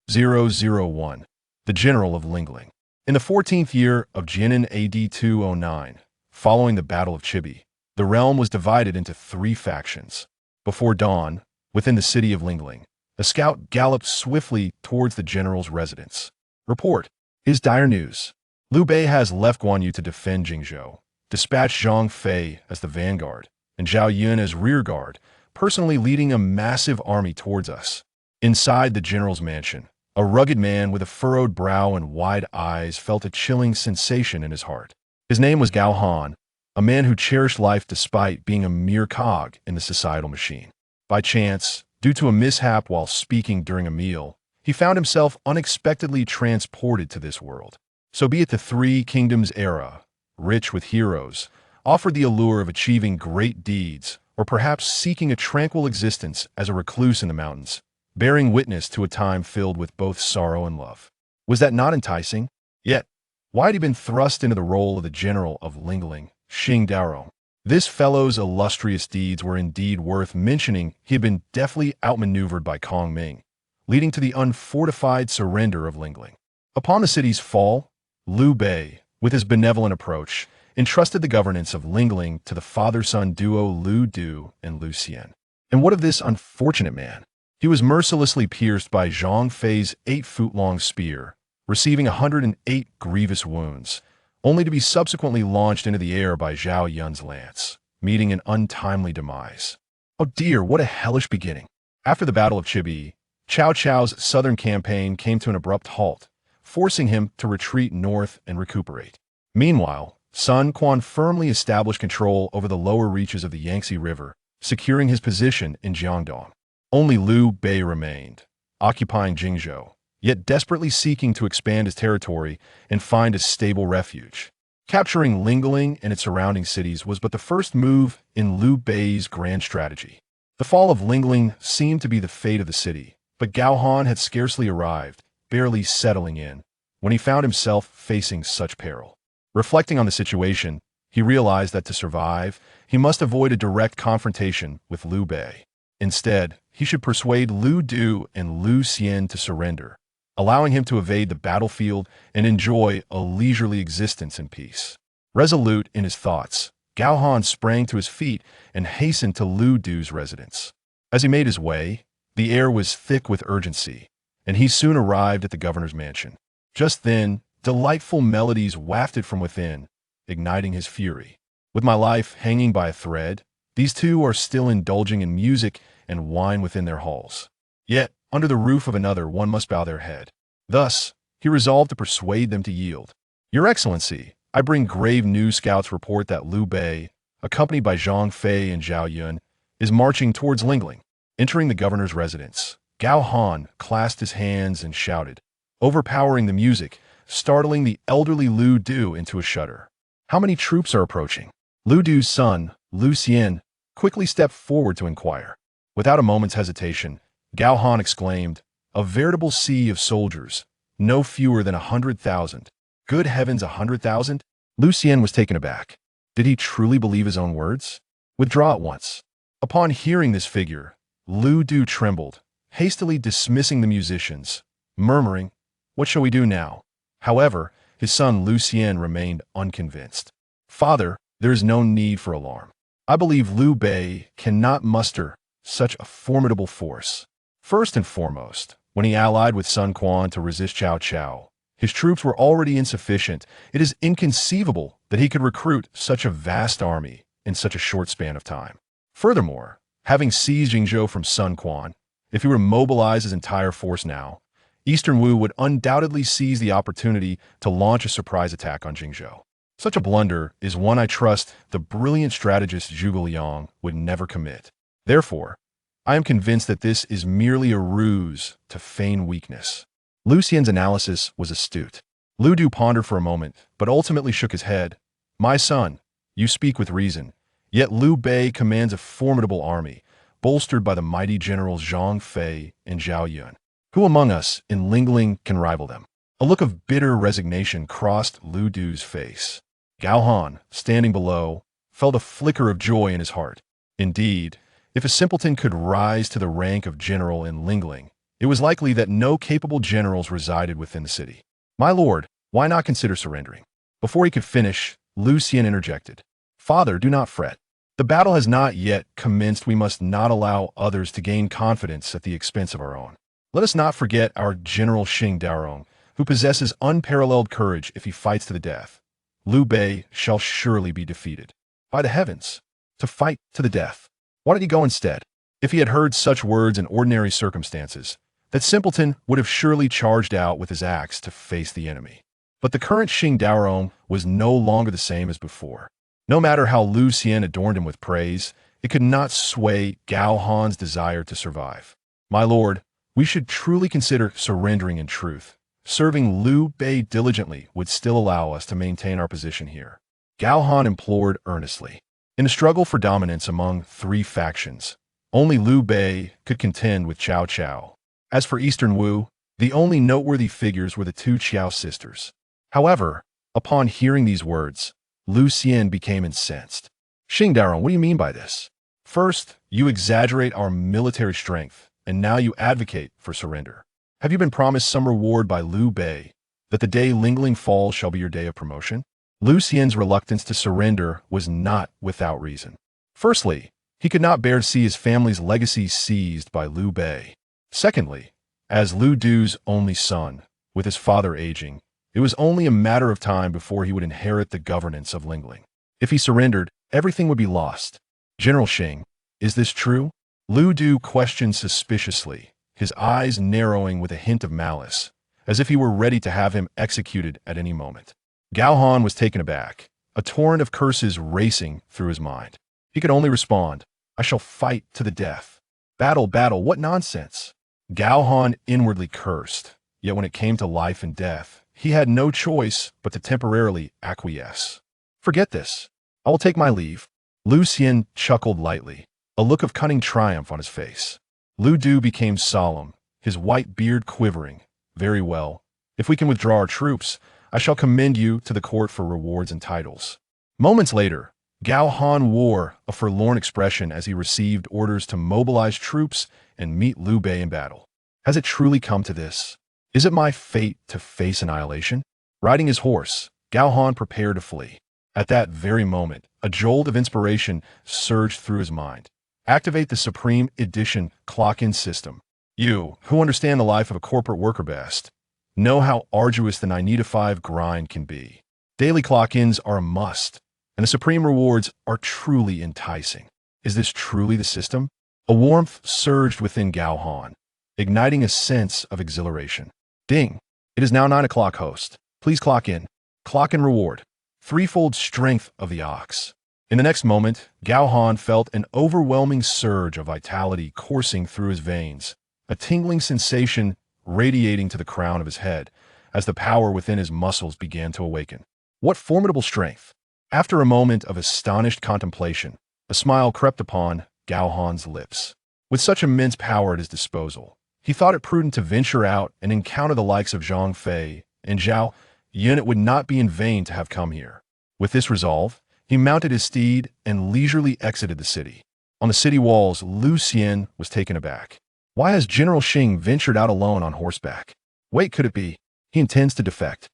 001, the general of Lingling. In the 14th year of Jinan AD 209, following the Battle of Chibi, the realm was divided into three factions. Before dawn, within the city of Lingling, a scout galloped swiftly towards the general's residence. Report is dire news. Liu Bei has left Guan Yu to defend Jingzhou, dispatched Zhang Fei as the vanguard, and Zhao Yun as rearguard, personally leading a massive army towards us. Inside the general's mansion, a rugged man with a furrowed brow and wide eyes felt a chilling sensation in his heart. His name was Gao Han, a man who cherished life despite being a mere cog in the societal machine. By chance, due to a mishap while speaking during a meal, he found himself unexpectedly transported to this world. So be it the Three Kingdoms era, rich with heroes, offered the allure of achieving great deeds, or perhaps seeking a tranquil existence as a recluse in the mountains, bearing witness to a time filled with both sorrow and love. Was that not enticing? Yet, why had he been thrust into the role of the general of Lingling, Xing Daro? This fellow's illustrious deeds were indeed worth mentioning. He had been deftly outmaneuvered by Kong Ming, leading to the unfortified surrender of Lingling. Upon the city's fall, Liu Bei, with his benevolent approach, entrusted the governance of Lingling to the father-son duo Liu Du and Liu Xian. And what of this unfortunate man? He was mercilessly pierced by Zhang Fei's 8-foot-long spear, receiving 108 grievous wounds, only to be subsequently launched into the air by Zhao Yun's lance, meeting an untimely demise. Oh dear, what a hellish beginning. After the Battle of Chibi, Cao Cao's southern campaign came to an abrupt halt, forcing him to retreat north and recuperate. Meanwhile, Sun Quan firmly established control over the lower reaches of the Yangtze River, securing his position in Jiangdong. Only Liu Bei remained, occupying Jingzhou, yet desperately seeking to expand his territory and find a stable refuge. Capturing Lingling and its surrounding cities was but the first move in Liu Bei's grand strategy. The fall of Lingling seemed to be the fate of the city, but Gao Han had scarcely arrived, barely settling in, when he found himself facing such peril. Reflecting on the situation, he realized that to survive, he must avoid a direct confrontation with Liu Bei. Instead, he should persuade Liu Du and Liu Xian to surrender, allowing him to evade the battlefield and enjoy a leisurely existence in peace. Resolute in his thoughts, Gao Han sprang to his feet and hastened to Liu Du's residence. As he made his way, the air was thick with urgency, and he soon arrived at the governor's mansion. Just then, delightful melodies wafted from within, igniting his fury. With my life hanging by a thread, these two are still indulging in music and wine within their halls. Yet, under the roof of another, one must bow their head. Thus, he resolved to persuade them to yield. Your Excellency, I bring grave news. Scouts report that Liu Bei, accompanied by Zhang Fei and Zhao Yun, is marching towards Lingling. Entering the governor's residence, Gao Han clasped his hands and shouted, overpowering the music, startling the elderly Liu Du into a shudder. How many troops are approaching? Liu Du's son, Liu Xian, quickly stepped forward to inquire. Without a moment's hesitation, Gao Han exclaimed, a veritable sea of soldiers, no fewer than 100,000. Good heavens, 100,000? Liu Xian was taken aback. Did he truly believe his own words? Withdraw at once. Upon hearing this figure, Liu Du trembled, hastily dismissing the musicians, murmuring, what shall we do now? However, his son Liu Xian remained unconvinced. Father, there is no need for alarm. I believe Liu Bei cannot muster such a formidable force. First and foremost, when he allied with Sun Quan to resist Cao Cao, his troops were already insufficient. It is inconceivable that he could recruit such a vast army in such a short span of time. Furthermore, having seized Jingzhou from Sun Quan, if he were to mobilize his entire force now, Eastern Wu would undoubtedly seize the opportunity to launch a surprise attack on Jingzhou. Such a blunder is one I trust the brilliant strategist Zhuge Liang would never commit. Therefore, I am convinced that this is merely a ruse to feign weakness. Liu Xian's analysis was astute. Liu Du pondered for a moment, but ultimately shook his head. My son, you speak with reason, yet Liu Bei commands a formidable army, bolstered by the mighty generals Zhang Fei and Zhao Yun. Who among us in Lingling can rival them? A look of bitter resignation crossed Liu Du's face. Gao Han, standing below, felt a flicker of joy in his heart. Indeed, if a simpleton could rise to the rank of general in Lingling, It was likely that no capable generals resided within the city. "My lord, why not consider surrendering?" Before he could finish, Lu Xian interjected. "Father, do not fret. The battle has not yet commenced. We must not allow others to gain confidence at the expense of our own. Let us not forget our General Xing Daorong, who possesses unparalleled courage if he fights to the death. Liu Bei shall surely be defeated. By the heavens, to fight to the death. Why did he go instead?" If he had heard such words in ordinary circumstances, that simpleton would have surely charged out with his axe to face the enemy. But the current Xing Daorong was no longer the same as before. No matter how Lu Xian adorned him with praise, it could not sway Gao Han's desire to survive. "My lord, we should truly consider surrendering in truth. Serving Liu Bei diligently would still allow us to maintain our position here," Gao Han implored earnestly. In a struggle for dominance among three factions, only Liu Bei could contend with Cao Cao. As for Eastern Wu, the only noteworthy figures were the two Qiao sisters. However, upon hearing these words, Lu Xian became incensed. "Xing Daorong, what do you mean by this? First, you exaggerate our military strength, and now you advocate for surrender. Have you been promised some reward by Liu Bei, that the day Lingling falls shall be your day of promotion?" Lu Xian's reluctance to surrender was not without reason. Firstly, he could not bear to see his family's legacy seized by Liu Bei. Secondly, as Lu Du's only son, with his father aging, it was only a matter of time before he would inherit the governance of Lingling. If he surrendered, everything would be lost. "General Xing, is this true?" Lu Du questioned suspiciously, his eyes narrowing with a hint of malice, as if he were ready to have him executed at any moment. Gao Han was taken aback, a torrent of curses racing through his mind. He could only respond, "I shall fight to the death." "Battle, battle, what nonsense!" Gao Han inwardly cursed, yet when it came to life and death, he had no choice but to temporarily acquiesce. "Forget this. I will take my leave." Lu Xian chuckled lightly, a look of cunning triumph on his face. Lu Du became solemn, his white beard quivering. "Very well. If we can withdraw our troops, I shall commend you to the court for rewards and titles." Moments later, Gao Han wore a forlorn expression as he received orders to mobilize troops and meet Liu Bei in battle. Has it truly come to this? Is it my fate to face annihilation? Riding his horse, Gao Han prepared to flee. At that very moment, a jolt of inspiration surged through his mind. Activate the Supreme Edition clock-in system. You, who understand the life of a corporate worker best, know how arduous the 9 to 5 grind can be. Daily clock-ins are a must, and the supreme rewards are truly enticing. Is this truly the system? A warmth surged within Gao Han, igniting a sense of exhilaration. Ding! It is now 9 o'clock, host. Please clock in. Clock in reward. Threefold strength of the ox. In the next moment, Gao Han felt an overwhelming surge of vitality coursing through his veins, a tingling sensation radiating to the crown of his head as the power within his muscles began to awaken. What formidable strength! After a moment of astonished contemplation, a smile crept upon Gao Han's lips. With such immense power at his disposal, he thought it prudent to venture out and encounter the likes of Zhang Fei and Zhao Yun. It would not be in vain to have come here. With this resolve, he mounted his steed and leisurely exited the city. On the city walls, Lu Xian was taken aback. Why has General Xing ventured out alone on horseback? Wait, could it be he intends to defect?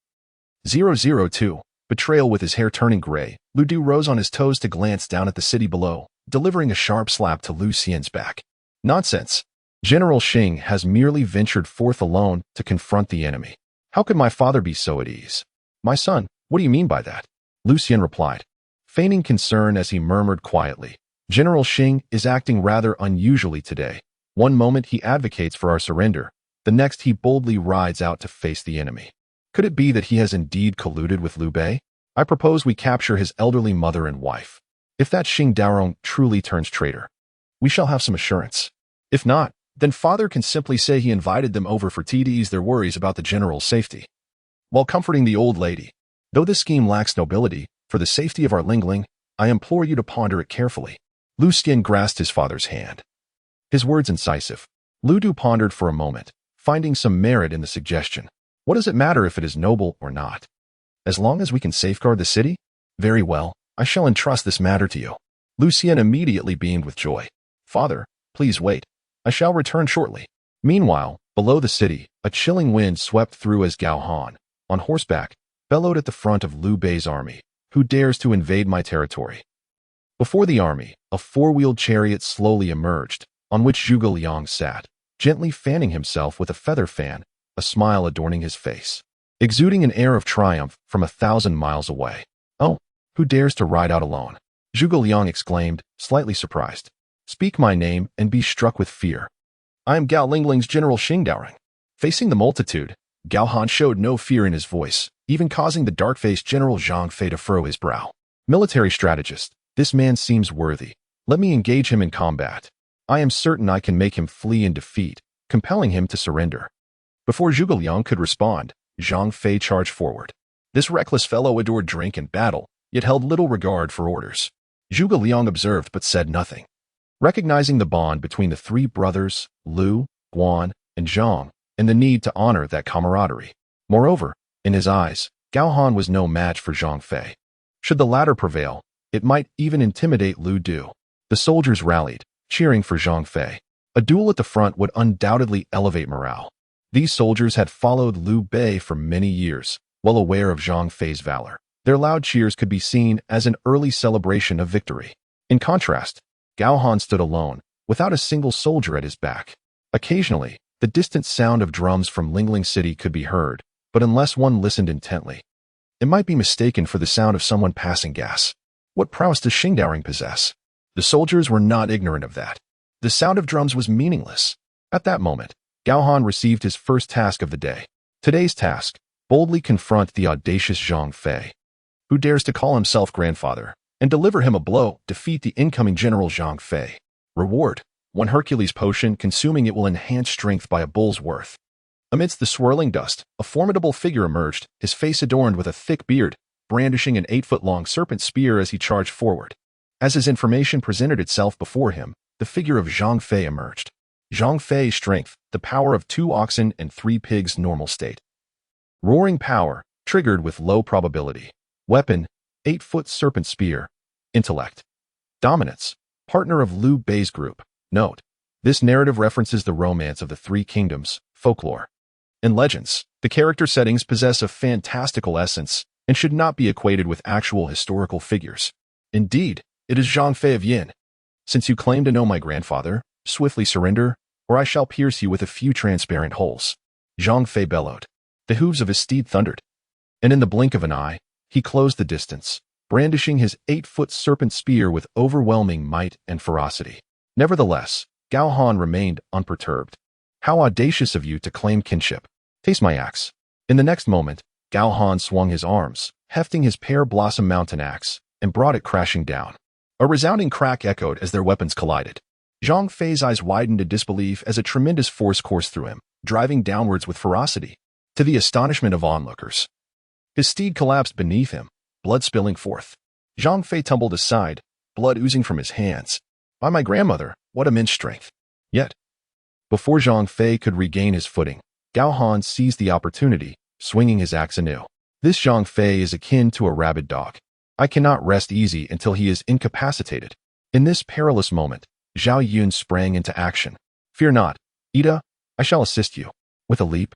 002. Betrayal. With his hair turning gray, Lu Du rose on his toes to glance down at the city below, delivering a sharp slap to Lu Xian's back. Nonsense. General Xing has merely ventured forth alone to confront the enemy. How could my father be so at ease? My son, what do you mean by that? Lu Xian replied, feigning concern as he murmured quietly. General Xing is acting rather unusually today. One moment he advocates for our surrender, the next he boldly rides out to face the enemy. Could it be that he has indeed colluded with Liu Bei? I propose we capture his elderly mother and wife. If that Xing Daorong truly turns traitor, we shall have some assurance. If not, then father can simply say he invited them over for tea to ease their worries about the general's safety. While comforting the old lady, though this scheme lacks nobility, for the safety of our Lingling, I implore you to ponder it carefully. Lu Xian grasped his father's hand. His words incisive. Lu Du pondered for a moment, finding some merit in the suggestion. What does it matter if it is noble or not? As long as we can safeguard the city? Very well, I shall entrust this matter to you. Lu Xian immediately beamed with joy. Father, please wait. I shall return shortly. Meanwhile, Below the city, a chilling wind swept through as Gao Han, on horseback, bellowed at the front of Liu Bei's army. Who dares to invade my territory? Before the army, a four-wheeled chariot slowly emerged, on which Zhuge Liang sat, gently fanning himself with a feather fan, a smile adorning his face, exuding an air of triumph from 1,000 miles away. Oh, who dares to ride out alone? Zhuge Liang exclaimed, slightly surprised. Speak my name and be struck with fear. I am Gao Lingling's General Xingdaoring. Facing the multitude, Gao Han showed no fear in his voice, even causing the dark-faced General Zhang Fei to furrow his brow. Military strategist, this man seems worthy. Let me engage him in combat. I am certain I can make him flee in defeat, compelling him to surrender. Before Zhuge Liang could respond, Zhang Fei charged forward. This reckless fellow adored drink and battle, yet held little regard for orders. Zhuge Liang observed but said nothing. Recognizing the bond between the three brothers, Liu, Guan, and Zhang, and the need to honor that camaraderie. Moreover, in his eyes, Gao Han was no match for Zhang Fei. Should the latter prevail, it might even intimidate Liu Du. The soldiers rallied, cheering for Zhang Fei. A duel at the front would undoubtedly elevate morale. These soldiers had followed Liu Bei for many years, well aware of Zhang Fei's valor. Their loud cheers could be seen as an early celebration of victory. In contrast, Gao Han stood alone, without a single soldier at his back. Occasionally, the distant sound of drums from Lingling City could be heard, but unless one listened intently, it might be mistaken for the sound of someone passing gas. What prowess does Xingdaoring possess? The soldiers were not ignorant of that. The sound of drums was meaningless. At that moment, Gao Han received his first task of the day. Today's task: boldly confront the audacious Zhang Fei. Who dares to call himself grandfather, and deliver him a blow, defeat the incoming General Zhang Fei. Reward: one Hercules potion, consuming it will enhance strength by a bull's worth. Amidst the swirling dust, a formidable figure emerged, his face adorned with a thick beard, brandishing an 8-foot-long serpent spear as he charged forward. As his information presented itself before him, the figure of Zhang Fei emerged. Zhang Fei's strength, the power of 2 oxen and 3 pigs normal state. Roaring power, triggered with low probability. Weapon, 8-foot serpent spear. Intellect. Dominance, partner of Liu Bei's group. Note: this narrative references the romance of the 3 kingdoms, folklore, and legends. The character settings possess a fantastical essence and should not be equated with actual historical figures. Indeed, it is Zhang Fei of Yin. Since you claim to know my grandfather, swiftly surrender, or I shall pierce you with a few transparent holes. Zhang Fei bellowed. The hooves of his steed thundered, and in the blink of an eye, he closed the distance, brandishing his 8-foot serpent spear with overwhelming might and ferocity. Nevertheless, Gao Han remained unperturbed. How audacious of you to claim kinship. Taste my axe. In the next moment, Gao Han swung his arms, hefting his pear blossom mountain axe, and brought it crashing down. A resounding crack echoed as their weapons collided. Zhang Fei's eyes widened in disbelief as a tremendous force coursed through him, driving downwards with ferocity. To the astonishment of onlookers, his steed collapsed beneath him, blood spilling forth. Zhang Fei tumbled aside, blood oozing from his hands. By my grandmother, what immense strength! Yet, before Zhang Fei could regain his footing, Gao Han seized the opportunity, swinging his axe anew. This Zhang Fei is akin to a rabid dog. I cannot rest easy until he is incapacitated. In this perilous moment, Zhao Yun sprang into action. Fear not, Yide, I shall assist you. With a leap,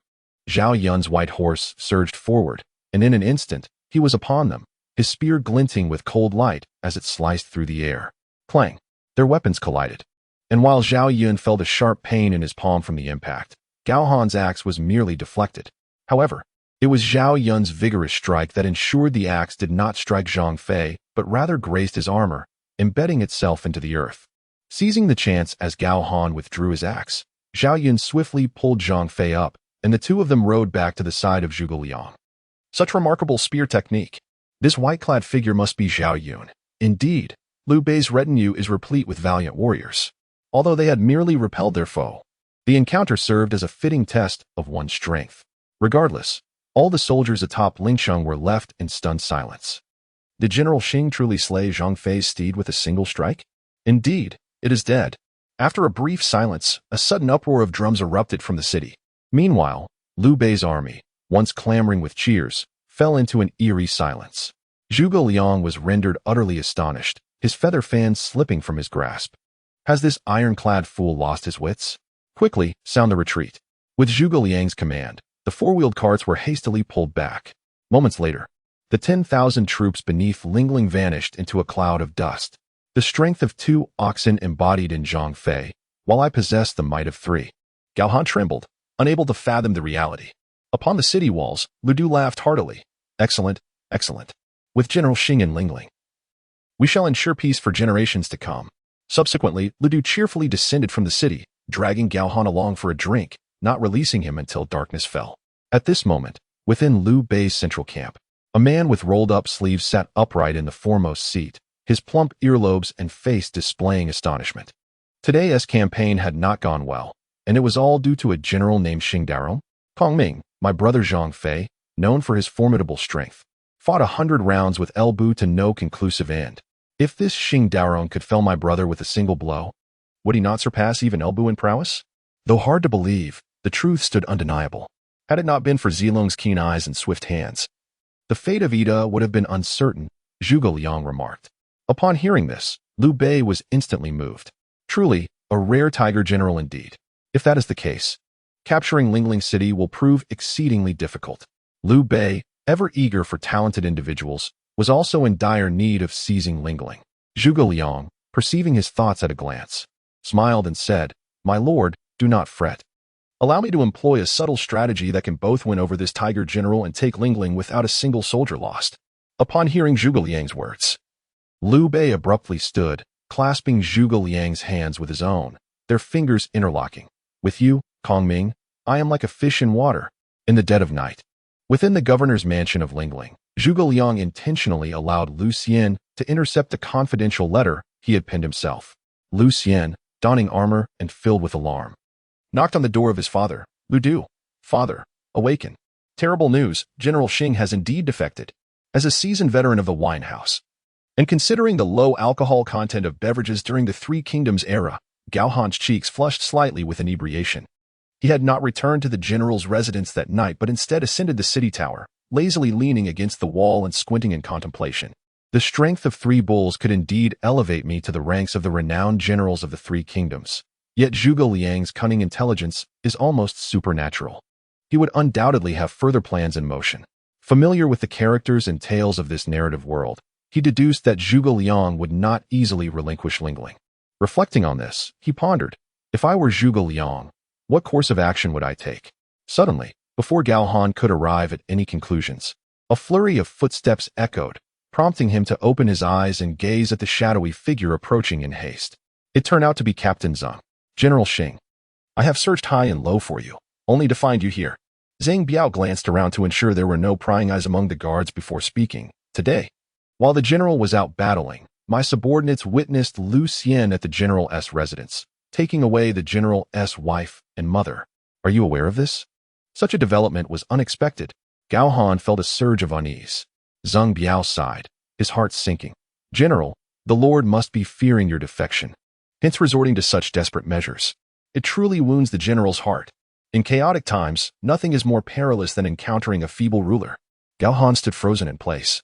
Zhao Yun's white horse surged forward, and in an instant, he was upon them, his spear glinting with cold light as it sliced through the air. Clang! Their weapons collided. And while Zhao Yun felt a sharp pain in his palm from the impact, Gao Han's axe was merely deflected. However, it was Zhao Yun's vigorous strike that ensured the axe did not strike Zhang Fei, but rather grazed his armor, embedding itself into the earth. Seizing the chance as Gao Han withdrew his axe, Zhao Yun swiftly pulled Zhang Fei up, and the two of them rode back to the side of Zhuge Liang. Such remarkable spear technique. This white-clad figure must be Zhao Yun. Indeed, Liu Bei's retinue is replete with valiant warriors. Although they had merely repelled their foe, the encounter served as a fitting test of one's strength. Regardless, all the soldiers atop Lingsheng were left in stunned silence. Did General Xing truly slay Zhang Fei's steed with a single strike? Indeed, it is dead. After a brief silence, a sudden uproar of drums erupted from the city. Meanwhile, Liu Bei's army, once clamoring with cheers, fell into an eerie silence. Zhuge Liang was rendered utterly astonished, his feather fan slipping from his grasp. Has this ironclad fool lost his wits? Quickly, sound the retreat. With Zhuge Liang's command, the four-wheeled carts were hastily pulled back. Moments later, the 10,000 troops beneath Lingling vanished into a cloud of dust. The strength of 2 oxen embodied in Zhang Fei, while I possessed the might of 3. Gao Han trembled, unable to fathom the reality. Upon the city walls, Lu Du laughed heartily. Excellent, excellent. With General Xing and Lingling, we shall ensure peace for generations to come. Subsequently, Lu Du cheerfully descended from the city, dragging Gao Han along for a drink, not releasing him until darkness fell. At this moment, within Liu Bei's central camp, a man with rolled-up sleeves sat upright in the foremost seat, his plump earlobes and face displaying astonishment. Today's campaign had not gone well, and it was all due to a general named Xing Daorong. Kongming, my brother Zhang Fei, known for his formidable strength, fought 100 rounds with elbow to no conclusive end. If this Xing Daorong could fell my brother with a single blow, would he not surpass even elbow in prowess? Though hard to believe, the truth stood undeniable. Had it not been for Zilong's keen eyes and swift hands, the fate of Yide would have been uncertain, Zhuge Liang remarked. Upon hearing this, Liu Bei was instantly moved. Truly, a rare tiger general indeed. If that is the case, capturing Lingling City will prove exceedingly difficult. Liu Bei, ever eager for talented individuals, was also in dire need of seizing Lingling. Zhuge Liang, perceiving his thoughts at a glance, smiled and said, "My lord, do not fret. Allow me to employ a subtle strategy that can both win over this tiger general and take Lingling without a single soldier lost." Upon hearing Zhuge Liang's words, Liu Bei abruptly stood, clasping Zhuge Liang's hands with his own, their fingers interlocking. "With you, Kongming, I am like a fish in water." In the dead of night, within the governor's mansion of Lingling, Zhuge Liang intentionally allowed Lu Xian to intercept the confidential letter he had penned himself. Lu Xian, donning armor and filled with alarm, knocked on the door of his father. "Lu Du, father, awaken. Terrible news, General Xing has indeed defected." As a seasoned veteran of the wine house, and considering the low alcohol content of beverages during the Three Kingdoms era, Gao Han's cheeks flushed slightly with inebriation. He had not returned to the general's residence that night, but instead ascended the city tower, lazily leaning against the wall and squinting in contemplation. The strength of 3 bulls could indeed elevate me to the ranks of the renowned generals of the Three Kingdoms. Yet Zhuge Liang's cunning intelligence is almost supernatural. He would undoubtedly have further plans in motion. Familiar with the characters and tales of this narrative world, he deduced that Zhuge Liang would not easily relinquish Lingling. Reflecting on this, he pondered, if I were Zhuge Liang, what course of action would I take? Suddenly, before Gao Han could arrive at any conclusions, a flurry of footsteps echoed, prompting him to open his eyes and gaze at the shadowy figure approaching in haste. It turned out to be Captain Zhang. "General Xing, I have searched high and low for you, only to find you here." Zhang Biao glanced around to ensure there were no prying eyes among the guards before speaking. "Today, while the general was out battling, my subordinates witnessed Lu Xian at the general's residence, taking away the general's wife and mother. Are you aware of this?" Such a development was unexpected. Gao Han felt a surge of unease. Zhang Biao sighed, his heart sinking. "General, the Lord must be fearing your defection, hence resorting to such desperate measures. It truly wounds the general's heart. In chaotic times, nothing is more perilous than encountering a feeble ruler." Gao Han stood frozen in place,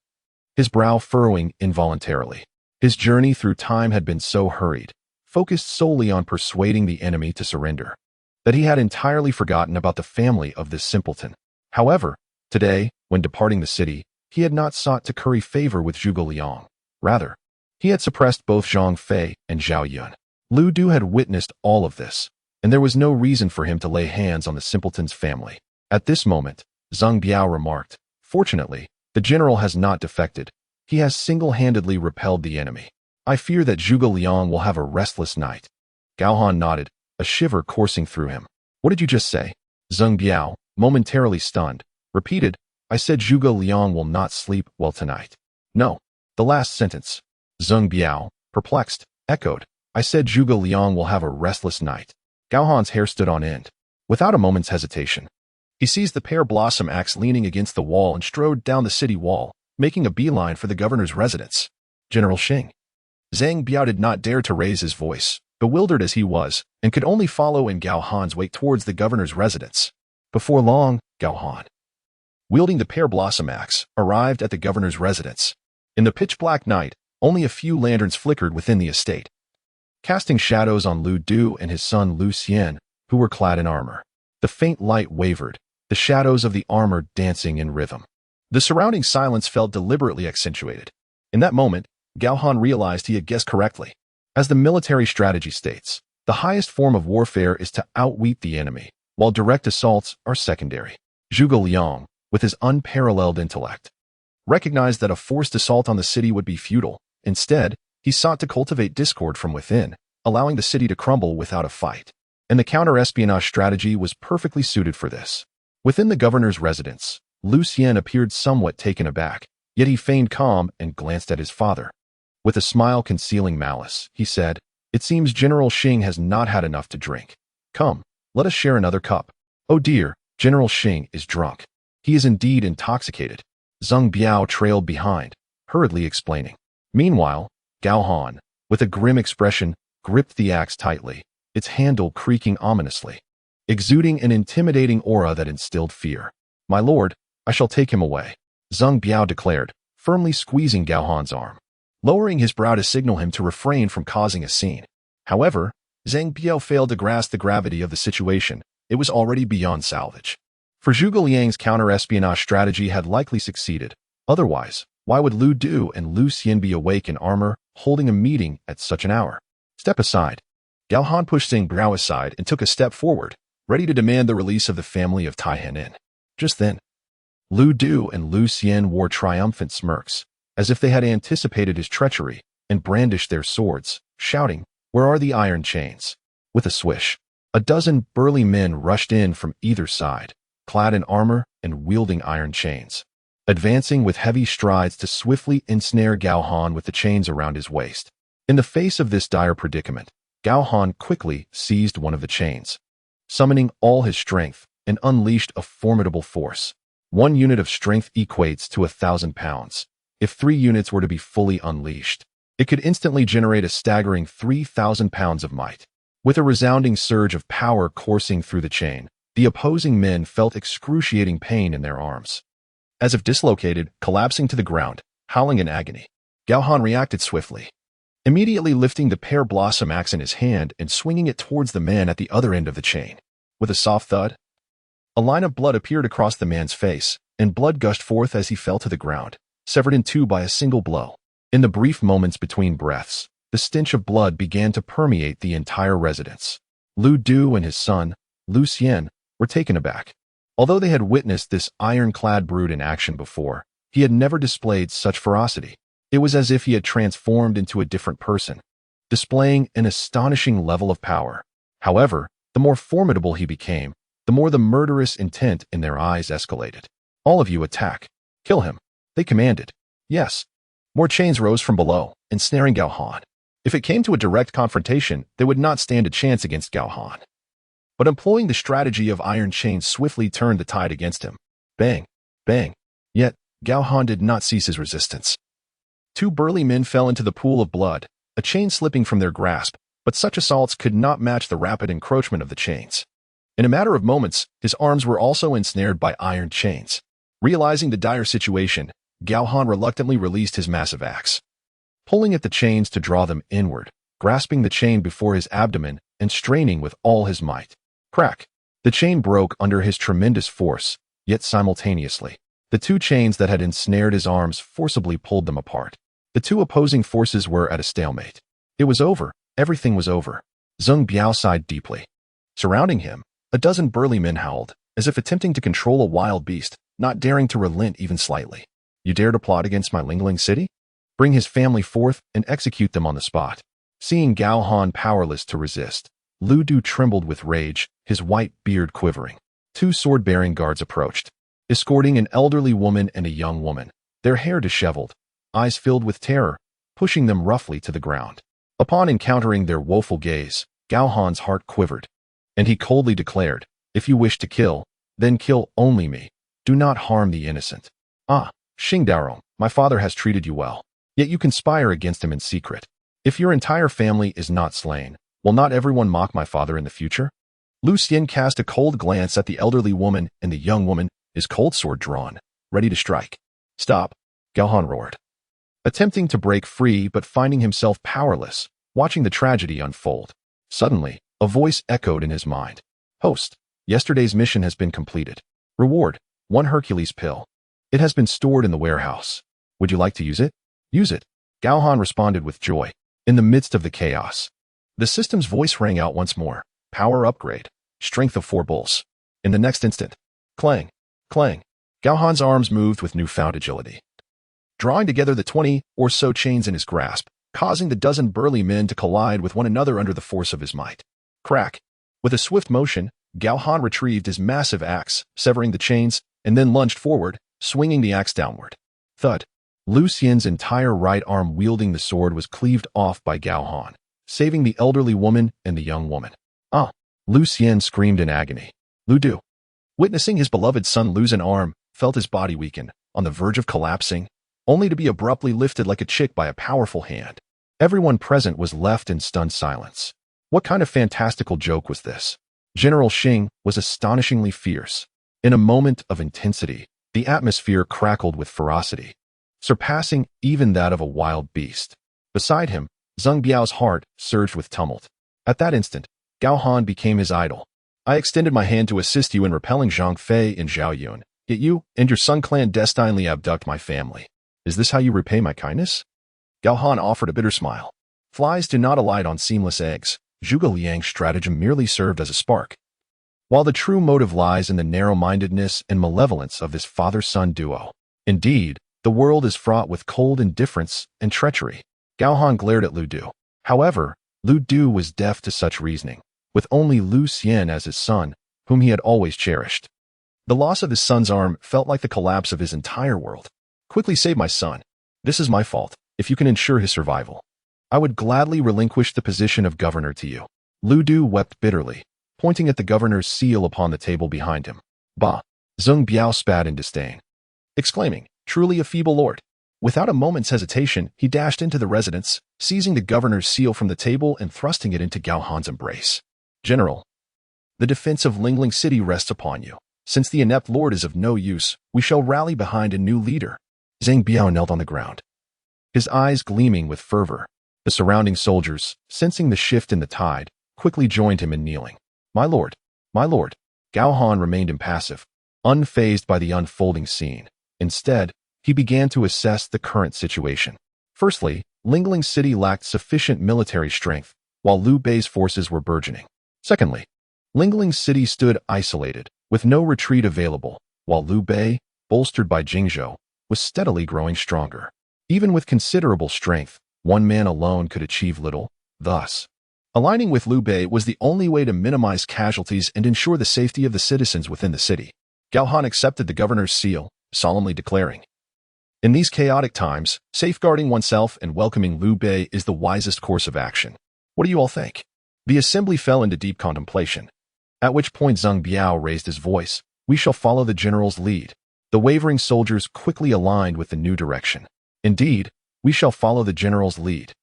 his brow furrowing involuntarily. His journey through time had been so hurried, focused solely on persuading the enemy to surrender, that he had entirely forgotten about the family of this simpleton. However, today, when departing the city, he had not sought to curry favor with Zhuge Liang. Rather, he had suppressed both Zhang Fei and Zhao Yun. Lu Du had witnessed all of this, and there was no reason for him to lay hands on the simpleton's family. At this moment, Zhang Biao remarked, "Fortunately, the general has not defected. He has single-handedly repelled the enemy. I fear that Zhuge Liang will have a restless night." Gao Han nodded, a shiver coursing through him. "What did you just say?" Zhang Biao, momentarily stunned, repeated, "I said Zhuge Liang will not sleep well tonight." "No, the last sentence." Zhang Biao, perplexed, echoed, "I said Zhuge Liang will have a restless night." Gao Han's hair stood on end. Without a moment's hesitation, he seized the pear blossom axe leaning against the wall and strode down the city wall, making a beeline for the governor's residence. "General Xing." Zhang Biao did not dare to raise his voice, bewildered as he was, and could only follow in Gao Han's wake towards the governor's residence. Before long, Gao Han, wielding the pear blossom axe, arrived at the governor's residence. In the pitch-black night, only a few lanterns flickered within the estate, casting shadows on Lu Du and his son Lu Xian, who were clad in armor. The faint light wavered, the shadows of the armor dancing in rhythm. The surrounding silence felt deliberately accentuated. In that moment, Gao Han realized he had guessed correctly. As the military strategy states, the highest form of warfare is to outwit the enemy, while direct assaults are secondary. Zhuge Liang, with his unparalleled intellect, recognized that a forced assault on the city would be futile. Instead, he sought to cultivate discord from within, allowing the city to crumble without a fight. And the counter-espionage strategy was perfectly suited for this. Within the governor's residence, Lu Xian appeared somewhat taken aback, yet he feigned calm and glanced at his father. With a smile concealing malice, he said, "It seems General Xing has not had enough to drink. Come, let us share another cup." "Oh dear, General Xing is drunk. He is indeed intoxicated." Zhang Biao trailed behind, hurriedly explaining. Meanwhile, Gao Han, with a grim expression, gripped the axe tightly, its handle creaking ominously, exuding an intimidating aura that instilled fear. "My lord, I shall take him away," Zhang Biao declared, firmly squeezing Gao Han's arm, lowering his brow to signal him to refrain from causing a scene. However, Zhang Biao failed to grasp the gravity of the situation. It was already beyond salvage. For Zhuge Liang's counter-espionage strategy had likely succeeded. Otherwise, why would Lu Du and Lu Xian be awake in armor, holding a meeting at such an hour? "Step aside." Gao Han pushed Zhang Biao aside and took a step forward, ready to demand the release of the family of Tai Henin. Just then, Lu Du and Lu Xian wore triumphant smirks, as if they had anticipated his treachery, and brandished their swords, shouting, "Where are the iron chains?" With a swish, a dozen burly men rushed in from either side, clad in armor and wielding iron chains, advancing with heavy strides to swiftly ensnare Gao Han with the chains around his waist. In the face of this dire predicament, Gao Han quickly seized one of the chains, summoning all his strength, and unleashed a formidable force. 1 unit of strength equates to 1,000 pounds. If 3 units were to be fully unleashed, it could instantly generate a staggering 3,000 pounds of might. With a resounding surge of power coursing through the chain, the opposing men felt excruciating pain in their arms. As if dislocated, collapsing to the ground, howling in agony, Gao Han reacted swiftly, immediately lifting the pear blossom axe in his hand and swinging it towards the man at the other end of the chain. With a soft thud, a line of blood appeared across the man's face, and blood gushed forth as he fell to the ground, severed in two by a single blow. In the brief moments between breaths, the stench of blood began to permeate the entire residence. Lu Du and his son, Lu Xian, were taken aback. Although they had witnessed this ironclad brute in action before, he had never displayed such ferocity. It was as if he had transformed into a different person, displaying an astonishing level of power. However, the more formidable he became, the more the murderous intent in their eyes escalated. "All of you attack. Kill him," they commanded. Yes. More chains rose from below, ensnaring Gao Han. If it came to a direct confrontation, they would not stand a chance against Gao Han. But employing the strategy of iron chains swiftly turned the tide against him. Bang, bang. Yet, Gao Han did not cease his resistance. 2 burly men fell into the pool of blood, a chain slipping from their grasp, but such assaults could not match the rapid encroachment of the chains. In a matter of moments, his arms were also ensnared by iron chains. Realizing the dire situation, Gao Han reluctantly released his massive axe, pulling at the chains to draw them inward, grasping the chain before his abdomen and straining with all his might. Crack! The chain broke under his tremendous force, yet simultaneously, the 2 chains that had ensnared his arms forcibly pulled them apart. The 2 opposing forces were at a stalemate. It was over. Everything was over. Zhang Biao sighed deeply. Surrounding him, a dozen burly men howled, as if attempting to control a wild beast, not daring to relent even slightly. "You dare to plot against my Lingling city? Bring his family forth and execute them on the spot." Seeing Gao Han powerless to resist, Lu Du trembled with rage, his white beard quivering. 2 sword-bearing guards approached, escorting an elderly woman and a young woman, their hair disheveled, eyes filled with terror, pushing them roughly to the ground. Upon encountering their woeful gaze, Gao Han's heart quivered, and he coldly declared, "If you wish to kill, then kill only me. Do not harm the innocent." "Ah, Xingdaorong, my father has treated you well, yet you conspire against him in secret. If your entire family is not slain, will not everyone mock my father in the future?" Lu Xian cast a cold glance at the elderly woman and the young woman, his cold sword drawn, ready to strike. "Stop," Gao Han roared, attempting to break free but finding himself powerless, watching the tragedy unfold. Suddenly, a voice echoed in his mind. "Host, Yesterday's mission has been completed. Reward, 1 Hercules pill. It has been stored in the warehouse. Would you like to use it? Use it. Gao Han responded with joy. In the midst of the chaos, the system's voice rang out once more. Power upgrade. Strength of 4 bulls. In the next instant, clang, clang. Gao Han's arms moved with newfound agility, drawing together the 20 or so chains in his grasp, causing the dozen burly men to collide with one another under the force of his might. Crack. With a swift motion, Gao Han retrieved his massive axe, severing the chains, and then lunged forward, swinging the axe downward. Thud. Lu Xian's entire right arm wielding the sword was cleaved off by Gao Han, saving the elderly woman and the young woman. Ah! Lu Xian screamed in agony. Lu Du, witnessing his beloved son lose an arm, felt his body weaken, on the verge of collapsing, only to be abruptly lifted like a chick by a powerful hand. Everyone present was left in stunned silence. What kind of fantastical joke was this? General Xing was astonishingly fierce. In a moment of intensity, the atmosphere crackled with ferocity, surpassing even that of a wild beast. Beside him, Zhang Biao's heart surged with tumult. At that instant, Gao Han became his idol. I extended my hand to assist you in repelling Zhang Fei and Zhao Yun, yet you and your Sun clan destinedly abduct my family. Is this how you repay my kindness? Gao Han offered a bitter smile. Flies do not alight on seamless eggs. Zhuge Liang's stratagem merely served as a spark. While the true motive lies in the narrow-mindedness and malevolence of this father-son duo. Indeed, the world is fraught with cold indifference and treachery. Gao Han glared at Lu Du. However, Lu Du was deaf to such reasoning, with only Lu Xian as his son, whom he had always cherished. The loss of his son's arm felt like the collapse of his entire world. Quickly save my son. This is my fault, if you can ensure his survival. I would gladly relinquish the position of governor to you. Lu Du wept bitterly, pointing at the governor's seal upon the table behind him. Bah! Zhang Biao spat in disdain, exclaiming, truly a feeble lord. Without a moment's hesitation, he dashed into the residence, seizing the governor's seal from the table and thrusting it into Gao Han's embrace. General, the defense of Lingling City rests upon you. Since the inept lord is of no use, we shall rally behind a new leader. Zhang Biao knelt on the ground, his eyes gleaming with fervor. The surrounding soldiers, sensing the shift in the tide, quickly joined him in kneeling. My lord, my lord. Gao Han remained impassive, unfazed by the unfolding scene. Instead, he began to assess the current situation. Firstly, Lingling City lacked sufficient military strength, while Liu Bei's forces were burgeoning. Secondly, Lingling City stood isolated, with no retreat available, while Liu Bei, bolstered by Jingzhou, was steadily growing stronger. Even with considerable strength, one man alone could achieve little. Thus, aligning with Liu Bei was the only way to minimize casualties and ensure the safety of the citizens within the city. Gao Han accepted the governor's seal, solemnly declaring, in these chaotic times, safeguarding oneself and welcoming Liu Bei is the wisest course of action. What do you all think? The assembly fell into deep contemplation, at which point Zhang Biao raised his voice. We shall follow the general's lead. The wavering soldiers quickly aligned with the new direction. Indeed, we shall follow the general's lead.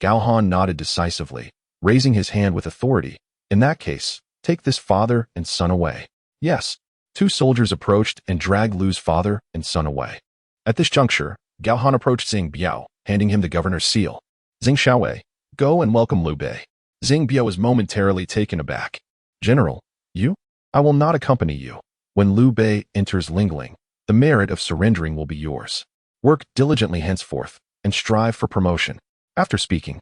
Gao Han nodded decisively, raising his hand with authority. In that case, take this father and son away. Yes. 2 soldiers approached and dragged Lu's father and son away. At this juncture, Gao Han approached Zhang Biao, handing him the governor's seal. Xing Xiaowei, go and welcome Liu Bei. Zhang Biao was momentarily taken aback. General, you? I will not accompany you. When Liu Bei enters Lingling, the merit of surrendering will be yours. Work diligently henceforth, and strive for promotion. After speaking,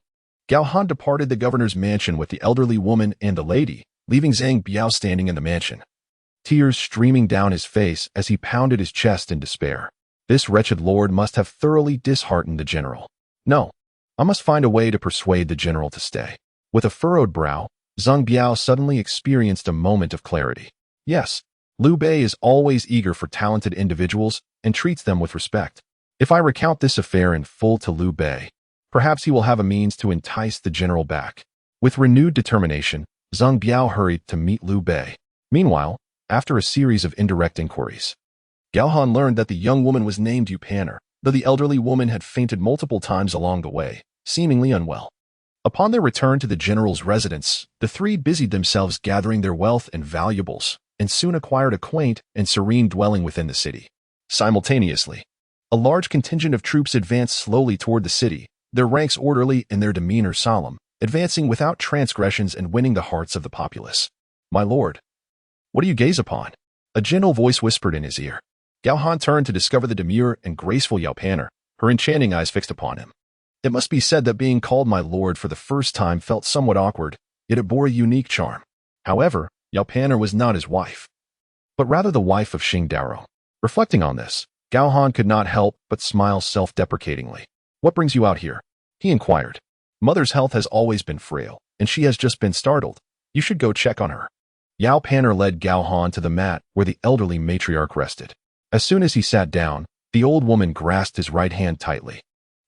Gao Han departed the governor's mansion with the elderly woman and the lady, leaving Zhang Biao standing in the mansion, tears streaming down his face as he pounded his chest in despair. This wretched lord must have thoroughly disheartened the general. No, I must find a way to persuade the general to stay. With a furrowed brow, Zhang Biao suddenly experienced a moment of clarity. Yes, Liu Bei is always eager for talented individuals and treats them with respect. If I recount this affair in full to Liu Bei, perhaps he will have a means to entice the general back. With renewed determination, Zhang Biao hurried to meet Liu Bei. Meanwhile, after a series of indirect inquiries, Gao Han learned that the young woman was named Yu Panner, though the elderly woman had fainted multiple times along the way, seemingly unwell. Upon their return to the general's residence, the 3 busied themselves gathering their wealth and valuables, and soon acquired a quaint and serene dwelling within the city. Simultaneously, a large contingent of troops advanced slowly toward the city, their ranks orderly and their demeanor solemn, advancing without transgressions and winning the hearts of the populace. My lord, What do you gaze upon? A gentle voice whispered in his ear. Gao Han turned to discover the demure and graceful Yao Panner, her enchanting eyes fixed upon him. It must be said that being called my lord for the first time felt somewhat awkward, yet it bore a unique charm. However, Yao Panner was not his wife, but rather the wife of Xing Daro. Reflecting on this, Gao Han could not help but smile self-deprecatingly. What brings you out here? He inquired. Mother's health has always been frail, and she has just been startled. You should go check on her. Yao Panner led Gao Han to the mat where the elderly matriarch rested. As soon as he sat down, the old woman grasped his right hand tightly.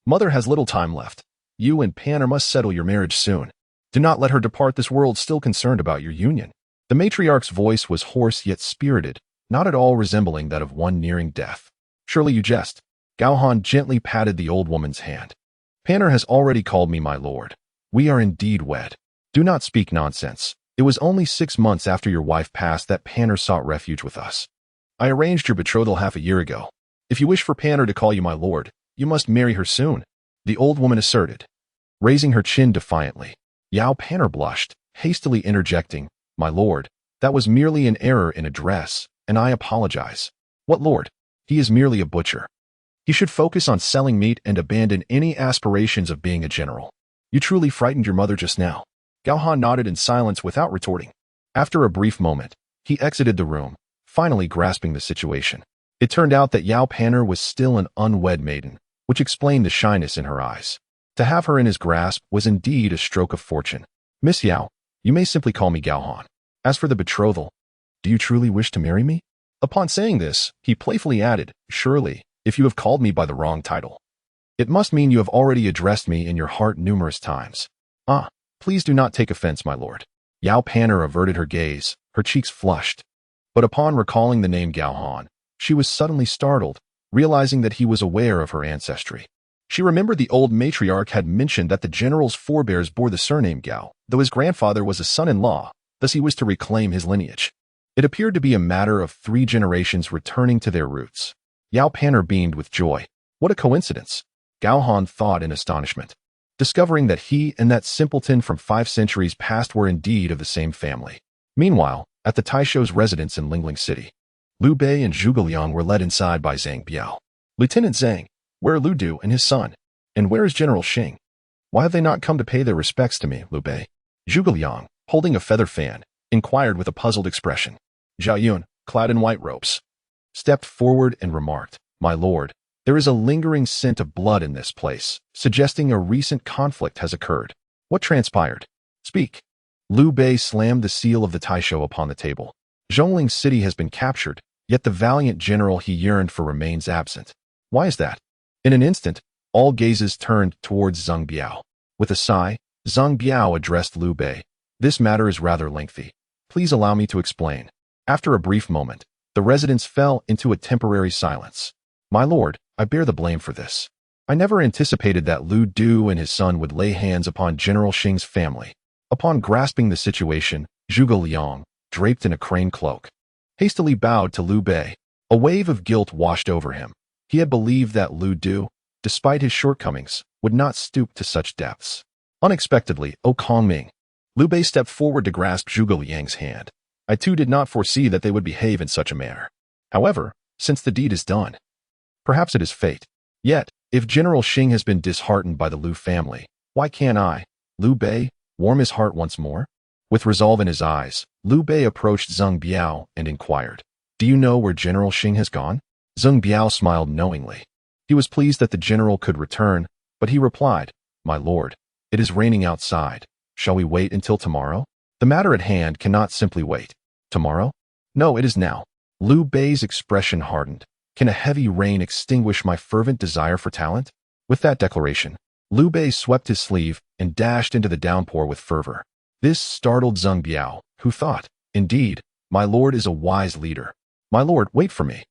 Mother has little time left. You and Panner must settle your marriage soon. Do not let her depart this world still concerned about your union. The matriarch's voice was hoarse yet spirited, not at all resembling that of one nearing death. Surely you jest. Gao Han gently patted the old woman's hand. Panner has already called me my lord. We are indeed wed. Do not speak nonsense. It was only 6 months after your wife passed that Panner sought refuge with us. I arranged your betrothal half a year ago. If you wish for Panner to call you my lord, you must marry her soon, the old woman asserted, raising her chin defiantly. Yao Panner blushed, hastily interjecting, My lord, that was merely an error in address, and I apologize. What lord? He is merely a butcher. He should focus on selling meat and abandon any aspirations of being a general. You truly frightened your mother just now. Gao Han nodded in silence without retorting. After a brief moment, he exited the room, finally grasping the situation. It turned out that Yao Panner was still an unwed maiden, which explained the shyness in her eyes. To have her in his grasp was indeed a stroke of fortune. Miss Yao, you may simply call me Gao Han. As for the betrothal, do you truly wish to marry me? Upon saying this, he playfully added, Surely, if you have called me by the wrong title. It must mean you have already addressed me in your heart numerous times. Ah, please do not take offense, my lord. Yao Panner averted her gaze, her cheeks flushed. But upon recalling the name Gao Han, she was suddenly startled, realizing that he was aware of her ancestry. She remembered the old matriarch had mentioned that the general's forebears bore the surname Gao, though his grandfather was a son-in-law, thus he was to reclaim his lineage. It appeared to be a matter of 3 generations returning to their roots. Yao Panner beamed with joy. What a coincidence! Gao Han thought in astonishment, discovering that he and that simpleton from 5 centuries past were indeed of the same family. Meanwhile, at the Taisho's residence in Lingling City, Liu Bei and Zhuge Liang were led inside by Zhang Biao. Lieutenant Zhang, where are Liu Du and his son? And where is General Xing? Why have they not come to pay their respects to me, Liu Bei? Zhuge Liang, holding a feather fan, inquired with a puzzled expression. Zhao Yun, clad in white robes, stepped forward and remarked, My lord, there is a lingering scent of blood in this place, suggesting a recent conflict has occurred. What transpired? Speak. Liu Bei slammed the seal of the Taisho upon the table. Zhongling City has been captured, yet the valiant general he yearned for remains absent. Why is that? In an instant, all gazes turned towards Zhang Biao. With a sigh, Zhang Biao addressed Liu Bei. This matter is rather lengthy. Please allow me to explain. After a brief moment, the residents fell into a temporary silence. My lord, I bear the blame for this. I never anticipated that Liu Du and his son would lay hands upon General Xing's family. Upon grasping the situation, Zhuge Liang, draped in a crane cloak, hastily bowed to Liu Bei. A wave of guilt washed over him. He had believed that Liu Du, despite his shortcomings, would not stoop to such depths. Unexpectedly, O Kongming, Liu Bei stepped forward to grasp Zhuge Liang's hand. I too did not foresee that they would behave in such a manner. However, since the deed is done, perhaps it is fate. Yet, if General Xing has been disheartened by the Liu family, why can't I, Liu Bei, warm his heart once more? With resolve in his eyes, Liu Bei approached Zhang Biao and inquired, Do you know where General Xing has gone? Zhang Biao smiled knowingly. He was pleased that the general could return, but he replied, My lord, it is raining outside. Shall we wait until tomorrow? The matter at hand cannot simply wait. Tomorrow? No, it is now. Liu Bei's expression hardened. Can a heavy rain extinguish my fervent desire for talent? With that declaration, Liu Bei swept his sleeve and dashed into the downpour with fervor. This startled Zhang Biao, who thought, Indeed, my lord is a wise leader. My lord, wait for me.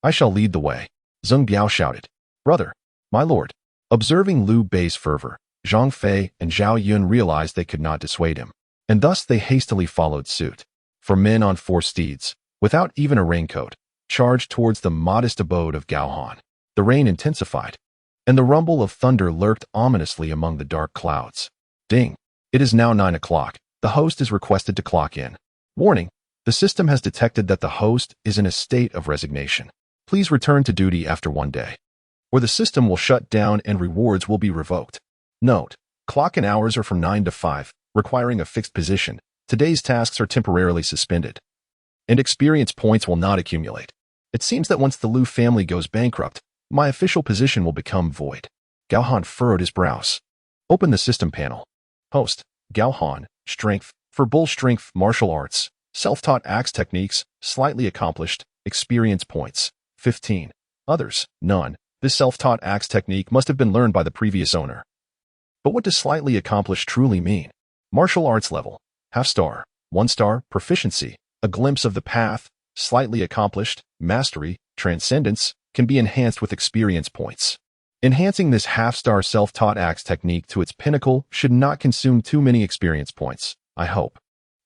I shall lead the way. Zhang Biao shouted, Brother, my lord. Observing Liu Bei's fervor, Zhang Fei and Zhao Yun realized they could not dissuade him, and thus they hastily followed suit. For men on 4 steeds, without even a raincoat, charged towards the modest abode of Gao Han. The rain intensified, and the rumble of thunder lurked ominously among the dark clouds. Ding! It is now 9 o'clock. The host is requested to clock in. Warning! The system has detected that the host is in a state of resignation. Please return to duty after 1 day, or the system will shut down and rewards will be revoked. Note: clock and hours are from 9 to 5, requiring a fixed position. Today's tasks are temporarily suspended, and experience points will not accumulate. It seems that once the Liu family goes bankrupt, my official position will become void. Gao Han furrowed his brows. Open the system panel. Host: Gao Han, Strength, for bull strength, martial arts, self-taught axe techniques, slightly accomplished, experience points, 15. Others, none. This self-taught axe technique must have been learned by the previous owner. But what does slightly accomplished truly mean? Martial arts level, half star, 1 star, proficiency, a glimpse of the path, slightly accomplished, mastery, transcendence, can be enhanced with experience points. Enhancing this half-star self-taught axe technique to its pinnacle should not consume too many experience points, I hope.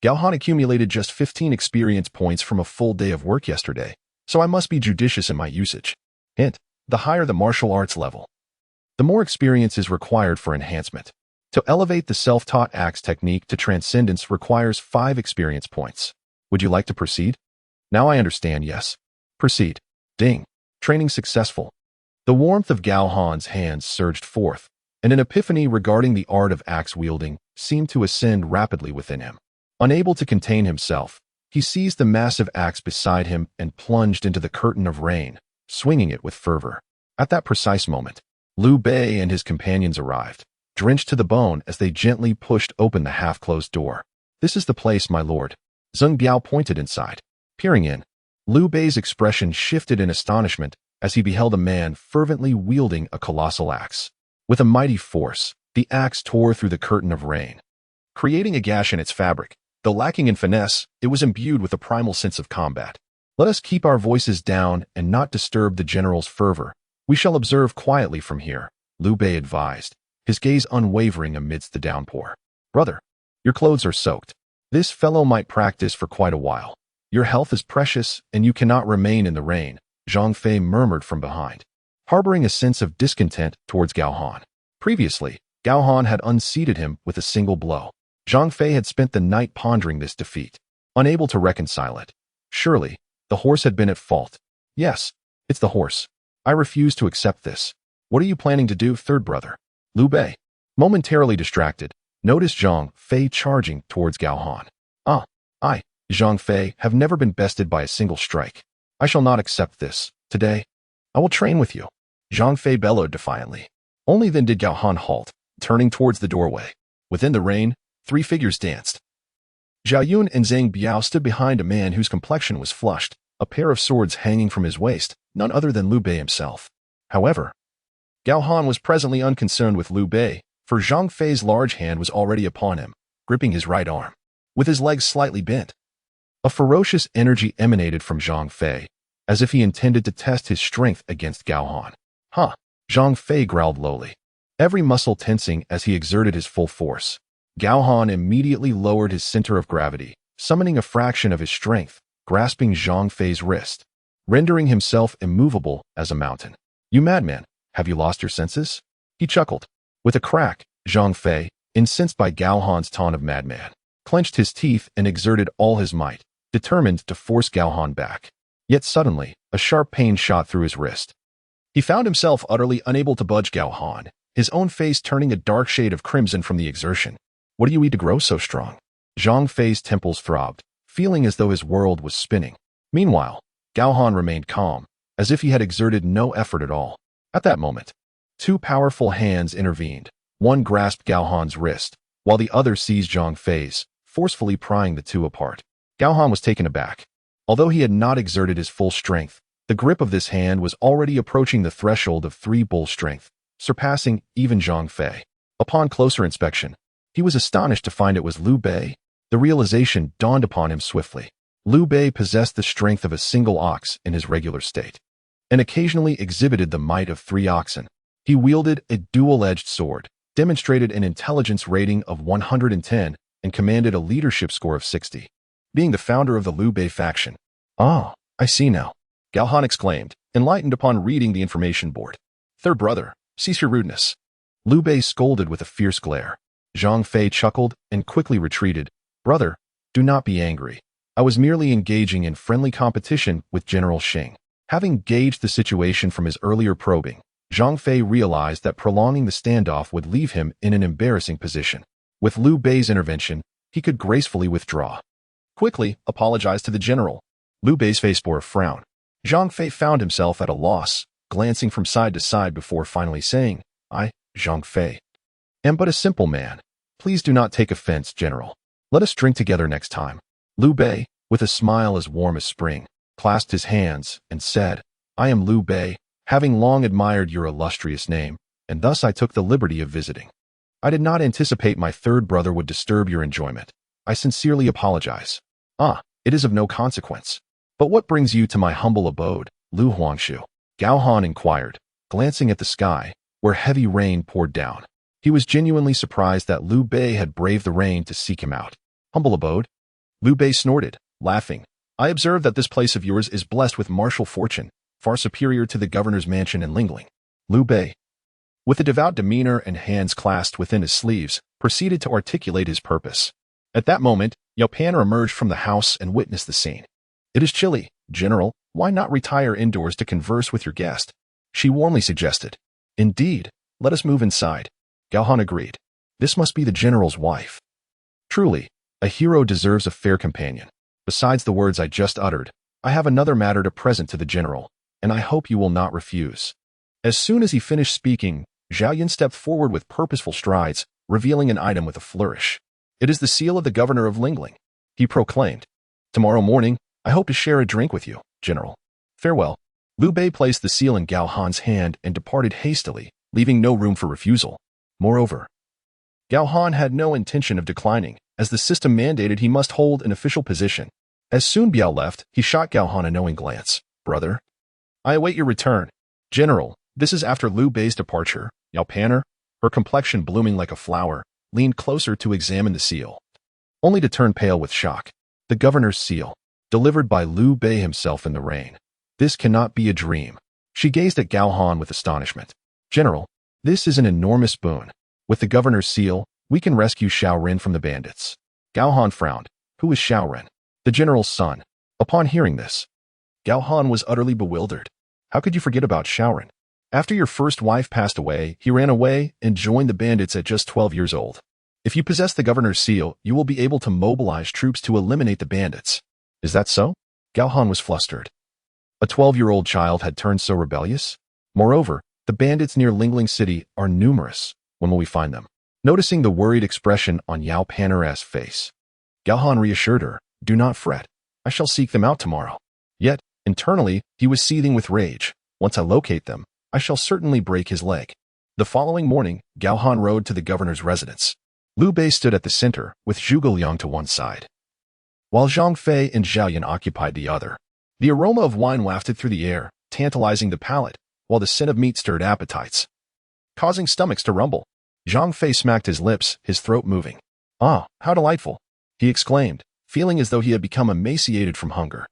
Gao Han accumulated just 15 experience points from a full day of work yesterday, so I must be judicious in my usage. Hint: the higher the martial arts level, the more experience is required for enhancement. To elevate the self-taught axe technique to transcendence requires 5 experience points. Would you like to proceed? Now I understand, yes. Proceed. Ding. Training successful. The warmth of Gao Han's hands surged forth, and an epiphany regarding the art of axe-wielding seemed to ascend rapidly within him. Unable to contain himself, he seized the massive axe beside him and plunged into the curtain of rain, swinging it with fervor. At that precise moment, Liu Bei and his companions arrived, drenched to the bone as they gently pushed open the half-closed door. This is the place, my lord. Zheng Biao pointed inside. Peering in, Liu Bei's expression shifted in astonishment as he beheld a man fervently wielding a colossal axe. With a mighty force, the axe tore through the curtain of rain, creating a gash in its fabric. Though lacking in finesse, it was imbued with a primal sense of combat. Let us keep our voices down and not disturb the general's fervor. We shall observe quietly from here, Liu Bei advised, his gaze unwavering amidst the downpour. Brother, your clothes are soaked. This fellow might practice for quite a while. Your health is precious, and you cannot remain in the rain, Zhang Fei murmured from behind, harboring a sense of discontent towards Gao Han. Previously, Gao Han had unseated him with a single blow. Zhang Fei had spent the night pondering this defeat, unable to reconcile it. Surely, the horse had been at fault. Yes, it's the horse. I refuse to accept this. What are you planning to do, third brother? Liu Bei, momentarily distracted, noticed Zhang Fei charging towards Gao Han. I, Zhang Fei, have never been bested by a single strike. I shall not accept this. Today, I will train with you. Zhang Fei bellowed defiantly. Only then did Gao Han halt, turning towards the doorway. Within the rain, 3 figures danced. Zhao Yun and Zhang Biao stood behind a man whose complexion was flushed, a pair of swords hanging from his waist, none other than Liu Bei himself. However, Gao Han was presently unconcerned with Liu Bei, for Zhang Fei's large hand was already upon him, gripping his right arm, with his legs slightly bent. A ferocious energy emanated from Zhang Fei, as if he intended to test his strength against Gao Han. Zhang Fei growled lowly, every muscle tensing as he exerted his full force. Gao Han immediately lowered his center of gravity, summoning a fraction of his strength, grasping Zhang Fei's wrist, rendering himself immovable as a mountain. You madman, have you lost your senses? He chuckled. With a crack, Zhang Fei, incensed by Gao Han's taunt of madman, clenched his teeth and exerted all his might, determined to force Gao Han back. Yet suddenly, a sharp pain shot through his wrist. He found himself utterly unable to budge Gao Han, his own face turning a dark shade of crimson from the exertion. What do you eat to grow so strong? Zhang Fei's temples throbbed, feeling as though his world was spinning. Meanwhile, Gao Han remained calm, as if he had exerted no effort at all. At that moment, 2 powerful hands intervened. One grasped Gao Han's wrist, while the other seized Zhang Fei's, forcefully prying the two apart. Gao Han was taken aback. Although he had not exerted his full strength, the grip of this hand was already approaching the threshold of 3 bull strength, surpassing even Zhang Fei. Upon closer inspection, he was astonished to find it was Liu Bei. The realization dawned upon him swiftly. Liu Bei possessed the strength of a single ox in his regular state, and occasionally exhibited the might of 3 oxen. He wielded a dual-edged sword, demonstrated an intelligence rating of 110, and commanded a leadership score of 60. Being the founder of the Liu Bei faction. I see now, Gao Han exclaimed, enlightened upon reading the information board. Third brother, cease your rudeness. Liu Bei scolded with a fierce glare. Zhang Fei chuckled and quickly retreated. Brother, do not be angry. I was merely engaging in friendly competition with General Xing. Having gauged the situation from his earlier probing, Zhang Fei realized that prolonging the standoff would leave him in an embarrassing position. With Liu Bei's intervention, he could gracefully withdraw. Quickly apologize to the general. Liu Bei's face bore a frown. Zhang Fei found himself at a loss, glancing from side to side before finally saying, I, Zhang Fei, am but a simple man. Please do not take offense, General. Let us drink together next time. Liu Bei, with a smile as warm as spring, clasped his hands and said, I am Liu Bei, having long admired your illustrious name, and thus I took the liberty of visiting. I did not anticipate my third brother would disturb your enjoyment. I sincerely apologize. It is of no consequence. But what brings you to my humble abode, Lu Huangshu? Gao Han inquired, glancing at the sky, where heavy rain poured down. He was genuinely surprised that Liu Bei had braved the rain to seek him out. Humble abode? Liu Bei snorted, laughing. I observe that this place of yours is blessed with martial fortune, far superior to the governor's mansion in Lingling. Liu Bei, with a devout demeanor and hands clasped within his sleeves, proceeded to articulate his purpose. At that moment, Yao Panner emerged from the house and witnessed the scene. It is chilly, General. Why not retire indoors to converse with your guest? She warmly suggested. Indeed, let us move inside. Gao Han agreed. This must be the general's wife. Truly, a hero deserves a fair companion. Besides the words I just uttered, I have another matter to present to the general, and I hope you will not refuse. As soon as he finished speaking, Zhao Yun stepped forward with purposeful strides, revealing an item with a flourish. It is the seal of the governor of Lingling. He proclaimed. Tomorrow morning, I hope to share a drink with you, General. Farewell. Liu Bei placed the seal in Gao Han's hand and departed hastily, leaving no room for refusal. Moreover, Gao Han had no intention of declining, as the system mandated he must hold an official position. As soon Biao left, he shot Gao Han a knowing glance. Brother, I await your return. General, this is after Liu Bei's departure. Yao Panner, her complexion blooming like a flower, leaned closer to examine the seal, only to turn pale with shock. The governor's seal, delivered by Liu Bei himself in the rain. This cannot be a dream. She gazed at Gao Han with astonishment. General, this is an enormous boon. With the governor's seal, we can rescue Xiao Ren from the bandits. Gao Han frowned. Who is Xiao Ren? The general's son. Upon hearing this, Gao Han was utterly bewildered. How could you forget about Xiao Ren? After your first wife passed away, he ran away and joined the bandits at just 12 years old. If you possess the governor's seal, you will be able to mobilize troops to eliminate the bandits. Is that so? Gao Han was flustered. A 12-year-old child had turned so rebellious? Moreover, the bandits near Lingling City are numerous. When will we find them? Noticing the worried expression on Yao Panner's face, Gao Han reassured her, do not fret. I shall seek them out tomorrow. Yet, internally, he was seething with rage. Once I locate them, I shall certainly break his leg. The following morning, Gao Han rode to the governor's residence. Liu Bei stood at the center, with Zhuge Liang to one side, while Zhang Fei and Zhao Yun occupied the other. The aroma of wine wafted through the air, tantalizing the palate, while the scent of meat stirred appetites, causing stomachs to rumble. Zhang Fei smacked his lips, his throat moving. Ah, how delightful, he exclaimed, feeling as though he had become emaciated from hunger.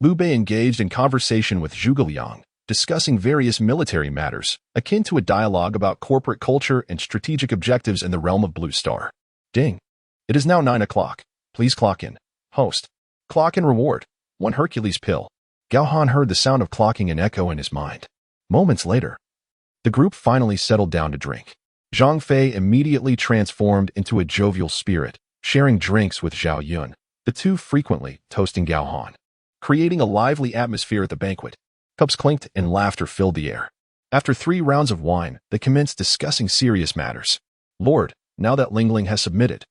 Liu Bei engaged in conversation with Zhuge Liang, discussing various military matters, akin to a dialogue about corporate culture and strategic objectives in the realm of Blue Star. Ding. It is now 9 o'clock. Please clock in. Host. Clock and reward. 1 Hercules pill. Gao Han heard the sound of clocking and echo in his mind. Moments later, the group finally settled down to drink. Zhang Fei immediately transformed into a jovial spirit, sharing drinks with Zhao Yun, the two frequently toasting Gao Han, creating a lively atmosphere at the banquet. Cups clinked and laughter filled the air. After 3 rounds of wine, they commenced discussing serious matters. Lord, now that Lingling has submitted,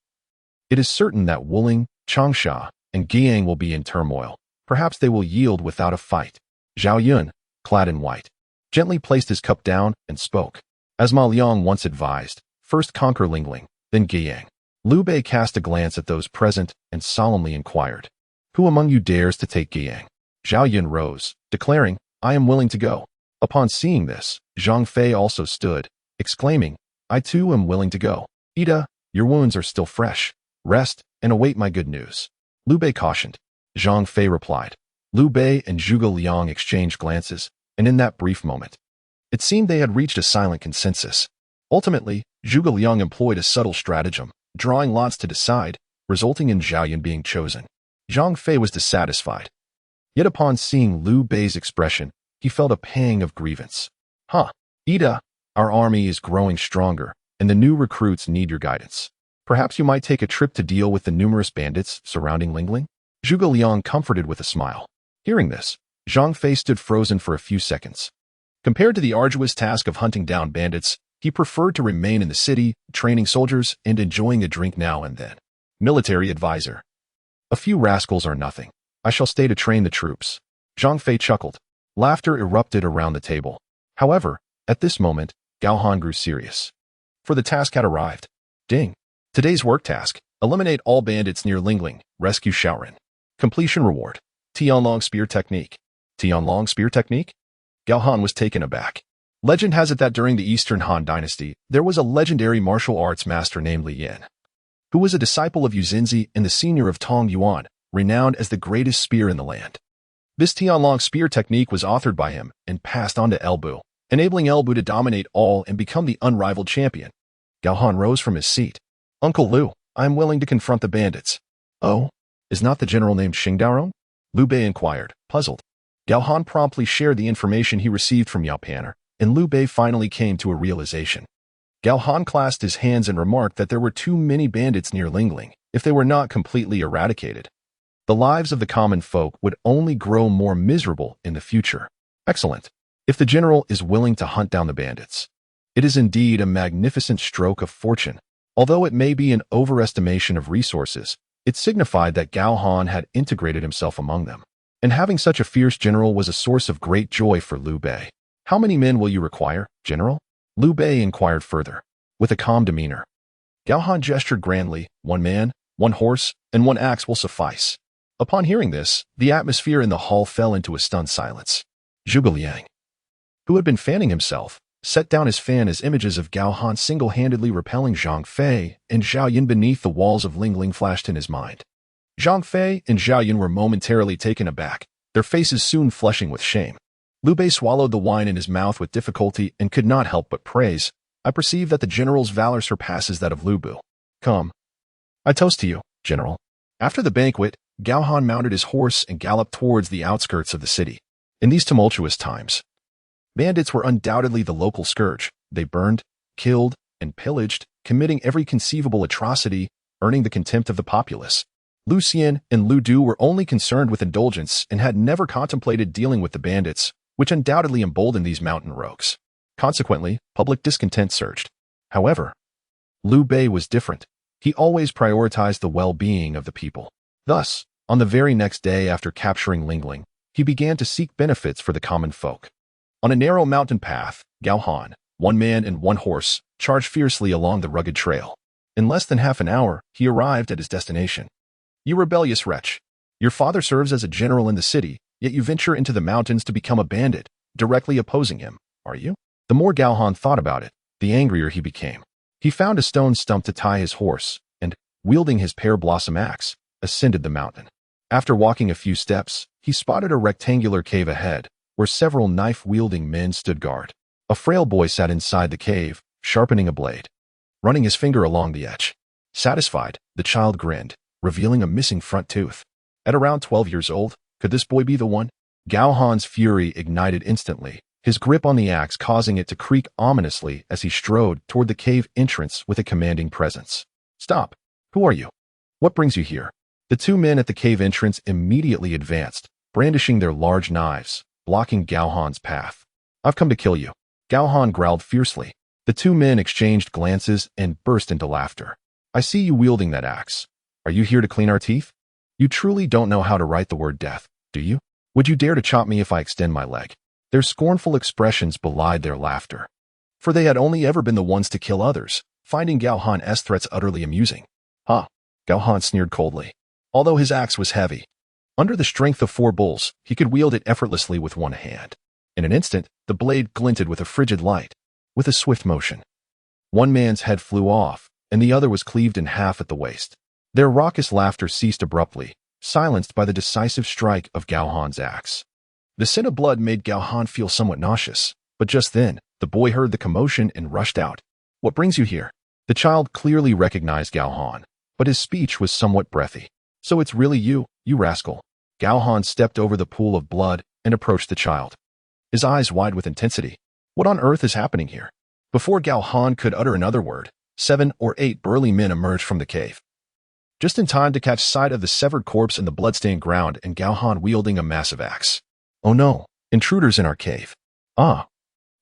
it is certain that Wuling, Changsha, and Guiyang will be in turmoil. Perhaps they will yield without a fight. Zhao Yun, clad in white, gently placed his cup down and spoke. As Ma Liang once advised, first conquer Lingling, then Guiyang. Liu Bei cast a glance at those present and solemnly inquired, who among you dares to take Guiyang? Zhao Yun rose, declaring, I am willing to go. Upon seeing this, Zhang Fei also stood, exclaiming, I too am willing to go. Yide, your wounds are still fresh. Rest and await my good news. Liu Bei cautioned. Zhang Fei replied. Liu Bei and Zhuge Liang exchanged glances, and in that brief moment, it seemed they had reached a silent consensus. Ultimately, Zhuge Liang employed a subtle stratagem, drawing lots to decide, resulting in Zhao Yun being chosen. Zhang Fei was dissatisfied. Yet upon seeing Liu Bei's expression, he felt a pang of grievance. Yide, our army is growing stronger, and the new recruits need your guidance. Perhaps you might take a trip to deal with the numerous bandits surrounding Lingling? Zhuge Liang comforted with a smile. Hearing this, Zhang Fei stood frozen for a few seconds. Compared to the arduous task of hunting down bandits, he preferred to remain in the city, training soldiers and enjoying a drink now and then. Military advisor. A few rascals are nothing. I shall stay to train the troops. Zhang Fei chuckled. Laughter erupted around the table. However, at this moment, Gao Han grew serious. For the task had arrived. Ding. Today's work task. Eliminate all bandits near Lingling. Rescue Shattering. Completion reward. Tianlong Spear Technique. Tianlong Spear Technique? Gao Han was taken aback. Legend has it that during the Eastern Han Dynasty, there was a legendary martial arts master named Li Yin, who was a disciple of Yu Xinzi and the senior of Tong Yuan, renowned as the greatest spear in the land. This Tianlong Spear Technique was authored by him and passed on to Elbu, enabling Elbu to dominate all and become the unrivaled champion. Gao Han rose from his seat. Uncle Liu, I am willing to confront the bandits. Oh, is not the general named Xingdaorong? Liu Bei inquired, puzzled. Gao Han promptly shared the information he received from Yao Panner, and Liu Bei finally came to a realization. Gao Han clasped his hands and remarked that there were too many bandits near Lingling, if they were not completely eradicated. The lives of the common folk would only grow more miserable in the future. Excellent. If the general is willing to hunt down the bandits, it is indeed a magnificent stroke of fortune. Although it may be an overestimation of resources, it signified that Gao Han had integrated himself among them. And having such a fierce general was a source of great joy for Liu Bei. How many men will you require, General? Liu Bei inquired further, with a calm demeanor. Gao Han gestured grandly. 1 man, 1 horse, and 1 axe will suffice. Upon hearing this, the atmosphere in the hall fell into a stunned silence. Zhuge Liang, who had been fanning himself, set down his fan as images of Gao Han single-handedly repelling Zhang Fei and Zhao Yun beneath the walls of Lingling flashed in his mind. Zhang Fei and Zhao Yun were momentarily taken aback, their faces soon flushing with shame. Liu Bei swallowed the wine in his mouth with difficulty and could not help but praise. I perceive that the general's valor surpasses that of Lu Bu. Come. I toast to you, General. After the banquet, Gao Han mounted his horse and galloped towards the outskirts of the city. In these tumultuous times, bandits were undoubtedly the local scourge. They burned, killed, and pillaged, committing every conceivable atrocity, earning the contempt of the populace. Lu Xian and Lu Du were only concerned with indulgence and had never contemplated dealing with the bandits, which undoubtedly emboldened these mountain rogues. Consequently, public discontent surged. However, Liu Bei was different. He always prioritized the well-being of the people. Thus, on the very next day after capturing Lingling, he began to seek benefits for the common folk. On a narrow mountain path, Gao Han, 1 man and 1 horse, charged fiercely along the rugged trail. In less than half an hour, he arrived at his destination. You rebellious wretch! Your father serves as a general in the city, yet you venture into the mountains to become a bandit, directly opposing him, are you? The more Gao Han thought about it, the angrier he became. He found a stone stump to tie his horse, and, wielding his pear-blossom axe, ascended the mountain. After walking a few steps, he spotted a rectangular cave ahead, where several knife-wielding men stood guard. A frail boy sat inside the cave, sharpening a blade, running his finger along the edge. Satisfied, the child grinned, revealing a missing front tooth. At around 12 years old, could this boy be the one? Gao Han's fury ignited instantly, his grip on the axe causing it to creak ominously as he strode toward the cave entrance with a commanding presence. Stop! Who are you? What brings you here? The 2 men at the cave entrance immediately advanced, brandishing their large knives, blocking Gao Han's path. I've come to kill you. Gao Han growled fiercely. The 2 men exchanged glances and burst into laughter. I see you wielding that axe. Are you here to clean our teeth? You truly don't know how to write the word death, do you? Would you dare to chop me if I extend my leg? Their scornful expressions belied their laughter. For they had only ever been the ones to kill others, finding Gao Han's threats utterly amusing. Ha! Gao Han sneered coldly. Although his axe was heavy, under the strength of 4 bulls, he could wield it effortlessly with 1 hand. In an instant, the blade glinted with a frigid light. With a swift motion, 1 man's head flew off, and the other was cleaved in half at the waist. Their raucous laughter ceased abruptly, silenced by the decisive strike of Gao Han's axe. The scent of blood made Gao Han feel somewhat nauseous, but just then, the boy heard the commotion and rushed out. What brings you here? The child clearly recognized Gao Han, but his speech was somewhat breathy. So it's really you, you rascal. Gao Han stepped over the pool of blood and approached the child, his eyes wide with intensity. What on earth is happening here? Before Gao Han could utter another word, 7 or 8 burly men emerged from the cave, just in time to catch sight of the severed corpse in the bloodstained ground and Gao Han wielding a massive axe. Oh no, intruders in our cave. Ah,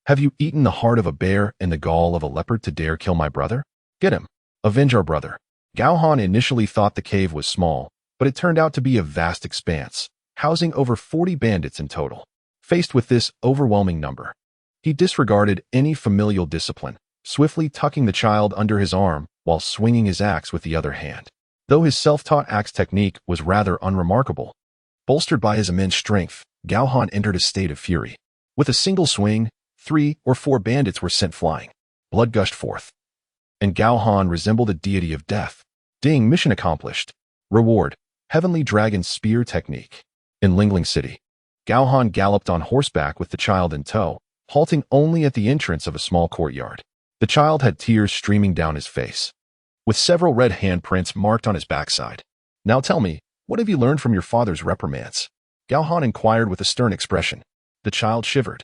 have you eaten the heart of a bear and the gall of a leopard to dare kill my brother? Get him. Avenge our brother. Gao Han initially thought the cave was small, but it turned out to be a vast expanse, housing over 40 bandits in total. Faced with this overwhelming number, he disregarded any familial discipline, swiftly tucking the child under his arm while swinging his axe with the other hand. Though his self-taught axe technique was rather unremarkable, bolstered by his immense strength, Gao Han entered a state of fury. With a single swing, 3 or 4 bandits were sent flying. Blood gushed forth, and Gao Han resembled a deity of death. Ding, mission accomplished. Reward, Heavenly Dragon Spear Technique. In Lingling City, Gao Han galloped on horseback with the child in tow, halting only at the entrance of a small courtyard. The child had tears streaming down his face, with several red handprints marked on his backside. Now tell me, what have you learned from your father's reprimands? Gao Han inquired with a stern expression. The child shivered,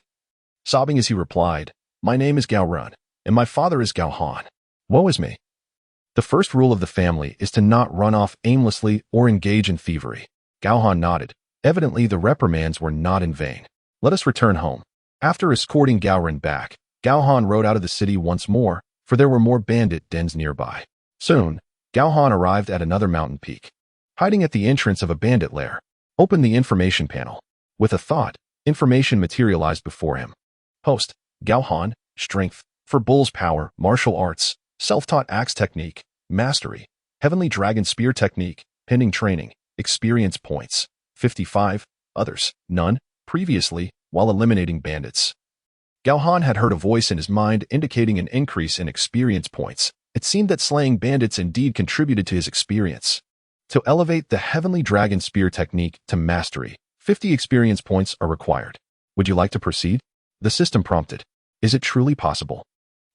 sobbing as he replied, My name is Gao Run, and my father is Gao Han. Woe is me. The first rule of the family is to not run off aimlessly or engage in thievery. Gao Han nodded. Evidently, the reprimands were not in vain. Let us return home. After escorting Gao Ren back, Gao Han rode out of the city once more, for there were more bandit dens nearby. Soon, Gao Han arrived at another mountain peak. Hiding at the entrance of a bandit lair, opened the information panel. With a thought, information materialized before him. Host, Gao Han, strength, for bull's power, martial arts, self-taught axe technique, mastery, heavenly dragon spear technique, pending training, experience points, 55, others, none, previously, while eliminating bandits. Gao Han had heard a voice in his mind indicating an increase in experience points. It seemed that slaying bandits indeed contributed to his experience. To elevate the Heavenly Dragon Spear technique to mastery, 50 experience points are required. Would you like to proceed? The system prompted. Is it truly possible?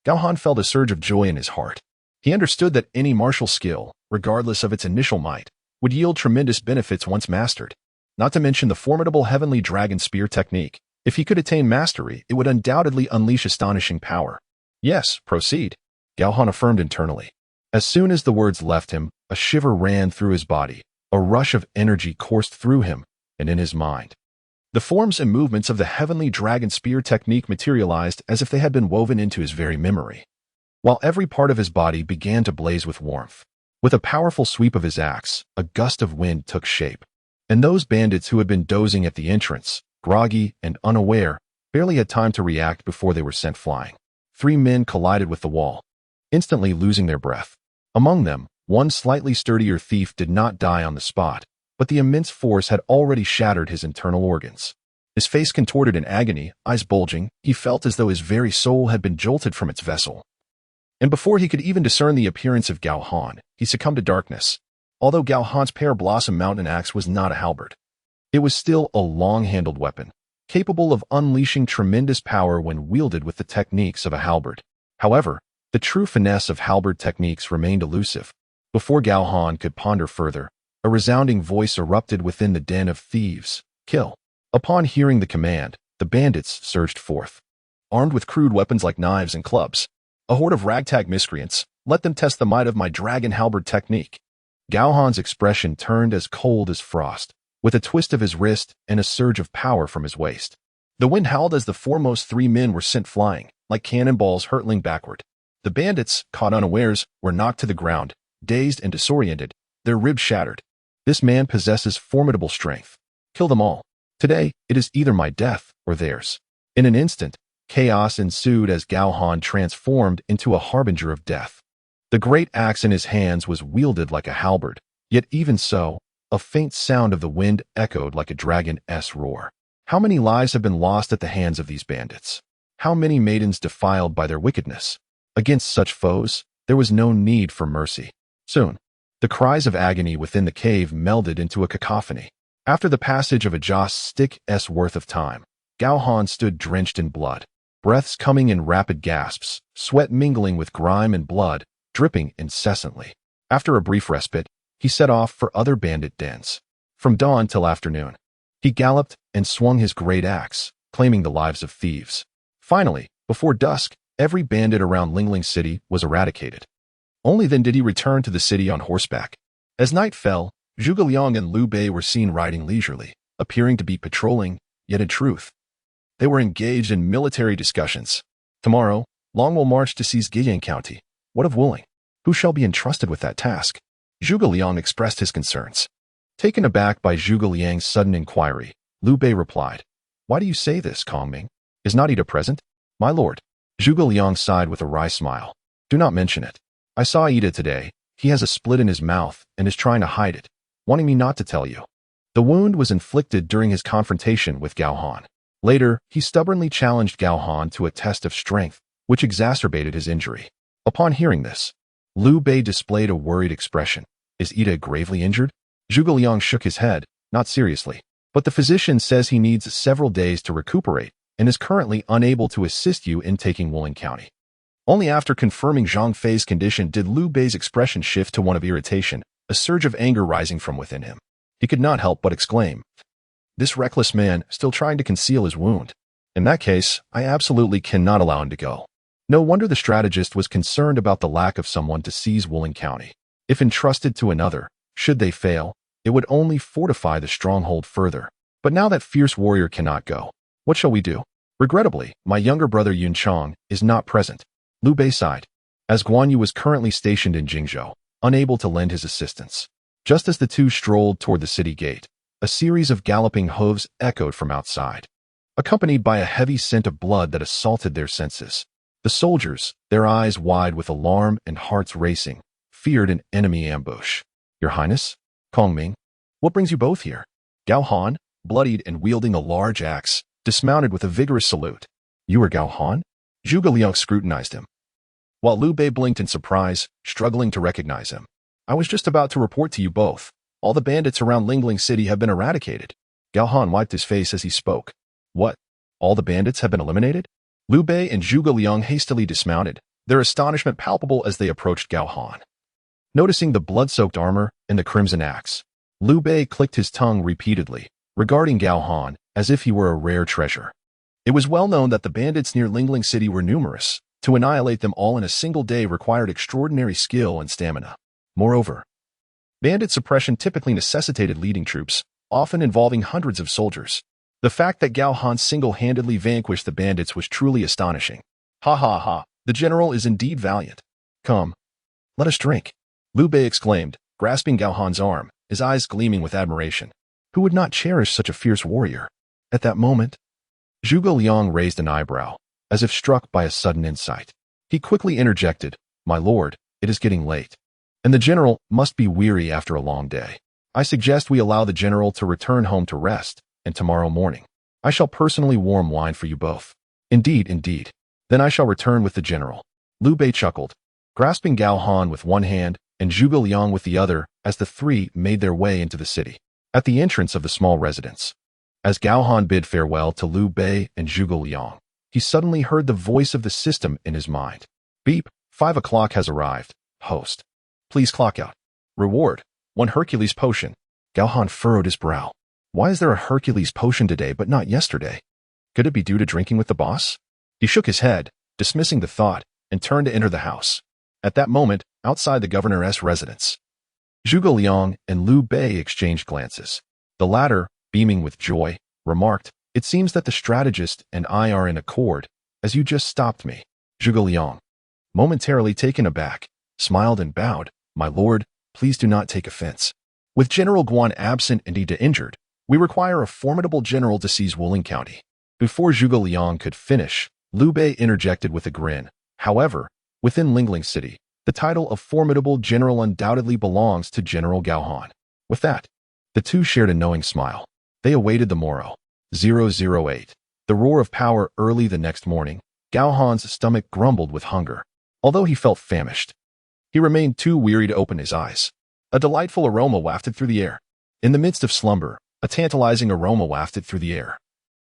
Gao Han felt a surge of joy in his heart. He understood that any martial skill, regardless of its initial might, would yield tremendous benefits once mastered. Not to mention the formidable Heavenly Dragon Spear technique. If he could attain mastery, it would undoubtedly unleash astonishing power. Yes, proceed. Gao Han affirmed internally. As soon as the words left him, a shiver ran through his body. A rush of energy coursed through him and in his mind. The forms and movements of the Heavenly Dragon Spear technique materialized as if they had been woven into his very memory, while every part of his body began to blaze with warmth. With a powerful sweep of his axe, a gust of wind took shape, and those bandits who had been dozing at the entrance, groggy and unaware, barely had time to react before they were sent flying. 3 men collided with the wall, instantly losing their breath. Among them, one slightly sturdier thief did not die on the spot, but the immense force had already shattered his internal organs. His face contorted in agony, eyes bulging, he felt as though his very soul had been jolted from its vessel. And before he could even discern the appearance of Gao Han, he succumbed to darkness. Although Gao Han's Pear Blossom mountain axe was not a halberd, it was still a long-handled weapon, capable of unleashing tremendous power when wielded with the techniques of a halberd. However, the true finesse of halberd techniques remained elusive. Before Gao Han could ponder further, a resounding voice erupted within the den of thieves. Kill. Upon hearing the command, the bandits surged forth, armed with crude weapons like knives and clubs. A horde of ragtag miscreants, let them test the might of my dragon halberd technique. Gao Han's expression turned as cold as frost, with a twist of his wrist and a surge of power from his waist. The wind howled as the foremost 3 men were sent flying, like cannonballs hurtling backward. The bandits, caught unawares, were knocked to the ground, dazed and disoriented, their ribs shattered. This man possesses formidable strength. Kill them all. Today, it is either my death or theirs. In an instant, chaos ensued as Gao Han transformed into a harbinger of death. The great axe in his hands was wielded like a halberd, yet even so, a faint sound of the wind echoed like a dragon's roar. How many lives have been lost at the hands of these bandits? How many maidens defiled by their wickedness? Against such foes, there was no need for mercy. Soon, the cries of agony within the cave melded into a cacophony. After the passage of a stick's worth of time, Gao Han stood drenched in blood, breaths coming in rapid gasps, sweat mingling with grime and blood, dripping incessantly. After a brief respite, he set off for other bandit dens. From dawn till afternoon, he galloped and swung his great axe, claiming the lives of thieves. Finally, before dusk, every bandit around Lingling City was eradicated. Only then did he return to the city on horseback. As night fell, Zhuge Liang and Liu Bei were seen riding leisurely, appearing to be patrolling, yet in truth, they were engaged in military discussions. Tomorrow, Long will march to seize Guiyang County. What of Wuling? Who shall be entrusted with that task? Zhuge Liang expressed his concerns. Taken aback by Zhuge Liang's sudden inquiry, Liu Bei replied, "Why do you say this, Kongming? Is not Yide present?" "My lord." Zhuge Liang sighed with a wry smile. "Do not mention it. I saw Yide today. He has a split in his mouth and is trying to hide it, wanting me not to tell you." The wound was inflicted during his confrontation with Gao Han. Later, he stubbornly challenged Gao Han to a test of strength, which exacerbated his injury. Upon hearing this, Liu Bei displayed a worried expression. "Is Yide gravely injured?" Zhuge Liang shook his head, not seriously. "But the physician says he needs several days to recuperate and is currently unable to assist you in taking Wuling County." Only after confirming Zhang Fei's condition did Liu Bei's expression shift to one of irritation, a surge of anger rising from within him. He could not help but exclaim, "This reckless man still trying to conceal his wound. In that case, I absolutely cannot allow him to go." No wonder the strategist was concerned about the lack of someone to seize Wuling County. If entrusted to another, should they fail, it would only fortify the stronghold further. But now that fierce warrior cannot go, what shall we do? Regrettably, my younger brother Yun Chang is not present. Liu Bei sighed, as Guan Yu was currently stationed in Jingzhou, unable to lend his assistance. Just as the two strolled toward the city gate, a series of galloping hooves echoed from outside, accompanied by a heavy scent of blood that assaulted their senses. The soldiers, their eyes wide with alarm and hearts racing, feared an enemy ambush. "Your Highness? Kongming, what brings you both here?" Gao Han, bloodied and wielding a large axe, dismounted with a vigorous salute. "You are Gao Han?" Zhuge Liang scrutinized him, while Liu Bei blinked in surprise, struggling to recognize him. "I was just about to report to you both. All the bandits around Lingling City have been eradicated." Gao Han wiped his face as he spoke. "What? All the bandits have been eliminated?" Liu Bei and Zhuge Liang hastily dismounted, their astonishment palpable as they approached Gao Han. Noticing the blood-soaked armor and the crimson axe, Liu Bei clicked his tongue repeatedly, regarding Gao Han as if he were a rare treasure. It was well known that the bandits near Lingling City were numerous. To annihilate them all in a single day required extraordinary skill and stamina. Moreover, bandit suppression typically necessitated leading troops, often involving hundreds of soldiers. The fact that Gao Han single-handedly vanquished the bandits was truly astonishing. "Ha ha ha, the general is indeed valiant. Come, let us drink," Liu Bei exclaimed, grasping Gao Han's arm, his eyes gleaming with admiration. Who would not cherish such a fierce warrior? At that moment, Zhuge Liang raised an eyebrow, as if struck by a sudden insight. He quickly interjected, "My lord, it is getting late, and the general must be weary after a long day. I suggest we allow the general to return home to rest, and tomorrow morning, I shall personally warm wine for you both." "Indeed, indeed. Then I shall return with the general." Liu Bei chuckled, grasping Gao Han with one hand and Zhuge Liang with the other as the three made their way into the city. At the entrance of the small residence, as Gao Han bid farewell to Liu Bei and Zhuge Liang, he suddenly heard the voice of the system in his mind. "Beep, 5 o'clock has arrived. Host, please clock out. Reward, 1 Hercules potion." Gao Han furrowed his brow. Why is there a Hercules potion today but not yesterday? Could it be due to drinking with the boss? He shook his head, dismissing the thought, and turned to enter the house. At that moment, outside the governor's residence, Zhuge Liang and Liu Bei exchanged glances. The latter, beaming with joy, remarked, "It seems that the strategist and I are in accord, as you just stopped me." Zhuge Liang, momentarily taken aback, smiled and bowed. "My lord, please do not take offense. With General Guan absent and Yide injured, we require a formidable general to seize Wuling County." Before Zhuge Liang could finish, Liu Bei interjected with a grin. "However, within Lingling City, the title of formidable general undoubtedly belongs to General Gao Han." With that, the two shared a knowing smile. They awaited the morrow. 008. The roar of power early the next morning, Gao Han's stomach grumbled with hunger. Although he felt famished, he remained too weary to open his eyes. A delightful aroma wafted through the air. In the midst of slumber, a tantalizing aroma wafted through the air,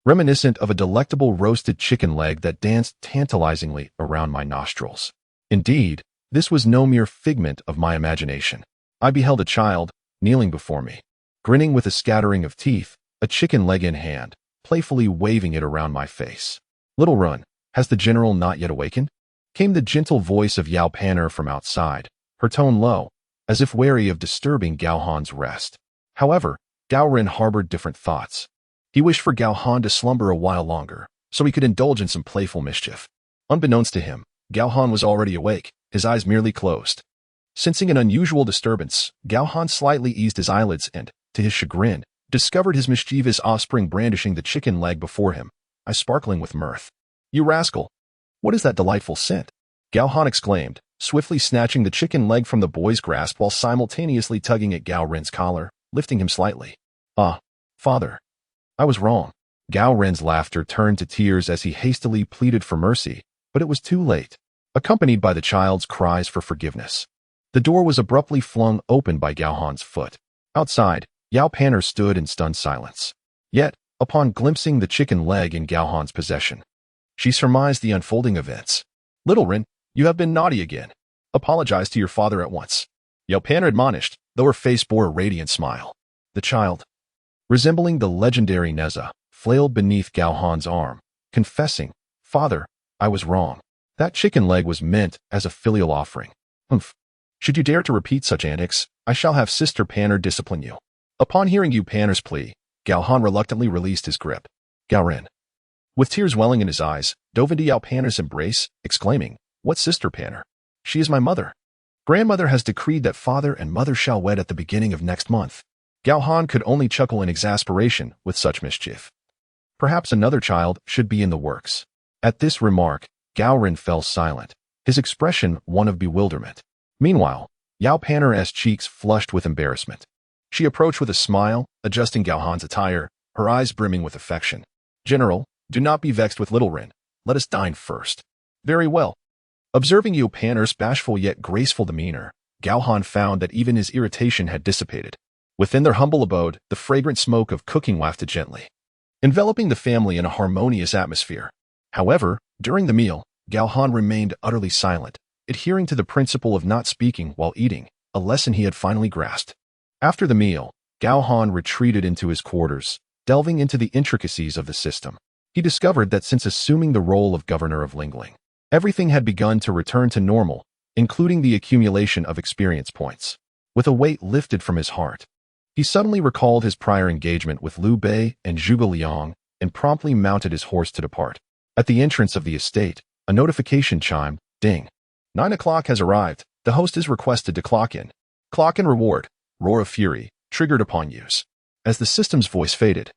reminiscent of a delectable roasted chicken leg that danced tantalizingly around my nostrils. Indeed, this was no mere figment of my imagination. I beheld a child, kneeling before me, grinning with a scattering of teeth, a chicken leg in hand, playfully waving it around my face. "Little Run, has the general not yet awakened?" Came the gentle voice of Yao Panner from outside, her tone low, as if wary of disturbing Gao Han's rest. However, Gao Ren harbored different thoughts. He wished for Gao Han to slumber a while longer, so he could indulge in some playful mischief. Unbeknownst to him, Gao Han was already awake, his eyes merely closed. Sensing an unusual disturbance, Gao Han slightly eased his eyelids and, to his chagrin, discovered his mischievous offspring brandishing the chicken leg before him, eyes sparkling with mirth. "You rascal! What is that delightful scent?" Gao Han exclaimed, swiftly snatching the chicken leg from the boy's grasp while simultaneously tugging at Gao Ren's collar, lifting him slightly. "Ah, father. I was wrong." Gao Ren's laughter turned to tears as he hastily pleaded for mercy, but it was too late, accompanied by the child's cries for forgiveness. The door was abruptly flung open by Gao Han's foot. Outside, Yao Panner stood in stunned silence. Yet, upon glimpsing the chicken leg in Gao Han's possession, she surmised the unfolding events. "Little Ren, you have been naughty again. Apologize to your father at once," Yao Panner admonished, though her face bore a radiant smile. The child, resembling the legendary Neza, flailed beneath Gao Han's arm, confessing, "Father, I was wrong. That chicken leg was meant as a filial offering. Humph. Should you dare to repeat such antics, I shall have Sister Panner discipline you." Upon hearing Yao Panner's plea, Gao Han reluctantly released his grip. Gao Ren, with tears welling in his eyes, dove into Yao Panner's embrace, exclaiming, "What Sister Panner? She is my mother. Grandmother has decreed that father and mother shall wed at the beginning of next month." Gao Han could only chuckle in exasperation with such mischief. Perhaps another child should be in the works. At this remark, Gao Ren fell silent, his expression one of bewilderment. Meanwhile, Yao Panner's cheeks flushed with embarrassment. She approached with a smile, adjusting Gao Han's attire, her eyes brimming with affection. "General, do not be vexed with Little Ren. Let us dine first." "Very well." Observing Yao Panner's bashful yet graceful demeanor, Gao Han found that even his irritation had dissipated. Within their humble abode, the fragrant smoke of cooking wafted gently, enveloping the family in a harmonious atmosphere. However, during the meal, Gao Han remained utterly silent, adhering to the principle of not speaking while eating, a lesson he had finally grasped. After the meal, Gao Han retreated into his quarters, delving into the intricacies of the system. He discovered that since assuming the role of governor of Lingling, everything had begun to return to normal, including the accumulation of experience points. With a weight lifted from his heart, he suddenly recalled his prior engagement with Liu Bei and Zhuge Liang and promptly mounted his horse to depart. At the entrance of the estate, a notification chimed, "Ding. 9 o'clock has arrived. The host is requested to clock in. Clock and reward. Roar of fury, triggered upon use." As the system's voice faded,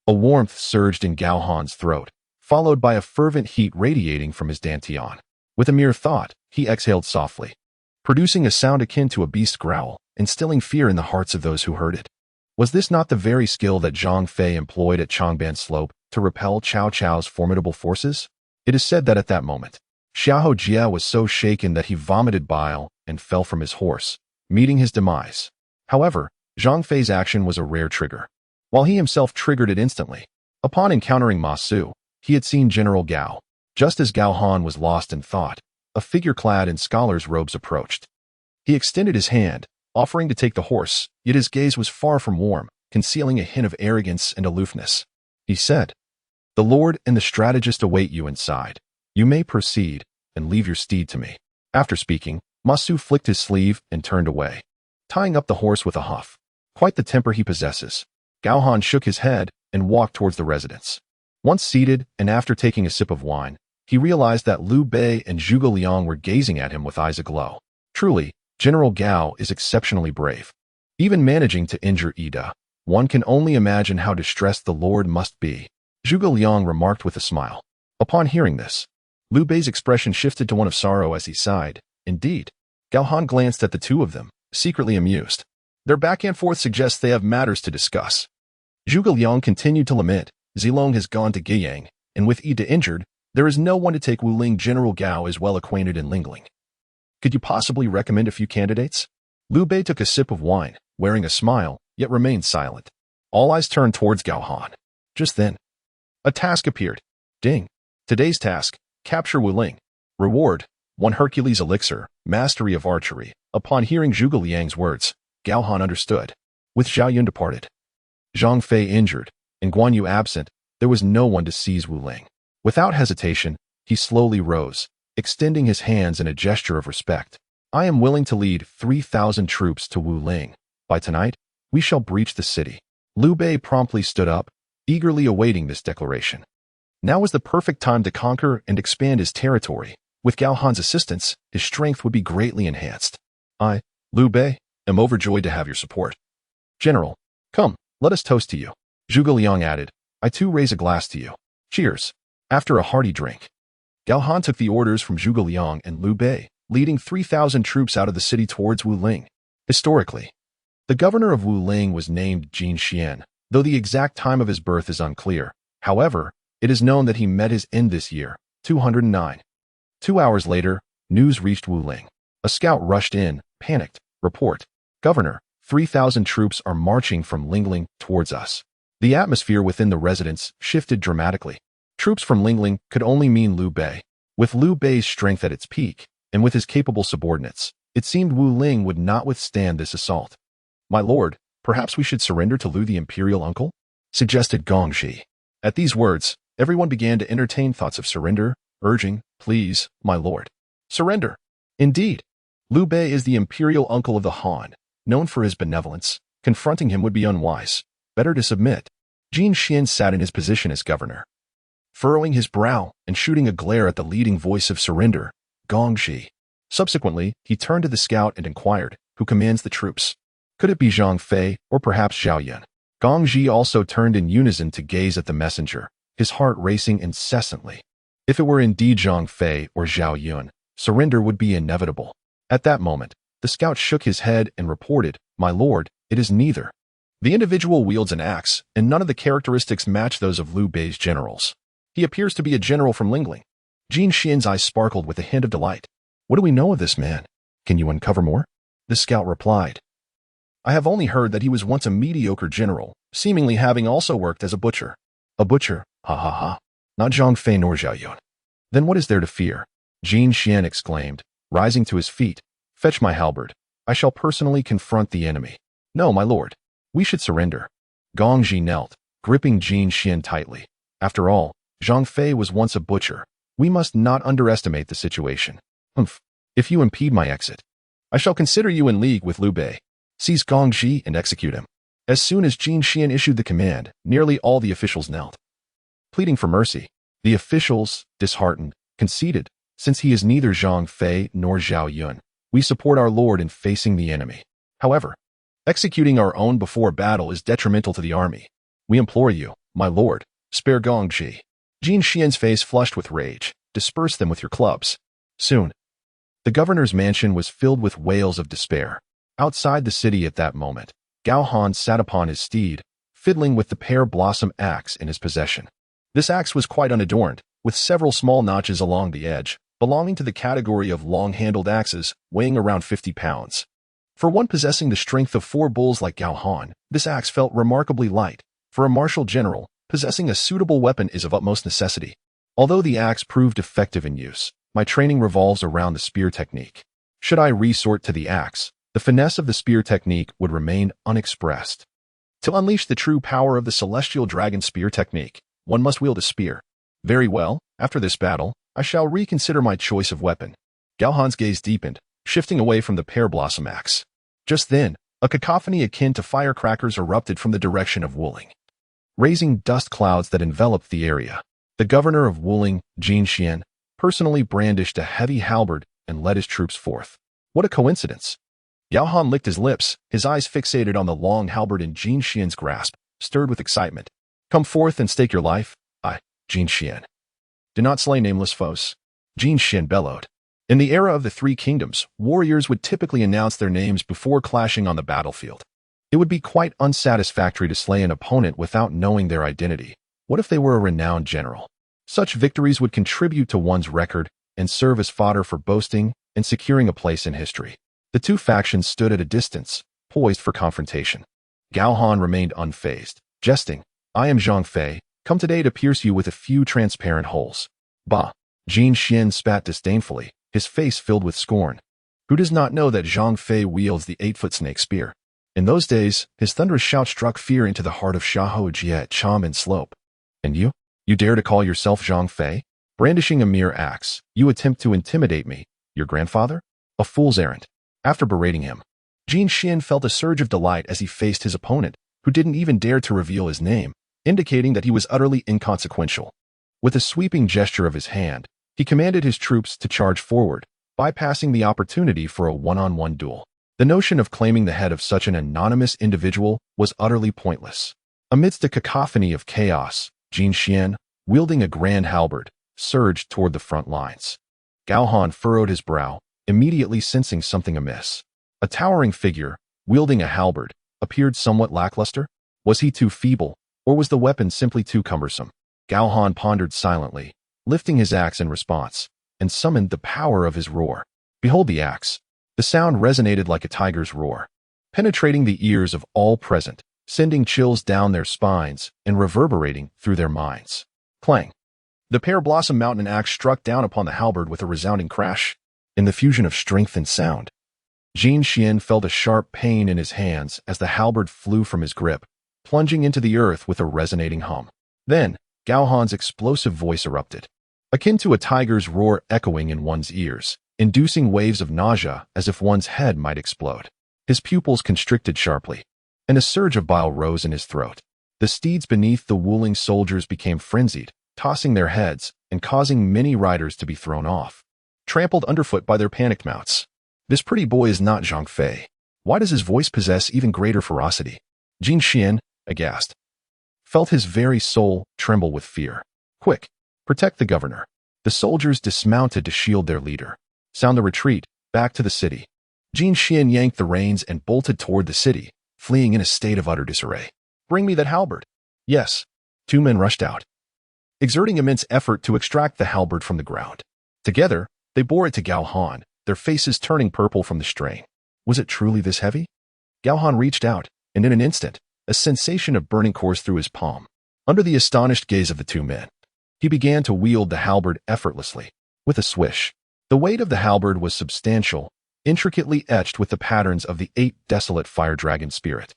a warmth surged in Gao Han's throat, followed by a fervent heat radiating from his dantian. With a mere thought, he exhaled softly, producing a sound akin to a beast growl, instilling fear in the hearts of those who heard it. Was this not the very skill that Zhang Fei employed at Changban Slope to repel Cao Cao's formidable forces? It is said that at that moment, Xiahou Jia was so shaken that he vomited bile and fell from his horse, meeting his demise. However, Zhang Fei's action was a rare trigger. While he himself triggered it instantly, upon encountering Ma Su, he had seen General Gao. Just as Gao Han was lost in thought, a figure clad in scholar's robes approached. He extended his hand, offering to take the horse, yet his gaze was far from warm, concealing a hint of arrogance and aloofness. He said, "The Lord and the strategist await you inside. You may proceed, and leave your steed to me." After speaking, Ma Su flicked his sleeve and turned away, tying up the horse with a huff. Quite the temper he possesses. Gao Han shook his head and walked towards the residence. Once seated, and after taking a sip of wine, he realized that Liu Bei and Zhuge Liang were gazing at him with eyes aglow. Truly, General Gao is exceptionally brave. Even managing to injure Yide, one can only imagine how distressed the Lord must be, Zhuge Liang remarked with a smile. Upon hearing this, Liu Bei's expression shifted to one of sorrow as he sighed. Indeed, Gao Han glanced at the two of them, secretly amused. Their back and forth suggests they have matters to discuss. Zhuge Liang continued to lament, "Zilong has gone to Guiyang, and with Yide injured, there is no one to take Wuling. General Gao is well acquainted in Lingling. Could you possibly recommend a few candidates?" Liu Bei took a sip of wine, wearing a smile, yet remained silent. All eyes turned towards Gao Han. Just then, a task appeared. Ding. Today's task, capture Wuling. Reward, 1 Hercules elixir, mastery of archery. Upon hearing Zhuge Liang's words, Gao Han understood. With Zhao Yun departed, Zhang Fei injured, and Guan Yu absent, there was no one to seize Wu Ling. Without hesitation, he slowly rose, extending his hands in a gesture of respect. I am willing to lead 3,000 troops to Wu Ling. By tonight, we shall breach the city. Liu Bei promptly stood up, eagerly awaiting this declaration. Now was the perfect time to conquer and expand his territory. With Gao Han's assistance, his strength would be greatly enhanced. I, Liu Bei, am overjoyed to have your support. General, come, let us toast to you. Zhuge Liang added, I too raise a glass to you. Cheers. After a hearty drink, Gao Han took the orders from Zhuge Liang and Liu Bei, leading 3,000 troops out of the city towards Wu Ling. Historically, the governor of Wu Ling was named Jin Xian, though the exact time of his birth is unclear. However, it is known that he met his end this year, 209. 2 hours later, news reached Wu Ling. A scout rushed in, panicked. Report. Governor, 3,000 troops are marching from Lingling towards us. The atmosphere within the residence shifted dramatically. Troops from Lingling could only mean Liu Bei. With Liu Bei's strength at its peak, and with his capable subordinates, it seemed Wu Ling would not withstand this assault. My lord, perhaps we should surrender to Liu the imperial uncle? Suggested Gongji. At these words, everyone began to entertain thoughts of surrender, urging, please, my lord. Surrender. Indeed. Liu Bei is the imperial uncle of the Han, known for his benevolence. Confronting him would be unwise. Better to submit. Jin Xian sat in his position as governor, furrowing his brow and shooting a glare at the leading voice of surrender, Gongji. Subsequently, he turned to the scout and inquired, who commands the troops? Could it be Zhang Fei or perhaps Zhao Yun? Gongji also turned in unison to gaze at the messenger, his heart racing incessantly. If it were indeed Zhang Fei or Zhao Yun, surrender would be inevitable. At that moment, the scout shook his head and reported, my lord, it is neither. The individual wields an axe, and none of the characteristics match those of Liu Bei's generals. He appears to be a general from Lingling. Jin Xian's eyes sparkled with a hint of delight. What do we know of this man? Can you uncover more? The scout replied. I have only heard that he was once a mediocre general, seemingly having also worked as a butcher. A butcher, ha ha ha. Not Zhang Fei nor Zhao Yun. Then what is there to fear? Jin Xian exclaimed, rising to his feet. Fetch my halberd. I shall personally confront the enemy. No, my lord. We should surrender. Gongji knelt, gripping Jin Xian tightly. After all, Zhang Fei was once a butcher. We must not underestimate the situation. Humph. If you impede my exit, I shall consider you in league with Liu Bei. Seize Gongji and execute him. As soon as Jin Xian issued the command, nearly all the officials knelt, pleading for mercy. The officials, disheartened, conceded, since he is neither Zhang Fei nor Zhao Yun, we support our lord in facing the enemy. However, executing our own before battle is detrimental to the army. We implore you, my lord, spare Gongji. Jin Xian's face flushed with rage. Disperse them with your clubs. Soon, the governor's mansion was filled with wails of despair. Outside the city at that moment, Gao Han sat upon his steed, fiddling with the pear-blossom axe in his possession. This axe was quite unadorned, with several small notches along the edge, belonging to the category of long-handled axes, weighing around 50 pounds. For one possessing the strength of 4 bulls like Gao Han, this axe felt remarkably light. For a martial general, possessing a suitable weapon is of utmost necessity. Although the axe proved effective in use, my training revolves around the spear technique. Should I resort to the axe, the finesse of the spear technique would remain unexpressed. To unleash the true power of the celestial dragon spear technique, one must wield a spear. Very well, after this battle, I shall reconsider my choice of weapon. Gao Han's gaze deepened, shifting away from the pear-blossom axe. Just then, a cacophony akin to firecrackers erupted from the direction of Wu Ling, raising dust clouds that enveloped the area. The governor of Wu Ling, Jin Xian, personally brandished a heavy halberd and led his troops forth. What a coincidence! Gao Han licked his lips, his eyes fixated on the long halberd in Jin Xian's grasp, stirred with excitement. Come forth and stake your life, I, Jin Xian. Do not slay nameless foes. Jin Xian bellowed. In the era of the 3 kingdoms, warriors would typically announce their names before clashing on the battlefield. It would be quite unsatisfactory to slay an opponent without knowing their identity. What if they were a renowned general? Such victories would contribute to one's record and serve as fodder for boasting and securing a place in history. The 2 factions stood at a distance, poised for confrontation. Gao Han remained unfazed, jesting, I am Zhang Fei, come today to pierce you with a few transparent holes. Bah! Jin Xian spat disdainfully, his face filled with scorn. Who does not know that Zhang Fei wields the 8-foot snake spear? In those days, his thunderous shout struck fear into the heart of Xiahou Jie at Chamen Slope. And you? You dare to call yourself Zhang Fei? Brandishing a mere axe, you attempt to intimidate me, your grandfather? A fool's errand. After berating him, Jin Xian felt a surge of delight as he faced his opponent, who didn't even dare to reveal his name, indicating that he was utterly inconsequential. With a sweeping gesture of his hand, he commanded his troops to charge forward, bypassing the opportunity for a one-on-one duel. The notion of claiming the head of such an anonymous individual was utterly pointless. Amidst a cacophony of chaos, Jin Xian, wielding a grand halberd, surged toward the front lines. Gao Han furrowed his brow, immediately sensing something amiss. A towering figure, wielding a halberd, appeared somewhat lackluster. Was he too feeble, or was the weapon simply too cumbersome? Gao Han pondered silently, lifting his axe in response, and summoned the power of his roar. Behold the axe. The sound resonated like a tiger's roar, penetrating the ears of all present, sending chills down their spines and reverberating through their minds. Clang! The Pear Blossom Mountain axe struck down upon the halberd with a resounding crash. In the fusion of strength and sound, Jin Xian felt a sharp pain in his hands as the halberd flew from his grip, plunging into the earth with a resonating hum. Then, Gao Han's explosive voice erupted, akin to a tiger's roar echoing in one's ears, inducing waves of nausea as if one's head might explode. His pupils constricted sharply, and a surge of bile rose in his throat. The steeds beneath the Wuling soldiers became frenzied, tossing their heads and causing many riders to be thrown off, trampled underfoot by their panicked mounts. This pretty boy is not Zhang Fei. Why does his voice possess even greater ferocity? Jin Xian, aghast, felt his very soul tremble with fear. Quick, protect the governor. The soldiers dismounted to shield their leader. Sound the retreat, back to the city. Jin Xian yanked the reins and bolted toward the city, fleeing in a state of utter disarray. Bring me that halberd. Yes. Two men rushed out, exerting immense effort to extract the halberd from the ground. Together, they bore it to Gao Han, their faces turning purple from the strain. Was it truly this heavy? Gao Han reached out, and in an instant, a sensation of burning coursed through his palm. Under the astonished gaze of the two men, he began to wield the halberd effortlessly. With a swish, the weight of the halberd was substantial, intricately etched with the patterns of the 8 desolate fire dragon spirit.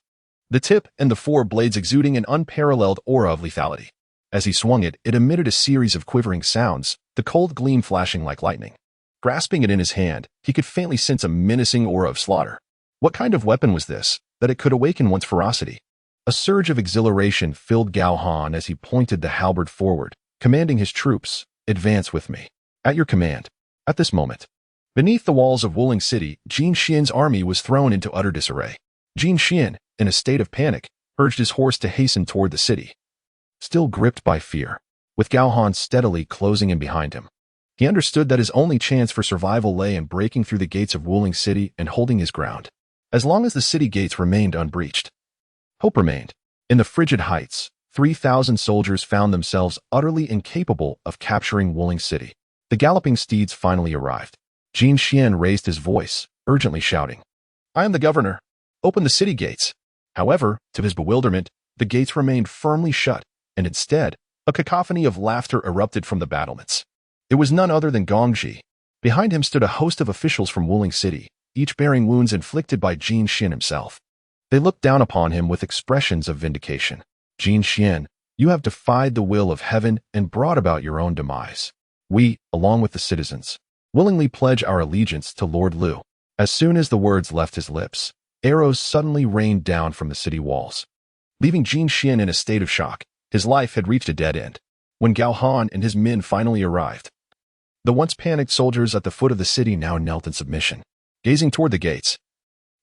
The tip and the 4 blades exuding an unparalleled aura of lethality. As he swung it, it emitted a series of quivering sounds, the cold gleam flashing like lightning. Grasping it in his hand, he could faintly sense a menacing aura of slaughter. What kind of weapon was this, that it could awaken one's ferocity? A surge of exhilaration filled Gao Han as he pointed the halberd forward, commanding his troops, "Advance with me." At your command. At this moment, beneath the walls of Wuling City, Jin Xian's army was thrown into utter disarray. Jin Xian, in a state of panic, urged his horse to hasten toward the city. Still gripped by fear, with Gao Han steadily closing in behind him, he understood that his only chance for survival lay in breaking through the gates of Wuling City and holding his ground. As long as the city gates remained unbreached, hope remained. In the frigid heights, 3,000 soldiers found themselves utterly incapable of capturing Wuling City. The galloping steeds finally arrived. Jin Xian raised his voice, urgently shouting, "I am the governor. Open the city gates." However, to his bewilderment, the gates remained firmly shut, and instead, a cacophony of laughter erupted from the battlements. It was none other than Gongji. Behind him stood a host of officials from Wuling City, each bearing wounds inflicted by Jin Xian himself. They looked down upon him with expressions of vindication. "Jin Xian, you have defied the will of heaven and brought about your own demise. We, along with the citizens, willingly pledge our allegiance to Lord Liu." As soon as the words left his lips, arrows suddenly rained down from the city walls, leaving Jin Xian in a state of shock. His life had reached a dead end. When Gao Han and his men finally arrived, the once panicked soldiers at the foot of the city now knelt in submission, gazing toward the gates.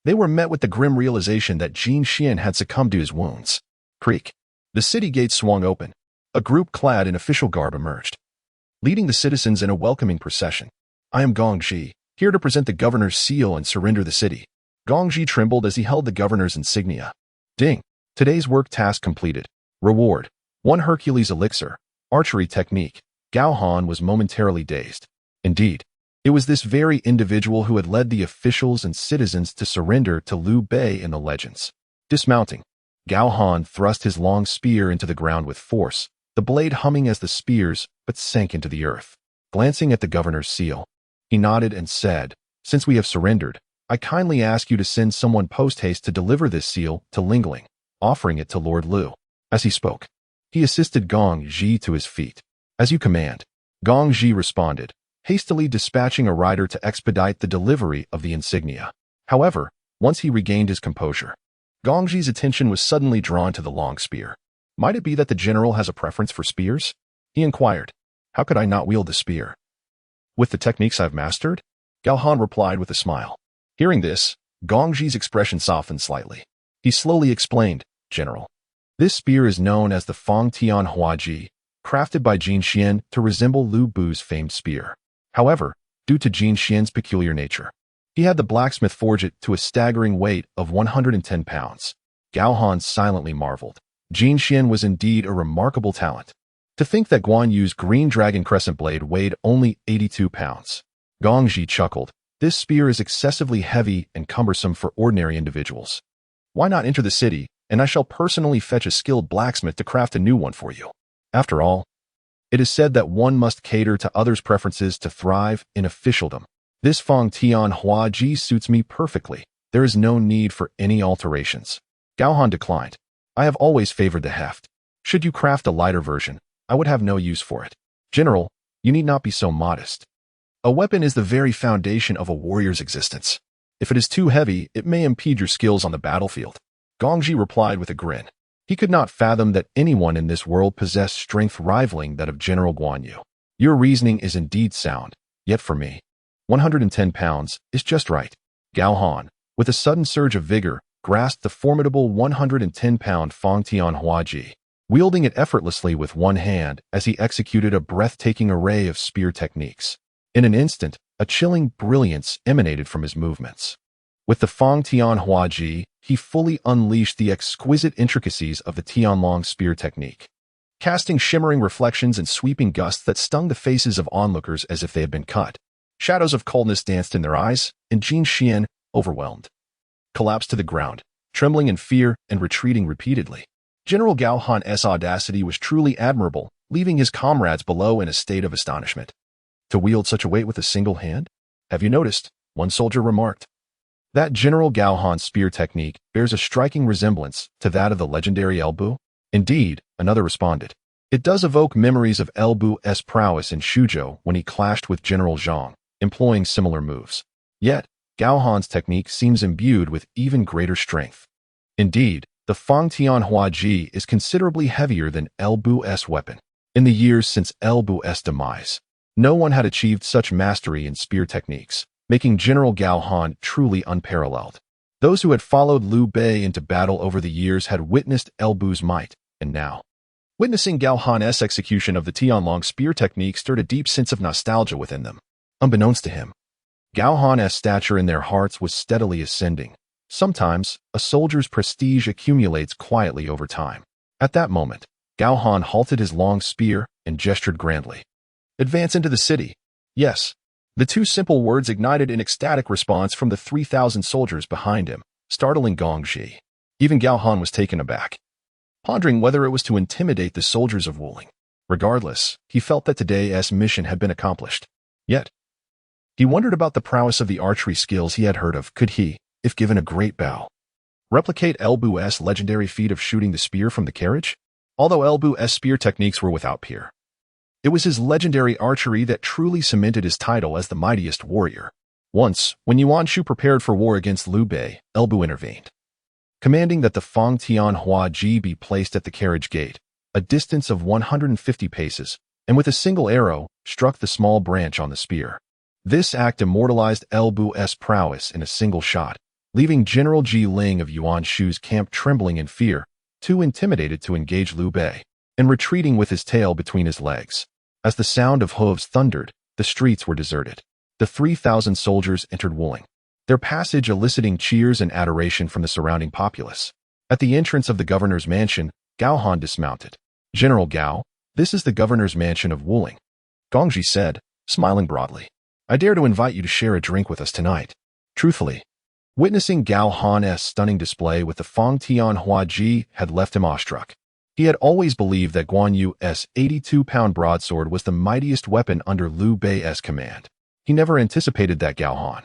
They were met with the grim realization that Jin Xian had succumbed to his wounds. Creak. The city gates swung open. A group clad in official garb emerged, leading the citizens in a welcoming procession. "I am Gongji, here to present the governor's seal and surrender the city." Gongji trembled as he held the governor's insignia. Ding. Today's work task completed. Reward: 1 Hercules elixir. Archery technique. Gao Han was momentarily dazed. Indeed, it was this very individual who had led the officials and citizens to surrender to Liu Bei in the legends. Dismounting, Gao Han thrust his long spear into the ground with force, the blade humming as the spears but sank into the earth. Glancing at the governor's seal, he nodded and said, "Since we have surrendered, I kindly ask you to send someone post-haste to deliver this seal to Lingling, offering it to Lord Lu. As he spoke, he assisted Gong Ji to his feet. As you command, Gong Ji responded, hastily dispatching a rider to expedite the delivery of the insignia. However, once he regained his composure, Gong Ji's attention was suddenly drawn to the long spear. Might it be that the general has a preference for spears? He inquired. How could I not wield the spear? With the techniques I've mastered? Gao Han replied with a smile. Hearing this, Gong Ji's expression softened slightly. He slowly explained, General, this spear is known as the Fong Tian Hua Ji, crafted by Jin Xian to resemble Lu Bu's famed spear. However, due to Jin Xian's peculiar nature, he had the blacksmith forge it to a staggering weight of 110 pounds. Gao Han silently marveled. Jin Xian was indeed a remarkable talent. To think that Guan Yu's green dragon crescent blade weighed only 82 pounds. Gong Ji chuckled. This spear is excessively heavy and cumbersome for ordinary individuals. Why not enter the city, and I shall personally fetch a skilled blacksmith to craft a new one for you. After all, it is said that one must cater to others' preferences to thrive in officialdom. This Fong Tian Hua Ji suits me perfectly. There is no need for any alterations. Gao Han declined. I have always favored the heft. Should you craft a lighter version, I would have no use for it. General, you need not be so modest. A weapon is the very foundation of a warrior's existence. If it is too heavy, it may impede your skills on the battlefield. Gong Ji replied with a grin. He could not fathom that anyone in this world possessed strength rivaling that of General Guan Yu. Your reasoning is indeed sound, yet for me, 110 pounds is just right. Gao Han, with a sudden surge of vigor, grasped the formidable 110-pound Fong Tian Hua Ji, wielding it effortlessly with one hand as he executed a breathtaking array of spear techniques. In an instant, a chilling brilliance emanated from his movements. With the Fong Tian Hua Ji, he fully unleashed the exquisite intricacies of the Tianlong spear technique, casting shimmering reflections and sweeping gusts that stung the faces of onlookers as if they had been cut. Shadows of coldness danced in their eyes, and Jin Xian, overwhelmed, collapsed to the ground, trembling in fear and retreating repeatedly. General Gao Han's audacity was truly admirable, leaving his comrades below in a state of astonishment. To wield such a weight with a single hand? Have you noticed? One soldier remarked. That General Gao Han's spear technique bears a striking resemblance to that of the legendary El Bu. Indeed, another responded. It does evoke memories of El Bu's prowess in Shuzhou when he clashed with General Zhang, employing similar moves. Yet, Gao Han's technique seems imbued with even greater strength. Indeed, the Fong Tian Hua Ji is considerably heavier than El Bu's weapon. In the years since El Bu's demise, no one had achieved such mastery in spear techniques, making General Gao Han truly unparalleled. Those who had followed Liu Bei into battle over the years had witnessed El Bu's might, and now, witnessing Gao Han's execution of the Tianlong spear technique stirred a deep sense of nostalgia within them. Unbeknownst to him, Gao Han's stature in their hearts was steadily ascending. Sometimes, a soldier's prestige accumulates quietly over time. At that moment, Gao Han halted his long spear and gestured grandly. Advance into the city. Yes. The two simple words ignited an ecstatic response from the 3,000 soldiers behind him, startling Gong Ji. Even Gao Han was taken aback, pondering whether it was to intimidate the soldiers of Wuling. Regardless, he felt that today's mission had been accomplished. Yet, he wondered about the prowess of the archery skills he had heard of. Could he, if given a great bow, replicate El Bu's legendary feat of shooting the spear from the carriage? Although El Bu's spear techniques were without peer, it was his legendary archery that truly cemented his title as the mightiest warrior. Once, when Yuan Shu prepared for war against Liu Bei, El Bu intervened, commanding that the Fong Tian Hua Ji be placed at the carriage gate, a distance of 150 paces, and with a single arrow, struck the small branch on the spear. This act immortalized El Bu's prowess in a single shot, leaving General Ji Ling of Yuan Shu's camp trembling in fear, too intimidated to engage Liu Bei, and retreating with his tail between his legs. As the sound of hooves thundered, the streets were deserted. The 3,000 soldiers entered Wuling, their passage eliciting cheers and adoration from the surrounding populace. At the entrance of the governor's mansion, Gao Han dismounted. General Gao, this is the governor's mansion of Wuling, Gong Ji said, smiling broadly. I dare to invite you to share a drink with us tonight. Truthfully, witnessing Gao Han's stunning display with the Fong Tian Hua Ji had left him awestruck. He had always believed that Guan Yu's 82-pound broadsword was the mightiest weapon under Liu Bei's command. He never anticipated that Gao Han,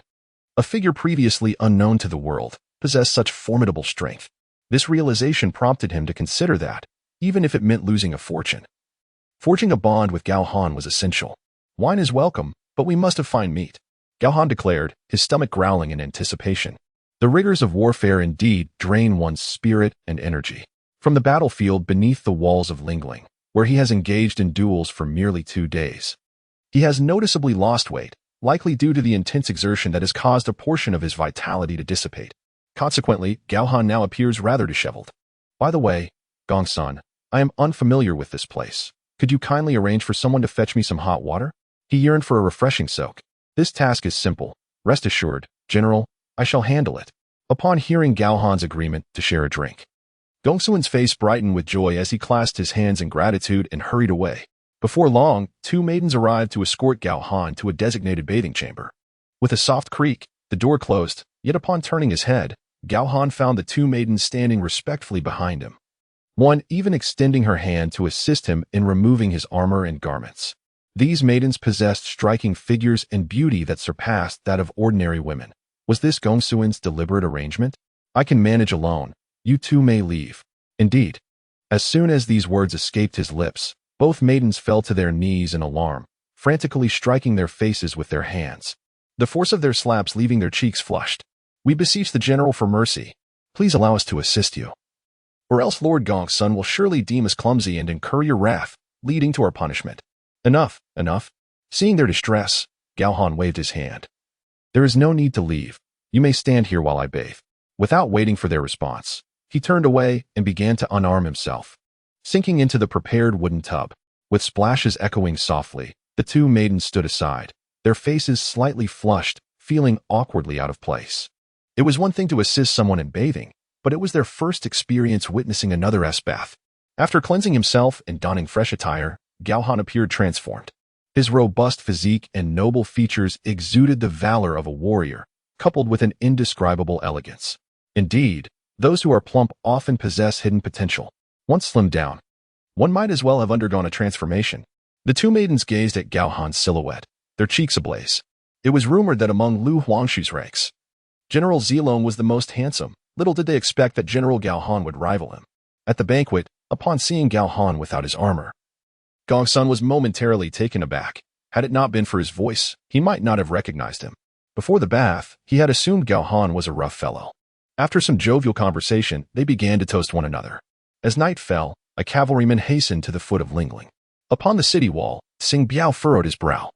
A figure previously unknown to the world possessed such formidable strength. This realization prompted him to consider that, even if it meant losing a fortune. Forging a bond with Gao Han was essential. Wine is welcome, but we must have fine meat, Gao Han declared, his stomach growling in anticipation. The rigors of warfare indeed drain one's spirit and energy. From the battlefield beneath the walls of Lingling, where he has engaged in duels for merely 2 days. He has noticeably lost weight, likely due to the intense exertion that has caused a portion of his vitality to dissipate. Consequently, Gao Han now appears rather disheveled. By the way, Gongsun, I am unfamiliar with this place. Could you kindly arrange for someone to fetch me some hot water? He yearned for a refreshing soak. This task is simple. Rest assured, General, I shall handle it. Upon hearing Gao Han's agreement to share a drink, Gongsun's face brightened with joy as he clasped his hands in gratitude and hurried away. Before long, 2 maidens arrived to escort Gao Han to a designated bathing chamber. With a soft creak, the door closed, yet upon turning his head, Gao Han found the 2 maidens standing respectfully behind him. One even extending her hand to assist him in removing his armor and garments. These maidens possessed striking figures and beauty that surpassed that of ordinary women. Was this Gongsun's deliberate arrangement? I can manage alone. You 2 may leave. Indeed. As soon as these words escaped his lips, both maidens fell to their knees in alarm, frantically striking their faces with their hands. The force of their slaps leaving their cheeks flushed. We beseech the General for mercy. Please allow us to assist you. Or else Lord Gongsun will surely deem us clumsy and incur your wrath, leading to our punishment. Enough, enough. Seeing their distress, Gao Han waved his hand. There is no need to leave. You may stand here while I bathe. Without waiting for their response, he turned away and began to unarm himself. Sinking into the prepared wooden tub, with splashes echoing softly, the 2 maidens stood aside, their faces slightly flushed, feeling awkwardly out of place. It was one thing to assist someone in bathing, but it was their first experience witnessing another's bath. After cleansing himself and donning fresh attire, Gao Han appeared transformed. His robust physique and noble features exuded the valor of a warrior, coupled with an indescribable elegance. Indeed, those who are plump often possess hidden potential. Once slimmed down, one might as well have undergone a transformation. The 2 maidens gazed at Gao Han's silhouette, their cheeks ablaze. It was rumored that among Lu Huangshu's ranks, General Zilong was the most handsome. Little did they expect that General Gao Han would rival him. At the banquet, upon seeing Gao Han without his armor, Gongsun was momentarily taken aback. Had it not been for his voice, he might not have recognized him. Before the bath, he had assumed Gao Han was a rough fellow. After some jovial conversation, they began to toast one another. As night fell, a cavalryman hastened to the foot of Lingling. Upon the city wall, Xing Biao furrowed his brow.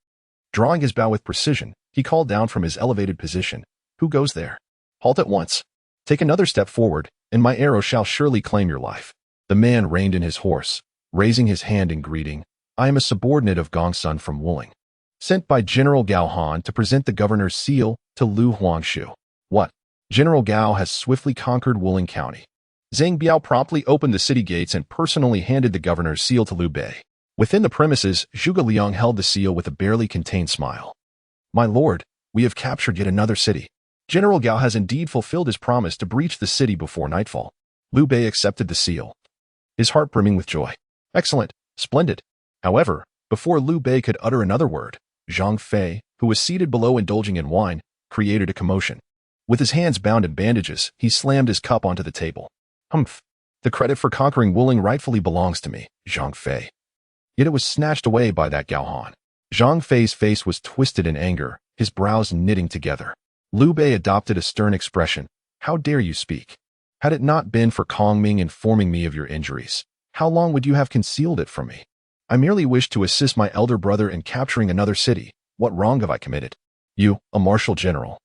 Drawing his bow with precision, he called down from his elevated position, "Who goes there? Halt at once. Take another step forward, and my arrow shall surely claim your life." The man reined in his horse, raising his hand in greeting. "I am a subordinate of Gongsun from Wuling, sent by General Gao Han to present the governor's seal to Lu Huangshu." "What? General Gao has swiftly conquered Wuling County." Zhang Biao promptly opened the city gates and personally handed the governor's seal to Liu Bei. Within the premises, Zhuge Liang held the seal with a barely contained smile. "My lord, we have captured yet another city. General Gao has indeed fulfilled his promise to breach the city before nightfall." Liu Bei accepted the seal, his heart brimming with joy. "Excellent, splendid." However, before Liu Bei could utter another word, Zhang Fei, who was seated below indulging in wine, created a commotion. With his hands bound in bandages, he slammed his cup onto the table. "Humph! The credit for conquering Wuling rightfully belongs to me, Zhang Fei." Yet it was snatched away by that Gao Han. Zhang Fei's face was twisted in anger, his brows knitting together. Liu Bei adopted a stern expression. "How dare you speak? Had it not been for Kongming informing me of your injuries, how long would you have concealed it from me? I merely wished to assist my elder brother in capturing another city. What wrong have I committed? You, a martial general,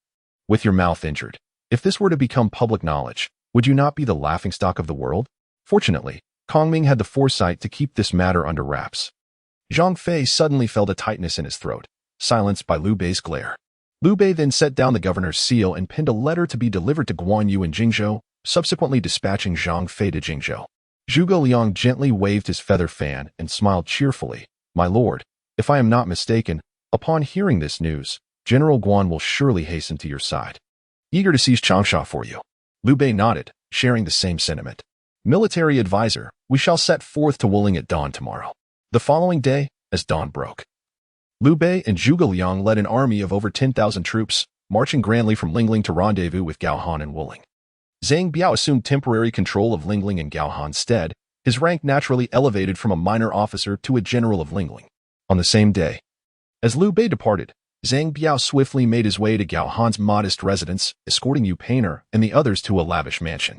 with your mouth injured. If this were to become public knowledge, would you not be the laughingstock of the world?" Fortunately, Kongming had the foresight to keep this matter under wraps. Zhang Fei suddenly felt a tightness in his throat, silenced by Liu Bei's glare. Liu Bei then set down the governor's seal and pinned a letter to be delivered to Guan Yu in Jingzhou, subsequently dispatching Zhang Fei to Jingzhou. Zhuge Liang gently waved his feather fan and smiled cheerfully. "My lord, if I am not mistaken, upon hearing this news, General Guan will surely hasten to your side, eager to seize Changsha for you." Liu Bei nodded, sharing the same sentiment. "Military advisor, we shall set forth to Wuling at dawn tomorrow." The following day, as dawn broke, Liu Bei and Zhuge Liang led an army of over 10,000 troops, marching grandly from Lingling to rendezvous with Gao Han and Wuling. Zhang Biao assumed temporary control of Lingling in Gao Han's stead, his rank naturally elevated from a minor officer to a general of Lingling. On the same day, as Liu Bei departed, Zhang Biao swiftly made his way to Gao Han's modest residence, escorting Yu Painter and the others to a lavish mansion.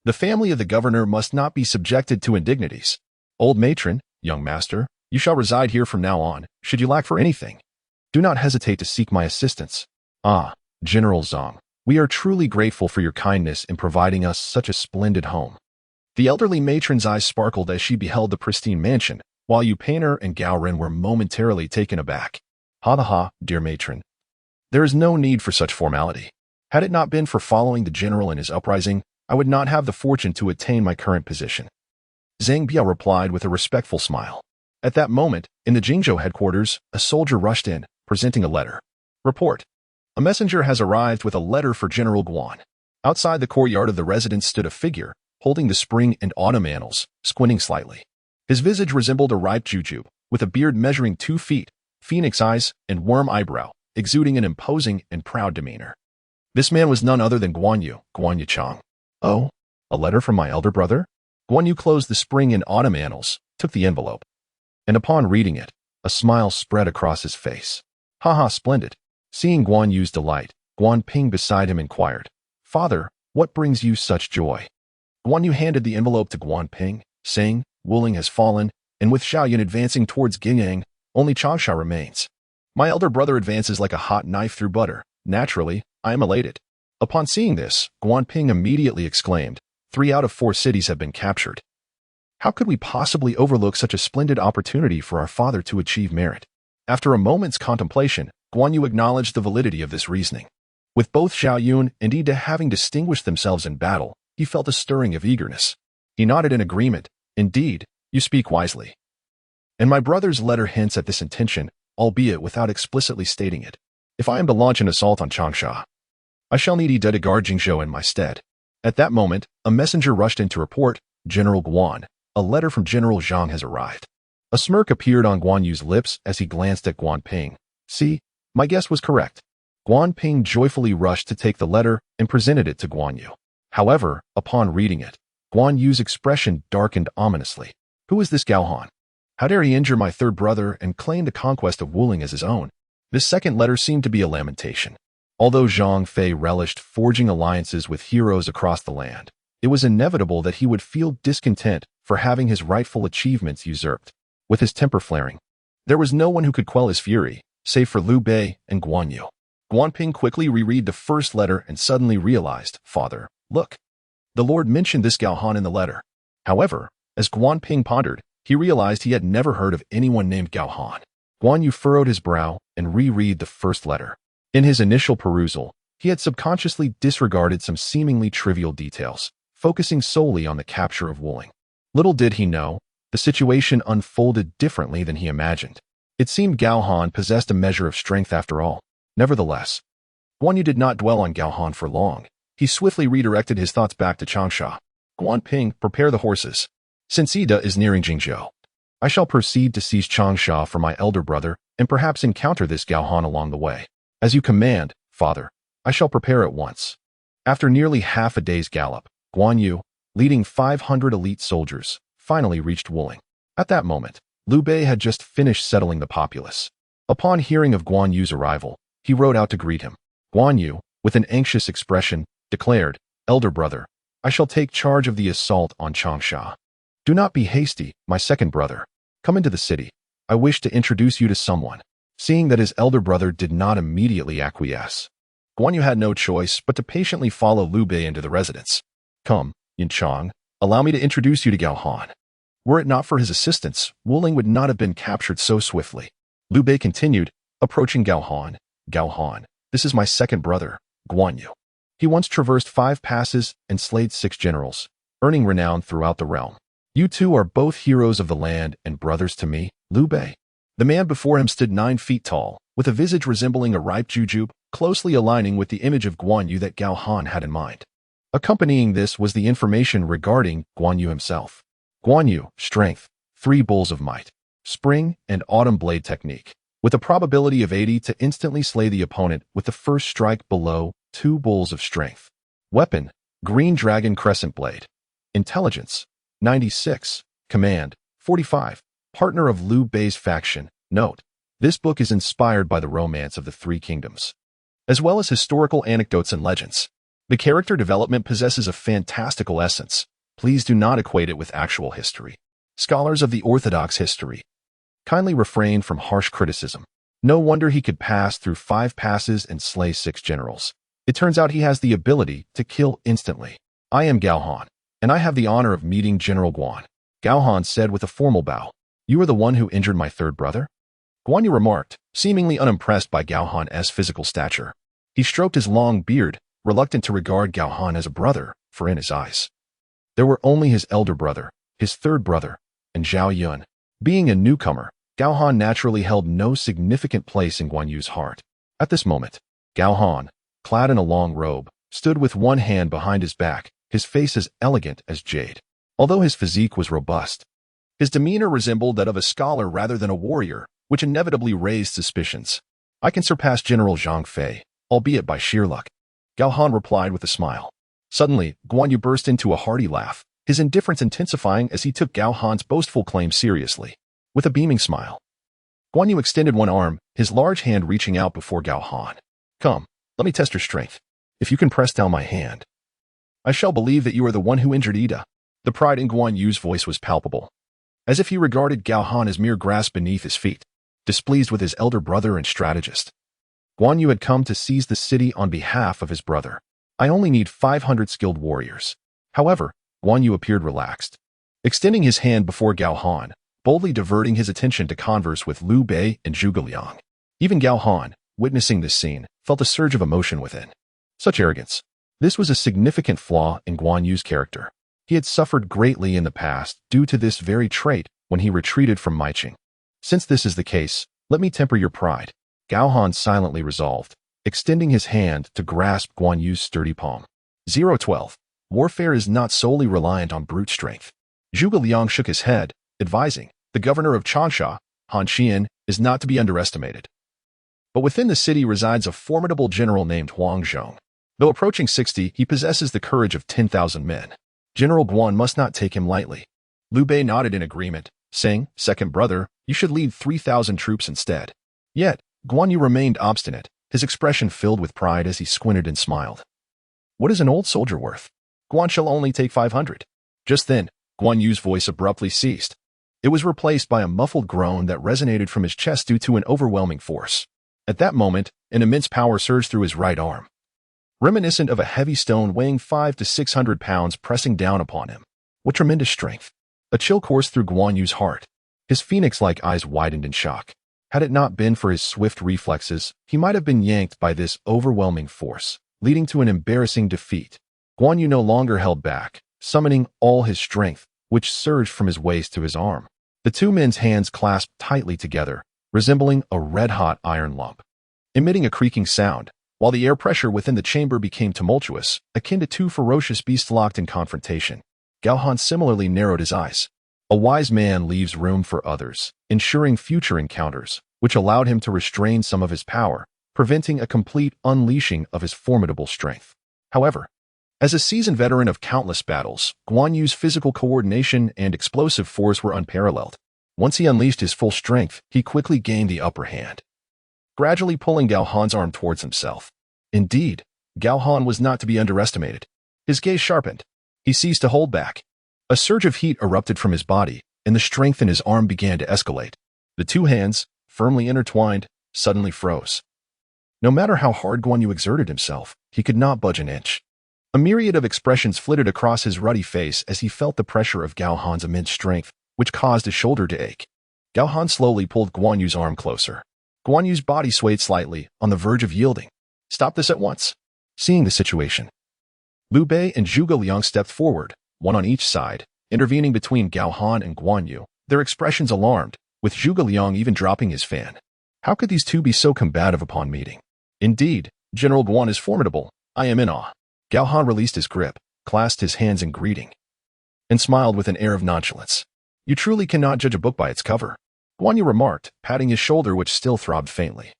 The family of the governor must not be subjected to indignities. Old matron, young master, you shall reside here from now on, should you lack for anything. Do not hesitate to seek my assistance. Ah, General Zhang, we are truly grateful for your kindness in providing us such a splendid home. The elderly matron's eyes sparkled as she beheld the pristine mansion, while Yu Painter and Gao Ren were momentarily taken aback. Ha, dear matron. There is no need for such formality. Had it not been for following the general in his uprising, I would not have the fortune to attain my current position. Zhang Biao replied with a respectful smile. At that moment, in the Jingzhou headquarters, a soldier rushed in, presenting a letter. Report. A messenger has arrived with a letter for General Guan. Outside the courtyard of the residence stood a figure, holding the spring and autumn annals, squinting slightly. His visage resembled a ripe jujube, with a beard measuring 2 feet, phoenix eyes, and worm eyebrow, exuding an imposing and proud demeanor. This man was none other than Guan Yu Chang. Oh, a letter from my elder brother? Guan Yu closed the spring and autumn annals, took the envelope, and upon reading it, a smile spread across his face. Splendid. Seeing Guan Yu's delight, Guan Ping beside him inquired, Father, what brings you such joy? Guan Yu handed the envelope to Guan Ping, saying, Wuling has fallen, and with Zhao Yun advancing towards Gingyang, only Changsha remains. My elder brother advances like a hot knife through butter. Naturally, I am elated. Upon seeing this, Guan Ping immediately exclaimed, 3 out of 4 cities have been captured. How could we possibly overlook such a splendid opportunity for our father to achieve merit? After a moment's contemplation, Guan Yu acknowledged the validity of this reasoning. With both Zhao Yun and Yide having distinguished themselves in battle, he felt a stirring of eagerness. He nodded in agreement. Indeed, you speak wisely. And my brother's letter hints at this intention, albeit without explicitly stating it. If I am to launch an assault on Changsha, I shall need Yide to guard Jingzhou in my stead. At that moment, a messenger rushed in to report, General Guan, a letter from General Zhang has arrived. A smirk appeared on Guan Yu's lips as he glanced at Guan Ping. See, my guess was correct. Guan Ping joyfully rushed to take the letter and presented it to Guan Yu. However, upon reading it, Guan Yu's expression darkened ominously. Who is this Gao Han? How dare he injure my third brother and claim the conquest of Wuling as his own? This second letter seemed to be a lamentation. Although Zhang Fei relished forging alliances with heroes across the land, it was inevitable that he would feel discontent for having his rightful achievements usurped. With his temper flaring, there was no one who could quell his fury, save for Liu Bei and Guan Yu. Guan Ping quickly reread the first letter and suddenly realized, Father, look. The Lord mentioned this Gao Han in the letter. However, as Guan Ping pondered, he realized he had never heard of anyone named Gao Han. Guan Yu furrowed his brow and reread the first letter. In his initial perusal, he had subconsciously disregarded some seemingly trivial details, focusing solely on the capture of Wuling. Little did he know, the situation unfolded differently than he imagined. It seemed Gao Han possessed a measure of strength after all. Nevertheless, Guan Yu did not dwell on Gao Han for long. He swiftly redirected his thoughts back to Changsha. Guan Ping, prepare the horses. Since Yide is nearing Jingzhou, I shall proceed to seize Changsha for my elder brother and perhaps encounter this Gao Han along the way. As you command, Father, I shall prepare at once. After nearly half a day's gallop, Guan Yu, leading 500 elite soldiers, finally reached Wuling. At that moment, Liu Bei had just finished settling the populace. Upon hearing of Guan Yu's arrival, he rode out to greet him. Guan Yu, with an anxious expression, declared, Elder brother, I shall take charge of the assault on Changsha. Do not be hasty, my second brother. Come into the city. I wish to introduce you to someone. Seeing that his elder brother did not immediately acquiesce, Guan Yu had no choice but to patiently follow Liu Bei into the residence. Come, Yin Chang, allow me to introduce you to Gao Han. Were it not for his assistance, Wuling would not have been captured so swiftly. Liu Bei continued, approaching Gao Han. Gao Han, this is my second brother, Guan Yu. He once traversed 5 passes and slayed 6 generals, earning renown throughout the realm. You two are both heroes of the land and brothers to me, Liu Bei. The man before him stood 9 feet tall, with a visage resembling a ripe jujube, closely aligning with the image of Guan Yu that Gao Han had in mind. Accompanying this was the information regarding Guan Yu himself. Guan Yu, strength, 3 bulls of might, spring and autumn blade technique, with a probability of 80 to instantly slay the opponent with the first strike below 2 bulls of strength. Weapon, Green Dragon Crescent Blade. Intelligence, 96. Command, 45. Partner of Liu Bei's faction. Note, this book is inspired by the romance of the Three Kingdoms, as well as historical anecdotes and legends. The character development possesses a fantastical essence. Please do not equate it with actual history. Scholars of the Orthodox history kindly refrain from harsh criticism. No wonder he could pass through 5 passes and slay 6 generals. It turns out he has the ability to kill instantly. I am Gao Han, and I have the honor of meeting General Guan. Gao Han said with a formal bow. You are the one who injured my third brother? Guan Yu remarked, seemingly unimpressed by Gao Han's physical stature. He stroked his long beard, reluctant to regard Gao Han as a brother, for in his eyes there were only his elder brother, his third brother, and Zhao Yun. Being a newcomer, Gao Han naturally held no significant place in Guan Yu's heart. At this moment, Gao Han, clad in a long robe, stood with one hand behind his back, his face as elegant as jade. Although his physique was robust, his demeanor resembled that of a scholar rather than a warrior, which inevitably raised suspicions. I can surpass General Zhang Fei, albeit by sheer luck, Gao Han replied with a smile. Suddenly, Guan Yu burst into a hearty laugh, his indifference intensifying as he took Gao Han's boastful claim seriously. With a beaming smile, Guan Yu extended one arm, his large hand reaching out before Gao Han. Come, let me test your strength. If you can press down my hand, I shall believe that you are the one who injured Yide. The pride in Guan Yu's voice was palpable, as if he regarded Gao Han as mere grass beneath his feet. Displeased with his elder brother and strategist, Guan Yu had come to seize the city on behalf of his brother. I only need 500 skilled warriors. However, Guan Yu appeared relaxed, extending his hand before Gao Han, boldly diverting his attention to converse with Liu Bei and Zhuge Liang. Even Gao Han, witnessing this scene, felt a surge of emotion within. Such arrogance. This was a significant flaw in Guan Yu's character. He had suffered greatly in the past due to this very trait when he retreated from Maiqing. Since this is the case, let me temper your pride. Gao Han silently resolved, extending his hand to grasp Guan Yu's sturdy palm. 012. Warfare is not solely reliant on brute strength. Zhuge Liang shook his head, advising, the governor of Changsha, Han Xian, is not to be underestimated. But within the city resides a formidable general named Huang Zhong. Though approaching 60, he possesses the courage of 10,000 men. General Guan must not take him lightly. Liu Bei nodded in agreement, saying, second brother, you should lead 3,000 troops instead. Yet, Guan Yu remained obstinate, his expression filled with pride as he squinted and smiled. What is an old soldier worth? Guan shall only take 500. Just then, Guan Yu's voice abruptly ceased. It was replaced by a muffled groan that resonated from his chest due to an overwhelming force. At that moment, an immense power surged through his right arm, reminiscent of a heavy stone weighing 500 to 600 pounds pressing down upon him. What tremendous strength! A chill coursed through Guan Yu's heart. His phoenix-like eyes widened in shock. Had it not been for his swift reflexes, he might have been yanked by this overwhelming force, leading to an embarrassing defeat. Guan Yu no longer held back, summoning all his strength, which surged from his waist to his arm. The two men's hands clasped tightly together, resembling a red-hot iron lump, emitting a creaking sound, while the air pressure within the chamber became tumultuous, akin to two ferocious beasts locked in confrontation. Gao Han similarly narrowed his eyes. A wise man leaves room for others, ensuring future encounters, which allowed him to restrain some of his power, preventing a complete unleashing of his formidable strength. However, as a seasoned veteran of countless battles, Guan Yu's physical coordination and explosive force were unparalleled. Once he unleashed his full strength, he quickly gained the upper hand, gradually pulling Gao Han's arm towards himself. Indeed, Gao Han was not to be underestimated. His gaze sharpened. He ceased to hold back. A surge of heat erupted from his body, and the strength in his arm began to escalate. The two hands, firmly intertwined, suddenly froze. No matter how hard Guan Yu exerted himself, he could not budge an inch. A myriad of expressions flitted across his ruddy face as he felt the pressure of Gao Han's immense strength, which caused his shoulder to ache. Gao Han slowly pulled Guan Yu's arm closer. Guan Yu's body swayed slightly, on the verge of yielding. Stop this at once. Seeing the situation, Liu Bei and Zhuge Liang stepped forward, one on each side, intervening between Gao Han and Guan Yu, their expressions alarmed, with Zhuge Liang even dropping his fan. How could these two be so combative upon meeting? Indeed, General Guan is formidable. I am in awe. Gao Han released his grip, clasped his hands in greeting, and smiled with an air of nonchalance. You truly cannot judge a book by its cover. Guan Yu remarked, patting his shoulder which still throbbed faintly.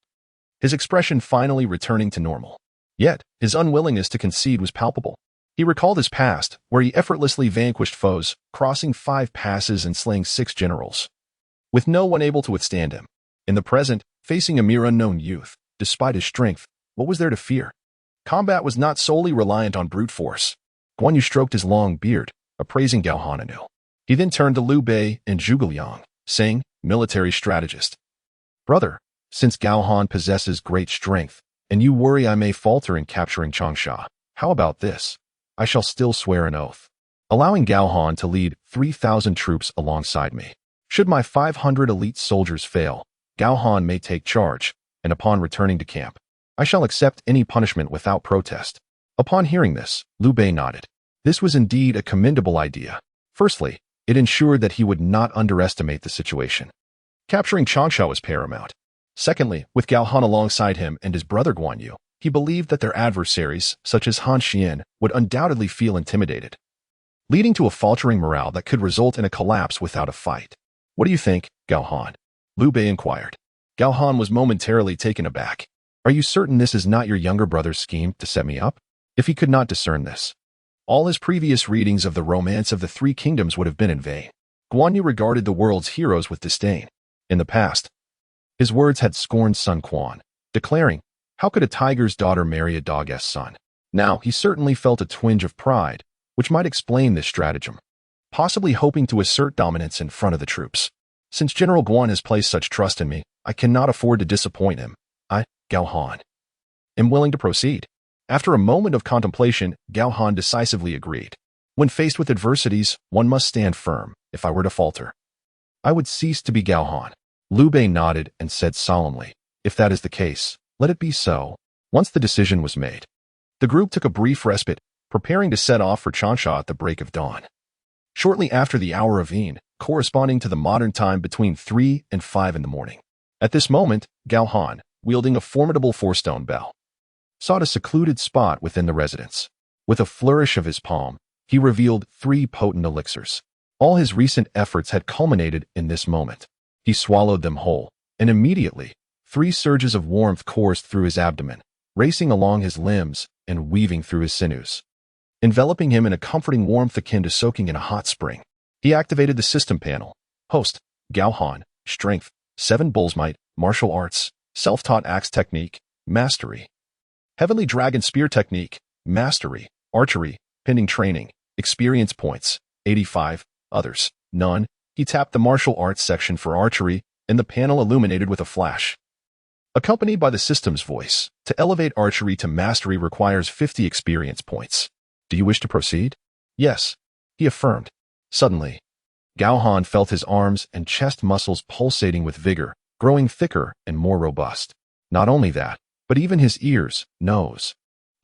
His expression finally returning to normal. Yet, his unwillingness to concede was palpable. He recalled his past, where he effortlessly vanquished foes, crossing 5 passes and slaying 6 generals, with no one able to withstand him. In the present, facing a mere unknown youth, despite his strength, what was there to fear? Combat was not solely reliant on brute force. Guan Yu stroked his long beard, appraising Gao Han anew. He then turned to Liu Bei and Zhuge Liang, saying, military strategist. Brother, since Gao Han possesses great strength, and you worry I may falter in capturing Changsha, how about this? I shall still swear an oath, allowing Gao Han to lead 3,000 troops alongside me. Should my 500 elite soldiers fail, Gao Han may take charge, and upon returning to camp, I shall accept any punishment without protest. Upon hearing this, Liu Bei nodded. This was indeed a commendable idea. Firstly, it ensured that he would not underestimate the situation. Capturing Changsha was paramount. Secondly, with Gao Han alongside him and his brother Guan Yu, he believed that their adversaries, such as Han Xian, would undoubtedly feel intimidated, leading to a faltering morale that could result in a collapse without a fight. What do you think, Gao Han? Liu Bei inquired. Gao Han was momentarily taken aback. Are you certain this is not your younger brother's scheme to set me up? If he could not discern this, all his previous readings of the Romance of the Three Kingdoms would have been in vain. Guan Yu regarded the world's heroes with disdain. In the past, his words had scorned Sun Quan, declaring, how could a tiger's daughter marry a dog's son? Now, he certainly felt a twinge of pride, which might explain this stratagem, possibly hoping to assert dominance in front of the troops. Since General Guan has placed such trust in me, I cannot afford to disappoint him. I, Gao Han, am willing to proceed. After a moment of contemplation, Gao Han decisively agreed. When faced with adversities, one must stand firm. If I were to falter, I would cease to be Gao Han. Liu Bei nodded and said solemnly, if that is the case, let it be so. Once the decision was made, the group took a brief respite, preparing to set off for Changsha at the break of dawn. Shortly after the hour of Yin, corresponding to the modern time between 3 and 5 in the morning. At this moment, Gao Han, wielding a formidable 4-stone bell, sought a secluded spot within the residence. With a flourish of his palm, he revealed 3 potent elixirs. All his recent efforts had culminated in this moment. He swallowed them whole, and immediately, 3 surges of warmth coursed through his abdomen, racing along his limbs and weaving through his sinews, enveloping him in a comforting warmth akin to soaking in a hot spring. He activated the system panel. Host, Gao Han, Strength, 7 Bull's Might, Martial Arts, Self-Taught Axe Technique, Mastery. Heavenly Dragon Spear Technique, Mastery, Archery, Pending Training, Experience Points, 85, Others, None. He tapped the Martial Arts section for Archery, and the panel illuminated with a flash, accompanied by the system's voice. To elevate Archery to Mastery requires 50 experience points. Do you wish to proceed? Yes, he affirmed. Suddenly, Gao Han felt his arms and chest muscles pulsating with vigor, growing thicker and more robust. Not only that, but even his ears, nose,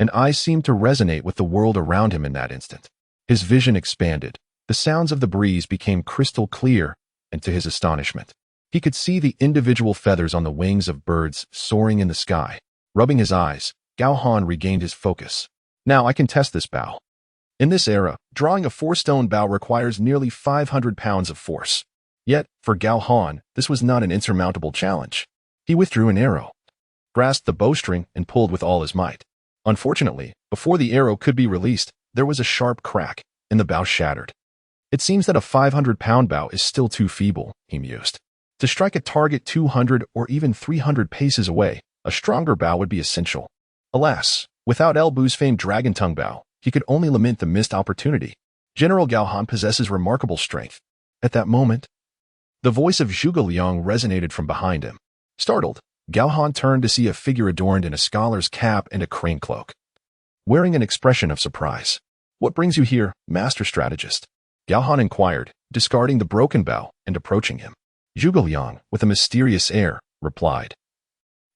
and eyes seemed to resonate with the world around him in that instant. His vision expanded. The sounds of the breeze became crystal clear, and to his astonishment, he could see the individual feathers on the wings of birds soaring in the sky. Rubbing his eyes, Gao Han regained his focus. Now I can test this bow. In this era, drawing a 4-stone bow requires nearly 500 pounds of force. Yet, for Gao Han, this was not an insurmountable challenge. He withdrew an arrow, grasped the bowstring, and pulled with all his might. Unfortunately, before the arrow could be released, there was a sharp crack, and the bow shattered. It seems that a 500-pound bow is still too feeble, he mused. To strike a target 200 or even 300 paces away, a stronger bow would be essential. Alas, without El Bu's famed Dragon Tongue bow, he could only lament the missed opportunity. General Gao Han possesses remarkable strength. At that moment, the voice of Zhuge Liang resonated from behind him. Startled, Gao Han turned to see a figure adorned in a scholar's cap and a crane cloak, wearing an expression of surprise. What brings you here, master strategist? Gao Han inquired, discarding the broken bow and approaching him. Zhuge Liang, with a mysterious air, replied,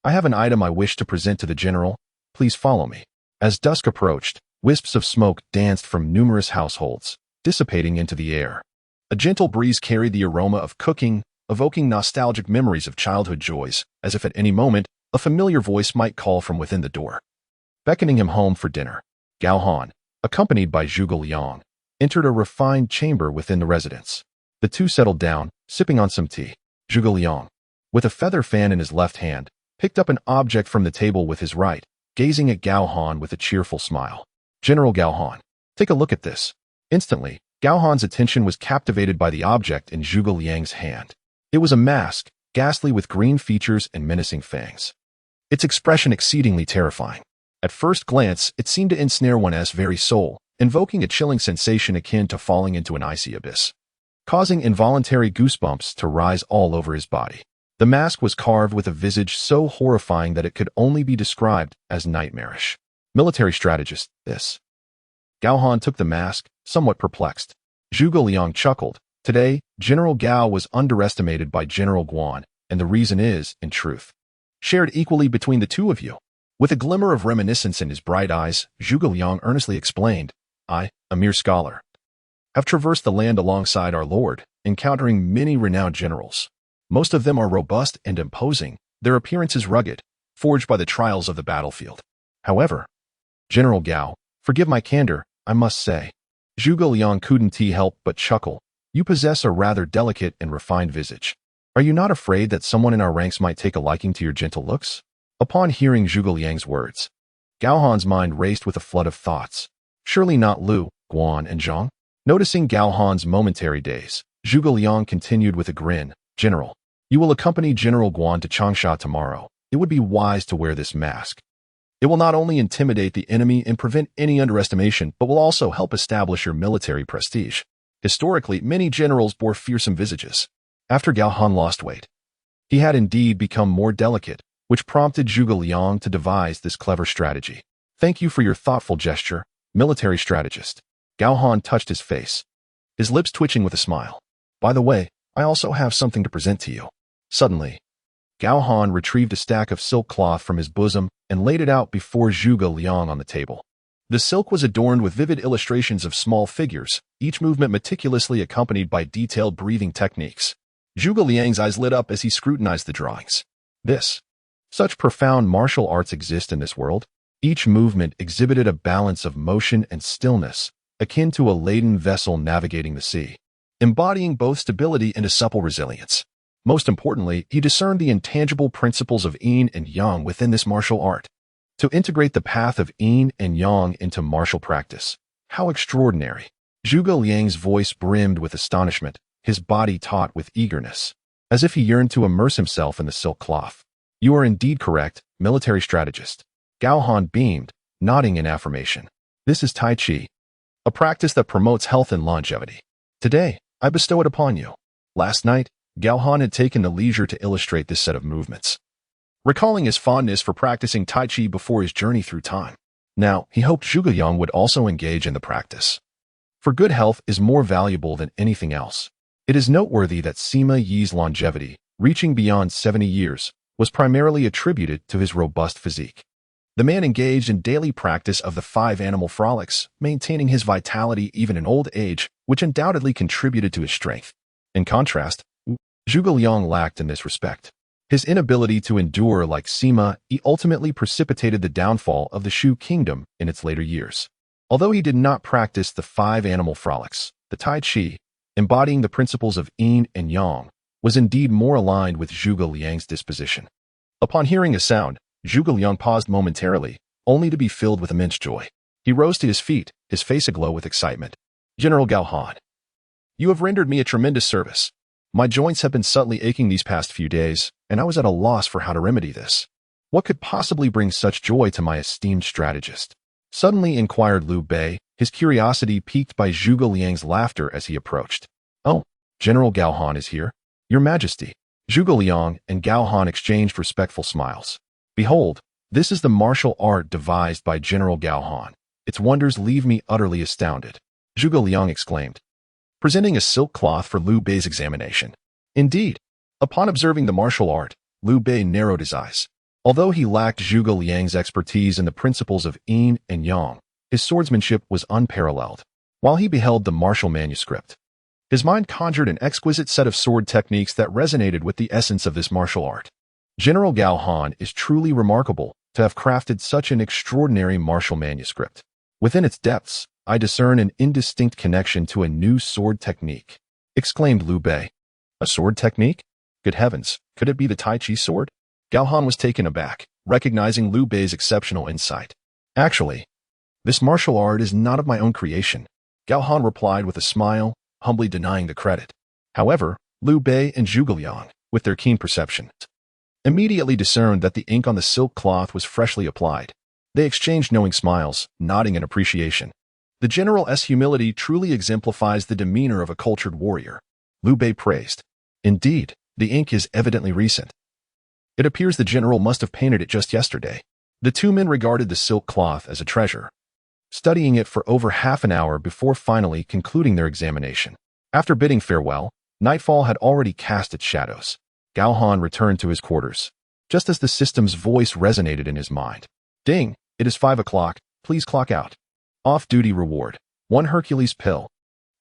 I have an item I wish to present to the general. Please follow me. As dusk approached, wisps of smoke danced from numerous households, dissipating into the air. A gentle breeze carried the aroma of cooking, evoking nostalgic memories of childhood joys, as if at any moment, a familiar voice might call from within the door, beckoning him home for dinner. Gao Han, accompanied by Zhuge Liang, entered a refined chamber within the residence. The two settled down, sipping on some tea. Zhuge Liang, with a feather fan in his left hand, picked up an object from the table with his right, gazing at Gao Han with a cheerful smile. General Gao Han, take a look at this. Instantly, Gao Han's attention was captivated by the object in Zhuge Liang's hand. It was a mask, ghastly with green features and menacing fangs. Its expression exceedingly terrifying. At first glance, it seemed to ensnare one's very soul, invoking a chilling sensation akin to falling into an icy abyss, causing involuntary goosebumps to rise all over his body. The mask was carved with a visage so horrifying that it could only be described as nightmarish. Military strategist, this. Gao Han took the mask, somewhat perplexed. Zhuge Liang chuckled. Today, General Gao was underestimated by General Guan, and the reason is, in truth, shared equally between the two of you. With a glimmer of reminiscence in his bright eyes, Zhuge Liang earnestly explained, I, a mere scholar, have traversed the land alongside our lord, encountering many renowned generals. Most of them are robust and imposing, their appearances rugged, forged by the trials of the battlefield. However, General Gao, forgive my candor, I must say. Zhuge Liang couldn't help but chuckle. You possess a rather delicate and refined visage. Are you not afraid that someone in our ranks might take a liking to your gentle looks? Upon hearing Zhuge Liang's words, Gao Han's mind raced with a flood of thoughts. Surely not Lu, Guan, and Zhang? Noticing Gao Han's momentary daze, Zhuge Liang continued with a grin. General, you will accompany General Guan to Changsha tomorrow. It would be wise to wear this mask. It will not only intimidate the enemy and prevent any underestimation, but will also help establish your military prestige. Historically, many generals bore fearsome visages. After Gao Han lost weight, he had indeed become more delicate, which prompted Zhuge Liang to devise this clever strategy. Thank you for your thoughtful gesture, military strategist. Gao Han touched his face, his lips twitching with a smile. By the way, I also have something to present to you. Suddenly, Gao Han retrieved a stack of silk cloth from his bosom and laid it out before Zhuge Liang on the table. The silk was adorned with vivid illustrations of small figures, each movement meticulously accompanied by detailed breathing techniques. Zhuge Liang's eyes lit up as he scrutinized the drawings. Such profound martial arts exist in this world. Each movement exhibited a balance of motion and stillness, akin to a laden vessel navigating the sea, embodying both stability and a supple resilience. Most importantly, he discerned the intangible principles of yin and yang within this martial art. To integrate the path of yin and yang into martial practice. How extraordinary! Zhuge Liang's voice brimmed with astonishment, his body taut with eagerness, as if he yearned to immerse himself in the silk cloth. You are indeed correct, military strategist. Gao Han beamed, nodding in affirmation. This is Tai Chi, a practice that promotes health and longevity. Today, I bestow it upon you. Last night, Gao Han had taken the leisure to illustrate this set of movements, recalling his fondness for practicing Tai Chi before his journey through time. Now, he hoped Zhuge Liang would also engage in the practice. For good health is more valuable than anything else. It is noteworthy that Sima Yi's longevity, reaching beyond 70 years, was primarily attributed to his robust physique. The man engaged in daily practice of the 5 animal frolics, maintaining his vitality even in old age, which undoubtedly contributed to his strength. In contrast, Zhuge Liang lacked in this respect. His inability to endure like Sima Yi ultimately precipitated the downfall of the Shu kingdom in its later years. Although he did not practice the 5 animal frolics, the Tai Chi, embodying the principles of yin and yang, was indeed more aligned with Zhuge Liang's disposition. Upon hearing a sound, Zhuge Liang paused momentarily, only to be filled with immense joy. He rose to his feet, his face aglow with excitement. General Gao Han, you have rendered me a tremendous service. My joints have been subtly aching these past few days, and I was at a loss for how to remedy this. What could possibly bring such joy to my esteemed strategist? Suddenly inquired Liu Bei, his curiosity piqued by Zhuge Liang's laughter as he approached. Oh, General Gao Han is here. Your Majesty. Zhuge Liang and Gao Han exchanged respectful smiles. Behold, this is the martial art devised by General Gao Han. Its wonders leave me utterly astounded. Zhuge Liang exclaimed, presenting a silk cloth for Liu Bei's examination. Indeed, upon observing the martial art, Liu Bei narrowed his eyes. Although he lacked Zhuge Liang's expertise in the principles of yin and yang, his swordsmanship was unparalleled. While he beheld the martial manuscript, his mind conjured an exquisite set of sword techniques that resonated with the essence of this martial art. General Gao Han is truly remarkable to have crafted such an extraordinary martial manuscript. Within its depths, I discern an indistinct connection to a new sword technique, exclaimed Liu Bei. A sword technique? Good heavens, could it be the Tai Chi sword? Gao Han was taken aback, recognizing Liu Bei's exceptional insight. Actually, this martial art is not of my own creation, Gao Han replied with a smile, humbly denying the credit. However, Liu Bei and Zhuge Liang, with their keen perception, immediately discerned that the ink on the silk cloth was freshly applied. They exchanged knowing smiles, nodding in appreciation. The general's humility truly exemplifies the demeanor of a cultured warrior. Liu Bei praised. Indeed, the ink is evidently recent. It appears the general must have painted it just yesterday. The two men regarded the silk cloth as a treasure, studying it for over half an hour before finally concluding their examination. After bidding farewell, nightfall had already cast its shadows. Gao Han returned to his quarters, just as the system's voice resonated in his mind. Ding, it is 5 o'clock, please clock out. Off-duty reward, 1 Hercules pill.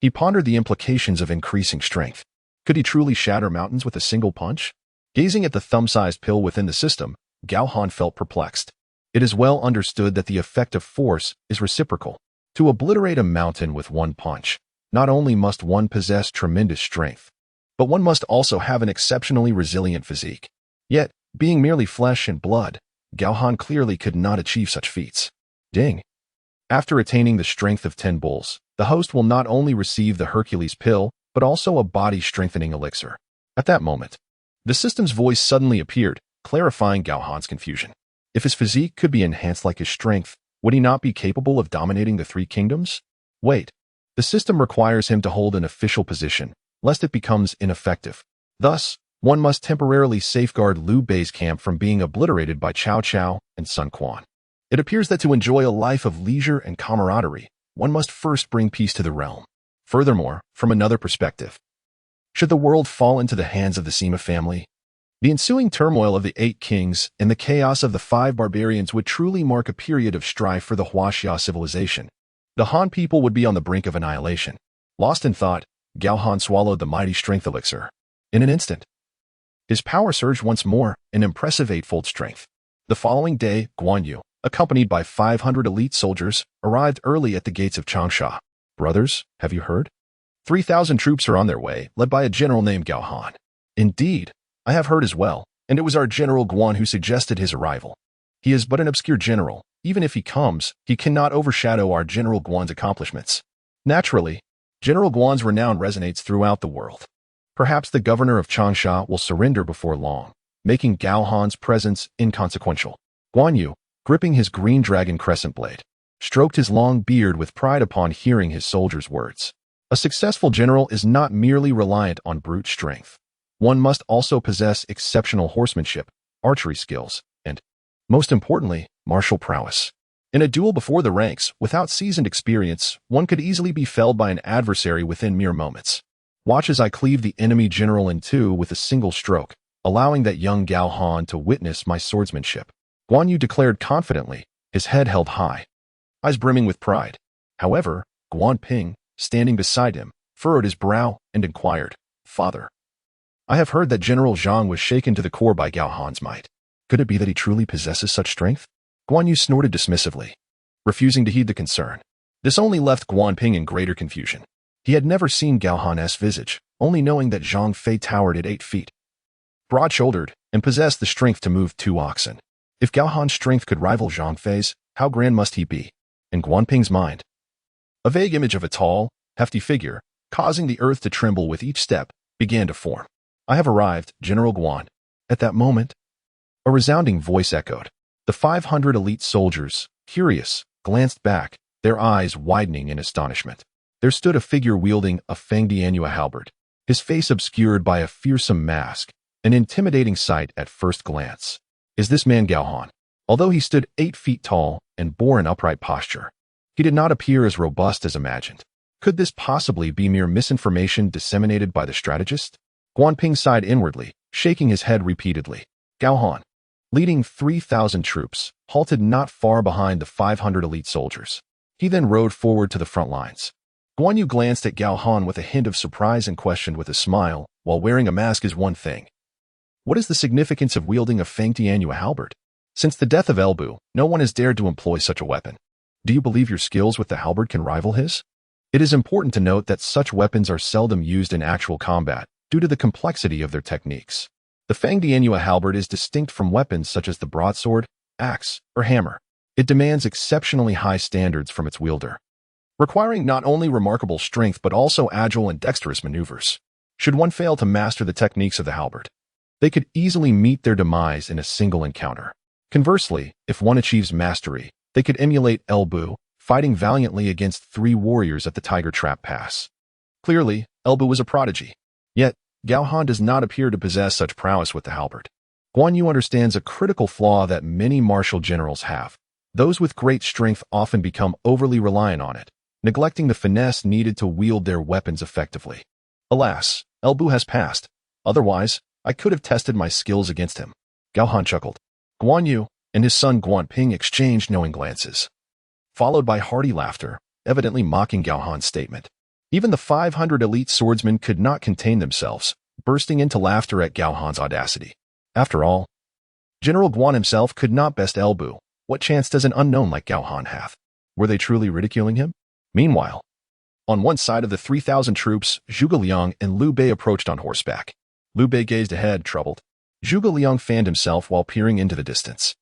He pondered the implications of increasing strength. Could he truly shatter mountains with a single punch? Gazing at the thumb-sized pill within the system, Gao Han felt perplexed. It is well understood that the effect of force is reciprocal. To obliterate a mountain with 1 punch, not only must one possess tremendous strength, but one must also have an exceptionally resilient physique. Yet, being merely flesh and blood, Gao Han clearly could not achieve such feats. Ding. After attaining the strength of 10 bulls, the host will not only receive the Hercules pill, but also a body-strengthening elixir. At that moment, the system's voice suddenly appeared, clarifying Gao Han's confusion. If his physique could be enhanced like his strength, would he not be capable of dominating the 3 kingdoms? Wait. The system requires him to hold an official position, lest it becomes ineffective. Thus, one must temporarily safeguard Liu Bei's camp from being obliterated by Cao Cao and Sun Quan. It appears that to enjoy a life of leisure and camaraderie, one must first bring peace to the realm. Furthermore, from another perspective, should the world fall into the hands of the Sima family, the ensuing turmoil of the 8 kings and the chaos of the 5 barbarians would truly mark a period of strife for the Huaxia civilization. The Han people would be on the brink of annihilation. Lost in thought, Gao Han swallowed the mighty strength elixir. In an instant, his power surged once more, an impressive 8-fold strength. The following day, Guan Yu, accompanied by 500 elite soldiers, arrived early at the gates of Changsha. Brothers, have you heard? 3,000 troops are on their way, led by a general named Gao Han. Indeed, I have heard as well, and it was our General Guan who suggested his arrival. He is but an obscure general. Even if he comes, he cannot overshadow our General Guan's accomplishments. Naturally, General Guan's renown resonates throughout the world. Perhaps the governor of Changsha will surrender before long, making Gao Han's presence inconsequential. Guan Yu, gripping his green dragon crescent blade, stroked his long beard with pride upon hearing his soldiers' words. A successful general is not merely reliant on brute strength. One must also possess exceptional horsemanship, archery skills, and, most importantly, martial prowess. In a duel before the ranks, without seasoned experience, one could easily be felled by an adversary within mere moments. Watch as I cleave the enemy general in 2 with a single stroke, allowing that young Gao Han to witness my swordsmanship. Guan Yu declared confidently, his head held high, eyes brimming with pride. However, Guan Ping, standing beside him, furrowed his brow and inquired, Father, I have heard that General Zhang was shaken to the core by Gao Han's might. Could it be that he truly possesses such strength? Guan Yu snorted dismissively, refusing to heed the concern. This only left Guan Ping in greater confusion. He had never seen Gao Han's visage, only knowing that Zhang Fei towered at 8 feet, broad-shouldered, and possessed the strength to move 2 oxen. If Gao Han's strength could rival Zhang Fei's, how grand must he be? In Guan Ping's mind, a vague image of a tall, hefty figure, causing the earth to tremble with each step, began to form. I have arrived, General Guan. At that moment, a resounding voice echoed. The 500 elite soldiers, curious, glanced back, their eyes widening in astonishment. There stood a figure wielding a Feng Dianhua halberd, his face obscured by a fearsome mask, an intimidating sight at first glance. Is this man Gao Han? Although he stood 8 feet tall and bore an upright posture, he did not appear as robust as imagined. Could this possibly be mere misinformation disseminated by the strategist? Guan Ping sighed inwardly, shaking his head repeatedly. Gao Han, leading 3,000 troops, halted not far behind the 500 elite soldiers. He then rode forward to the front lines. Guan Yu glanced at Gao Han with a hint of surprise and questioned with a smile, while wearing a mask is one thing. What is the significance of wielding a Feng Dianhua halberd? Since the death of Elbu, no one has dared to employ such a weapon. Do you believe your skills with the halberd can rival his? It is important to note that such weapons are seldom used in actual combat, due to the complexity of their techniques. The Fangdianhua halberd is distinct from weapons such as the broadsword, axe, or hammer. It demands exceptionally high standards from its wielder, requiring not only remarkable strength but also agile and dexterous maneuvers. Should one fail to master the techniques of the halberd, they could easily meet their demise in a single encounter. Conversely, if one achieves mastery, they could emulate Elbu, fighting valiantly against 3 warriors at the Tiger Trap Pass. Clearly, Elbu was a prodigy. Yet, Gao Han does not appear to possess such prowess with the halberd. Guan Yu understands a critical flaw that many martial generals have. Those with great strength often become overly reliant on it, neglecting the finesse needed to wield their weapons effectively. Alas, Elbu has passed. Otherwise, I could have tested my skills against him. Gao Han chuckled. Guan Yu and his son Guan Ping exchanged knowing glances, followed by hearty laughter, evidently mocking Gao Han's statement. Even the 500 elite swordsmen could not contain themselves, bursting into laughter at Gao Han's audacity. After all, General Guan himself could not best Elbu. What chance does an unknown like Gao Han have? Were they truly ridiculing him? Meanwhile, on one side of the 3,000 troops, Zhuge Liang and Liu Bei approached on horseback. Liu Bei gazed ahead, troubled. Zhuge Liang fanned himself while peering into the distance,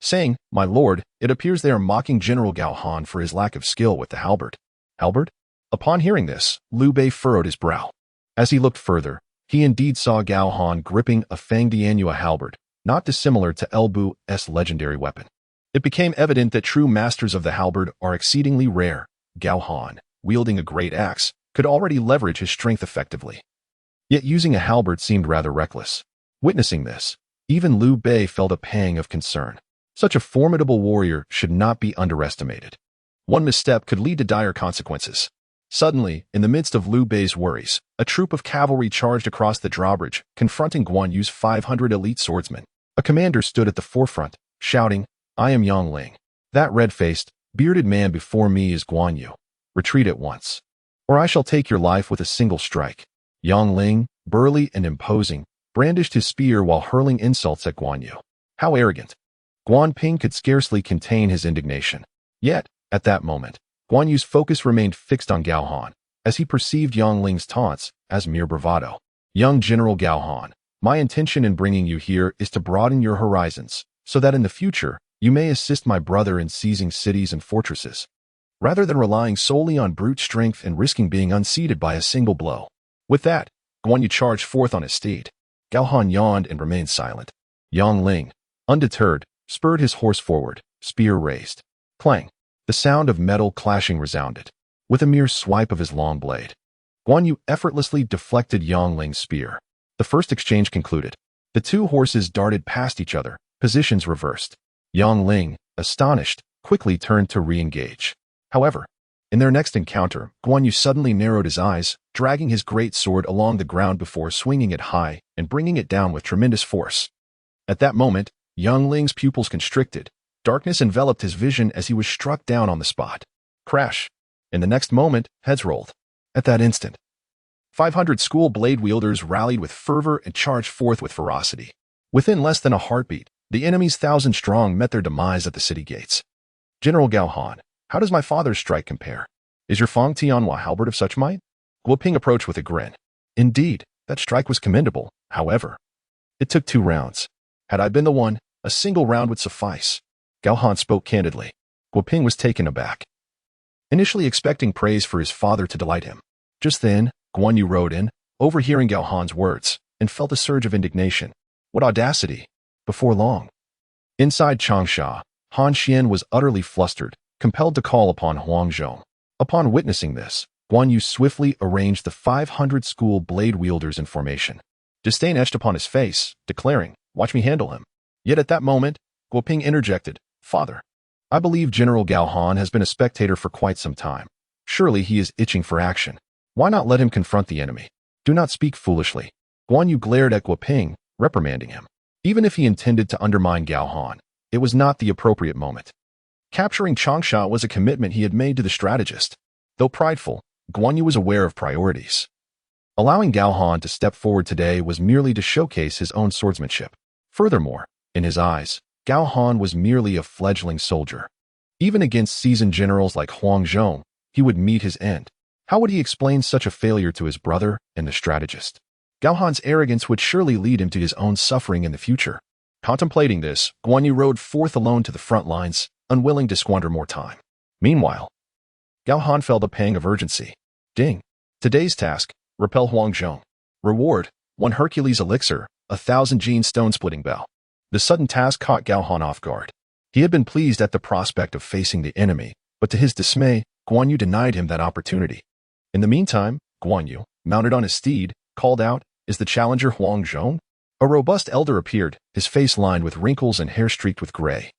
saying, "My lord, it appears they are mocking General Gao Han for his lack of skill with the halberd." Halberd? Upon hearing this, Liu Bei furrowed his brow. As he looked further, he indeed saw Gao Han gripping a Fangdianhua halberd, not dissimilar to Elbu's legendary weapon. It became evident that true masters of the halberd are exceedingly rare. Gao Han, wielding a great axe, could already leverage his strength effectively. Yet using a halberd seemed rather reckless. Witnessing this, even Liu Bei felt a pang of concern. Such a formidable warrior should not be underestimated. One misstep could lead to dire consequences. Suddenly, in the midst of Liu Bei's worries, a troop of cavalry charged across the drawbridge, confronting Guan Yu's 500 elite swordsmen. A commander stood at the forefront, shouting, "I am Yang Ling. That red-faced, bearded man before me is Guan Yu. Retreat at once, or I shall take your life with a single strike." Yang Ling, burly and imposing, brandished his spear while hurling insults at Guan Yu. How arrogant! Guan Ping could scarcely contain his indignation. Yet, at that moment, Guan Yu's focus remained fixed on Gao Han, as he perceived Yang Ling's taunts as mere bravado. "Young General Gao Han, my intention in bringing you here is to broaden your horizons, so that in the future, you may assist my brother in seizing cities and fortresses, rather than relying solely on brute strength and risking being unseated by a single blow." With that, Guan Yu charged forth on his steed. Gao Han yawned and remained silent. Yang Ling, undeterred, spurred his horse forward, spear raised. Clang! The sound of metal clashing resounded. With a mere swipe of his long blade, Guan Yu effortlessly deflected Yang Ling's spear. The first exchange concluded. The 2 horses darted past each other, positions reversed. Yang Ling, astonished, quickly turned to re-engage. However, in their next encounter, Guan Yu suddenly narrowed his eyes, dragging his great sword along the ground before swinging it high and bringing it down with tremendous force. At that moment, Yang Ling's pupils constricted. Darkness enveloped his vision as he was struck down on the spot. Crash! In the next moment, heads rolled. At that instant, 500 school blade wielders rallied with fervor and charged forth with ferocity. Within less than a heartbeat, the enemy's 1,000 strong met their demise at the city gates. "General Gao Han, how does my father's strike compare? Is your Fang Tianhua halberd of such might?" Guo Ping approached with a grin. "Indeed, that strike was commendable. However, it took 2 rounds. Had I been the one, a single round would suffice." Gao Han spoke candidly. Guo Ping was taken aback, initially expecting praise for his father to delight him. Just then, Guan Yu rode in, overhearing Gao Han's words, and felt a surge of indignation. What audacity! Before long, inside Changsha, Han Xian was utterly flustered, compelled to call upon Huang Zhong. Upon witnessing this, Guan Yu swiftly arranged the 500 school blade wielders in formation. Disdain etched upon his face, declaring, "Watch me handle him." Yet at that moment, Guo Ping interjected, "Father, I believe General Gao Han has been a spectator for quite some time. Surely he is itching for action. Why not let him confront the enemy? Do not speak foolishly." Guan Yu glared at Guo Ping, reprimanding him. Even if he intended to undermine Gao Han, it was not the appropriate moment. Capturing Changsha was a commitment he had made to the strategist. Though prideful, Guan Yu was aware of priorities. Allowing Gao Han to step forward today was merely to showcase his own swordsmanship. Furthermore, in his eyes, Gao Han was merely a fledgling soldier. Even against seasoned generals like Huang Zhong, he would meet his end. How would he explain such a failure to his brother and the strategist? Gao Han's arrogance would surely lead him to his own suffering in the future. Contemplating this, Guan Yu rode forth alone to the front lines, unwilling to squander more time. Meanwhile, Gao Han felt a pang of urgency. Ding. Today's task, repel Huangzhong. Reward, 1 Hercules elixir, 1,000 gene stone-splitting bell. The sudden task caught Gao Han off guard. He had been pleased at the prospect of facing the enemy, but to his dismay, Guan Yu denied him that opportunity. In the meantime, Guan Yu, mounted on his steed, called out, "Is the challenger Huangzhong?" A robust elder appeared, his face lined with wrinkles and hair streaked with gray.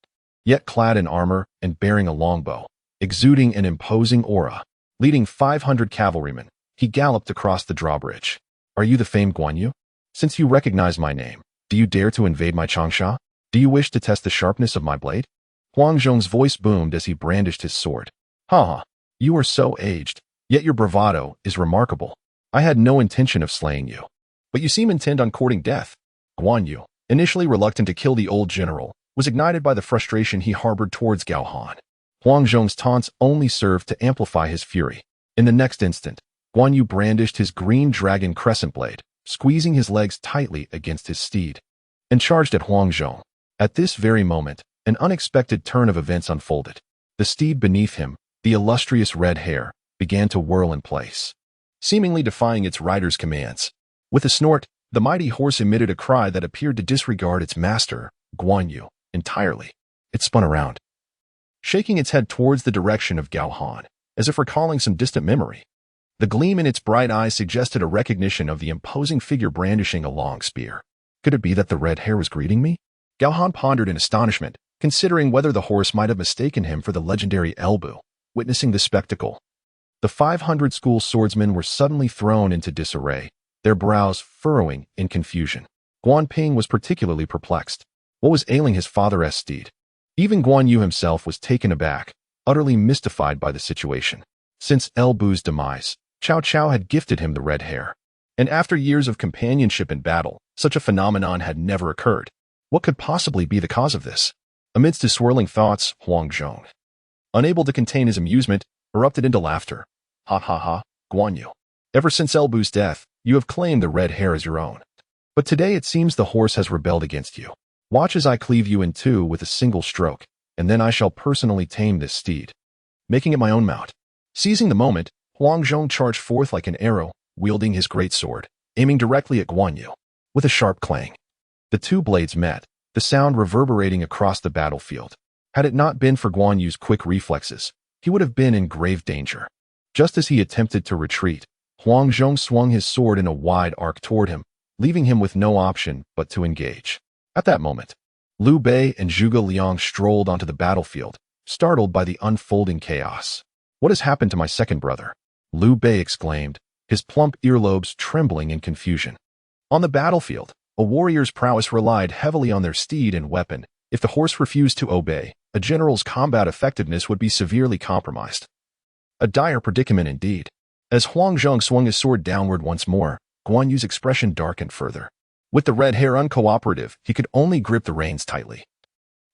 Yet clad in armor and bearing a longbow, exuding an imposing aura. Leading 500 cavalrymen, he galloped across the drawbridge. "Are you the famed Guan Yu? Since you recognize my name, do you dare to invade my Changsha? Do you wish to test the sharpness of my blade?" Huangzhong's voice boomed as he brandished his sword. "Ha! You are so aged, yet your bravado is remarkable. I had no intention of slaying you, but you seem intent on courting death." Guan Yu, initially reluctant to kill the old general, was ignited by the frustration he harbored towards Gao Han. Huangzhong's taunts only served to amplify his fury. In the next instant, Guan Yu brandished his green dragon crescent blade, squeezing his legs tightly against his steed, and charged at Huangzhong. At this very moment, an unexpected turn of events unfolded. The steed beneath him, the illustrious red hair, began to whirl in place, seemingly defying its rider's commands. With a snort, the mighty horse emitted a cry that appeared to disregard its master, Guan Yu, entirely. It spun around, shaking its head towards the direction of Gao Han, as if recalling some distant memory. The gleam in its bright eyes suggested a recognition of the imposing figure brandishing a long spear. Could it be that the red hair was greeting me? Gao Han pondered in astonishment, considering whether the horse might have mistaken him for the legendary Elbu. Witnessing the spectacle, the 500 school swordsmen were suddenly thrown into disarray, their brows furrowing in confusion. Guan Ping was particularly perplexed. What was ailing his father's steed? Even Guan Yu himself was taken aback, utterly mystified by the situation. Since Elbu's demise, Cao Cao had gifted him the red hair. And after years of companionship in battle, such a phenomenon had never occurred. What could possibly be the cause of this? Amidst his swirling thoughts, Huangzhong, unable to contain his amusement, erupted into laughter. "Ha ha ha, Guan Yu. Ever since Elbu's death, you have claimed the red hair as your own. But today it seems the horse has rebelled against you. Watch as I cleave you in two with a single stroke, and then I shall personally tame this steed, making it my own mount." Seizing the moment, Huangzhong charged forth like an arrow, wielding his great sword, aiming directly at Guan Yu. With a sharp clang, the two blades met, the sound reverberating across the battlefield. Had it not been for Guan Yu's quick reflexes, he would have been in grave danger. Just as he attempted to retreat, Huangzhong swung his sword in a wide arc toward him, leaving him with no option but to engage. At that moment, Liu Bei and Zhuge Liang strolled onto the battlefield, startled by the unfolding chaos. "What has happened to my second brother?" Liu Bei exclaimed, his plump earlobes trembling in confusion. On the battlefield, a warrior's prowess relied heavily on their steed and weapon. If the horse refused to obey, a general's combat effectiveness would be severely compromised. A dire predicament indeed. As Huangzhong swung his sword downward once more, Guan Yu's expression darkened further. With the red hair uncooperative, he could only grip the reins tightly.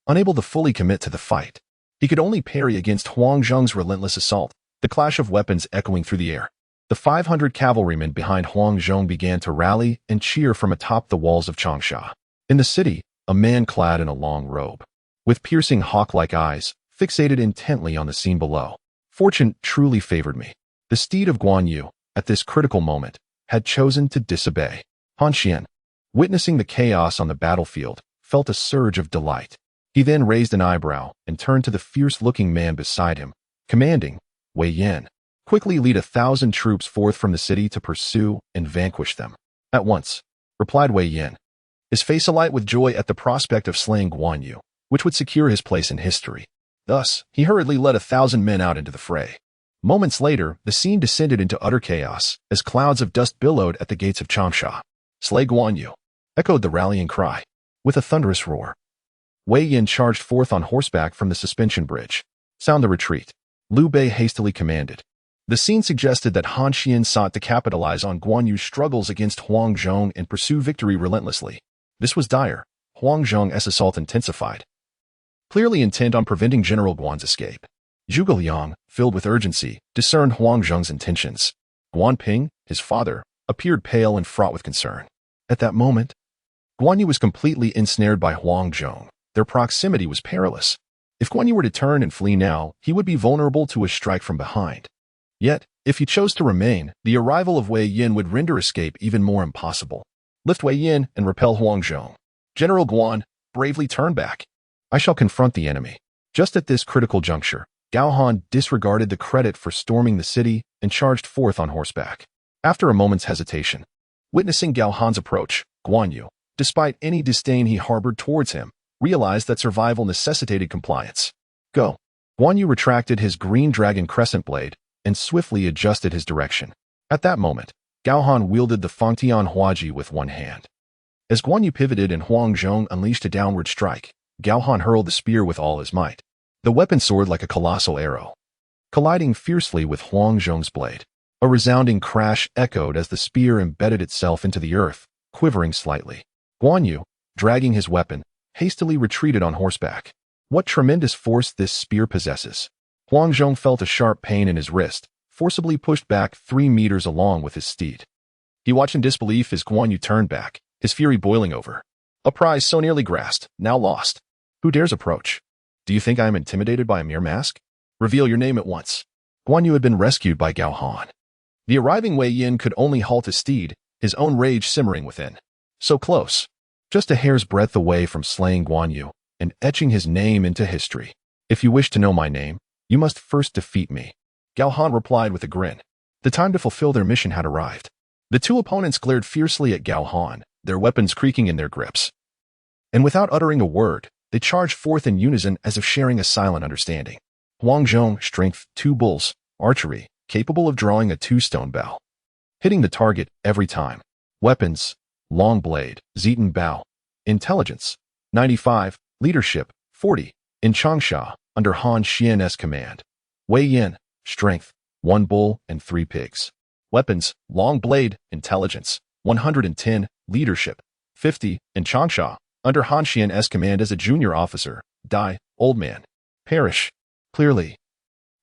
Unable to fully commit to the fight, he could only parry against Huangzhong's relentless assault, the clash of weapons echoing through the air. The 500 cavalrymen behind Huangzhong began to rally and cheer from atop the walls of Changsha. In the city, a man clad in a long robe, with piercing hawk-like eyes, fixated intently on the scene below. Fortune truly favored me. The steed of Guan Yu, at this critical moment, had chosen to disobey. Han Xian, witnessing the chaos on the battlefield, felt a surge of delight. He then raised an eyebrow and turned to the fierce-looking man beside him, commanding, "Wei Yan, quickly lead 1,000 troops forth from the city to pursue and vanquish them." "At once," replied Wei Yan, his face alight with joy at the prospect of slaying Guan Yu, which would secure his place in history. Thus, he hurriedly led 1,000 men out into the fray. Moments later, the scene descended into utter chaos, as clouds of dust billowed at the gates of Changsha. "Slay Guan Yu," echoed the rallying cry. With a thunderous roar, Wei Yan charged forth on horseback from the suspension bridge. "Sound the retreat," Liu Bei hastily commanded. The scene suggested that Han Xian sought to capitalize on Guan Yu's struggles against Huangzhong and pursue victory relentlessly. This was dire. Huangzhong's assault intensified, clearly intent on preventing General Guan's escape. Zhuge Liang, filled with urgency, discerned Huangzhong's intentions. Guan Ping, his father, appeared pale and fraught with concern. At that moment, Guan Yu was completely ensnared by Huang Zhong. Their proximity was perilous. If Guan Yu were to turn and flee now, he would be vulnerable to a strike from behind. Yet, if he chose to remain, the arrival of Wei Yin would render escape even more impossible. Lift Wei Yin and repel Huang Zhong. General Guan bravely turned back. I shall confront the enemy. Just at this critical juncture, Gao Han disregarded the credit for storming the city and charged forth on horseback. After a moment's hesitation, witnessing Gao Han's approach, Guan Yu, despite any disdain he harbored towards him, realized that survival necessitated compliance. Go. Guan Yu retracted his green dragon crescent blade and swiftly adjusted his direction. At that moment, Gao Han wielded the Fangtian Huaji with one hand. As Guan Yu pivoted and Huang Zhong unleashed a downward strike, Gao Han hurled the spear with all his might. The weapon soared like a colossal arrow, colliding fiercely with Huang Zhong's blade. A resounding crash echoed as the spear embedded itself into the earth, quivering slightly. Guan Yu, dragging his weapon, hastily retreated on horseback. What tremendous force this spear possesses! Huang Zhong felt a sharp pain in his wrist, forcibly pushed back 3 meters along with his steed. He watched in disbelief as Guan Yu turned back, his fury boiling over. A prize so nearly grasped, now lost. Who dares approach? Do you think I am intimidated by a mere mask? Reveal your name at once. Guan Yu had been rescued by Gao Han. The arriving Wei Yin could only halt his steed, his own rage simmering within. So close. Just a hair's breadth away from slaying Guan Yu and etching his name into history. If you wish to know my name, you must first defeat me. Gao Han replied with a grin. The time to fulfill their mission had arrived. The two opponents glared fiercely at Gao Han, their weapons creaking in their grips. And without uttering a word, they charged forth in unison as if sharing a silent understanding. Huang Zhong, strength, 2 bulls, archery, capable of drawing a 2-stone bow. Hitting the target every time. Weapons, long blade, Zitan Bao. Intelligence, 95, leadership, 40, in Changsha, under Han Xian's command. Wei Yin, strength, 1 bull and 3 pigs. Weapons, long blade, intelligence, 110, leadership, 50, in Changsha, under Han Xian's command as a junior officer. Die, old man. Perish. Clearly.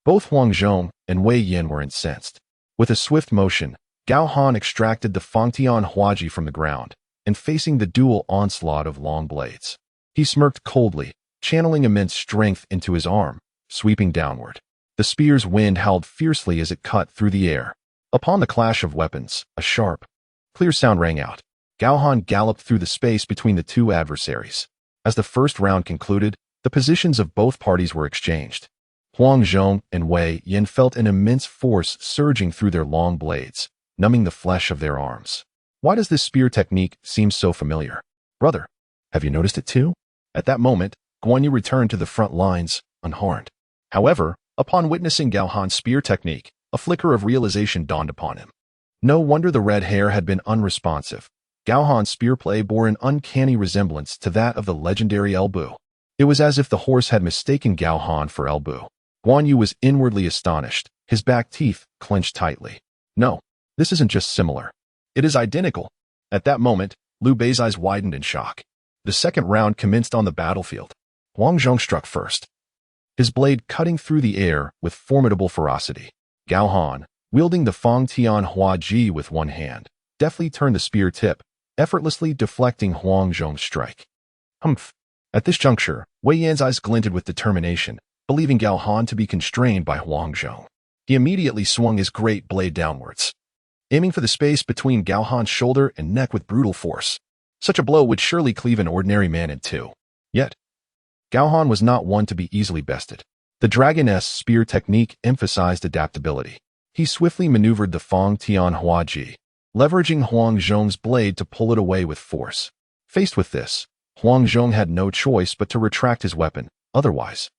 Both Huang Zhong and Wei Yin were incensed. With a swift motion, Gao Han extracted the Fangtian Huaji from the ground, and facing the dual onslaught of long blades, he smirked coldly, channeling immense strength into his arm, sweeping downward. The spear's wind howled fiercely as it cut through the air. Upon the clash of weapons, a sharp, clear sound rang out. Gao Han galloped through the space between the two adversaries. As the first round concluded, the positions of both parties were exchanged. Huang Zhong and Wei Yin felt an immense force surging through their long blades, numbing the flesh of their arms. Why does this spear technique seem so familiar? Brother, have you noticed it too? At that moment, Guan Yu returned to the front lines, unharmed. However, upon witnessing Gao Han's spear technique, a flicker of realization dawned upon him. No wonder the red hair had been unresponsive. Gao Han's spear play bore an uncanny resemblance to that of the legendary El Bu. It was as if the horse had mistaken Gao Han for El Bu. Guan Yu was inwardly astonished, his back teeth clenched tightly. No, this isn't just similar. It is identical. At that moment, Liu Bei's eyes widened in shock. The second round commenced on the battlefield. Huang Zhong struck first, his blade cutting through the air with formidable ferocity. Gao Han, wielding the Fangtian Huaji with one hand, deftly turned the spear tip, effortlessly deflecting Huang Zhong's strike. Humph. At this juncture, Wei Yan's eyes glinted with determination, believing Gao Han to be constrained by Huang Zhong. He immediately swung his great blade downwards, aiming for the space between Gao Han's shoulder and neck with brutal force. Such a blow would surely cleave an ordinary man in two. Yet, Gao Han was not one to be easily bested. The Dragoness spear technique emphasized adaptability. He swiftly maneuvered the Fangtian Huaji, leveraging Huang Zhong's blade to pull it away with force. Faced with this, Huang Zhong had no choice but to retract his weapon, otherwise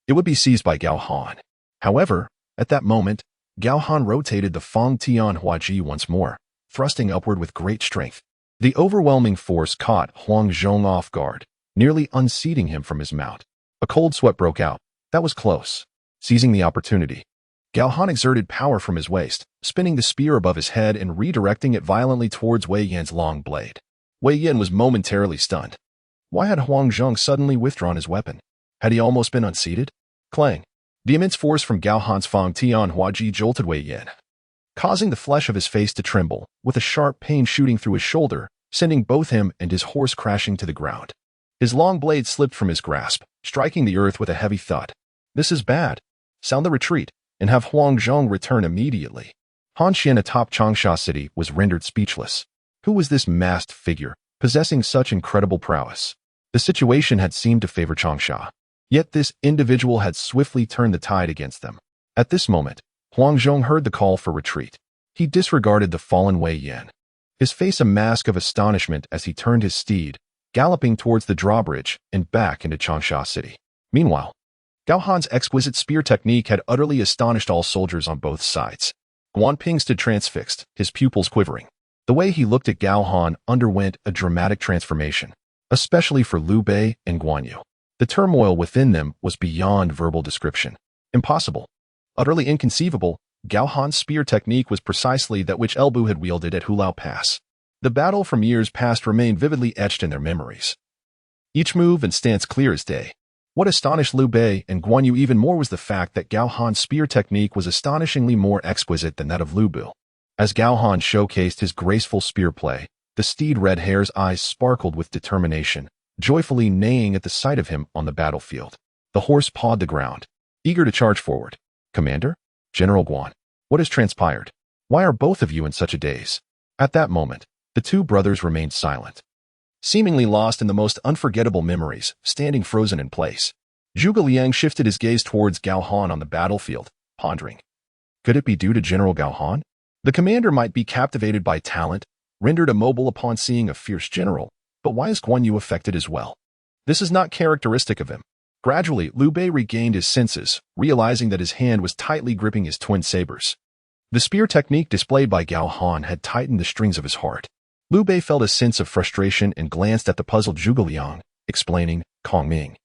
it would be seized by Gao Han. However, at that moment, Gao Han rotated the Fangtian Huaji once more, thrusting upward with great strength. The overwhelming force caught Huang Zhong off guard, nearly unseating him from his mount. A cold sweat broke out. That was close. Seizing the opportunity, Gao Han exerted power from his waist, spinning the spear above his head and redirecting it violently towards Wei Yan's long blade. Wei Yan was momentarily stunned. Why had Huang Zhong suddenly withdrawn his weapon? Had he almost been unseated? Clang. The immense force from Gao Han's Fangtian Huaji jolted Wei Yan. causing the flesh of his face to tremble, with a sharp pain shooting through his shoulder, sending both him and his horse crashing to the ground. His long blade slipped from his grasp, striking the earth with a heavy thud. "This is bad. Sound the retreat, and have Huangzhong return immediately." Han Xian atop Changsha City was rendered speechless. Who was this masked figure, possessing such incredible prowess? The situation had seemed to favor Changsha. Yet this individual had swiftly turned the tide against them. At this moment, Huangzhong heard the call for retreat. He disregarded the fallen Wei Yan, his face a mask of astonishment as he turned his steed, galloping towards the drawbridge and back into Changsha City. Meanwhile, Gao Han's exquisite spear technique had utterly astonished all soldiers on both sides. Guan Ping stood transfixed, his pupils quivering. The way he looked at Gao Han underwent a dramatic transformation, especially for Liu Bei and Guan Yu. The turmoil within them was beyond verbal description. Impossible, utterly inconceivable. Gao Han's spear technique was precisely that which Elbu had wielded at Hulao Pass. The battle from years past remained vividly etched in their memories. Each move and stance clear as day. What astonished Liu Bei and Guan Yu even more was the fact that Gao Han's spear technique was astonishingly more exquisite than that of Lu Bu. As Gao Han showcased his graceful spear play, the steed Red Hare's eyes sparkled with determination, joyfully neighing at the sight of him on the battlefield. The horse pawed the ground, eager to charge forward. "Commander? General Guan, what has transpired? Why are both of you in such a daze?" At that moment, the two brothers remained silent, seemingly lost in the most unforgettable memories, standing frozen in place. Zhuge Liang shifted his gaze towards Gao Han on the battlefield, pondering. Could it be due to General Gao Han? The commander might be captivated by talent, rendered immobile upon seeing a fierce general, but why is Guan Yu affected as well? This is not characteristic of him. Gradually, Liu Bei regained his senses, realizing that his hand was tightly gripping his twin sabers. The spear technique displayed by Gao Han had tightened the strings of his heart. Liu Bei felt a sense of frustration and glanced at the puzzled Zhuge Liang, explaining, "Kong Ming.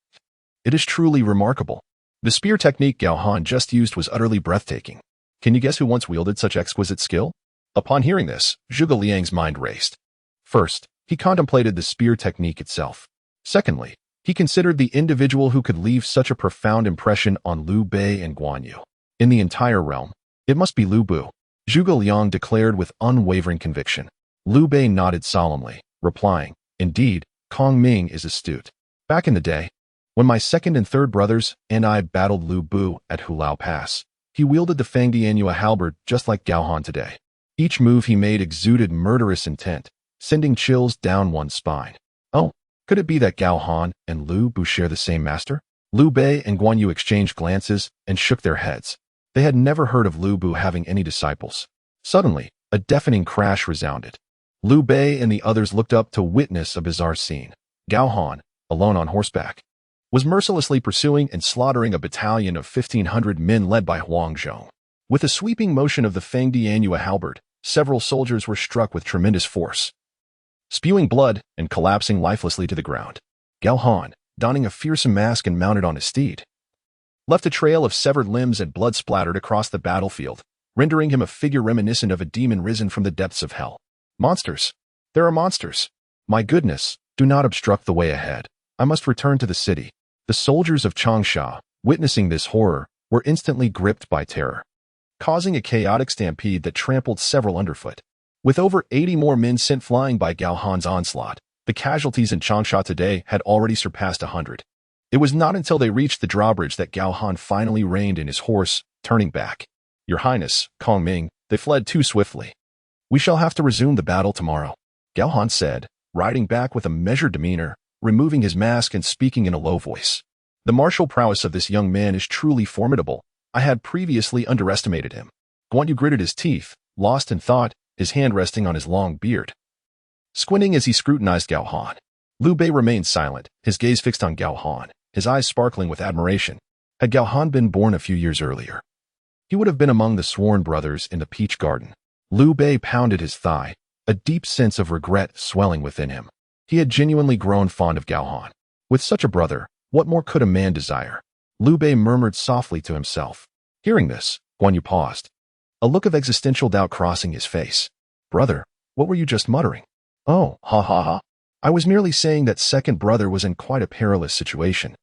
It is truly remarkable. The spear technique Gao Han just used was utterly breathtaking. Can you guess who once wielded such exquisite skill?" Upon hearing this, Zhuge Liang's mind raced. First, he contemplated the spear technique itself. Secondly, he considered the individual who could leave such a profound impression on Liu Bei and Guan Yu. In the entire realm, it must be Lu Bu, Zhuge Liang declared with unwavering conviction. Liu Bei nodded solemnly, replying, "Indeed, Kong Ming is astute. Back in the day, when my second and third brothers and I battled Lu Bu at Hulao Pass, he wielded the Fangdianhua halberd just like Gao Han today. Each move he made exuded murderous intent, sending chills down one's spine. Oh, could it be that Gao Han and Lu Bu share the same master?" Liu Bei and Guan Yu exchanged glances and shook their heads. They had never heard of Lu Bu having any disciples. Suddenly, a deafening crash resounded. Liu Bei and the others looked up to witness a bizarre scene. Gao Han, alone on horseback, was mercilessly pursuing and slaughtering a battalion of 1,500 men led by Huangzhong. With a sweeping motion of the Fangdianhua halberd, several soldiers were struck with tremendous force, spewing blood and collapsing lifelessly to the ground. Gao Han, donning a fearsome mask and mounted on his steed, left a trail of severed limbs and blood splattered across the battlefield, rendering him a figure reminiscent of a demon risen from the depths of hell. Monsters! There are monsters! My goodness, do not obstruct the way ahead. I must return to the city. The soldiers of Changsha, witnessing this horror, were instantly gripped by terror, causing a chaotic stampede that trampled several underfoot. With over 80 more men sent flying by Gao Han's onslaught, the casualties in Changsha today had already surpassed 100. It was not until they reached the drawbridge that Gao Han finally reined in his horse, turning back. "Your Highness, Kong Ming, they fled too swiftly. We shall have to resume the battle tomorrow," Gao Han said, riding back with a measured demeanor, removing his mask and speaking in a low voice. "The martial prowess of this young man is truly formidable. I had previously underestimated him." Guan Yu gritted his teeth, lost in thought, his hand resting on his long beard, squinting as he scrutinized Gao Han. Liu Bei remained silent, his gaze fixed on Gao Han, his eyes sparkling with admiration. Had Gao Han been born a few years earlier, he would have been among the sworn brothers in the Peach Garden. Liu Bei pounded his thigh, a deep sense of regret swelling within him. He had genuinely grown fond of Gao Han. With such a brother, what more could a man desire? Liu Bei murmured softly to himself. Hearing this, Guan Yu paused, a look of existential doubt crossing his face. "Brother, what were you just muttering?" "Oh, ha ha ha. I was merely saying that second brother was in quite a perilous situation.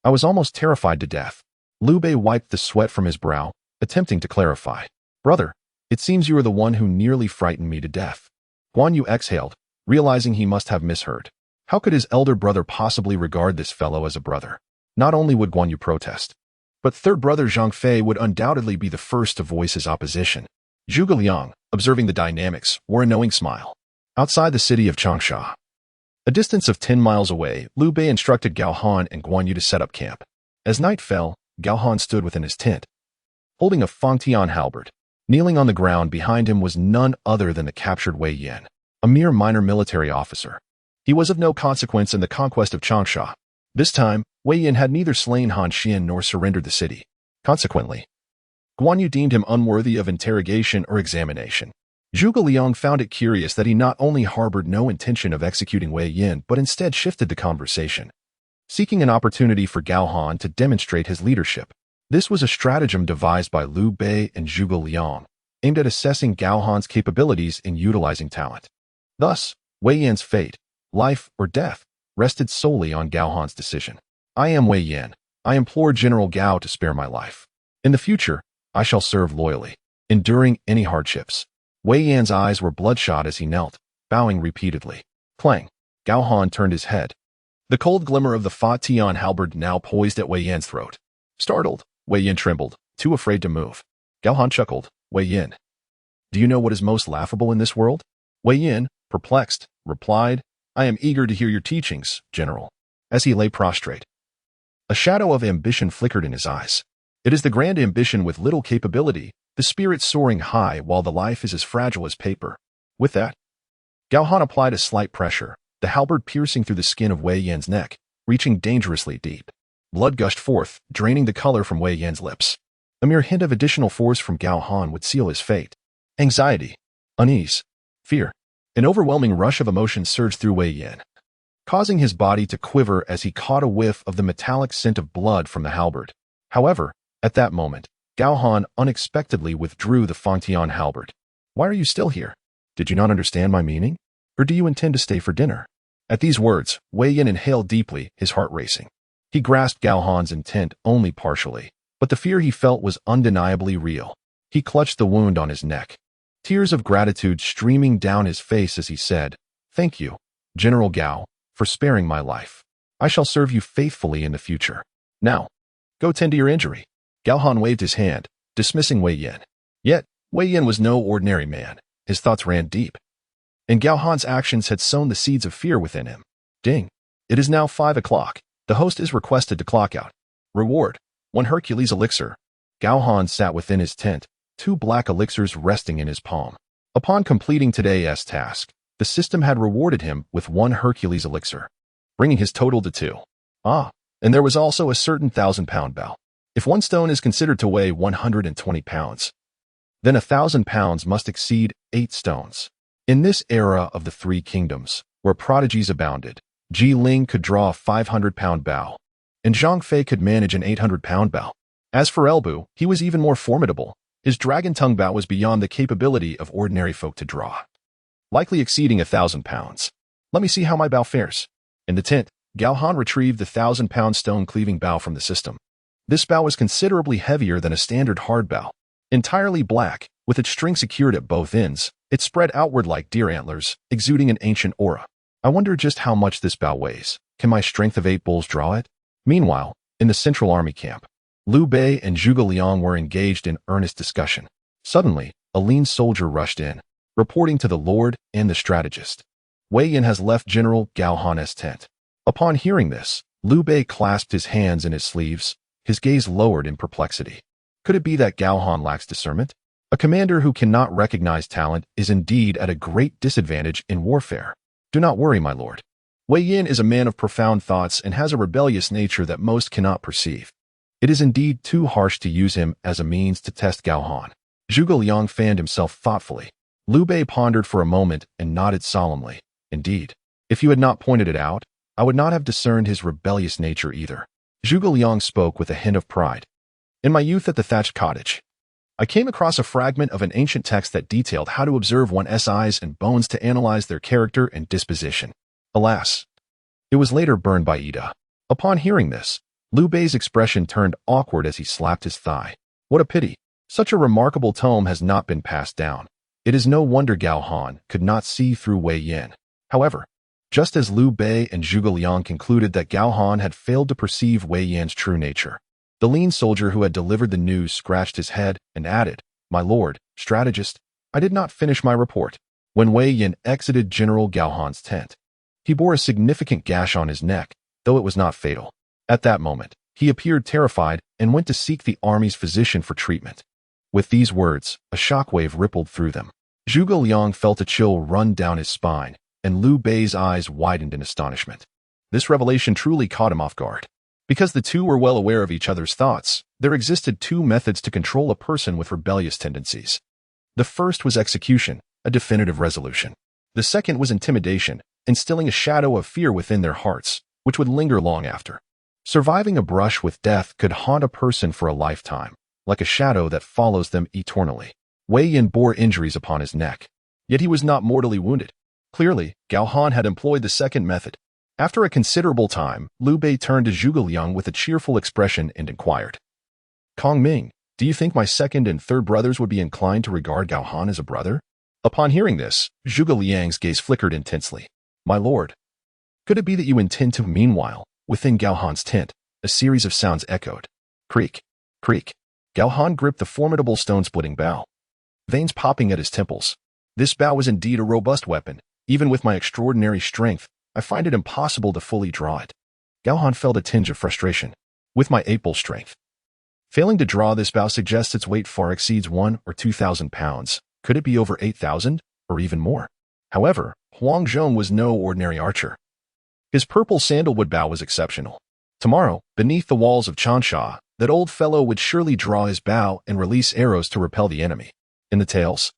I was almost terrified to death." Liu Bei wiped the sweat from his brow, attempting to clarify. "Brother, It seems you are the one who nearly frightened me to death. Guan Yu exhaled, realizing he must have misheard. How could his elder brother possibly regard this fellow as a brother? Not only would Guan Yu protest, but third brother Zhang Fei would undoubtedly be the first to voice his opposition. Zhuge Liang, observing the dynamics, wore a knowing smile. Outside the city of Changsha, a distance of 10 miles away, Liu Bei instructed Gao Han and Guan Yu to set up camp. As night fell, Gao Han stood within his tent, holding a Fangtian halberd. Kneeling on the ground behind him was none other than the captured Wei Yan, a mere minor military officer. He was of no consequence in the conquest of Changsha. This time, Wei Yan had neither slain Han Xin nor surrendered the city. Consequently, Guan Yu deemed him unworthy of interrogation or examination. Zhuge Liang found it curious that he not only harbored no intention of executing Wei Yan, but instead shifted the conversation, seeking an opportunity for Gao Han to demonstrate his leadership. This was a stratagem devised by Liu Bei and Zhuge Liang, aimed at assessing Gao Han's capabilities in utilizing talent. Thus, Wei Yan's fate, life or death, rested solely on Gao Han's decision. I am Wei Yan. I implore General Gao to spare my life. In the future, I shall serve loyally, enduring any hardships. Wei Yan's eyes were bloodshot as he knelt, bowing repeatedly. Clang! Gao Han turned his head. The cold glimmer of the Fa Tian halberd now poised at Wei Yan's throat. Startled, Wei Yan trembled, too afraid to move. Gao Han chuckled. Wei Yan, do you know what is most laughable in this world? Wei Yan, perplexed, replied, I am eager to hear your teachings, General. As he lay prostrate, a shadow of ambition flickered in his eyes. It is the grand ambition with little capability, the spirit soaring high while the life is as fragile as paper. With that, Gao Han applied a slight pressure, the halberd piercing through the skin of Wei Yan's neck, reaching dangerously deep. Blood gushed forth, draining the color from Wei Yan's lips. A mere hint of additional force from Gao Han would seal his fate. Anxiety, unease, fear. An overwhelming rush of emotion surged through Wei Yan, causing his body to quiver as he caught a whiff of the metallic scent of blood from the halberd. However, at that moment, Gao Han unexpectedly withdrew the Fangtian halberd. Why are you still here? Did you not understand my meaning? Or do you intend to stay for dinner? At these words, Wei Yan inhaled deeply, his heart racing. He grasped Gao Han's intent only partially, but the fear he felt was undeniably real. He clutched the wound on his neck, tears of gratitude streaming down his face as he said, Thank you, General Gao, for sparing my life. I shall serve you faithfully in the future. Now, go tend to your injury. Gao Han waved his hand, dismissing Wei Yan. Yet, Wei Yan was no ordinary man. His thoughts ran deep, and Gao Han's actions had sown the seeds of fear within him. Ding! It is now 5 o'clock. The host is requested to clock out. Reward: 1 Hercules elixir. Gao Han sat within his tent, 2 black elixirs resting in his palm. Upon completing today's task, the system had rewarded him with 1 Hercules elixir, bringing his total to 2. And there was also a certain 1,000-pound bow. If 1 stone is considered to weigh 120 pounds, then 1,000 pounds must exceed 8 stones. In this era of the 3 kingdoms, where prodigies abounded, Ji Ling could draw a 500-pound bow, and Zhang Fei could manage an 800-pound bow. As for Elbu, he was even more formidable. His dragon tongue bow was beyond the capability of ordinary folk to draw, likely exceeding 1,000 pounds. Let me see how my bow fares. In the tent, Gao Han retrieved the 1,000-pound stone-cleaving bow from the system. This bow was considerably heavier than a standard hard bow. Entirely black, with its string secured at both ends, it spread outward like deer antlers, exuding an ancient aura. I wonder just how much this bow weighs. Can my strength of 8 bulls draw it? Meanwhile, in the central army camp, Liu Bei and Zhuge Liang were engaged in earnest discussion. Suddenly, a lean soldier rushed in, reporting to the lord and the strategist. Wei Yan has left General Gao Han's tent. Upon hearing this, Liu Bei clasped his hands in his sleeves, his gaze lowered in perplexity. Could it be that Gao Han lacks discernment? A commander who cannot recognize talent is indeed at a great disadvantage in warfare. Do not worry, my lord. Wei Yan is a man of profound thoughts and has a rebellious nature that most cannot perceive. It is indeed too harsh to use him as a means to test Gao Han. Zhuge Liang fanned himself thoughtfully. Liu Bei pondered for a moment and nodded solemnly. Indeed, if you had not pointed it out, I would not have discerned his rebellious nature either. Zhuge Liang spoke with a hint of pride. In my youth at the thatched cottage, I came across a fragment of an ancient text that detailed how to observe one's eyes and bones to analyze their character and disposition. Alas, it was later burned by Yide. Upon hearing this, Liu Bei's expression turned awkward as he slapped his thigh. What a pity. Such a remarkable tome has not been passed down. It is no wonder Gao Han could not see through Wei Yin. However, just as Liu Bei and Zhuge Liang concluded that Gao Han had failed to perceive Wei Yin's true nature, the lean soldier who had delivered the news scratched his head and added, "My lord, strategist, I did not finish my report." When Wei Yin exited General Gao Han's tent, he bore a significant gash on his neck, though it was not fatal. At that moment, he appeared terrified and went to seek the army's physician for treatment. With these words, a shockwave rippled through them. Zhuge Liang felt a chill run down his spine, and Liu Bei's eyes widened in astonishment. This revelation truly caught him off guard. Because the two were well aware of each other's thoughts, there existed two methods to control a person with rebellious tendencies. The first was execution, a definitive resolution. The second was intimidation, instilling a shadow of fear within their hearts, which would linger long after. Surviving a brush with death could haunt a person for a lifetime, like a shadow that follows them eternally. Wei Yin bore injuries upon his neck, yet he was not mortally wounded. Clearly, Gao Han had employed the second method. After a considerable time, Liu Bei turned to Zhuge Liang with a cheerful expression and inquired, "Kong Ming, do you think my second and third brothers would be inclined to regard Gao Han as a brother?" Upon hearing this, Zhuge Liang's gaze flickered intensely. "My lord, could it be that you intend to?" Meanwhile, within Gao Han's tent, a series of sounds echoed. Creak, creak. Gao Han gripped the formidable stone-splitting bow, veins popping at his temples. This bow was indeed a robust weapon. Even with my extraordinary strength, I find it impossible to fully draw it. Gao Han felt a tinge of frustration. With my 8-bull strength, failing to draw this bow suggests its weight far exceeds 1,000 or 2,000 pounds. Could it be over 8,000, or even more? However, Huang Zhong was no ordinary archer. His purple sandalwood bow was exceptional. Tomorrow, beneath the walls of Changsha, that old fellow would surely draw his bow and release arrows to repel the enemy. In the tales,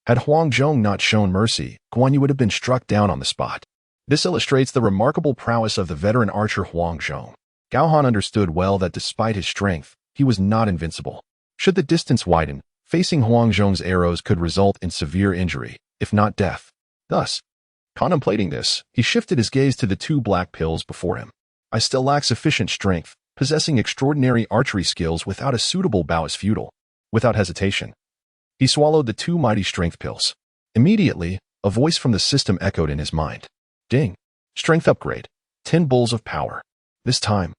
had Huang Zhong not shown mercy, Guan Yu would have been struck down on the spot. This illustrates the remarkable prowess of the veteran archer Huang Zhong. Gao Han understood well that despite his strength, he was not invincible. Should the distance widen, facing Huang Zhong's arrows could result in severe injury, if not death. Thus, contemplating this, he shifted his gaze to the two black pills before him. I still lack sufficient strength. Possessing extraordinary archery skills without a suitable bow is futile. Without hesitation, he swallowed the two mighty strength pills. Immediately, a voice from the system echoed in his mind. Ding. Strength upgrade. 10 bulls of power. This time,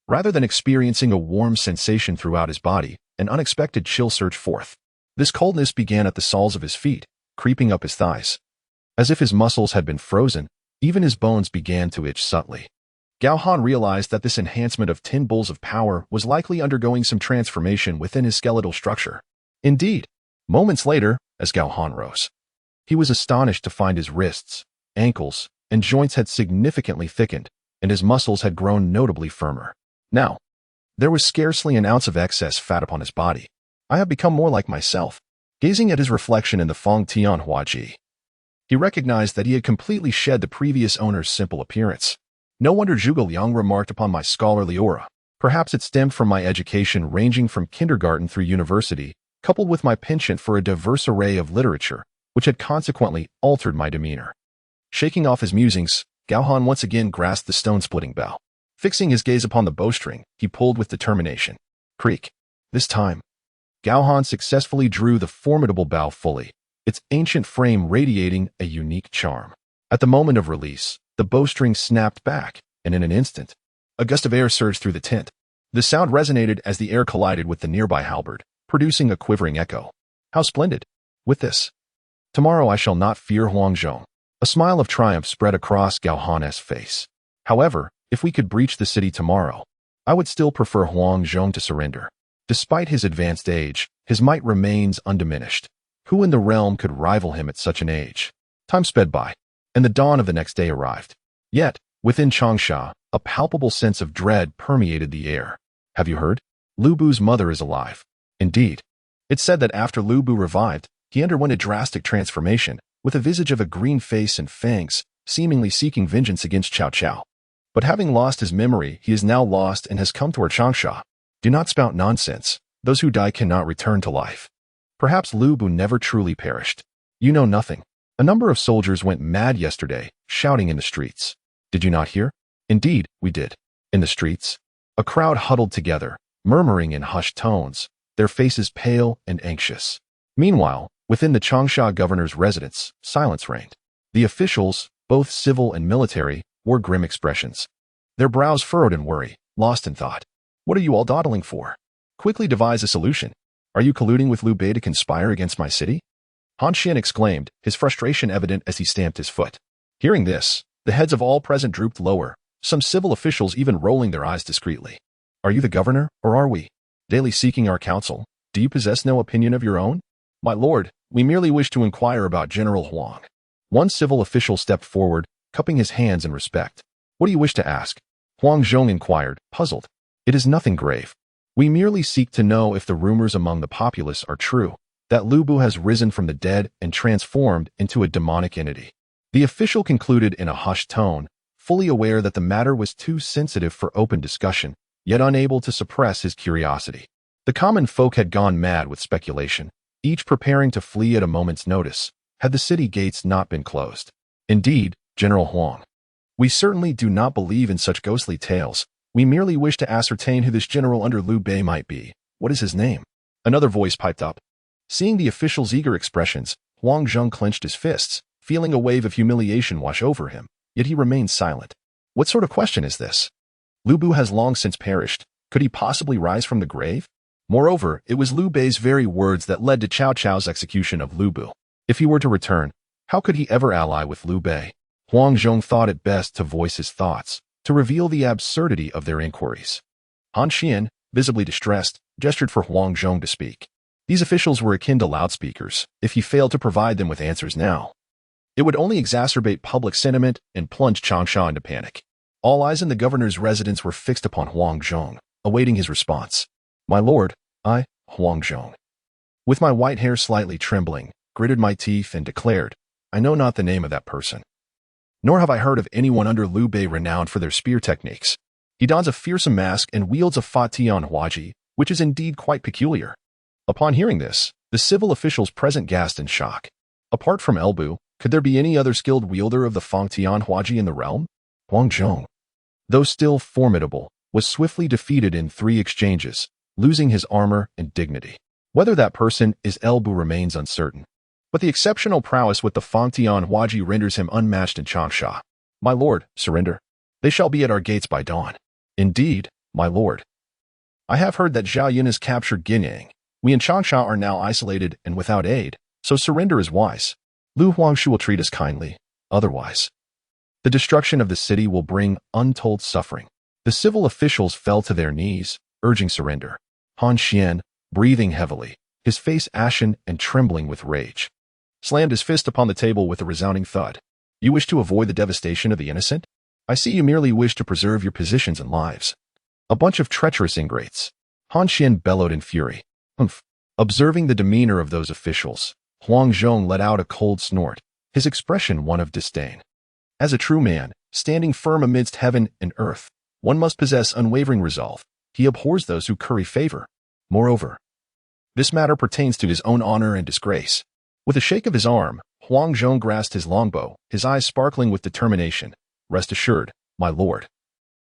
rather than experiencing a warm sensation throughout his body, an unexpected chill surged forth. This coldness began at the soles of his feet, creeping up his thighs. As if his muscles had been frozen, even his bones began to itch subtly. Gao Han realized that this enhancement of 10 bulls of power was likely undergoing some transformation within his skeletal structure. Indeed, moments later, as Gao Han rose, he was astonished to find his wrists, ankles, and joints had significantly thickened, and his muscles had grown notably firmer. Now, there was scarcely an ounce of excess fat upon his body. I have become more like myself. Gazing at his reflection in the Feng Tian Huaji, he recognized that he had completely shed the previous owner's simple appearance. No wonder Zhuge Liang remarked upon my scholarly aura. Perhaps it stemmed from my education ranging from kindergarten through university, coupled with my penchant for a diverse array of literature, which had consequently altered my demeanor. Shaking off his musings, Gao Han once again grasped the stone-splitting bow. Fixing his gaze upon the bowstring, he pulled with determination. Creak. This time, Gao Han successfully drew the formidable bow fully, its ancient frame radiating a unique charm. At the moment of release, the bowstring snapped back, and in an instant, a gust of air surged through the tent. The sound resonated as the air collided with the nearby halberd, producing a quivering echo. How splendid! With this, tomorrow I shall not fear Huang Zhong. A smile of triumph spread across Gao Han's face. However, if we could breach the city tomorrow, I would still prefer Huang Zhong to surrender. Despite his advanced age, his might remains undiminished. Who in the realm could rival him at such an age? Time sped by, and the dawn of the next day arrived. Yet, within Changsha, a palpable sense of dread permeated the air. Have you heard? Lu Bu's mother is alive. Indeed. It's said that after Lu Bu revived, he underwent a drastic transformation, with a visage of a green face and fangs, seemingly seeking vengeance against Cao Cao. But having lost his memory, he is now lost and has come to our Changsha. Do not spout nonsense. Those who die cannot return to life. Perhaps Lu Bu never truly perished. You know nothing. A number of soldiers went mad yesterday, shouting in the streets. Did you not hear? Indeed, we did. In the streets, a crowd huddled together, murmuring in hushed tones. their faces pale and anxious. Meanwhile, within the Changsha governor's residence, silence reigned. The officials, both civil and military, wore grim expressions. Their brows furrowed in worry, lost in thought. What are you all dawdling for? Quickly devise a solution. Are you colluding with Liu Bei to conspire against my city? Han Xian exclaimed, his frustration evident as he stamped his foot. Hearing this, the heads of all present drooped lower, some civil officials even rolling their eyes discreetly. Are you the governor, or are we daily seeking our counsel? Do you possess no opinion of your own? My lord, we merely wish to inquire about General Huang. One civil official stepped forward, cupping his hands in respect. What do you wish to ask? Huang Zhong inquired, puzzled. It is nothing grave. We merely seek to know if the rumors among the populace are true, that Lu Bu has risen from the dead and transformed into a demonic entity. The official concluded in a hushed tone, fully aware that the matter was too sensitive for open discussion, yet unable to suppress his curiosity. The common folk had gone mad with speculation, each preparing to flee at a moment's notice, had the city gates not been closed. Indeed, General Huang, we certainly do not believe in such ghostly tales. We merely wish to ascertain who this general under Liu Bei might be. What is his name? Another voice piped up. Seeing the official's eager expressions, Huang Zhong clenched his fists, feeling a wave of humiliation wash over him, yet he remained silent. What sort of question is this? Lu Bu has long since perished. Could he possibly rise from the grave? Moreover, it was Liu Bei's very words that led to Cao Cao's execution of Lu Bu. If he were to return, how could he ever ally with Liu Bei? Huang Zhong thought it best to voice his thoughts, to reveal the absurdity of their inquiries. Han Xian, visibly distressed, gestured for Huang Zhong to speak. These officials were akin to loudspeakers. If he failed to provide them with answers now, it would only exacerbate public sentiment and plunge Changsha into panic. All eyes in the governor's residence were fixed upon Huang Zhong, awaiting his response. My lord, I, Huang Zhong, with my white hair slightly trembling, gritted my teeth and declared, I know not the name of that person. Nor have I heard of anyone under Liu Bei renowned for their spear techniques. He dons a fearsome mask and wields a Fa Tian Huaji, which is indeed quite peculiar. Upon hearing this, the civil officials present gasped in shock. Apart from Elbu, could there be any other skilled wielder of the Fang Tian Huaji in the realm? Huang Zhong, though still formidable, was swiftly defeated in 3 exchanges, losing his armor and dignity. Whether that person is Elbu remains uncertain, but the exceptional prowess with the Fang Tian Huaji renders him unmatched in Changsha. My lord, surrender. They shall be at our gates by dawn. Indeed, my lord. I have heard that Zhao Yun has captured Ginyang. We in Changsha are now isolated and without aid, so surrender is wise. Lu Huangshu will treat us kindly. Otherwise, the destruction of the city will bring untold suffering. The civil officials fell to their knees, urging surrender. Han Xian, breathing heavily, his face ashen and trembling with rage, slammed his fist upon the table with a resounding thud. You wish to avoid the devastation of the innocent? I see you merely wish to preserve your positions and lives. A bunch of treacherous ingrates. Han Xian bellowed in fury. Humph. Observing the demeanor of those officials, Huang Zhong let out a cold snort, his expression one of disdain. As a true man, standing firm amidst heaven and earth, one must possess unwavering resolve. He abhors those who curry favor. Moreover, this matter pertains to his own honor and disgrace. With a shake of his arm, Huang Zhong grasped his longbow, his eyes sparkling with determination. Rest assured, my lord.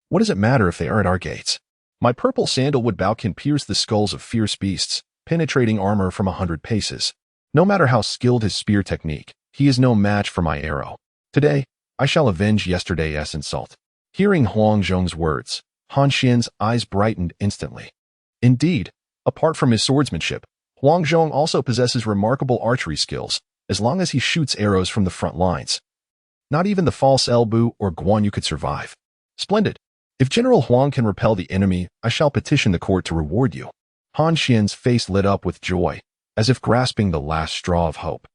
What does it matter if they are at our gates? My purple sandalwood bow can pierce the skulls of fierce beasts, penetrating armor from 100 paces. No matter how skilled his spear technique, he is no match for my arrow. Today, I shall avenge yesterday's insult. Hearing Huang Zhong's words, Han Xian's eyes brightened instantly. Indeed, apart from his swordsmanship, Huang Zhong also possesses remarkable archery skills, as long as he shoots arrows from the front lines. Not even the false Elbu or Guan Yu could survive. Splendid. If General Huang can repel the enemy, I shall petition the court to reward you. Han Xian's face lit up with joy, as if grasping the last straw of hope.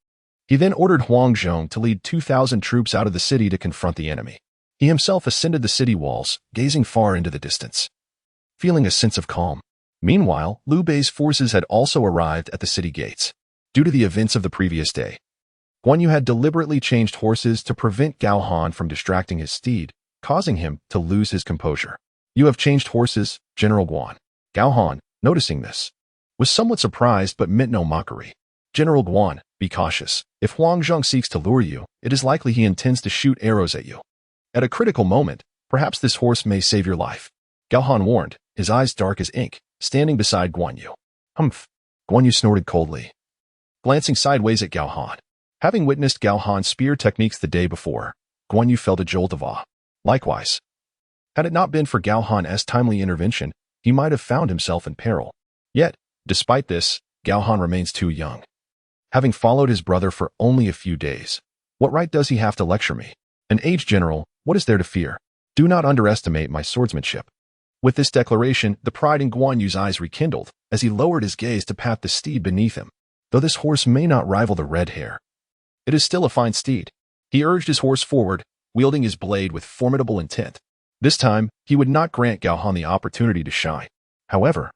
He then ordered Huang Zhong to lead 2,000 troops out of the city to confront the enemy. He himself ascended the city walls, gazing far into the distance, feeling a sense of calm. Meanwhile, Liu Bei's forces had also arrived at the city gates. Due to the events of the previous day, Guan Yu had deliberately changed horses to prevent Gao Han from distracting his steed, causing him to lose his composure. You have changed horses, General Guan. Gao Han, noticing this, was somewhat surprised but meant no mockery. General Guan, be cautious. If Huang Zhong seeks to lure you, it is likely he intends to shoot arrows at you. At a critical moment, perhaps this horse may save your life. Gao Han warned, his eyes dark as ink, standing beside Guan Yu. Humph. Guan Yu snorted coldly, glancing sideways at Gao Han. Having witnessed Gao Han's spear techniques the day before, Guan Yu felt a jolt of awe. Likewise, had it not been for Gao Han's timely intervention, he might have found himself in peril. Yet, despite this, Gao Han remains too young. Having followed his brother for only a few days, what right does he have to lecture me? An aged general, what is there to fear? Do not underestimate my swordsmanship. With this declaration, the pride in Guan Yu's eyes rekindled as he lowered his gaze to pat the steed beneath him. Though this horse may not rival the red hare, it is still a fine steed. He urged his horse forward, wielding his blade with formidable intent. This time, he would not grant Gao Han the opportunity to shine. However,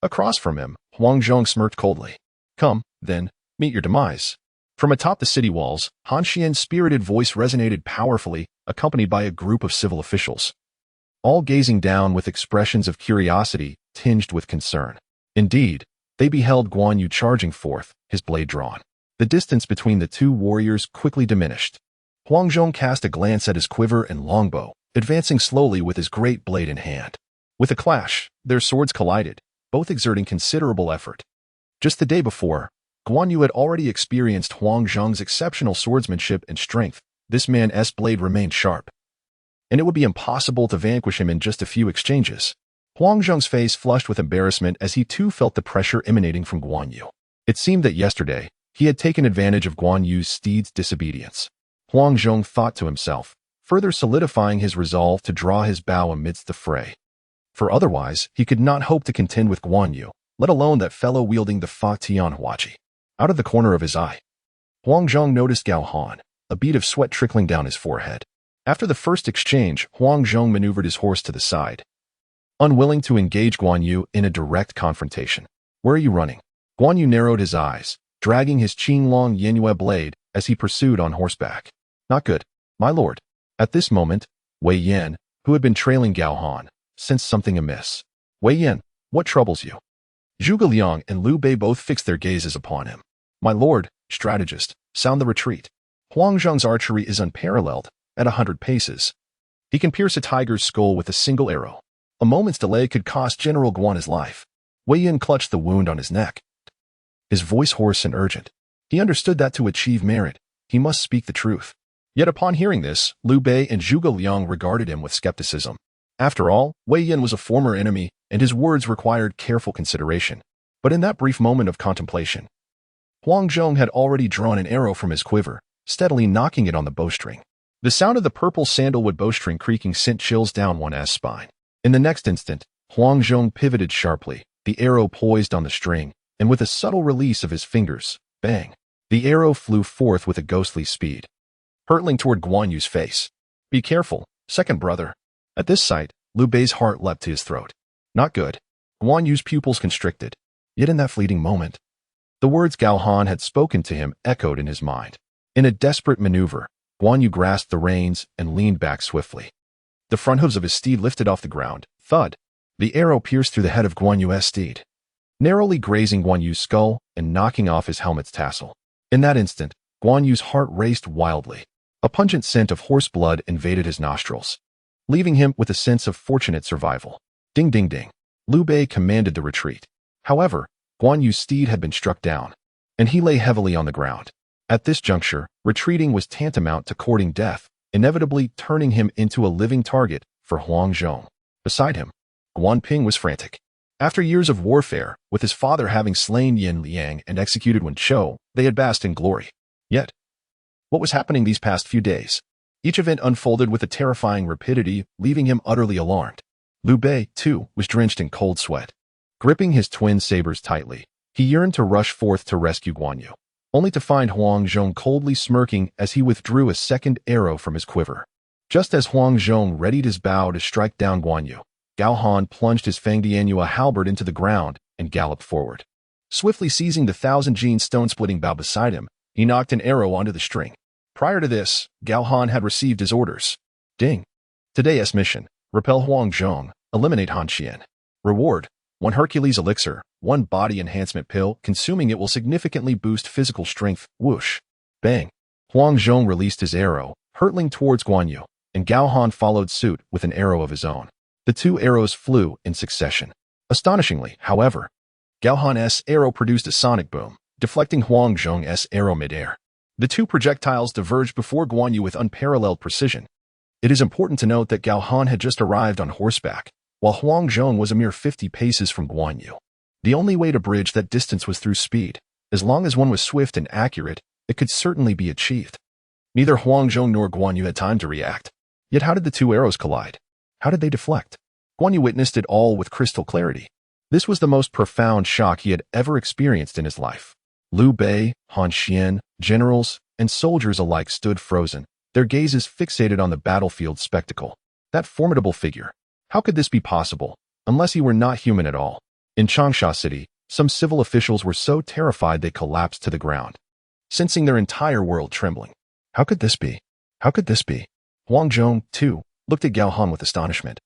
across from him, Huang Zhong smirked coldly. Come, then, meet your demise. From atop the city walls, Han Xian's spirited voice resonated powerfully, accompanied by a group of civil officials, all gazing down with expressions of curiosity tinged with concern. Indeed, they beheld Guan Yu charging forth, his blade drawn. The distance between the two warriors quickly diminished. Huang Zhong cast a glance at his quiver and longbow, advancing slowly with his great blade in hand. With a clash, their swords collided, both exerting considerable effort. Just the day before, Guan Yu had already experienced Huang Zhong's exceptional swordsmanship and strength. This man's blade remained sharp, and it would be impossible to vanquish him in just a few exchanges. Huang Zhong's face flushed with embarrassment as he too felt the pressure emanating from Guan Yu. It seemed that yesterday, he had taken advantage of Guan Yu's steed's disobedience. Huang Zhong thought to himself, further solidifying his resolve to draw his bow amidst the fray. For otherwise, he could not hope to contend with Guan Yu, let alone that fellow wielding the Fa Tian Huachi. Out of the corner of his eye, Huang Zhong noticed Gao Han, a bead of sweat trickling down his forehead. After the first exchange, Huang Zhong maneuvered his horse to the side, unwilling to engage Guan Yu in a direct confrontation. Where are you running? Guan Yu narrowed his eyes, dragging his Qinglong Yingyue blade as he pursued on horseback. Not good, my lord. At this moment, Wei Yan, who had been trailing Gao Han, sensed something amiss. Wei Yan, what troubles you? Zhuge Liang and Liu Bei both fixed their gazes upon him. My lord, strategist, sound the retreat. Huang Zhong's archery is unparalleled. At 100 paces, he can pierce a tiger's skull with a single arrow. A moment's delay could cost General Guan his life. Wei Yan clutched the wound on his neck, his voice hoarse and urgent. He understood that to achieve merit, he must speak the truth. Yet upon hearing this, Liu Bei and Zhuge Liang regarded him with skepticism. After all, Wei Yan was a former enemy, and his words required careful consideration. But in that brief moment of contemplation, Huang Zhong had already drawn an arrow from his quiver, steadily knocking it on the bowstring. The sound of the purple sandalwood bowstring creaking sent chills down one's spine. In the next instant, Huang Zhong pivoted sharply, the arrow poised on the string, and with a subtle release of his fingers, bang, the arrow flew forth with a ghostly speed, hurtling toward Guan Yu's face. Be careful, second brother. At this sight, Liu Bei's heart leapt to his throat. Not good. Guan Yu's pupils constricted. Yet in that fleeting moment, the words Gao Han had spoken to him echoed in his mind. In a desperate maneuver, Guan Yu grasped the reins and leaned back swiftly. The front hooves of his steed lifted off the ground. Thud! The arrow pierced through the head of Guan Yu's steed, narrowly grazing Guan Yu's skull and knocking off his helmet's tassel. In that instant, Guan Yu's heart raced wildly. A pungent scent of horse blood invaded his nostrils, leaving him with a sense of fortunate survival. Ding ding ding. Liu Bei commanded the retreat. However, Guan Yu's steed had been struck down, and he lay heavily on the ground. At this juncture, retreating was tantamount to courting death, inevitably turning him into a living target for Huang Zhong. Beside him, Guan Ping was frantic. After years of warfare, with his father having slain Yin Liang and executed Wen Chou, they had basked in glory. Yet, what was happening these past few days? Each event unfolded with a terrifying rapidity, leaving him utterly alarmed. Liu Bei, too, was drenched in cold sweat. Gripping his twin sabers tightly, he yearned to rush forth to rescue Guan Yu, only to find Huang Zhong coldly smirking as he withdrew a second arrow from his quiver. Just as Huang Zhong readied his bow to strike down Guan Yu, Gao Han plunged his Fangdianhua halberd into the ground and galloped forward. Swiftly seizing the 1,000-gene stone-splitting bow beside him, he knocked an arrow onto the string. Prior to this, Gao Han had received his orders. Ding. Today's mission: repel Huang Zhong, eliminate Han Xian. Reward: 1 Hercules elixir, 1 body enhancement pill. Consuming it will significantly boost physical strength. Whoosh. Bang. Huang Zhong released his arrow, hurtling towards Guan Yu, and Gao Han followed suit with an arrow of his own. The 2 arrows flew in succession. Astonishingly, however, Gao Han's arrow produced a sonic boom, deflecting Huang Zhong's arrow midair. The two projectiles diverged before Guan Yu with unparalleled precision. It is important to note that Gao Han had just arrived on horseback, while Huang Zhong was a mere 50 paces from Guan Yu. The only way to bridge that distance was through speed. As long as one was swift and accurate, it could certainly be achieved. Neither Huang Zhong nor Guan Yu had time to react. Yet how did the two arrows collide? How did they deflect? Guan Yu witnessed it all with crystal clarity. This was the most profound shock he had ever experienced in his life. Liu Bei, Han Xian, generals, and soldiers alike stood frozen, their gazes fixated on the battlefield spectacle. That formidable figure. How could this be possible, unless he were not human at all? In Changsha City, some civil officials were so terrified they collapsed to the ground, sensing their entire world trembling. How could this be? How could this be? Huang Zhong, too, looked at Gao Han with astonishment,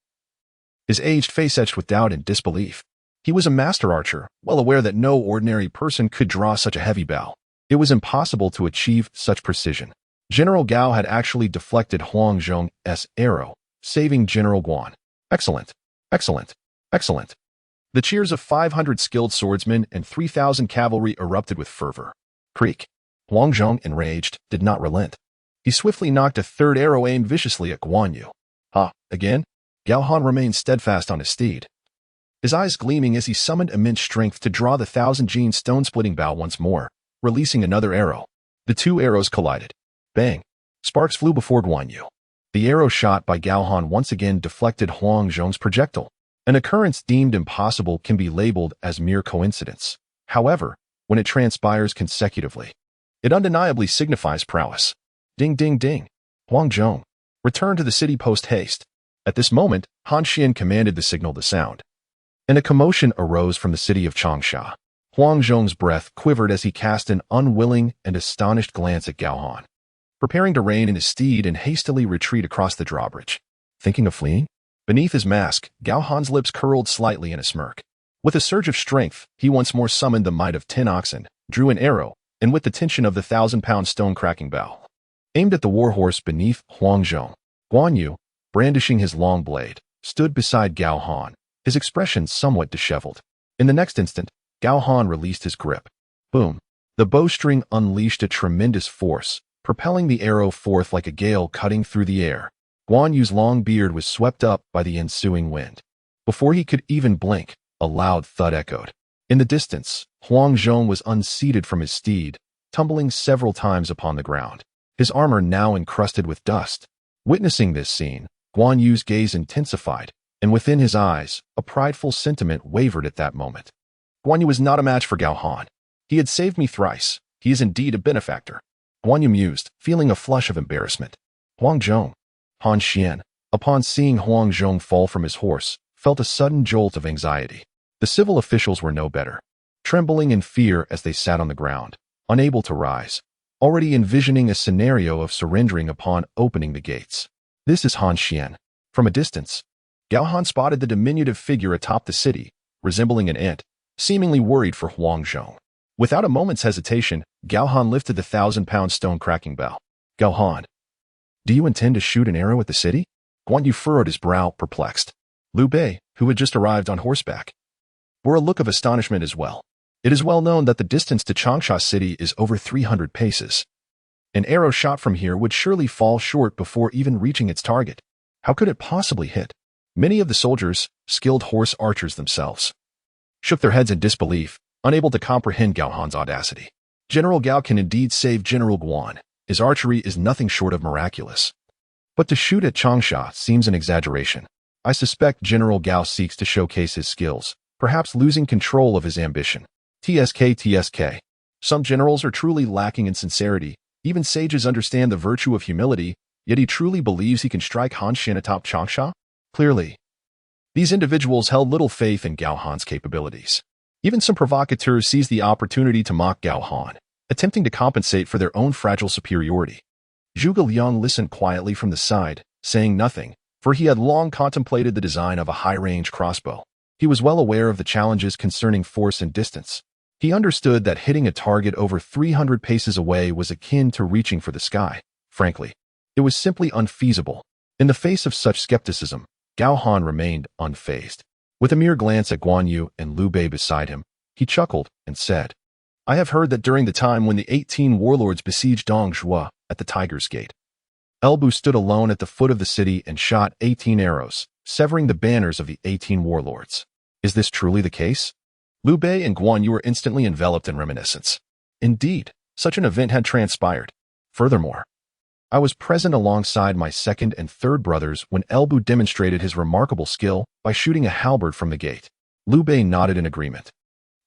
his aged face etched with doubt and disbelief. He was a master archer, well aware that no ordinary person could draw such a heavy bow. It was impossible to achieve such precision. General Gao had actually deflected Huang Zhong's arrow, saving General Guan. Excellent! Excellent! Excellent! The cheers of 500 skilled swordsmen and 3,000 cavalry erupted with fervor. Creak! Huang Zhong, enraged, did not relent. He swiftly knocked a third arrow aimed viciously at Guan Yu. Again? Gao Han remained steadfast on his steed, his eyes gleaming as he summoned immense strength to draw the 1,000-gene stone-splitting bow once more, releasing another arrow. The two arrows collided. Bang! Sparks flew before Guan Yu. The arrow shot by Gao Han once again deflected Huang Zhong's projectile. An occurrence deemed impossible can be labeled as mere coincidence. However, when it transpires consecutively, it undeniably signifies prowess. Ding ding ding. Huang Zhong, return to the city post-haste. At this moment, Han Xian commanded the signal to sound, and a commotion arose from the city of Changsha. Huang Zhong's breath quivered as he cast an unwilling and astonished glance at Gao Han, preparing to rein in his steed and hastily retreat across the drawbridge. Thinking of fleeing? Beneath his mask, Gao Han's lips curled slightly in a smirk. With a surge of strength, he once more summoned the might of 10 oxen, drew an arrow, and with the tension of the 1,000-pound stone-cracking bow, aimed at the warhorse beneath Huang Zhong. Guan Yu, brandishing his long blade, stood beside Gao Han, his expression somewhat disheveled. In the next instant, Gao Han released his grip. Boom! The bowstring unleashed a tremendous force, propelling the arrow forth like a gale cutting through the air. Guan Yu's long beard was swept up by the ensuing wind. Before he could even blink, a loud thud echoed. In the distance, Huang Zhong was unseated from his steed, tumbling several times upon the ground, his armor now encrusted with dust. Witnessing this scene, Guan Yu's gaze intensified, and within his eyes, a prideful sentiment wavered at that moment. Guan Yu was not a match for Gao Han. He had saved me thrice. He is indeed a benefactor. Guan Yu mused, feeling a flush of embarrassment. Huang Zhong. Han Xian, upon seeing Huang Zhong fall from his horse, felt a sudden jolt of anxiety. The civil officials were no better, trembling in fear as they sat on the ground, unable to rise, already envisioning a scenario of surrendering upon opening the gates. This is Han Xian. From a distance, Gao Han spotted the diminutive figure atop the city, resembling an ant, seemingly worried for Huang Zhong. Without a moment's hesitation, Gao Han lifted the 1,000-pound stone-cracking bow. Gao Han, do you intend to shoot an arrow at the city? Guan Yu furrowed his brow, perplexed. Liu Bei, who had just arrived on horseback, wore a look of astonishment as well. It is well known that the distance to Changsha City is over 300 paces. An arrow shot from here would surely fall short before even reaching its target. How could it possibly hit? Many of the soldiers, skilled horse archers themselves, shook their heads in disbelief, unable to comprehend Gao Han's audacity. General Gao can indeed save General Guan. His archery is nothing short of miraculous. But to shoot at Changsha seems an exaggeration. I suspect General Gao seeks to showcase his skills, perhaps losing control of his ambition. TSK. Some generals are truly lacking in sincerity. Even sages understand the virtue of humility, yet he truly believes he can strike Han Xian atop Changsha? Clearly, these individuals held little faith in Gao Han's capabilities. Even some provocateurs seized the opportunity to mock Gao Han, attempting to compensate for their own fragile superiority. Zhuge Liang listened quietly from the side, saying nothing, for he had long contemplated the design of a high-range crossbow. He was well aware of the challenges concerning force and distance. He understood that hitting a target over 300 paces away was akin to reaching for the sky. Frankly, it was simply unfeasible. In the face of such skepticism, Gao Han remained unfazed. With a mere glance at Guan Yu and Liu Bei beside him, He chuckled and said, I have heard that during the time when the 18 warlords besieged Dongshui at the Tiger's Gate, Elbu stood alone at the foot of the city and shot 18 arrows, severing the banners of the 18 warlords. Is this truly the case? Liu Bei and Guan Yu were instantly enveloped in reminiscence. Indeed, such an event had transpired. Furthermore, I was present alongside my second and third brothers when Elbu demonstrated his remarkable skill by shooting a halberd from the gate. Liu Bei nodded in agreement.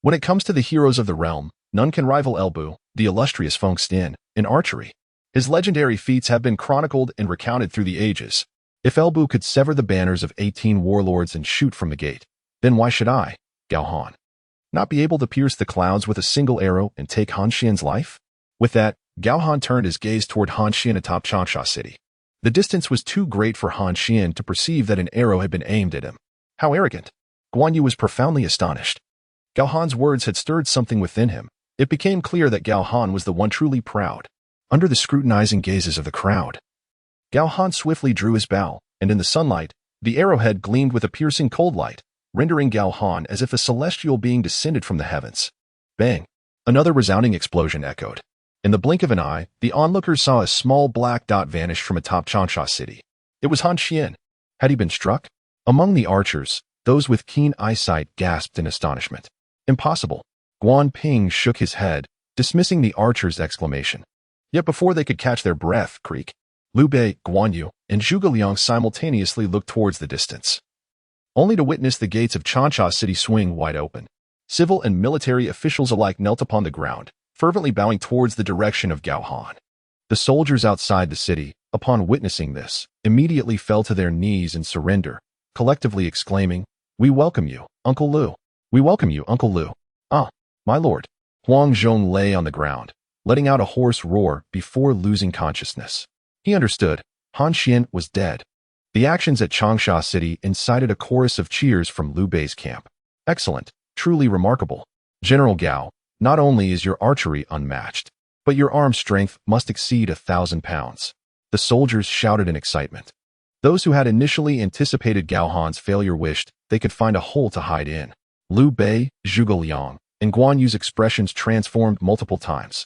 When it comes to the heroes of the realm, none can rival Elbu, the illustrious Feng Stin, in archery. His legendary feats have been chronicled and recounted through the ages. If Elbu could sever the banners of 18 warlords and shoot from the gate, then why should I, Gao Han, not be able to pierce the clouds with a single arrow and take Han Xian's life? With that, Gao Han turned his gaze toward Han Xian atop Changsha City. The distance was too great for Han Xian to perceive that an arrow had been aimed at him. How arrogant! Guan Yu was profoundly astonished. Gao Han's words had stirred something within him. It became clear that Gao Han was the one truly proud. Under the scrutinizing gazes of the crowd, Gao Han swiftly drew his bow, and in the sunlight, the arrowhead gleamed with a piercing cold light, rendering Gao Han as if a celestial being descended from the heavens. Bang! Another resounding explosion echoed. In the blink of an eye, the onlookers saw a small black dot vanish from atop Changsha City. It was Han Xian. Had he been struck? Among the archers, those with keen eyesight gasped in astonishment. Impossible. Guan Ping shook his head, dismissing the archer's exclamation. Yet before they could catch their breath, creak, Liu Bei, Guan Yu, and Zhuge Liang simultaneously looked towards the distance, only to witness the gates of Changsha City swing wide open. Civil and military officials alike knelt upon the ground, fervently bowing towards the direction of Gao Han. The soldiers outside the city, upon witnessing this, immediately fell to their knees in surrender, collectively exclaiming, We welcome you, Uncle Liu. We welcome you, Uncle Liu. Ah, my lord. Huang Zhong lay on the ground, letting out a hoarse roar before losing consciousness. He understood. Han Xian was dead. The actions at Changsha City incited a chorus of cheers from Liu Bei's camp. Excellent, truly remarkable. General Gao, not only is your archery unmatched, but your arm strength must exceed 1,000 pounds. The soldiers shouted in excitement. Those who had initially anticipated Gao Han's failure wished they could find a hole to hide in. Liu Bei, Zhuge Liang, and Guan Yu's expressions transformed multiple times.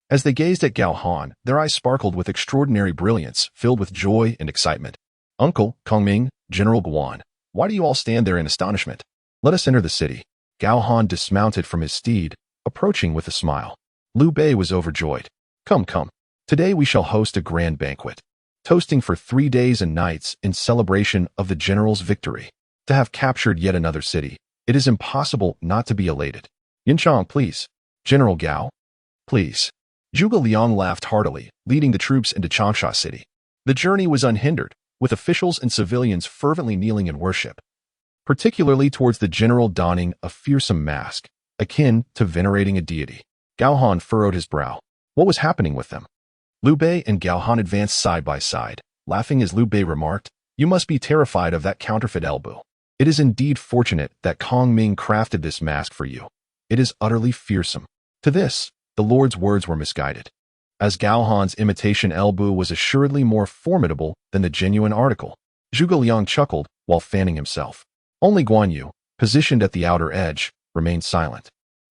As they gazed at Gao Han, their eyes sparkled with extraordinary brilliance, filled with joy and excitement. Uncle, Kongming, General Guan, why do you all stand there in astonishment? Let us enter the city. Gao Han dismounted from his steed, approaching with a smile. Liu Bei was overjoyed. Come, come. Today we shall host a grand banquet, toasting for 3 days and nights in celebration of the general's victory. To have captured yet another city, it is impossible not to be elated. Yinchang, please. General Gao, please. Zhuge Liang laughed heartily, leading the troops into Changsha City. The journey was unhindered, with officials and civilians fervently kneeling in worship, particularly towards the general donning a fearsome mask, akin to venerating a deity. Gao Han furrowed his brow. What was happening with them? Liu Bei and Gao Han advanced side by side, laughing as Liu Bei remarked, You must be terrified of that counterfeit Elbu. It is indeed fortunate that Kong Ming crafted this mask for you. It is utterly fearsome. To this, the Lord's words were misguided, as Gao Han's imitation Elbu was assuredly more formidable than the genuine article. Zhuge Liang chuckled while fanning himself. Only Guan Yu, positioned at the outer edge, remained silent.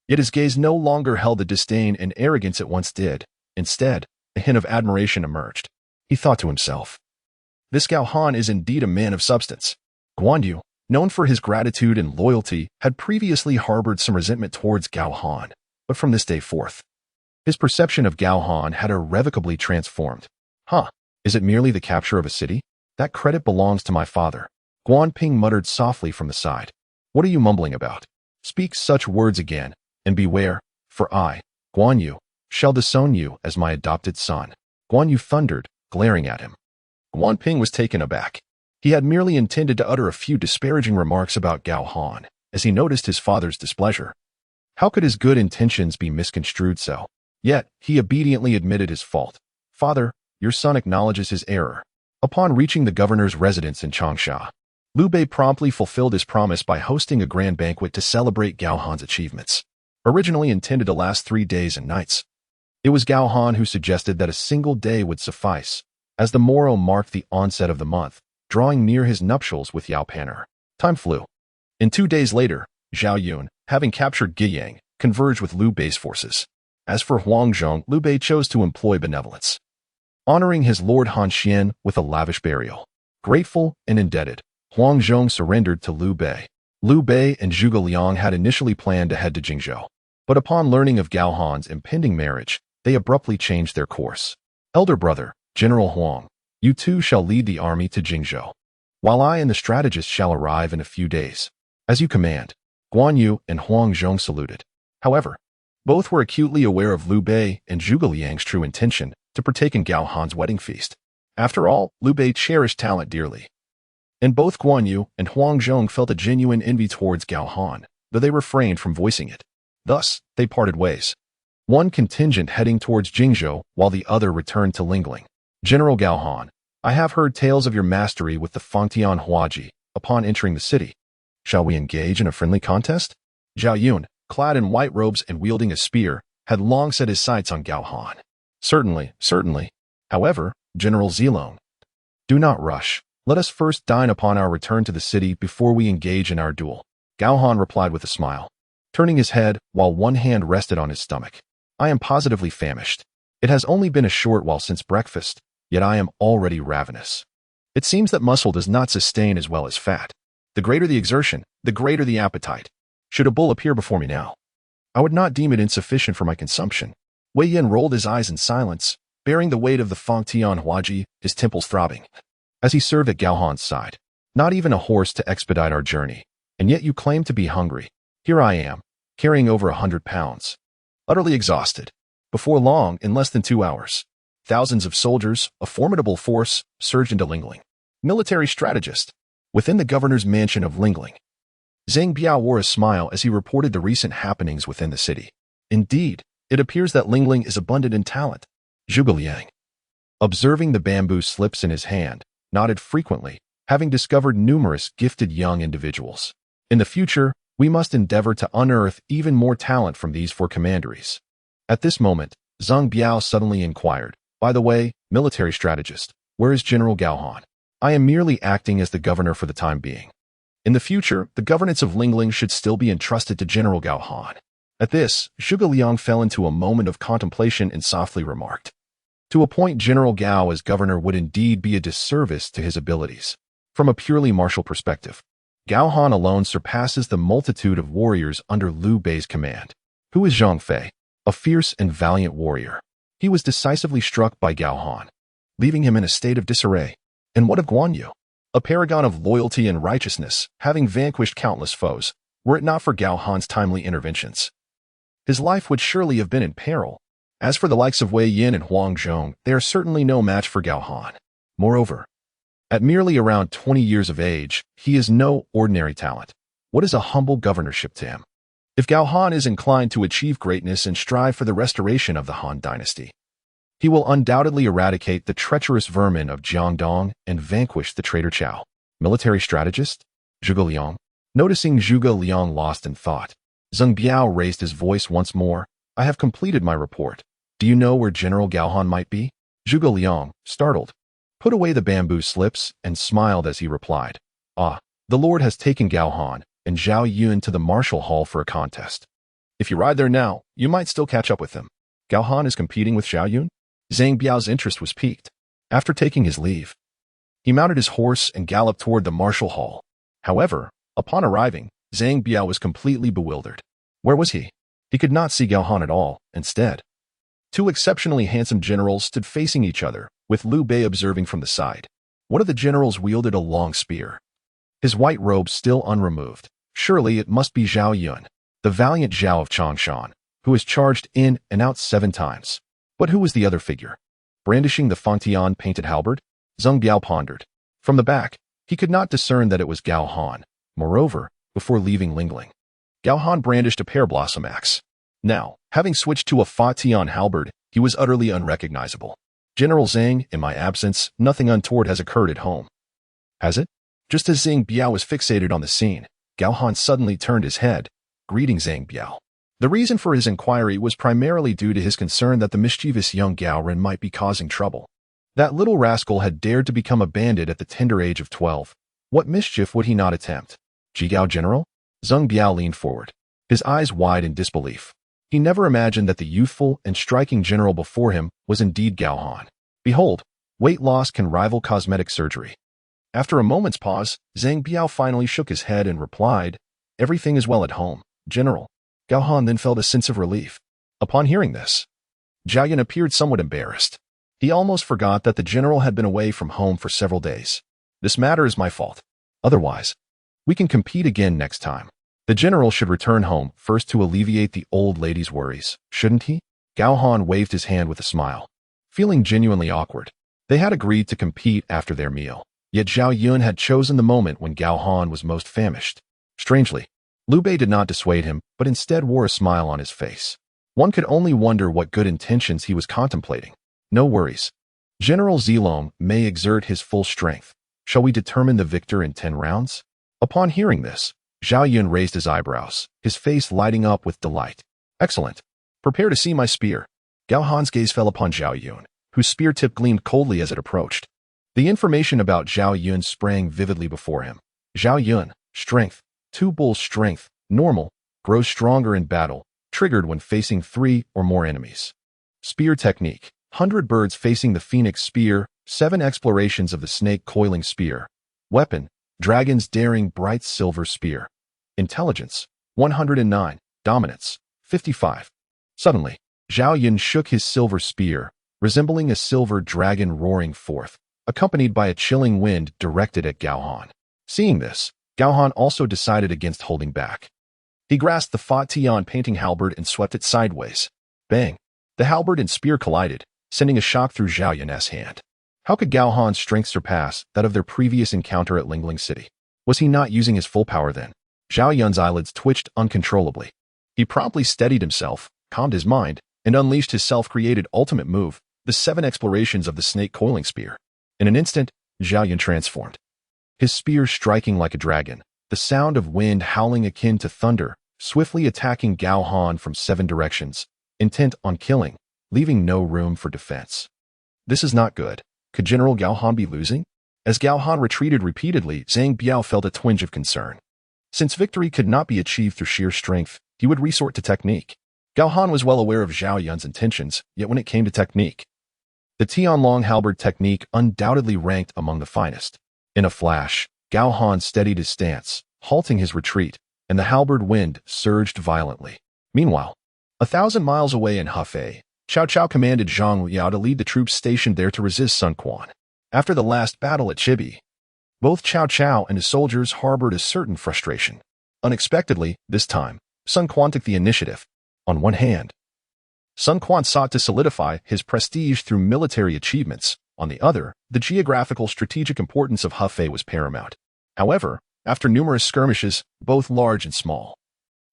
Yet his gaze no longer held the disdain and arrogance it once did. Instead, a hint of admiration emerged. He thought to himself, This Gao Han is indeed a man of substance. Guan Yu, known for his gratitude and loyalty, had previously harbored some resentment towards Gao Han, but from this day forth, his perception of Gao Han had irrevocably transformed. Is it merely the capture of a city? That credit belongs to my father. Guan Ping muttered softly from the side. What are you mumbling about? Speak such words again, and beware, for I, Guan Yu, shall disown you as my adopted son. Guan Yu thundered, glaring at him. Guan Ping was taken aback. He had merely intended to utter a few disparaging remarks about Gao Han, as he noticed his father's displeasure. How could his good intentions be misconstrued so? Yet, he obediently admitted his fault. Father, your son acknowledges his error. Upon reaching the governor's residence in Changsha, Liu Bei promptly fulfilled his promise by hosting a grand banquet to celebrate Gao Han's achievements, originally intended to last 3 days and nights. It was Gao Han who suggested that a single day would suffice, as the morrow marked the onset of the month, drawing near his nuptials with Yao Panner. Time flew. And 2 days later, Zhao Yun, having captured Guiyang, converged with Liu Bei's forces. As for Huangzhong, Liu Bei chose to employ benevolence, honoring his lord Han Xian with a lavish burial. Grateful and indebted, Huangzhong surrendered to Liu Bei. Liu Bei and Zhuge Liang had initially planned to head to Jingzhou, but upon learning of Gao Han's impending marriage, they abruptly changed their course. Elder brother, General Huang, you too shall lead the army to Jingzhou, while I and the strategist shall arrive in a few days. As you command. Guan Yu and Huangzhong saluted. However, both were acutely aware of Liu Bei and Zhuge Liang's true intention to partake in Gao Han's wedding feast. After all, Liu Bei cherished talent dearly, and both Guan Yu and Huangzhong felt a genuine envy towards Gao Han, though they refrained from voicing it. Thus, they parted ways. One contingent heading towards Jingzhou, while the other returned to Lingling. General Gao Han, I have heard tales of your mastery with the Fangtian Huaji upon entering the city. Shall we engage in a friendly contest? Zhao Yun, clad in white robes and wielding a spear, had long set his sights on Gao Han. Certainly, certainly. However, General Zilong, do not rush. Let us first dine upon our return to the city before we engage in our duel. Gao Han replied with a smile, turning his head while one hand rested on his stomach. I am positively famished. It has only been a short while since breakfast, yet I am already ravenous. It seems that muscle does not sustain as well as fat. The greater the exertion, the greater the appetite. Should a bull appear before me now, I would not deem it insufficient for my consumption. Wei Yin rolled his eyes in silence, bearing the weight of the Fangtian Huaji, his temples throbbing, as he served at Gao Han's side. Not even a horse to expedite our journey, and yet you claim to be hungry. Here I am, carrying over 100 pounds. Utterly exhausted. Before long, in less than 2 hours, thousands of soldiers, a formidable force, surged into Lingling. Military strategist. Within the governor's mansion of Lingling, Zhang Biao wore a smile as he reported the recent happenings within the city. Indeed, it appears that Lingling is abundant in talent. Zhuge Liang, observing the bamboo slips in his hand, nodded frequently, having discovered numerous gifted young individuals. In the future, we must endeavor to unearth even more talent from these four commanderies. At this moment, Zhang Biao suddenly inquired, by the way, military strategist, where is General Gao Han? I am merely acting as the governor for the time being. In the future, the governance of Lingling should still be entrusted to General Gao Han. At this, Zhuge Liang fell into a moment of contemplation and softly remarked, to appoint General Gao as governor would indeed be a disservice to his abilities. From a purely martial perspective, Gao Han alone surpasses the multitude of warriors under Liu Bei's command. Who is Zhang Fei? A fierce and valiant warrior. He was decisively struck by Gao Han, leaving him in a state of disarray. And what of Guan Yu? A paragon of loyalty and righteousness, having vanquished countless foes, were it not for Gao Han's timely interventions. His life would surely have been in peril. As for the likes of Wei Yin and Huangzhong, they are certainly no match for Gao Han. Moreover, at merely around 20 years of age, he is no ordinary talent. What is a humble governorship to him? If Gao Han is inclined to achieve greatness and strive for the restoration of the Han dynasty, he will undoubtedly eradicate the treacherous vermin of Jiangdong and vanquish the traitor Chao. Military strategist? Zhuge Liang. Noticing Zhuge Liang lost in thought, Zhang Biao raised his voice once more. I have completed my report. Do you know where General Gao Han might be? Zhuge Liang, startled, put away the bamboo slips and smiled as he replied, Ah, the Lord has taken Gao Han and Zhao Yun to the martial hall for a contest. If you ride there now, you might still catch up with him. Gao Han is competing with Zhao Yun? Zhang Biao's interest was piqued. After taking his leave, he mounted his horse and galloped toward the martial hall. However, upon arriving, Zhang Biao was completely bewildered. Where was he? He could not see Gao Han at all. Instead, two exceptionally handsome generals stood facing each other, with Liu Bei observing from the side. One of the generals wielded a long spear, his white robe still unremoved. Surely it must be Zhao Yun, the valiant Zhao of Changshan, who has charged in and out 7 times. But who was the other figure? Brandishing the Fangtian painted halberd? Zhang Biao pondered. From the back, he could not discern that it was Gao Han. Moreover, before leaving Lingling, Gao Han brandished a pear blossom axe. Now, having switched to a Fangtian halberd, he was utterly unrecognizable. General Zhang, in my absence, nothing untoward has occurred at home. Has it? Just as Zhang Biao was fixated on the scene, Gao Han suddenly turned his head, greeting Zhang Biao. The reason for his inquiry was primarily due to his concern that the mischievous young Gao Ren might be causing trouble. That little rascal had dared to become a bandit at the tender age of 12. What mischief would he not attempt? Jigao General? Zhang Biao leaned forward. his eyes wide in disbelief. He never imagined that the youthful and striking general before him was indeed Gao Han. Behold, weight loss can rival cosmetic surgery. After a moment's pause, Zhang Biao finally shook his head and replied, "Everything is well at home, General." Gao Han then felt a sense of relief. Upon hearing this, Zhao Yun appeared somewhat embarrassed. He almost forgot that the general had been away from home for several days. "This matter is my fault. Otherwise, we can compete again next time." The general should return home first to alleviate the old lady's worries, shouldn't he? Gao Han waved his hand with a smile. Feeling genuinely awkward, they had agreed to compete after their meal. Yet Zhao Yun had chosen the moment when Gao Han was most famished. Strangely, Liu Bei did not dissuade him, but instead wore a smile on his face. One could only wonder what good intentions he was contemplating. "No worries. General Zilong may exert his full strength. Shall we determine the victor in 10 rounds? Upon hearing this, Zhao Yun raised his eyebrows, his face lighting up with delight. "Excellent. Prepare to see my spear." Gao Han's gaze fell upon Zhao Yun, whose spear tip gleamed coldly as it approached. The information about Zhao Yun sprang vividly before him. Zhao Yun, strength, 2 bull strength, normal, grows stronger in battle, triggered when facing 3 or more enemies. Spear technique, 100 birds facing the phoenix spear, 7 explorations of the snake coiling spear. Weapon, dragon's daring bright silver spear. Intelligence, 109, dominance, 55. Suddenly, Zhao Yun shook his silver spear, resembling a silver dragon roaring forth, accompanied by a chilling wind directed at Gao Han. Seeing this, Gao Han also decided against holding back. He grasped the Fa Tian painting halberd and swept it sideways. Bang! The halberd and spear collided, sending a shock through Zhao Yun's hand. How could Gao Han's strength surpass that of their previous encounter at Lingling City? Was he not using his full power then? Zhao Yun's eyelids twitched uncontrollably. He promptly steadied himself, calmed his mind, and unleashed his self-created ultimate move, the 7 explorations of the snake coiling spear. In an instant, Zhao Yun transformed. His spear striking like a dragon, the sound of wind howling akin to thunder, swiftly attacking Gao Han from 7 directions, intent on killing, leaving no room for defense. This is not good. Could General Gao Han be losing? As Gao Han retreated repeatedly, Zhang Biao felt a twinge of concern. Since victory could not be achieved through sheer strength, he would resort to technique. Gao Han was well aware of Zhao Yun's intentions, yet when it came to technique, the Tianlong halberd technique undoubtedly ranked among the finest. In a flash, Gao Han steadied his stance, halting his retreat, and the halberd wind surged violently. Meanwhile, 1,000 miles away in Hefei, Cao Cao commanded Zhang Liao to lead the troops stationed there to resist Sun Quan. After the last battle at Chibi, both Cao Cao and his soldiers harbored a certain frustration. Unexpectedly, this time, Sun Quan took the initiative. On one hand, Sun Quan sought to solidify his prestige through military achievements. On the other, the geographical strategic importance of Hefei was paramount. However, after numerous skirmishes, both large and small,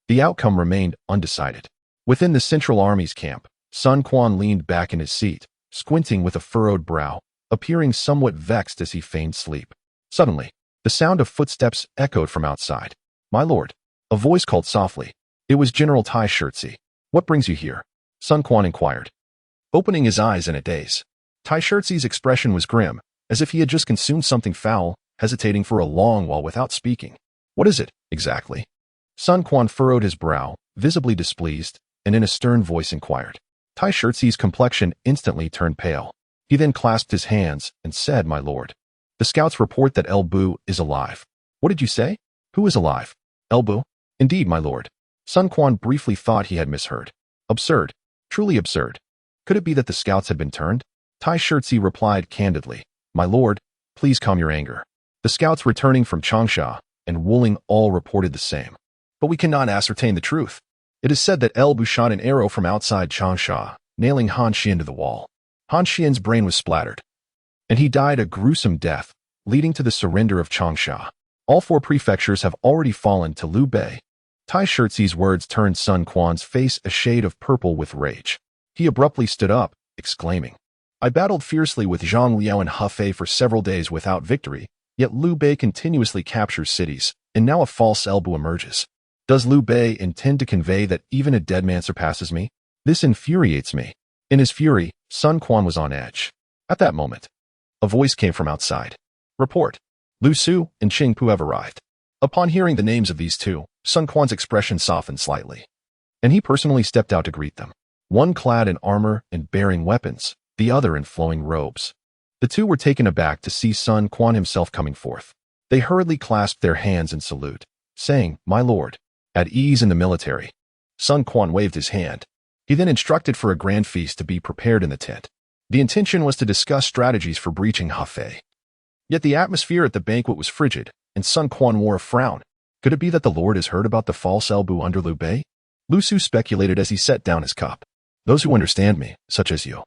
the outcome remained undecided. Within the Central Army's camp, Sun Quan leaned back in his seat, squinting with a furrowed brow, appearing somewhat vexed as he feigned sleep. Suddenly, the sound of footsteps echoed from outside. "My lord," a voice called softly. It was General Tai Shirtzi. "What brings you here?" Sun Quan inquired, opening his eyes in a daze. Tai Shirtzi's expression was grim, as if he had just consumed something foul, hesitating for a long while without speaking. "What is it, exactly?" Sun Quan furrowed his brow, visibly displeased, and in a stern voice inquired. Tai Shirtzi's complexion instantly turned pale. He then clasped his hands and said, "My lord, the scouts report that El Bu is alive." "What did you say? Who is alive?" "El Bu?" "Indeed, my lord." Sun Quan briefly thought he had misheard. Absurd. Truly absurd. Could it be that the scouts had been turned? Tai Shirtzi replied candidly, "My lord, please calm your anger. The scouts returning from Changsha and Wuling all reported the same. But we cannot ascertain the truth. It is said that El Bu shot an arrow from outside Changsha, nailing Han Xian to the wall. Han Xian's brain was splattered, and he died a gruesome death, leading to the surrender of Changsha. All 4 prefectures have already fallen to Liu Bei." Tai Shirtzi's words turned Sun Quan's face a shade of purple with rage. He abruptly stood up, exclaiming, "I battled fiercely with Zhang Liao and Hefei for several days without victory, yet Liu Bei continuously captures cities, and now a false El Bu emerges. Does Liu Bei intend to convey that even a dead man surpasses me? This infuriates me." In his fury, Sun Quan was on edge. At that moment, a voice came from outside. "Report. Lu Su and Qing Pu have arrived." Upon hearing the names of these two, Sun Quan's expression softened slightly, and he personally stepped out to greet them. One clad in armor and bearing weapons, the other in flowing robes. The two were taken aback to see Sun Quan himself coming forth. They hurriedly clasped their hands in salute, saying, "My lord," at ease in the military. Sun Quan waved his hand. He then instructed for a grand feast to be prepared in the tent. The intention was to discuss strategies for breaching Hefei. Yet the atmosphere at the banquet was frigid, and Sun Quan wore a frown. Could it be that the lord has heard about the false elbow under Liu Bei? Lu Su speculated as he set down his cup. Those who understand me, such as you,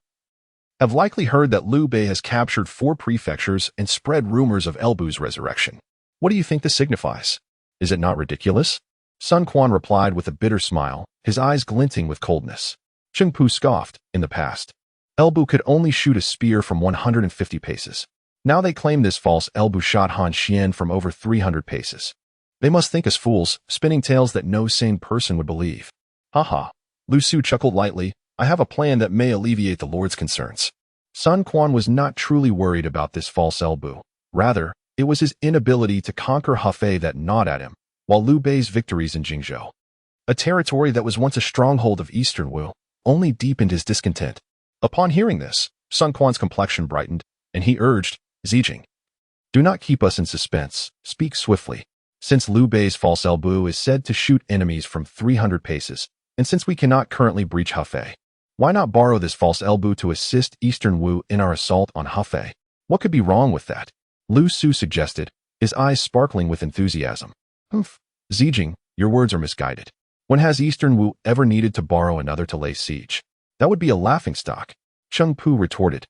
have likely heard that Liu Bei has captured 4 prefectures and spread rumors of Elbu's resurrection. What do you think this signifies? Is it not ridiculous? Sun Quan replied with a bitter smile, his eyes glinting with coldness. Cheng Pu scoffed. In the past, Elbu could only shoot a spear from 150 paces. Now they claim this false Elbu shot Han Xian from over 300 paces. They must think us fools, spinning tales that no sane person would believe. Haha. Lu Su chuckled lightly. I have a plan that may alleviate the Lord's concerns. Sun Quan was not truly worried about this false Elbu. Rather, it was his inability to conquer Hefei that gnawed at him, while Liu Bei's victories in Jingzhou, a territory that was once a stronghold of Eastern Wu, only deepened his discontent. Upon hearing this, Sun Quan's complexion brightened, and he urged, Zijing, do not keep us in suspense, speak swiftly. Since Liu Bei's false Elbu is said to shoot enemies from 300 paces, and since we cannot currently breach Hefei, why not borrow this false Elbu to assist Eastern Wu in our assault on Hefei? What could be wrong with that? Lu Su suggested, his eyes sparkling with enthusiasm. Zijing, your words are misguided. When has Eastern Wu ever needed to borrow another to lay siege? That would be a laughingstock. Cheng Pu retorted,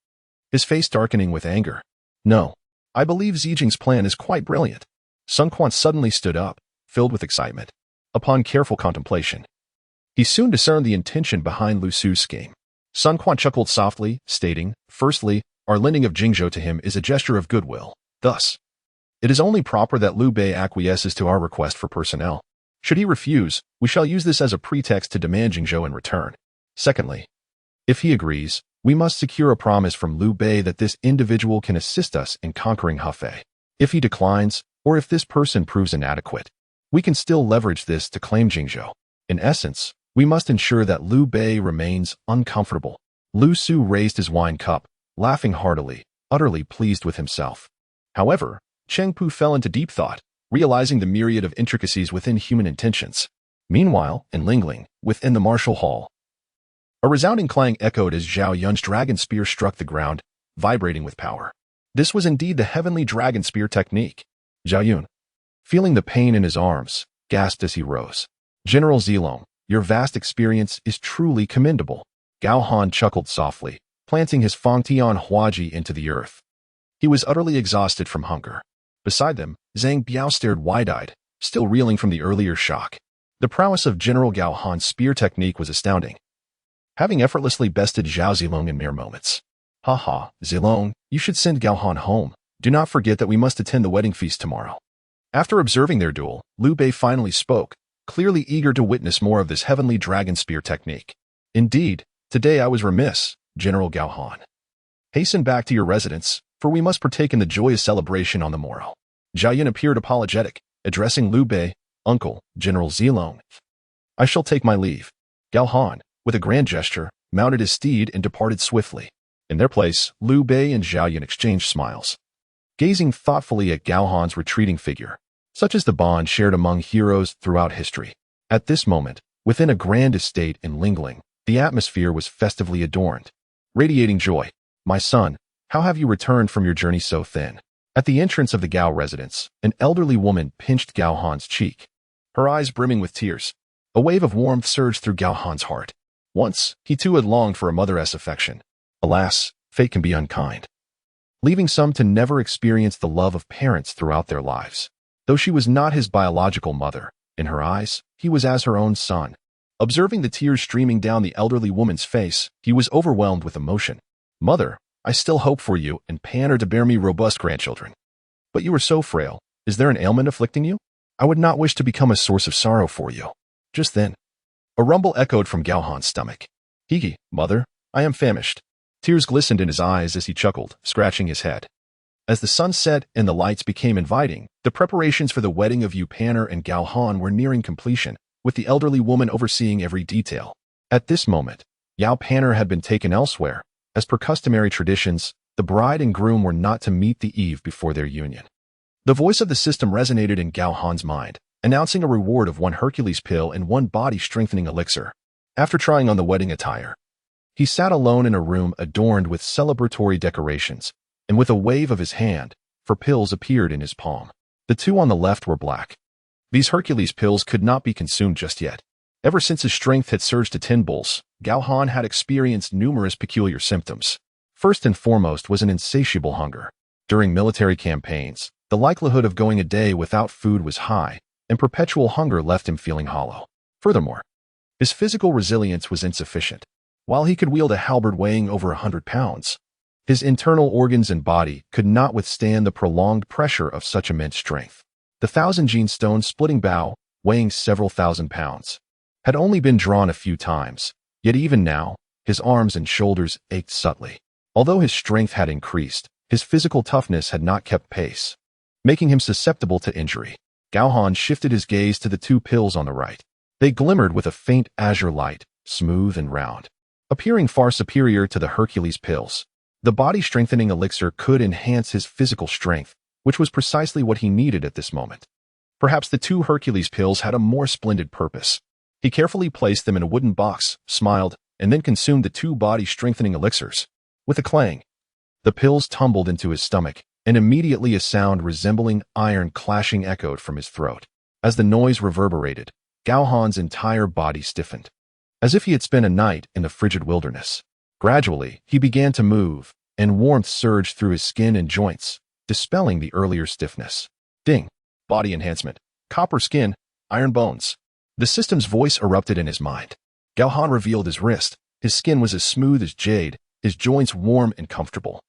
his face darkening with anger. No, I believe Zijing's plan is quite brilliant. Sun Quan suddenly stood up, filled with excitement. Upon careful contemplation, he soon discerned the intention behind Lu Su's scheme. Sun Quan chuckled softly, stating, firstly, our lending of Jingzhou to him is a gesture of goodwill. Thus, it is only proper that Liu Bei acquiesces to our request for personnel. Should he refuse, we shall use this as a pretext to demand Jingzhou in return. Secondly, if he agrees, we must secure a promise from Liu Bei that this individual can assist us in conquering Hefei. If he declines, or if this person proves inadequate, we can still leverage this to claim Jingzhou. In essence, we must ensure that Liu Bei remains uncomfortable. Lu Su raised his wine cup, laughing heartily, utterly pleased with himself. However, Cheng Pu fell into deep thought, realizing the myriad of intricacies within human intentions. Meanwhile, in Lingling, within the martial hall, a resounding clang echoed as Zhao Yun's dragon spear struck the ground, vibrating with power. This was indeed the heavenly dragon spear technique. Zhao Yun, feeling the pain in his arms, gasped as he rose. General Zilong, your vast experience is truly commendable. Gao Han chuckled softly, planting his Fangtian Huaji into the earth. He was utterly exhausted from hunger. Beside them, Zhang Biao stared wide-eyed, still reeling from the earlier shock. The prowess of General Gao Han's spear technique was astounding, having effortlessly bested Zhao Zilong in mere moments. Haha, Zilong, you should send Gao Han home. Do not forget that we must attend the wedding feast tomorrow. After observing their duel, Liu Bei finally spoke, clearly eager to witness more of this heavenly dragon spear technique. Indeed, today I was remiss, General Gao Han. Hasten back to your residence, for we must partake in the joyous celebration on the morrow. Zhao Yun appeared apologetic, addressing Liu Bei, Uncle, General Zilong. I shall take my leave. Gao Han, with a grand gesture, mounted his steed and departed swiftly. In their place, Liu Bei and Zhao Yun exchanged smiles, gazing thoughtfully at Gao Han's retreating figure. Such is the bond shared among heroes throughout history. At this moment, within a grand estate in Lingling, the atmosphere was festively adorned, radiating joy. My son, how have you returned from your journey so thin? At the entrance of the Gao residence, an elderly woman pinched Gao Han's cheek, her eyes brimming with tears. A wave of warmth surged through Gao Han's heart. Once, he too had longed for a mother's affection. Alas, fate can be unkind, leaving some to never experience the love of parents throughout their lives. Though she was not his biological mother, in her eyes, he was as her own son. Observing the tears streaming down the elderly woman's face, he was overwhelmed with emotion. Mother, I still hope for you and pan her to bear me robust grandchildren. But you are so frail. Is there an ailment afflicting you? I would not wish to become a source of sorrow for you. Just then, a rumble echoed from Gao Han's stomach. Hiki, mother, I am famished. Tears glistened in his eyes as he chuckled, scratching his head. As the sun set and the lights became inviting, the preparations for the wedding of Yu Panner and Gao Han were nearing completion, with the elderly woman overseeing every detail. At this moment, Yao Panner had been taken elsewhere. As per customary traditions, the bride and groom were not to meet the eve before their union. The voice of the system resonated in Gao Han's mind, announcing a reward of 1 Hercules pill and 1 body-strengthening elixir. After trying on the wedding attire, he sat alone in a room adorned with celebratory decorations, and with a wave of his hand, 4 pills appeared in his palm. The 2 on the left were black. These Hercules pills could not be consumed just yet. Ever since his strength had surged to 10 bulls, Gao Han had experienced numerous peculiar symptoms. First and foremost was an insatiable hunger. During military campaigns, the likelihood of going a day without food was high, and perpetual hunger left him feeling hollow. Furthermore, his physical resilience was insufficient. While he could wield a halberd weighing over 100 pounds, his internal organs and body could not withstand the prolonged pressure of such immense strength. The 1,000-gene stone splitting bow, weighing several thousand pounds, had only been drawn a few times, yet even now, his arms and shoulders ached subtly. Although his strength had increased, his physical toughness had not kept pace, making him susceptible to injury. Gao Han shifted his gaze to the 2 pills on the right. They glimmered with a faint azure light, smooth and round, appearing far superior to the Hercules pills. The body-strengthening elixir could enhance his physical strength, which was precisely what he needed at this moment. Perhaps the 2 Hercules pills had a more splendid purpose. He carefully placed them in a wooden box, smiled, and then consumed the 2 body-strengthening elixirs. With a clang, the pills tumbled into his stomach, and immediately a sound resembling iron clashing echoed from his throat. As the noise reverberated, Gao Han's entire body stiffened, as if he had spent a night in the frigid wilderness. Gradually, he began to move, and warmth surged through his skin and joints, dispelling the earlier stiffness. Ding! Body enhancement. Copper skin, iron bones. The system's voice erupted in his mind. Gao Han revealed his wrist. His skin was as smooth as jade, his joints warm and comfortable.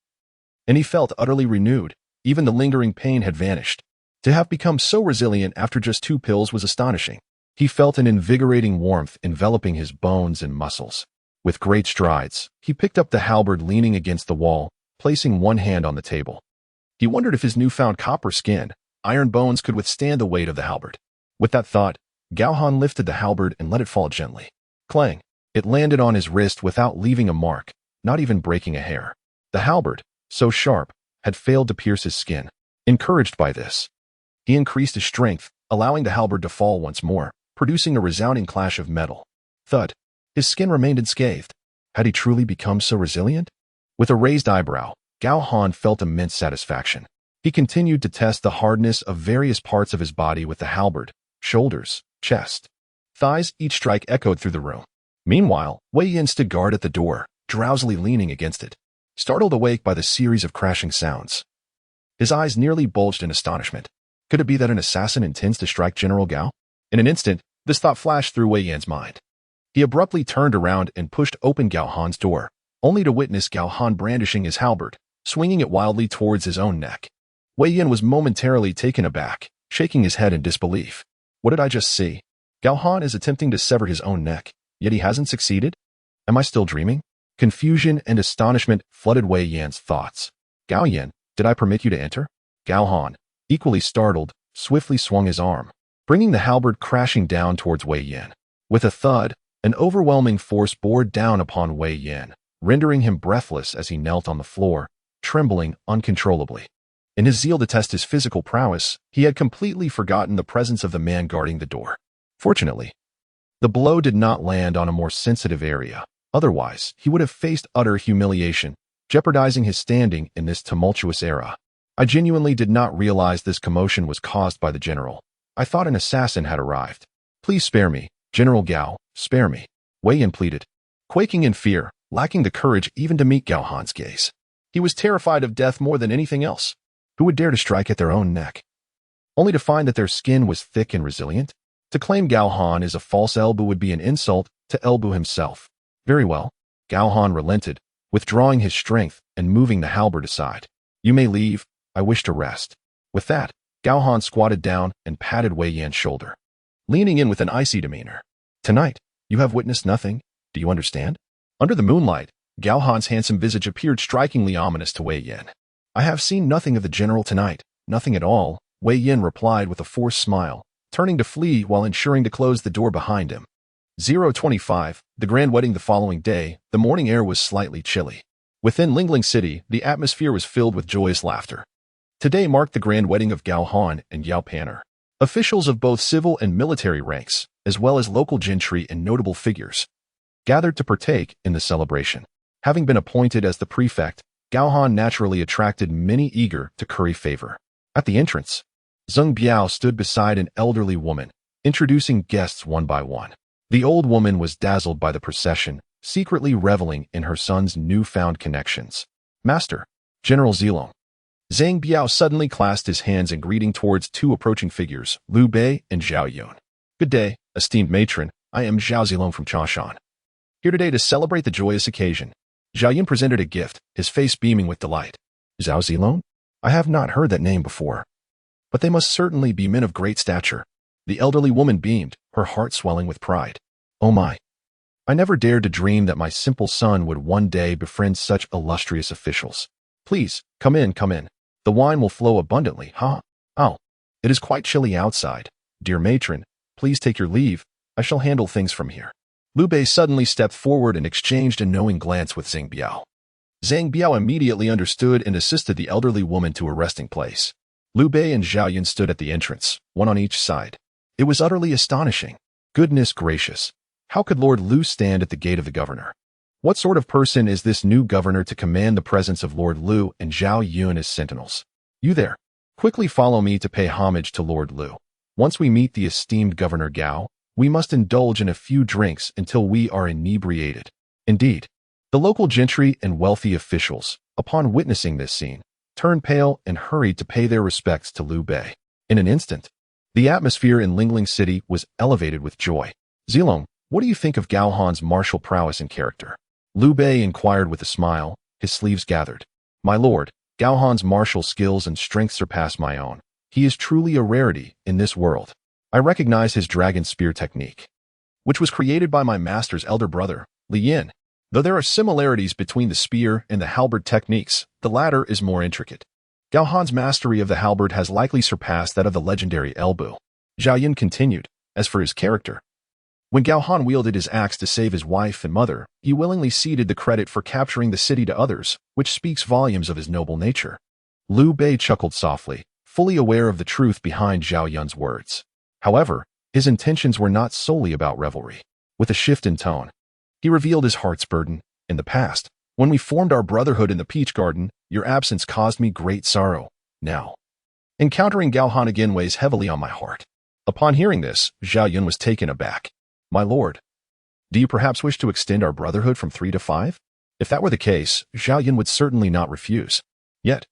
And he felt utterly renewed. Even the lingering pain had vanished. To have become so resilient after just 2 pills was astonishing. He felt an invigorating warmth enveloping his bones and muscles. With great strides, he picked up the halberd leaning against the wall, placing 1 hand on the table. He wondered if his newfound copper skin, iron bones could withstand the weight of the halberd. With that thought, Gao Han lifted the halberd and let it fall gently. Clang! It landed on his wrist without leaving a mark, not even breaking a hair. The halberd, so sharp, had failed to pierce his skin. Encouraged by this, he increased his strength, allowing the halberd to fall once more, producing a resounding clash of metal. Thud! His skin remained unscathed. Had he truly become so resilient? With a raised eyebrow, Gao Han felt immense satisfaction. He continued to test the hardness of various parts of his body with the halberd: shoulders, chest, thighs. Each strike echoed through the room. Meanwhile, Wei Yin stood guard at the door, drowsily leaning against it, startled awake by the series of crashing sounds. His eyes nearly bulged in astonishment. Could it be that an assassin intends to strike General Gao? In an instant, this thought flashed through Wei Yin's mind. He abruptly turned around and pushed open Gao Han's door, only to witness Gao Han brandishing his halberd, swinging it wildly towards his own neck. Wei Yin was momentarily taken aback, shaking his head in disbelief. What did I just see? Gao Han is attempting to sever his own neck, yet he hasn't succeeded? Am I still dreaming? Confusion and astonishment flooded Wei Yan's thoughts. Gao Yin, did I permit you to enter? Gao Han, equally startled, swiftly swung his arm, bringing the halberd crashing down towards Wei Yin. With a thud, an overwhelming force bore down upon Wei Yin, rendering him breathless as he knelt on the floor, trembling uncontrollably. In his zeal to test his physical prowess, he had completely forgotten the presence of the man guarding the door. Fortunately, the blow did not land on a more sensitive area. Otherwise, he would have faced utter humiliation, jeopardizing his standing in this tumultuous era. I genuinely did not realize this commotion was caused by the general. I thought an assassin had arrived. Please spare me, General Gao, spare me, Wei Yin pleaded, quaking in fear, lacking the courage even to meet Gao Han's gaze. He was terrified of death more than anything else. Who would dare to strike at their own neck, only to find that their skin was thick and resilient? To claim Gao Han as a false elbow would be an insult to elbow himself. Very well. Gao Han relented, withdrawing his strength and moving the halberd aside. You may leave. I wish to rest. With that, Gao Han squatted down and patted Wei Yan's shoulder, leaning in with an icy demeanor. Tonight, you have witnessed nothing. Do you understand? Under the moonlight, Gao Han's handsome visage appeared strikingly ominous to Wei Yin. I have seen nothing of the general tonight, nothing at all, Wei Yin replied with a forced smile, turning to flee while ensuring to close the door behind him. 025, the grand wedding the following day, the morning air was slightly chilly. Within Lingling City, the atmosphere was filled with joyous laughter. Today marked the grand wedding of Gao Han and Yao Panner. Officials of both civil and military ranks, as well as local gentry and notable figures, gathered to partake in the celebration. Having been appointed as the prefect, Gao Han naturally attracted many eager to curry favor. At the entrance, Zheng Biao stood beside an elderly woman, introducing guests one by one. The old woman was dazzled by the procession, secretly reveling in her son's newfound connections. Master, General Zilong. Zhang Biao suddenly clasped his hands in greeting towards two approaching figures, Liu Bei and Zhao Yun. Good day, esteemed matron, I am Zhao Zilong from Chashan. Here today to celebrate the joyous occasion. Zhao Yun presented a gift, his face beaming with delight. Zhao Zilong? I have not heard that name before. But they must certainly be men of great stature. The elderly woman beamed, her heart swelling with pride. Oh my! I never dared to dream that my simple son would one day befriend such illustrious officials. Please, come in, come in. The wine will flow abundantly, huh? Oh, it is quite chilly outside. Dear matron, please take your leave. I shall handle things from here. Liu Bei suddenly stepped forward and exchanged a knowing glance with Zhang Biao. Zhang Biao immediately understood and assisted the elderly woman to a resting place. Liu Bei and Zhao Yun stood at the entrance, one on each side. It was utterly astonishing. Goodness gracious! How could Lord Liu stand at the gate of the governor? What sort of person is this new governor to command the presence of Lord Liu and Zhao Yun as sentinels? You there! Quickly follow me to pay homage to Lord Liu. Once we meet the esteemed Governor Gao, we must indulge in a few drinks until we are inebriated. Indeed, the local gentry and wealthy officials, upon witnessing this scene, turned pale and hurried to pay their respects to Liu Bei. In an instant, the atmosphere in Lingling City was elevated with joy. Zilong, what do you think of Gao Han's martial prowess and character? Liu Bei inquired with a smile, his sleeves gathered. My lord, Gao Han's martial skills and strength surpass my own. He is truly a rarity in this world. I recognize his dragon spear technique, which was created by my master's elder brother, Li Yin. Though there are similarities between the spear and the halberd techniques, the latter is more intricate. Gao Han's mastery of the halberd has likely surpassed that of the legendary elbow. Zhao Yun continued, as for his character, when Gao Han wielded his axe to save his wife and mother, he willingly ceded the credit for capturing the city to others, which speaks volumes of his noble nature. Liu Bei chuckled softly, fully aware of the truth behind Zhao Yun's words. However, his intentions were not solely about revelry. With a shift in tone, he revealed his heart's burden. In the past, when we formed our brotherhood in the Peach Garden, your absence caused me great sorrow. Now, encountering Gao Han again weighs heavily on my heart. Upon hearing this, Zhao Yun was taken aback. My lord, do you perhaps wish to extend our brotherhood from 3 to 5? If that were the case, Zhao Yun would certainly not refuse. Yet,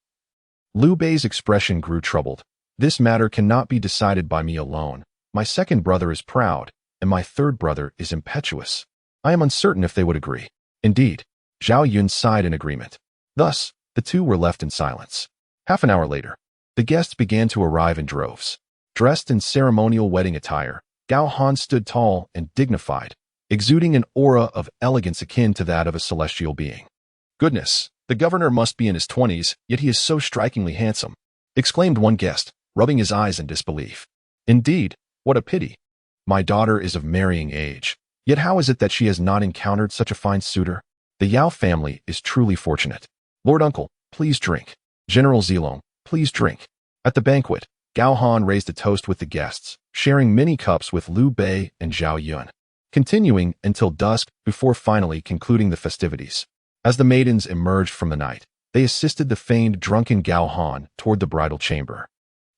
Liu Bei's expression grew troubled. This matter cannot be decided by me alone. My second brother is proud, and my third brother is impetuous. I am uncertain if they would agree. Indeed, Zhao Yun sighed in agreement. Thus, the two were left in silence. Half an hour later, the guests began to arrive in droves. Dressed in ceremonial wedding attire, Gao Han stood tall and dignified, exuding an aura of elegance akin to that of a celestial being. Goodness, the governor must be in his 20s, yet he is so strikingly handsome, exclaimed one guest, rubbing his eyes in disbelief. Indeed, what a pity. My daughter is of marrying age, yet how is it that she has not encountered such a fine suitor? The Yao family is truly fortunate. Lord Uncle, please drink. General Zilong, please drink. At the banquet, Gao Han raised a toast with the guests, sharing many cups with Liu Bei and Zhao Yun, continuing until dusk before finally concluding the festivities. As the maidens emerged from the night, they assisted the feigned drunken Gao Han toward the bridal chamber.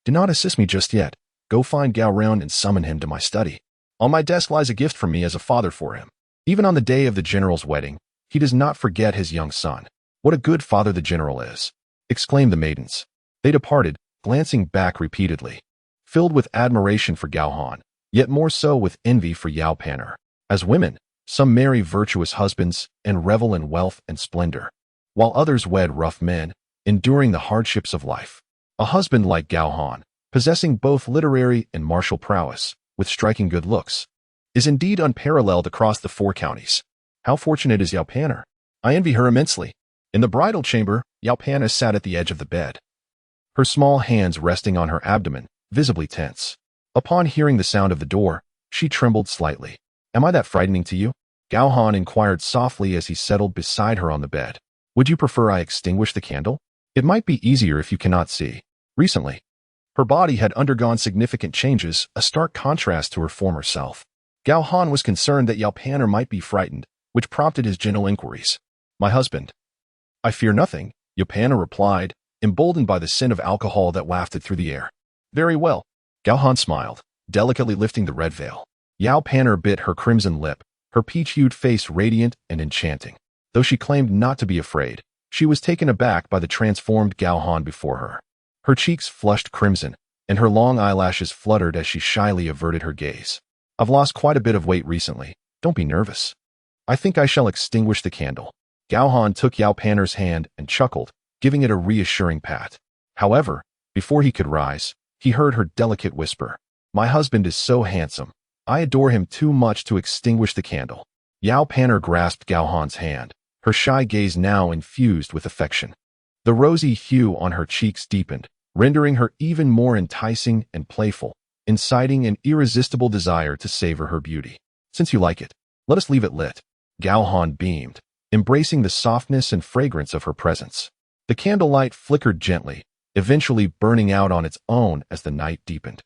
Do not assist me just yet. Go find Gao Ren and summon him to my study. On my desk lies a gift from me as a father for him. Even on the day of the general's wedding, he does not forget his young son. What a good father the general is, exclaimed the maidens. They departed, glancing back repeatedly, filled with admiration for Gao Han, yet more so with envy for Yao Panner. As women, some marry virtuous husbands and revel in wealth and splendor, while others wed rough men, enduring the hardships of life. A husband like Gao Han, possessing both literary and martial prowess, with striking good looks, is indeed unparalleled across the 4 counties. How fortunate is Yao Panner! I envy her immensely. In the bridal chamber, Yao Pan sat at the edge of the bed, her small hands resting on her abdomen, visibly tense. Upon hearing the sound of the door, she trembled slightly. "Am I that frightening to you?" Gao Han inquired softly as he settled beside her on the bed. "Would you prefer I extinguish the candle? It might be easier if you cannot see." Recently, her body had undergone significant changes, a stark contrast to her former self. Gao Han was concerned that Yao Pan might be frightened, which prompted his gentle inquiries. "My husband." "I fear nothing," Yao Pan replied, emboldened by the scent of alcohol that wafted through the air. "Very well." Gao Han smiled, delicately lifting the red veil. Yao Pan bit her crimson lip, her peach-hued face radiant and enchanting. Though she claimed not to be afraid, she was taken aback by the transformed Gao Han before her. Her cheeks flushed crimson, and her long eyelashes fluttered as she shyly averted her gaze. "I've lost quite a bit of weight recently. Don't be nervous. I think I shall extinguish the candle." Gao Han took Yao Pan's hand and chuckled, giving it a reassuring pat. However, before he could rise, he heard her delicate whisper, "My husband is so handsome. I adore him too much to extinguish the candle." Yao Pan grasped Gao Han's hand, her shy gaze now infused with affection. The rosy hue on her cheeks deepened, rendering her even more enticing and playful, inciting an irresistible desire to savor her beauty. "Since you like it, let us leave it lit." Gao Han beamed, embracing the softness and fragrance of her presence. The candlelight flickered gently, eventually burning out on its own as the night deepened.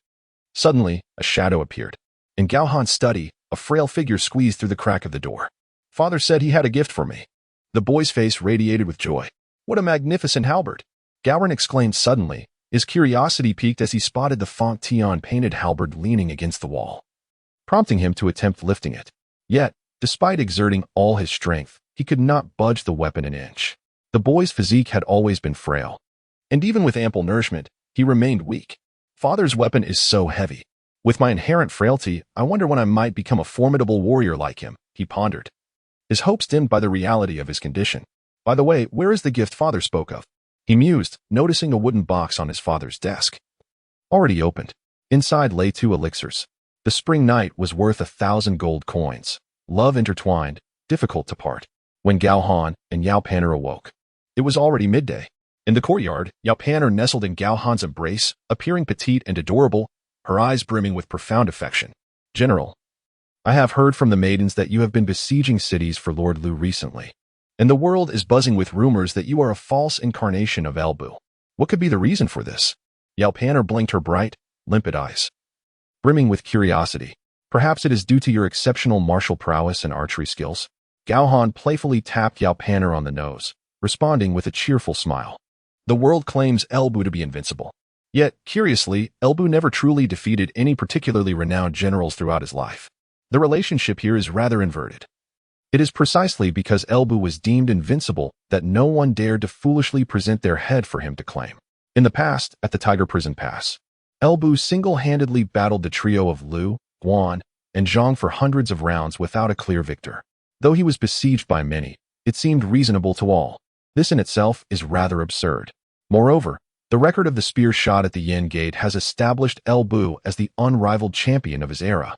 Suddenly, a shadow appeared. In Gao Han's study, a frail figure squeezed through the crack of the door. "Father said he had a gift for me." The boy's face radiated with joy. "What a magnificent halberd!" Gao Han exclaimed suddenly, his curiosity piqued as he spotted the Feng Tian painted halberd leaning against the wall, prompting him to attempt lifting it. Yet, despite exerting all his strength, he could not budge the weapon an inch. The boy's physique had always been frail, and even with ample nourishment, he remained weak. "Father's weapon is so heavy. With my inherent frailty, I wonder when I might become a formidable warrior like him," he pondered, his hopes dimmed by the reality of his condition. "By the way, where is the gift father spoke of?" he mused, noticing a wooden box on his father's desk. Already opened. Inside lay 2 elixirs. The spring night was worth 1,000 gold coins. Love intertwined, difficult to part. When Gao Han and Yao Pan awoke, it was already midday. In the courtyard, Yao Pan nestled in Gao Han's embrace, appearing petite and adorable, her eyes brimming with profound affection. "General, I have heard from the maidens that you have been besieging cities for Lord Lu recently, and the world is buzzing with rumors that you are a false incarnation of Elbu. What could be the reason for this?" Yao Pan blinked her bright, limpid eyes, brimming with curiosity. "Perhaps it is due to your exceptional martial prowess and archery skills." Gao Han playfully tapped Yao Pan on the nose, responding with a cheerful smile. "The world claims Elbu to be invincible. Yet, curiously, Elbu never truly defeated any particularly renowned generals throughout his life. The relationship here is rather inverted. It is precisely because Elbu was deemed invincible that no one dared to foolishly present their head for him to claim. In the past, at the Tiger Prison Pass, Elbu single-handedly battled the trio of Lu, Guan, and Zhang for hundreds of rounds without a clear victor. Though he was besieged by many, it seemed reasonable to all. This in itself is rather absurd. Moreover, the record of the spear shot at the Yin Gate has established Elbu as the unrivaled champion of his era,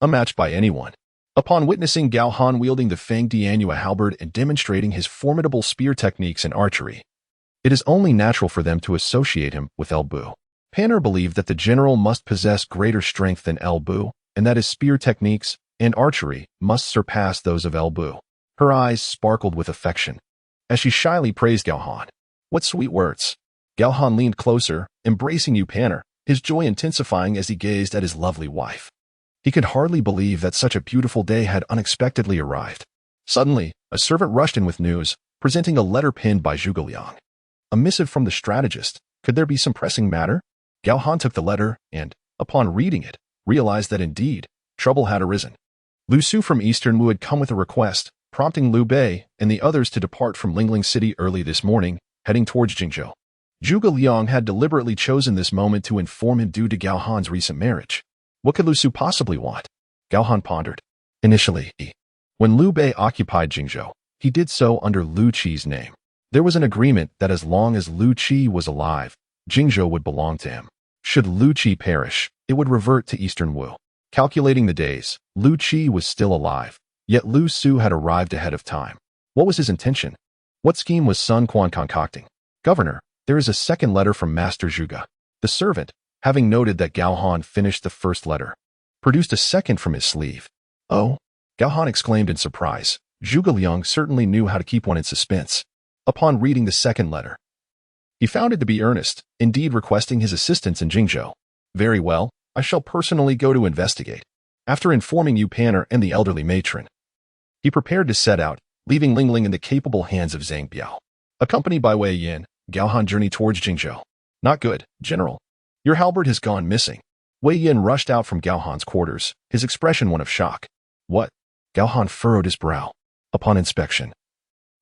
unmatched by anyone. Upon witnessing Gao Han wielding the Feng Dianhua halberd and demonstrating his formidable spear techniques in archery, it is only natural for them to associate him with Elbu. Panner believed that the general must possess greater strength than Elbu, and that his spear techniques and archery must surpass those of Elbu. Her eyes sparkled with affection as she shyly praised Gao Han. "What sweet words." Gao Han leaned closer, embracing Yu Panner, his joy intensifying as he gazed at his lovely wife. He could hardly believe that such a beautiful day had unexpectedly arrived. Suddenly, a servant rushed in with news, presenting a letter pinned by Zhuge Liang. A missive from the strategist. Could there be some pressing matter? Gao Han took the letter and, upon reading it, realized that indeed, trouble had arisen. Lu Su from Eastern Wu had come with a request, prompting Liu Bei and the others to depart from Lingling City early this morning, heading towards Jingzhou. Zhuge Liang had deliberately chosen this moment to inform him due to Gao Han's recent marriage. What could Lu Su possibly want? Gao Han pondered. Initially, when Liu Bei occupied Jingzhou, he did so under Lu Qi's name. There was an agreement that as long as Lu Qi was alive, Jingzhou would belong to him. Should Lu Qi perish, it would revert to Eastern Wu. Calculating the days, Lu Qi was still alive, yet Lu Su had arrived ahead of time. What was his intention? What scheme was Sun Quan concocting? Governor, there is a second letter from Master Zhuge. The servant, having noted that Gao Han finished the first letter, produced a second from his sleeve. Oh, Gao Han exclaimed in surprise. Zhuge Liang certainly knew how to keep one in suspense. Upon reading the second letter, he found it to be earnest, indeed requesting his assistance in Jingzhou. Very well, I shall personally go to investigate. After informing Yu Panner and the elderly matron, he prepared to set out, leaving Ling Ling in the capable hands of Zhang Biao. Accompanied by Wei Yin, Gao Han journeyed towards Jingzhou. Not good, General. Your halberd has gone missing. Wei Yin rushed out from Gao Han's quarters, his expression one of shock. What? Gao Han furrowed his brow. Upon inspection,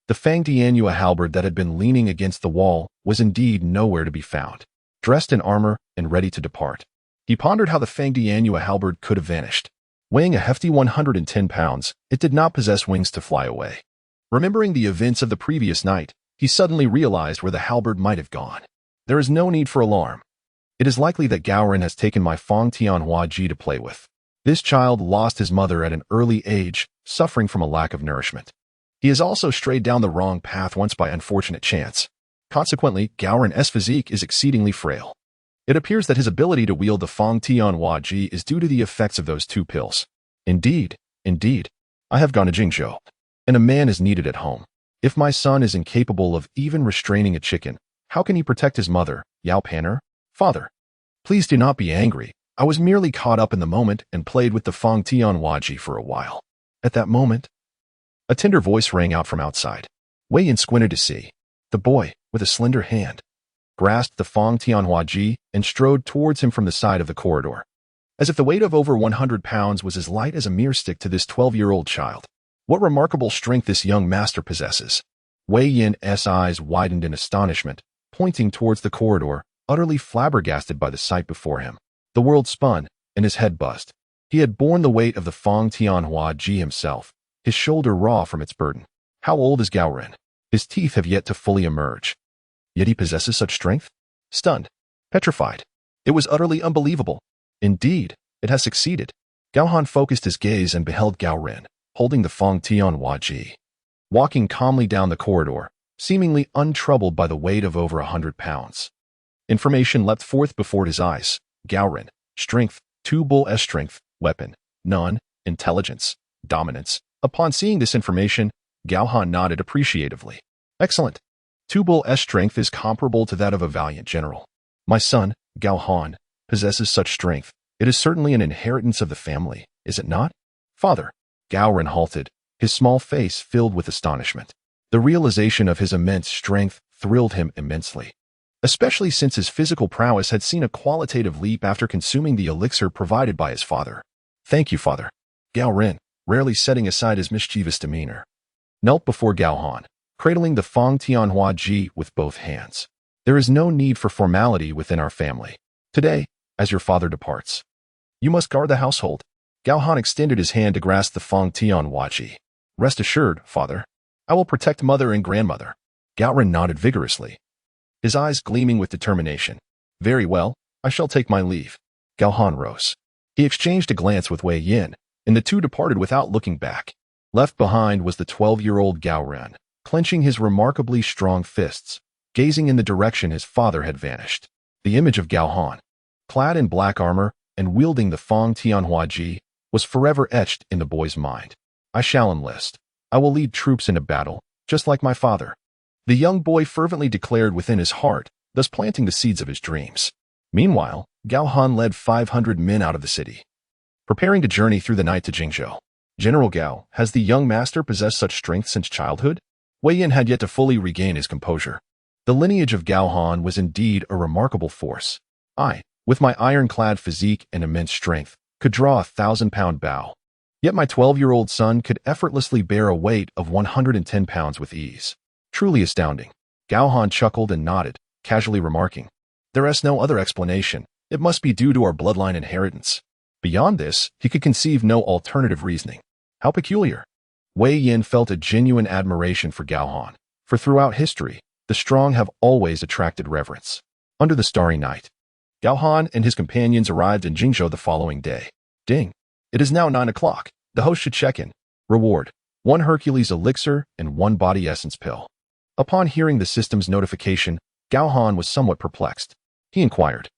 the Fang Dianyue halberd that had been leaning against the wall was indeed nowhere to be found. Dressed in armor and ready to depart, he pondered how the Fang Dianyue halberd could have vanished. Weighing a hefty 110 pounds, it did not possess wings to fly away. Remembering the events of the previous night, he suddenly realized where the halberd might have gone. There is no need for alarm. It is likely that Gao Ren has taken my Fang Tianhua Ji to play with. This child lost his mother at an early age, suffering from a lack of nourishment. He has also strayed down the wrong path once by unfortunate chance. Consequently, Gao Ren's physique is exceedingly frail. It appears that his ability to wield the Fang Tianhua Ji is due to the effects of those 2 pills. Indeed, I have gone to Jingzhou, and a man is needed at home. If my son is incapable of even restraining a chicken, how can he protect his mother, Yao Panner? Father, please do not be angry. I was merely caught up in the moment and played with the Fang Tianhua Ji for a while. At that moment, a tender voice rang out from outside. Wei Yin squinted to see. The boy, with a slender hand, grasped the Fang Tianhua Ji and strode towards him from the side of the corridor. As if the weight of over 100 pounds was as light as a mere stick to this 12-year-old child. What remarkable strength this young master possesses. Wei Yin's eyes widened in astonishment, pointing towards the corridor, utterly flabbergasted by the sight before him. The world spun, and his head buzzed. He had borne the weight of the Fang Tianhua Ji himself, his shoulder raw from its burden. How old is Gao Ren? His teeth have yet to fully emerge. Yet he possesses such strength? Stunned, petrified. It was utterly unbelievable. Indeed, it has succeeded. Gao Han focused his gaze and beheld Gao Ren, holding the Fang Tianhua Ji, walking calmly down the corridor, seemingly untroubled by the weight of over 100 pounds. Information leapt forth before his eyes. Gao Ren, strength, 2 bull S strength, weapon, none, intelligence, dominance. Upon seeing this information, Gao Han nodded appreciatively. Excellent. 2 bull S strength is comparable to that of a valiant general. My son, Gao Han, possesses such strength. It is certainly an inheritance of the family, is it not? Father. Gao Ren halted, his small face filled with astonishment. The realization of his immense strength thrilled him immensely, especially since his physical prowess had seen a qualitative leap after consuming the elixir provided by his father. Thank you, father. Gao Ren, rarely setting aside his mischievous demeanor, knelt before Gao Han, cradling the Fang Tianhua Ji with both hands. There is no need for formality within our family. Today, as your father departs, you must guard the household. Gao Han extended his hand to grasp the Fang Tianhua Ji. Rest assured, father, I will protect mother and grandmother. Gao Ren nodded vigorously, his eyes gleaming with determination. Very well, I shall take my leave. Gao Han rose. He exchanged a glance with Wei Yin, and the two departed without looking back. Left behind was the 12-year-old Gao Ren, clenching his remarkably strong fists, gazing in the direction his father had vanished. The image of Gao Han, clad in black armor and wielding the Fang Tianhua Ji, was forever etched in the boy's mind. I shall enlist. I will lead troops into battle, just like my father. The young boy fervently declared within his heart, thus planting the seeds of his dreams. Meanwhile, Gao Han led 500 men out of the city, preparing to journey through the night to Jingzhou. General Gao, has the young master possessed such strength since childhood? Wei Yin had yet to fully regain his composure. The lineage of Gao Han was indeed a remarkable force. I, with my ironclad physique and immense strength, could draw a 1,000-pound bow. Yet my 12-year-old son could effortlessly bear a weight of 110 pounds with ease. Truly astounding. Gao Han chuckled and nodded, casually remarking, there is no other explanation. It must be due to our bloodline inheritance. Beyond this, he could conceive no alternative reasoning. How peculiar. Wei Yin felt a genuine admiration for Gao Han, for throughout history, the strong have always attracted reverence. Under the starry night, Gao Han and his companions arrived in Jingzhou the following day. Ding. It is now 9 o'clock. The host should check in. Reward: 1 Hercules elixir and 1 body essence pill. Upon hearing the system's notification, Gao Han was somewhat perplexed. He inquired,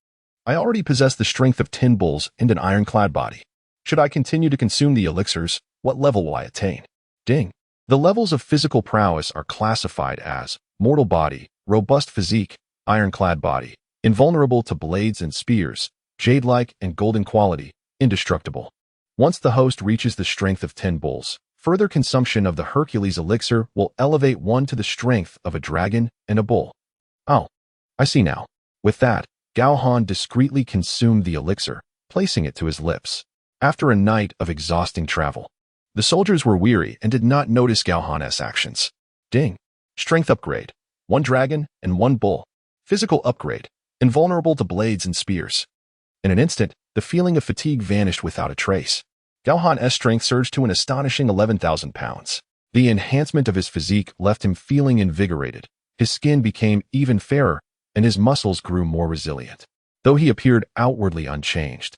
I already possess the strength of 10 bulls and an ironclad body. Should I continue to consume the elixirs, what level will I attain? Ding. The levels of physical prowess are classified as mortal body, robust physique, ironclad body, invulnerable to blades and spears, jade-like and golden quality, indestructible. Once the host reaches the strength of 10 bulls, further consumption of the Hercules elixir will elevate one to the strength of a dragon and a bull. Oh, I see now. With that, Gao Han discreetly consumed the elixir, placing it to his lips. After a night of exhausting travel, the soldiers were weary and did not notice Gao Han's actions. Ding. Strength upgrade. 1 dragon and 1 bull. Physical upgrade. Invulnerable to blades and spears. In an instant, the feeling of fatigue vanished without a trace. Gao Han's strength surged to an astonishing 11,000 pounds. The enhancement of his physique left him feeling invigorated. His skin became even fairer, and his muscles grew more resilient, though he appeared outwardly unchanged.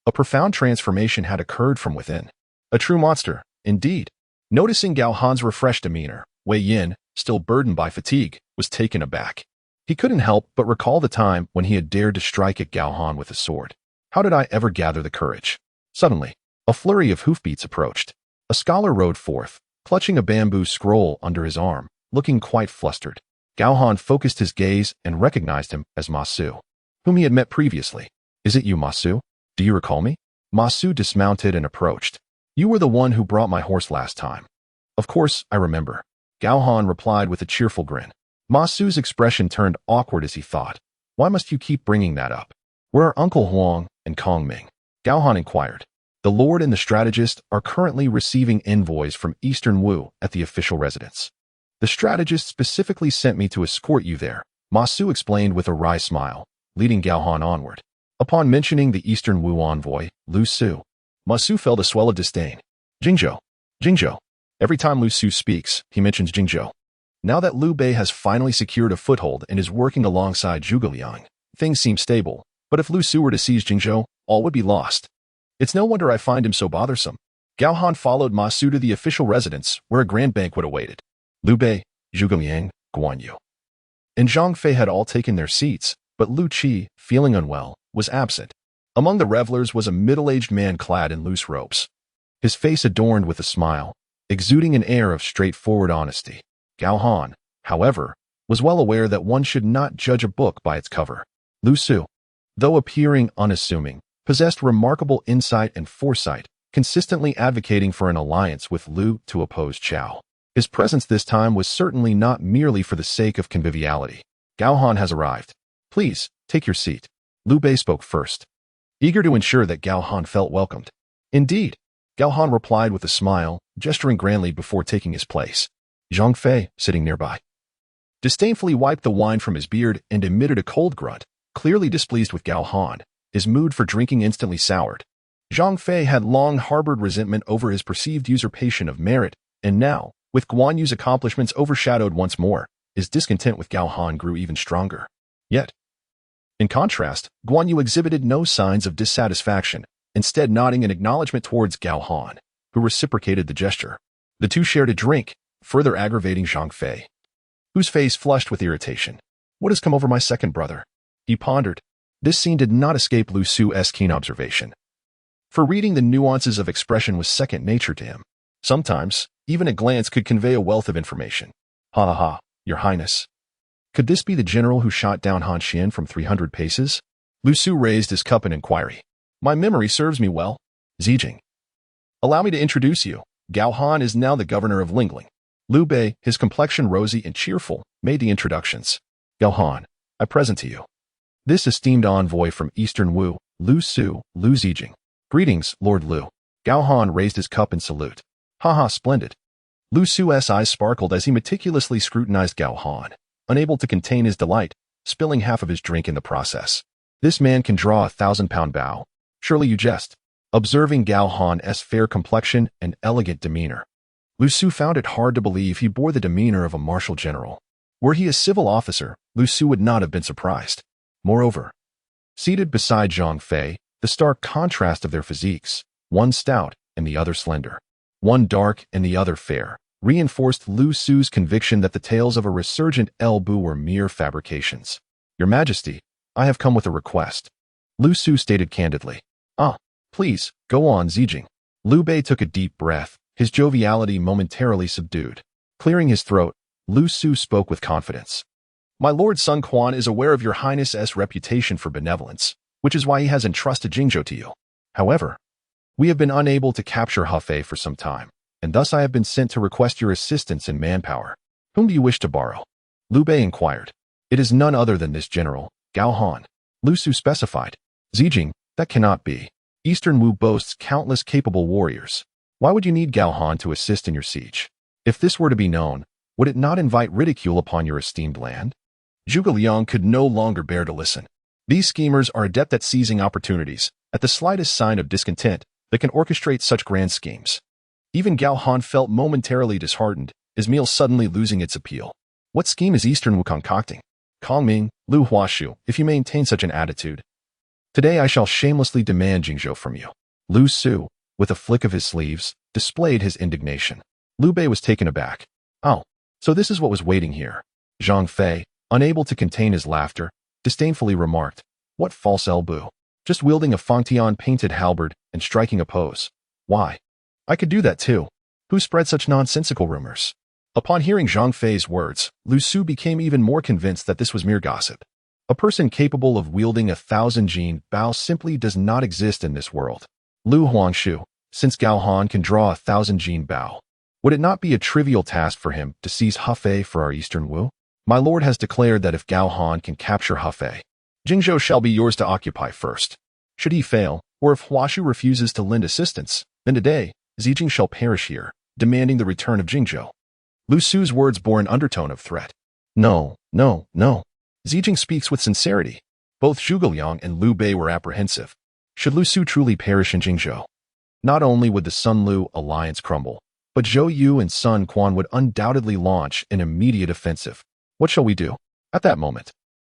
A profound transformation had occurred from within. A true monster, indeed. Noticing Gao Han's refreshed demeanor, Wei Yin, still burdened by fatigue, was taken aback. He couldn't help but recall the time when he had dared to strike at Gao Han with a sword. How did I ever gather the courage? Suddenly, a flurry of hoofbeats approached. A scholar rode forth, clutching a bamboo scroll under his arm, looking quite flustered. Gao Han focused his gaze and recognized him as Ma Su, whom he had met previously. Is it you, Ma Su? Do you recall me? Ma Su dismounted and approached. You were the one who brought my horse last time. Of course, I remember. Gao Han replied with a cheerful grin. Ma Su's expression turned awkward as he thought. Why must you keep bringing that up? Where are Uncle Huang and Kong Ming? Gao Han inquired. The Lord and the strategist are currently receiving envoys from Eastern Wu at the official residence. The strategist specifically sent me to escort you there, Ma Su explained with a wry smile, leading Gao Han onward. Upon mentioning the Eastern Wu envoy, Lu Su, Ma Su felt a swell of disdain. Jingzhou. Jingzhou. Every time Lu Su speaks, he mentions Jingzhou. Now that Liu Bei has finally secured a foothold and is working alongside Zhuge Liang, things seem stable, but if Lu Su were to seize Jingzhou, all would be lost. It's no wonder I find him so bothersome. Gao Han followed Ma Su to the official residence, where a grand banquet awaited. Liu Bei, Zhuge Liang, Guan Yu, and Zhang Fei had all taken their seats, but Lu Qi, feeling unwell, was absent. Among the revelers was a middle-aged man clad in loose robes, his face adorned with a smile, exuding an air of straightforward honesty. Gao Han, however, was well aware that one should not judge a book by its cover. Lu Su, though appearing unassuming, possessed remarkable insight and foresight, consistently advocating for an alliance with Liu to oppose Chao. His presence this time was certainly not merely for the sake of conviviality. Gao Han has arrived. Please, take your seat. Liu Bei spoke first, eager to ensure that Gao Han felt welcomed. Indeed, Gao Han replied with a smile, gesturing grandly before taking his place. Zhang Fei, sitting nearby, disdainfully wiped the wine from his beard and emitted a cold grunt, clearly displeased with Gao Han. His mood for drinking instantly soured. Zhang Fei had long harbored resentment over his perceived usurpation of merit, and now, with Guan Yu's accomplishments overshadowed once more, his discontent with Gao Han grew even stronger. Yet, in contrast, Guan Yu exhibited no signs of dissatisfaction, instead nodding in acknowledgement towards Gao Han, who reciprocated the gesture. The two shared a drink, further aggravating Zhang Fei, whose face flushed with irritation. What has come over my second brother? He pondered. This scene did not escape Lu Su's keen observation, for reading the nuances of expression was second nature to him. Sometimes, even a glance could convey a wealth of information. Ha ha ha, Your Highness. Could this be the general who shot down Han Xian from 300 paces? Lu Su raised his cup in inquiry. My memory serves me well. Zijing. Allow me to introduce you. Gao Han is now the governor of Lingling. Liu Bei, his complexion rosy and cheerful, made the introductions. Gao Han, I present to you this esteemed envoy from Eastern Wu, Lu Su, Lu Zijing. Greetings, Lord Liu. Gao Han raised his cup in salute. Haha, splendid. Lu Su's eyes sparkled as he meticulously scrutinized Gao Han, unable to contain his delight, spilling half of his drink in the process. This man can draw a 1,000-pound bow. Surely you jest. Observing Gao Han's fair complexion and elegant demeanor, Lu Su found it hard to believe he bore the demeanor of a martial general. Were he a civil officer, Lu Su would not have been surprised. Moreover, seated beside Zhang Fei, the stark contrast of their physiques, one stout and the other slender, one dark and the other fair, reinforced Lu Su's conviction that the tales of a resurgent El Bu were mere fabrications. Your Majesty, I have come with a request. Lu Su stated candidly. Please, go on, Zijing. Liu Bei took a deep breath, his joviality momentarily subdued. Clearing his throat, Lu Su spoke with confidence. My lord Sun Quan is aware of your highness's reputation for benevolence, which is why he has entrusted Jingzhou to you. However, we have been unable to capture Hefei for some time, and thus I have been sent to request your assistance in manpower. Whom do you wish to borrow? Liu Bei inquired. It is none other than this general, Gao Han. Lu Su specified. Zijing, that cannot be. Eastern Wu boasts countless capable warriors. Why would you need Gao Han to assist in your siege? If this were to be known, would it not invite ridicule upon your esteemed land? Zhuge Liang could no longer bear to listen. These schemers are adept at seizing opportunities, at the slightest sign of discontent, that can orchestrate such grand schemes. Even Gao Han felt momentarily disheartened, his meal suddenly losing its appeal. What scheme is Eastern Wu concocting? Kongming, Lu Huashu, if you maintain such an attitude. Today I shall shamelessly demand Jingzhou from you. Lu Su, with a flick of his sleeves, displayed his indignation. Liu Bei was taken aback. Oh, so this is what was waiting here. Zhang Fei, unable to contain his laughter, disdainfully remarked, what false elbow? Just wielding a Fangtian painted halberd and striking a pose. Why? I could do that too. Who spread such nonsensical rumors? Upon hearing Zhang Fei's words, Lu Su became even more convinced that this was mere gossip. A person capable of wielding 1,000 jin bao simply does not exist in this world. Lu Huangshu, since Gao Han can draw 1,000 jin bao, would it not be a trivial task for him to seize Hefei for our Eastern Wu? My lord has declared that if Gao Han can capture Hefei, Jingzhou shall be yours to occupy first. Should he fail, or if Huashu refuses to lend assistance, then today, Zijing shall perish here, demanding the return of Jingzhou. Lu Su's words bore an undertone of threat. No. Zijing speaks with sincerity. Both Zhuge Liang and Liu Bei were apprehensive. Should Lu Su truly perish in Jingzhou, not only would the Sun-Lu alliance crumble, but Zhou Yu and Sun Quan would undoubtedly launch an immediate offensive. What shall we do? At that moment,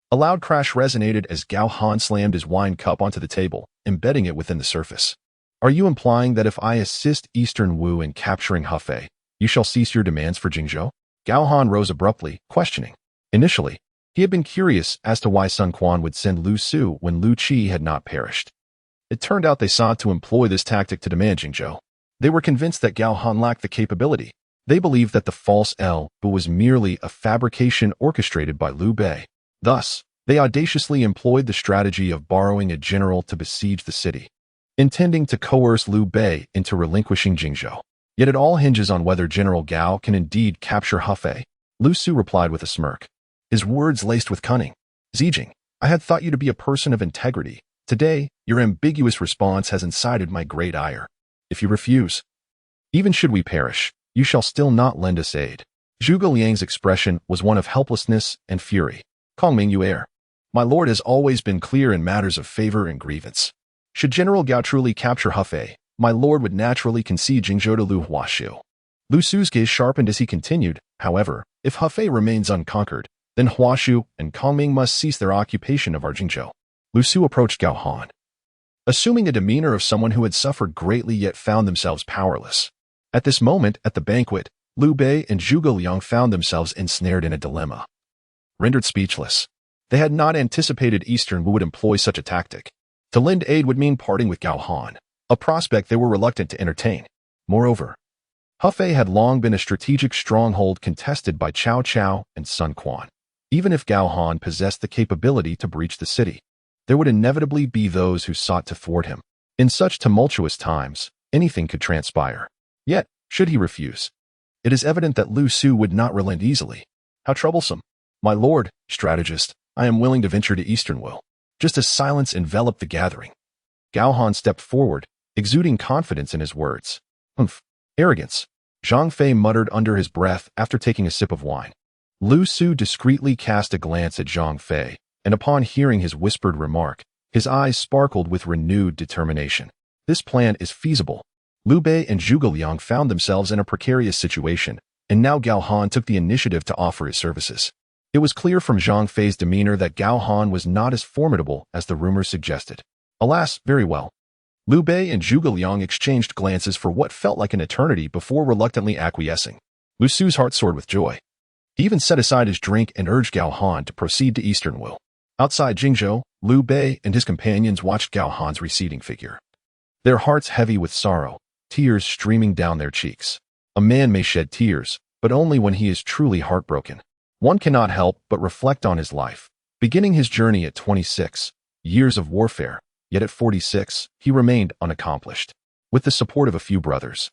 a loud crash resonated as Gao Han slammed his wine cup onto the table, embedding it within the surface. Are you implying that if I assist Eastern Wu in capturing Hefei, you shall cease your demands for Jingzhou? Gao Han rose abruptly, questioning. Initially, he had been curious as to why Sun Quan would send Lu Su when Lu Qi had not perished. It turned out they sought to employ this tactic to demand Jingzhou. They were convinced that Gao Han lacked the capability. They believed that the false El Bu was merely a fabrication orchestrated by Liu Bei. Thus, they audaciously employed the strategy of borrowing a general to besiege the city, intending to coerce Liu Bei into relinquishing Jingzhou. Yet it all hinges on whether General Gao can indeed capture Hefei. Lu Su replied with a smirk, his words laced with cunning. Zijing, I had thought you to be a person of integrity. Today, your ambiguous response has incited my great ire. If you refuse, even should we perish, you shall still not lend us aid. Zhuge Liang's expression was one of helplessness and fury. Kongming you err. My lord has always been clear in matters of favor and grievance. Should General Gao truly capture Hefei, my lord would naturally concede Jingzhou to Lu Huashu. Lu Su's gaze sharpened as he continued, however, if Hefei remains unconquered, then Huashu and Kongming must cease their occupation of our Jingzhou. Lu Su approached Gao Han, assuming a demeanor of someone who had suffered greatly yet found themselves powerless. At this moment, at the banquet, Liu Bei and Zhuge Liang found themselves ensnared in a dilemma. Rendered speechless, they had not anticipated Eastern Wu would employ such a tactic. To lend aid would mean parting with Gao Han, a prospect they were reluctant to entertain. Moreover, Hefei had long been a strategic stronghold contested by Cao Cao and Sun Quan. Even if Gao Han possessed the capability to breach the city, there would inevitably be those who sought to thwart him. In such tumultuous times, anything could transpire. Yet, should he refuse, it is evident that Lu Su would not relent easily. How troublesome. My lord, strategist, I am willing to venture to Eastern Wu. Just as silence enveloped the gathering, Gao Han stepped forward, exuding confidence in his words. Arrogance. Zhang Fei muttered under his breath after taking a sip of wine. Lu Su discreetly cast a glance at Zhang Fei, and upon hearing his whispered remark, his eyes sparkled with renewed determination. This plan is feasible. Liu Bei and Zhuge Liang found themselves in a precarious situation, and now Gao Han took the initiative to offer his services. It was clear from Zhang Fei's demeanor that Gao Han was not as formidable as the rumors suggested. Alas, very well. Liu Bei and Zhuge Liang exchanged glances for what felt like an eternity before reluctantly acquiescing. Lu Su's heart soared with joy. He even set aside his drink and urged Gao Han to proceed to Eastern Wu. Outside Jingzhou, Liu Bei and his companions watched Gao Han's receding figure. Their hearts heavy with sorrow, tears streaming down their cheeks. A man may shed tears, but only when he is truly heartbroken. One cannot help but reflect on his life. Beginning his journey at 26, years of warfare, yet at 46, he remained unaccomplished. With the support of a few brothers,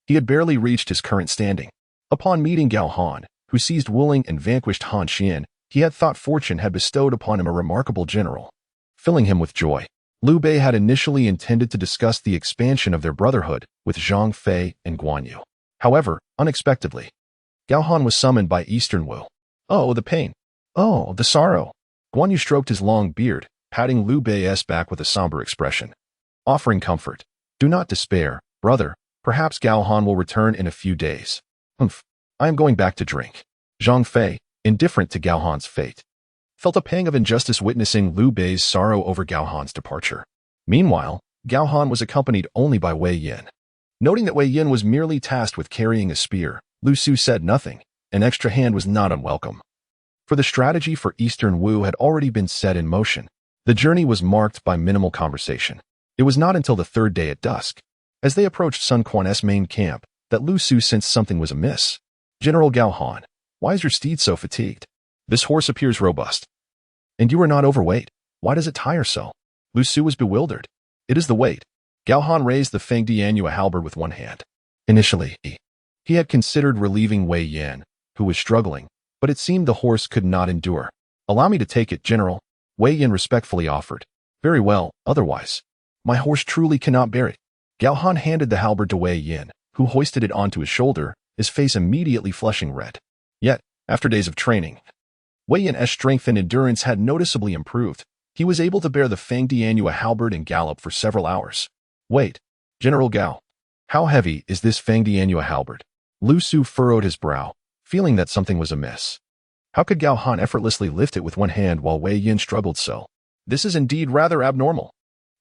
he had barely reached his current standing. Upon meeting Gao Han, who seized Wuling and vanquished Han Xian, he had thought fortune had bestowed upon him a remarkable general, filling him with joy. Liu Bei had initially intended to discuss the expansion of their brotherhood with Zhang Fei and Guan Yu. However, unexpectedly, Gao Han was summoned by Eastern Wu. Oh, the pain. Oh, the sorrow. Guan Yu stroked his long beard, patting Liu Bei's back with a somber expression, offering comfort. Do not despair, brother. Perhaps Gao Han will return in a few days. I am going back to drink. Zhang Fei, indifferent to Gao Han's fate, felt a pang of injustice witnessing Liu Bei's sorrow over Gao Han's departure. Meanwhile, Gao Han was accompanied only by Wei Yin. Noting that Wei Yin was merely tasked with carrying a spear, Lu Su said nothing. An extra hand was not unwelcome. For the strategy for Eastern Wu had already been set in motion. The journey was marked by minimal conversation. It was not until the third day at dusk, as they approached Sun Quan's main camp, that Lu Su sensed something was amiss. General Gao Han, why is your steed so fatigued? This horse appears robust. And you are not overweight. Why does it tire so? Lu Su was bewildered. It is the weight. Gao Han raised the Feng Dianyue halberd with one hand. Initially, he had considered relieving Wei Yin, who was struggling, but it seemed the horse could not endure. Allow me to take it, General, Wei Yin respectfully offered. Very well, otherwise, my horse truly cannot bear it. Gao Han handed the halberd to Wei Yin, who hoisted it onto his shoulder, his face immediately flushing red. Yet, after days of training, Wei Yin's strength and endurance had noticeably improved. He was able to bear the Feng Dianyue halberd and gallop for several hours. Wait, General Gao, how heavy is this Feng Dianyue halberd? Lu Su furrowed his brow, feeling that something was amiss. How could Gao Han effortlessly lift it with one hand while Wei Yin struggled so? This is indeed rather abnormal.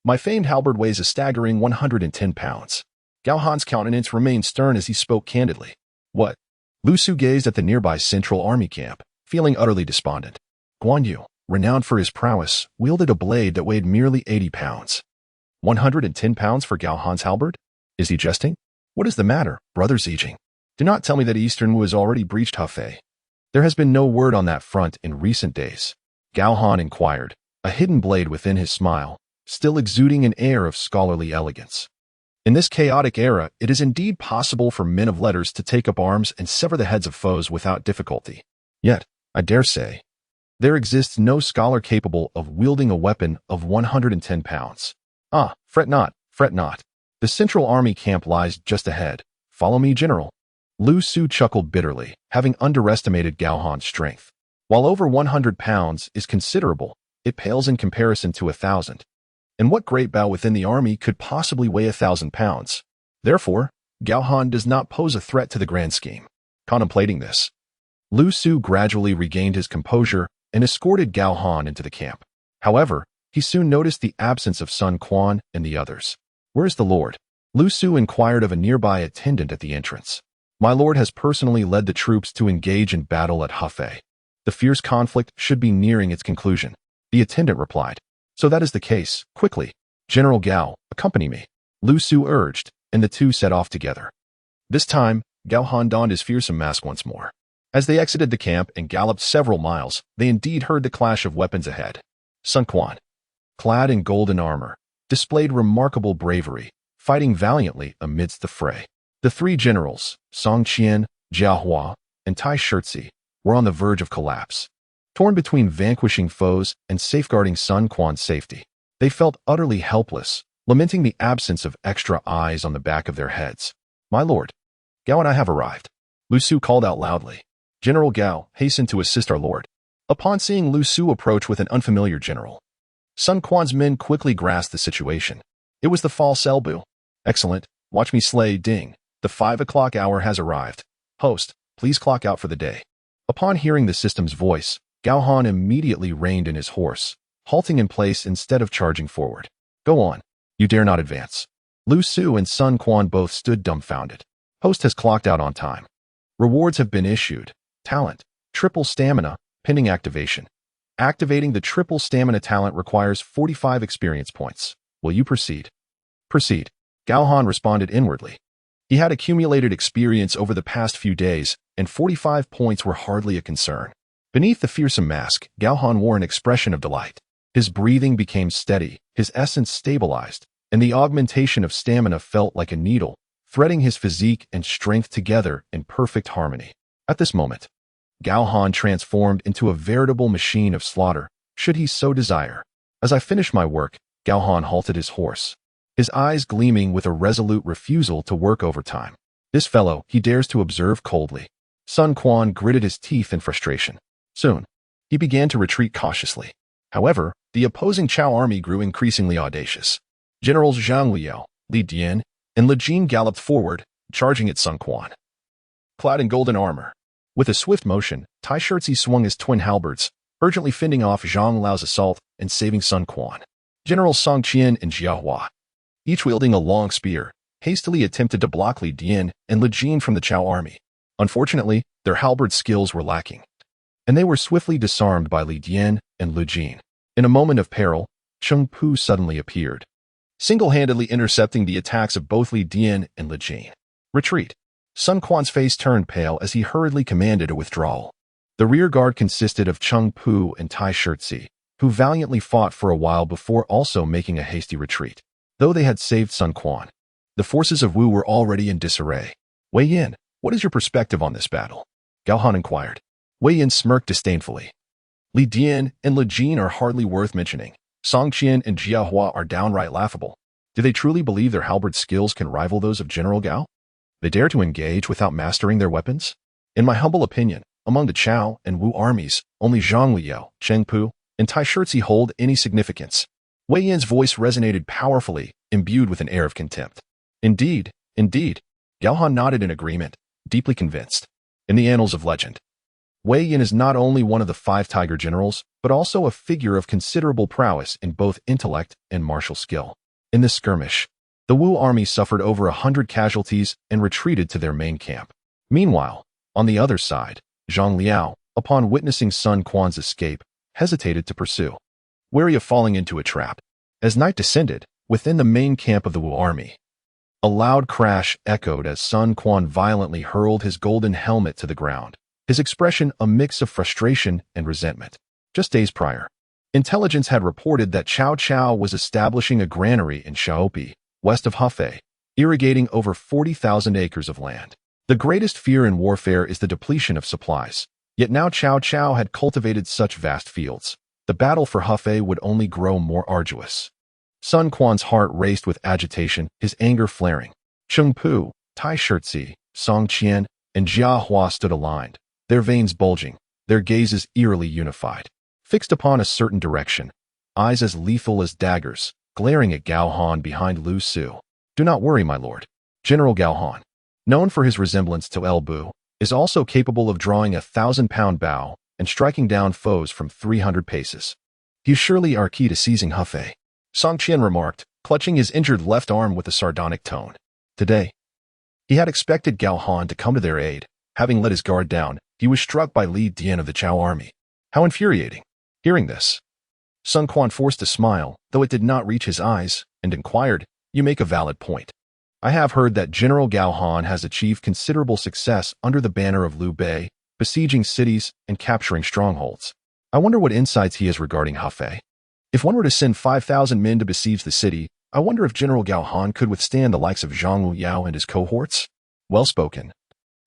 My famed halberd weighs a staggering 110 pounds. Gao Han's countenance remained stern as he spoke candidly. What? Lu Su gazed at the nearby central army camp, feeling utterly despondent. Guan Yu, renowned for his prowess, wielded a blade that weighed merely 80 pounds. 110 pounds for Gao Han's halberd? Is he jesting? What is the matter, Brother Zijing? Do not tell me that Eastern Wu has already breached Hefei. There has been no word on that front in recent days. Gao Han inquired, a hidden blade within his smile, still exuding an air of scholarly elegance. In this chaotic era, it is indeed possible for men of letters to take up arms and sever the heads of foes without difficulty. Yet, I dare say, there exists no scholar capable of wielding a weapon of 110 pounds. Ah, fret not, fret not. The central army camp lies just ahead. Follow me, General. Lu Su chuckled bitterly, having underestimated Gao Han's strength. While over 100 pounds is considerable, it pales in comparison to 1,000. And what great bow within the army could possibly weigh 1,000 pounds? Therefore, Gao Han does not pose a threat to the grand scheme. Contemplating this, Lu Su gradually regained his composure and escorted Gao Han into the camp. However, he soon noticed the absence of Sun Quan and the others. Where is the Lord? Lu Su inquired of a nearby attendant at the entrance. My lord has personally led the troops to engage in battle at Hefei. The fierce conflict should be nearing its conclusion. The attendant replied. So that is the case. Quickly, General Gao, accompany me. Lu Su urged, and the two set off together. This time, Gao Han donned his fearsome mask once more. As they exited the camp and galloped several miles, they indeed heard the clash of weapons ahead. Sun Quan, clad in golden armor, displayed remarkable bravery, fighting valiantly amidst the fray. The three generals, Song Qian, Jia Hua, and Tai Shirtzi, were on the verge of collapse. Torn between vanquishing foes and safeguarding Sun Quan's safety, they felt utterly helpless, lamenting the absence of extra eyes on the back of their heads. My lord, Gao and I have arrived. Lu Su called out loudly. General Gao hastened to assist our lord. Upon seeing Lu Su approach with an unfamiliar general, Sun Quan's men quickly grasped the situation. It was the false Elbu. Excellent. Watch me slay Ding. The 5 o'clock hour has arrived. Host, please clock out for the day. Upon hearing the system's voice, Gao Han immediately reined in his horse, halting in place instead of charging forward. Go on. You dare not advance. Lu Su and Sun Quan both stood dumbfounded. Host has clocked out on time. Rewards have been issued. Talent, triple stamina, pending activation. Activating the triple stamina talent requires 45 experience points. Will you proceed? Proceed. Gao Han responded inwardly. He had accumulated experience over the past few days, and 45 points were hardly a concern. Beneath the fearsome mask, Gao Han wore an expression of delight. His breathing became steady, his essence stabilized, and the augmentation of stamina felt like a needle, threading his physique and strength together in perfect harmony. At this moment, Gao Han transformed into a veritable machine of slaughter, should he so desire. As I finished my work, Gao Han halted his horse, his eyes gleaming with a resolute refusal to work overtime. This fellow, he dares to observe coldly. Sun Quan gritted his teeth in frustration. Soon, he began to retreat cautiously. However, the opposing Chao army grew increasingly audacious. Generals Zhang Liao, Li Dian, and Li Jin galloped forward, charging at Sun Quan. Clad in golden armor, with a swift motion, Tai Shirtzi swung his twin halberds, urgently fending off Zhang Lao's assault and saving Sun Quan. Generals Song Qian and Jia Hua, each wielding a long spear, hastily attempted to block Li Dian and Li Jin from the Chao army. Unfortunately, their halberd skills were lacking, and they were swiftly disarmed by Li Dian and Li Jin. In a moment of peril, Cheng Pu suddenly appeared, single-handedly intercepting the attacks of both Li Dian and Li Jin. Retreat. Sun Quan's face turned pale as he hurriedly commanded a withdrawal. The rear guard consisted of Cheng Pu and Tai Shirtzi, who valiantly fought for a while before also making a hasty retreat. Though they had saved Sun Quan, the forces of Wu were already in disarray. Wei Yin, what is your perspective on this battle? Gao Han inquired. Wei Yin smirked disdainfully. Li Dian and Li Jin are hardly worth mentioning. Song Qian and Jia Hua are downright laughable. Do they truly believe their halberd skills can rival those of General Gao? They dare to engage without mastering their weapons? In my humble opinion, among the Chao and Wu armies, only Zhang Liao, Cheng Pu, and Tai Shirtzi hold any significance. Wei Yin's voice resonated powerfully, imbued with an air of contempt. Indeed, indeed. Gao Han nodded in agreement, deeply convinced. In the annals of legend, Wei Yin is not only one of the 5 tiger generals, but also a figure of considerable prowess in both intellect and martial skill. In this skirmish, the Wu army suffered over 100 casualties and retreated to their main camp. Meanwhile, on the other side, Zhang Liao, upon witnessing Sun Quan's escape, hesitated to pursue, wary of falling into a trap. As night descended, within the main camp of the Wu army, a loud crash echoed as Sun Quan violently hurled his golden helmet to the ground, his expression a mix of frustration and resentment. Just days prior, intelligence had reported that Cao Cao was establishing a granary in Shaopi, west of Hefei, irrigating over 40,000 acres of land. The greatest fear in warfare is the depletion of supplies. Yet now Cao Cao had cultivated such vast fields. The battle for Hefei would only grow more arduous. Sun Quan's heart raced with agitation, his anger flaring. Cheng Pu, Tai Shirtzi, Song Qian, and Jia Hua stood aligned, their veins bulging, their gazes eerily unified, fixed upon a certain direction, eyes as lethal as daggers, glaring at Gao Han behind Lu Su. Do not worry, my lord. General Gao Han, known for his resemblance to El Bu, is also capable of drawing a 1,000-pound bow and striking down foes from 300 paces. He's surely our key to seizing Hefei, Song Qian remarked, clutching his injured left arm with a sardonic tone. Today, he had expected Gao Han to come to their aid. Having let his guard down, he was struck by Li Dian of the Chao army. How infuriating. Hearing this, Sun Quan forced a smile, though it did not reach his eyes, and inquired, You make a valid point. I have heard that General Gao Han has achieved considerable success under the banner of Liu Bei, besieging cities and capturing strongholds. I wonder what insights he has regarding Hefei. If one were to send 5,000 men to besiege the city, I wonder if General Gao Han could withstand the likes of Zhang Liao and his cohorts? Well spoken.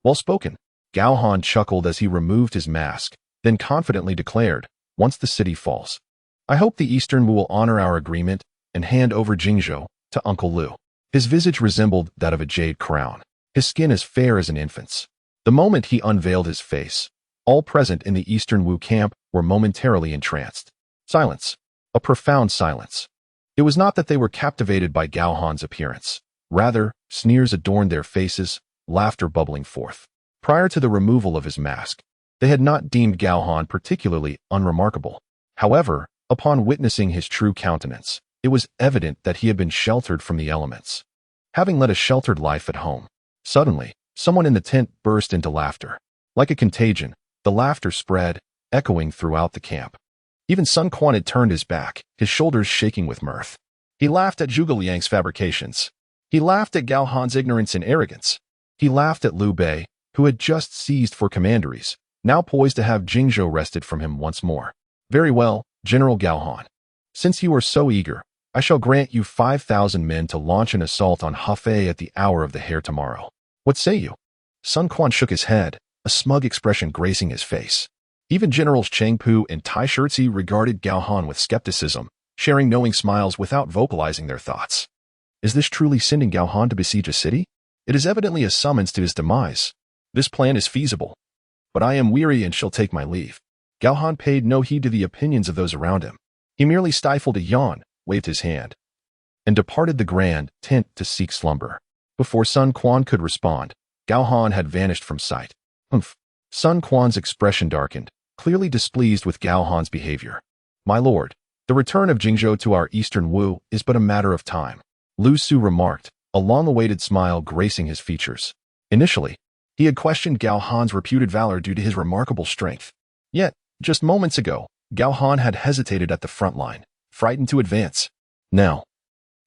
Well spoken. Gao Han chuckled as he removed his mask, then confidently declared, Once the city falls, I hope the Eastern Wu will honor our agreement and hand over Jingzhou to Uncle Liu. His visage resembled that of a jade crown, his skin as fair as an infant's. The moment he unveiled his face, all present in the Eastern Wu camp were momentarily entranced. Silence. A profound silence. It was not that they were captivated by Gao Han's appearance. Rather, sneers adorned their faces, laughter bubbling forth. Prior to the removal of his mask, they had not deemed Gao Han particularly unremarkable. However, upon witnessing his true countenance, it was evident that he had been sheltered from the elements, having led a sheltered life at home. Suddenly, Someone in the tent burst into laughter. Like a contagion, the laughter spread, echoing throughout the camp. Even Sun Quan had turned his back, his shoulders shaking with mirth. He laughed at Zhuge Liang's fabrications. He laughed at Gao Han's ignorance and arrogance. He laughed at Liu Bei, who had just seized for commanderies, now poised to have Jingzhou wrested from him once more. Very well, General Gao Han. Since you are so eager, I shall grant you 5,000 men to launch an assault on Hefei at the hour of the hare tomorrow. What say you? Sun Quan shook his head, a smug expression gracing his face. Even Generals Cheng Pu and Tai Shirzi regarded Gao Han with skepticism, sharing knowing smiles without vocalizing their thoughts. Is this truly sending Gao Han to besiege a city? It is evidently a summons to his demise. This plan is feasible. But I am weary and shall take my leave. Gao Han paid no heed to the opinions of those around him. He merely stifled a yawn, waved his hand, and departed the grand tent to seek slumber. Before Sun Quan could respond, Gao Han had vanished from sight. Humph. Sun Quan's expression darkened, clearly displeased with Gao Han's behavior. My lord, the return of Jingzhou to our eastern Wu is but a matter of time, Lu Su remarked, a long-awaited smile gracing his features. Initially, he had questioned Gao Han's reputed valor due to his remarkable strength. Yet, just moments ago, Gao Han had hesitated at the front line, frightened to advance. Now,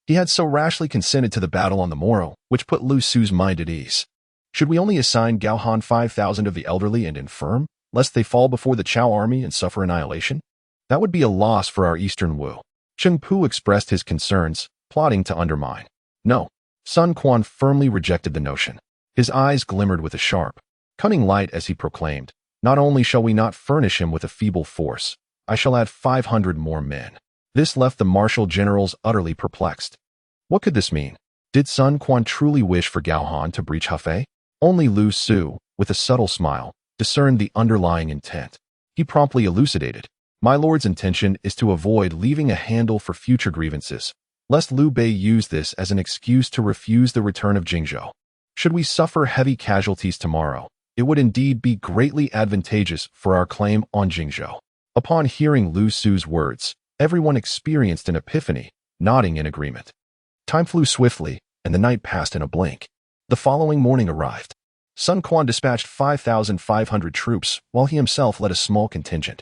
he had so rashly consented to the battle on the morrow, which put Lu Su's mind at ease. Should we only assign Gao Han 5,000 of the elderly and infirm, lest they fall before the Chao army and suffer annihilation? That would be a loss for our eastern Wu. Cheng Pu expressed his concerns, plotting to undermine. No. Sun Quan firmly rejected the notion. His eyes glimmered with a sharp, cunning light as he proclaimed, not only shall we not furnish him with a feeble force, I shall add 500 more men. This left the martial generals utterly perplexed. What could this mean? Did Sun Quan truly wish for Gao Han to breach Hefei? Only Lu Su, with a subtle smile, discerned the underlying intent. He promptly elucidated. My lord's intention is to avoid leaving a handle for future grievances, lest Liu Bei use this as an excuse to refuse the return of Jingzhou. Should we suffer heavy casualties tomorrow, it would indeed be greatly advantageous for our claim on Jingzhou. Upon hearing Lu Su's words, everyone experienced an epiphany, nodding in agreement. Time flew swiftly, and the night passed in a blink. The following morning arrived. Sun Quan dispatched 5,500 troops, while he himself led a small contingent,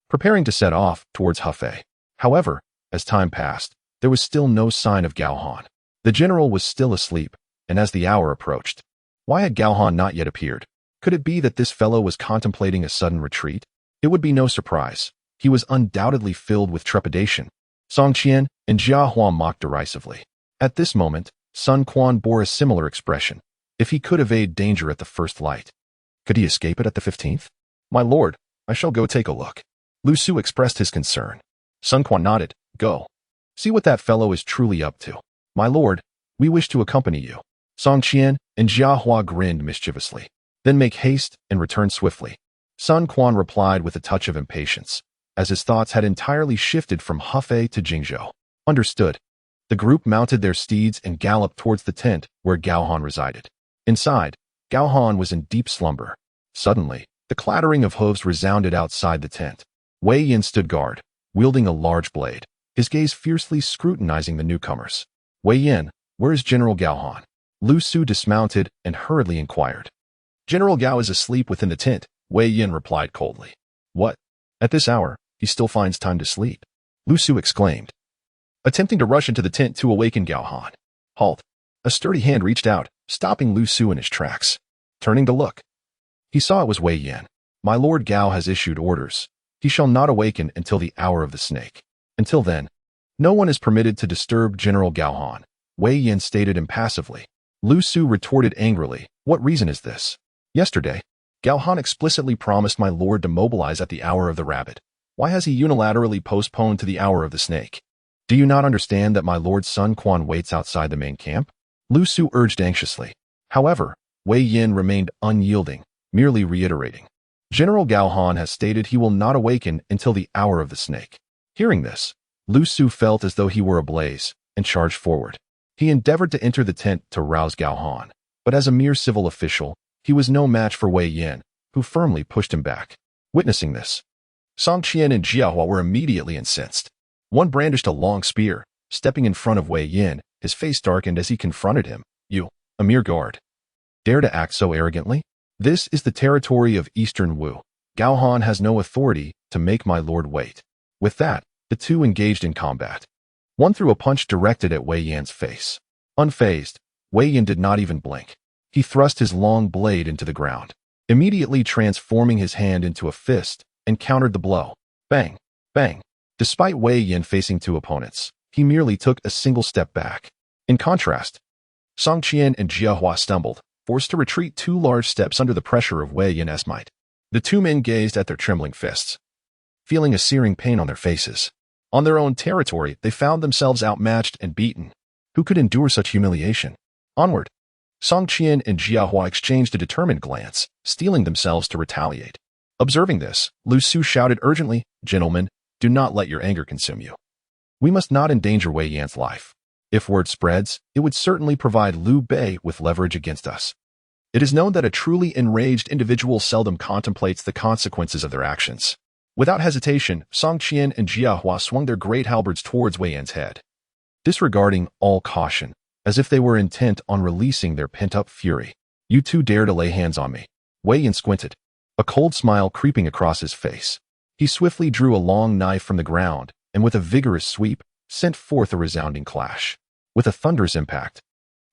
preparing to set off towards Hefei. However, as time passed, there was still no sign of Gao Han. The general was still asleep, and as the hour approached, why had Gao Han not yet appeared? Could it be that this fellow was contemplating a sudden retreat? It would be no surprise. He was undoubtedly filled with trepidation. Song Qian and Jia Hua mocked derisively. At this moment, Sun Quan bore a similar expression. If he could evade danger at the first light, could he escape it at the 15th? My lord, I shall go take a look. Lu Su expressed his concern. Sun Quan nodded. Go. See what that fellow is truly up to. My lord, we wish to accompany you. Song Qian and Jia Hua grinned mischievously. Then make haste and return swiftly. Sun Quan replied with a touch of impatience, as his thoughts had entirely shifted from Hefei to Jingzhou. Understood. The group mounted their steeds and galloped towards the tent where Gao Han resided. Inside, Gao Han was in deep slumber. Suddenly, the clattering of hooves resounded outside the tent. Wei Yin stood guard, wielding a large blade, his gaze fiercely scrutinizing the newcomers. Wei Yin, where is General Gao Han? Lu Su dismounted and hurriedly inquired. General Gao is asleep within the tent, Wei Yin replied coldly. What? At this hour, he still finds time to sleep? Lu Su exclaimed, attempting to rush into the tent to awaken Gao Han. Halt. A sturdy hand reached out, stopping Lu Su in his tracks. Turning to look, he saw it was Wei Yin. My lord Gao has issued orders. He shall not awaken until the hour of the snake. Until then, no one is permitted to disturb General Gao Han, Wei Yin stated impassively. Lu Su retorted angrily, what reason is this? Yesterday, Gao Han explicitly promised my lord to mobilize at the hour of the rabbit. Why has he unilaterally postponed to the hour of the snake? Do you not understand that my lord Sun Quan waits outside the main camp? Lu Su urged anxiously. However, Wei Yin remained unyielding, merely reiterating. General Gao Han has stated he will not awaken until the hour of the snake. Hearing this, Lu Su felt as though he were ablaze, and charged forward. He endeavored to enter the tent to rouse Gao Han, but as a mere civil official, he was no match for Wei Yin, who firmly pushed him back. Witnessing this, Song Qian and Jia Hua were immediately incensed. One brandished a long spear, stepping in front of Wei Yin, his face darkened as he confronted him. You, a mere guard. Dare to act so arrogantly? This is the territory of Eastern Wu. Gao Han has no authority to make my lord wait. With that, the two engaged in combat. One threw a punch directed at Wei Yan's face. Unfazed, Wei Yan did not even blink. He thrust his long blade into the ground, immediately transforming his hand into a fist, and countered the blow. Bang! Bang! Despite Wei Yan facing two opponents, he merely took a single step back. In contrast, Song Qian and Jia Hua stumbled, forced to retreat 2 large steps under the pressure of Wei Yan's might. The two men gazed at their trembling fists, feeling a searing pain on their faces. On their own territory, they found themselves outmatched and beaten. Who could endure such humiliation? Onward! Song Qian and Jia Hua exchanged a determined glance, steeling themselves to retaliate. Observing this, Lu Su shouted urgently, "Gentlemen, do not let your anger consume you. We must not endanger Wei Yan's life. If word spreads, it would certainly provide Liu Bei with leverage against us." It is known that a truly enraged individual seldom contemplates the consequences of their actions. Without hesitation, Song Qian and Jia Hua swung their great halberds towards Wei Yan's head, disregarding all caution, as if they were intent on releasing their pent-up fury. "You two dare to lay hands on me." Wei Yan squinted, a cold smile creeping across his face. He swiftly drew a long knife from the ground, and with a vigorous sweep, sent forth a resounding clash. With a thunderous impact,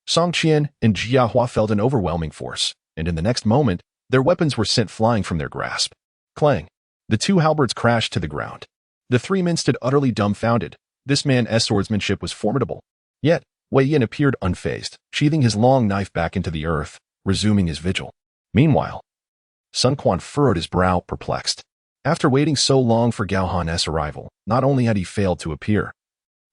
Song Qian and Jia Hua felt an overwhelming force, and in the next moment, their weapons were sent flying from their grasp. Clang! The two halberds crashed to the ground. The three men stood utterly dumbfounded. This man's swordsmanship was formidable. Yet, Wei Yan appeared unfazed, sheathing his long knife back into the earth, resuming his vigil. Meanwhile, Sun Quan furrowed his brow, perplexed. After waiting so long for Gao Han's arrival, not only had he failed to appear,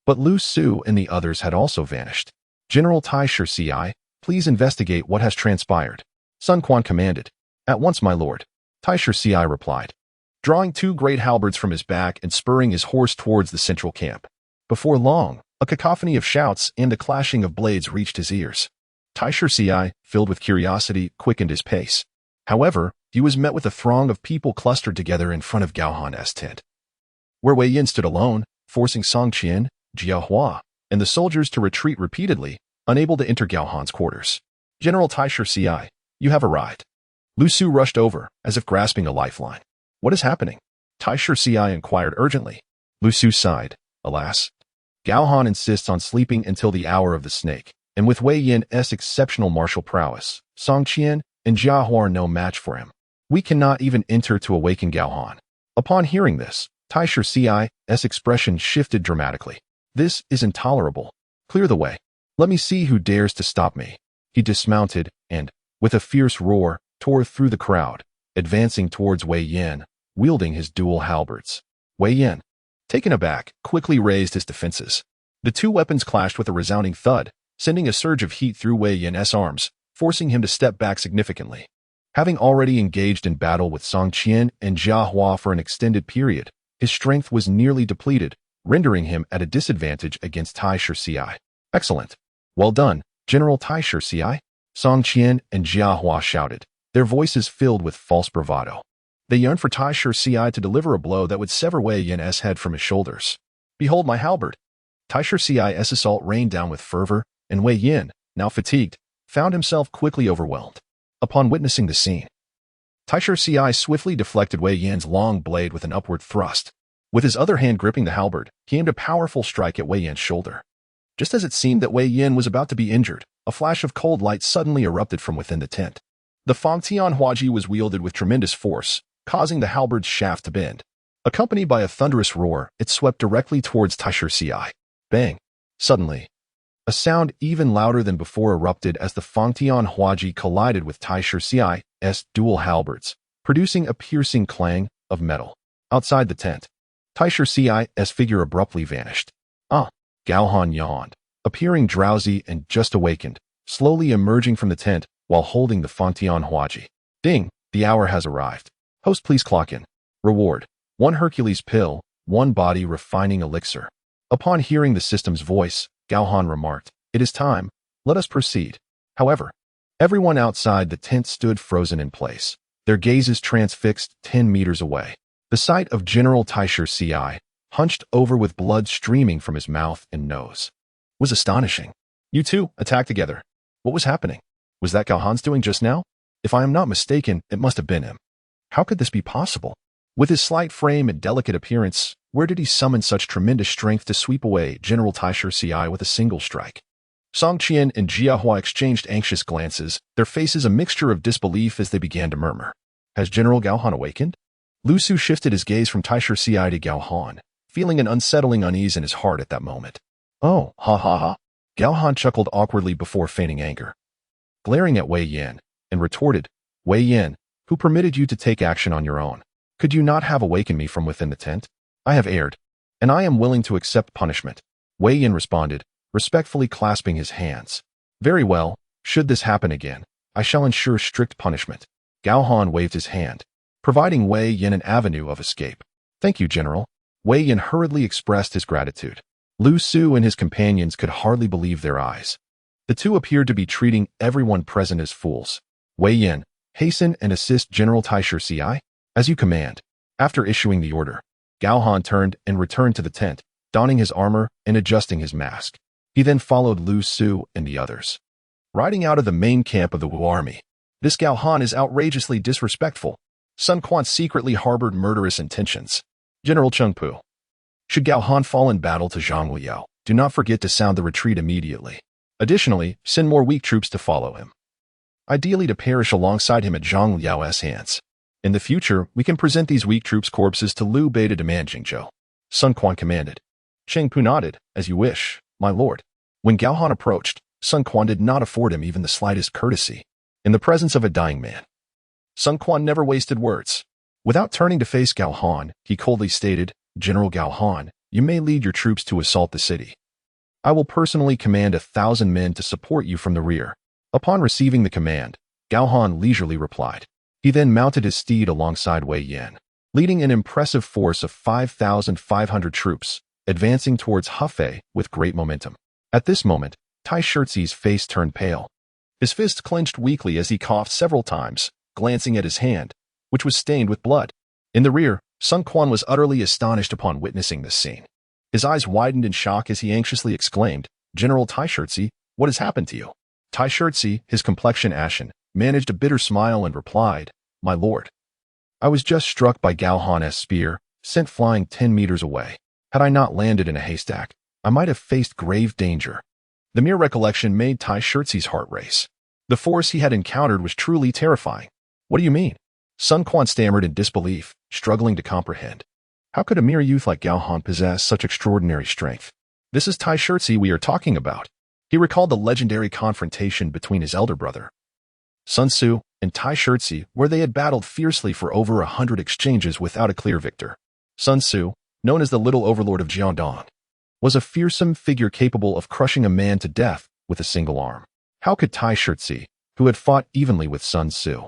but Lu Su and the others had also vanished. "General Tai Shi Ci, please investigate what has transpired," Sun Quan commanded. "At once, my lord," Tai Shi Ci replied, drawing 2 great halberds from his back and spurring his horse towards the central camp. Before long, a cacophony of shouts and the clashing of blades reached his ears. Tai Shi Ci, filled with curiosity, quickened his pace. However, he was met with a throng of people clustered together in front of Gao Han's tent, where Wei Yan stood alone, forcing Song Qian, Jia Hua, and the soldiers to retreat repeatedly, unable to enter Gao Han's quarters. "General Tai Shi Ci, you have arrived." Lu Su rushed over, as if grasping a lifeline. "What is happening?" Tai Shi Ci inquired urgently. Lu Su sighed. "Alas, Gao Han insists on sleeping until the hour of the snake, and with Wei Yan's exceptional martial prowess, Song Qian and Jia Hua are no match for him. We cannot even enter to awaken Gao Han." Upon hearing this, Tai Shi Ci's expression shifted dramatically. "This is intolerable. Clear the way. Let me see who dares to stop me." He dismounted and, with a fierce roar, tore through the crowd, advancing towards Wei Yan, wielding his dual halberds. Wei Yan, taken aback, quickly raised his defenses. The two weapons clashed with a resounding thud, sending a surge of heat through Wei Yan's arms, forcing him to step back significantly. Having already engaged in battle with Song Qian and Jia Hua for an extended period, his strength was nearly depleted, rendering him at a disadvantage against Tai Shi Ci. "Excellent. Well done, General Tai Shi Ci," Song Qian and Jia Hua shouted, their voices filled with false bravado. They yearned for Tai Shi Ci to deliver a blow that would sever Wei Yan's head from his shoulders. "Behold my halberd." Tai Shi Ci's assault rained down with fervor, and Wei Yan, now fatigued, found himself quickly overwhelmed. Upon witnessing the scene, Tai Shi Ci swiftly deflected Wei Yan's long blade with an upward thrust. With his other hand gripping the halberd, he aimed a powerful strike at Wei Yan's shoulder. Just as it seemed that Wei Yan was about to be injured, a flash of cold light suddenly erupted from within the tent. The Fangtian Huaji was wielded with tremendous force, causing the halberd's shaft to bend. Accompanied by a thunderous roar, it swept directly towards Tai Shi Ci. Bang! Suddenly, a sound even louder than before erupted as the Fangtian Huaji collided with Tai Shi Ci's dual halberds, producing a piercing clang of metal. Outside the tent, Tai Shi Ci's figure abruptly vanished. "Ah!" Gao Han yawned, appearing drowsy and just awakened, slowly emerging from the tent while holding the Fangtian Huaji. "Ding! The hour has arrived. Host, please clock in. Reward: 1 Hercules pill, 1 body refining elixir." Upon hearing the system's voice, Gao Han remarked, "It is time. Let us proceed." However, everyone outside the tent stood frozen in place, their gazes transfixed 10 meters away. The sight of General Tai Shi Ci, hunched over with blood streaming from his mouth and nose, was astonishing. "You two, attack together." What was happening? Was that Gao Han's doing just now? If I am not mistaken, it must have been him. How could this be possible? With his slight frame and delicate appearance, where did he summon such tremendous strength to sweep away General Taisherci with a single strike? Song Qian and Jia Hua exchanged anxious glances, their faces a mixture of disbelief as they began to murmur. Has General Gao Han awakened? Lu Su shifted his gaze from Taisherci to Gao Han, feeling an unsettling unease in his heart at that moment. Oh, ha ha ha. Gao Han chuckled awkwardly before feigning anger. Glaring at Wei Yan, and retorted, Wei Yan, who permitted you to take action on your own? Could you not have awakened me from within the tent? I have erred, and I am willing to accept punishment. Wei Yan responded, respectfully clasping his hands. Very well, should this happen again, I shall ensure strict punishment. Gao Han waved his hand, providing Wei Yan an avenue of escape. Thank you, General. Wei Yan hurriedly expressed his gratitude. Lu Su and his companions could hardly believe their eyes. The two appeared to be treating everyone present as fools. Wei Yan, hasten and assist General Taisherci, as you command. After issuing the order, Gao Han turned and returned to the tent, donning his armor and adjusting his mask. He then followed Lu Su and the others. Riding out of the main camp of the Wu army, this Gao Han is outrageously disrespectful. Sun Quan secretly harbored murderous intentions. General Cheng Pu. Should Gao Han fall in battle to Zhang Liao, do not forget to sound the retreat immediately. Additionally, send more weak troops to follow him. Ideally to perish alongside him at Zhang Liao's hands. In the future, we can present these weak troops' corpses to Liu Bei to demand Jingzhou. Sun Quan commanded. Cheng Pu nodded, as you wish, my lord. When Gao Han approached, Sun Quan did not afford him even the slightest courtesy. In the presence of a dying man, Sun Quan never wasted words. Without turning to face Gao Han, he coldly stated, General Gao Han, you may lead your troops to assault the city. I will personally command 1,000 men to support you from the rear. Upon receiving the command, Gao Han leisurely replied. He then mounted his steed alongside Wei Yan, leading an impressive force of 5,500 troops, advancing towards Hefei with great momentum. At this moment, Taisherci's face turned pale. His fist clenched weakly as he coughed several times, glancing at his hand, which was stained with blood. In the rear, Sun Quan was utterly astonished upon witnessing this scene. His eyes widened in shock as he anxiously exclaimed, General Taisherci, what has happened to you? Taisherci, his complexion ashen, managed a bitter smile and replied, My lord. I was just struck by Gao Han's spear, sent flying 10 meters away. Had I not landed in a haystack, I might have faced grave danger. The mere recollection made Taisherci's heart race. The force he had encountered was truly terrifying. What do you mean? Sun Quan stammered in disbelief, struggling to comprehend. How could a mere youth like Gao Han possess such extraordinary strength? This is Taisherci we are talking about. He recalled the legendary confrontation between his elder brother, Sun Tzu, and Taisherci, where they had battled fiercely for over 100 exchanges without a clear victor. Sun Tzu, known as the Little Overlord of Jiangdong, was a fearsome figure capable of crushing a man to death with a single arm. How could Taisherci, who had fought evenly with Sun Tzu,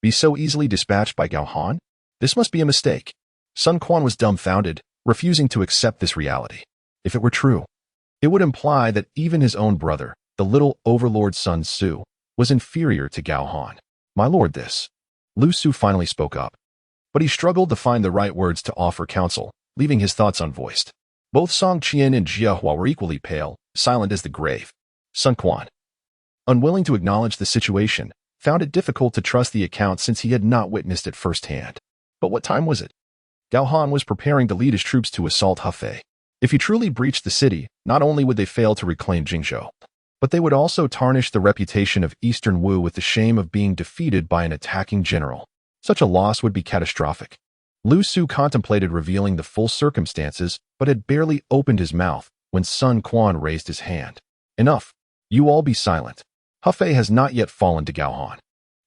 be so easily dispatched by Gao Han? This must be a mistake. Sun Quan was dumbfounded, refusing to accept this reality. If it were true, it would imply that even his own brother, the Little Overlord Sun Tzu, was inferior to Gao Han. My lord, this. Lu Su finally spoke up. But he struggled to find the right words to offer counsel, leaving his thoughts unvoiced. Both Song Qian and Jia Hua were equally pale, silent as the grave. Sun Quan, unwilling to acknowledge the situation, found it difficult to trust the account since he had not witnessed it firsthand. But what time was it? Gao Han was preparing to lead his troops to assault Hefei. If he truly breached the city, not only would they fail to reclaim Jingzhou, but they would also tarnish the reputation of Eastern Wu with the shame of being defeated by an attacking general. Such a loss would be catastrophic. Lu Su contemplated revealing the full circumstances, but had barely opened his mouth when Sun Quan raised his hand. Enough. You all be silent. Hefei has not yet fallen to Gao Han.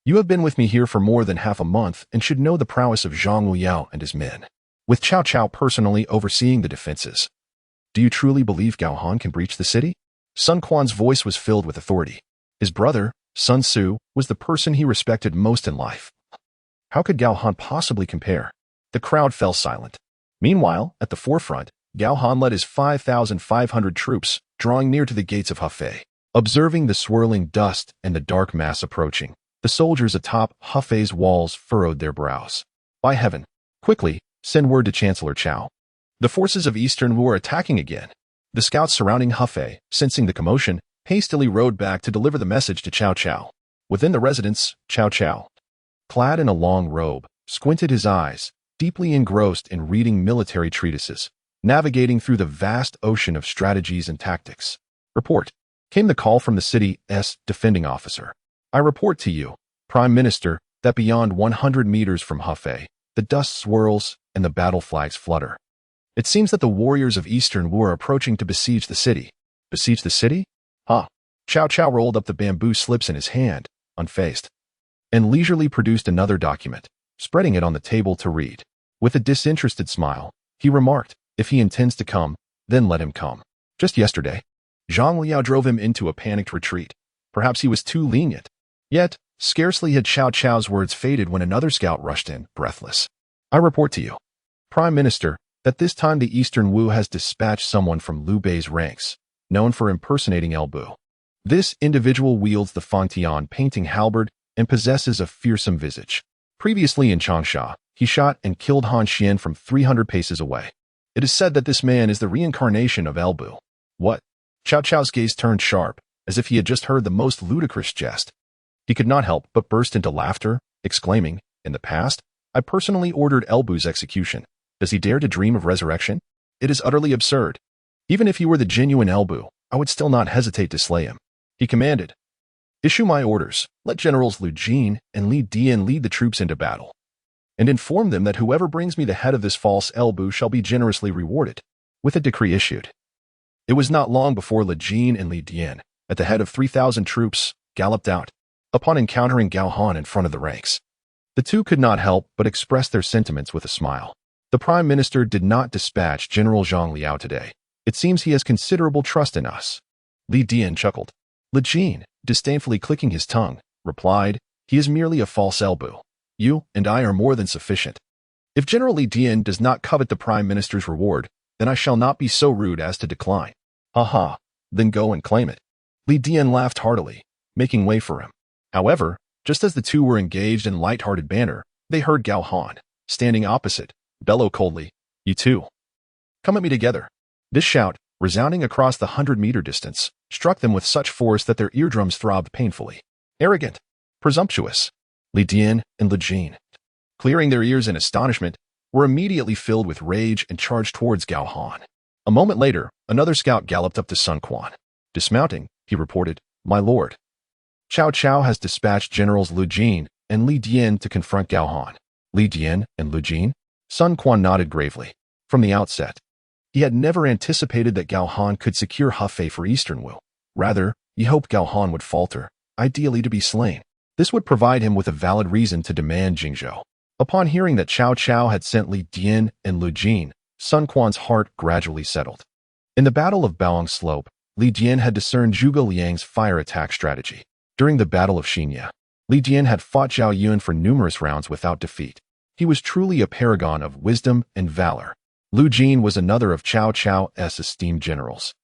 You have been with me here for more than half a month and should know the prowess of Zhang Liao and his men, with Cao Cao personally overseeing the defenses. Do you truly believe Gao Han can breach the city? Sun Quan's voice was filled with authority. His brother, Sun Tzu, was the person he respected most in life. How could Gao Han possibly compare? The crowd fell silent. Meanwhile, at the forefront, Gao Han led his 5,500 troops, drawing near to the gates of Hefei. Observing the swirling dust and the dark mass approaching, the soldiers atop Hefei's walls furrowed their brows. By heaven, quickly, send word to Chancellor Cao. The forces of Eastern Wu are attacking again. The scouts surrounding Hefei, sensing the commotion, hastily rode back to deliver the message to Cao Cao. Within the residence, Cao Cao, clad in a long robe, squinted his eyes, deeply engrossed in reading military treatises, navigating through the vast ocean of strategies and tactics. Report. Came the call from the city's defending officer. I report to you, Prime Minister, that beyond 100 meters from Hefei, the dust swirls and the battle flags flutter. It seems that the warriors of Eastern Wu are approaching to besiege the city. Besiege the city? Huh. Cao Cao rolled up the bamboo slips in his hand, unfazed, and leisurely produced another document, spreading it on the table to read. With a disinterested smile, he remarked, if he intends to come, then let him come. Just yesterday, Zhang Liao drove him into a panicked retreat. Perhaps he was too lenient. Yet, scarcely had Cao Cao's words faded when another scout rushed in, breathless. I report to you, Prime Minister, that this time the Eastern Wu has dispatched someone from Liu Bei's ranks, known for impersonating El Bu. This individual wields the Fangtian painting halberd and possesses a fearsome visage. Previously in Changsha, he shot and killed Han Xian from 300 paces away. It is said that this man is the reincarnation of El Bu. What? Cao Cao's gaze turned sharp, as if he had just heard the most ludicrous jest. He could not help but burst into laughter, exclaiming, in the past, I personally ordered El Bu's execution. Does he dare to dream of resurrection? It is utterly absurd. Even if he were the genuine El Bu, I would still not hesitate to slay him. He commanded, issue my orders, let Generals Lu Jin and Li Dian lead the troops into battle, and inform them that whoever brings me the head of this false El Bu shall be generously rewarded. With a decree issued. It was not long before Li Jin and Li Dian, at the head of 3,000 troops, galloped out, upon encountering Gao Han in front of the ranks. The two could not help but express their sentiments with a smile. The Prime Minister did not dispatch General Zhang Liao today. It seems he has considerable trust in us. Li Dian chuckled. Li Jin, disdainfully clicking his tongue, replied, he is merely a false El Bu. You and I are more than sufficient. If General Li Dian does not covet the Prime Minister's reward, then I shall not be so rude as to decline. Ha, then go and claim it. Li Dian laughed heartily, making way for him. However, just as the two were engaged in light-hearted banter, they heard Gao Han, standing opposite, bellow coldly, you two, come at me together. This shout, resounding across the 100-meter distance, struck them with such force that their eardrums throbbed painfully. Arrogant, presumptuous. Li Dian and Li Jin, clearing their ears in astonishment, were immediately filled with rage and charged towards Gao Han. A moment later, another scout galloped up to Sun Quan. Dismounting, he reported, my lord, Cao Cao has dispatched Generals Lu Jin and Li Dian to confront Gao Han. Li Dian and Lu Jin? Sun Quan nodded gravely. From the outset, he had never anticipated that Gao Han could secure Hefei for Eastern Wu. Rather, he hoped Gao Han would falter, ideally to be slain. This would provide him with a valid reason to demand Jingzhou. Upon hearing that Cao Cao had sent Li Dian and Lu Jin, Sun Quan's heart gradually settled. In the Battle of Baoang Slope, Li Dian had discerned Zhuge Liang's fire attack strategy. During the Battle of Xinya, Li Dian had fought Zhao Yun for numerous rounds without defeat. He was truly a paragon of wisdom and valor. Lu Jin was another of Cao Cao's esteemed generals,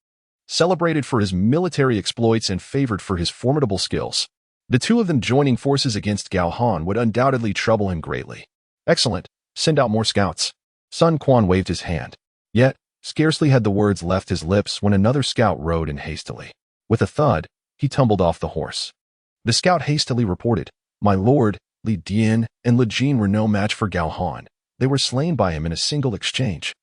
celebrated for his military exploits and favored for his formidable skills. The two of them joining forces against Gao Han would undoubtedly trouble him greatly. Excellent, send out more scouts. Sun Quan waved his hand. Yet, scarcely had the words left his lips when another scout rode in hastily. With a thud, he tumbled off the horse. The scout hastily reported, my lord, Li Dian and Li Jin were no match for Gao Han. They were slain by him in a single exchange.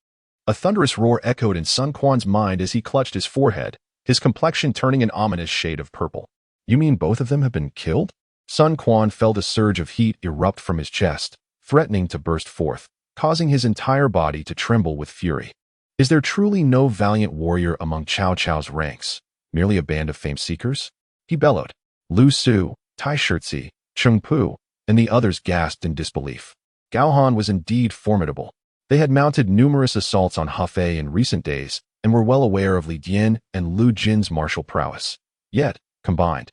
A thunderous roar echoed in Sun Quan's mind as he clutched his forehead, his complexion turning an ominous shade of purple. You mean both of them have been killed? Sun Quan felt a surge of heat erupt from his chest, threatening to burst forth, causing his entire body to tremble with fury. Is there truly no valiant warrior among Cao Cao's ranks, merely a band of fame seekers? He bellowed. Lu Su, Tai Shirtzi, Cheng Pu, and the others gasped in disbelief. Gao Han was indeed formidable. They had mounted numerous assaults on Hefei in recent days and were well aware of Li Dian and Lu Jin's martial prowess. Yet, combined,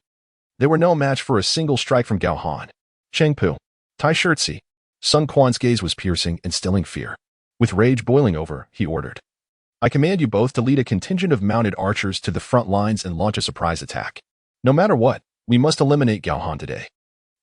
they were no match for a single strike from Gao Han. Cheng Pu, Tai Shirtzi. Sun Quan's gaze was piercing, instilling fear. With rage boiling over, he ordered, I command you both to lead a contingent of mounted archers to the front lines and launch a surprise attack. No matter what, we must eliminate Gao Han today.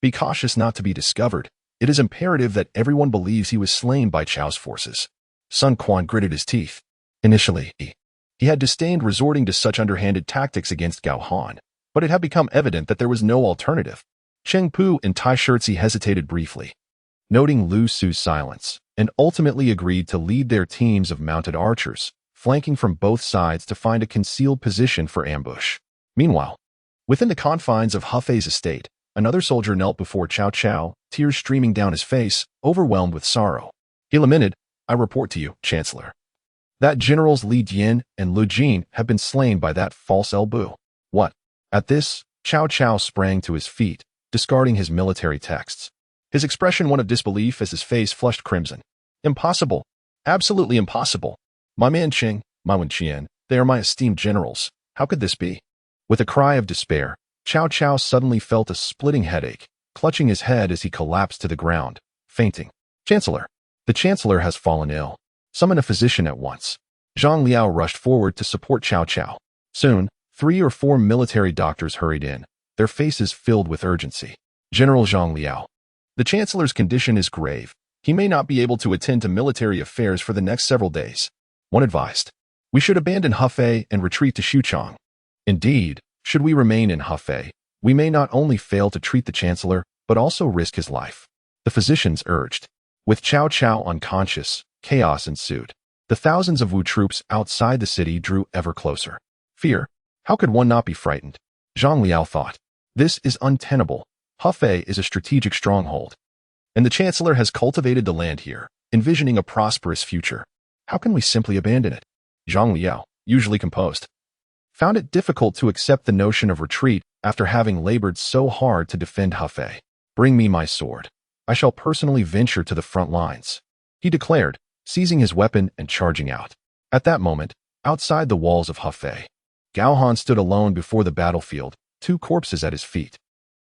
Be cautious not to be discovered. It is imperative that everyone believes he was slain by Chao's forces. Sun Quan gritted his teeth. Initially, he had disdained resorting to such underhanded tactics against Gao Han, but it had become evident that there was no alternative. Cheng Pu and Tai Shirtzi hesitated briefly, noting Lu Su's silence, and ultimately agreed to lead their teams of mounted archers, flanking from both sides to find a concealed position for ambush. Meanwhile, within the confines of Hefei's estate, another soldier knelt before Cao Cao, tears streaming down his face, overwhelmed with sorrow. He lamented, "I report to you, Chancellor, that Generals Li Dian and Lu Jin have been slain by that false El Bu." What? At this, Cao Cao sprang to his feet, discarding his military texts. His expression one of disbelief as his face flushed crimson. "Impossible. Absolutely impossible. My man Qing, my Wen Qian, they are my esteemed generals. How could this be?" With a cry of despair, Cao Cao suddenly felt a splitting headache, clutching his head as he collapsed to the ground, fainting. "Chancellor, the Chancellor has fallen ill. Summon a physician at once." Zhang Liao rushed forward to support Cao Cao. Soon, 3 or 4 military doctors hurried in, their faces filled with urgency. "General Zhang Liao, the Chancellor's condition is grave. He may not be able to attend to military affairs for the next several days." One advised, "We should abandon Hefei and retreat to Xuchang." Indeed, should we remain in Hefei, we may not only fail to treat the Chancellor, but also risk his life. The physicians urged. With Cao Cao unconscious, chaos ensued. The thousands of Wu troops outside the city drew ever closer. Fear. How could one not be frightened? Zhang Liao thought. This is untenable. Hefei is a strategic stronghold, and the Chancellor has cultivated the land here, envisioning a prosperous future. How can we simply abandon it? Zhang Liao, usually composed, found it difficult to accept the notion of retreat after having labored so hard to defend Hefei. "Bring me my sword. I shall personally venture to the front lines," he declared, seizing his weapon and charging out. At that moment, outside the walls of Hefei, Gao Han stood alone before the battlefield, 2 corpses at his feet,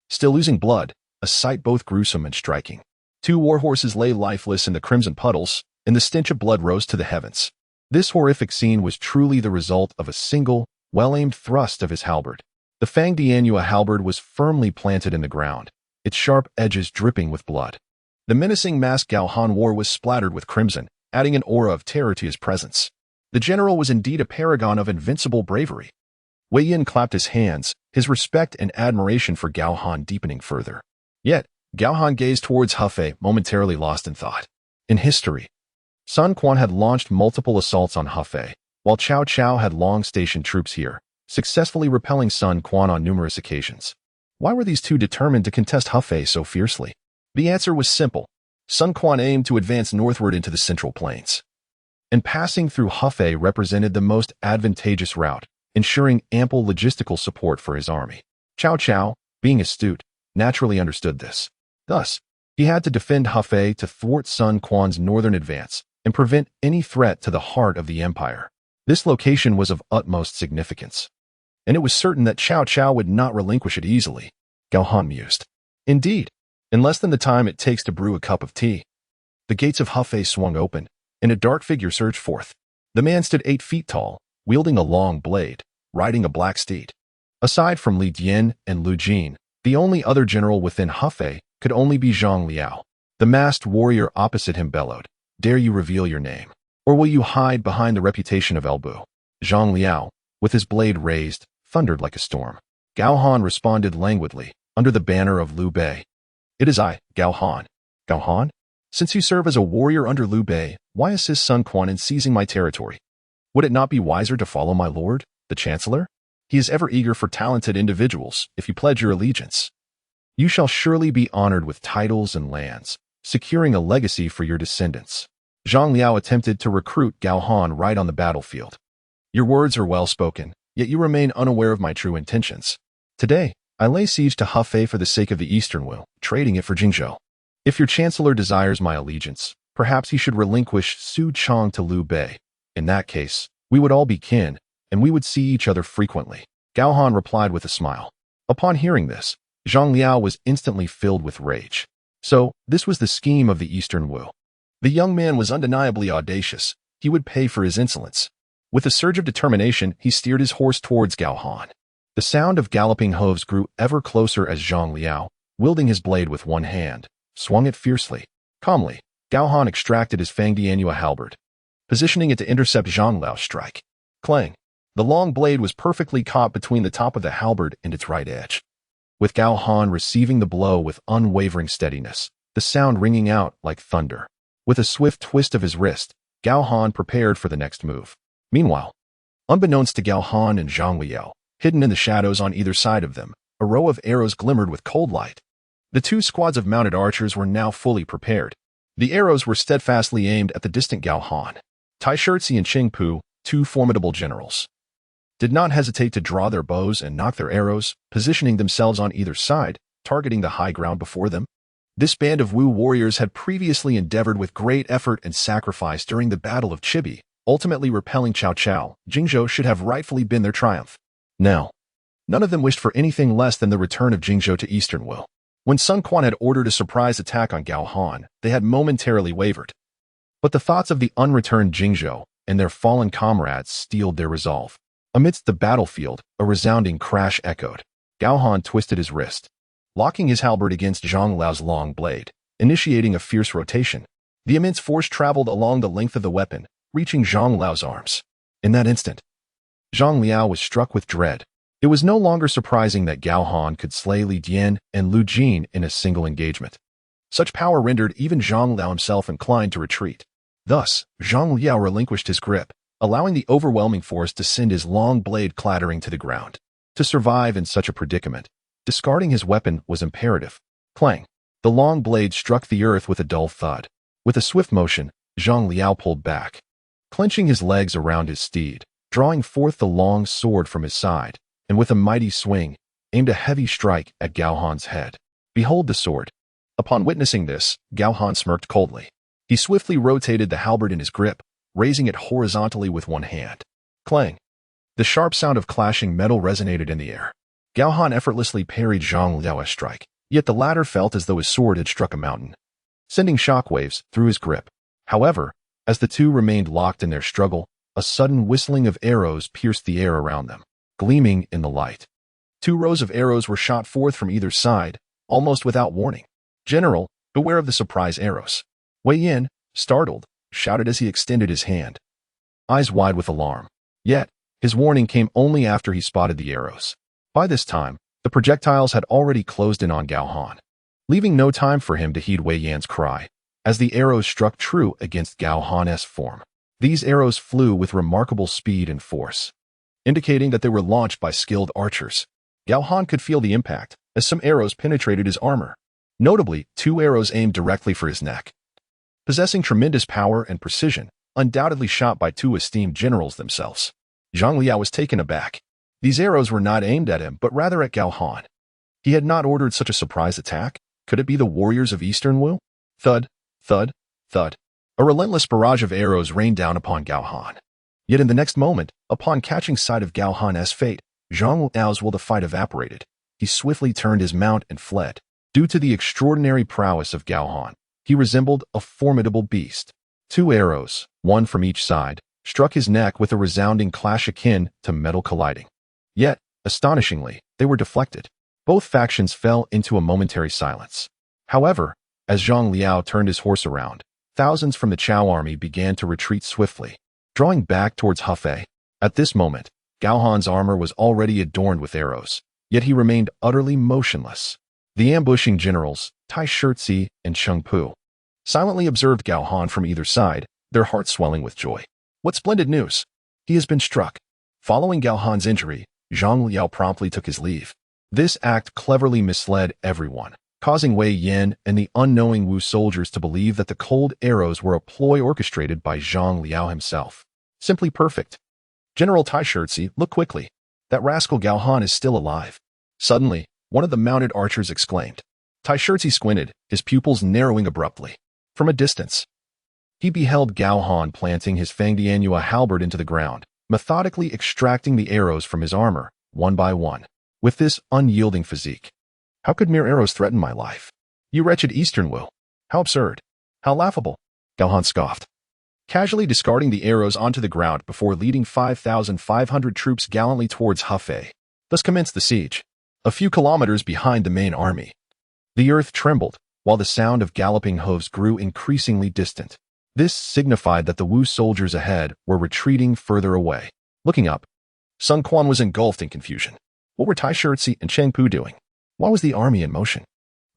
still losing blood, a sight both gruesome and striking. 2 war horses lay lifeless in the crimson puddles, and the stench of blood rose to the heavens. This horrific scene was truly the result of a single, well-aimed thrust of his halberd. The Fang Dianhua halberd was firmly planted in the ground, its sharp edges dripping with blood. The menacing mask Gao Han wore was splattered with crimson, adding an aura of terror to his presence. The general was indeed a paragon of invincible bravery. Wei Yin clapped his hands, his respect and admiration for Gao Han deepening further. Yet, Gao Han gazed towards Hefei, momentarily lost in thought. In history, Sun Quan had launched multiple assaults on Hefei, while Cao Cao had long stationed troops here, successfully repelling Sun Quan on numerous occasions. Why were these two determined to contest Hefei so fiercely? The answer was simple. Sun Quan aimed to advance northward into the Central Plains, and passing through Hefei represented the most advantageous route, ensuring ample logistical support for his army. Cao Cao, being astute, naturally understood this. Thus, he had to defend Hefei to thwart Sun Quan's northern advance and prevent any threat to the heart of the empire. This location was of utmost significance, and it was certain that Cao Cao would not relinquish it easily. Gao Han mused. Indeed, in less than the time it takes to brew a cup of tea. The gates of Hefei swung open, and a dark figure surged forth. The man stood 8 feet tall, wielding a long blade, riding a black steed. Aside from Li Dian and Lu Jin, the only other general within Hefei could only be Zhang Liao. The masked warrior opposite him bellowed, "Dare you reveal your name? Or will you hide behind the reputation of El Bu?" Zhang Liao, with his blade raised, thundered like a storm. Gao Han responded languidly, under the banner of Liu Bei. "It is I, Gao Han." "Gao Han? Since you serve as a warrior under Liu Bei, why assist Sun Quan in seizing my territory? Would it not be wiser to follow my lord, the Chancellor? He is ever eager for talented individuals if you pledge your allegiance. You shall surely be honored with titles and lands, securing a legacy for your descendants." Zhang Liao attempted to recruit Gao Han right on the battlefield. "Your words are well spoken, yet you remain unaware of my true intentions. Today, I lay siege to Hefei for the sake of the Eastern Will, trading it for Jingzhou. If your Chancellor desires my allegiance, perhaps he should relinquish Su Chang to Liu Bei. In that case, we would all be kin, and we would see each other frequently." Gao Han replied with a smile. Upon hearing this, Zhang Liao was instantly filled with rage. So, this was the scheme of the Eastern Wu. The young man was undeniably audacious. He would pay for his insolence. With a surge of determination, he steered his horse towards Gao Han. The sound of galloping hooves grew ever closer as Zhang Liao, wielding his blade with one hand, swung it fiercely. Calmly, Gao Han extracted his Fang Dianhua halberd, positioning it to intercept Zhang Liao's strike. Clang! The long blade was perfectly caught between the top of the halberd and its right edge. with Gao Han receiving the blow with unwavering steadiness, the sound ringing out like thunder. With a swift twist of his wrist, Gao Han prepared for the next move. Meanwhile, unbeknownst to Gao Han and Zhang Liao, hidden in the shadows on either side of them, a row of arrows glimmered with cold light. The two squads of mounted archers were now fully prepared. The arrows were steadfastly aimed at the distant Gao Han. Tai Shirtzi and Cheng Pu, two formidable generals, did not hesitate to draw their bows and knock their arrows, positioning themselves on either side, targeting the high ground before them. This band of Wu warriors had previously endeavored with great effort and sacrifice during the Battle of Chibi, ultimately repelling Cao Cao. Jingzhou should have rightfully been their triumph. Now, none of them wished for anything less than the return of Jingzhou to Eastern Wu. When Sun Quan had ordered a surprise attack on Gao Han, they had momentarily wavered. But the thoughts of the unreturned Jingzhou and their fallen comrades steeled their resolve. Amidst the battlefield, a resounding crash echoed. Gao Han twisted his wrist, locking his halberd against Zhang Liao's long blade, initiating a fierce rotation. The immense force traveled along the length of the weapon, reaching Zhang Liao's arms. In that instant, Zhang Liao was struck with dread. It was no longer surprising that Gao Han could slay Li Dian and Lu Jin in a single engagement. Such power rendered even Zhang Liao himself inclined to retreat. Thus, Zhang Liao relinquished his grip, allowing the overwhelming force to send his long blade clattering to the ground. To survive in such a predicament, discarding his weapon was imperative. Clang! The long blade struck the earth with a dull thud. With a swift motion, Zhang Liao pulled back, clenching his legs around his steed, drawing forth the long sword from his side, and with a mighty swing, aimed a heavy strike at Gao Han's head. Behold the sword. Upon witnessing this, Gao Han smirked coldly. He swiftly rotated the halberd in his grip, raising it horizontally with one hand. Clang! The sharp sound of clashing metal resonated in the air. Gao Han effortlessly parried Zhang Liao's strike, yet the latter felt as though his sword had struck a mountain, sending shockwaves through his grip. However, as the two remained locked in their struggle, a sudden whistling of arrows pierced the air around them, gleaming in the light. 2 rows of arrows were shot forth from either side, almost without warning. "General, beware of the surprise arrows." Wei Yin, startled, shouted as he extended his hand, eyes wide with alarm. Yet, his warning came only after he spotted the arrows. By this time, the projectiles had already closed in on Gao Han, leaving no time for him to heed Wei Yan's cry, as the arrows struck true against Gao Han's form. These arrows flew with remarkable speed and force, indicating that they were launched by skilled archers. Gao Han could feel the impact, as some arrows penetrated his armor. Notably, 2 arrows aimed directly for his neck, possessing tremendous power and precision, undoubtedly shot by 2 esteemed generals themselves. Zhang Liao was taken aback. These arrows were not aimed at him, but rather at Gao Han. He had not ordered such a surprise attack. Could it be the warriors of Eastern Wu? Thud, thud, thud. A relentless barrage of arrows rained down upon Gao Han. Yet in the next moment, upon catching sight of Gao Han's fate, Zhang Liao's will to fight evaporated. He swiftly turned his mount and fled. Due to the extraordinary prowess of Gao Han, he resembled a formidable beast. 2 arrows, one from each side, struck his neck with a resounding clash akin to metal colliding. Yet, astonishingly, they were deflected. Both factions fell into a momentary silence. However, as Zhang Liao turned his horse around, thousands from the Chao army began to retreat swiftly, drawing back towards Hefei. At this moment, Gao Han's armor was already adorned with arrows, yet he remained utterly motionless. The ambushing generals, Tai Shirtzi and Cheng Pu, silently observed Gao Han from either side, their hearts swelling with joy. What splendid news! He has been struck. Following Gao Han's injury, Zhang Liao promptly took his leave. This act cleverly misled everyone, causing Wei Yin and the unknowing Wu soldiers to believe that the cold arrows were a ploy orchestrated by Zhang Liao himself. Simply perfect. General Tai Shirtzi, look quickly. That rascal Gao Han is still alive. Suddenly, one of the mounted archers exclaimed. Tai Shirtzi squinted, his pupils narrowing abruptly. From a distance, he beheld Gao Han planting his Fangdianhua halberd into the ground, methodically extracting the arrows from his armor, one by one. With this unyielding physique, how could mere arrows threaten my life? You wretched Eastern Wu. How absurd. How laughable. Gao Han scoffed, casually discarding the arrows onto the ground before leading 5,500 troops gallantly towards Hefei. Thus commenced the siege, a few kilometers behind the main army. The earth trembled, while the sound of galloping hooves grew increasingly distant. This signified that the Wu soldiers ahead were retreating further away. Looking up, Sun Quan was engulfed in confusion. What were Tai Shirtzi and Cheng Pu doing? Why was the army in motion?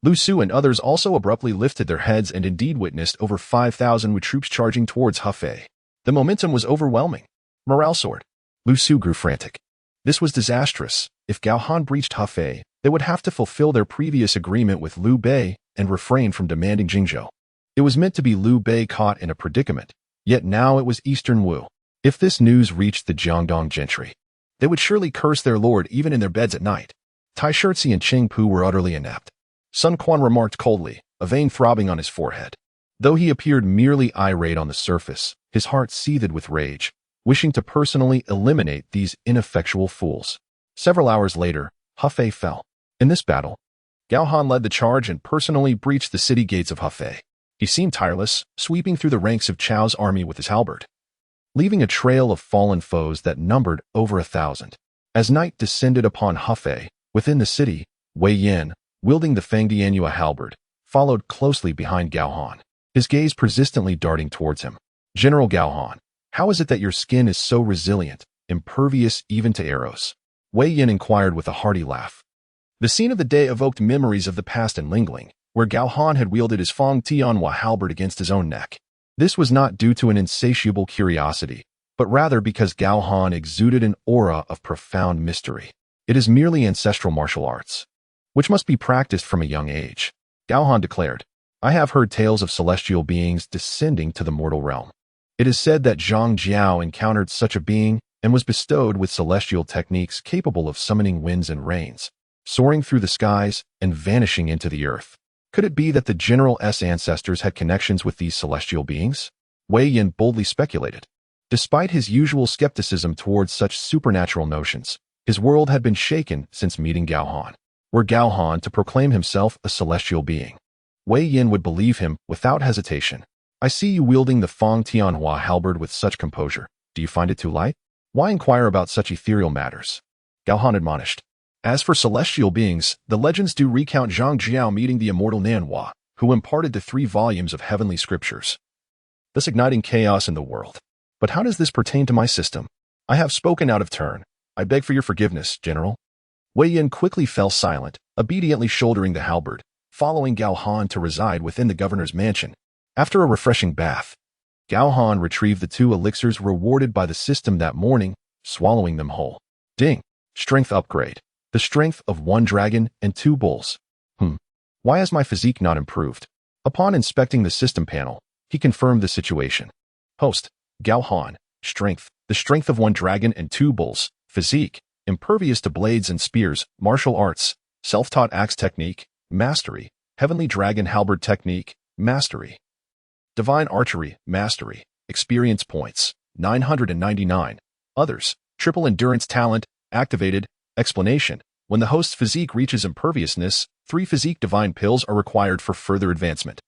Lu Su and others also abruptly lifted their heads and indeed witnessed over 5,000 troops charging towards Hefei. The momentum was overwhelming. Morale soared. Lu Su grew frantic. This was disastrous. If Gao Han breached Hefei, they would have to fulfill their previous agreement with Liu Bei and refrain from demanding Jingzhou. It was meant to be Liu Bei caught in a predicament, yet now it was Eastern Wu. If this news reached the Jiangdong gentry, they would surely curse their lord even in their beds at night. Tai Shirtzi and Qing Pu were utterly inept. Sun Quan remarked coldly, a vein throbbing on his forehead. Though he appeared merely irate on the surface, his heart seethed with rage, wishing to personally eliminate these ineffectual fools. Several hours later, Hefei fell. In this battle, Gao Han led the charge and personally breached the city gates of Hefei. He seemed tireless, sweeping through the ranks of Chao's army with his halberd, leaving a trail of fallen foes that numbered over 1,000. As night descended upon Hefei, within the city, Wei Yin, wielding the Fangdianyua halberd, followed closely behind Gao Han, his gaze persistently darting towards him. General Gao Han, how is it that your skin is so resilient, impervious even to arrows? Wei Yin inquired with a hearty laugh. The scene of the day evoked memories of the past in Lingling, where Gao Han had wielded his Fangdianyua halberd against his own neck. This was not due to an insatiable curiosity, but rather because Gao Han exuded an aura of profound mystery. It is merely ancestral martial arts, which must be practiced from a young age. Gao Han declared, I have heard tales of celestial beings descending to the mortal realm. It is said that Zhang Jiao encountered such a being and was bestowed with celestial techniques capable of summoning winds and rains, soaring through the skies and vanishing into the earth. Could it be that the General's ancestors had connections with these celestial beings? Wei Yin boldly speculated. Despite his usual skepticism towards such supernatural notions, his world had been shaken since meeting Gao Han. Were Gao Han to proclaim himself a celestial being, Wei Yin would believe him without hesitation. I see you wielding the Fangdianyua halberd with such composure. Do you find it too light? Why inquire about such ethereal matters? Gao Han admonished. As for celestial beings, the legends do recount Zhang Jiao meeting the immortal Nanhua, who imparted the 3 volumes of heavenly scriptures, thus igniting chaos in the world. But how does this pertain to my system? I have spoken out of turn. I beg for your forgiveness, General. Wei Yin quickly fell silent, obediently shouldering the halberd, following Gao Han to reside within the governor's mansion. After a refreshing bath, Gao Han retrieved the 2 elixirs rewarded by the system that morning, swallowing them whole. Ding! Strength upgrade. The strength of 1 dragon and 2 bulls. Why has my physique not improved? Upon inspecting the system panel, he confirmed the situation. Host, Gao Han, strength. The strength of 1 dragon and 2 bulls. Physique, impervious to blades and spears. Martial arts, self-taught axe technique, mastery. Heavenly dragon halberd technique, mastery. Divine archery, mastery. Experience points, 999. Others, triple endurance talent, activated. Explanation. When the host's physique reaches imperviousness, 3 physique divine pills are required for further advancement.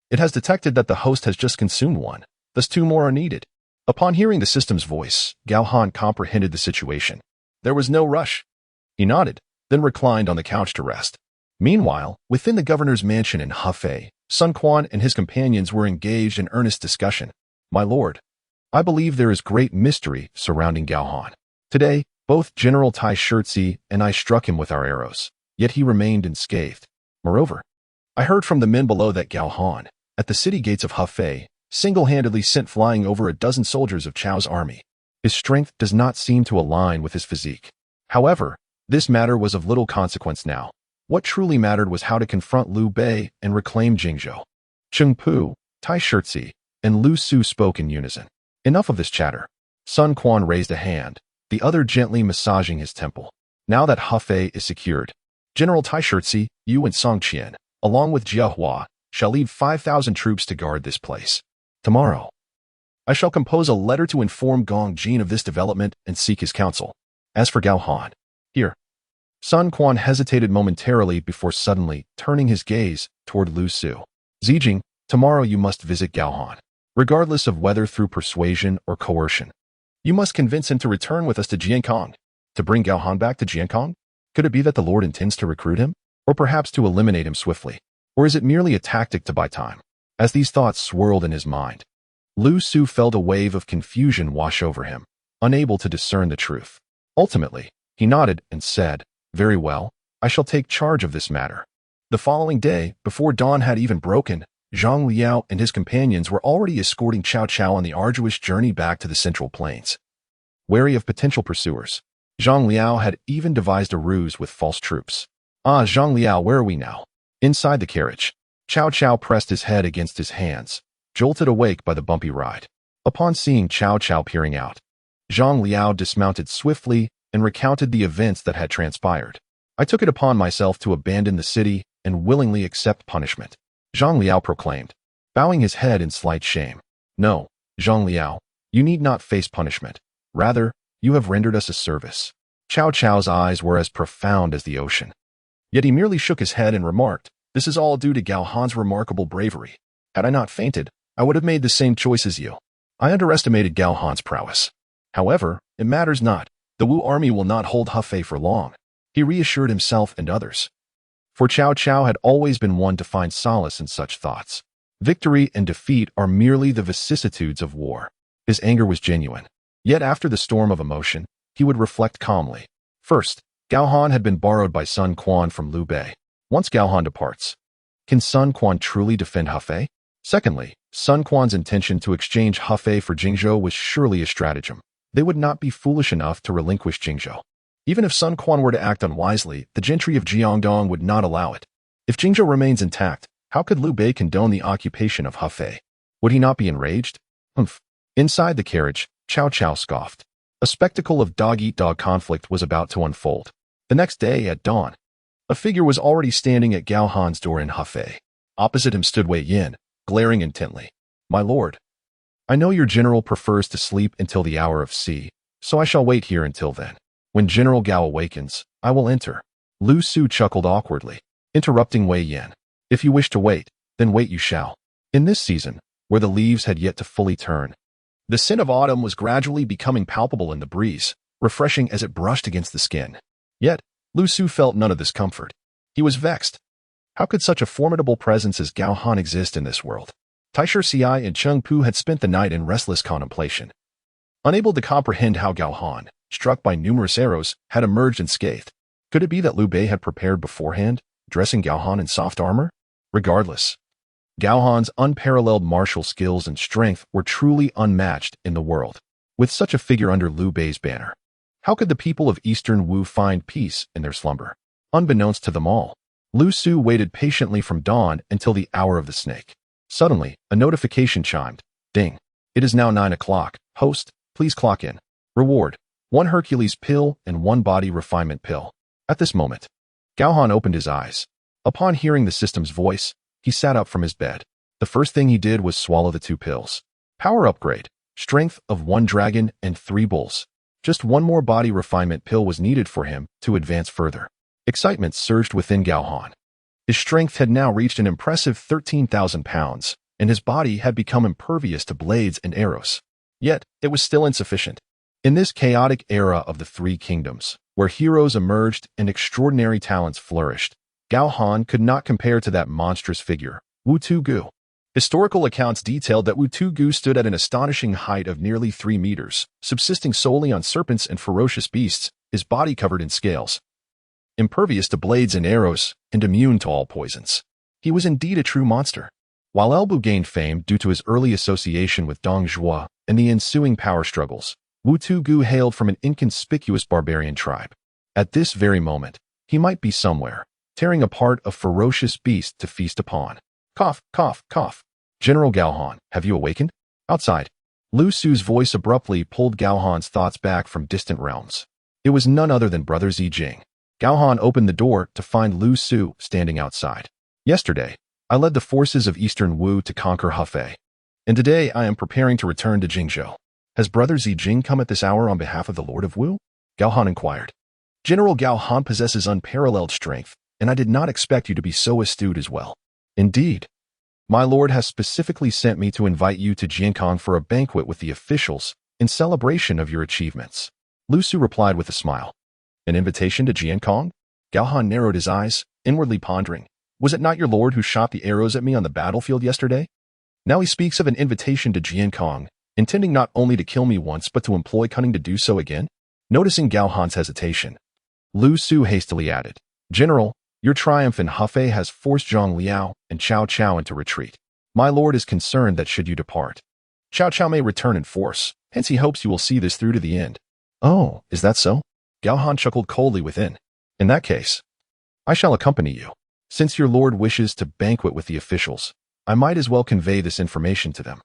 It has detected that the host has just consumed 1, thus 2 more are needed. Upon hearing the system's voice, Gao Han comprehended the situation. There was no rush. He nodded, then reclined on the couch to rest. Meanwhile, within the governor's mansion in Hefei, Sun Quan and his companions were engaged in earnest discussion. My lord, I believe there is great mystery surrounding Gao Han. Today, both General Tai Shirtzi and I struck him with our arrows, yet he remained unscathed. Moreover, I heard from the men below that Gao Han, at the city gates of Hefei, single-handedly sent flying over a dozen soldiers of Chao's army. His strength does not seem to align with his physique. However, this matter was of little consequence now. What truly mattered was how to confront Liu Bei and reclaim Jingzhou. Qing Pu, Tai Shirtzi, and Lu Su spoke in unison. Enough of this chatter. Sun Quan raised a hand, the other gently massaging his temple. Now that Hefei is secured, General Tai Shirtzi, you and Song Qian, along with Jia Hua, shall lead 5,000 troops to guard this place. Tomorrow, I shall compose a letter to inform Gong Jin of this development and seek his counsel. As for Gao Han, here. Sun Quan hesitated momentarily before suddenly turning his gaze toward Lu Su. Zijing, tomorrow you must visit Gao Han, regardless of whether through persuasion or coercion. You must convince him to return with us to Jiankong. To bring Gao Han back to Jiankong? Could it be that the Lord intends to recruit him? Or perhaps to eliminate him swiftly? Or is it merely a tactic to buy time? As these thoughts swirled in his mind, Lu Su felt a wave of confusion wash over him, unable to discern the truth. Ultimately, he nodded and said, very well, I shall take charge of this matter. The following day, before dawn had even broken, Zhang Liao and his companions were already escorting Cao Cao on the arduous journey back to the Central Plains. Wary of potential pursuers, Zhang Liao had even devised a ruse with false troops. Ah, Zhang Liao, where are we now? Inside the carriage, Cao Cao pressed his head against his hands, jolted awake by the bumpy ride. Upon seeing Cao Cao peering out, Zhang Liao dismounted swiftly and recounted the events that had transpired. I took it upon myself to abandon the city and willingly accept punishment, Zhang Liao proclaimed, bowing his head in slight shame. No, Zhang Liao, you need not face punishment. Rather, you have rendered us a service. Cao Cao's eyes were as profound as the ocean. Yet he merely shook his head and remarked, this is all due to Gao Han's remarkable bravery. Had I not fainted, I would have made the same choice as you. I underestimated Gao Han's prowess. However, it matters not. The Wu army will not hold Hefei for long, he reassured himself and others. For Cao Cao had always been one to find solace in such thoughts. Victory and defeat are merely the vicissitudes of war. His anger was genuine. Yet after the storm of emotion, he would reflect calmly. First, Gao Han had been borrowed by Sun Quan from Liu Bei. Once Gao Han departs, can Sun Quan truly defend Hefei? Secondly, Sun Quan's intention to exchange Hefei for Jingzhou was surely a stratagem. They would not be foolish enough to relinquish Jingzhou. Even if Sun Quan were to act unwisely, the gentry of Jiangdong would not allow it. If Jingzhou remains intact, how could Liu Bei condone the occupation of Hefei? Would he not be enraged? Humph. Inside the carriage, Cao Cao scoffed. A spectacle of dog-eat-dog conflict was about to unfold. The next day, at dawn, a figure was already standing at Gao Han's door in Hefei. Opposite him stood Wei Yin, glaring intently. My lord, I know your general prefers to sleep until the hour of C, so I shall wait here until then. When General Gao awakens, I will enter. Lu Su chuckled awkwardly, interrupting Wei Yin. If you wish to wait, then wait you shall. In this season, where the leaves had yet to fully turn, the scent of autumn was gradually becoming palpable in the breeze, refreshing as it brushed against the skin. Yet, Lu Su felt none of this comfort. He was vexed. How could such a formidable presence as Gao Han exist in this world? Taisher Xiai and Cheng Pu had spent the night in restless contemplation. Unable to comprehend how Gao Han, struck by numerous arrows, had emerged unscathed. Could it be that Liu Bei had prepared beforehand, dressing Gao Han in soft armor? Regardless, Gao Han's unparalleled martial skills and strength were truly unmatched in the world. With such a figure under Liu Bei's banner, how could the people of Eastern Wu find peace in their slumber? Unbeknownst to them all, Lu Su waited patiently from dawn until the hour of the snake. Suddenly, a notification chimed. Ding. It is now 9 o'clock. Host, please clock in. Reward, 1 Hercules pill and 1 body refinement pill. At this moment, Gao Han opened his eyes. Upon hearing the system's voice, he sat up from his bed. The first thing he did was swallow the 2 pills. Power upgrade, strength of 1 dragon and 3 bulls. Just 1 more body refinement pill was needed for him to advance further. Excitement surged within Gao Han. His strength had now reached an impressive 13,000 pounds, and his body had become impervious to blades and arrows. Yet, it was still insufficient. In this chaotic era of the 3 kingdoms, where heroes emerged and extraordinary talents flourished, Gao Han could not compare to that monstrous figure, Wu Tugu. Historical accounts detailed that Wu Tugu stood at an astonishing height of nearly 3 meters, subsisting solely on serpents and ferocious beasts, his body covered in scales. Impervious to blades and arrows, and immune to all poisons. He was indeed a true monster. While Elbu gained fame due to his early association with Dong Zhuo and the ensuing power struggles, Wu Tugu hailed from an inconspicuous barbarian tribe. At this very moment, he might be somewhere, tearing apart a ferocious beast to feast upon. Cough, cough, cough. General Gao Han, have you awakened? Outside. Lu Su's voice abruptly pulled Gao Han's thoughts back from distant realms. It was none other than Brother Zijing. Gao Han opened the door to find Lu Su standing outside. Yesterday, I led the forces of Eastern Wu to conquer Hefei, and today I am preparing to return to Jingzhou. Has Brother Zijing come at this hour on behalf of the Lord of Wu? Gao Han inquired. General Gao Han possesses unparalleled strength, and I did not expect you to be so astute as well. Indeed. My lord has specifically sent me to invite you to Jiankong for a banquet with the officials in celebration of your achievements. Lu Su replied with a smile. An invitation to Jiankong? Gao Han narrowed his eyes, inwardly pondering. Was it not your lord who shot the arrows at me on the battlefield yesterday? Now he speaks of an invitation to Jiankong, intending not only to kill me once but to employ cunning to do so again? Noticing Gao Han's hesitation, Lu Su hastily added, General, your triumph in Hefei has forced Zhang Liao and Cao Cao into retreat. My lord is concerned that should you depart, Cao Cao may return in force, hence he hopes you will see this through to the end. Oh, is that so? Gao Han chuckled coldly within. In that case, I shall accompany you. Since your lord wishes to banquet with the officials, I might as well convey this information to them,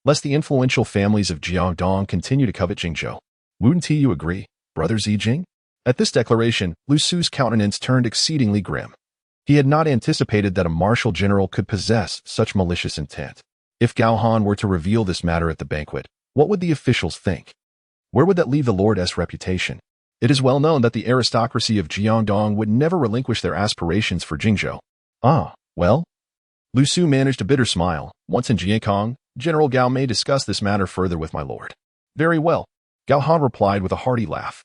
lest the influential families of Jiangdong continue to covet Jingzhou. Wouldn't you agree, brother Zijing? At this declaration, Lu Su's countenance turned exceedingly grim. He had not anticipated that a martial general could possess such malicious intent. If Gao Han were to reveal this matter at the banquet, what would the officials think? Where would that leave the lord's reputation? It is well known that the aristocracy of Jiangdong would never relinquish their aspirations for Jingzhou. Ah, well? Lu Su managed a bitter smile. Once in Jiangkong, General Gao may discuss this matter further with my lord. Very well, Gao Han replied with a hearty laugh,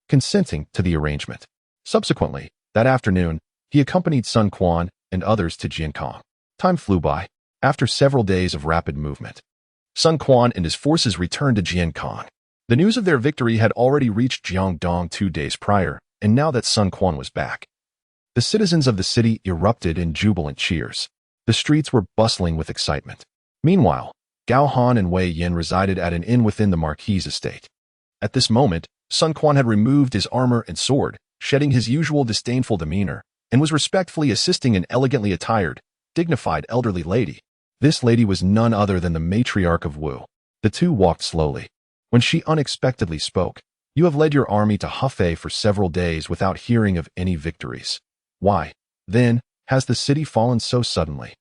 consenting to the arrangement. Subsequently, that afternoon, he accompanied Sun Quan and others to Jiangkong. Time flew by. After several days of rapid movement, Sun Quan and his forces returned to Jiangkong. The news of their victory had already reached Jiangdong 2 days prior, and now that Sun Quan was back, the citizens of the city erupted in jubilant cheers. The streets were bustling with excitement. Meanwhile, Gao Han and Wei Yin resided at an inn within the Marquis' estate. At this moment, Sun Quan had removed his armor and sword, shedding his usual disdainful demeanor, and was respectfully assisting an elegantly attired, dignified elderly lady. This lady was none other than the matriarch of Wu. The two walked slowly. When she unexpectedly spoke, "You have led your army to Hefei for several days without hearing of any victories. Why, then, has the city fallen so suddenly?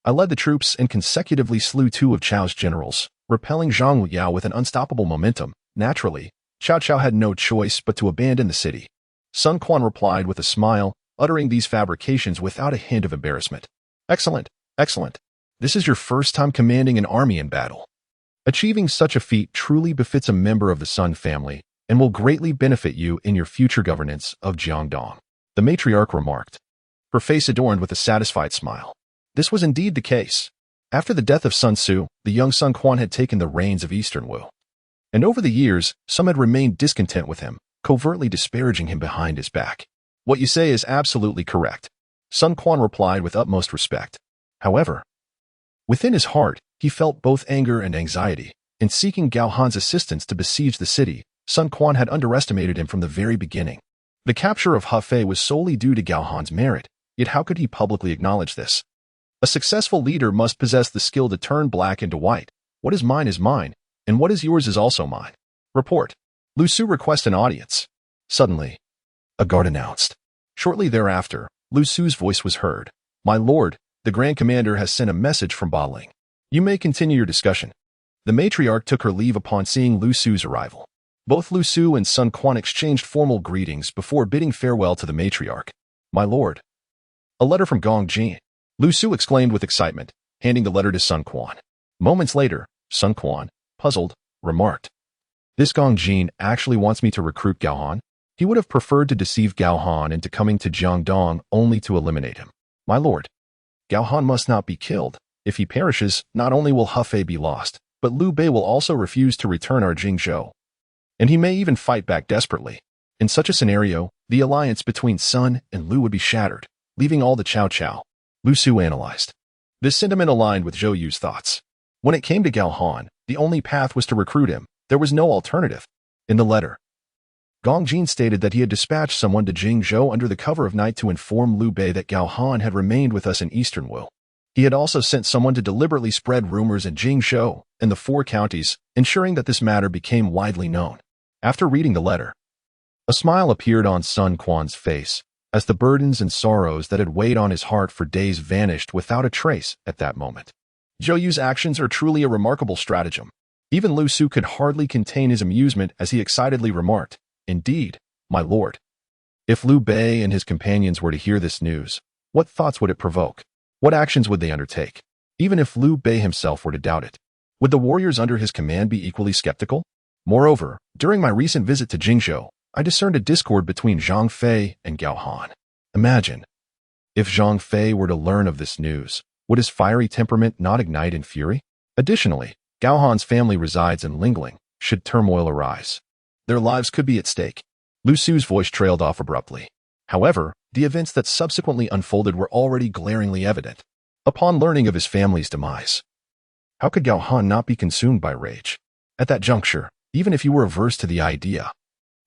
I led the troops and consecutively slew 2 of Chao's generals, repelling Zhang Liao with an unstoppable momentum. Naturally, Cao Cao had no choice but to abandon the city." Sun Quan replied with a smile, uttering these fabrications without a hint of embarrassment. Excellent, excellent. This is your first time commanding an army in battle. Achieving such a feat truly befits a member of the Sun family and will greatly benefit you in your future governance of Jiangdong, the matriarch remarked, her face adorned with a satisfied smile. This was indeed the case. After the death of Sun Tzu, the young Sun Quan had taken the reins of Eastern Wu. And over the years, some had remained discontent with him, covertly disparaging him behind his back. What you say is absolutely correct, Sun Quan replied with utmost respect. However, within his heart, he felt both anger and anxiety. In seeking Gao Han's assistance to besiege the city, Sun Quan had underestimated him from the very beginning. The capture of Hefei was solely due to Gao Han's merit, yet how could he publicly acknowledge this? A successful leader must possess the skill to turn black into white. What is mine, and what is yours is also mine. Report. Lu Su requests an audience. Suddenly, a guard announced. Shortly thereafter, Lu Su's voice was heard. My lord, the Grand Commander has sent a message from Ba Ling. You may continue your discussion. The matriarch took her leave upon seeing Lu Su's arrival. Both Lu Su and Sun Quan exchanged formal greetings before bidding farewell to the matriarch. My lord. A letter from Gong Jin. Lu Su exclaimed with excitement, handing the letter to Sun Quan. Moments later, Sun Quan, puzzled, remarked, This Gong Jin actually wants me to recruit Gao Han? He would have preferred to deceive Gao Han into coming to Jiangdong only to eliminate him. My lord. Gao Han must not be killed. If he perishes, not only will Hefei be lost, but Liu Bei will also refuse to return our Jingzhou. And he may even fight back desperately. In such a scenario, the alliance between Sun and Liu would be shattered, leaving all the Cao Cao. Lu Su analyzed. This sentiment aligned with Zhou Yu's thoughts. When it came to Gao Han, the only path was to recruit him. There was no alternative. In the letter, Gong Jin stated that he had dispatched someone to Jingzhou under the cover of night to inform Liu Bei that Gao Han had remained with us in Eastern Wu. He had also sent someone to deliberately spread rumors in Jingzhou and the 4 counties, ensuring that this matter became widely known. After reading the letter, a smile appeared on Sun Quan's face, as the burdens and sorrows that had weighed on his heart for days vanished without a trace at that moment. Zhou Yu's actions are truly a remarkable stratagem. Even Lu Su could hardly contain his amusement as he excitedly remarked, Indeed, my lord. If Liu Bei and his companions were to hear this news, what thoughts would it provoke? What actions would they undertake? Even if Liu Bei himself were to doubt it, would the warriors under his command be equally skeptical? Moreover, during my recent visit to Jingzhou, I discerned a discord between Zhang Fei and Gao Han. Imagine, if Zhang Fei were to learn of this news, would his fiery temperament not ignite in fury? Additionally, Gao Han's family resides in Lingling. Should turmoil arise, their lives could be at stake. Lu Su's voice trailed off abruptly. However, the events that subsequently unfolded were already glaringly evident. Upon learning of his family's demise, how could Gao Han not be consumed by rage? At that juncture, even if he were averse to the idea,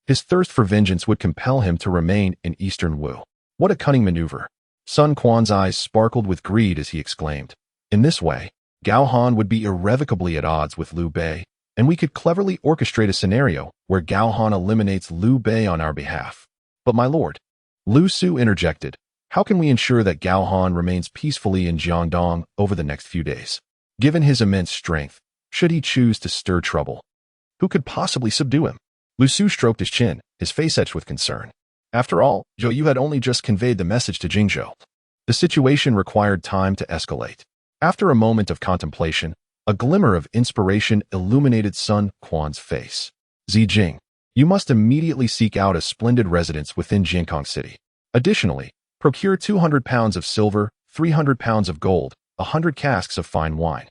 his thirst for vengeance would compel him to remain in Eastern Wu. What a cunning maneuver! Sun Quan's eyes sparkled with greed as he exclaimed. In this way, Gao Han would be irrevocably at odds with Liu Bei, and we could cleverly orchestrate a scenario where Gao Han eliminates Liu Bei on our behalf. But my lord, Lu Su interjected, how can we ensure that Gao Han remains peacefully in Jiangdong over the next few days? Given his immense strength, should he choose to stir trouble, who could possibly subdue him? Lu Su stroked his chin, his face etched with concern. After all, Zhou Yu had only just conveyed the message to Jingzhou. The situation required time to escalate. After a moment of contemplation, a glimmer of inspiration illuminated Sun Quan's face. Zijing, you must immediately seek out a splendid residence within Jiankong City. Additionally, procure 200 pounds of silver, 300 pounds of gold, 100 casks of fine wine,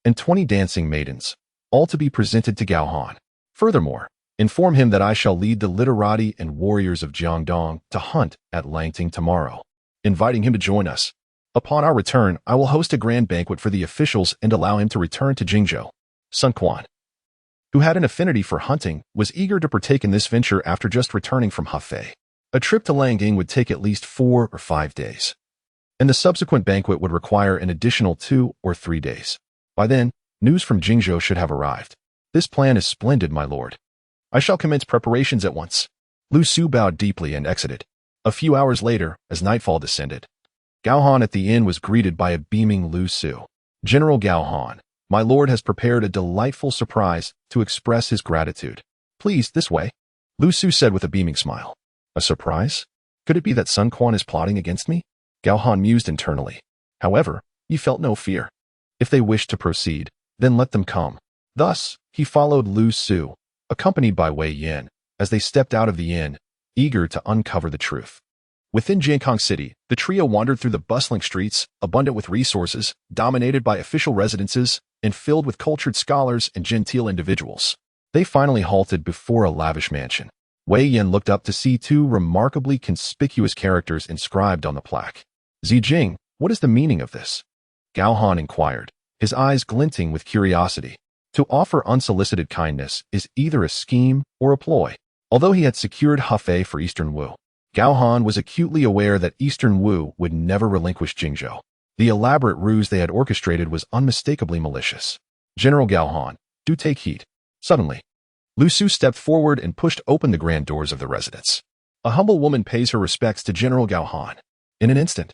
and 20 dancing maidens, all to be presented to Gao Han. Furthermore, inform him that I shall lead the literati and warriors of Jiangdong to hunt at Langting tomorrow, inviting him to join us. Upon our return, I will host a grand banquet for the officials and allow him to return to Jingzhou. Sun Quan, who had an affinity for hunting, was eager to partake in this venture after just returning from Hefei. A trip to Langting would take at least 4 or 5 days, and the subsequent banquet would require an additional 2 or 3 days. By then, news from Jingzhou should have arrived. This plan is splendid, my lord. I shall commence preparations at once. Lu Su bowed deeply and exited. A few hours later, as nightfall descended, Gao Han at the inn was greeted by a beaming Lu Su. General Gao Han, my lord has prepared a delightful surprise to express his gratitude. Please, this way, Lu Su said with a beaming smile. A surprise? Could it be that Sun Quan is plotting against me? Gao Han mused internally. However, he felt no fear. If they wished to proceed, then let them come. Thus, he followed Lu Su, accompanied by Wei Yin, as they stepped out of the inn, eager to uncover the truth. Within Jiankong City, the trio wandered through the bustling streets, abundant with resources, dominated by official residences, and filled with cultured scholars and genteel individuals. They finally halted before a lavish mansion. Wei Yin looked up to see 2 remarkably conspicuous characters inscribed on the plaque. Zijing, what is the meaning of this? Gao Han inquired, his eyes glinting with curiosity. To offer unsolicited kindness is either a scheme or a ploy. Although he had secured Hefei for Eastern Wu, Gao Han was acutely aware that Eastern Wu would never relinquish Jingzhou. The elaborate ruse they had orchestrated was unmistakably malicious. General Gao Han, do take heed. Suddenly, Lu Su stepped forward and pushed open the grand doors of the residence. A humble woman pays her respects to General Gao Han. In an instant,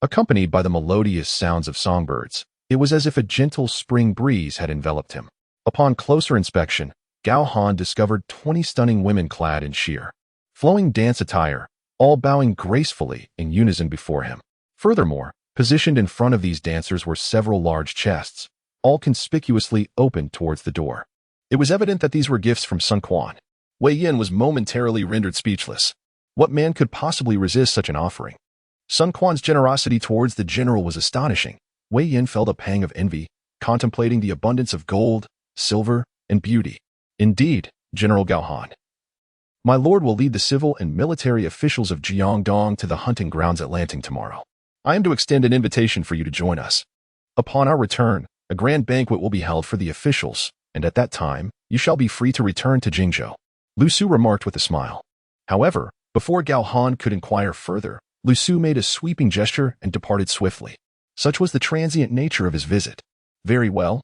accompanied by the melodious sounds of songbirds, it was as if a gentle spring breeze had enveloped him. Upon closer inspection, Gao Han discovered 20 stunning women clad in sheer, flowing dance attire, all bowing gracefully in unison before him. Furthermore, positioned in front of these dancers were several large chests, all conspicuously open towards the door. It was evident that these were gifts from Sun Quan. Wei Yin was momentarily rendered speechless. What man could possibly resist such an offering? Sun Quan's generosity towards the general was astonishing. Wei Yin felt a pang of envy, contemplating the abundance of gold, silver, and beauty. Indeed, General Gao Han, my lord will lead the civil and military officials of Jiangdong to the hunting grounds at Langting tomorrow. I am to extend an invitation for you to join us. Upon our return, a grand banquet will be held for the officials, and at that time, you shall be free to return to Jingzhou. Lu Su remarked with a smile. However, before Gao Han could inquire further, Lu Su made a sweeping gesture and departed swiftly. Such was the transient nature of his visit. Very well.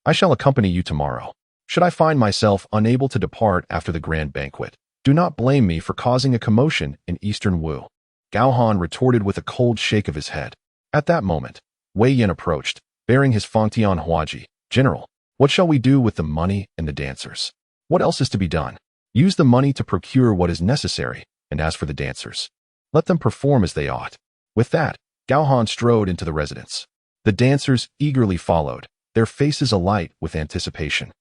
I shall accompany you tomorrow. Should I find myself unable to depart after the grand banquet, do not blame me for causing a commotion in Eastern Wu. Gao Han retorted with a cold shake of his head. At that moment, Wei Yin approached, bearing his Fangtian Huaji. General, what shall we do with the money and the dancers? What else is to be done? Use the money to procure what is necessary, and as for the dancers, let them perform as they ought. With that, Gao Han strode into the residence. The dancers eagerly followed, their faces alight with anticipation,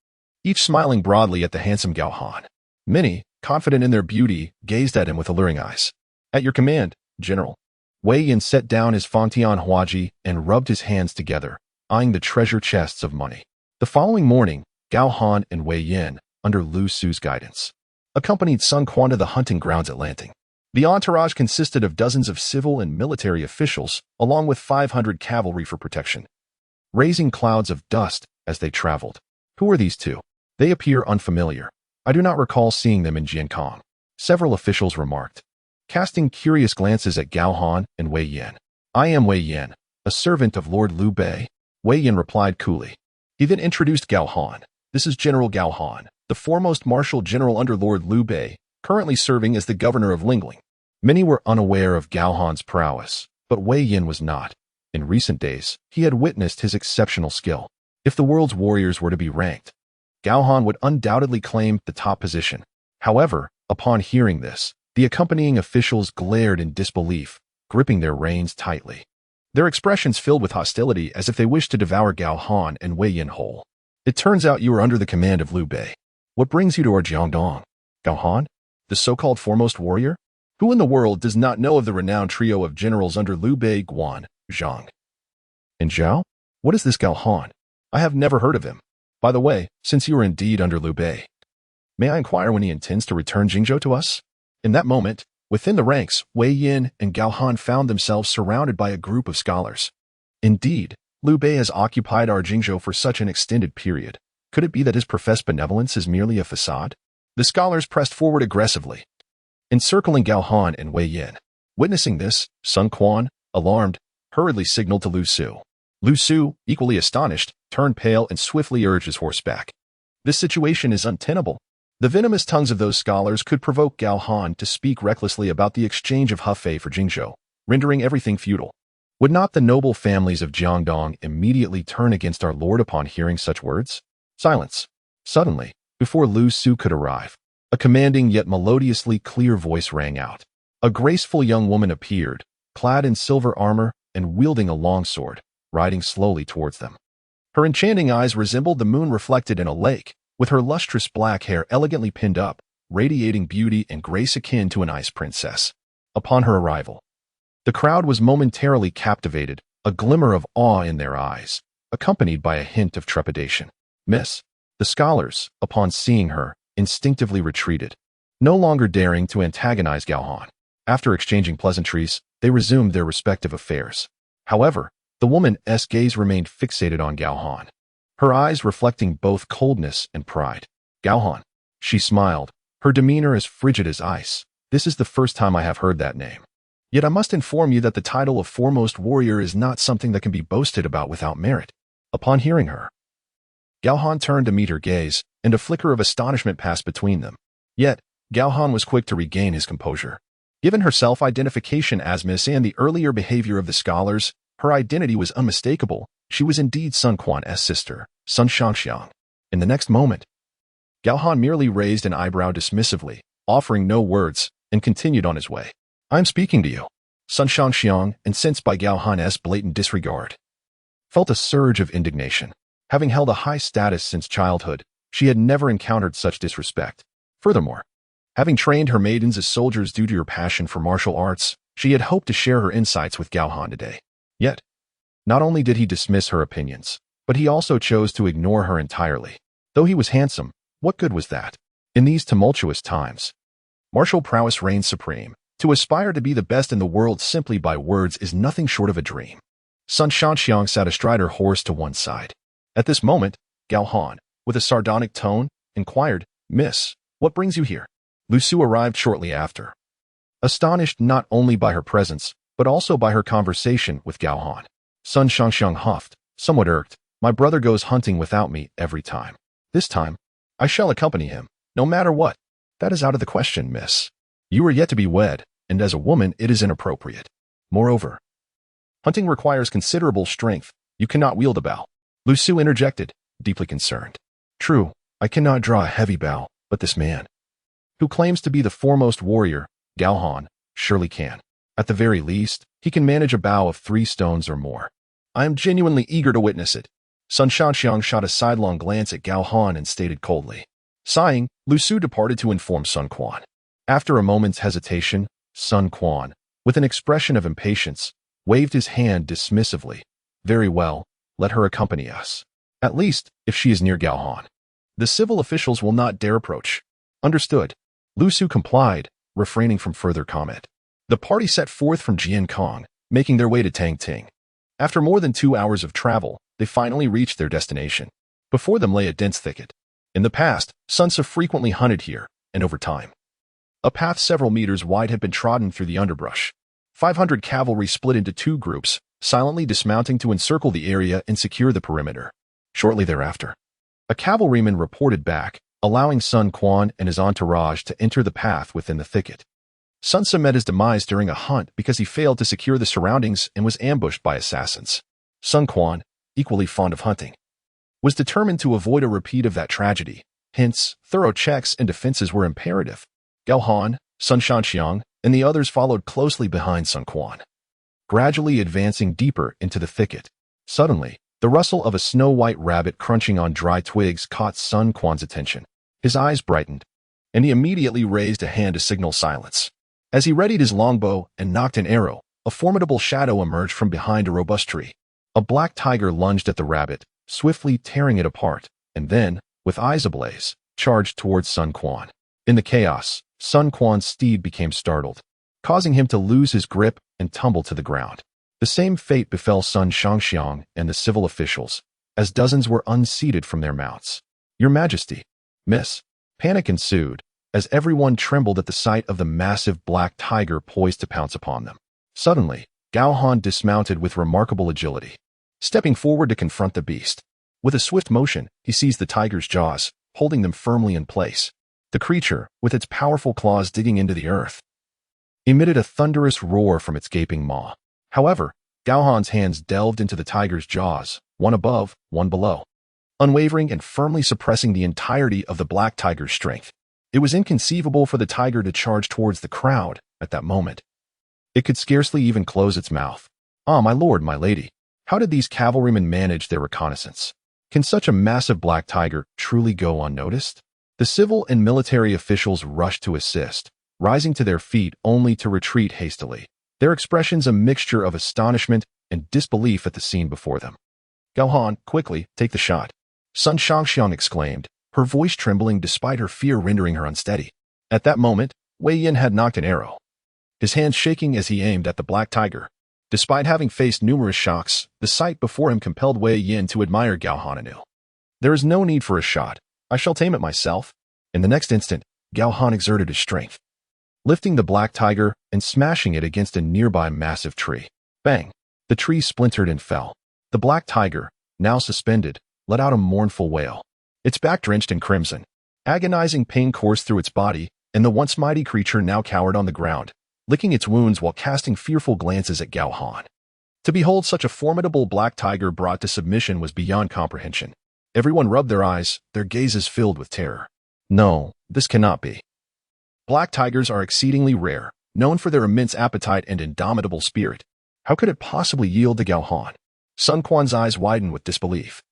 each smiling broadly at the handsome Gao Han. Many, confident in their beauty, gazed at him with alluring eyes. At your command, General. Wei Yin set down his Fangtian Huaji and rubbed his hands together, eyeing the treasure chests of money. The following morning, Gao Han and Wei Yin, under Lu Su's guidance, accompanied Sun Quan to the hunting grounds at Langting. The entourage consisted of dozens of civil and military officials, along with 500 cavalry for protection, raising clouds of dust as they traveled. Who are these two? They appear unfamiliar. I do not recall seeing them in Jiankong, several officials remarked, casting curious glances at Gao Han and Wei Yan. I am Wei Yan, a servant of Lord Liu Bei, Wei Yan replied coolly. He then introduced Gao Han. This is General Gao Han, the foremost martial general under Lord Liu Bei, currently serving as the governor of Lingling. Many were unaware of Gao Han's prowess, but Wei Yan was not. In recent days, he had witnessed his exceptional skill. If the world's warriors were to be ranked, Gao Han would undoubtedly claim the top position. However, upon hearing this, the accompanying officials glared in disbelief, gripping their reins tightly. Their expressions filled with hostility as if they wished to devour Gao Han and Wei Yan whole. It turns out you are under the command of Liu Bei. What brings you to our Jiangdong? Gao Han? The so-called foremost warrior? Who in the world does not know of the renowned trio of generals under Liu Bei, Guan, Zhang, and Zhao? What is this Gao Han? I have never heard of him. By the way, since you are indeed under Liu Bei, may I inquire when he intends to return Jingzhou to us? In that moment, within the ranks, Wei Yan and Gao Han found themselves surrounded by a group of scholars. Indeed, Liu Bei has occupied our Jingzhou for such an extended period. Could it be that his professed benevolence is merely a facade? The scholars pressed forward aggressively, encircling Gao Han and Wei Yan. Witnessing this, Sun Quan, alarmed, hurriedly signaled to Lu Su. Lu Su, equally astonished, turned pale and swiftly urged his horse back. This situation is untenable. The venomous tongues of those scholars could provoke Gao Han to speak recklessly about the exchange of Hefei for Jingzhou, rendering everything futile. Would not the noble families of Jiangdong immediately turn against our lord upon hearing such words? Silence. Suddenly, before Lu Su could arrive, a commanding yet melodiously clear voice rang out. A graceful young woman appeared, clad in silver armor and wielding a long sword, riding slowly towards them. Her enchanting eyes resembled the moon reflected in a lake, with her lustrous black hair elegantly pinned up, radiating beauty and grace akin to an ice princess. Upon her arrival, the crowd was momentarily captivated, a glimmer of awe in their eyes, accompanied by a hint of trepidation. Miss, the scholars, upon seeing her, instinctively retreated, no longer daring to antagonize Gao Han. After exchanging pleasantries, they resumed their respective affairs. However, the woman's gaze remained fixated on Gao Han, her eyes reflecting both coldness and pride. Gao Han. She smiled, her demeanor as frigid as ice. This is the first time I have heard that name. Yet I must inform you that the title of foremost warrior is not something that can be boasted about without merit. Upon hearing her, Gao Han turned to meet her gaze, and a flicker of astonishment passed between them. Yet, Gao Han was quick to regain his composure. Given her self-identification as Miss and the earlier behavior of the scholars, her identity was unmistakable. She was indeed Sun Quan's sister, Sun Shangxiang. In the next moment, Gao Han merely raised an eyebrow dismissively, offering no words, and continued on his way. I am speaking to you. Sun Shangxiang, incensed by Gao Han's blatant disregard, felt a surge of indignation. Having held a high status since childhood, she had never encountered such disrespect. Furthermore, having trained her maidens as soldiers due to her passion for martial arts, she had hoped to share her insights with Gao Han today. Yet, not only did he dismiss her opinions, but he also chose to ignore her entirely. Though he was handsome, what good was that? In these tumultuous times, martial prowess reigns supreme. To aspire to be the best in the world simply by words is nothing short of a dream. Sun Shangxiang sat astride her horse to one side. At this moment, Gao Han, with a sardonic tone, inquired, Miss, what brings you here? Lu Su arrived shortly after, astonished not only by her presence, but also by her conversation with Gao Han. Sun Shangxiang huffed, somewhat irked. My brother goes hunting without me every time. This time, I shall accompany him, no matter what. That is out of the question, miss. You are yet to be wed, and as a woman it is inappropriate. Moreover, hunting requires considerable strength. You cannot wield a bow. Lu Su interjected, deeply concerned. True, I cannot draw a heavy bow, but this man, who claims to be the foremost warrior, Gao Han, surely can. At the very least, he can manage a bow of 3 stones or more. I am genuinely eager to witness it. Sun Shangxiang shot a sidelong glance at Gao Han and stated coldly. Sighing, Lu Su departed to inform Sun Quan. After a moment's hesitation, Sun Quan, with an expression of impatience, waved his hand dismissively. Very well, let her accompany us. At least, if she is near Gao Han. The civil officials will not dare approach. Understood. Lu Su complied, refraining from further comment. The party set forth from Jiankong, making their way to Tangting. After more than 2 hours of travel, they finally reached their destination. Before them lay a dense thicket. In the past, Sun Tzu frequently hunted here, and over time, a path several meters wide had been trodden through the underbrush. 500 cavalry split into 2 groups, silently dismounting to encircle the area and secure the perimeter. Shortly thereafter, a cavalryman reported back, allowing Sun Quan and his entourage to enter the path within the thicket. Sun Tzu met his demise during a hunt because he failed to secure the surroundings and was ambushed by assassins. Sun Quan, equally fond of hunting, was determined to avoid a repeat of that tragedy. Hence, thorough checks and defenses were imperative. Gao Han, Sun Shanxiang, and the others followed closely behind Sun Quan, gradually advancing deeper into the thicket. Suddenly, the rustle of a snow-white rabbit crunching on dry twigs caught Sun Quan's attention. His eyes brightened, and he immediately raised a hand to signal silence. As he readied his longbow and nocked an arrow, a formidable shadow emerged from behind a robust tree. A black tiger lunged at the rabbit, swiftly tearing it apart, and then, with eyes ablaze, charged towards Sun Quan. In the chaos, Sun Quan's steed became startled, causing him to lose his grip and tumble to the ground. The same fate befell Sun Shangxiang and the civil officials, as dozens were unseated from their mounts. "Your Majesty, Miss." Panic ensued, as everyone trembled at the sight of the massive black tiger poised to pounce upon them. Suddenly, Gao Han dismounted with remarkable agility, stepping forward to confront the beast. With a swift motion, he seized the tiger's jaws, holding them firmly in place. The creature, with its powerful claws digging into the earth, emitted a thunderous roar from its gaping maw. However, Gao Han's hands delved into the tiger's jaws, one above, one below, unwavering and firmly suppressing the entirety of the black tiger's strength. It was inconceivable for the tiger to charge towards the crowd at that moment. It could scarcely even close its mouth. "Ah, my lord, my lady, how did these cavalrymen manage their reconnaissance? Can such a massive black tiger truly go unnoticed?" The civil and military officials rushed to assist, rising to their feet only to retreat hastily, their expressions a mixture of astonishment and disbelief at the scene before them. "Gao Han, quickly, take the shot," Sun Shangxiang exclaimed, her voice trembling despite her fear rendering her unsteady. At that moment, Wei Yin had nocked an arrow, his hands shaking as he aimed at the black tiger. Despite having faced numerous shocks, the sight before him compelled Wei Yin to admire Gao Han anew. "There is no need for a shot. I shall tame it myself." In the next instant, Gao Han exerted his strength, lifting the black tiger and smashing it against a nearby massive tree. Bang! The tree splintered and fell. The black tiger, now suspended, let out a mournful wail, its back drenched in crimson. Agonizing pain coursed through its body, and the once mighty creature now cowered on the ground, licking its wounds while casting fearful glances at Gao Han. To behold such a formidable black tiger brought to submission was beyond comprehension. Everyone rubbed their eyes, their gazes filled with terror. No, this cannot be. Black tigers are exceedingly rare, known for their immense appetite and indomitable spirit. How could it possibly yield to Gao Han? Sun Quan's eyes widened with disbelief.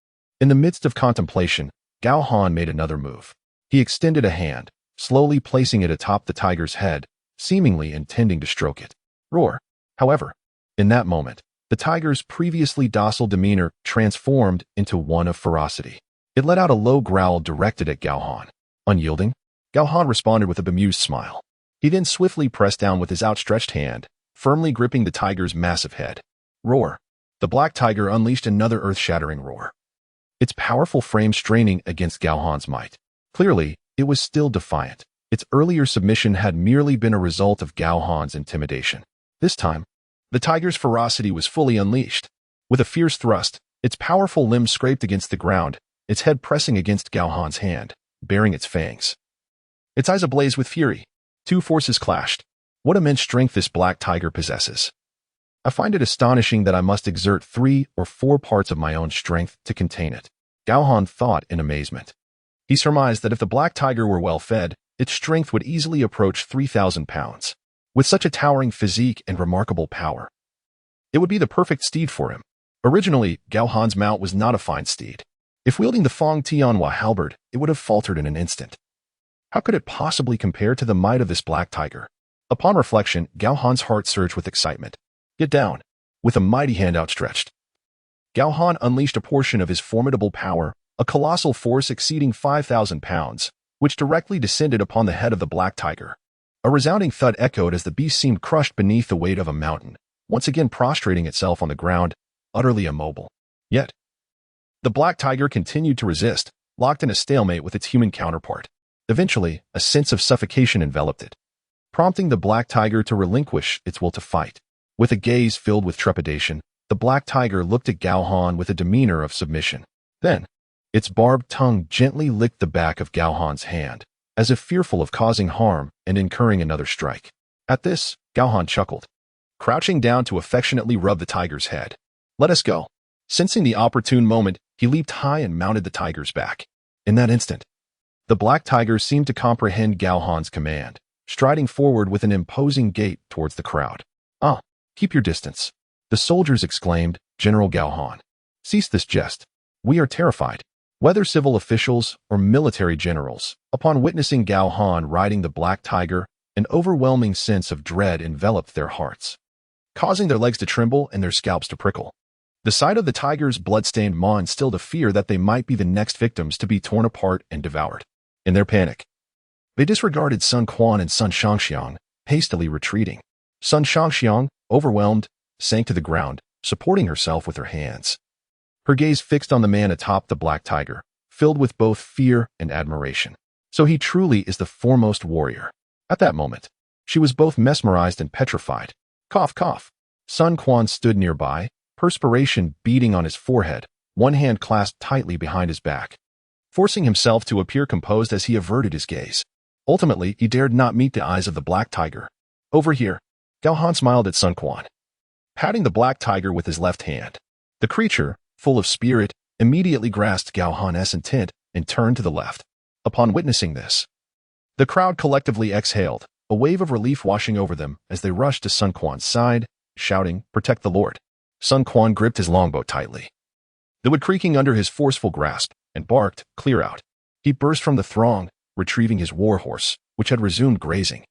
In the midst of contemplation, Gao Han made another move. He extended a hand, slowly placing it atop the tiger's head, seemingly intending to stroke it. Roar! However, in that moment, the tiger's previously docile demeanor transformed into one of ferocity. It let out a low growl directed at Gao Han. Unyielding, Gao Han responded with a bemused smile. He then swiftly pressed down with his outstretched hand, firmly gripping the tiger's massive head. Roar! The black tiger unleashed another earth-shattering roar, its powerful frame straining against Gao Han's might. Clearly, it was still defiant. Its earlier submission had merely been a result of Gao Han's intimidation. This time, the tiger's ferocity was fully unleashed. With a fierce thrust, its powerful limbs scraped against the ground, its head pressing against Gao Han's hand, baring its fangs. Its eyes ablaze with fury. Two forces clashed. What immense strength this black tiger possesses. I find it astonishing that I must exert 3 or 4 parts of my own strength to contain it. Gao Han thought in amazement. He surmised that if the black tiger were well fed, its strength would easily approach 3,000 pounds. With such a towering physique and remarkable power, it would be the perfect steed for him. Originally, Gao Han's mount was not a fine steed. If wielding the Fong Tianhua halberd, it would have faltered in an instant. How could it possibly compare to the might of this black tiger? Upon reflection, Gao Han's heart surged with excitement. Get down! With a mighty hand outstretched, Gao Han unleashed a portion of his formidable power, a colossal force exceeding 5,000 pounds, which directly descended upon the head of the black tiger. A resounding thud echoed as the beast seemed crushed beneath the weight of a mountain, once again prostrating itself on the ground, utterly immobile. Yet, the black tiger continued to resist, locked in a stalemate with its human counterpart. Eventually, a sense of suffocation enveloped it, prompting the black tiger to relinquish its will to fight. With a gaze filled with trepidation, the black tiger looked at Gao Han with a demeanor of submission. Then, its barbed tongue gently licked the back of Gao Han's hand, as if fearful of causing harm and incurring another strike. At this, Gao Han chuckled, crouching down to affectionately rub the tiger's head. "Let us go." Sensing the opportune moment, he leaped high and mounted the tiger's back. In that instant, the black tiger seemed to comprehend Gao Han's command, striding forward with an imposing gait towards the crowd. "Ah, keep your distance," the soldiers exclaimed. "General Gao Han, cease this jest. We are terrified." Whether civil officials or military generals, upon witnessing Gao Han riding the black tiger, an overwhelming sense of dread enveloped their hearts, causing their legs to tremble and their scalps to prickle. The sight of the tiger's blood-stained maw instilled a fear that they might be the next victims to be torn apart and devoured. In their panic, they disregarded Sun Quan and Sun Shangxiang, hastily retreating. Sun Shangxiang, overwhelmed, sank to the ground, supporting herself with her hands. Her gaze fixed on the man atop the black tiger, filled with both fear and admiration. So he truly is the foremost warrior. At that moment, she was both mesmerized and petrified. Cough, cough. Sun Quan stood nearby, perspiration beading on his forehead, one hand clasped tightly behind his back, forcing himself to appear composed as he averted his gaze. Ultimately, he dared not meet the eyes of the black tiger. "Over here." Gao Han smiled at Sun Quan, patting the black tiger with his left hand. The creature, full of spirit, immediately grasped Gao Han's intent and turned to the left. Upon witnessing this, the crowd collectively exhaled, a wave of relief washing over them as they rushed to Sun Quan's side, shouting, "Protect the Lord." Sun Quan gripped his longbow tightly, the wood creaking under his forceful grasp, and barked, "Clear out." He burst from the throng, retrieving his warhorse, which had resumed grazing,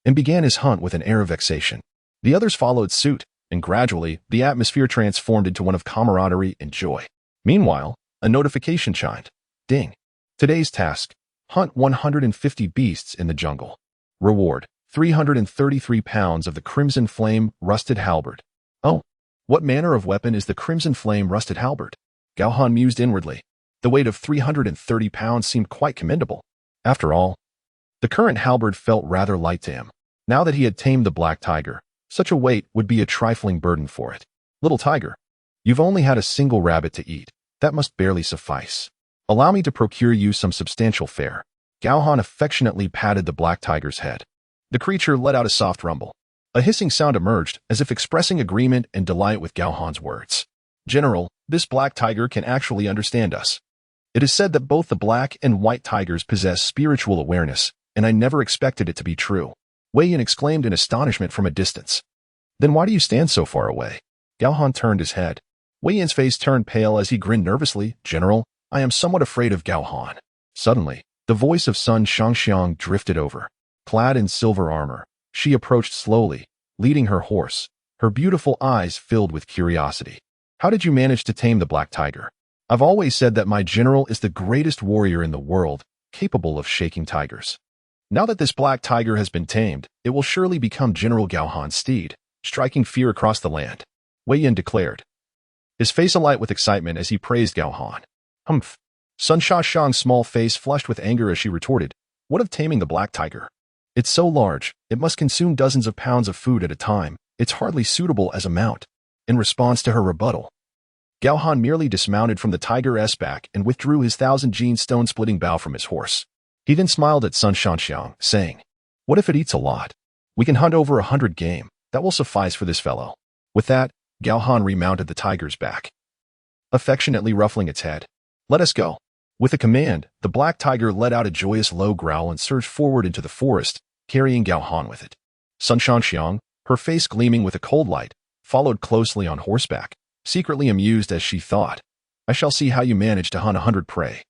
and began his hunt with an air of vexation. The others followed suit, and gradually, the atmosphere transformed into one of camaraderie and joy. Meanwhile, a notification chimed. Ding. Today's task: hunt 150 beasts in the jungle. Reward: 333 pounds of the Crimson Flame Rusted Halberd. Oh, what manner of weapon is the Crimson Flame Rusted Halberd? Gao Han mused inwardly. The weight of 330 pounds seemed quite commendable. After all, the current halberd felt rather light to him. Now that he had tamed the black tiger, such a weight would be a trifling burden for it. "Little tiger, you've only had a single rabbit to eat. That must barely suffice. Allow me to procure you some substantial fare." Gao Han affectionately patted the black tiger's head. The creature let out a soft rumble. A hissing sound emerged, as if expressing agreement and delight with Gao Han's words. "General, this black tiger can actually understand us. It is said that both the black and white tigers possess spiritual awareness, and I never expected it to be true." Wei Yan exclaimed in astonishment from a distance. "Then why do you stand so far away?" Gao Han turned his head. Wei Yan's face turned pale as he grinned nervously. "General, I am somewhat afraid of Gao Han." Suddenly, the voice of Sun Shangxiang drifted over. Clad in silver armor, she approached slowly, leading her horse, her beautiful eyes filled with curiosity. "How did you manage to tame the black tiger?" "I've always said that my general is the greatest warrior in the world, capable of shaking tigers. Now that this black tiger has been tamed, it will surely become General Gao Han's steed, striking fear across the land," Wei Yan declared, his face alight with excitement as he praised Gao Han. "Humph." Sun Shangxiang's small face flushed with anger as she retorted, "What of taming the black tiger? It's so large, it must consume dozens of pounds of food at a time. It's hardly suitable as a mount." In response to her rebuttal, Gao Han merely dismounted from the tiger's back and withdrew his 1,000-gene stone-splitting bow from his horse. He then smiled at Sun Shangxiang, saying, "What if it eats a lot? We can hunt over 100 game. That will suffice for this fellow." With that, Gao Han remounted the tiger's back, affectionately ruffling its head. "Let us go." With a command, the black tiger let out a joyous low growl and surged forward into the forest, carrying Gao Han with it. Sun Shangxiang, her face gleaming with a cold light, followed closely on horseback, secretly amused as she thought, "I shall see how you manage to hunt 100 prey.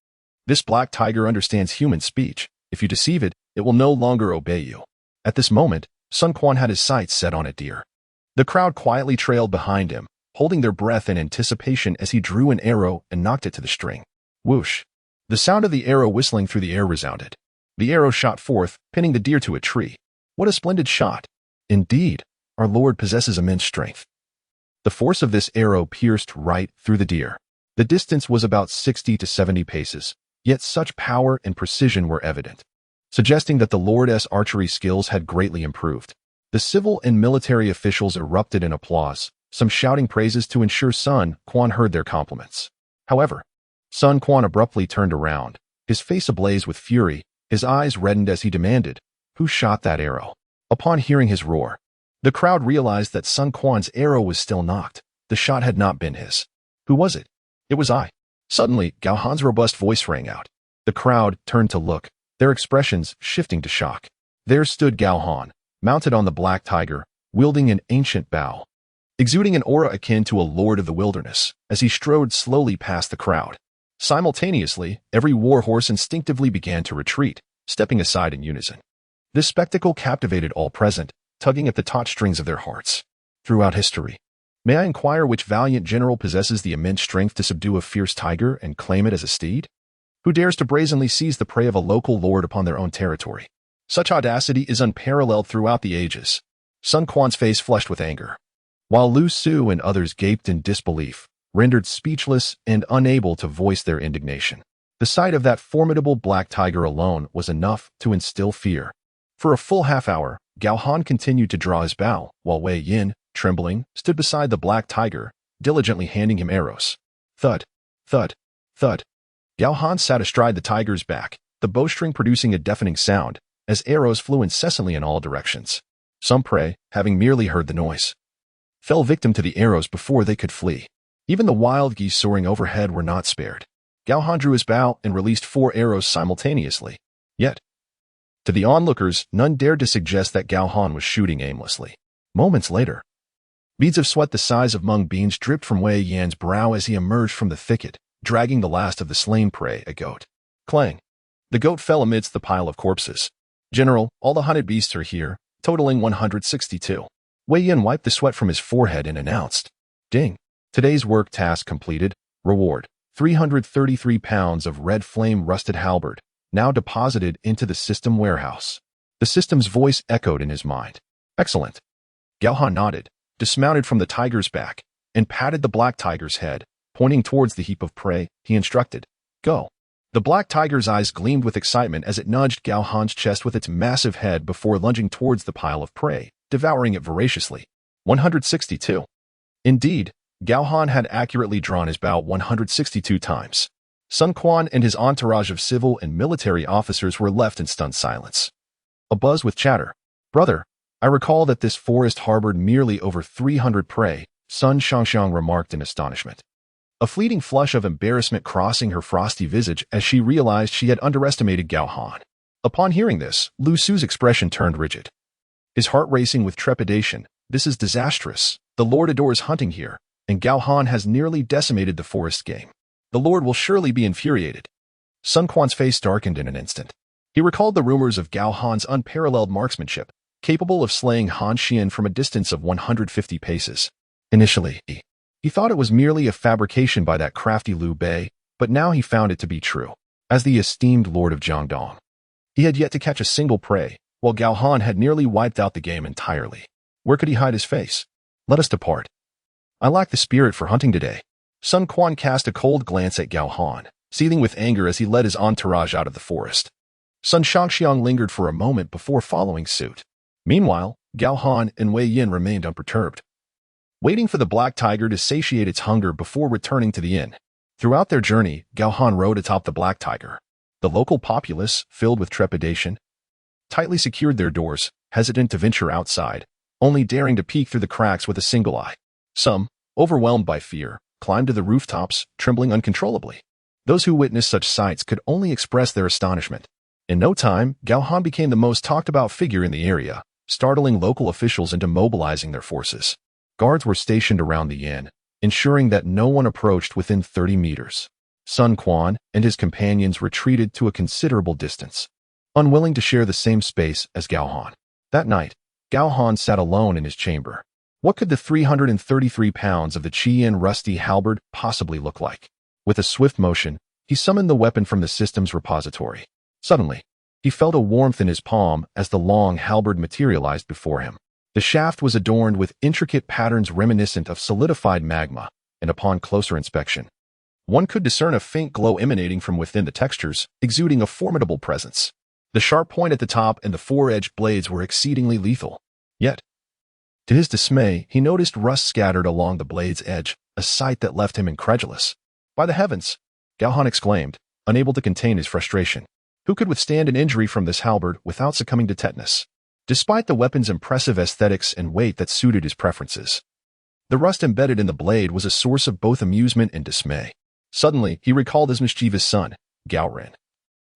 This black tiger understands human speech. If you deceive it, it will no longer obey you." At this moment, Sun Quan had his sights set on a deer. The crowd quietly trailed behind him, holding their breath in anticipation as he drew an arrow and knocked it to the string. Whoosh! The sound of the arrow whistling through the air resounded. The arrow shot forth, pinning the deer to a tree. What a splendid shot! Indeed, our lord possesses immense strength. The force of this arrow pierced right through the deer. The distance was about 60 to 70 paces, yet such power and precision were evident, suggesting that the lord's archery skills had greatly improved. The civil and military officials erupted in applause, some shouting praises to ensure Sun Quan heard their compliments. However, Sun Quan abruptly turned around, his face ablaze with fury, his eyes reddened as he demanded, "Who shot that arrow?" Upon hearing his roar, the crowd realized that Sun Quan's arrow was still knocked. The shot had not been his. Who was it? It was I. Suddenly, Gao Han's robust voice rang out. The crowd turned to look, their expressions shifting to shock. There stood Gao Han, mounted on the black tiger, wielding an ancient bow, exuding an aura akin to a lord of the wilderness, as he strode slowly past the crowd. Simultaneously, every war horse instinctively began to retreat, stepping aside in unison. This spectacle captivated all present, tugging at the taut strings of their hearts. Throughout history, may I inquire which valiant general possesses the immense strength to subdue a fierce tiger and claim it as a steed? Who dares to brazenly seize the prey of a local lord upon their own territory? Such audacity is unparalleled throughout the ages. Sun Quan's face flushed with anger, while Lu Su and others gaped in disbelief, rendered speechless and unable to voice their indignation. The sight of that formidable black tiger alone was enough to instill fear. For a full half hour, Gao Han continued to draw his bow, while Wei Yin, trembling, stood beside the black tiger, diligently handing him arrows. Thud, thud, thud. Gao Han sat astride the tiger's back, the bowstring producing a deafening sound, as arrows flew incessantly in all directions. Some prey, having merely heard the noise, fell victim to the arrows before they could flee. Even the wild geese soaring overhead were not spared. Gao Han drew his bow and released 4 arrows simultaneously. Yet, to the onlookers, none dared to suggest that Gao Han was shooting aimlessly. Moments later, beads of sweat the size of mung beans dripped from Wei Yan's brow as he emerged from the thicket, dragging the last of the slain prey, a goat. Clang! The goat fell amidst the pile of corpses. "General, all the hunted beasts are here, totaling 162. Wei Yan wiped the sweat from his forehead and announced, "Ding! Today's work task completed. Reward, 333 pounds of red flame rusted halberd, now deposited into the system warehouse." The system's voice echoed in his mind. "Excellent." Gao Han nodded, dismounted from the tiger's back, and patted the black tiger's head. Pointing towards the heap of prey, he instructed, "Go." The black tiger's eyes gleamed with excitement as it nudged Gao Han's chest with its massive head before lunging towards the pile of prey, devouring it voraciously. 162. Indeed, Gao Han had accurately drawn his bow 162 times. Sun Quan and his entourage of civil and military officers were left in stunned silence. Abuzz with chatter. "Brother, I recall that this forest harbored merely over 300 prey," Sun Shangxiang remarked in astonishment, a fleeting flush of embarrassment crossing her frosty visage as she realized she had underestimated Gao Han. Upon hearing this, Lu Su's expression turned rigid, his heart racing with trepidation. "This is disastrous. The Lord adores hunting here, and Gao Han has nearly decimated the forest game. The Lord will surely be infuriated." Sun Quan's face darkened in an instant. He recalled the rumors of Gao Han's unparalleled marksmanship, capable of slaying Han Xian from a distance of 150 paces. Initially, he thought it was merely a fabrication by that crafty Liu Bei, but now he found it to be true. As the esteemed Lord of Jiangdong, he had yet to catch a single prey, while Gao Han had nearly wiped out the game entirely. Where could he hide his face? "Let us depart. I lack the spirit for hunting today." Sun Quan cast a cold glance at Gao Han, seething with anger as he led his entourage out of the forest. Sun Shangxiang lingered for a moment before following suit. Meanwhile, Gao Han and Wei Yin remained unperturbed, waiting for the black tiger to satiate its hunger before returning to the inn. Throughout their journey, Gao Han rode atop the black tiger. The local populace, filled with trepidation, tightly secured their doors, hesitant to venture outside, only daring to peek through the cracks with a single eye. Some, overwhelmed by fear, climbed to the rooftops, trembling uncontrollably. Those who witnessed such sights could only express their astonishment. In no time, Gao Han became the most talked-about figure in the area, startling local officials into mobilizing their forces. Guards were stationed around the inn, ensuring that no one approached within 30 meters. Sun Quan and his companions retreated to a considerable distance, unwilling to share the same space as Gao Han. That night, Gao Han sat alone in his chamber. What could the 333 pounds of the Qian rusty halberd possibly look like? With a swift motion, he summoned the weapon from the system's repository. Suddenly, He felt a warmth in his palm as the long halberd materialized before him. The shaft was adorned with intricate patterns reminiscent of solidified magma, and upon closer inspection, one could discern a faint glow emanating from within the textures, exuding a formidable presence. The sharp point at the top and the four-edged blades were exceedingly lethal. Yet, to his dismay, he noticed rust scattered along the blade's edge, a sight that left him incredulous. "By the heavens!" Gao Han exclaimed, unable to contain his frustration. Who could withstand an injury from this halberd without succumbing to tetanus? Despite the weapon's impressive aesthetics and weight that suited his preferences, the rust embedded in the blade was a source of both amusement and dismay. Suddenly, he recalled his mischievous son, Gao Ren,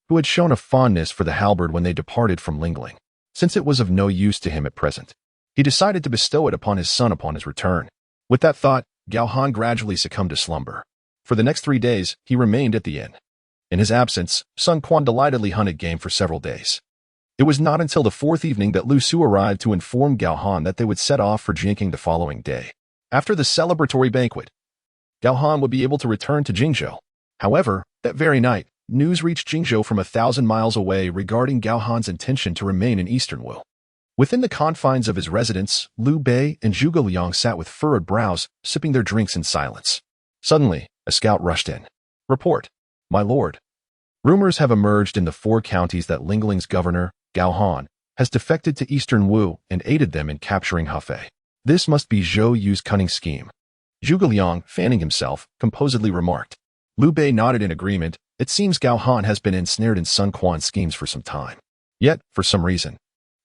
who had shown a fondness for the halberd when they departed from Lingling. Since it was of no use to him at present, he decided to bestow it upon his son upon his return. With that thought, Gao Han gradually succumbed to slumber. For the next 3 days, he remained at the inn. In his absence, Sun Quan delightedly hunted game for several days. It was not until the 4th evening that Lu Su arrived to inform Gao Han that they would set off for Jinqing the following day. After the celebratory banquet, Gao Han would be able to return to Jingzhou. However, that very night, news reached Jingzhou from 1,000 miles away regarding Gao Han's intention to remain in Eastern Wu. Within the confines of his residence, Liu Bei and Zhuge Liang sat with furrowed brows, sipping their drinks in silence. Suddenly, a scout rushed in. "Report, my lord. Rumors have emerged in the 4 counties that Lingling's governor, Gao Han, has defected to Eastern Wu and aided them in capturing Hefei. This must be Zhou Yu's cunning scheme." Zhuge Liang, fanning himself, composedly remarked. Liu Bei nodded in agreement. It seems Gao Han has been ensnared in Sun Quan's schemes for some time. Yet, for some reason,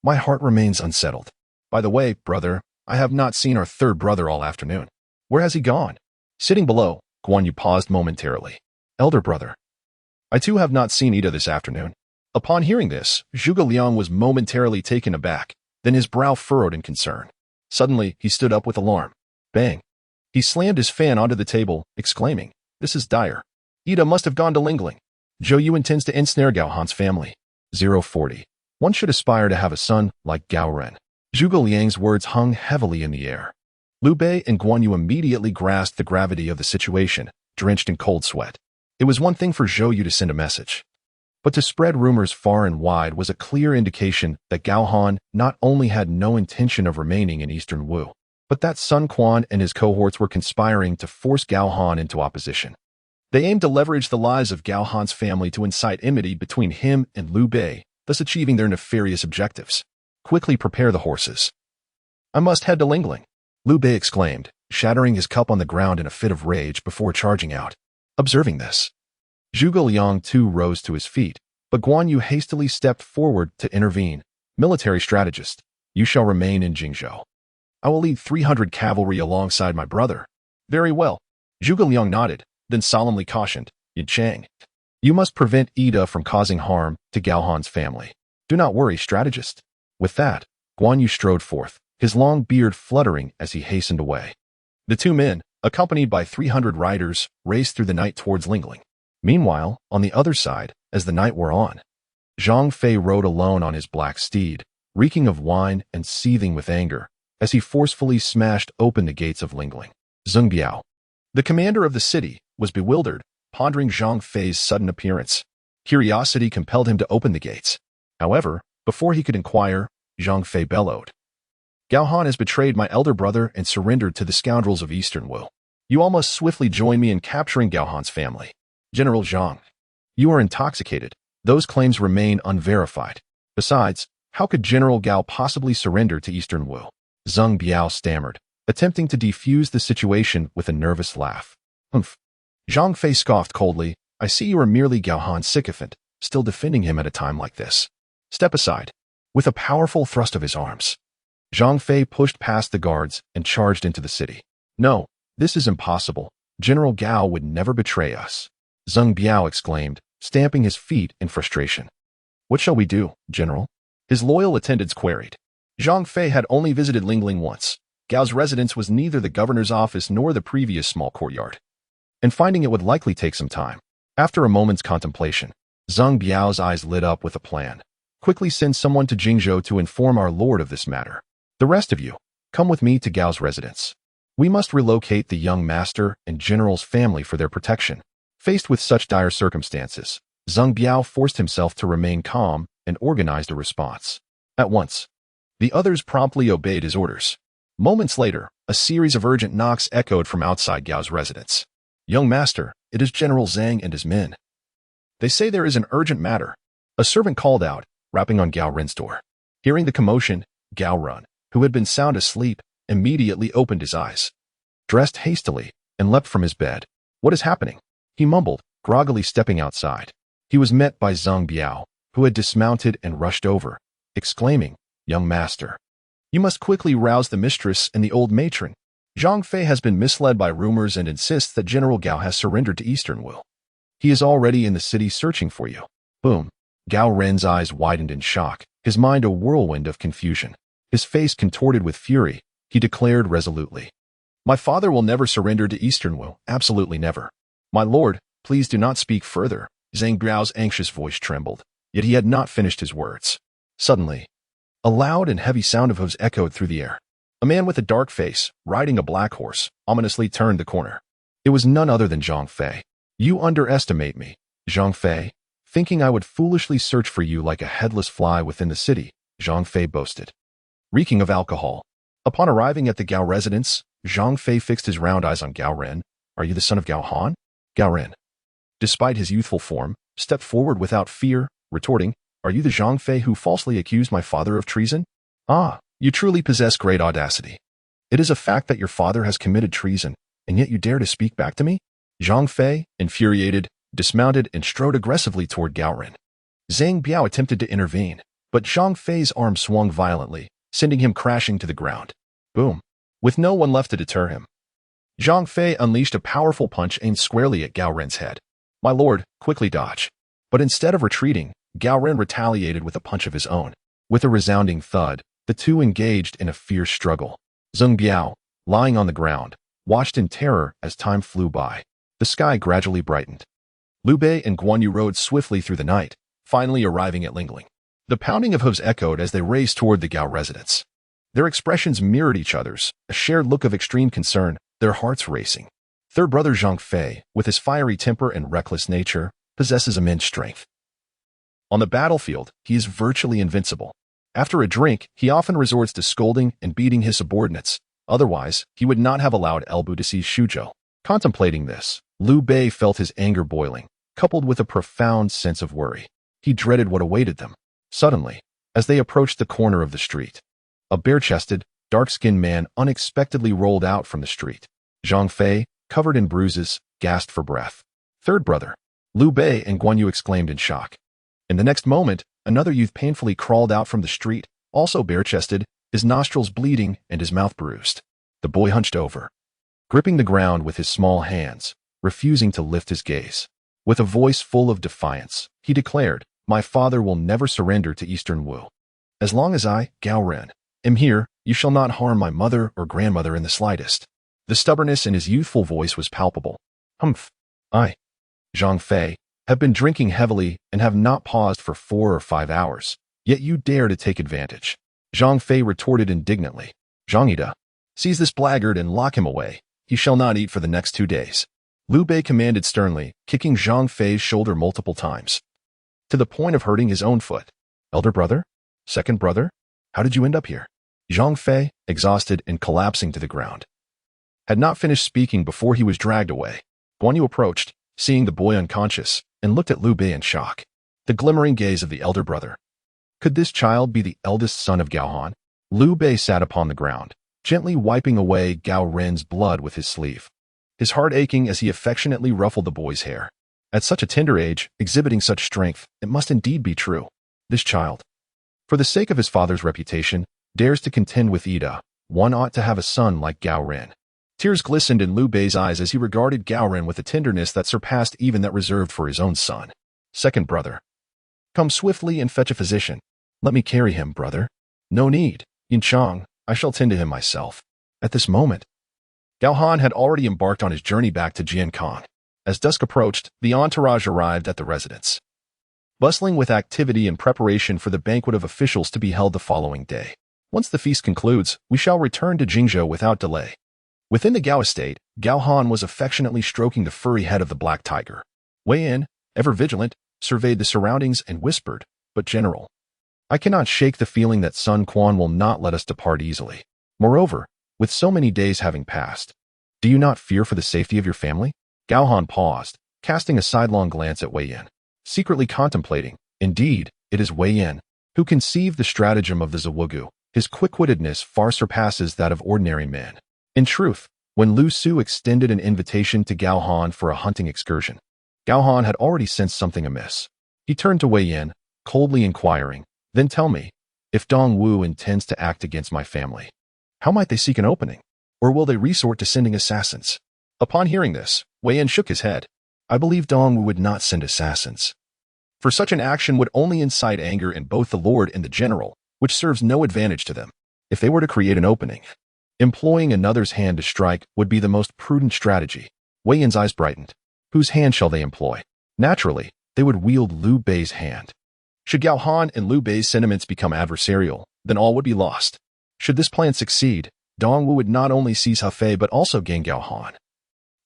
my heart remains unsettled. By the way, brother, I have not seen our 3rd brother all afternoon. Where has he gone? Sitting below, Guan Yu paused momentarily. "Elder brother, I too have not seen Yide this afternoon." Upon hearing this, Zhuge Liang was momentarily taken aback, then his brow furrowed in concern. Suddenly, he stood up with alarm. Bang! He slammed his fan onto the table, exclaiming, "This is dire. Yide must have gone to Lingling. Zhou Yu intends to ensnare Gao Han's family." 040. One should aspire to have a son like Gao Ren. Zhuge Liang's words hung heavily in the air. Liu Bei and Guan Yu immediately grasped the gravity of the situation, drenched in cold sweat. It was one thing for Zhou Yu to send a message, but to spread rumors far and wide was a clear indication that Gao Han not only had no intention of remaining in Eastern Wu, but that Sun Quan and his cohorts were conspiring to force Gao Han into opposition. They aimed to leverage the lives of Gao Han's family to incite enmity between him and Liu Bei, thus achieving their nefarious objectives. "Quickly prepare the horses. I must head to Lingling," Liu Bei exclaimed, shattering his cup on the ground in a fit of rage before charging out. Observing this, Zhuge Liang too rose to his feet, but Guan Yu hastily stepped forward to intervene. "Military strategist, you shall remain in Jingzhou. I will lead 300 cavalry alongside my brother." "Very well." Zhuge Liang nodded, then solemnly cautioned, "Yin Chang, you must prevent Yide from causing harm to Gao Han's family. Do not worry, strategist." With that, Guan Yu strode forth, his long beard fluttering as he hastened away. The 2 men, accompanied by 300 riders, raced through the night towards Lingling. Meanwhile, on the other side, as the night wore on, Zhang Fei rode alone on his black steed, reeking of wine and seething with anger, as he forcefully smashed open the gates of Lingling. Zheng Biao, the commander of the city, was bewildered, pondering Zhang Fei's sudden appearance. Curiosity compelled him to open the gates. However, before he could inquire, Zhang Fei bellowed, "Gao Han has betrayed my elder brother and surrendered to the scoundrels of Eastern Wu. You all must swiftly join me in capturing Gao Han's family." "General Zhang, you are intoxicated. Those claims remain unverified. Besides, how could General Gao possibly surrender to Eastern Wu?" Zheng Biao stammered, attempting to defuse the situation with a nervous laugh. "Humph." Zhang Fei scoffed coldly, "I see you are merely Gao Han's sycophant, still defending him at a time like this. Step aside." With a powerful thrust of his arms, Zhang Fei pushed past the guards and charged into the city. "No, this is impossible. General Gao would never betray us," Zheng Biao exclaimed, stamping his feet in frustration. "What shall we do, General?" his loyal attendants queried. Zhang Fei had only visited Lingling once. Gao's residence was neither the governor's office nor the previous small courtyard, and finding it would likely take some time. After a moment's contemplation, Zheng Biao's eyes lit up with a plan. "Quickly send someone to Jingzhou to inform our lord of this matter. The rest of you, come with me to Gao's residence. We must relocate the young master and general's family for their protection." Faced with such dire circumstances, Zheng Biao forced himself to remain calm and organized a response. At once, the others promptly obeyed his orders. Moments later, a series of urgent knocks echoed from outside Gao's residence. "Young master, it is General Zhang and his men. They say there is an urgent matter," a servant called out, rapping on Gao Ren's door. Hearing the commotion, Gao Ren, who had been sound asleep, immediately opened his eyes, dressed hastily, and leapt from his bed. "What is happening?" he mumbled, groggily stepping outside. He was met by Zhang Biao, who had dismounted and rushed over, exclaiming, "Young master, you must quickly rouse the mistress and the old matron. Zhang Fei has been misled by rumors and insists that General Gao has surrendered to Eastern Wu. He is already in the city searching for you." Boom. Gao Ren's eyes widened in shock, his mind a whirlwind of confusion. His face contorted with fury, he declared resolutely, "My father will never surrender to Eastern Wu, absolutely never. My lord, please do not speak further." Zhang Biao's anxious voice trembled, yet he had not finished his words. Suddenly, a loud and heavy sound of hooves echoed through the air. A man with a dark face, riding a black horse, ominously turned the corner. It was none other than Zhang Fei. "You underestimate me, Zhang Fei, thinking I would foolishly search for you like a headless fly within the city," Zhang Fei boasted, reeking of alcohol. Upon arriving at the Gao residence, Zhang Fei fixed his round eyes on Gao Ren. "Are you the son of Gao Han?" Gao Ren, despite his youthful form, stepped forward without fear, retorting, "Are you the Zhang Fei who falsely accused my father of treason? Ah, you truly possess great audacity. It is a fact that your father has committed treason, and yet you dare to speak back to me?" Zhang Fei, infuriated, dismounted and strode aggressively toward Gao Ren. Zhang Biao attempted to intervene, but Zhang Fei's arm swung violently, sending him crashing to the ground. Boom. With no one left to deter him, Zhang Fei unleashed a powerful punch aimed squarely at Gao Ren's head. "My lord, quickly dodge." But instead of retreating, Gao Ren retaliated with a punch of his own. With a resounding thud, the two engaged in a fierce struggle. Zhang Biao, lying on the ground, watched in terror as time flew by. The sky gradually brightened. Liu Bei and Guan Yu rode swiftly through the night, finally arriving at Lingling. The pounding of hooves echoed as they raced toward the Gao residence. Their expressions mirrored each other's, a shared look of extreme concern, their hearts racing. Third brother Zhang Fei, with his fiery temper and reckless nature, possesses immense strength. On the battlefield, he is virtually invincible. After a drink, he often resorts to scolding and beating his subordinates. Otherwise, he would not have allowed Elbu to seize Shuzhou. Contemplating this, Liu Bei felt his anger boiling, coupled with a profound sense of worry. He dreaded what awaited them. Suddenly, as they approached the corner of the street, a bare-chested, dark-skinned man unexpectedly rolled out from the street. Zhang Fei, covered in bruises, gasped for breath. "Third brother!" Liu Bei and Guan Yu exclaimed in shock. In the next moment, another youth painfully crawled out from the street, also bare-chested, his nostrils bleeding and his mouth bruised. The boy hunched over, gripping the ground with his small hands, refusing to lift his gaze. With a voice full of defiance, he declared, "My father will never surrender to Eastern Wu. As long as I, Gao Ren, am here, you shall not harm my mother or grandmother in the slightest." The stubbornness in his youthful voice was palpable. "Humph. I, Zhang Fei, have been drinking heavily and have not paused for 4 or 5 hours, yet you dare to take advantage." Zhang Fei retorted indignantly, "Zhang Yide, seize this blackguard and lock him away. He shall not eat for the next 2 days." Liu Bei commanded sternly, kicking Zhang Fei's shoulder multiple times, to the point of hurting his own foot. "Elder brother? Second brother? How did you end up here?" Zhang Fei, exhausted and collapsing to the ground, had not finished speaking before he was dragged away. Guan Yu approached, seeing the boy unconscious, and looked at Liu Bei in shock. The glimmering gaze of the elder brother. Could this child be the eldest son of Gao Han? Liu Bei sat upon the ground, gently wiping away Gao Ren's blood with his sleeve, his heart aching as he affectionately ruffled the boy's hair. At such a tender age, exhibiting such strength, it must indeed be true. This child, for the sake of his father's reputation, dares to contend with Yide. One ought to have a son like Gao Ren. Tears glistened in Liu Bei's eyes as he regarded Gao Ren with a tenderness that surpassed even that reserved for his own son. "Second brother, come swiftly and fetch a physician. Let me carry him, brother." "No need, Yin Chang, I shall tend to him myself." At this moment, Gao Han had already embarked on his journey back to Jiankang. As dusk approached, the entourage arrived at the residence, bustling with activity and preparation for the banquet of officials to be held the following day. Once the feast concludes, we shall return to Jingzhou without delay. Within the Gao estate, Gao Han was affectionately stroking the furry head of the black tiger. Wei Yin, ever vigilant, surveyed the surroundings and whispered, But General, I cannot shake the feeling that Sun Quan will not let us depart easily. Moreover, with so many days having passed, do you not fear for the safety of your family? Gao Han paused, casting a sidelong glance at Wei Yan, secretly contemplating. Indeed, it is Wei Yan who conceived the stratagem of the Zawugu. His quick-wittedness far surpasses that of ordinary men. In truth, when Lu Su extended an invitation to Gao Han for a hunting excursion, Gao Han had already sensed something amiss. He turned to Wei Yan, coldly inquiring, "Then tell me, if Dong Wu intends to act against my family, how might they seek an opening? Or will they resort to sending assassins?" Upon hearing this, Wei Yan shook his head. "I believe Dong Wu would not send assassins. For such an action would only incite anger in both the Lord and the General, which serves no advantage to them. If they were to create an opening, employing another's hand to strike would be the most prudent strategy." Wei Yan's eyes brightened. Whose hand shall they employ? Naturally, they would wield Liu Bei's hand. Should Gao Han and Liu Bei's sentiments become adversarial, then all would be lost. Should this plan succeed, Dong Wu would not only seize Zhang Fei but also gain Gao Han,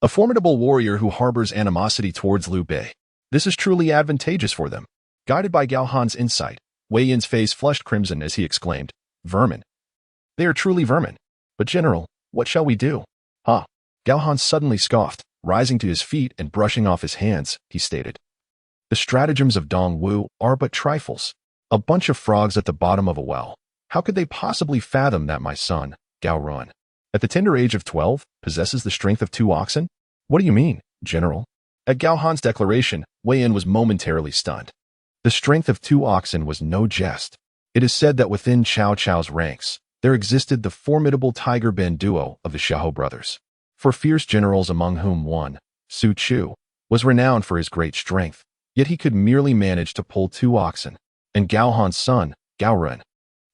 a formidable warrior who harbors animosity towards Liu Bei. This is truly advantageous for them. Guided by Gao Han's insight, Wei Yan's face flushed crimson as he exclaimed, "Vermin. They are truly vermin. But General, what shall we do?" "Huh." Gao Han suddenly scoffed, rising to his feet and brushing off his hands, he stated. "The stratagems of Dong Wu are but trifles. A bunch of frogs at the bottom of a well. How could they possibly fathom that my son, Gao Run, at the tender age of 12, possesses the strength of 2 oxen? What do you mean, General?" At Gao Han's declaration, Wei Yan was momentarily stunned. The strength of 2 oxen was no jest. It is said that within Cao Cao's ranks, there existed the formidable Tiger Ben duo of the Xiahou brothers. For fierce generals among whom one, Su Chu, was renowned for his great strength, yet he could merely manage to pull 2 oxen. And Gao Han's son, Gao Run,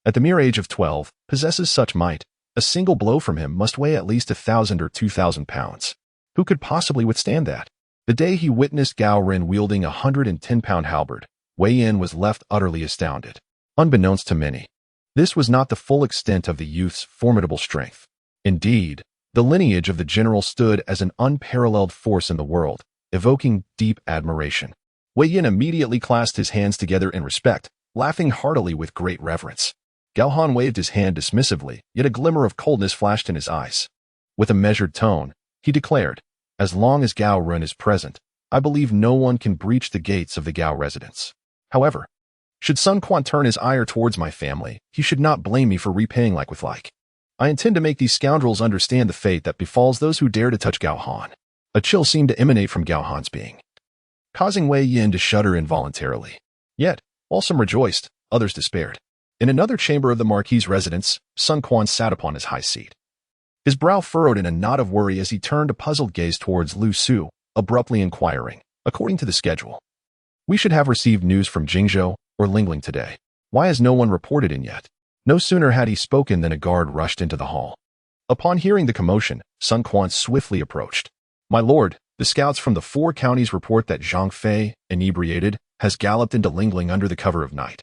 at the mere age of 12, possesses such might. A single blow from him must weigh at least 1,000 or 2,000 pounds. Who could possibly withstand that? The day he witnessed Gao Ren wielding a 110-pound halberd, Wei Yan was left utterly astounded. Unbeknownst to many, this was not the full extent of the youth's formidable strength. Indeed, the lineage of the general stood as an unparalleled force in the world, evoking deep admiration. Wei Yan immediately clasped his hands together in respect, laughing heartily with great reverence. Gao Han waved his hand dismissively, yet a glimmer of coldness flashed in his eyes. With a measured tone, he declared, "As long as Gao Run is present, I believe no one can breach the gates of the Gao residence. However, should Sun Quan turn his ire towards my family, he should not blame me for repaying like with like. I intend to make these scoundrels understand the fate that befalls those who dare to touch Gao Han." A chill seemed to emanate from Gao Han's being, causing Wei Yan to shudder involuntarily. Yet, while some rejoiced, others despaired. In another chamber of the Marquis's residence, Sun Quan sat upon his high seat, his brow furrowed in a knot of worry as he turned a puzzled gaze towards Lu Su, abruptly inquiring, "According to the schedule, we should have received news from Jingzhou or Lingling today. Why has no one reported in yet?" No sooner had he spoken than a guard rushed into the hall. Upon hearing the commotion, Sun Quan swiftly approached. "My lord, the scouts from the 4 counties report that Zhang Fei, inebriated, has galloped into Lingling under the cover of night,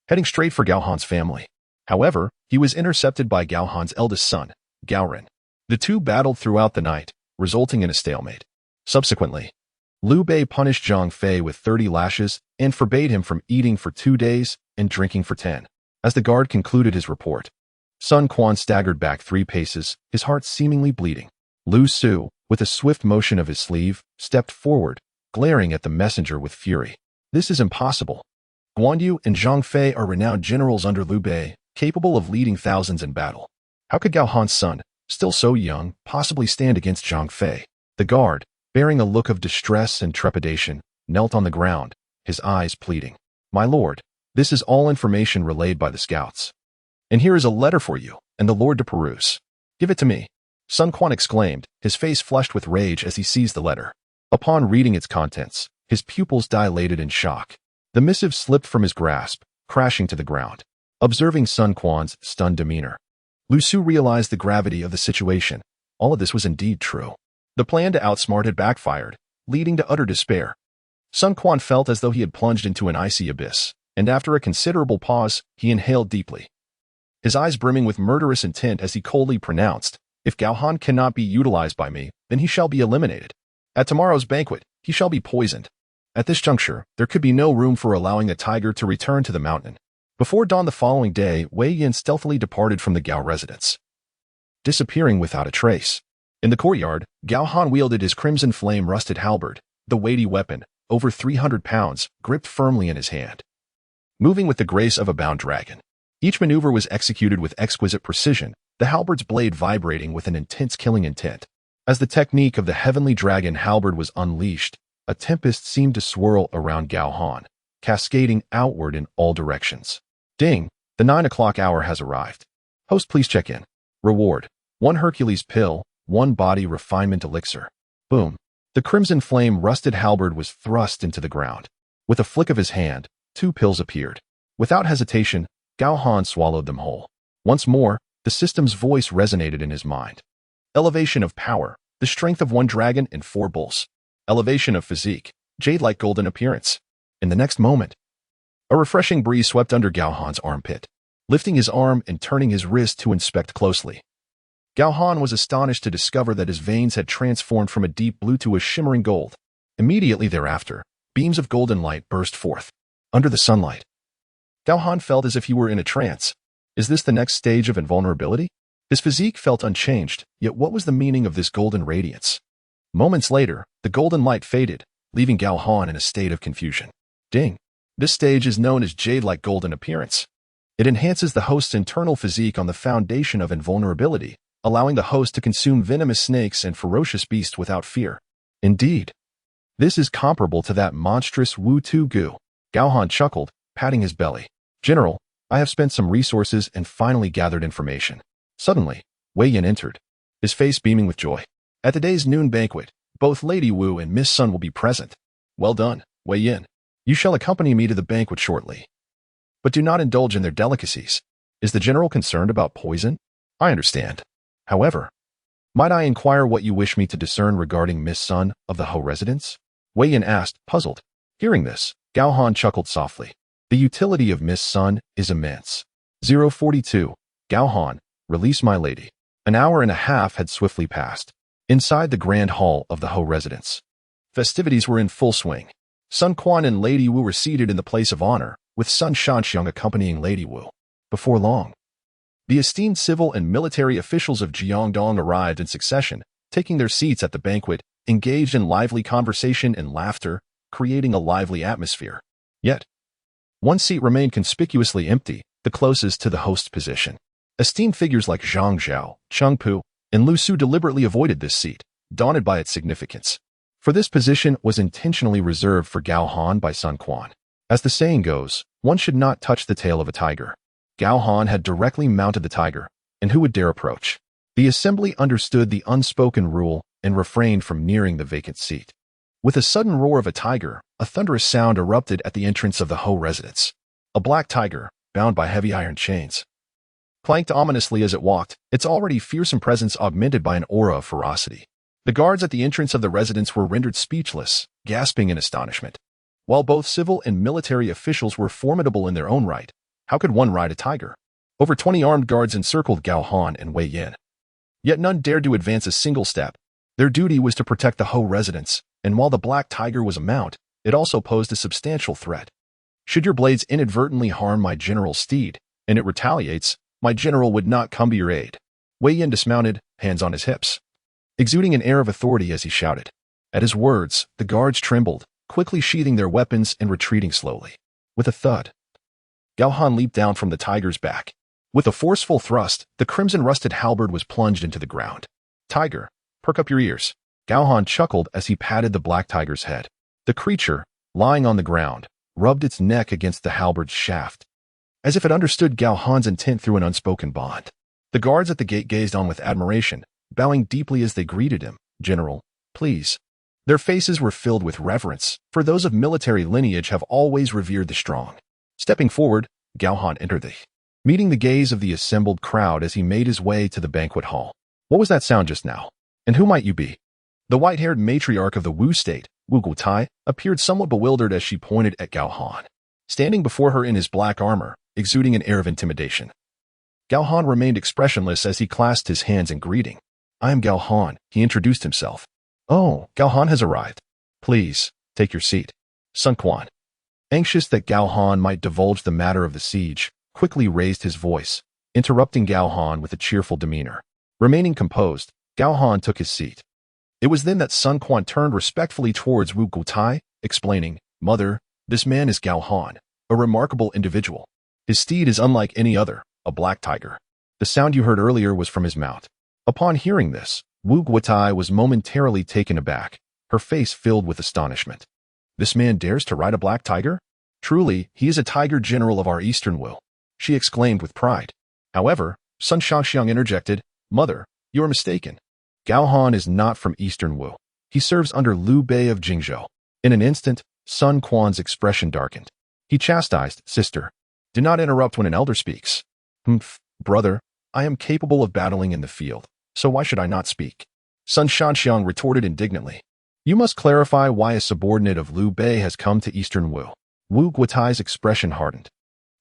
heading straight for Gao Han's family. However, he was intercepted by Gao Han's eldest son, Gao Ren. The two battled throughout the night, resulting in a stalemate. Subsequently, Liu Bei punished Zhang Fei with 30 lashes and forbade him from eating for 2 days and drinking for 10. As the guard concluded his report, Sun Quan staggered back 3 paces, his heart seemingly bleeding. Lu Su, with a swift motion of his sleeve, stepped forward, glaring at the messenger with fury. "This is impossible. Guan Yu and Zhang Fei are renowned generals under Liu Bei, capable of leading thousands in battle. How could Gao Han's son, still so young, possibly stand against Zhang Fei?" The guard, bearing a look of distress and trepidation, knelt on the ground, his eyes pleading. "My lord, this is all information relayed by the scouts. And here is a letter for you and the lord to peruse." "Give it to me," Sun Quan exclaimed, his face flushed with rage as he seized the letter. Upon reading its contents, his pupils dilated in shock. The missive slipped from his grasp, crashing to the ground. Observing Sun Quan's stunned demeanor, Lu Su realized the gravity of the situation. All of this was indeed true. The plan to outsmart had backfired, leading to utter despair. Sun Quan felt as though he had plunged into an icy abyss, and after a considerable pause, he inhaled deeply, his eyes brimming with murderous intent as he coldly pronounced, "If Gao Han cannot be utilized by me, then he shall be eliminated. At tomorrow's banquet, he shall be poisoned." At this juncture, there could be no room for allowing the tiger to return to the mountain. Before dawn the following day, Wei Yin stealthily departed from the Gao residence, disappearing without a trace. In the courtyard, Gao Han wielded his crimson flame rusted halberd, the weighty weapon, over 300 pounds, gripped firmly in his hand. Moving with the grace of a bound dragon. Each maneuver was executed with exquisite precision, the halberd's blade vibrating with an intense killing intent. As the technique of the heavenly dragon halberd was unleashed, a tempest seemed to swirl around Gao Han, cascading outward in all directions. Ding! The 9 o'clock hour has arrived. Host, please check in. Reward: 1 Hercules pill, 1 body refinement elixir. Boom. The crimson flame rusted halberd was thrust into the ground. With a flick of his hand, 2 pills appeared. Without hesitation, Gao Han swallowed them whole. Once more, the system's voice resonated in his mind. Elevation of power, the strength of 1 dragon and 4 bulls. Elevation of physique, jade-like golden appearance. In the next moment, a refreshing breeze swept under Gao Han's armpit, lifting his arm and turning his wrist to inspect closely. Gao Han was astonished to discover that his veins had transformed from a deep blue to a shimmering gold. Immediately thereafter, beams of golden light burst forth. Under the sunlight, Gao Han felt as if he were in a trance. Is this the next stage of invulnerability? His physique felt unchanged, yet what was the meaning of this golden radiance? Moments later, the golden light faded, leaving Gao Han in a state of confusion. Ding! This stage is known as jade-like golden appearance. It enhances the host's internal physique on the foundation of invulnerability, allowing the host to consume venomous snakes and ferocious beasts without fear. Indeed, this is comparable to that monstrous Wu Tu Gu. Gao Han chuckled, patting his belly. General, I have spent some resources and finally gathered information. Suddenly, Wei Yin entered, his face beaming with joy. At today's noon banquet, both Lady Wu and Miss Sun will be present. Well done, Wei Yin. You shall accompany me to the banquet shortly. But do not indulge in their delicacies. Is the general concerned about poison? I understand. However, might I inquire what you wish me to discern regarding Miss Sun of the Ho residence? Wei Yin asked, puzzled. Hearing this, Gao Han chuckled softly. The utility of Miss Sun is immense. 042. Gao Han, release my lady. An hour and a half had swiftly passed. Inside the grand hall of the Ho residence, festivities were in full swing. Sun Quan and Lady Wu were seated in the place of honor, with Sun Shanxiang accompanying Lady Wu. Before long, the esteemed civil and military officials of Jiangdong arrived in succession, taking their seats at the banquet, engaged in lively conversation and laughter, creating a lively atmosphere. Yet, one seat remained conspicuously empty, the closest to the host's position. Esteemed figures like Zhang Zhao, Cheng Pu, and Lu Su deliberately avoided this seat, daunted by its significance. For this position was intentionally reserved for Gao Han by Sun Quan. As the saying goes, one should not touch the tail of a tiger. Gao Han had directly mounted the tiger, and who would dare approach? The assembly understood the unspoken rule and refrained from nearing the vacant seat. With a sudden roar of a tiger, a thunderous sound erupted at the entrance of the Ho residence. A black tiger, bound by heavy iron chains, clanked ominously as it walked, its already fearsome presence augmented by an aura of ferocity. The guards at the entrance of the residence were rendered speechless, gasping in astonishment. While both civil and military officials were formidable in their own right, how could one ride a tiger? Over 20 armed guards encircled Gao Han and Wei Yin. Yet none dared to advance a single step. Their duty was to protect the Ho residence, and while the black tiger was a mount, it also posed a substantial threat. Should your blades inadvertently harm my general's steed, and it retaliates, my general would not come to your aid. Wei Yin dismounted, hands on his hips, exuding an air of authority as he shouted. At his words, the guards trembled, quickly sheathing their weapons and retreating slowly. With a thud, Gao Han leaped down from the tiger's back. With a forceful thrust, the crimson-rusted halberd was plunged into the ground. Tiger, perk up your ears. Gao Han chuckled as he patted the black tiger's head. The creature, lying on the ground, rubbed its neck against the halberd's shaft, as if it understood Gao Han's intent through an unspoken bond. The guards at the gate gazed on with admiration, bowing deeply as they greeted him. General, please. Their faces were filled with reverence, for those of military lineage have always revered the strong. Stepping forward, Gao Han entered meeting the gaze of the assembled crowd as he made his way to the banquet hall. What was that sound just now? And who might you be? The white-haired matriarch of the Wu state, Wu Gutai, appeared somewhat bewildered as she pointed at Gao Han, standing before her in his black armor, exuding an air of intimidation. Gao Han remained expressionless as he clasped his hands in greeting. I am Gao Han, he introduced himself. Oh, Gao Han has arrived. Please, take your seat. Sun Quan, anxious that Gao Han might divulge the matter of the siege, quickly raised his voice, interrupting Gao Han with a cheerful demeanor. Remaining composed, Gao Han took his seat. It was then that Sun Quan turned respectfully towards Wu Guotai, explaining, "Mother, this man is Gao Han, a remarkable individual. His steed is unlike any other, a black tiger. The sound you heard earlier was from his mount." Upon hearing this, Wu Guotai was momentarily taken aback, her face filled with astonishment. "This man dares to ride a black tiger? Truly, he is a tiger general of our eastern will," she exclaimed with pride. However, Sun Shangxiang interjected, "Mother, you are mistaken. Gao Han is not from eastern Wu. He serves under Liu Bei of Jingzhou." In an instant, Sun Quan's expression darkened. He chastised, "Sister, do not interrupt when an elder speaks." "Humph, brother, I am capable of battling in the field, so why should I not speak?" Sun Shangxiang retorted indignantly. "You must clarify why a subordinate of Liu Bei has come to eastern Wu." Wu Guotai's expression hardened,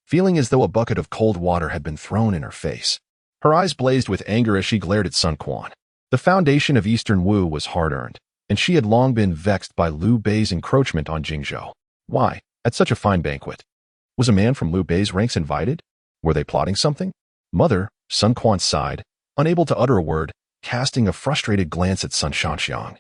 feeling as though a bucket of cold water had been thrown in her face. Her eyes blazed with anger as she glared at Sun Quan. The foundation of eastern Wu was hard-earned, and she had long been vexed by Liu Bei's encroachment on Jingzhou. Why, at such a fine banquet? Was a man from Liu Bei's ranks invited? Were they plotting something? "Mother," Sun Quan sighed, unable to utter a word, casting a frustrated glance at Sun Shangxiang.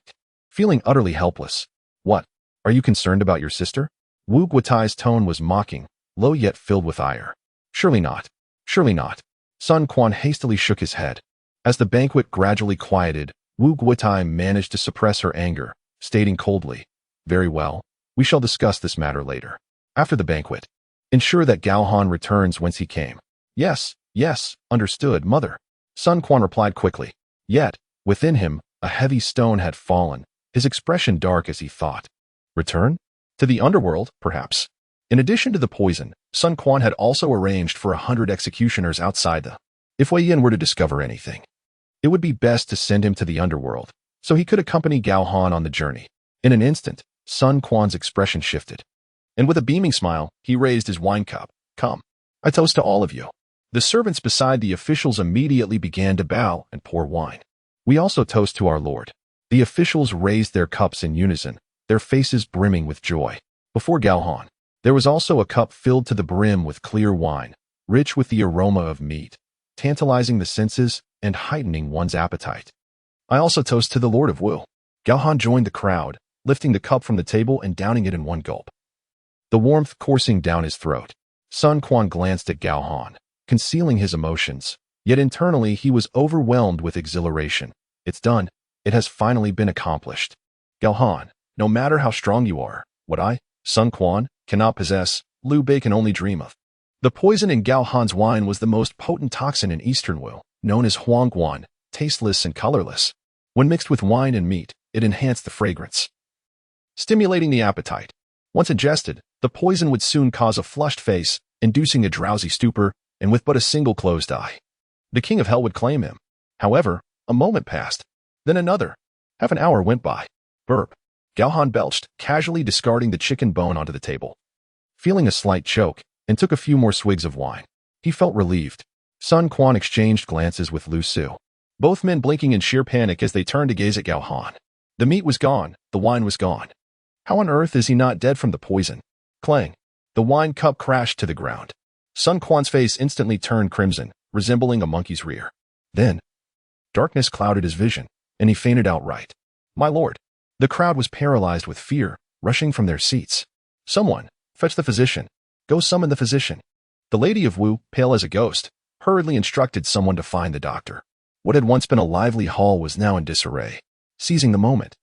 Feeling utterly helpless. "What? Are you concerned about your sister?" Wu Guotai's tone was mocking, low yet filled with ire. "Surely not. Surely not." Sun Quan hastily shook his head. As the banquet gradually quieted, Wu Guotai managed to suppress her anger, stating coldly, "Very well, we shall discuss this matter later. After the banquet, ensure that Gao Han returns whence he came." "Yes, yes, understood, mother." Sun Quan replied quickly. Yet, within him, a heavy stone had fallen, his expression dark as he thought. Return? To the underworld, perhaps. In addition to the poison, Sun Quan had also arranged for 100 executioners outside the. If Wei Yin were to discover anything, it would be best to send him to the underworld, so he could accompany Gao Han on the journey. In an instant, Sun Quan's expression shifted, and with a beaming smile, he raised his wine cup. "Come, I toast to all of you." The servants beside the officials immediately began to bow and pour wine. "We also toast to our Lord." The officials raised their cups in unison, their faces brimming with joy. Before Gao Han, there was also a cup filled to the brim with clear wine, rich with the aroma of meat, tantalizing the senses and heightening one's appetite. "I also toast to the Lord of Wu." Gao Han joined the crowd, lifting the cup from the table and downing it in one gulp, the warmth coursing down his throat. Sun Quan glanced at Gao Han, concealing his emotions, yet internally he was overwhelmed with exhilaration. "It's done. It has finally been accomplished. Gao Han, no matter how strong you are, what I, Sun Quan, cannot possess, Liu Bei can only dream of." The poison in Gao Han's wine was the most potent toxin in Eastern Wu, known as Huangguan, tasteless and colorless. When mixed with wine and meat, it enhanced the fragrance, stimulating the appetite. Once ingested, the poison would soon cause a flushed face, inducing a drowsy stupor, and with but a single closed eye, the king of hell would claim him. However, a moment passed, then another. Half an hour went by. Burp. Gao Han belched, casually discarding the chicken bone onto the table. Feeling a slight choke, and took a few more swigs of wine. He felt relieved. Sun Quan exchanged glances with Lu Su, both men blinking in sheer panic as they turned to gaze at Gao Han. The meat was gone, the wine was gone. How on earth is he not dead from the poison? Clang. The wine cup crashed to the ground. Sun Quan's face instantly turned crimson, resembling a monkey's rear. Then, darkness clouded his vision, and he fainted outright. "My lord." The crowd was paralyzed with fear, rushing from their seats. "Someone, fetch the physician. Go summon the physician." The lady of Wu, pale as a ghost, hurriedly instructed someone to find the doctor. What had once been a lively hall was now in disarray. Seizing the moment,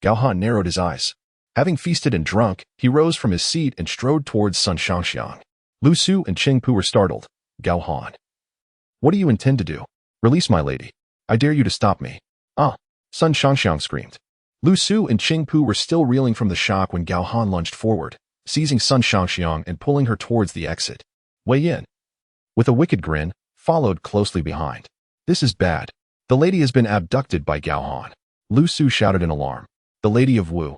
Gao Han narrowed his eyes. Having feasted and drunk, he rose from his seat and strode towards Sun Shangxiang. Lu Su and Qing Pu were startled. "Gao Han, what do you intend to do?" "Release my lady. I dare you to stop me." "Ah!" Sun Shangxiang screamed. Lu Su and Qing Pu were still reeling from the shock when Gao Han lunged forward, seizing Sun Shangxiang and pulling her towards the exit. Wei Yin, with a wicked grin, followed closely behind. "This is bad. The lady has been abducted by Gao Han." Lu Su shouted in alarm. The lady of Wu,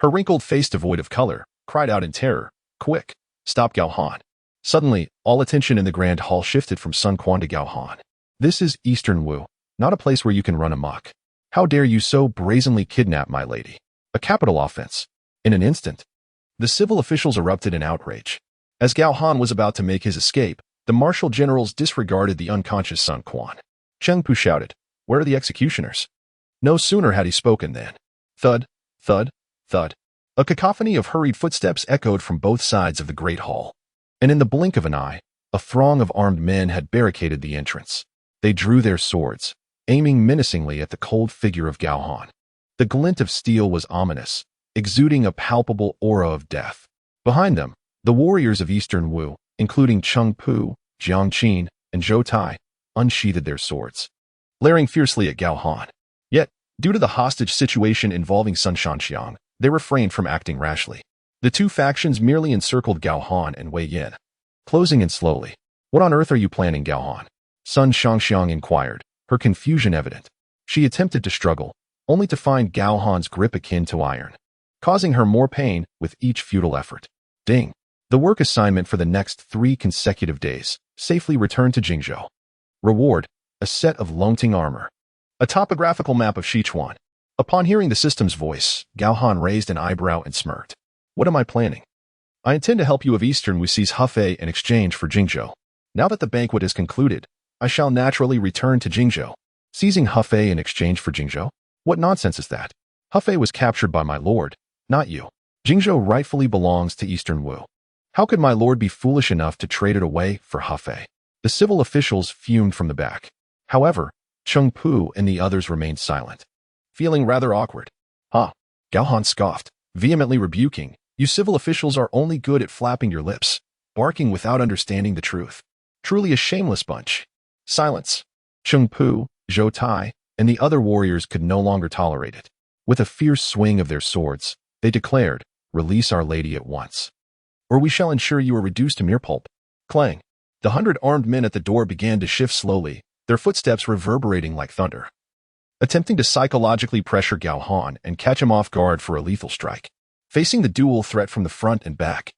her wrinkled face devoid of color, cried out in terror, "Quick! Stop Gao Han!" Suddenly, all attention in the grand hall shifted from Sun Quan to Gao Han. "This is Eastern Wu, not a place where you can run amok. How dare you so brazenly kidnap my lady? A capital offense." In an instant, The civil officials erupted in outrage. As Gao Han was about to make his escape, the martial generals disregarded the unconscious Sun Quan. Cheng Pu shouted, "Where are the executioners?" No sooner had he spoken than thud, thud, thud. A cacophony of hurried footsteps echoed from both sides of the great hall. And in the blink of an eye, a throng of armed men had barricaded the entrance. They drew their swords, aiming menacingly at the cold figure of Gao Han. The glint of steel was ominous, exuding a palpable aura of death. Behind them, the warriors of Eastern Wu, including Cheng Pu, Jiang Qin, and Zhou Tai, unsheathed their swords, glaring fiercely at Gao Han. Yet, due to the hostage situation involving Sun Shanxiang, they refrained from acting rashly. The two factions merely encircled Gao Han and Wei Yin, closing in slowly. "What on earth are you planning, Gao Han?" Sun Shanxiang inquired, her confusion evident. She attempted to struggle, only to find Gao Han's grip akin to iron, causing her more pain with each futile effort. Ding. The work assignment for the next 3 consecutive days safely returned to Jingzhou. Reward, a set of Longting armor. A topographical map of Sichuan. Upon hearing the system's voice, Gao Han raised an eyebrow and smirked. "What am I planning?" "I intend to help you of Eastern Wu seize Hefei in exchange for Jingzhou. Now that the banquet is concluded, I shall naturally return to Jingzhou." "Seizing Hefei in exchange for Jingzhou? What nonsense is that? Hefei was captured by my lord, not you. Jingzhou rightfully belongs to Eastern Wu. How could my lord be foolish enough to trade it away for Hefei?" The civil officials fumed from the back. However, Cheng Pu and the others remained silent, feeling rather awkward. "Ha!" Gao Han scoffed, vehemently rebuking, "You civil officials are only good at flapping your lips, barking without understanding the truth. Truly a shameless bunch." Silence. Cheng Pu, Zhou Tai, and the other warriors could no longer tolerate it. With a fierce swing of their swords, they declared, "Release Our Lady at once, or we shall ensure you are reduced to mere pulp." Clang. The 100 armed men at the door began to shift slowly, their footsteps reverberating like thunder, attempting to psychologically pressure Gao Han and catch him off guard for a lethal strike. Facing the duel threat from the front and back,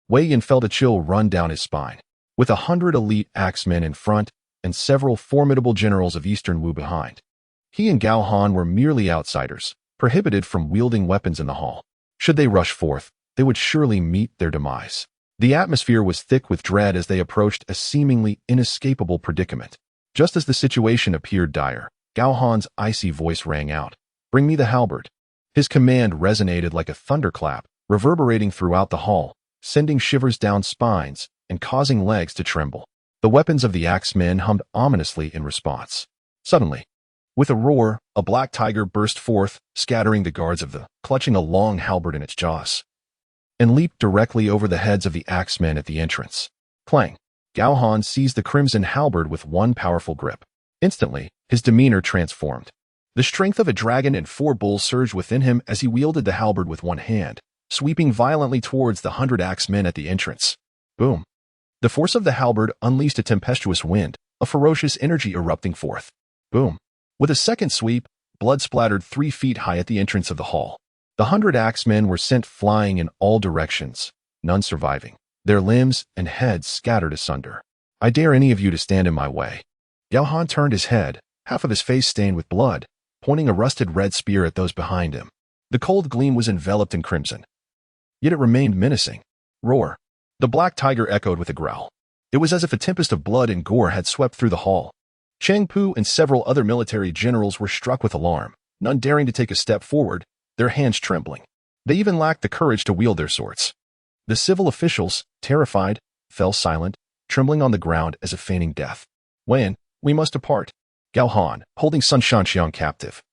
Wei Yin felt a chill run down his spine. With 100 elite axemen in front and several formidable generals of Eastern Wu behind, he and Gao Han were merely outsiders, prohibited from wielding weapons in the hall. Should they rush forth, they would surely meet their demise. The atmosphere was thick with dread as they approached a seemingly inescapable predicament. Just as the situation appeared dire, Gao Han's icy voice rang out, "Bring me the halberd." His command resonated like a thunderclap, reverberating throughout the hall, sending shivers down spines and causing legs to tremble. The weapons of the axemen hummed ominously in response. Suddenly, with a roar, a black tiger burst forth, scattering the guards of the, clutching a long halberd in its jaws, and leaped directly over the heads of the axemen at the entrance. Clang! Gao Han seized the crimson halberd with one powerful grip. Instantly, his demeanor transformed. The strength of a dragon and 4 bulls surged within him as he wielded the halberd with one hand, sweeping violently towards the 100 axemen at the entrance. Boom! The force of the halberd unleashed a tempestuous wind, a ferocious energy erupting forth. Boom! With a second sweep, blood splattered 3 feet high at the entrance of the hall. The 100 axemen were sent flying in all directions, none surviving, their limbs and heads scattered asunder. "I dare any of you to stand in my way." Gao Han turned his head, half of his face stained with blood, pointing a rusted red spear at those behind him. The cold gleam was enveloped in crimson, yet it remained menacing. Roar! The black tiger echoed with a growl. It was as if a tempest of blood and gore had swept through the hall. Cheng Pu and several other military generals were struck with alarm, none daring to take a step forward, their hands trembling. They even lacked the courage to wield their swords. The civil officials, terrified, fell silent, trembling on the ground as if feigning death. "Wen, we must depart." Gao Han, holding Sun Shanxiang captive,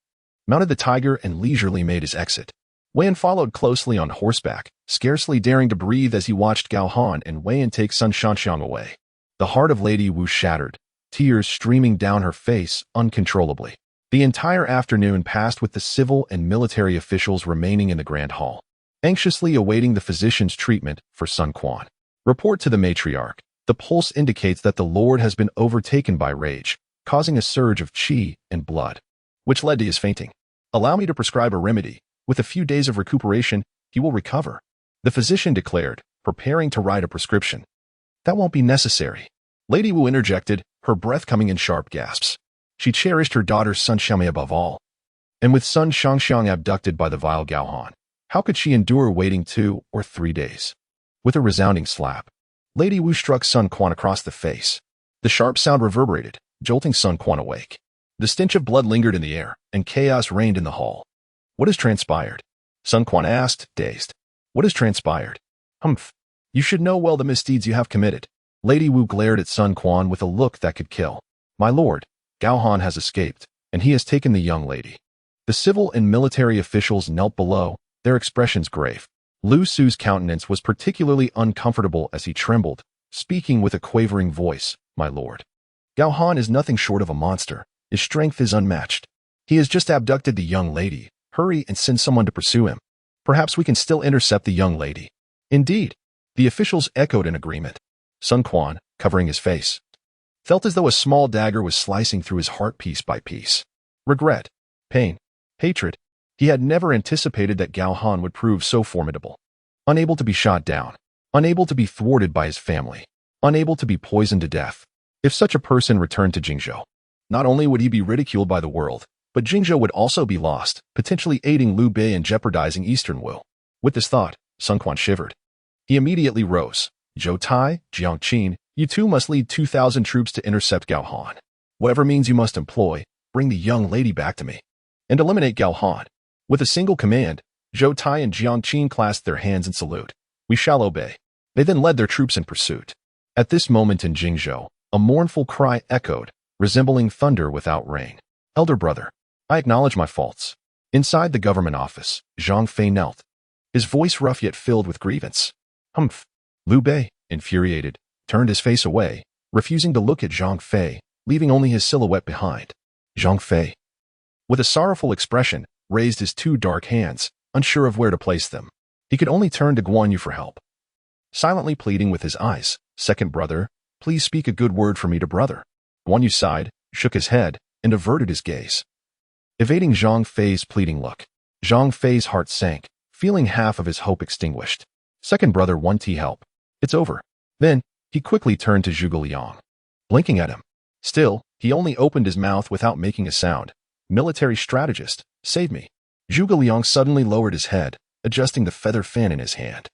mounted the tiger and leisurely made his exit. Wen followed closely on horseback, scarcely daring to breathe as he watched Gao Han and Wen take Sun Shanxiang away. The heart of Lady Wu shattered, tears streaming down her face uncontrollably. The entire afternoon passed with the civil and military officials remaining in the Grand Hall, anxiously awaiting the physician's treatment for Sun Quan. Report to the matriarch. The pulse indicates that the Lord has been overtaken by rage, causing a surge of qi and blood, which led to his fainting. Allow me to prescribe a remedy. With a few days of recuperation, he will recover. The physician declared, preparing to write a prescription. That won't be necessary. Lady Wu interjected, her breath coming in sharp gasps. She cherished her daughter Sun Xiaomei above all. And with Sun Shangxiang abducted by the vile Gao Han, How could she endure waiting 2 or 3 days? With a resounding slap, Lady Wu struck Sun Quan across the face. The sharp sound reverberated, jolting Sun Quan awake. The stench of blood lingered in the air, and chaos reigned in the hall. What has transpired? Sun Quan asked, dazed. What has transpired? Humph. You should know well the misdeeds you have committed. Lady Wu glared at Sun Quan with a look that could kill. My lord, Gao Han has escaped, and he has taken the young lady. The civil and military officials knelt below, their expressions grave. Lu Su's countenance was particularly uncomfortable as he trembled, speaking with a quavering voice, My lord. Gao Han is nothing short of a monster. His strength is unmatched. He has just abducted the young lady. Hurry and send someone to pursue him. Perhaps we can still intercept the young lady. Indeed. The officials echoed in agreement. Sun Quan, covering his face, felt as though a small dagger was slicing through his heart piece by piece. Regret, pain, hatred. He had never anticipated that Gao Han would prove so formidable. Unable to be shot down, unable to be thwarted by his family, unable to be poisoned to death. If such a person returned to Jingzhou, not only would he be ridiculed by the world, but Jingzhou would also be lost, potentially aiding Liu Bei and jeopardizing Eastern Wu. With this thought, Sun Quan shivered. He immediately rose. Zhou Tai, Jiang Qin, you two must lead 2,000 troops to intercept Gao Han. Whatever means you must employ, bring the young lady back to me. And eliminate Gao Han. With a single command, Zhou Tai and Jiang Qin clasped their hands in salute. We shall obey. They then led their troops in pursuit. At this moment in Jingzhou, a mournful cry echoed, resembling thunder without rain. Elder brother, I acknowledge my faults. Inside the government office, Zhang Fei knelt, his voice rough yet filled with grievance. Humph. Liu Bei, infuriated, turned his face away, refusing to look at Zhang Fei, leaving only his silhouette behind. Zhang Fei, with a sorrowful expression, raised his 2 dark hands, unsure of where to place them. He could only turn to Guan Yu for help. Silently pleading with his eyes, second brother, please speak a good word for me to brother. Guan Yu sighed, shook his head, and averted his gaze. Evading Zhang Fei's pleading look, Zhang Fei's heart sank, feeling half of his hope extinguished. Second brother, 1T help. It's over. Then, he quickly turned to Zhuge Liang, blinking at him. Still, he only opened his mouth without making a sound. Military strategist, save me. Zhuge Liang suddenly lowered his head, adjusting the feather fan in his hand,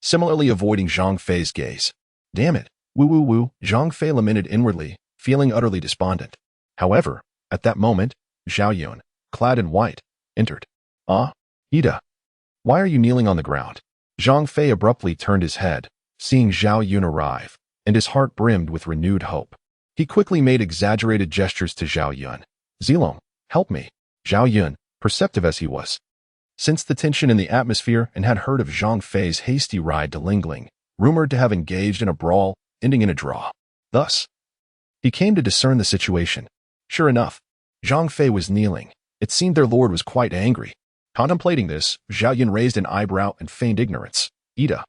similarly avoiding Zhang Fei's gaze. Damn it. Woo woo woo, Zhang Fei lamented inwardly, feeling utterly despondent. However, at that moment, Zhao Yun, clad in white, entered. Ah, Yide. Why are you kneeling on the ground? Zhang Fei abruptly turned his head, seeing Zhao Yun arrive, and his heart brimmed with renewed hope. He quickly made exaggerated gestures to Zhao Yun. Zilong, help me. Zhao Yun, perceptive as he was, sensed the tension in the atmosphere and had heard of Zhang Fei's hasty ride to Lingling, rumored to have engaged in a brawl, ending in a draw. Thus, he came to discern the situation. Sure enough, Zhang Fei was kneeling. It seemed their lord was quite angry. Contemplating this, Zhao Yun raised an eyebrow and feigned ignorance. Yide,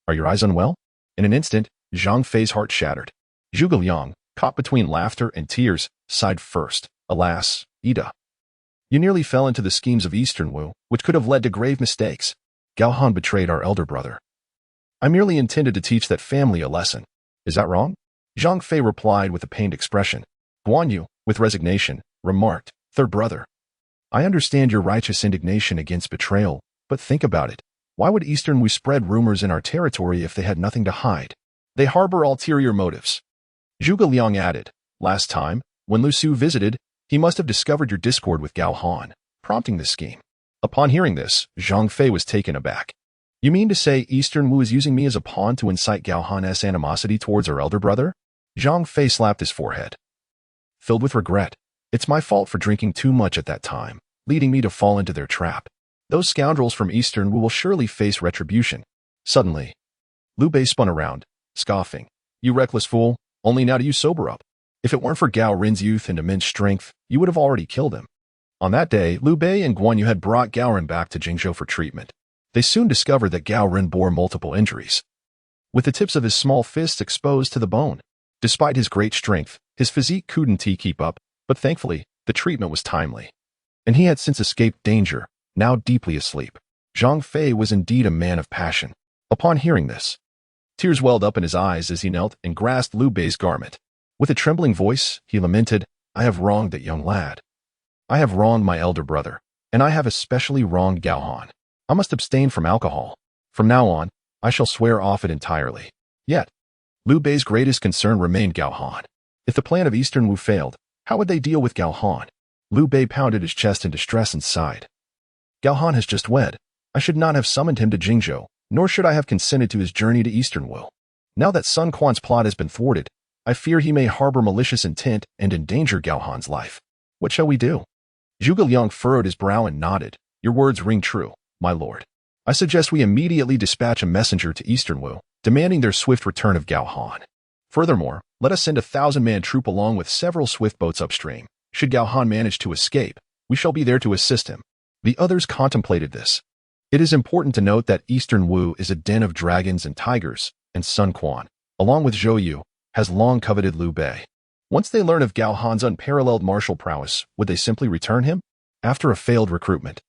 are your eyes unwell? In an instant, Zhang Fei's heart shattered. Zhuge Liang, caught between laughter and tears, sighed first. Alas, Yide, you nearly fell into the schemes of Eastern Wu, which could have led to grave mistakes. Gao Han betrayed our elder brother. I merely intended to teach that family a lesson. Is that wrong? Zhang Fei replied with a pained expression. Guan Yu, with resignation, remarked, third brother, I understand your righteous indignation against betrayal, but think about it. Why would Eastern Wu spread rumors in our territory if they had nothing to hide? They harbor ulterior motives. Zhuge Liang added, last time, when Lu Su visited, he must have discovered your discord with Gao Han, prompting this scheme. Upon hearing this, Zhang Fei was taken aback. You mean to say Eastern Wu is using me as a pawn to incite Gao Han's animosity towards our elder brother? Zhang Fei slapped his forehead, filled with regret. It's my fault for drinking too much at that time, leading me to fall into their trap. Those scoundrels from Eastern Wu will surely face retribution. Suddenly, Liu Bei spun around, scoffing. You reckless fool, only now do you sober up. If it weren't for Gao Rin's youth and immense strength, you would have already killed him. On that day, Liu Bei and Guan Yu had brought Gao Rin back to Jingzhou for treatment. They soon discovered that Gao Rin bore multiple injuries, with the tips of his small fists exposed to the bone. Despite his great strength, his physique couldn't keep up, but thankfully, the treatment was timely, and he had since escaped danger, now deeply asleep. Zhang Fei was indeed a man of passion. Upon hearing this, tears welled up in his eyes as he knelt and grasped Liu Bei's garment. With a trembling voice, he lamented, I have wronged that young lad. I have wronged my elder brother, and I have especially wronged Gao Han. I must abstain from alcohol. From now on, I shall swear off it entirely. Yet, Liu Bei's greatest concern remained Gao Han. If the plan of Eastern Wu failed, how would they deal with Gao Han? Liu Bei pounded his chest in distress and sighed. Gao Han has just wed. I should not have summoned him to Jingzhou, nor should I have consented to his journey to Eastern Wu. Now that Sun Quan's plot has been thwarted, I fear he may harbor malicious intent and endanger Gao Han's life. What shall we do? Zhuge Liang furrowed his brow and nodded. Your words ring true, my lord. I suggest we immediately dispatch a messenger to Eastern Wu, demanding their swift return of Gao Han. Furthermore, let us send a 1,000-man troop along with several swift boats upstream. Should Gao Han manage to escape, we shall be there to assist him. The others contemplated this. It is important to note that Eastern Wu is a den of dragons and tigers, and Sun Quan, along with Zhao Yun, has long coveted Liu Bei. Once they learn of Gao Han's unparalleled martial prowess, would they simply return him? After a failed recruitment,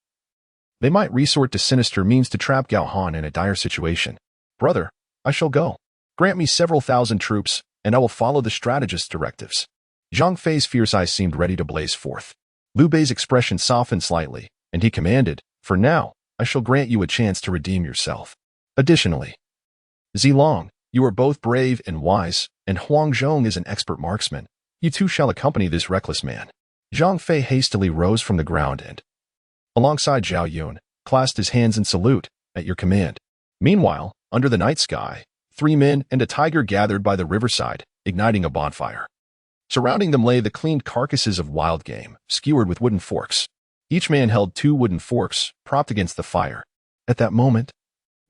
they might resort to sinister means to trap Gao Han in a dire situation. Brother, I shall go. Grant me several thousand troops, and I will follow the strategist's directives. Zhang Fei's fierce eyes seemed ready to blaze forth. Liu Bei's expression softened slightly, and he commanded, for now, I shall grant you a chance to redeem yourself. Additionally, Zilong, you are both brave and wise, and Huang Zhong is an expert marksman. You two shall accompany this reckless man. Zhang Fei hastily rose from the ground and, alongside Zhao Yun, clasped his hands in salute, at your command. Meanwhile, under the night sky, 3 men and a tiger gathered by the riverside, igniting a bonfire. Surrounding them lay the cleaned carcasses of wild game, skewered with wooden forks. Each man held 2 wooden forks, propped against the fire. At that moment,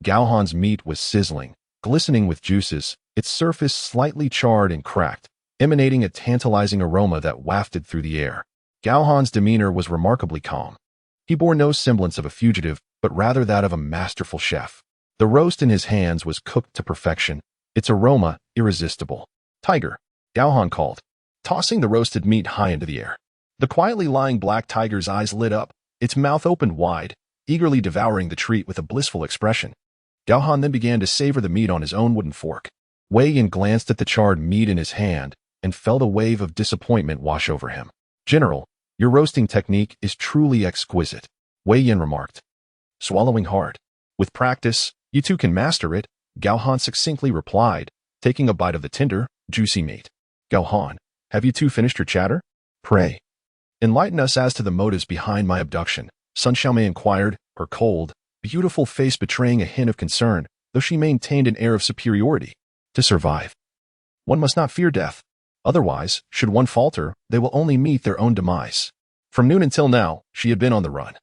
Gao Han's meat was sizzling, glistening with juices, its surface slightly charred and cracked, emanating a tantalizing aroma that wafted through the air. Gao Han's demeanor was remarkably calm. He bore no semblance of a fugitive, but rather that of a masterful chef. The roast in his hands was cooked to perfection, its aroma irresistible. Tiger, Gao Han called, tossing the roasted meat high into the air. The quietly lying black tiger's eyes lit up, its mouth opened wide, eagerly devouring the treat with a blissful expression. Gao Han then began to savor the meat on his own wooden fork. Wei Yin glanced at the charred meat in his hand and felt a wave of disappointment wash over him. General, your roasting technique is truly exquisite, Wei Yin remarked, swallowing hard. With practice, you two can master it, Gao Han succinctly replied, taking a bite of the tender, juicy meat. Gao Han, have you two finished your chatter? Pray, enlighten us as to the motives behind my abduction, Sun Xiaomei inquired, her cold, beautiful face betraying a hint of concern, though she maintained an air of superiority. To survive, one must not fear death. Otherwise, should one falter, they will only meet their own demise. From noon until now, she had been on the run,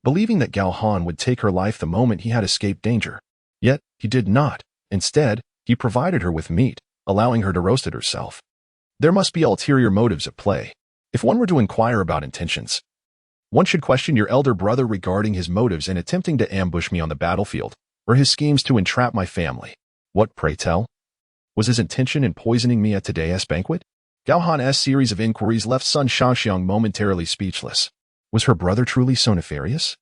believing that Gao Han would take her life the moment he had escaped danger. Yet, he did not. Instead, he provided her with meat, allowing her to roast it herself. There must be ulterior motives at play. If one were to inquire about intentions, one should question your elder brother regarding his motives in attempting to ambush me on the battlefield, or his schemes to entrap my family. What, pray tell, was his intention in poisoning me at today's banquet? Gao Han's series of inquiries left Sun Shangxiang momentarily speechless. Was her brother truly so nefarious?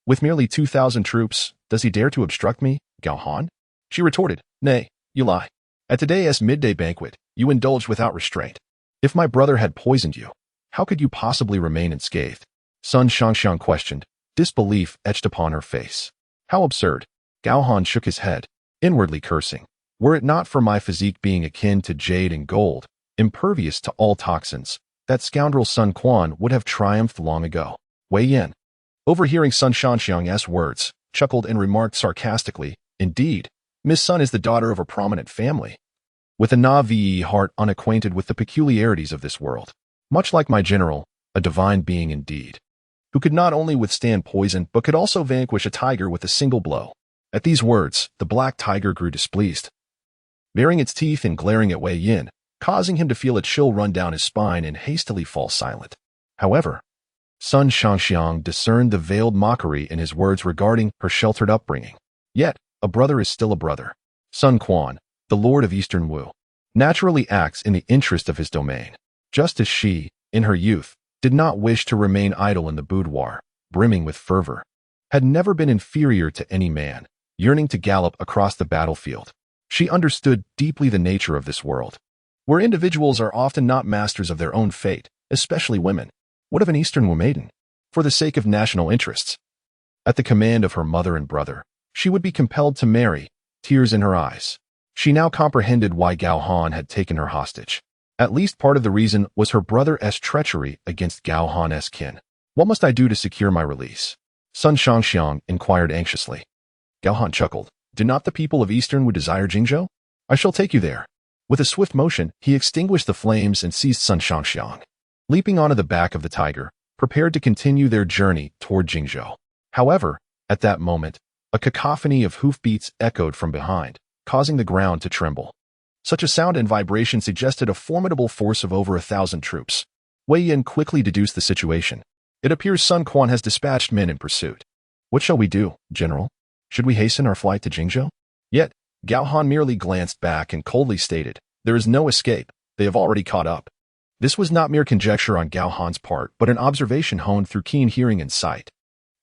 With merely 2,000 troops, does he dare to obstruct me, Gao Han? She retorted, nay, you lie. At today's midday banquet, you indulged without restraint. If my brother had poisoned you, how could you possibly remain unscathed? Sun Shangxiang questioned, disbelief etched upon her face. How absurd. Gao Han shook his head, inwardly cursing. Were it not for my physique being akin to jade and gold, impervious to all toxins, that scoundrel Sun Quan would have triumphed long ago. Wei Yin, overhearing Sun Shangxiang's words, chuckled and remarked sarcastically, indeed, Miss Sun is the daughter of a prominent family, with a Na'vi heart unacquainted with the peculiarities of this world. Much like my general, a divine being indeed, who could not only withstand poison but could also vanquish a tiger with a single blow. At these words, the black tiger grew displeased, baring its teeth and glaring at Wei Yin, causing him to feel a chill run down his spine and hastily fall silent. However, Sun Shangxiang discerned the veiled mockery in his words regarding her sheltered upbringing. Yet, a brother is still a brother. Sun Quan, the lord of Eastern Wu, naturally acts in the interest of his domain, just as she, in her youth, did not wish to remain idle in the boudoir, brimming with fervor, had never been inferior to any man, yearning to gallop across the battlefield. She understood deeply the nature of this world, where individuals are often not masters of their own fate, especially women. What of an Eastern Wu maiden? For the sake of national interests, At the command of her mother and brother, she would be compelled to marry, tears in her eyes. She now comprehended why Gao Han had taken her hostage. At least part of the reason was her brother's treachery against Gao Han's kin. What must I do to secure my release? Sun Shangxiang inquired anxiously. Gao Han chuckled. Do not the people of Eastern would desire Jingzhou? I shall take you there. With a swift motion, he extinguished the flames and seized Sun Shangxiang. Leaping onto the back of the tiger, prepared to continue their journey toward Jingzhou. However, at that moment, a cacophony of hoofbeats echoed from behind, causing the ground to tremble. Such a sound and vibration suggested a formidable force of over 1,000 troops. Wei Yin quickly deduced the situation. It appears Sun Quan has dispatched men in pursuit. What shall we do, General? Should we hasten our flight to Jingzhou? Yet, Gao Han merely glanced back and coldly stated, there is no escape, they have already caught up. This was not mere conjecture on Gao Han's part, but an observation honed through keen hearing and sight.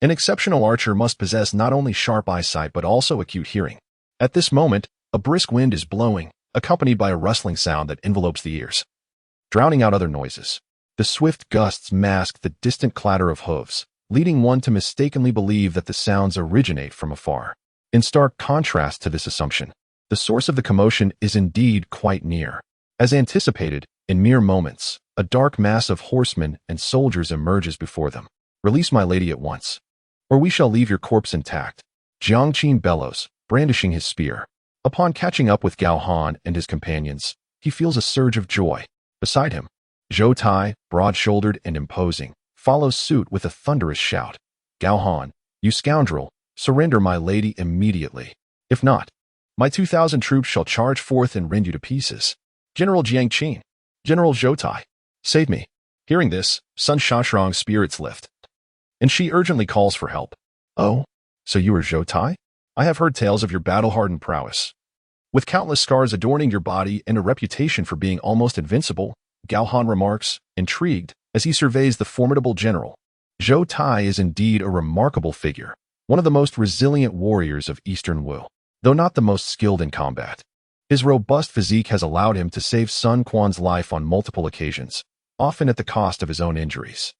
An exceptional archer must possess not only sharp eyesight but also acute hearing. At this moment, a brisk wind is blowing, accompanied by a rustling sound that envelopes the ears, drowning out other noises. The swift gusts mask the distant clatter of hooves, leading one to mistakenly believe that the sounds originate from afar. In stark contrast to this assumption, the source of the commotion is indeed quite near. As anticipated, in mere moments, a dark mass of horsemen and soldiers emerges before them. Release my lady at once, or we shall leave your corpse intact. Jiang Qin bellows, brandishing his spear. Upon catching up with Gao Han and his companions, he feels a surge of joy. Beside him, Zhou Tai, broad-shouldered and imposing, follows suit with a thunderous shout. Gao Han, you scoundrel, surrender my lady immediately. If not, my 2,000 troops shall charge forth and rend you to pieces. General Jiang Qin, General Zhou Tai, save me. Hearing this, Sun Shangxiang's spirits lift, and she urgently calls for help. Oh, so you are Zhou Tai? I have heard tales of your battle-hardened prowess. With countless scars adorning your body and a reputation for being almost invincible, Gao Han remarks, intrigued, as he surveys the formidable general. Zhou Tai is indeed a remarkable figure, one of the most resilient warriors of Eastern Wu, though not the most skilled in combat. His robust physique has allowed him to save Sun Quan's life on multiple occasions, often at the cost of his own injuries.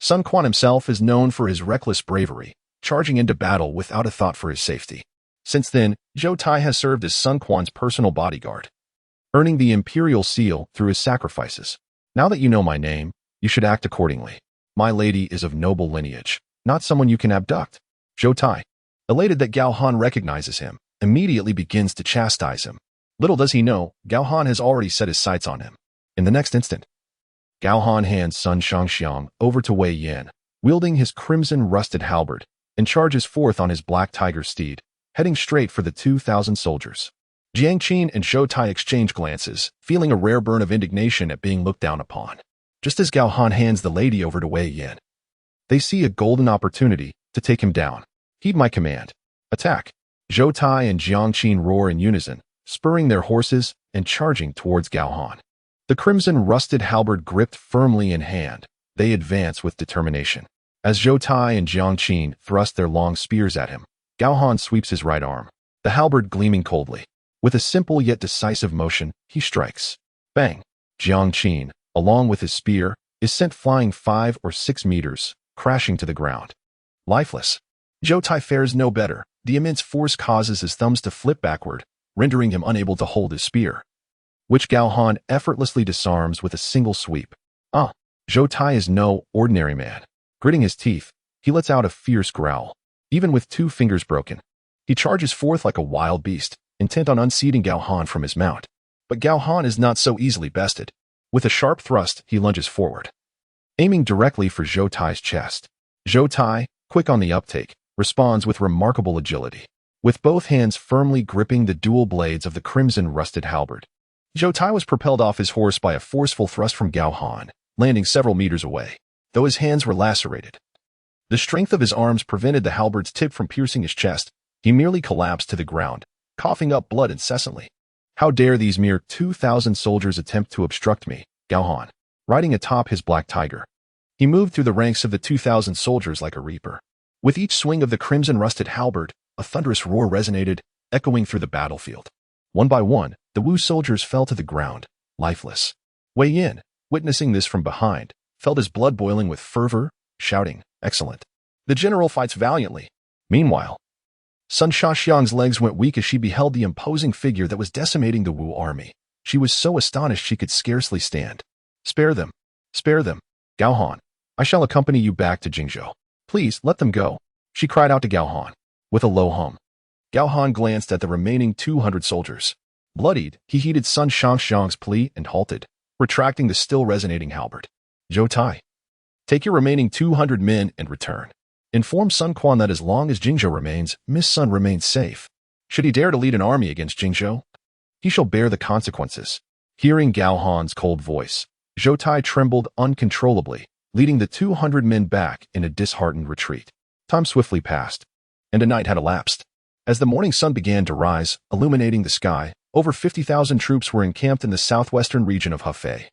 Sun Quan himself is known for his reckless bravery, charging into battle without a thought for his safety. Since then, Zhou Tai has served as Sun Quan's personal bodyguard, earning the imperial seal through his sacrifices. Now that you know my name, you should act accordingly. My lady is of noble lineage, not someone you can abduct. Zhou Tai, elated that Gao Han recognizes him, immediately begins to chastise him. Little does he know, Gao Han has already set his sights on him. In the next instant, Gao Han hands Sun Shangxiang over to Wei Yin, wielding his crimson rusted halberd, and charges forth on his black tiger steed, heading straight for the 2,000 soldiers. Jiang Qin and Zhou Tai exchange glances, feeling a rare burn of indignation at being looked down upon. Just as Gao Han hands the lady over to Wei Yin, they see a golden opportunity to take him down. Heed my command. Attack. Zhou Tai and Jiang Qin roar in unison, spurring their horses and charging towards Gao Han. The crimson rusted halberd gripped firmly in hand, they advance with determination. As Zhou Tai and Jiang Qin thrust their long spears at him, Gao Han sweeps his right arm, the halberd gleaming coldly. With a simple yet decisive motion, he strikes. Bang! Jiang Qin, along with his spear, is sent flying 5 or 6 meters, crashing to the ground. Lifeless. Zhou Tai fares no better. The immense force causes his thumbs to flip backward, rendering him unable to hold his spear, which Gao Han effortlessly disarms with a single sweep. Zhou Tai is no ordinary man. Gritting his teeth, he lets out a fierce growl. Even with 2 fingers broken, he charges forth like a wild beast, intent on unseating Gao Han from his mount. But Gao Han is not so easily bested. With a sharp thrust, he lunges forward, aiming directly for Zhou Tai's chest. Zhou Tai, quick on the uptake, responds with remarkable agility. With both hands firmly gripping the dual blades of the crimson rusted halberd, Zhou Tai was propelled off his horse by a forceful thrust from Gao Han, landing several meters away, though his hands were lacerated. The strength of his arms prevented the halberd's tip from piercing his chest. He merely collapsed to the ground, coughing up blood incessantly. How dare these mere 2,000 soldiers attempt to obstruct me, Gao Han, riding atop his black tiger. He moved through the ranks of the 2,000 soldiers like a reaper. With each swing of the crimson rusted halberd, a thunderous roar resonated, echoing through the battlefield. One by one, the Wu soldiers fell to the ground, lifeless. Wei Yin, witnessing this from behind, felt his blood boiling with fervor, shouting, "Excellent! The general fights valiantly. Meanwhile, Sun Shaxiang's legs went weak as she beheld the imposing figure that was decimating the Wu army. She was so astonished she could scarcely stand. Spare them. Spare them. Gao Han, I shall accompany you back to Jingzhou. Please, let them go, she cried out to Gao Han. With a low hum, Gao Han glanced at the remaining 200 soldiers. Bloodied, he heeded Sun Shaxiang's plea and halted, retracting the still resonating halberd. Zhou Tai, take your remaining 200 men and return. Inform Sun Quan that as long as Jingzhou remains, Miss Sun remains safe. Should he dare to lead an army against Jingzhou, he shall bear the consequences. Hearing Gao Han's cold voice, Zhou Tai trembled uncontrollably, leading the 200 men back in a disheartened retreat. Time swiftly passed, and a night had elapsed. As the morning sun began to rise, illuminating the sky, over 50,000 troops were encamped in the southwestern region of Hefei,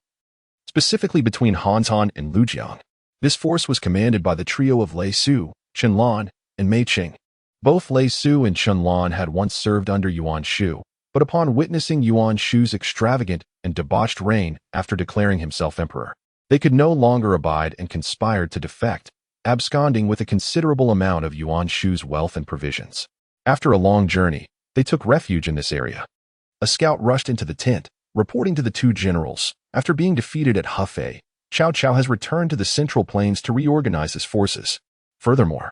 specifically between Hanzhan and Lujiang. This force was commanded by the trio of Lei Su, Chen Lan, and Mei Qing. Both Lei Su and Chen Lan had once served under Yuan Shu, but upon witnessing Yuan Shu's extravagant and debauched reign after declaring himself emperor, they could no longer abide and conspired to defect, absconding with a considerable amount of Yuan Shu's wealth and provisions. After a long journey, they took refuge in this area. A scout rushed into the tent, reporting to the two generals, after being defeated at Hefei, Cao Cao has returned to the Central Plains to reorganize his forces. Furthermore,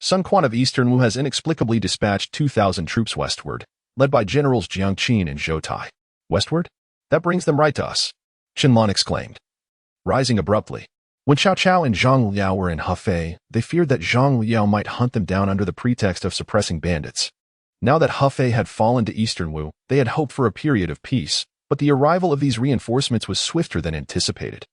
Sun Quan of Eastern Wu has inexplicably dispatched 2,000 troops westward, led by Generals Jiang Qin and Zhou Tai. Westward? That brings them right to us, Chen Lan exclaimed, rising abruptly. When Cao Cao and Zhang Liao were in Hefei, they feared that Zhang Liao might hunt them down under the pretext of suppressing bandits. Now that Hefei had fallen to Eastern Wu, they had hoped for a period of peace, but the arrival of these reinforcements was swifter than anticipated.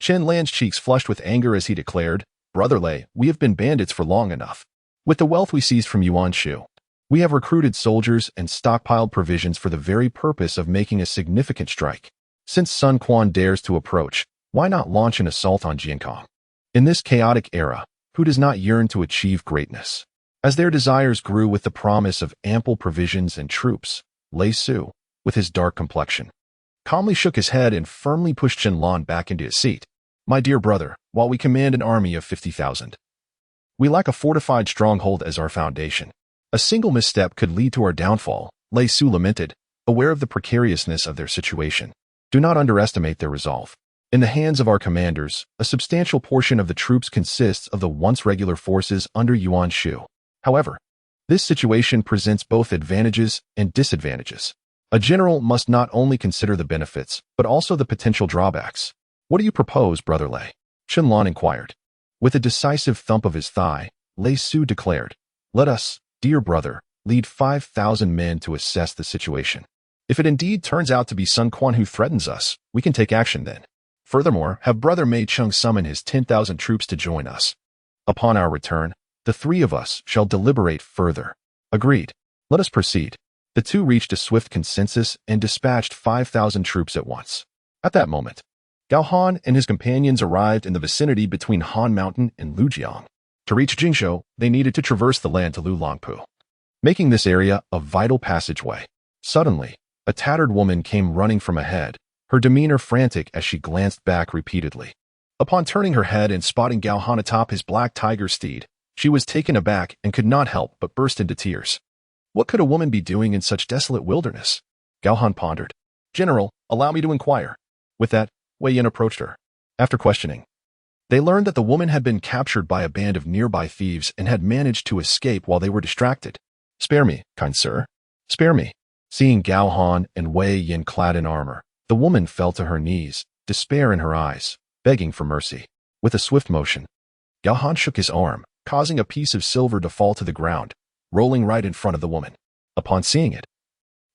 Chen Lan's cheeks flushed with anger as he declared, Brother Lei, we have been bandits for long enough. With the wealth we seized from Yuan Shu, we have recruited soldiers and stockpiled provisions for the very purpose of making a significant strike. Since Sun Quan dares to approach, why not launch an assault on Jiankong? In this chaotic era, who does not yearn to achieve greatness? As their desires grew with the promise of ample provisions and troops, Lei Su, with his dark complexion, calmly shook his head and firmly pushed Chen Lan back into his seat. My dear brother, while we command an army of 50,000, we lack a fortified stronghold as our foundation. A single misstep could lead to our downfall, Lei Su lamented, aware of the precariousness of their situation. Do not underestimate their resolve. In the hands of our commanders, a substantial portion of the troops consists of the once regular forces under Yuan Shu. However, this situation presents both advantages and disadvantages. A general must not only consider the benefits, but also the potential drawbacks. What do you propose, Brother Lei? Chen Lan inquired. With a decisive thump of his thigh, Lei Su declared, Let us, dear brother, lead 5,000 men to assess the situation. If it indeed turns out to be Sun Quan who threatens us, we can take action then. Furthermore, have Brother Mei Chung summon his 10,000 troops to join us. Upon our return, the three of us shall deliberate further. Agreed. Let us proceed. The two reached a swift consensus and dispatched 5,000 troops at once. At that moment, Gao Han and his companions arrived in the vicinity between Han Mountain and Lujiang. To reach Jingzhou, they needed to traverse the land to Lulangpu, making this area a vital passageway. Suddenly, a tattered woman came running from ahead, her demeanor frantic as she glanced back repeatedly. Upon turning her head and spotting Gao Han atop his black tiger steed, she was taken aback and could not help but burst into tears. What could a woman be doing in such desolate wilderness? Gao Han pondered. General, allow me to inquire. With that, Wei Yin approached her. After questioning, they learned that the woman had been captured by a band of nearby thieves and had managed to escape while they were distracted. Spare me, kind sir. Spare me. Seeing Gao Han and Wei Yin clad in armor, the woman fell to her knees, despair in her eyes, begging for mercy. With a swift motion, Gao Han shook his arm, causing a piece of silver to fall to the ground, rolling right in front of the woman. Upon seeing it,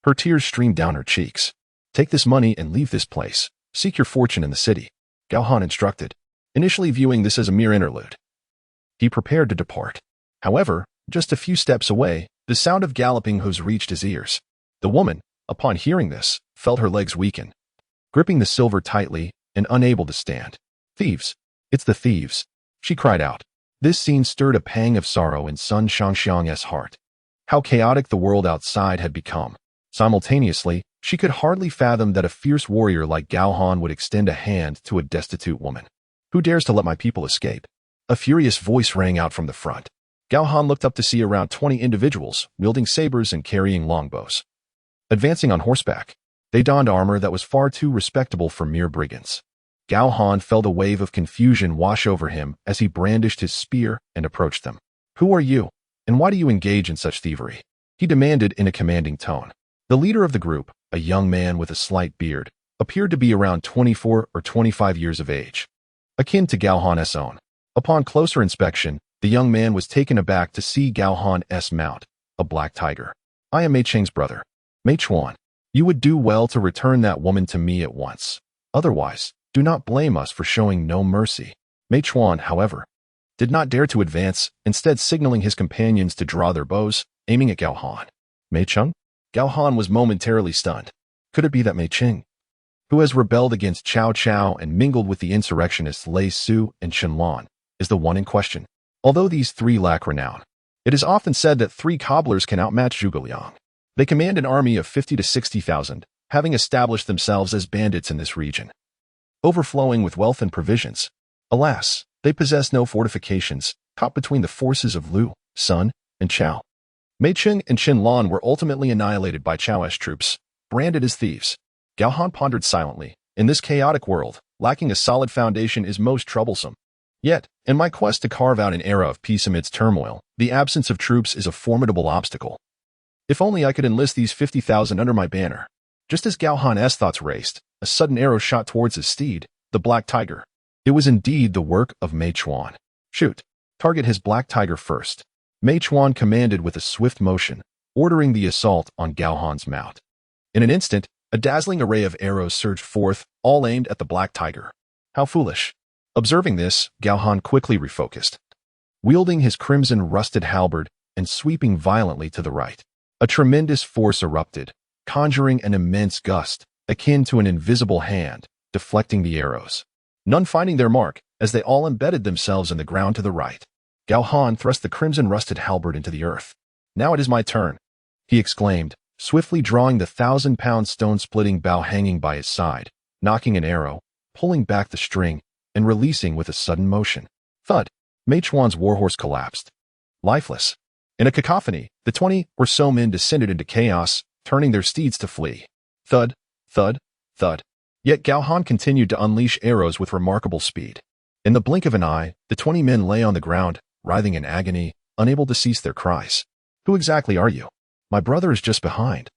her tears streamed down her cheeks. Take this money and leave this place. Seek your fortune in the city, Gao Han instructed, initially viewing this as a mere interlude. He prepared to depart. However, just a few steps away, the sound of galloping hooves reached his ears. The woman, upon hearing this, felt her legs weaken, gripping the silver tightly and unable to stand. Thieves! It's the thieves! She cried out. This scene stirred a pang of sorrow in Sun Shaxiang's heart. How chaotic the world outside had become. Simultaneously, she could hardly fathom that a fierce warrior like Gao Han would extend a hand to a destitute woman. Who dares to let my people escape? A furious voice rang out from the front. Gao Han looked up to see around 20 individuals wielding sabers and carrying longbows. Advancing on horseback, they donned armor that was far too respectable for mere brigands. Gao Han felt a wave of confusion wash over him as he brandished his spear and approached them. "Who are you, and why do you engage in such thievery?" he demanded in a commanding tone. The leader of the group, a young man with a slight beard, appeared to be around 24 or 25 years of age, akin to Gao Han's own. Upon closer inspection, the young man was taken aback to see Gao Han's mount, a black tiger. "I am Mei Cheng's brother, Mei Chuan. You would do well to return that woman to me at once. Otherwise, do not blame us for showing no mercy." Mei Chuan, however, did not dare to advance, instead signaling his companions to draw their bows, aiming at Gao Han. "Mei Cheng?" Gao Han was momentarily stunned. Could it be that Mei Cheng, who has rebelled against Cao Cao and mingled with the insurrectionists Lei Su and Chen Lan, is the one in question? Although these three lack renown, it is often said that three cobblers can outmatch Zhuge Liang. They command an army of 50 to 60,000, having established themselves as bandits in this region, overflowing with wealth and provisions. Alas, they possess no fortifications, caught between the forces of Liu, Sun, and Chao. Mei Cheng and Chen Lan were ultimately annihilated by Chao's troops, branded as thieves. Gao Han pondered silently. In this chaotic world, lacking a solid foundation is most troublesome. Yet, in my quest to carve out an era of peace amidst turmoil, the absence of troops is a formidable obstacle. If only I could enlist these 50,000 under my banner. Just as Gao Han's thoughts raced, a sudden arrow shot towards his steed, the black tiger. It was indeed the work of Mei Chuan. "Shoot. Target his black tiger first." Mei Chuan commanded with a swift motion, ordering the assault on Gao Han's mount. In an instant, a dazzling array of arrows surged forth, all aimed at the black tiger. How foolish. Observing this, Gao Han quickly refocused, wielding his crimson rusted halberd and sweeping violently to the right. A tremendous force erupted, conjuring an immense gust, akin to an invisible hand, deflecting the arrows. None finding their mark, as they all embedded themselves in the ground to the right. Gao Han thrust the crimson rusted halberd into the earth. "Now it is my turn," he exclaimed, swiftly drawing the 1,000-pound stone-splitting bow hanging by his side, knocking an arrow, pulling back the string, and releasing with a sudden motion. Thud! Mei Chuan's warhorse collapsed, lifeless. In a cacophony, the 20 or so men descended into chaos, turning their steeds to flee. Thud, thud, thud. Yet Gao Han continued to unleash arrows with remarkable speed. In the blink of an eye, the 20 men lay on the ground, writhing in agony, unable to cease their cries. "Who exactly are you?" "My brother is just behind,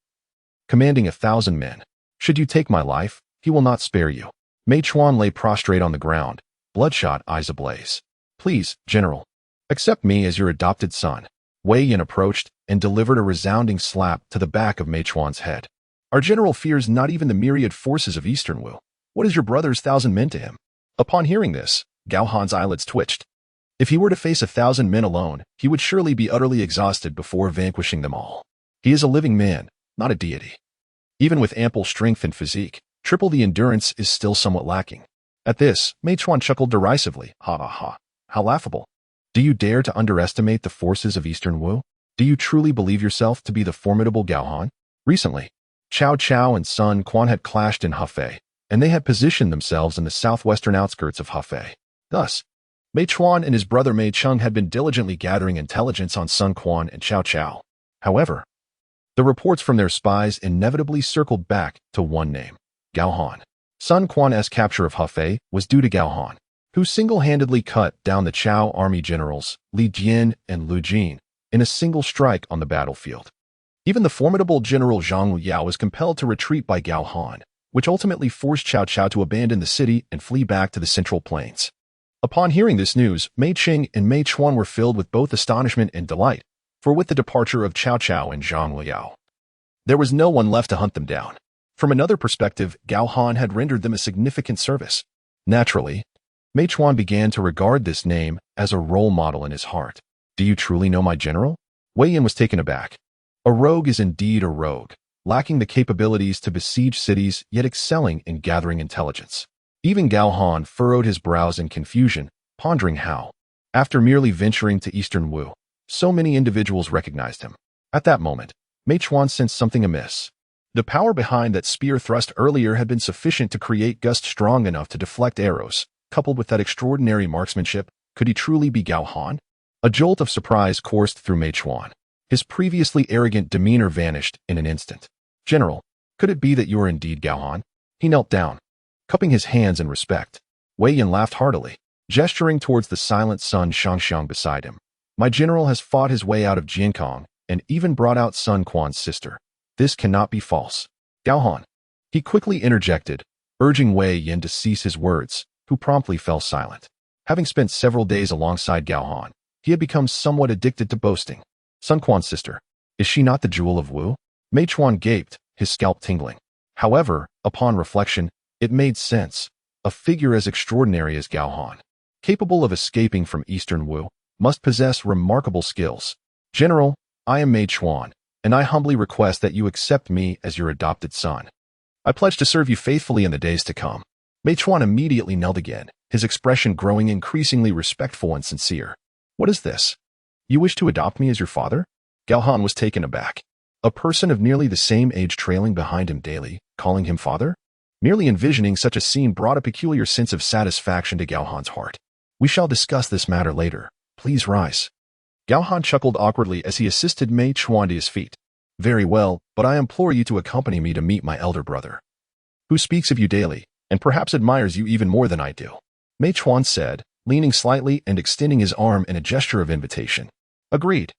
commanding 1,000 men. Should you take my life, he will not spare you." Mei Chuan lay prostrate on the ground, bloodshot eyes ablaze. "Please, General, accept me as your adopted son." Wei Yin approached and delivered a resounding slap to the back of Mei Chuan's head. "Our general fears not even the myriad forces of Eastern Wu. What is your brother's 1,000 men to him?" Upon hearing this, Gao Han's eyelids twitched. If he were to face 1,000 men alone, he would surely be utterly exhausted before vanquishing them all. He is a living man, not a deity. Even with ample strength and physique, triple the endurance is still somewhat lacking. At this, Mei Chuan chuckled derisively. "Ha ha ha. How laughable. Do you dare to underestimate the forces of Eastern Wu? Do you truly believe yourself to be the formidable Gao Han?" Recently, Cao Cao and Sun Quan had clashed in Hefei, and they had positioned themselves in the southwestern outskirts of Hefei. Thus, Mei Chuan and his brother Mei Cheng had been diligently gathering intelligence on Sun Quan and Cao Cao. However, the reports from their spies inevitably circled back to one name, Gao Han. Sun Quan's capture of Hefei was due to Gao Han, who single-handedly cut down the Chao army generals Li Jian and Lu Jin in a single strike on the battlefield. Even the formidable General Zhang Liao was compelled to retreat by Gao Han, which ultimately forced Cao Cao to abandon the city and flee back to the Central Plains. Upon hearing this news, Mei Cheng and Mei Chuan were filled with both astonishment and delight, for with the departure of Cao Cao and Zhang Liao, there was no one left to hunt them down. From another perspective, Gao Han had rendered them a significant service. Naturally, Mei Chuan began to regard this name as a role model in his heart. "Do you truly know my general?" Wei Yin was taken aback. A rogue is indeed a rogue, lacking the capabilities to besiege cities yet excelling in gathering intelligence. Even Gao Han furrowed his brows in confusion, pondering how, after merely venturing to Eastern Wu, so many individuals recognized him. At that moment, Mei Chuan sensed something amiss. The power behind that spear thrust earlier had been sufficient to create gusts strong enough to deflect arrows. Coupled with that extraordinary marksmanship, could he truly be Gao Han? A jolt of surprise coursed through Mei Chuan. His previously arrogant demeanor vanished in an instant. General, could it be that you are indeed Gao Han? He knelt down, cupping his hands in respect. Wei Yan laughed heartily, gesturing towards the silent son Shangxiang beside him. My general has fought his way out of Jiankong and even brought out Sun Quan's sister. This cannot be false. Gao Han. He quickly interjected, urging Wei Yan to cease his words, who promptly fell silent. Having spent several days alongside Gao Han, he had become somewhat addicted to boasting. Sun Quan's sister. Is she not the jewel of Wu? Mei Chuan gaped, his scalp tingling. However, upon reflection, it made sense. A figure as extraordinary as Gao Han, capable of escaping from Eastern Wu, must possess remarkable skills. General, I am Mei Chuan, and I humbly request that you accept me as your adopted son. I pledge to serve you faithfully in the days to come. Mei Chuan immediately knelt again, his expression growing increasingly respectful and sincere. What is this? You wish to adopt me as your father? Gao Han was taken aback. A person of nearly the same age trailing behind him daily, calling him father? Merely envisioning such a scene brought a peculiar sense of satisfaction to Gao Han's heart. We shall discuss this matter later. Please rise. Gao Han chuckled awkwardly as he assisted Mei Chuan to his feet. Very well, but I implore you to accompany me to meet my elder brother, who speaks of you daily, and perhaps admires you even more than I do. Mei Chuan said, leaning slightly and extending his arm in a gesture of invitation. Agreed.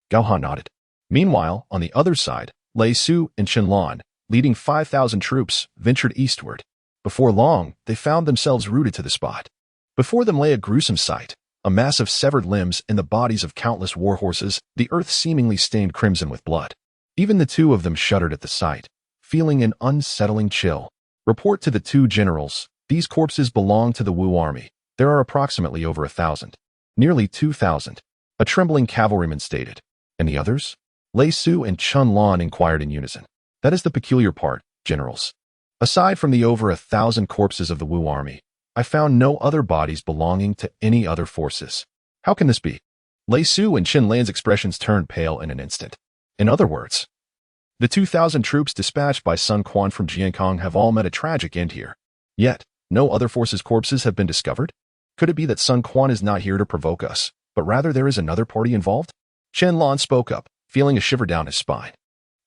Gao Han nodded. Meanwhile, on the other side, Lei Su and Chen Lan, leading 5,000 troops, ventured eastward. Before long, they found themselves rooted to the spot. Before them lay a gruesome sight, a mass of severed limbs and the bodies of countless war horses, the earth seemingly stained crimson with blood. Even the two of them shuddered at the sight, feeling an unsettling chill. Report to the two generals. These corpses belong to the Wu army. There are approximately over 1,000. Nearly 2,000. A trembling cavalryman stated. And the others? Lei Su and Chen Lan inquired in unison. That is the peculiar part, generals. Aside from the over 1,000 corpses of the Wu army, I found no other bodies belonging to any other forces. How can this be? Lei Su and Chen Lan's expressions turned pale in an instant. In other words, the 2,000 troops dispatched by Sun Quan from Jiankong have all met a tragic end here. Yet, no other forces' corpses have been discovered? Could it be that Sun Quan is not here to provoke us, but rather there is another party involved? Chen Lan spoke up, feeling a shiver down his spine.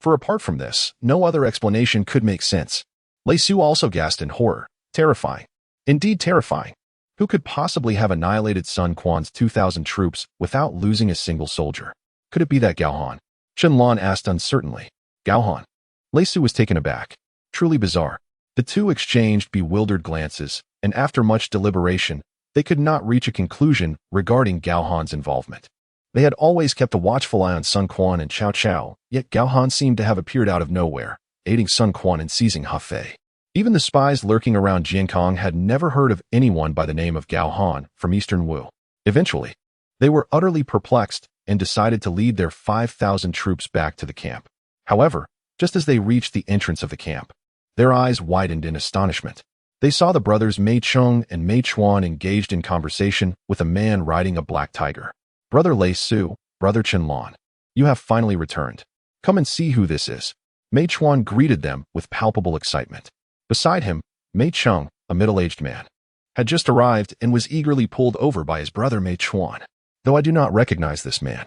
For apart from this, no other explanation could make sense. Lei Su also gasped in horror. Terrifying. Indeed terrifying. Who could possibly have annihilated Sun Quan's 2,000 troops without losing a single soldier? Could it be that Gao Han? Chen Lan asked uncertainly. Gao Han. Lei Su was taken aback. Truly bizarre. The two exchanged bewildered glances, and after much deliberation, they could not reach a conclusion regarding Gao Han's involvement. They had always kept a watchful eye on Sun Quan and Cao Cao, yet Gao Han seemed to have appeared out of nowhere, aiding Sun Quan in seizing Hefei. Even the spies lurking around Jiankong had never heard of anyone by the name of Gao Han from Eastern Wu. Eventually, they were utterly perplexed and decided to lead their 5,000 troops back to the camp. However, just as they reached the entrance of the camp, their eyes widened in astonishment. They saw the brothers Mei Chung and Mei Chuan engaged in conversation with a man riding a black tiger. Brother Lei Su, Brother Chen Lan, you have finally returned. Come and see who this is. Mei Chuan greeted them with palpable excitement. Beside him, Mei Chung, a middle-aged man, had just arrived and was eagerly pulled over by his brother Mei Chuan. Though I do not recognize this man.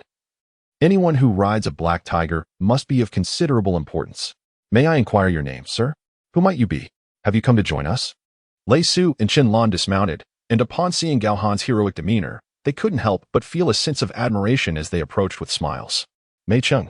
Anyone who rides a black tiger must be of considerable importance. May I inquire your name, sir? Who might you be? Have you come to join us? Lei Su and Chen Lan dismounted, and upon seeing Gao Han's heroic demeanor, they couldn't help but feel a sense of admiration as they approached with smiles. Mei Chung,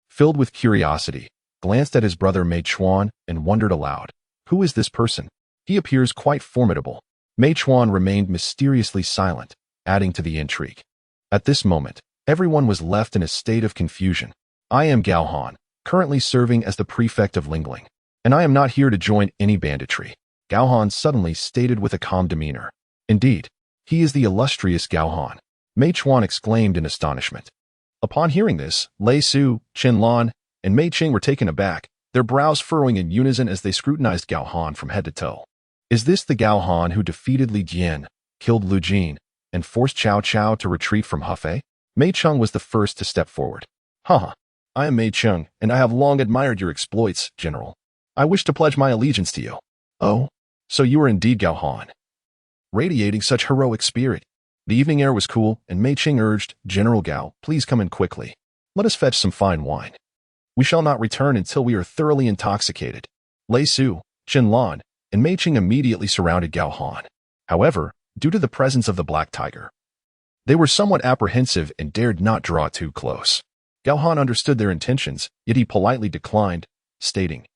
filled with curiosity, glanced at his brother Mei Chuan and wondered aloud. Who is this person? He appears quite formidable. Mei Chuan remained mysteriously silent, adding to the intrigue. At this moment, everyone was left in a state of confusion. I am Gao Han, currently serving as the prefect of Lingling, and I am not here to join any banditry. Gao Han suddenly stated with a calm demeanor. Indeed, he is the illustrious Gao Han. Mei Chuan exclaimed in astonishment. Upon hearing this, Lei Su, Chen Lan, and Mei Ching were taken aback, their brows furrowing in unison as they scrutinized Gao Han from head to toe. Is this the Gao Han who defeated Li Jian, killed Lu Jin, and forced Cao Cao to retreat from Hefei? Mei Chung was the first to step forward. Haha, I am Mei Chung, and I have long admired your exploits, General. I wish to pledge my allegiance to you. Oh, so you are indeed Gao Han. Radiating such heroic spirit, The evening air was cool, and Mei Qing urged, "General Gao, please come in quickly. Let us fetch some fine wine. We shall not return until we are thoroughly intoxicated." Lei Su, Chen Lan, and Mei Qing immediately surrounded Gao Han. However, due to the presence of the Black Tiger, they were somewhat apprehensive and dared not draw too close. Gao Han understood their intentions, yet he politely declined, stating,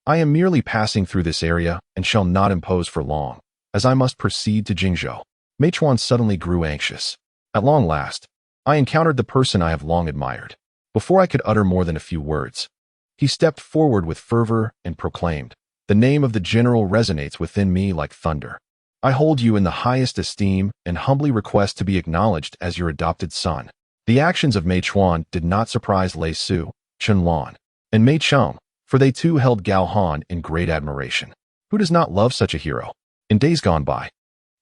"I am merely passing through this area and shall not impose for long, as I must proceed to Jingzhou." Mei Chuan suddenly grew anxious. At long last, I encountered the person I have long admired. Before I could utter more than a few words, he stepped forward with fervor and proclaimed, "The name of the general resonates within me like thunder. I hold you in the highest esteem and humbly request to be acknowledged as your adopted son." The actions of Mei Chuan did not surprise Lei Su, Chen Lan, and Mei Cheng, for they too held Gao Han in great admiration. Who does not love such a hero? In days gone by,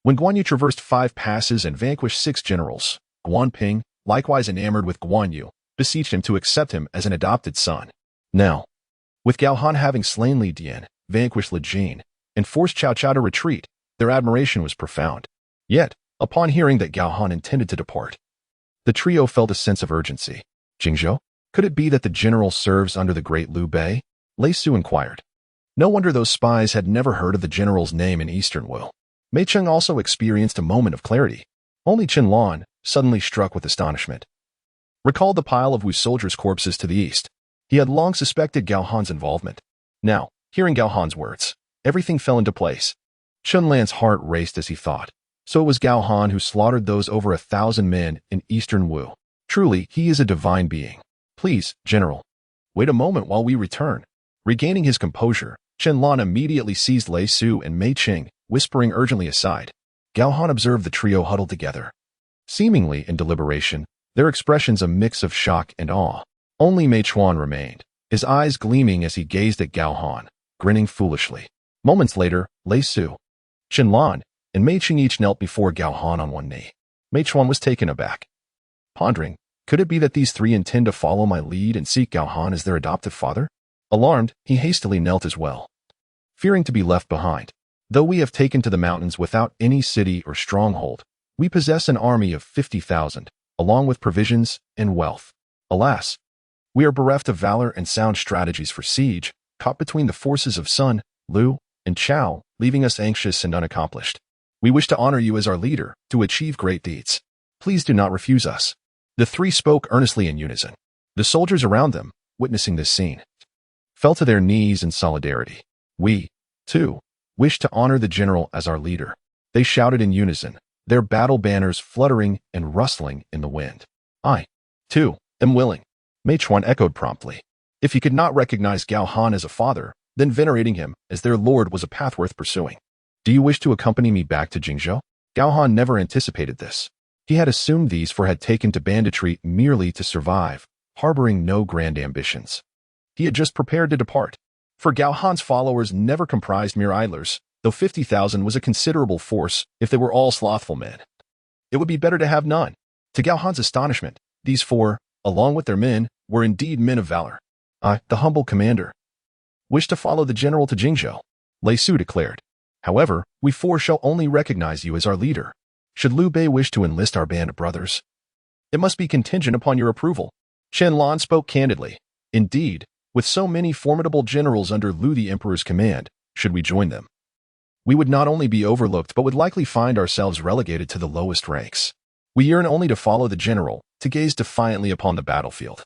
when Guan Yu traversed 5 passes and vanquished 6 generals, Guan Ping, likewise enamored with Guan Yu, beseeched him to accept him as an adopted son. Now, with Gao Han having slain Li Dian, vanquished Li Jin, and forced Cao Cao to retreat, their admiration was profound. Yet, upon hearing that Gao Han intended to depart, the trio felt a sense of urgency. "Jingzhou? Could it be that the general serves under the great Liu Bei?" Lei Su inquired. No wonder those spies had never heard of the general's name in Eastern Wu. Mei Cheng also experienced a moment of clarity. Only Chen Lan, suddenly struck with astonishment, recalled the pile of Wu soldiers' corpses to the east. He had long suspected Gao Han's involvement. Now, hearing Gao Han's words, everything fell into place. Chen Lan's heart raced as he thought. So it was Gao Han who slaughtered those over 1,000 men in Eastern Wu. Truly, he is a divine being. "Please, General, wait a moment while we return." Regaining his composure, Chen Lan immediately seized Lei Su and Mei Qing, whispering urgently aside. Gao Han observed the trio huddled together, seemingly in deliberation, their expressions a mix of shock and awe. Only Mei Chuan remained, his eyes gleaming as he gazed at Gao Han, grinning foolishly. Moments later, Lei Su, Chen Lan, and Mei Qing each knelt before Gao Han on one knee. Mei Chuan was taken aback, pondering, could it be that these 3 intend to follow my lead and seek Gao Han as their adoptive father? Alarmed, he hastily knelt as well, fearing to be left behind. "Though we have taken to the mountains without any city or stronghold, we possess an army of 50,000, along with provisions and wealth. Alas, we are bereft of valor and sound strategies for siege, caught between the forces of Sun, Liu, and Chao, leaving us anxious and unaccomplished. We wish to honor you as our leader, to achieve great deeds. Please do not refuse us." The 3 spoke earnestly in unison. The soldiers around them, witnessing this scene, fell to their knees in solidarity. "We, too, wish to honor the general as our leader," they shouted in unison, their battle banners fluttering and rustling in the wind. "I, too, am willing," Mei Chuan echoed promptly. If he could not recognize Gao Han as a father, then venerating him as their lord was a path worth pursuing. "Do you wish to accompany me back to Jingzhou?" Gao Han never anticipated this. He had assumed these 4 had taken to banditry merely to survive, harboring no grand ambitions. He had just prepared to depart. For Gao Han's followers never comprised mere idlers, though 50,000 was a considerable force if they were all slothful men. It would be better to have none. To Gao Han's astonishment, these 4, along with their men, were indeed men of valor. "I, the humble commander, wish to follow the general to Jingzhou," Lei Su declared. "However, we 4 shall only recognize you as our leader. Should Liu Bei wish to enlist our band of brothers, it must be contingent upon your approval." Chen Lan spoke candidly. "Indeed, with so many formidable generals under Liu the Emperor's command, should we join them, we would not only be overlooked but would likely find ourselves relegated to the lowest ranks. We yearn only to follow the general, to gaze defiantly upon the battlefield,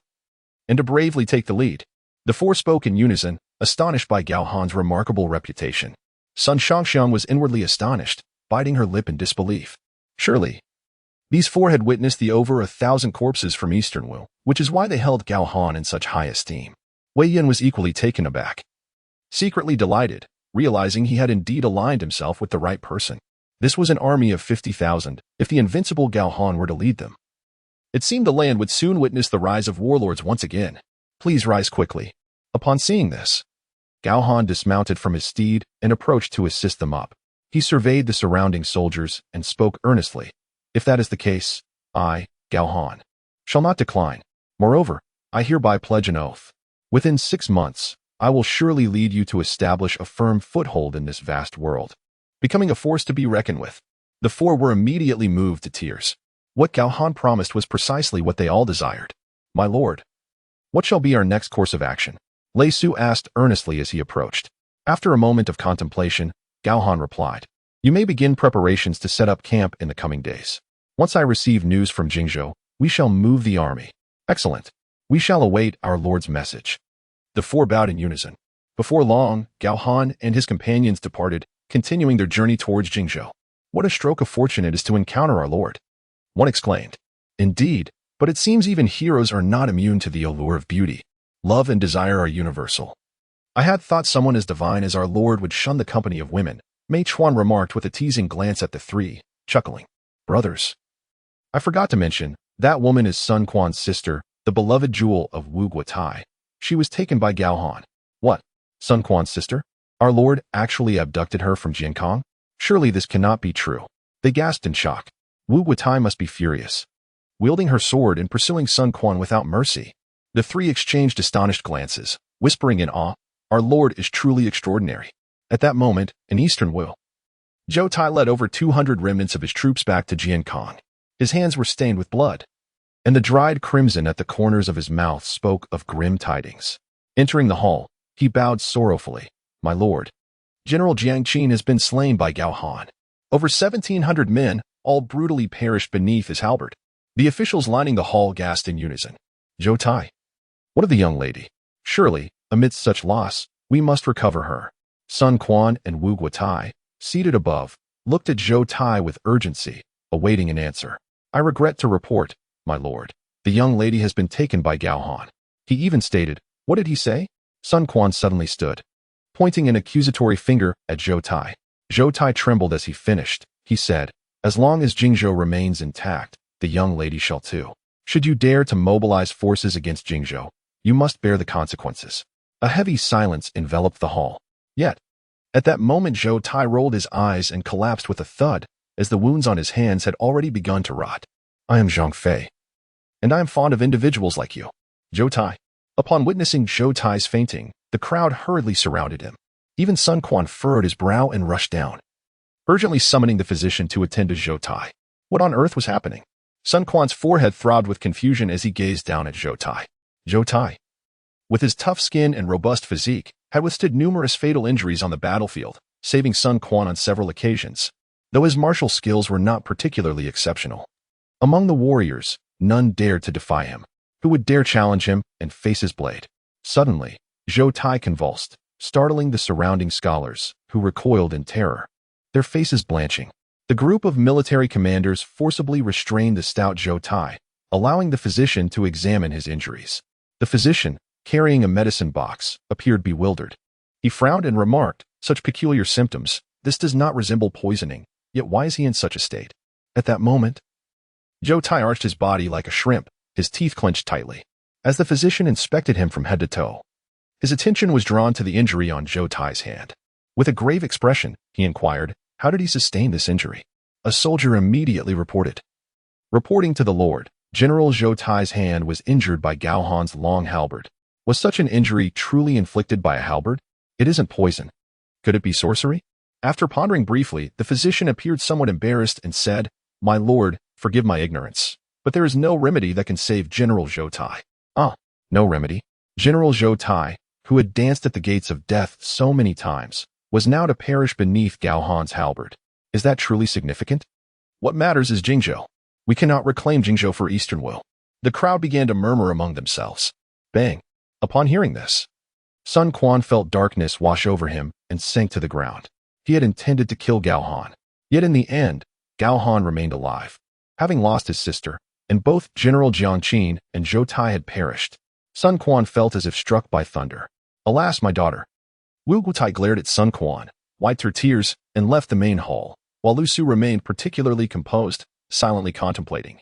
and to bravely take the lead." The 4 spoke in unison, astonished by Gao Han's remarkable reputation. Sun Shangxiang was inwardly astonished, biting her lip in disbelief. Surely, these 4 had witnessed the over 1,000 corpses from Eastern Wu, which is why they held Gao Han in such high esteem. Wei Yan was equally taken aback, secretly delighted, realizing he had indeed aligned himself with the right person. This was an army of 50,000, if the invincible Gao Han were to lead them. It seemed the land would soon witness the rise of warlords once again. "Please rise quickly." Upon seeing this, Gao Han dismounted from his steed and approached to assist them up. He surveyed the surrounding soldiers and spoke earnestly. "If that is the case, I, Gao Han, shall not decline. Moreover, I hereby pledge an oath. Within 6 months, I will surely lead you to establish a firm foothold in this vast world, becoming a force to be reckoned with." The four were immediately moved to tears. What Gao Han promised was precisely what they all desired. My lord, what shall be our next course of action? Lei Su asked earnestly as he approached. After a moment of contemplation, Gao Han replied, You may begin preparations to set up camp in the coming days. Once I receive news from Jingzhou, we shall move the army. Excellent. We shall await our lord's message. The four bowed in unison. Before long, Gao Han and his companions departed, continuing their journey towards Jingzhou. What a stroke of fortune it is to encounter our lord, one exclaimed. Indeed, but it seems even heroes are not immune to the allure of beauty. Love and desire are universal. I had thought someone as divine as our lord would shun the company of women, Mei Chuan remarked with a teasing glance at the three, chuckling. Brothers. I forgot to mention, that woman is Sun Quan's sister, the beloved jewel of Wu Guotai. She was taken by Gao Han. What? Sun Quan's sister? Our lord actually abducted her from Jiankong? Surely this cannot be true. They gasped in shock. Wu Guotai must be furious, wielding her sword and pursuing Sun Quan without mercy. The three exchanged astonished glances, whispering in awe, Our lord is truly extraordinary. At that moment, in eastern Wu, Zhou Tai led over 200 remnants of his troops back to Jiankong. His hands were stained with blood, and the dried crimson at the corners of his mouth spoke of grim tidings. Entering the hall, he bowed sorrowfully. My lord, General Jiang Qin has been slain by Gao Han. Over 1,700 men, all brutally perished beneath his halberd. The officials lining the hall gasped in unison. Zhou Tai. What of the young lady? Surely, amidst such loss, we must recover her. Sun Quan and Wu Guotai, seated above, looked at Zhou Tai with urgency, awaiting an answer. I regret to report, my lord, the young lady has been taken by Gao Han. He even stated, what did he say? Sun Quan suddenly stood, pointing an accusatory finger at Zhou Tai. Zhou Tai trembled as he finished. He said, As long as Jingzhou remains intact, the young lady shall too. Should you dare to mobilize forces against Jingzhou, you must bear the consequences. A heavy silence enveloped the hall. Yet, at that moment Zhou Tai rolled his eyes and collapsed with a thud, as the wounds on his hands had already begun to rot. I am Zhang Fei, and I am fond of individuals like you. Zhou Tai. Upon witnessing Zhou Tai's fainting, the crowd hurriedly surrounded him. Even Sun Quan furrowed his brow and rushed down, urgently summoning the physician to attend to Zhou Tai. What on earth was happening? Sun Quan's forehead throbbed with confusion as he gazed down at Zhou Tai. Zhou Tai, with his tough skin and robust physique, had withstood numerous fatal injuries on the battlefield, saving Sun Quan on several occasions, though his martial skills were not particularly exceptional. Among the warriors, none dared to defy him. Who would dare challenge him and face his blade? Suddenly, Zhou Tai convulsed, startling the surrounding scholars, who recoiled in terror, their faces blanching. The group of military commanders forcibly restrained the stout Zhou Tai, allowing the physician to examine his injuries. The physician, carrying a medicine box, appeared bewildered. He frowned and remarked, Such peculiar symptoms, this does not resemble poisoning, yet why is he in such a state? At that moment, Zhou Tai arched his body like a shrimp, his teeth clenched tightly. As the physician inspected him from head to toe, his attention was drawn to the injury on Zhou Tai's hand. With a grave expression, he inquired, How did he sustain this injury? A soldier immediately reported. Reporting to the lord, General Zhou Tai's hand was injured by Gao Han's long halberd. Was such an injury truly inflicted by a halberd? It isn't poison. Could it be sorcery? After pondering briefly, the physician appeared somewhat embarrassed and said, My lord, forgive my ignorance, but there is no remedy that can save General Zhou Tai. Ah, no remedy? General Zhou Tai, who had danced at the gates of death so many times, was now to perish beneath Gao Han's halberd. Is that truly significant? What matters is Jingzhou. We cannot reclaim Jingzhou for Eastern Wu. The crowd began to murmur among themselves. Bang! Upon hearing this, Sun Quan felt darkness wash over him and sank to the ground. He had intended to kill Gao Han. Yet in the end, Gao Han remained alive, having lost his sister, and both General Jiang Qin and Zhou Tai had perished. Sun Quan felt as if struck by thunder. Alas, my daughter. Wu Guotai glared at Sun Quan, wiped her tears, and left the main hall, while Lu Su remained particularly composed, silently contemplating.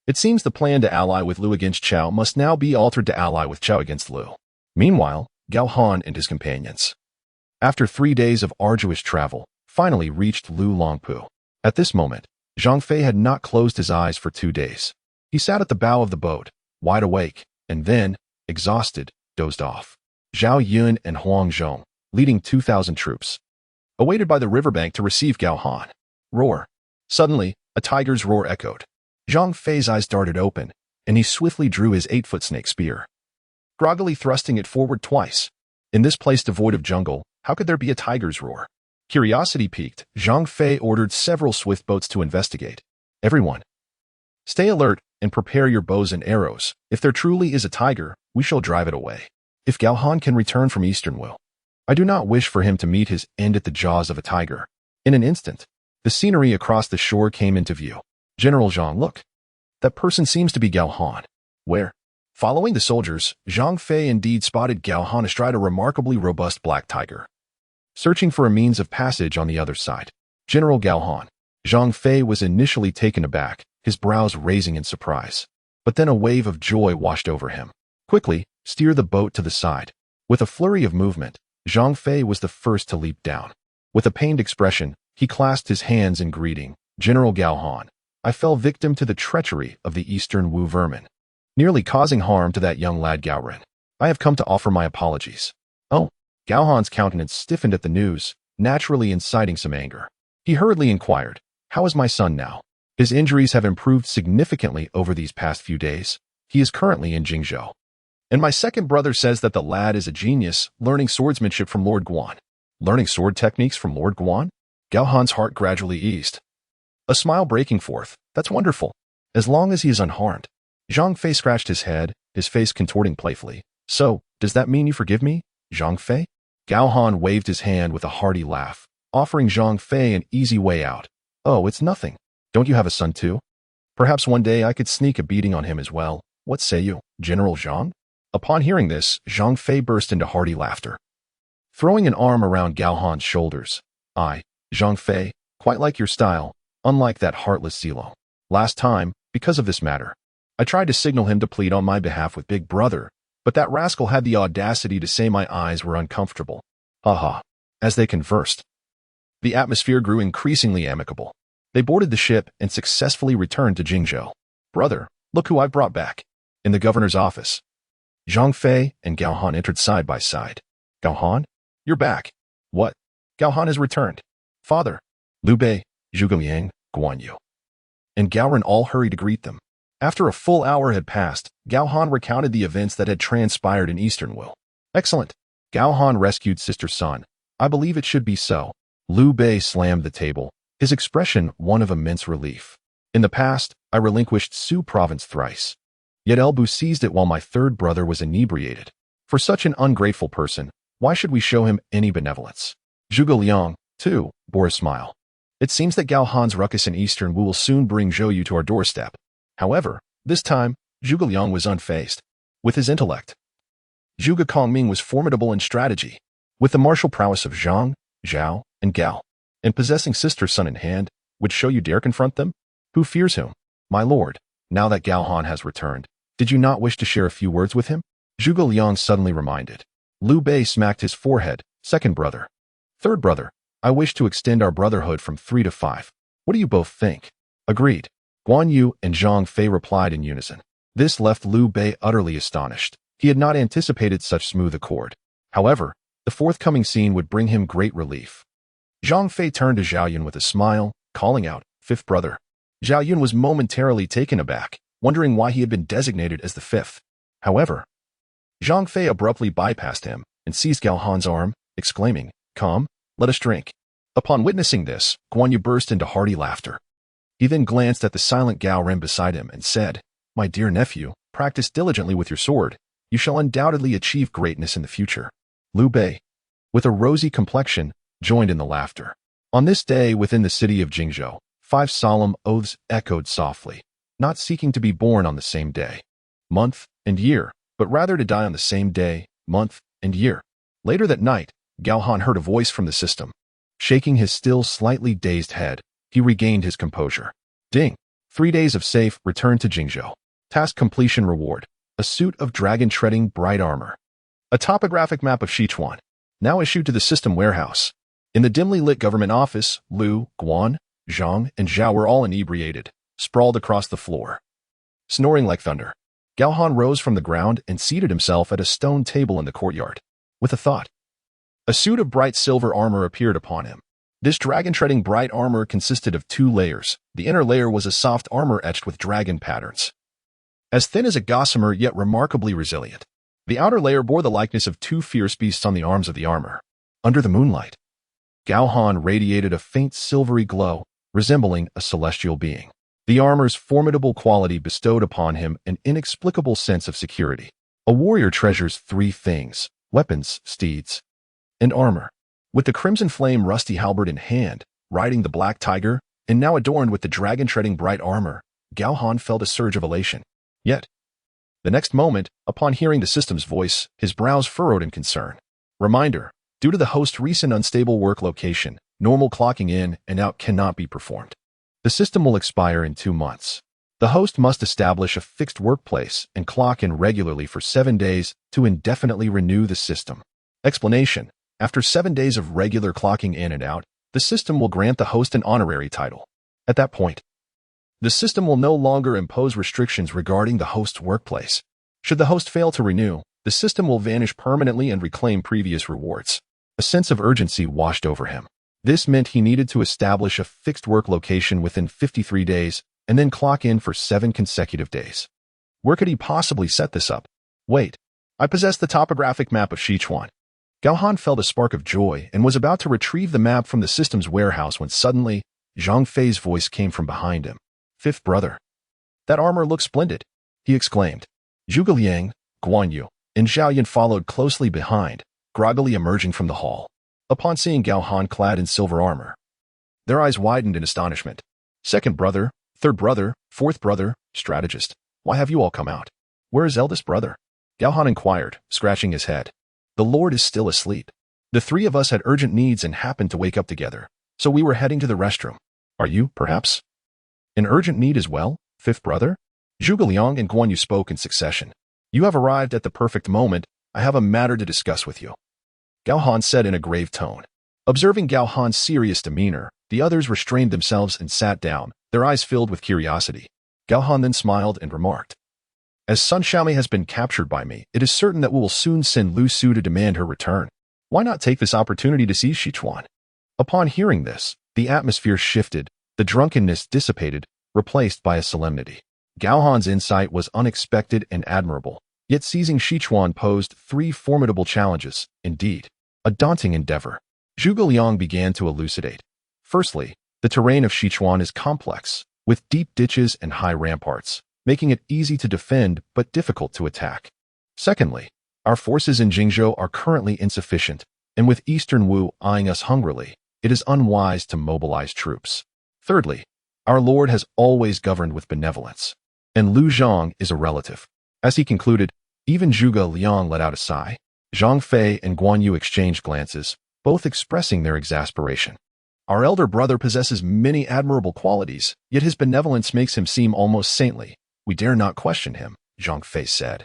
It seems the plan to ally with Lu against Chao must now be altered to ally with Chao against Lu. Meanwhile, Gao Han and his companions, after 3 days of arduous travel, finally reached Lu Longpu. At this moment, Zhang Fei had not closed his eyes for 2 days. He sat at the bow of the boat, wide awake, and then, exhausted, dozed off. Zhao Yun and Huang Zhong, leading 2,000 troops, awaited by the riverbank to receive Gao Han. Roar! Suddenly, a tiger's roar echoed. Zhang Fei's eyes darted open, and he swiftly drew his 8-foot snake spear, groggily thrusting it forward twice. In this place devoid of jungle, how could there be a tiger's roar? Curiosity piqued, Zhang Fei ordered several swift boats to investigate. Everyone, stay alert and prepare your bows and arrows. If there truly is a tiger, we shall drive it away. If Gao Han can return from Eastern Will, I do not wish for him to meet his end at the jaws of a tiger. In an instant, the scenery across the shore came into view. General Zhang, look. That person seems to be Gao Han. Where? Following the soldiers, Zhang Fei indeed spotted Gao Han astride a remarkably robust black tiger, searching for a means of passage on the other side. General Gao Han. Zhang Fei was initially taken aback, his brows raising in surprise. But then a wave of joy washed over him. Quickly, steer the boat to the side. With a flurry of movement, Zhang Fei was the first to leap down. With a pained expression, he clasped his hands in greeting. General Gao Han, I fell victim to the treachery of the Eastern Wu vermin, nearly causing harm to that young lad Gao Ren. I have come to offer my apologies. Oh, Gao Han's countenance stiffened at the news, naturally inciting some anger. He hurriedly inquired, how is my son now? His injuries have improved significantly over these past few days. He is currently in Jingzhou. And my second brother says that the lad is a genius, learning swordsmanship from Lord Guan. Learning sword techniques from Lord Guan? Gao Han's heart gradually eased, a smile breaking forth. That's wonderful, as long as he is unharmed. Zhang Fei scratched his head, his face contorting playfully. So, does that mean you forgive me, Zhang Fei? Gao Han waved his hand with a hearty laugh, offering Zhang Fei an easy way out. Oh, it's nothing. Don't you have a son too? Perhaps one day I could sneak a beating on him as well. What say you, General Zhang? Upon hearing this, Zhang Fei burst into hearty laughter, throwing an arm around Gao Han's shoulders. Zhang Fei, quite like your style, unlike that heartless Silo. Last time, because of this matter, I tried to signal him to plead on my behalf with Big Brother, but that rascal had the audacity to say my eyes were uncomfortable. Ha. As they conversed, the atmosphere grew increasingly amicable. They boarded the ship and successfully returned to Jingzhou. Brother, look who I've brought back. In the governor's office, Zhang Fei and Gao Han entered side by side. Gao Han? You're back. What? Gao Han has returned. Father, Liu Bei, Zhuge Liang, Guan Yu, and Gao Ren all hurried to greet them. After a full hour had passed, Gao Han recounted the events that had transpired in Eastern Will. Excellent. Gao Han rescued sister's son. I believe it should be so. Liu Bei slammed the table, his expression one of immense relief. In the past, I relinquished Su province thrice. Yet Elbu seized it while my third brother was inebriated. For such an ungrateful person, why should we show him any benevolence? Zhuge Liang, too, bore a smile. It seems that Gao Han's ruckus in Eastern Wu will soon bring Zhou Yu to our doorstep. However, this time, Zhuge Liang was unfazed. With his intellect, Zhuge Kongming was formidable in strategy. With the martial prowess of Zhang, Zhao, and Gao, and possessing sister's son in hand, would Zhou Yu dare confront them? Who fears whom? My lord, now that Gao Han has returned, did you not wish to share a few words with him? Zhuge Liang suddenly reminded. Liu Bei smacked his forehead. Second brother. Third brother. I wish to extend our brotherhood from 3 to 5. What do you both think? Agreed. Guan Yu and Zhang Fei replied in unison. This left Liu Bei utterly astonished. He had not anticipated such smooth accord. However, the forthcoming scene would bring him great relief. Zhang Fei turned to Zhao Yun with a smile, calling out, fifth brother. Zhao Yun was momentarily taken aback, wondering why he had been designated as the fifth. However, Zhang Fei abruptly bypassed him and seized Gao Han's arm, exclaiming, Come, let us drink. Upon witnessing this, Guan Yu burst into hearty laughter. He then glanced at the silent Gao Ren beside him and said, My dear nephew, practice diligently with your sword. You shall undoubtedly achieve greatness in the future. Liu Bei, with a rosy complexion, joined in the laughter. On this day within the city of Jingzhou, 5 solemn oaths echoed softly, not seeking to be born on the same day, month, and year, but rather to die on the same day, month, and year. Later that night, Gao Han heard a voice from the system. Shaking his still slightly dazed head, he regained his composure. Ding! 3 days of safe return to Jingzhou. Task completion reward. A suit of dragon-treading bright armor. A topographic map of Sichuan, now issued to the system warehouse. In the dimly lit government office, Liu, Guan, Zhang, and Zhao were all inebriated, sprawled across the floor, snoring like thunder. Gao Han rose from the ground and seated himself at a stone table in the courtyard. With a thought, a suit of bright silver armor appeared upon him. This dragon-treading bright armor consisted of 2 layers. The inner layer was a soft armor etched with dragon patterns, as thin as a gossamer yet remarkably resilient. The outer layer bore the likeness of 2 fierce beasts on the arms of the armor. Under the moonlight, Gao Han radiated a faint silvery glow, resembling a celestial being. The armor's formidable quality bestowed upon him an inexplicable sense of security. A warrior treasures 3 things: weapons, steeds, and armor. With the crimson flame rusty halberd in hand, riding the black tiger, and now adorned with the dragon-treading bright armor, Gao Han felt a surge of elation. Yet, the next moment, upon hearing the system's voice, his brows furrowed in concern. Reminder: due to the host's recent unstable work location, normal clocking in and out cannot be performed. The system will expire in 2 months. The host must establish a fixed workplace and clock in regularly for 7 days to indefinitely renew the system. Explanation: after 7 days of regular clocking in and out, the system will grant the host an honorary title. At that point, the system will no longer impose restrictions regarding the host's workplace. Should the host fail to renew, the system will vanish permanently and reclaim previous rewards. A sense of urgency washed over him. This meant he needed to establish a fixed work location within 53 days and then clock in for 7 consecutive days. Where could he possibly set this up? Wait, I possess the topographic map of Sichuan. Gao Han felt a spark of joy and was about to retrieve the map from the system's warehouse when suddenly, Zhang Fei's voice came from behind him. "Fifth brother, that armor looks splendid," he exclaimed. Zhuge Liang, Guan Yu, and Zhao Yun followed closely behind, groggily emerging from the hall. Upon seeing Gao Han clad in silver armor, their eyes widened in astonishment. "Second brother, third brother, fourth brother, strategist, why have you all come out? Where is eldest brother?" Gao Han inquired, scratching his head. "The Lord is still asleep. The 3 of us had urgent needs and happened to wake up together, so we were heading to the restroom. Are you, perhaps, in urgent need as well, fifth brother?" Zhuge Liang and Guan Yu spoke in succession. "You have arrived at the perfect moment. I have a matter to discuss with you," Gao Han said in a grave tone. Observing Gao Han's serious demeanor, the others restrained themselves and sat down, their eyes filled with curiosity. Gao Han then smiled and remarked, "As Sun Xiaomei has been captured by me, it is certain that we will soon send Lu Su to demand her return. Why not take this opportunity to seize Sichuan?" Upon hearing this, the atmosphere shifted, the drunkenness dissipated, replaced by a solemnity. Gao Han's insight was unexpected and admirable, yet seizing Sichuan posed 3 formidable challenges, indeed, a daunting endeavor. Zhuge Liang began to elucidate. Firstly, the terrain of Sichuan is complex, with deep ditches and high ramparts, making it easy to defend but difficult to attack. Secondly, our forces in Jingzhou are currently insufficient, and with Eastern Wu eyeing us hungrily, it is unwise to mobilize troops. Thirdly, our Lord has always governed with benevolence, and Lu Zhang is a relative. As he concluded, even Zhuge Liang let out a sigh. Zhang Fei and Guan Yu exchanged glances, both expressing their exasperation. "Our elder brother possesses many admirable qualities, yet his benevolence makes him seem almost saintly. We dare not question him," Zhang Fei said,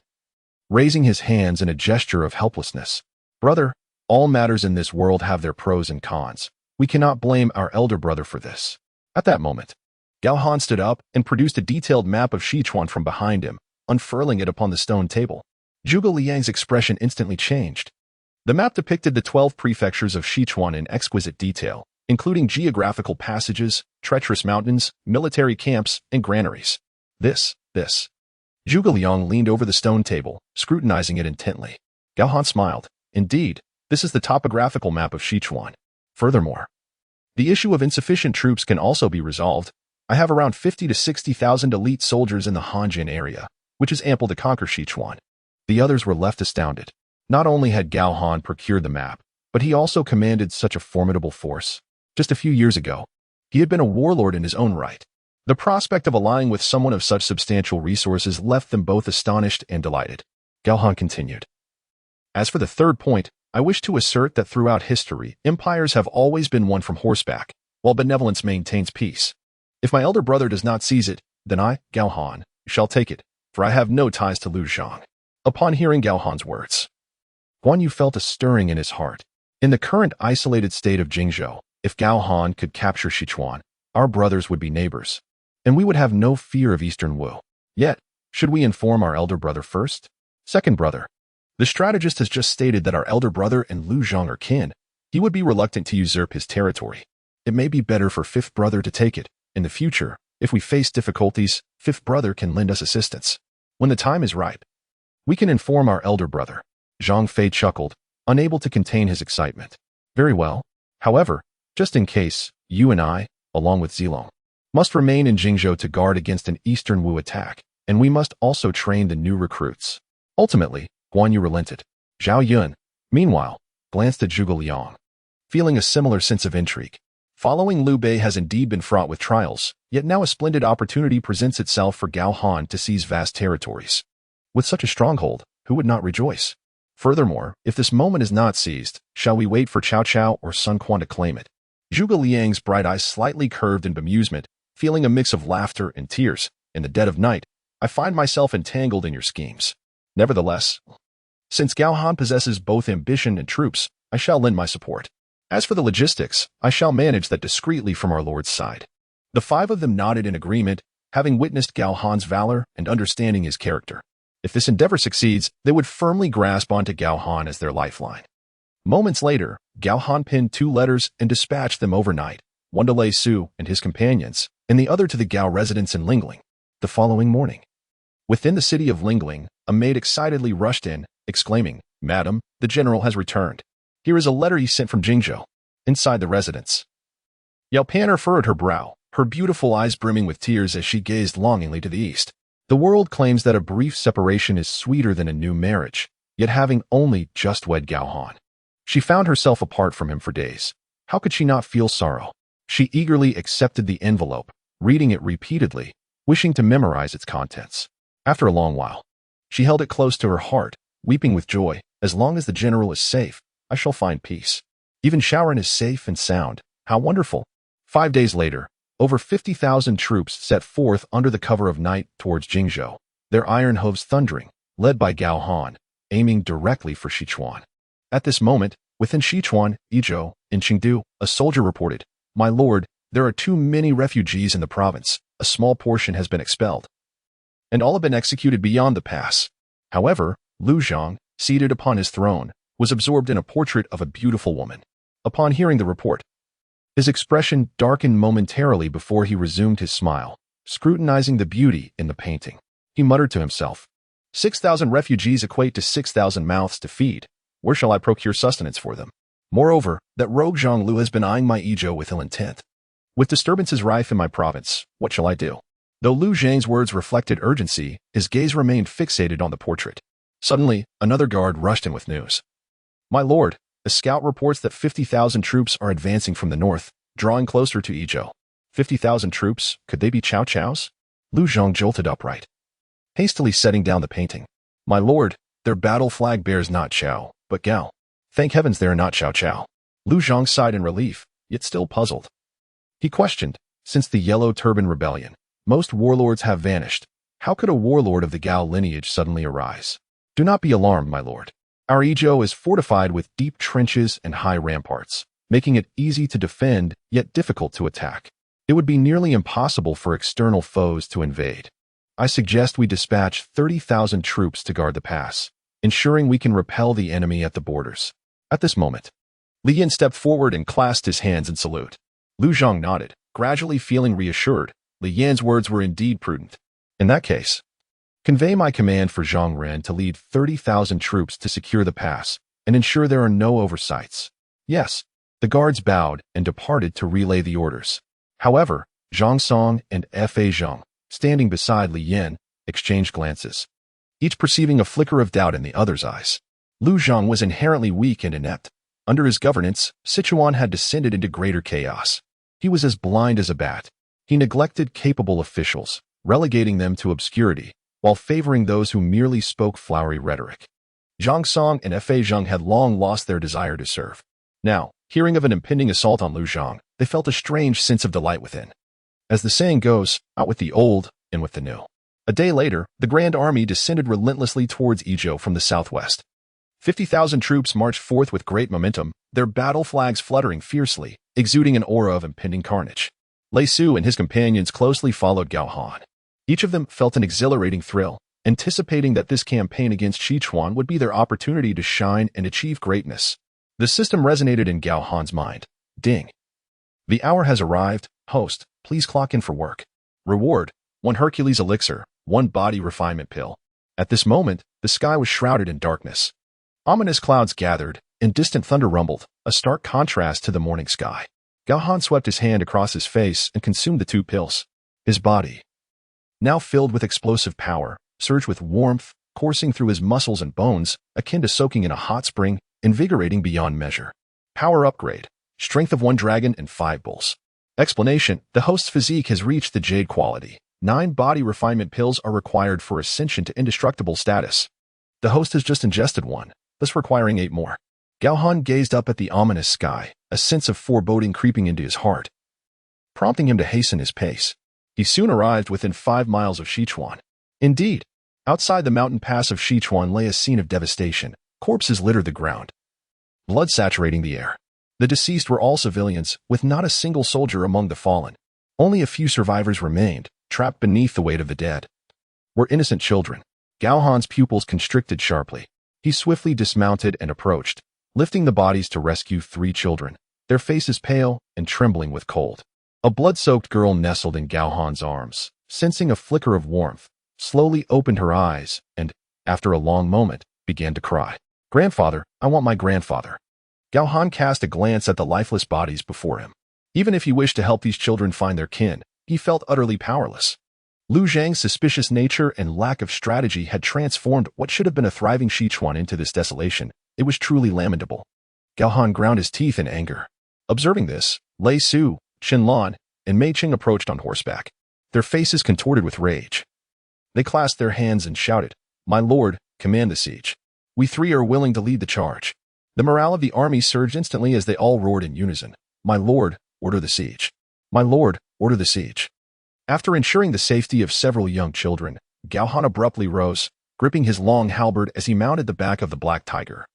raising his hands in a gesture of helplessness. "Brother, all matters in this world have their pros and cons. We cannot blame our elder brother for this." At that moment, Gao Han stood up and produced a detailed map of Sichuan from behind him, unfurling it upon the stone table. Zhuge Liang's expression instantly changed. The map depicted the 12 prefectures of Sichuan in exquisite detail, including geographical passages, treacherous mountains, military camps, and granaries. This. Zhuge Liang leaned over the stone table, scrutinizing it intently. Gao Han smiled. "Indeed, this is the topographical map of Sichuan. Furthermore, the issue of insufficient troops can also be resolved. I have around 50 to 60,000 elite soldiers in the Hanjin area, which is ample to conquer Sichuan." The others were left astounded. Not only had Gao Han procured the map, but he also commanded such a formidable force. Just a few years ago, he had been a warlord in his own right. The prospect of allying with someone of such substantial resources left them both astonished and delighted. Gao Han continued. "As for the third point, I wish to assert that throughout history, empires have always been won from horseback, while benevolence maintains peace. If my elder brother does not seize it, then I, Gao Han, shall take it, for I have no ties to Lu Zhang." Upon hearing Gao Han's words, Guan Yu felt a stirring in his heart. In the current isolated state of Jingzhou, if Gao Han could capture Sichuan, our brothers would be neighbors, and we would have no fear of Eastern Wu. Yet, should we inform our elder brother first? Second brother, the strategist has just stated that our elder brother and Lu Zhang are kin. He would be reluctant to usurp his territory. It may be better for fifth brother to take it. In the future, if we face difficulties, fifth brother can lend us assistance. When the time is ripe, we can inform our elder brother. Zhang Fei chuckled, unable to contain his excitement. Very well. However, just in case, you and I, along with Zilong, must remain in Jingzhou to guard against an Eastern Wu attack, and we must also train the new recruits. Ultimately, Guan Yu relented. Zhao Yun, meanwhile, glanced at Zhuge Liang, feeling a similar sense of intrigue. Following Liu Bei has indeed been fraught with trials, yet now a splendid opportunity presents itself for Gao Han to seize vast territories. With such a stronghold, who would not rejoice? Furthermore, if this moment is not seized, shall we wait for Cao Cao or Sun Quan to claim it? Zhuge Liang's bright eyes slightly curved in bemusement, feeling a mix of laughter and tears. In the dead of night, I find myself entangled in your schemes. Nevertheless, since Gao Han possesses both ambition and troops, I shall lend my support. As for the logistics, I shall manage that discreetly from our Lord's side. The five of them nodded in agreement, having witnessed Gao Han's valor and understanding his character. If this endeavor succeeds, they would firmly grasp onto Gao Han as their lifeline. Moments later, Gao Han pinned 2 letters and dispatched them overnight, one to Lei Su and his companions, and the other to the Gao residence in Lingling. The following morning, within the city of Lingling, a maid excitedly rushed in, exclaiming, "Madam, the general has returned. Here is a letter he sent from Jingzhou." Inside the residence, Yao Pan furrowed her brow, her beautiful eyes brimming with tears as she gazed longingly to the east. The world claims that a brief separation is sweeter than a new marriage, yet having only just wed Gao Han, she found herself apart from him for days. How could she not feel sorrow? She eagerly accepted the envelope, reading it repeatedly, wishing to memorize its contents. After a long while, she held it close to her heart, weeping with joy. As long as the general is safe, I shall find peace. Even Shaoran is safe and sound. How wonderful! 5 days later, over 50,000 troops set forth under the cover of night towards Jingzhou, their iron hooves thundering, led by Gao Han, aiming directly for Sichuan. At this moment, within Sichuan, Yizhou, in Chengdu, a soldier reported, "My lord, there are too many refugees in the province. A small portion has been expelled, and all have been executed beyond the pass." However, Lu Zhang, seated upon his throne, was absorbed in a portrait of a beautiful woman. Upon hearing the report, his expression darkened momentarily before he resumed his smile, scrutinizing the beauty in the painting. He muttered to himself, 6,000 refugees equate to 6,000 mouths to feed. Where shall I procure sustenance for them? Moreover, that rogue Zhang Lu has been eyeing my Yizhou with ill intent. With disturbances rife in my province, what shall I do? Though Lu Zhang's words reflected urgency, his gaze remained fixated on the portrait. Suddenly, another guard rushed in with news. "My lord, a scout reports that 50,000 troops are advancing from the north, drawing closer to Yizhou." 50,000 troops? Could they be Cao Cao's? Lu Zhang jolted upright, hastily setting down the painting. "My lord, their battle flag bears not Cao, but Gao. Thank heavens they are not Cao Cao." Lu Zhang sighed in relief, yet still puzzled. He questioned, since the Yellow Turban Rebellion, most warlords have vanished. How could a warlord of the Gao lineage suddenly arise? "Do not be alarmed, my lord. Our Yizhou is fortified with deep trenches and high ramparts, making it easy to defend, yet difficult to attack. It would be nearly impossible for external foes to invade. I suggest we dispatch 30,000 troops to guard the pass, ensuring we can repel the enemy at the borders." At this moment, Li Yin stepped forward and clasped his hands in salute. Lu Zhang nodded, gradually feeling reassured. Li Yan's words were indeed prudent. "In that case, convey my command for Zhang Ren to lead 30,000 troops to secure the pass and ensure there are no oversights." Yes, the guards bowed and departed to relay the orders. However, Zhang Song and Fa Zhang, standing beside Li Yan, exchanged glances, each perceiving a flicker of doubt in the other's eyes. Lu Zhang was inherently weak and inept. Under his governance, Sichuan had descended into greater chaos. He was as blind as a bat. He neglected capable officials, relegating them to obscurity, while favoring those who merely spoke flowery rhetoric. Zhang Song and Fa Zhang had long lost their desire to serve. Now, hearing of an impending assault on Lu Zhang, they felt a strange sense of delight within. As the saying goes, out with the old, in with the new. A day later, the Grand Army descended relentlessly towards Yizhou from the southwest. 50,000 troops marched forth with great momentum, their battle flags fluttering fiercely, exuding an aura of impending carnage. Lei Su and his companions closely followed Gao Han. Each of them felt an exhilarating thrill, anticipating that this campaign against Sichuan would be their opportunity to shine and achieve greatness. The system resonated in Gao Han's mind. Ding. The hour has arrived. Host, please clock in for work. Reward, 1 Hercules elixir, 1 body refinement pill. At this moment, the sky was shrouded in darkness. Ominous clouds gathered, and distant thunder rumbled, a stark contrast to the morning sky. Gao Han swept his hand across his face and consumed the 2 pills. His body, now filled with explosive power, surged with warmth, coursing through his muscles and bones, akin to soaking in a hot spring, invigorating beyond measure. Power upgrade, strength of 1 dragon and 5 bulls. Explanation, the host's physique has reached the jade quality. 9 body refinement pills are required for ascension to indestructible status. The host has just ingested 1, thus requiring 8 more. Gao Han gazed up at the ominous sky, a sense of foreboding creeping into his heart, prompting him to hasten his pace. He soon arrived within 5 miles of Sichuan. Indeed, outside the mountain pass of Sichuan lay a scene of devastation. Corpses littered the ground, blood saturating the air. The deceased were all civilians, with not a single soldier among the fallen. Only a few survivors remained, trapped beneath the weight of the dead. Were innocent children. Gao Han's pupils constricted sharply. He swiftly dismounted and approached, lifting the bodies to rescue 3 children, their faces pale and trembling with cold. A blood-soaked girl nestled in Gao Han's arms, sensing a flicker of warmth, slowly opened her eyes and, after a long moment, began to cry. "Grandfather, I want my grandfather." Gao Han cast a glance at the lifeless bodies before him. Even if he wished to help these children find their kin, he felt utterly powerless. Lu Zhang's suspicious nature and lack of strategy had transformed what should have been a thriving Sichuan into this desolation. It was truly lamentable. Gao Han ground his teeth in anger. Observing this, Lei Su, Chen Lan, and Mei Qing approached on horseback, their faces contorted with rage. They clasped their hands and shouted, "My lord, command the siege. We 3 are willing to lead the charge." The morale of the army surged instantly as they all roared in unison. "My lord, order the siege. My lord, order the siege." After ensuring the safety of several young children, Gao Han abruptly rose, gripping his long halberd as he mounted the back of the black tiger.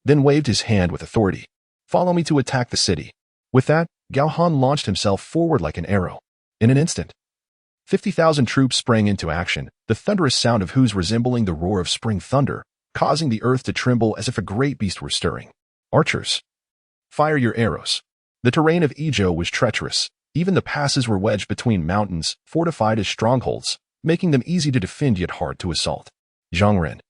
Then waved his hand with authority. "Follow me to attack the city." With that, Gao Han launched himself forward like an arrow. In an instant, 50,000 troops sprang into action, the thunderous sound of whose resembling the roar of spring thunder, causing the earth to tremble as if a great beast were stirring. "Archers, fire your arrows." The terrain of Izhou was treacherous. Even the passes were wedged between mountains, fortified as strongholds, making them easy to defend yet hard to assault. Zhang Ren,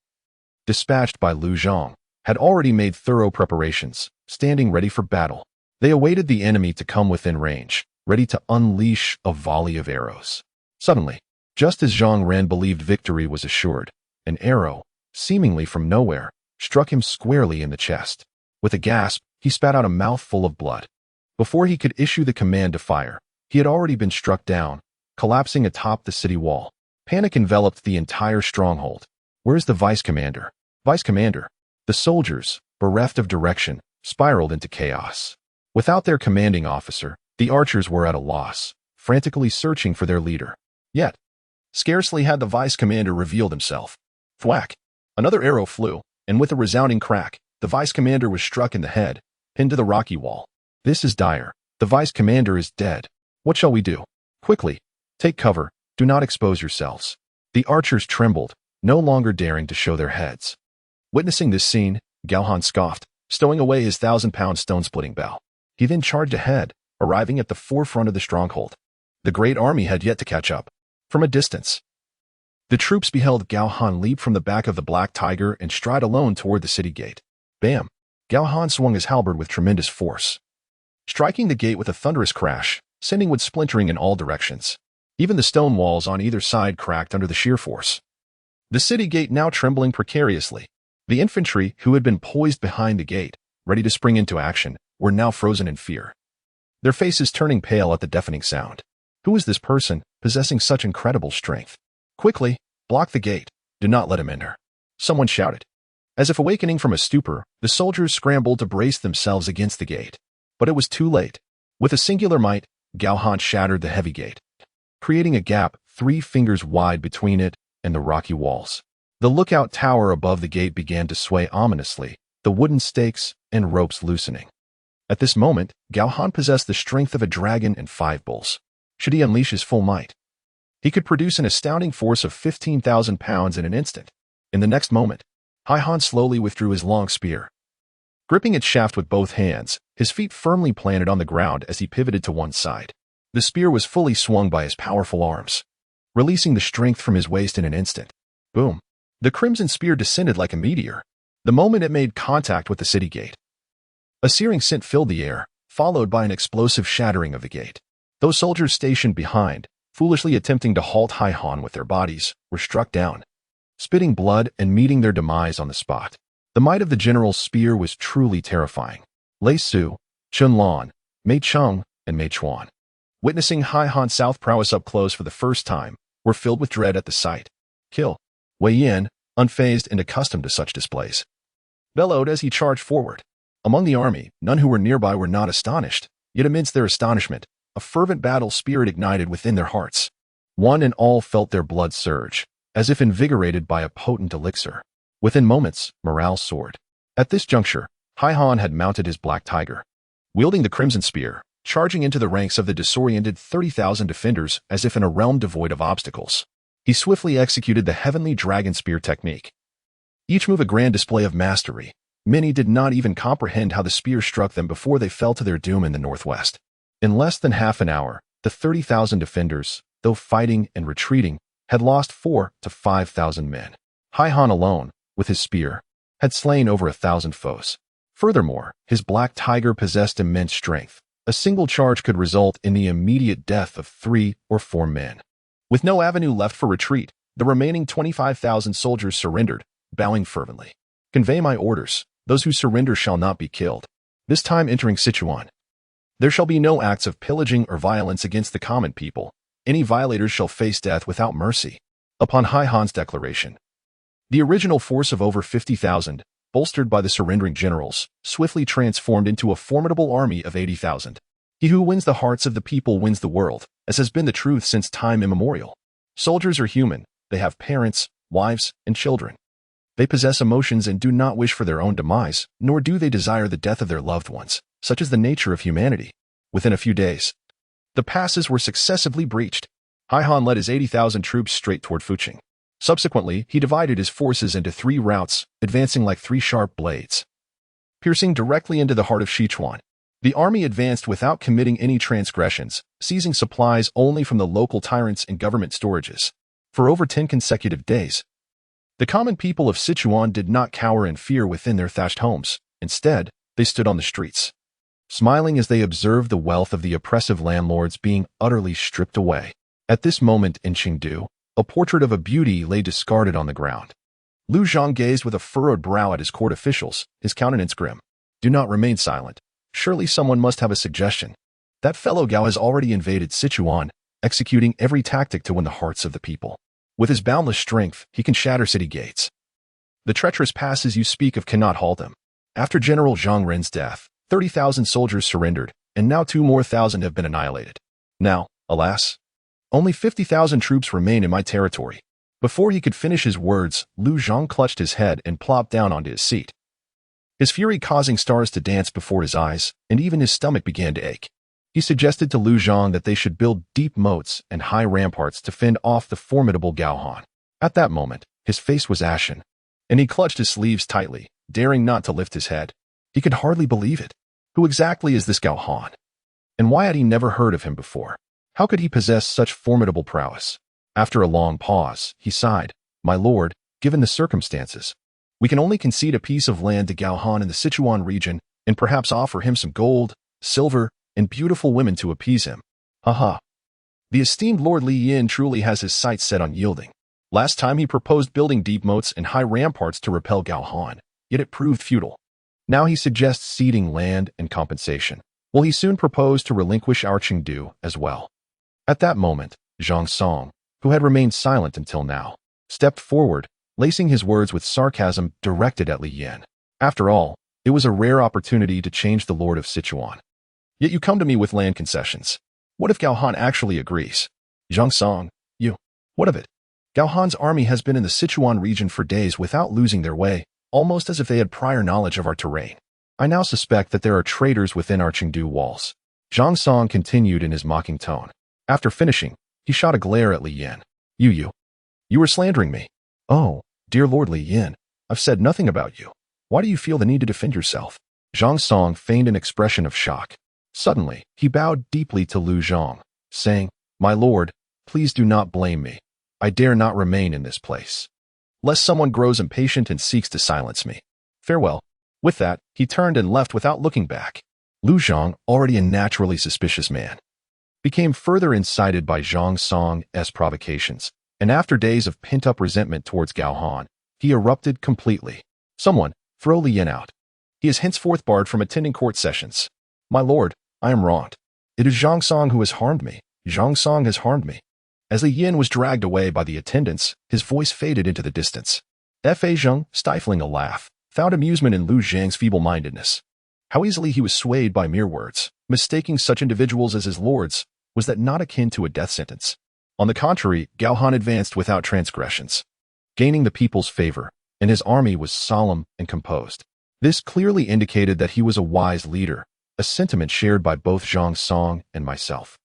dispatched by Lu Zhang, had already made thorough preparations, standing ready for battle. They awaited the enemy to come within range, ready to unleash a volley of arrows. Suddenly, just as Zhang Ren believed victory was assured, an arrow, seemingly from nowhere, struck him squarely in the chest. With a gasp, he spat out a mouthful of blood. Before he could issue the command to fire, he had already been struck down, collapsing atop the city wall. Panic enveloped the entire stronghold. "Where's the vice commander?" "Vice commander." The soldiers, bereft of direction, spiraled into chaos. Without their commanding officer, the archers were at a loss, frantically searching for their leader. Yet, scarcely had the vice commander revealed himself. Thwack! Another arrow flew, and with a resounding crack, the vice commander was struck in the head, pinned to the rocky wall. "This is dire. The vice commander is dead. What shall we do?" "Quickly, take cover. Do not expose yourselves." The archers trembled, no longer daring to show their heads. Witnessing this scene, Gao Han scoffed, stowing away his 1,000-pound stone-splitting bow. He then charged ahead, arriving at the forefront of the stronghold. The great army had yet to catch up. From a distance, the troops beheld Gao Han leap from the back of the black tiger and stride alone toward the city gate. Bam! Gao Han swung his halberd with tremendous force, striking the gate with a thunderous crash, sending wood splintering in all directions. Even the stone walls on either side cracked under the sheer force. The city gate now trembling precariously. The infantry, who had been poised behind the gate, ready to spring into action, were now frozen in fear, their faces turning pale at the deafening sound. Who is this person, possessing such incredible strength? "Quickly, block the gate. Do not let him enter," someone shouted. As if awakening from a stupor, the soldiers scrambled to brace themselves against the gate. But it was too late. With a singular might, Gao Han shattered the heavy gate, creating a gap 3 fingers wide between it and the rocky walls. The lookout tower above the gate began to sway ominously, the wooden stakes and ropes loosening. At this moment, Gao Han possessed the strength of a dragon and 5 bulls. Should he unleash his full might, he could produce an astounding force of 15,000 pounds in an instant. In the next moment, Han slowly withdrew his long spear. Gripping its shaft with both hands, his feet firmly planted on the ground as he pivoted to one side. The spear was fully swung by his powerful arms, releasing the strength from his waist in an instant. Boom! The crimson spear descended like a meteor, the moment it made contact with the city gate. A searing scent filled the air, followed by an explosive shattering of the gate. Those soldiers stationed behind, foolishly attempting to halt Gao Han with their bodies, were struck down, spitting blood and meeting their demise on the spot. The might of the general's spear was truly terrifying. Lei Su, Chun Lan, Mei Cheng, and Mei Chuan, witnessing Gao Han's south prowess up close for the first time, were filled with dread at the sight. Kill! Wei Yin, unfazed and accustomed to such displays, bellowed as he charged forward. Among the army, none who were nearby were not astonished, yet amidst their astonishment, a fervent battle spirit ignited within their hearts. One and all felt their blood surge, as if invigorated by a potent elixir. Within moments, morale soared. At this juncture, Gao Han had mounted his black tiger, wielding the crimson spear, charging into the ranks of the disoriented 30,000 defenders as if in a realm devoid of obstacles. He swiftly executed the heavenly dragon spear technique, each move a grand display of mastery. Many did not even comprehend how the spear struck them before they fell to their doom in the northwest. In less than half an hour, the 30,000 defenders, though fighting and retreating, had lost 4,000 to 5,000 men. Gao Han alone, with his spear, had slain over 1,000 foes. Furthermore, his black tiger possessed immense strength. A single charge could result in the immediate death of 3 or 4 men. With no avenue left for retreat, the remaining 25,000 soldiers surrendered, bowing fervently. Convey my orders. Those who surrender shall not be killed. This time entering Sichuan, there shall be no acts of pillaging or violence against the common people. Any violators shall face death without mercy. Upon Gao Han's declaration, the original force of over 50,000, bolstered by the surrendering generals, swiftly transformed into a formidable army of 80,000. He who wins the hearts of the people wins the world, as has been the truth since time immemorial. Soldiers are human. They have parents, wives, and children. They possess emotions and do not wish for their own demise, nor do they desire the death of their loved ones. Such is the nature of humanity. Within a few days, the passes were successively breached. Gao Han led his 80,000 troops straight toward Fuqing. Subsequently, he divided his forces into 3 routes, advancing like 3 sharp blades, piercing directly into the heart of Sichuan. The army advanced without committing any transgressions, seizing supplies only from the local tyrants and government storages. For over 10 consecutive days, the common people of Sichuan did not cower in fear within their thatched homes. Instead, they stood on the streets, smiling as they observed the wealth of the oppressive landlords being utterly stripped away. At this moment in Chengdu, a portrait of a beauty lay discarded on the ground. Lu Zhang gazed with a furrowed brow at his court officials, his countenance grim. Do not remain silent. Surely someone must have a suggestion. That fellow Gao has already invaded Sichuan, executing every tactic to win the hearts of the people. With his boundless strength, he can shatter city gates. The treacherous passes you speak of cannot halt him. After General Zhang Ren's death, 30,000 soldiers surrendered, and now 2,000 more have been annihilated. Now, alas, only 50,000 troops remain in my territory. Before he could finish his words, Lu Zhang clutched his head and plopped down onto his seat, his fury causing stars to dance before his eyes, and even his stomach began to ache. He suggested to Lu Zhang that they should build deep moats and high ramparts to fend off the formidable Gao Han. At that moment, his face was ashen, and he clutched his sleeves tightly, daring not to lift his head. He could hardly believe it. Who exactly is this Gao Han? And why had he never heard of him before? How could he possess such formidable prowess? After a long pause, he sighed. My lord, given the circumstances, we can only concede a piece of land to Gao Han in the Sichuan region and perhaps offer him some gold, silver, and beautiful women to appease him. Haha. The esteemed Lord Li Yin truly has his sights set on yielding. Last time he proposed building deep moats and high ramparts to repel Gao Han, yet it proved futile. Now he suggests ceding land and compensation. Will he soon propose to relinquish our Chengdu as well? At that moment, Zhang Song, who had remained silent until now, stepped forward, lacing his words with sarcasm directed at Li Yin. After all, it was a rare opportunity to change the Lord of Sichuan. Yet you come to me with land concessions. What if Gao Han actually agrees? Zhang Song, what of it? Gao Han's army has been in the Sichuan region for days without losing their way, almost as if they had prior knowledge of our terrain. I now suspect that there are traitors within our Chengdu walls. Zhang Song continued in his mocking tone. After finishing, he shot a glare at Li Yin. You were slandering me. Oh, dear Lord Li Yin, I've said nothing about you. Why do you feel the need to defend yourself? Zhang Song feigned an expression of shock. Suddenly, he bowed deeply to Lu Zhang, saying, "My lord, please do not blame me. I dare not remain in this place, lest someone grows impatient and seeks to silence me. Farewell." With that, he turned and left without looking back. Lu Zhang, already a naturally suspicious man, became further incited by Zhang Song's provocations, and after days of pent-up resentment towards Gao Han, he erupted completely. "Someone, throw Li Yin out. He is henceforth barred from attending court sessions. My lord, I am wronged. It is Zhang Song who has harmed me. Zhang Song has harmed me." As Li Yin was dragged away by the attendants, his voice faded into the distance. Fa Zheng, stifling a laugh, found amusement in Lu Zhang's feeble-mindedness. How easily he was swayed by mere words, mistaking such individuals as his lords. Was that not akin to a death sentence? On the contrary, Gao Han advanced without transgressions, gaining the people's favor, and his army was solemn and composed. This clearly indicated that he was a wise leader, a sentiment shared by both Zhang Song and myself.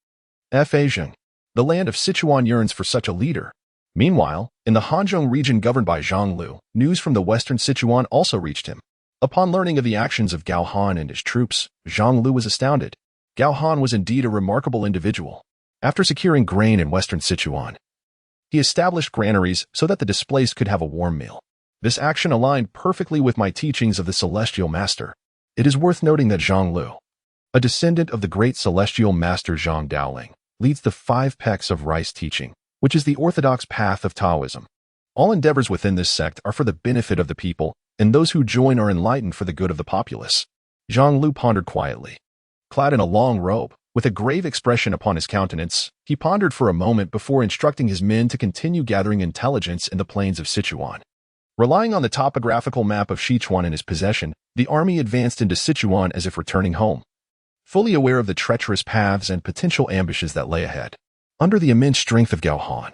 Fa Zheng, the land of Sichuan yearns for such a leader. Meanwhile, in the Hanzhong region governed by Zhang Lu, news from the western Sichuan also reached him. Upon learning of the actions of Gao Han and his troops, Zhang Lu was astounded. Gao Han was indeed a remarkable individual. After securing grain in western Sichuan, he established granaries so that the displaced could have a warm meal. This action aligned perfectly with my teachings of the Celestial Master. It is worth noting that Zhang Lu, a descendant of the great Celestial Master Zhang Daoling, leads the 5 pecks of rice teaching, which is the orthodox path of Taoism. All endeavors within this sect are for the benefit of the people, and those who join are enlightened for the good of the populace. Zhang Lu pondered quietly. Clad in a long robe, with a grave expression upon his countenance, he pondered for a moment before instructing his men to continue gathering intelligence in the plains of Sichuan. Relying on the topographical map of Sichuan in his possession, the army advanced into Sichuan as if returning home, fully aware of the treacherous paths and potential ambushes that lay ahead. Under the immense strength of Gao Han,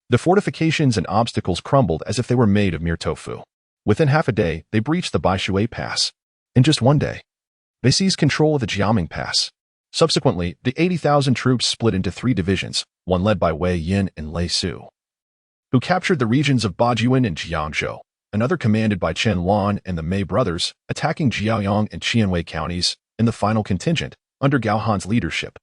the fortifications and obstacles crumbled as if they were made of mere tofu. Within half a day, they breached the Baishui Pass. In just one day, they seized control of the Jiaming Pass. Subsequently, the 80,000 troops split into 3 divisions, one led by Wei Yin and Lei Su, who captured the regions of Bajuan and Jiangzhou, another commanded by Chen Wan and the Mei brothers, attacking Jiaoyang and Qianwei counties, and the final contingent, under Gao Han's leadership,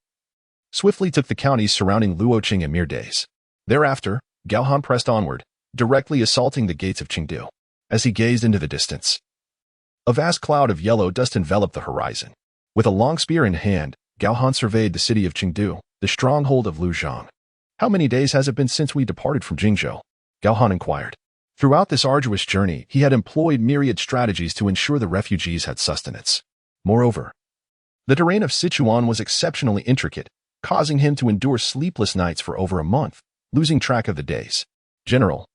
swiftly took the counties surrounding Luoqing in mere days. Thereafter, Gao Han pressed onward, directly assaulting the gates of Chengdu. As he gazed into the distance, a vast cloud of yellow dust enveloped the horizon. With a long spear in hand, Gao Han surveyed the city of Chengdu, the stronghold of Lu Zhang. "How many days has it been since we departed from Jingzhou?" Gao Han inquired. Throughout this arduous journey, he had employed myriad strategies to ensure the refugees had sustenance. Moreover, the terrain of Sichuan was exceptionally intricate, causing him to endure sleepless nights for over a month, losing track of the days. "General,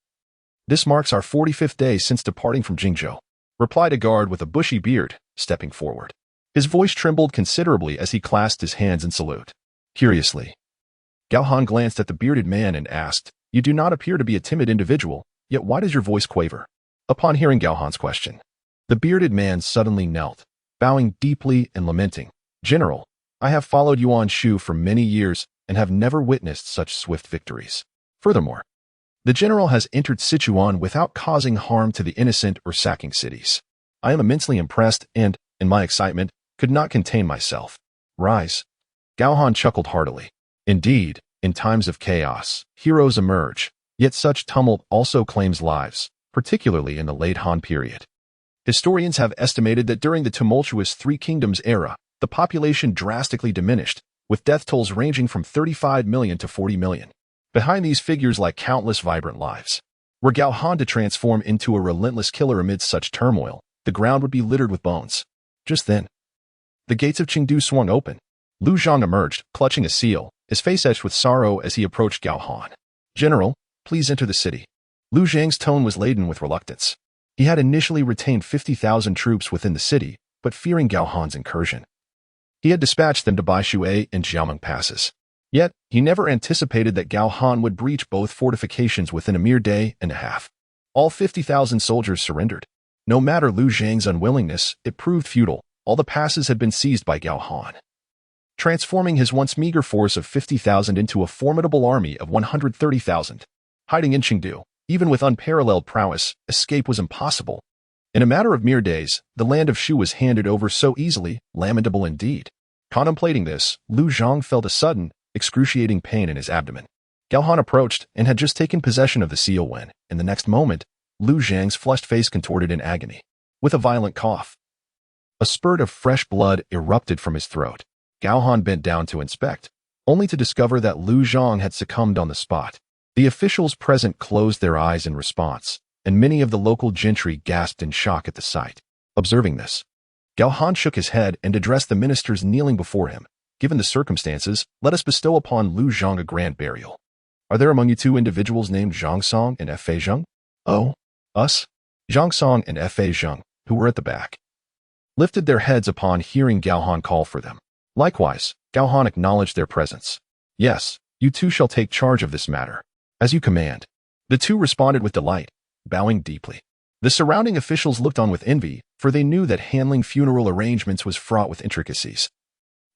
this marks our 45th day since departing from Jingzhou," replied a guard with a bushy beard, stepping forward. His voice trembled considerably as he clasped his hands in salute. Curiously, Gao Han glanced at the bearded man and asked, "You do not appear to be a timid individual, yet why does your voice quaver?" Upon hearing Gao Han's question, the bearded man suddenly knelt, bowing deeply and lamenting. "General, I have followed Yuan Shu for many years and have never witnessed such swift victories. Furthermore, the general has entered Sichuan without causing harm to the innocent or sacking cities. I am immensely impressed and, in my excitement, could not contain myself." "Rise." Gao Han chuckled heartily. "Indeed, in times of chaos, heroes emerge, yet such tumult also claims lives, particularly in the late Han period. Historians have estimated that during the tumultuous Three Kingdoms era, the population drastically diminished, with death tolls ranging from 35 million to 40 million. Behind these figures lie countless vibrant lives. Were Gao Han to transform into a relentless killer amidst such turmoil, the ground would be littered with bones." Just then, the gates of Chengdu swung open. Lu Zhang emerged, clutching a seal, his face etched with sorrow as he approached Gao Han. "General, please enter the city." Lu Zhang's tone was laden with reluctance. He had initially retained 50,000 troops within the city, but fearing Gao Han's incursion, he had dispatched them to Baishui and Jiaming passes. Yet, he never anticipated that Gao Han would breach both fortifications within a mere day and a half. All 50,000 soldiers surrendered. No matter Lu Zhang's unwillingness, it proved futile. All the passes had been seized by Gao Han, transforming his once meager force of 50,000 into a formidable army of 130,000. Hiding in Chengdu, even with unparalleled prowess, escape was impossible. In a matter of mere days, the land of Shu was handed over so easily, lamentable indeed. Contemplating this, Lu Zhang felt a sudden, excruciating pain in his abdomen. Gao Han approached and had just taken possession of the seal when, in the next moment, Lu Zhang's flushed face contorted in agony. With a violent cough, a spurt of fresh blood erupted from his throat. Gao Han bent down to inspect, only to discover that Lu Zhang had succumbed on the spot. The officials present closed their eyes in response, and many of the local gentry gasped in shock at the sight. Observing this, Gao Han shook his head and addressed the ministers kneeling before him. Given the circumstances, let us bestow upon Lu Zhang a grand burial. Are there among you two individuals named Zhang Song and Fei Zheng? Oh, us? Zhang Song and Fei Zheng, who were at the back, lifted their heads upon hearing Gao Han call for them. Likewise, Gao Han acknowledged their presence. Yes, you two shall take charge of this matter. As you command. The two responded with delight, bowing deeply. The surrounding officials looked on with envy, for they knew that handling funeral arrangements was fraught with intricacies,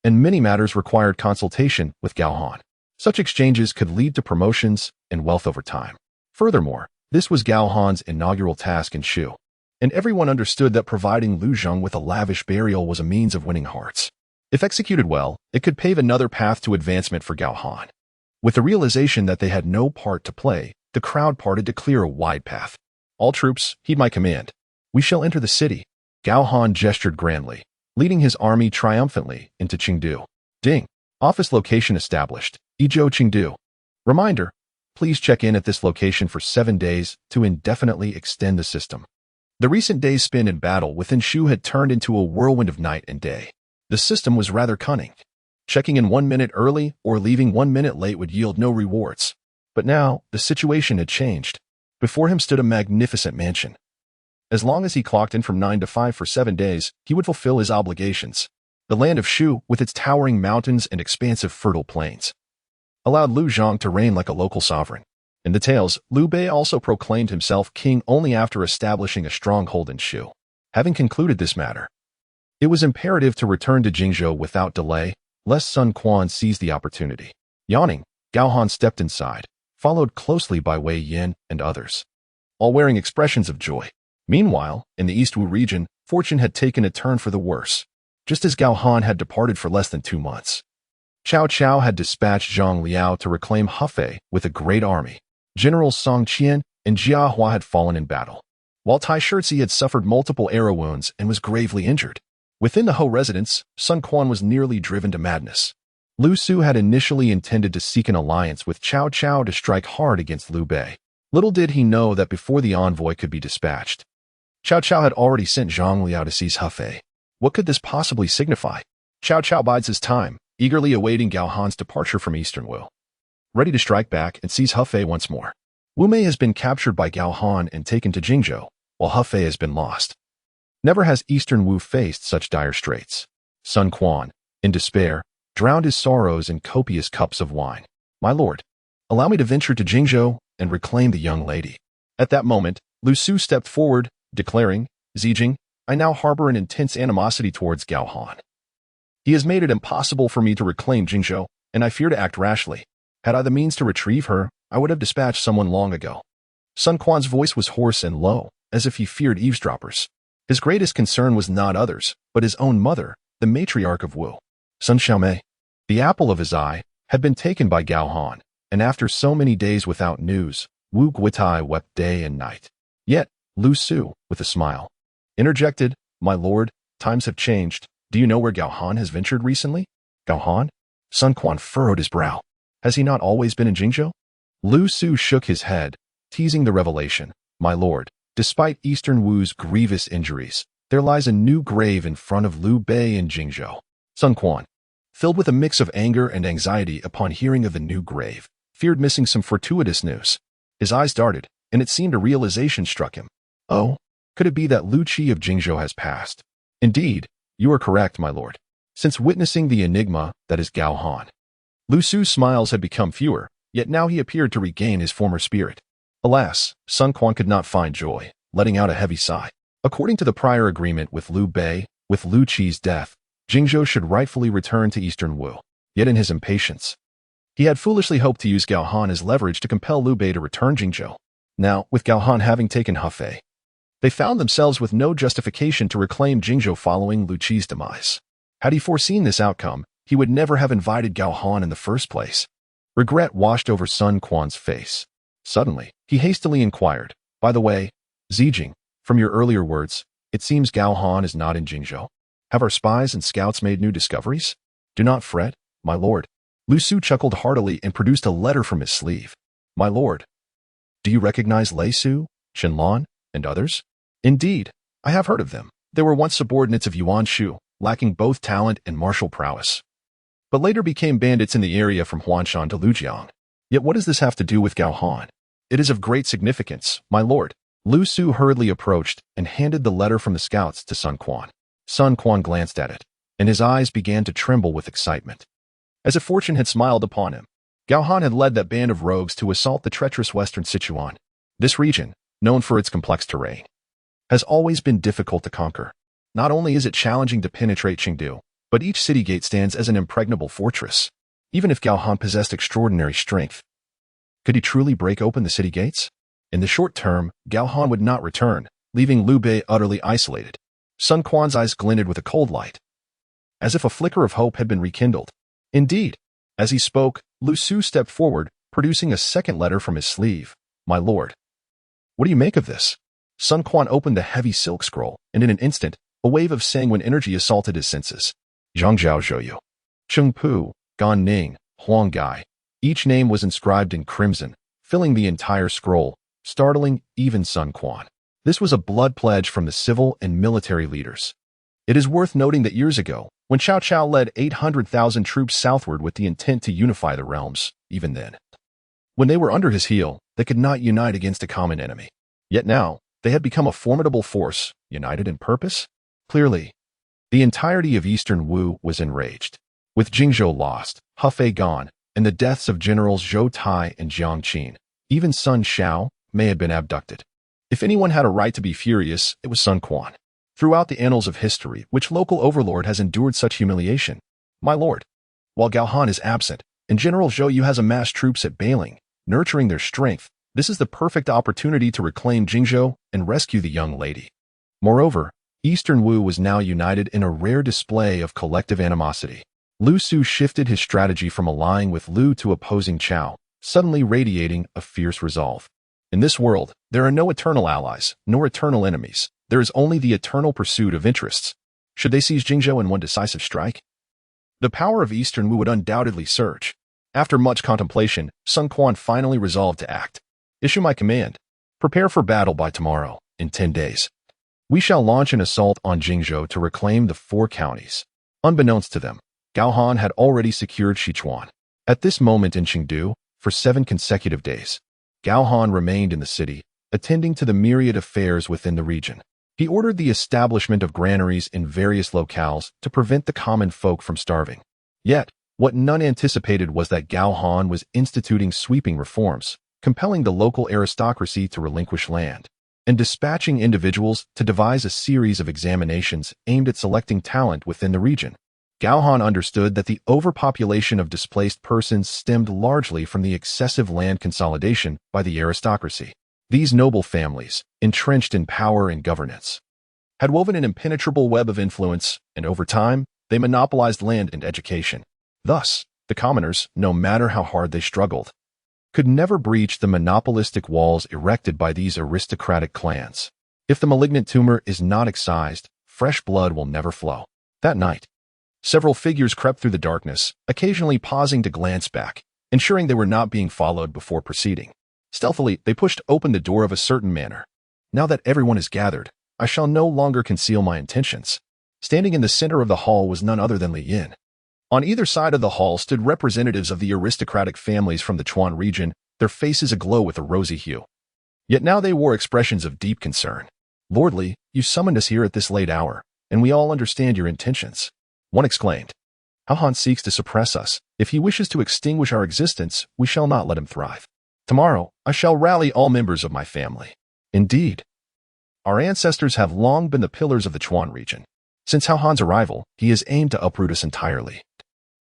and many matters required consultation with Gao Han. Such exchanges could lead to promotions and wealth over time. Furthermore, this was Gao Han's inaugural task in Shu, and everyone understood that providing Lu Zhang with a lavish burial was a means of winning hearts. If executed well, it could pave another path to advancement for Gao Han. With the realization that they had no part to play, the crowd parted to clear a wide path. All troops, heed my command. We shall enter the city. Gao Han gestured grandly, leading his army triumphantly into Chengdu. Ding. Office location established. Yizhou Chengdu. Reminder, please check in at this location for 7 days to indefinitely extend the system. The recent days spent in battle within Shu had turned into a whirlwind of night and day. The system was rather cunning. Checking in 1 minute early or leaving 1 minute late would yield no rewards. But now, the situation had changed. Before him stood a magnificent mansion. As long as he clocked in from 9 to 5 for 7 days, he would fulfill his obligations. The land of Shu, with its towering mountains and expansive fertile plains, allowed Lu Zhang to reign like a local sovereign. In the tales, Liu Bei also proclaimed himself king only after establishing a stronghold in Shu. Having concluded this matter, it was imperative to return to Jingzhou without delay, lest Sun Quan seize the opportunity. Yawning, Gao Han stepped inside, followed closely by Wei Yin and others, all wearing expressions of joy. Meanwhile, in the East Wu region, fortune had taken a turn for the worse. Just as Gao Han had departed for less than 2 months, Cao Cao had dispatched Zhang Liao to reclaim Hefei with a great army. Generals Song Qian and Jia Hua had fallen in battle, while Tai Shirzi had suffered multiple arrow wounds and was gravely injured. Within the Ho residence, Sun Quan was nearly driven to madness. Lu Su had initially intended to seek an alliance with Cao Cao to strike hard against Liu Bei. Little did he know that before the envoy could be dispatched, Cao Cao had already sent Zhang Liao to seize Hefei. What could this possibly signify? Cao Cao bides his time, eagerly awaiting Gao Han's departure from Eastern Wu, ready to strike back and seize Hefei once more. Wu Mei has been captured by Gao Han and taken to Jingzhou, while Hefei has been lost. Never has Eastern Wu faced such dire straits. Sun Quan, in despair, drowned his sorrows in copious cups of wine. My lord, allow me to venture to Jingzhou and reclaim the young lady. At that moment, Lu Su stepped forward, declaring, Zijing, I now harbor an intense animosity towards Gao Han. He has made it impossible for me to reclaim Jingzhou, and I fear to act rashly. Had I the means to retrieve her, I would have dispatched someone long ago. Sun Quan's voice was hoarse and low, as if he feared eavesdroppers. His greatest concern was not others, but his own mother, the matriarch of Wu. Sun Xiaomei, the apple of his eye, had been taken by Gao Han, and after so many days without news, Wu Guitai wept day and night. Yet, Lu Su, with a smile, interjected, My lord, times have changed. Do you know where Gao Han has ventured recently? Gao Han? Sun Quan furrowed his brow. Has he not always been in Jingzhou? Lu Su shook his head, teasing the revelation. My lord, despite Eastern Wu's grievous injuries, there lies a new grave in front of Liu Bei in Jingzhou. Sun Quan, filled with a mix of anger and anxiety upon hearing of the new grave, feared missing some fortuitous news. His eyes darted, and it seemed a realization struck him. Oh, could it be that Lu Qi of Jingzhou has passed? Indeed, you are correct, my lord. Since witnessing the enigma that is Gao Han, Lu Su's smiles had become fewer, yet now he appeared to regain his former spirit. Alas, Sun Quan could not find joy, letting out a heavy sigh. According to the prior agreement with Liu Bei, with Lu Qi's death, Jingzhou should rightfully return to Eastern Wu. Yet in his impatience, he had foolishly hoped to use Gao Han as leverage to compel Liu Bei to return Jingzhou. Now, with Gao Han having taken Hefei, They found themselves with no justification to reclaim Jingzhou following Lu Qi's demise. Had he foreseen this outcome, he would never have invited Gao Han in the first place. Regret washed over Sun Quan's face. Suddenly, he hastily inquired, "By the way, Zijing, from your earlier words, it seems Gao Han is not in Jingzhou. Have our spies and scouts made new discoveries? Do not fret, my lord." Lu Su chuckled heartily and produced a letter from his sleeve. "My lord, do you recognize Lei Su, Qianlan, and others?" "Indeed, I have heard of them. They were once subordinates of Yuan Shu, lacking both talent and martial prowess, but later became bandits in the area from Huanshan to Lujiang. Yet what does this have to do with Gao Han?" "It is of great significance, my lord." Lu Su hurriedly approached and handed the letter from the scouts to Sun Quan. Sun Quan glanced at it, and his eyes began to tremble with excitement. As if fortune had smiled upon him, Gao Han had led that band of rogues to assault the treacherous western Sichuan. This region, known for its complex terrain, has always been difficult to conquer. Not only is it challenging to penetrate Chengdu, but each city gate stands as an impregnable fortress. Even if Gao Han possessed extraordinary strength, could he truly break open the city gates? In the short term, Gao Han would not return, leaving Liu Bei utterly isolated. Sun Quan's eyes glinted with a cold light, as if a flicker of hope had been rekindled. Indeed, as he spoke, Lu Su stepped forward, producing a second letter from his sleeve. "My lord, what do you make of this?" Sun Quan opened the heavy silk scroll, and in an instant, a wave of sanguine energy assaulted his senses. Zhangzhou Zhouyu, Cheng Pu, Gan Ning, Huang Gai. Each name was inscribed in crimson, filling the entire scroll, startling even Sun Quan. This was a blood pledge from the civil and military leaders. It is worth noting that years ago, when Cao Cao led 800,000 troops southward with the intent to unify the realms, even then, when they were under his heel, they could not unite against a common enemy. Yet now, they had become a formidable force, united in purpose. Clearly, the entirety of Eastern Wu was enraged. With Jingzhou lost, Hefei gone, and the deaths of generals Zhou Tai and Jiang Qin, even Sun Xiao may have been abducted. If anyone had a right to be furious, it was Sun Quan. Throughout the annals of history, which local overlord has endured such humiliation? My lord, while Gao Han is absent, and General Zhou Yu has amassed troops at Bailing, nurturing their strength, this is the perfect opportunity to reclaim Jingzhou and rescue the young lady. Moreover, Eastern Wu was now united in a rare display of collective animosity. Lu Su shifted his strategy from allying with Lu to opposing Cao, suddenly radiating a fierce resolve. In this world, there are no eternal allies, nor eternal enemies. There is only the eternal pursuit of interests. Should they seize Jingzhou in one decisive strike, the power of Eastern Wu would undoubtedly surge. After much contemplation, Sun Quan finally resolved to act. "Issue my command. Prepare for battle by tomorrow, in 10 days. We shall launch an assault on Jingzhou to reclaim the 4 counties." Unbeknownst to them, Gao Han had already secured Sichuan. At this moment in Chengdu, for 7 consecutive days, Gao Han remained in the city, attending to the myriad affairs within the region. He ordered the establishment of granaries in various locales to prevent the common folk from starving. Yet, what none anticipated was that Gao Han was instituting sweeping reforms, compelling the local aristocracy to relinquish land, and dispatching individuals to devise a series of examinations aimed at selecting talent within the region. Gao Han understood that the overpopulation of displaced persons stemmed largely from the excessive land consolidation by the aristocracy. These noble families, entrenched in power and governance, had woven an impenetrable web of influence, and over time, they monopolized land and education. Thus, the commoners, no matter how hard they struggled, could never breach the monopolistic walls erected by these aristocratic clans. If the malignant tumor is not excised, fresh blood will never flow. That night, several figures crept through the darkness, occasionally pausing to glance back, ensuring they were not being followed before proceeding. Stealthily, they pushed open the door of a certain manor. "Now that everyone is gathered, I shall no longer conceal my intentions." Standing in the center of the hall was none other than Li Yin. On either side of the hall stood representatives of the aristocratic families from the Chuan region, their faces aglow with a rosy hue. Yet now they wore expressions of deep concern. "Lord Li, you summoned us here at this late hour, and we all understand your intentions." One exclaimed, "Gao Han seeks to suppress us. If he wishes to extinguish our existence, we shall not let him thrive. Tomorrow, I shall rally all members of my family. Indeed, our ancestors have long been the pillars of the Chuan region. Since Gao Han's arrival, he has aimed to uproot us entirely.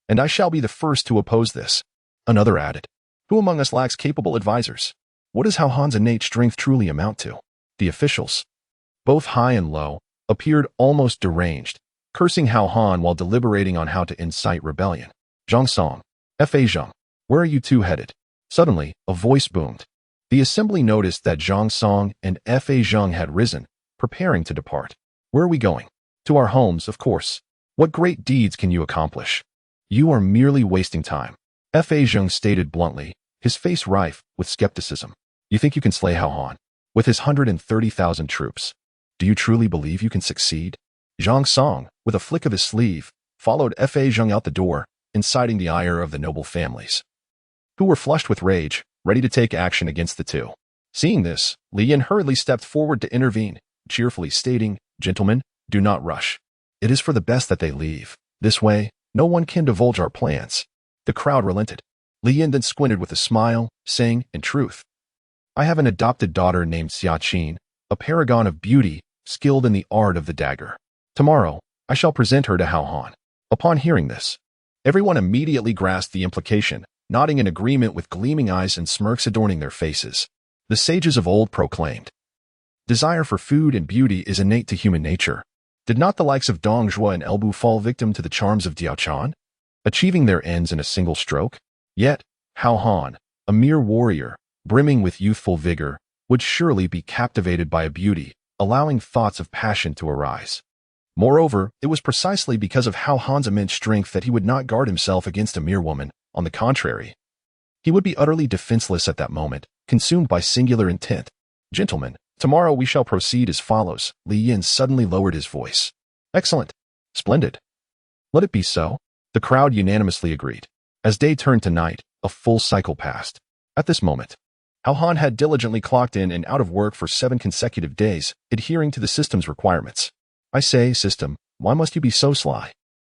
And I shall be the first to oppose this." Another added, "Who among us lacks capable advisors? What does Gao Han's innate strength truly amount to?" The officials, both high and low, appeared almost deranged, cursing Gao Han while deliberating on how to incite rebellion. Zhang Song, Fa Zhang, where are you two headed? Suddenly, a voice boomed. The assembly noticed that Zhang Song and Fa Zhang had risen, preparing to depart. Where are we going? To our homes, of course. What great deeds can you accomplish? You are merely wasting time. Fa Zhang stated bluntly, his face rife with skepticism. You think you can slay Gao Han? With his 130,000 troops? Do you truly believe you can succeed? Zhang Song, with a flick of his sleeve, followed Fa Zhang out the door, inciting the ire of the noble families, who were flushed with rage, ready to take action against the two. Seeing this, Li Yin hurriedly stepped forward to intervene, cheerfully stating, Gentlemen, do not rush. It is for the best that they leave. This way, no one can divulge our plans. The crowd relented. Li Yin then squinted with a smile, saying, In truth, I have an adopted daughter named Xia Qin, a paragon of beauty, skilled in the art of the dagger. Tomorrow, I shall present her to Gao Han. Upon hearing this, everyone immediately grasped the implication, nodding in agreement with gleaming eyes and smirks adorning their faces. The sages of old proclaimed, Desire for food and beauty is innate to human nature. Did not the likes of Dong Zhuo and Elbu fall victim to the charms of Diaochan, achieving their ends in a single stroke? Yet, Gao Han, a mere warrior, brimming with youthful vigor, would surely be captivated by a beauty, allowing thoughts of passion to arise. Moreover, it was precisely because of Gao Han's immense strength that he would not guard himself against a mere woman. On the contrary, he would be utterly defenseless at that moment, consumed by singular intent. Gentlemen, tomorrow we shall proceed as follows. Li Yin suddenly lowered his voice. Excellent. Splendid. Let it be so. The crowd unanimously agreed. As day turned to night, a full cycle passed. At this moment, Gao Han had diligently clocked in and out of work for 7 consecutive days, adhering to the system's requirements. I say, system, why must you be so sly?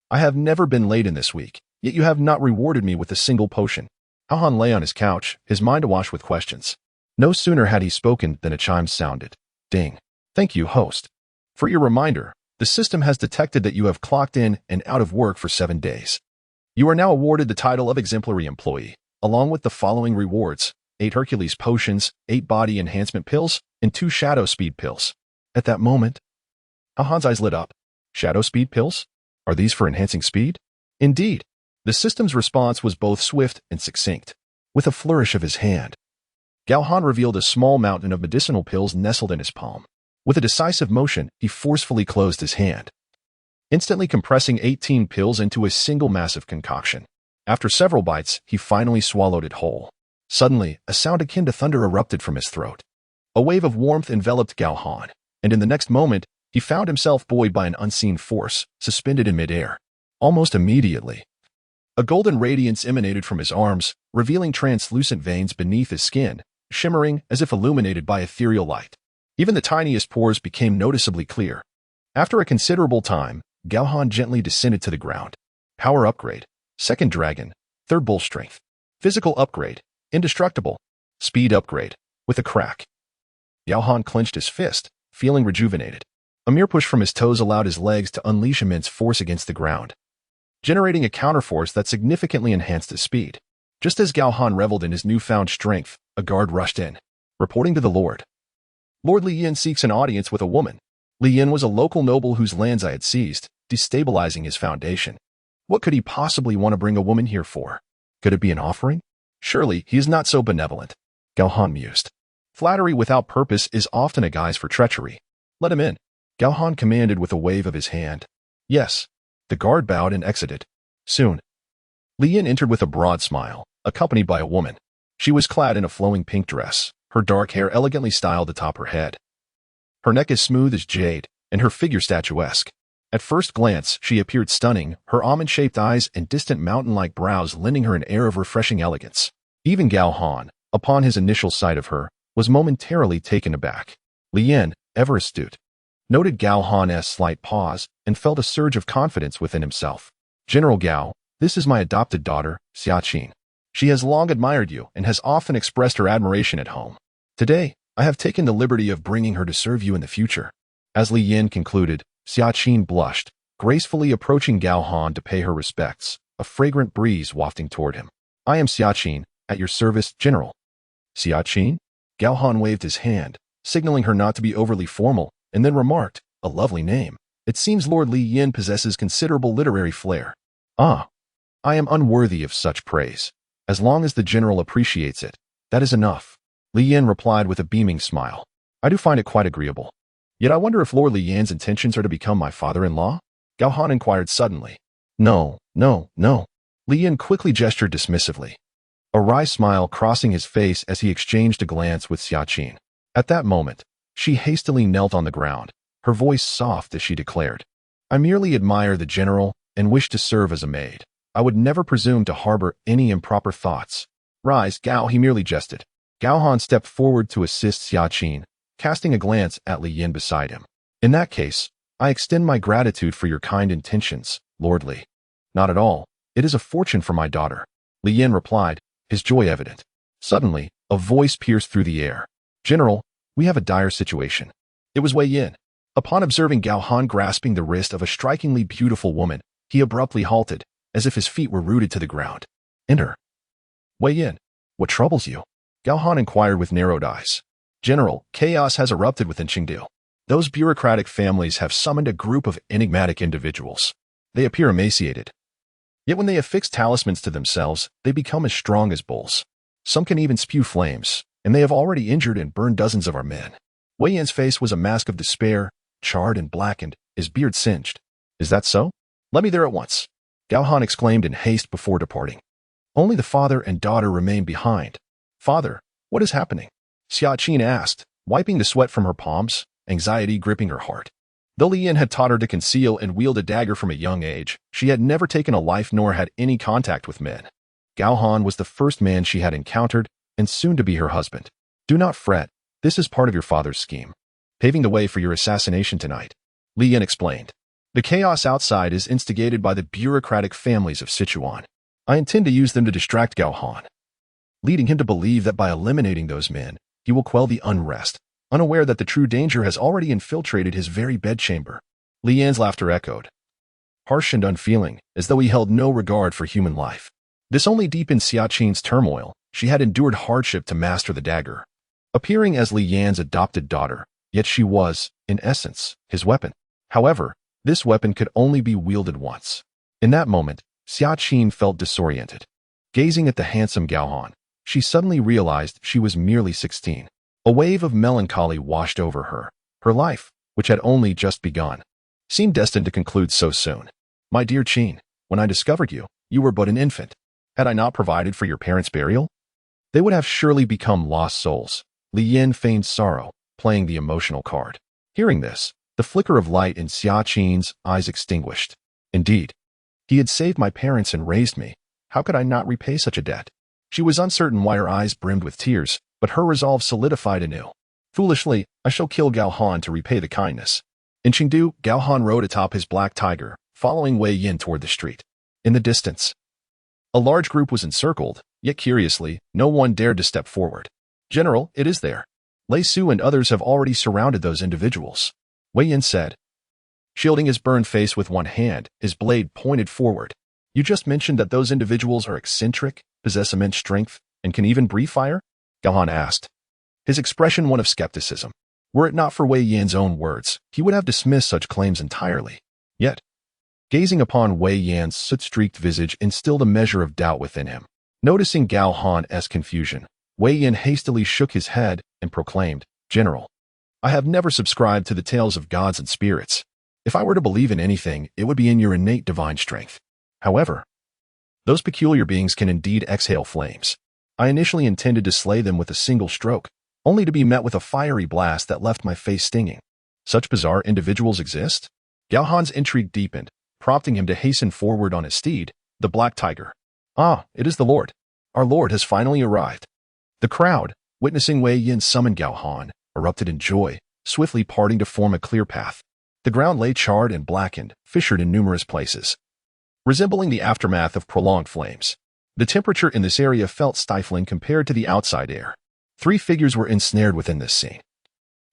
I have never been late in this week, yet you have not rewarded me with a single potion. Gao Han lay on his couch, his mind awash with questions. No sooner had he spoken than a chime sounded. Ding. Thank you, host. For your reminder, the system has detected that you have clocked in and out of work for 7 days. You are now awarded the title of exemplary employee, along with the following rewards: 8 Hercules potions, 8 body enhancement pills, and 2 shadow speed pills. At that moment, Gao Han's eyes lit up. Shadow speed pills? Are these for enhancing speed? Indeed. The system's response was both swift and succinct. With a flourish of his hand, Gao Han revealed a small mountain of medicinal pills nestled in his palm. With a decisive motion, he forcefully closed his hand, instantly compressing 18 pills into a single massive concoction. After several bites, he finally swallowed it whole. Suddenly, a sound akin to thunder erupted from his throat. A wave of warmth enveloped Gao Han, and in the next moment, he found himself buoyed by an unseen force, suspended in midair. Almost immediately, a golden radiance emanated from his arms, revealing translucent veins beneath his skin, shimmering as if illuminated by ethereal light. Even the tiniest pores became noticeably clear. After a considerable time, Gao Han gently descended to the ground. Power upgrade. Second dragon. Third bull strength. Physical upgrade. Indestructible. Speed upgrade. With a crack, Gao Han clenched his fist, feeling rejuvenated. A mere push from his toes allowed his legs to unleash immense force against the ground, generating a counterforce that significantly enhanced his speed. Just as Gao Han reveled in his newfound strength, a guard rushed in, reporting to the Lord. Lord Li Yin seeks an audience with a woman. Li Yin was a local noble whose lands I had seized, destabilizing his foundation. What could he possibly want to bring a woman here for? Could it be an offering? Surely he is not so benevolent. Gao Han mused. Flattery without purpose is often a guise for treachery. Let him in. Gao Han commanded with a wave of his hand. Yes. The guard bowed and exited. Soon, Li Yin entered with a broad smile, accompanied by a woman. She was clad in a flowing pink dress, her dark hair elegantly styled atop her head. Her neck as smooth as jade, and her figure statuesque. At first glance, she appeared stunning, her almond-shaped eyes and distant mountain-like brows lending her an air of refreshing elegance. Even Gao Han, upon his initial sight of her, was momentarily taken aback. Li Yin, ever astute, noted Gao Han's slight pause and felt a surge of confidence within himself. General Gao, this is my adopted daughter, Xia Qin. She has long admired you and has often expressed her admiration at home. Today, I have taken the liberty of bringing her to serve you in the future. As Li Yin concluded, Xia Qin blushed, gracefully approaching Gao Han to pay her respects, a fragrant breeze wafting toward him. I am Xia Qin, at your service, General. Xia Qin? Gao Han waved his hand, signaling her not to be overly formal, and then remarked, "A lovely name. It seems Lord Li Yin possesses considerable literary flair." "Ah, I am unworthy of such praise. As long as the general appreciates it, that is enough." Li Yin replied with a beaming smile. "I do find it quite agreeable. Yet I wonder if Lord Li Yan's intentions are to become my father-in-law?" Gao Han inquired suddenly. "No, no, no." Li Yin quickly gestured dismissively, a wry smile crossing his face as he exchanged a glance with Xia Qin. At that moment, she hastily knelt on the ground, her voice soft as she declared, "I merely admire the general and wish to serve as a maid. I would never presume to harbor any improper thoughts." "Rise, Gao," he merely jested. Gao Han stepped forward to assist Xia Qin, casting a glance at Li Yin beside him. "In that case, I extend my gratitude for your kind intentions, Lord Li." "Not at all. It is a fortune for my daughter," Li Yin replied, his joy evident. Suddenly, a voice pierced through the air. "General, we have a dire situation." It was Wei Yin. Upon observing Gao Han grasping the wrist of a strikingly beautiful woman, he abruptly halted, as if his feet were rooted to the ground. "Enter." "Wei Yin, what troubles you?" Gao Han inquired with narrowed eyes. "General, chaos has erupted within Qingdu. Those bureaucratic families have summoned a group of enigmatic individuals. They appear emaciated. Yet when they affix talismans to themselves, they become as strong as bulls. Some can even spew flames, and they have already injured and burned dozens of our men." Wei Yin's face was a mask of despair, charred and blackened, his beard singed. "Is that so? Let me there at once," Gao Han exclaimed in haste before departing. Only the father and daughter remained behind. "Father, what is happening?" Xia Qin asked, wiping the sweat from her palms, anxiety gripping her heart. Though Li Yin had taught her to conceal and wield a dagger from a young age, she had never taken a life nor had any contact with men. Gao Han was the first man she had encountered, and soon to be her husband. "Do not fret, this is part of your father's scheme, paving the way for your assassination tonight," Li Yin explained. "The chaos outside is instigated by the bureaucratic families of Sichuan. I intend to use them to distract Gao Han, leading him to believe that by eliminating those men, he will quell the unrest, unaware that the true danger has already infiltrated his very bedchamber." Li Yan's laughter echoed, harsh and unfeeling, as though he held no regard for human life. This only deepened Xia Qin's turmoil. She had endured hardship to master the dagger, appearing as Li Yan's adopted daughter, yet she was, in essence, his weapon. However, this weapon could only be wielded once. In that moment, Xia Qin felt disoriented. Gazing at the handsome Gao Han, she suddenly realized she was merely 16. A wave of melancholy washed over her. Her life, which had only just begun, seemed destined to conclude so soon. "My dear Qin, when I discovered you, you were but an infant. Had I not provided for your parents' burial, they would have surely become lost souls." Li Yin feigned sorrow, playing the emotional card. Hearing this, the flicker of light in Xia Qin's eyes extinguished. "Indeed, he had saved my parents and raised me. How could I not repay such a debt?" She was uncertain why her eyes brimmed with tears, but her resolve solidified anew. "Foolishly, I shall kill Gao Han to repay the kindness." In Qingdu, Gao Han rode atop his black tiger, following Wei Yin toward the street. In the distance, a large group was encircled, yet curiously, no one dared to step forward. "General, it is there. Lei Su and others have already surrounded those individuals," Wei Yin said, shielding his burned face with one hand, his blade pointed forward. "You just mentioned that those individuals are eccentric, possess immense strength, and can even breathe fire?" Gao Han asked, his expression one of skepticism. Were it not for Wei Yin's own words, he would have dismissed such claims entirely. Yet, gazing upon Wei Yan's soot-streaked visage instilled a measure of doubt within him. Noticing Gao Han's confusion, Wei Yin hastily shook his head and proclaimed, "General, I have never subscribed to the tales of gods and spirits. If I were to believe in anything, it would be in your innate divine strength. However, those peculiar beings can indeed exhale flames. I initially intended to slay them with a single stroke, only to be met with a fiery blast that left my face stinging. Such bizarre individuals exist?" Gao Han's intrigue deepened, prompting him to hasten forward on his steed, the black tiger. "Ah, it is the Lord. Our Lord has finally arrived." The crowd, witnessing Wei Yin summon Gao Han, erupted in joy, swiftly parting to form a clear path. The ground lay charred and blackened, fissured in numerous places, resembling the aftermath of prolonged flames. The temperature in this area felt stifling compared to the outside air. 3 figures were ensnared within this scene,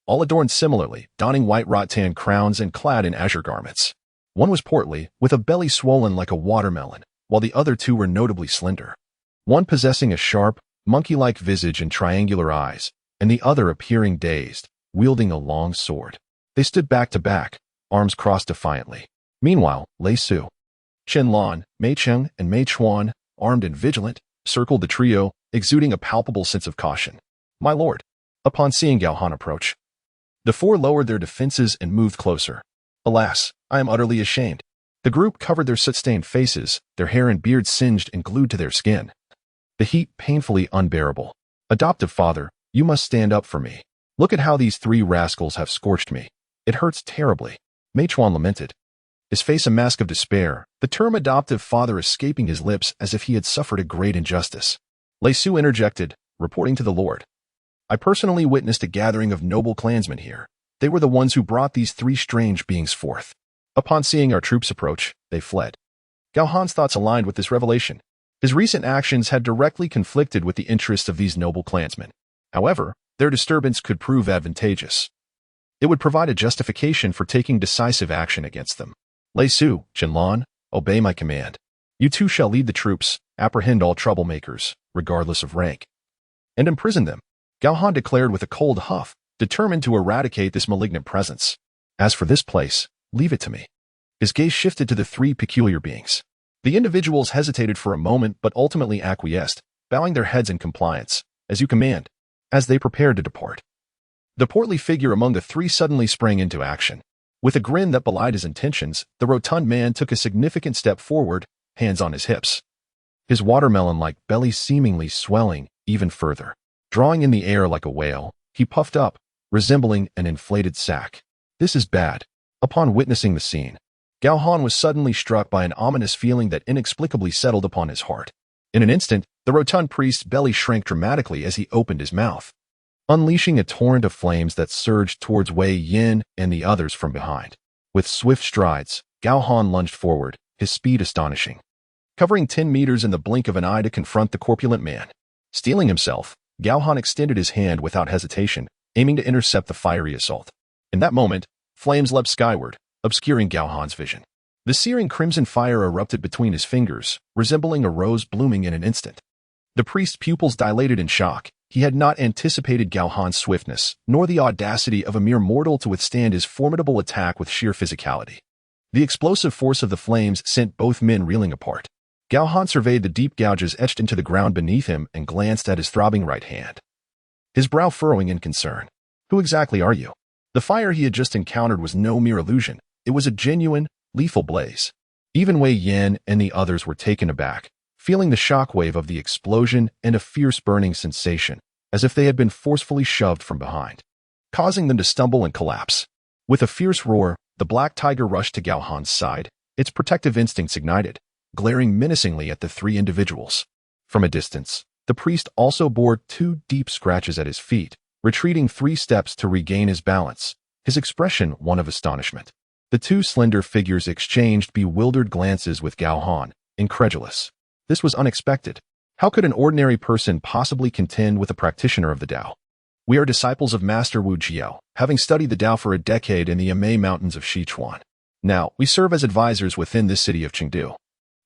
all adorned similarly, donning white rattan crowns and clad in azure garments. One was portly, with a belly swollen like a watermelon, while the other 2 were notably slender. One possessing a sharp, monkey-like visage and triangular eyes, and the other appearing dazed, wielding a long sword. They stood back to back, arms crossed defiantly. Meanwhile, Lei Su, Chen Lan, Mei Cheng, and Mei Chuan, armed and vigilant, circled the trio, exuding a palpable sense of caution. My lord. Upon seeing Gao Han approach, the four lowered their defenses and moved closer. Alas, I am utterly ashamed. The group covered their soot-stained faces, their hair and beards singed and glued to their skin. The heat painfully unbearable. Adoptive father, you must stand up for me. Look at how these three rascals have scorched me. It hurts terribly. Mei Chuan lamented, his face a mask of despair, the term adoptive father escaping his lips as if he had suffered a great injustice. Lei Su interjected, reporting to the Lord. I personally witnessed a gathering of noble clansmen here. They were the ones who brought these three strange beings forth. Upon seeing our troops approach, they fled. Gao Han's thoughts aligned with this revelation. His recent actions had directly conflicted with the interests of these noble clansmen. However, their disturbance could prove advantageous. It would provide a justification for taking decisive action against them. Lei Su, Chenlan, obey my command. You two shall lead the troops, apprehend all troublemakers, regardless of rank, and imprison them. Gao Han declared with a cold huff, determined to eradicate this malignant presence. As for this place, leave it to me. His gaze shifted to the three peculiar beings. The individuals hesitated for a moment but ultimately acquiesced, bowing their heads in compliance. As you command. As they prepared to depart, the portly figure among the three suddenly sprang into action. With a grin that belied his intentions, the rotund man took a significant step forward, hands on his hips. His watermelon-like belly seemingly swelling even further. Drawing in the air like a whale, he puffed up, resembling an inflated sack. This is bad. Upon witnessing the scene, Gao Han was suddenly struck by an ominous feeling that inexplicably settled upon his heart. In an instant, the rotund priest's belly shrank dramatically as he opened his mouth, unleashing a torrent of flames that surged towards Wei Yin and the others from behind. With swift strides, Gao Han lunged forward, his speed astonishing, covering 10 meters in the blink of an eye to confront the corpulent man. Steeling himself, Gao Han extended his hand without hesitation, aiming to intercept the fiery assault. In that moment, flames leapt skyward, obscuring Gao Han's vision. The searing crimson fire erupted between his fingers, resembling a rose blooming in an instant. The priest's pupils dilated in shock. He had not anticipated Gao Han's swiftness, nor the audacity of a mere mortal to withstand his formidable attack with sheer physicality. The explosive force of the flames sent both men reeling apart. Gao Han surveyed the deep gouges etched into the ground beneath him and glanced at his throbbing right hand, his brow furrowing in concern. Who exactly are you? The fire he had just encountered was no mere illusion. It was a genuine, lethal blaze. Even Wei Yan and the others were taken aback, feeling the shockwave of the explosion and a fierce burning sensation, as if they had been forcefully shoved from behind, causing them to stumble and collapse. With a fierce roar, the black tiger rushed to Gao Han's side, its protective instincts ignited, glaring menacingly at the three individuals. From a distance, the priest also bore 2 deep scratches at his feet, retreating 3 steps to regain his balance, his expression one of astonishment. The 2 slender figures exchanged bewildered glances with Gao Han, incredulous. This was unexpected. How could an ordinary person possibly contend with a practitioner of the Tao? We are disciples of Master Wu Jiao, having studied the Tao for a decade in the Yamei Mountains of Sichuan. Now, we serve as advisors within this city of Chengdu.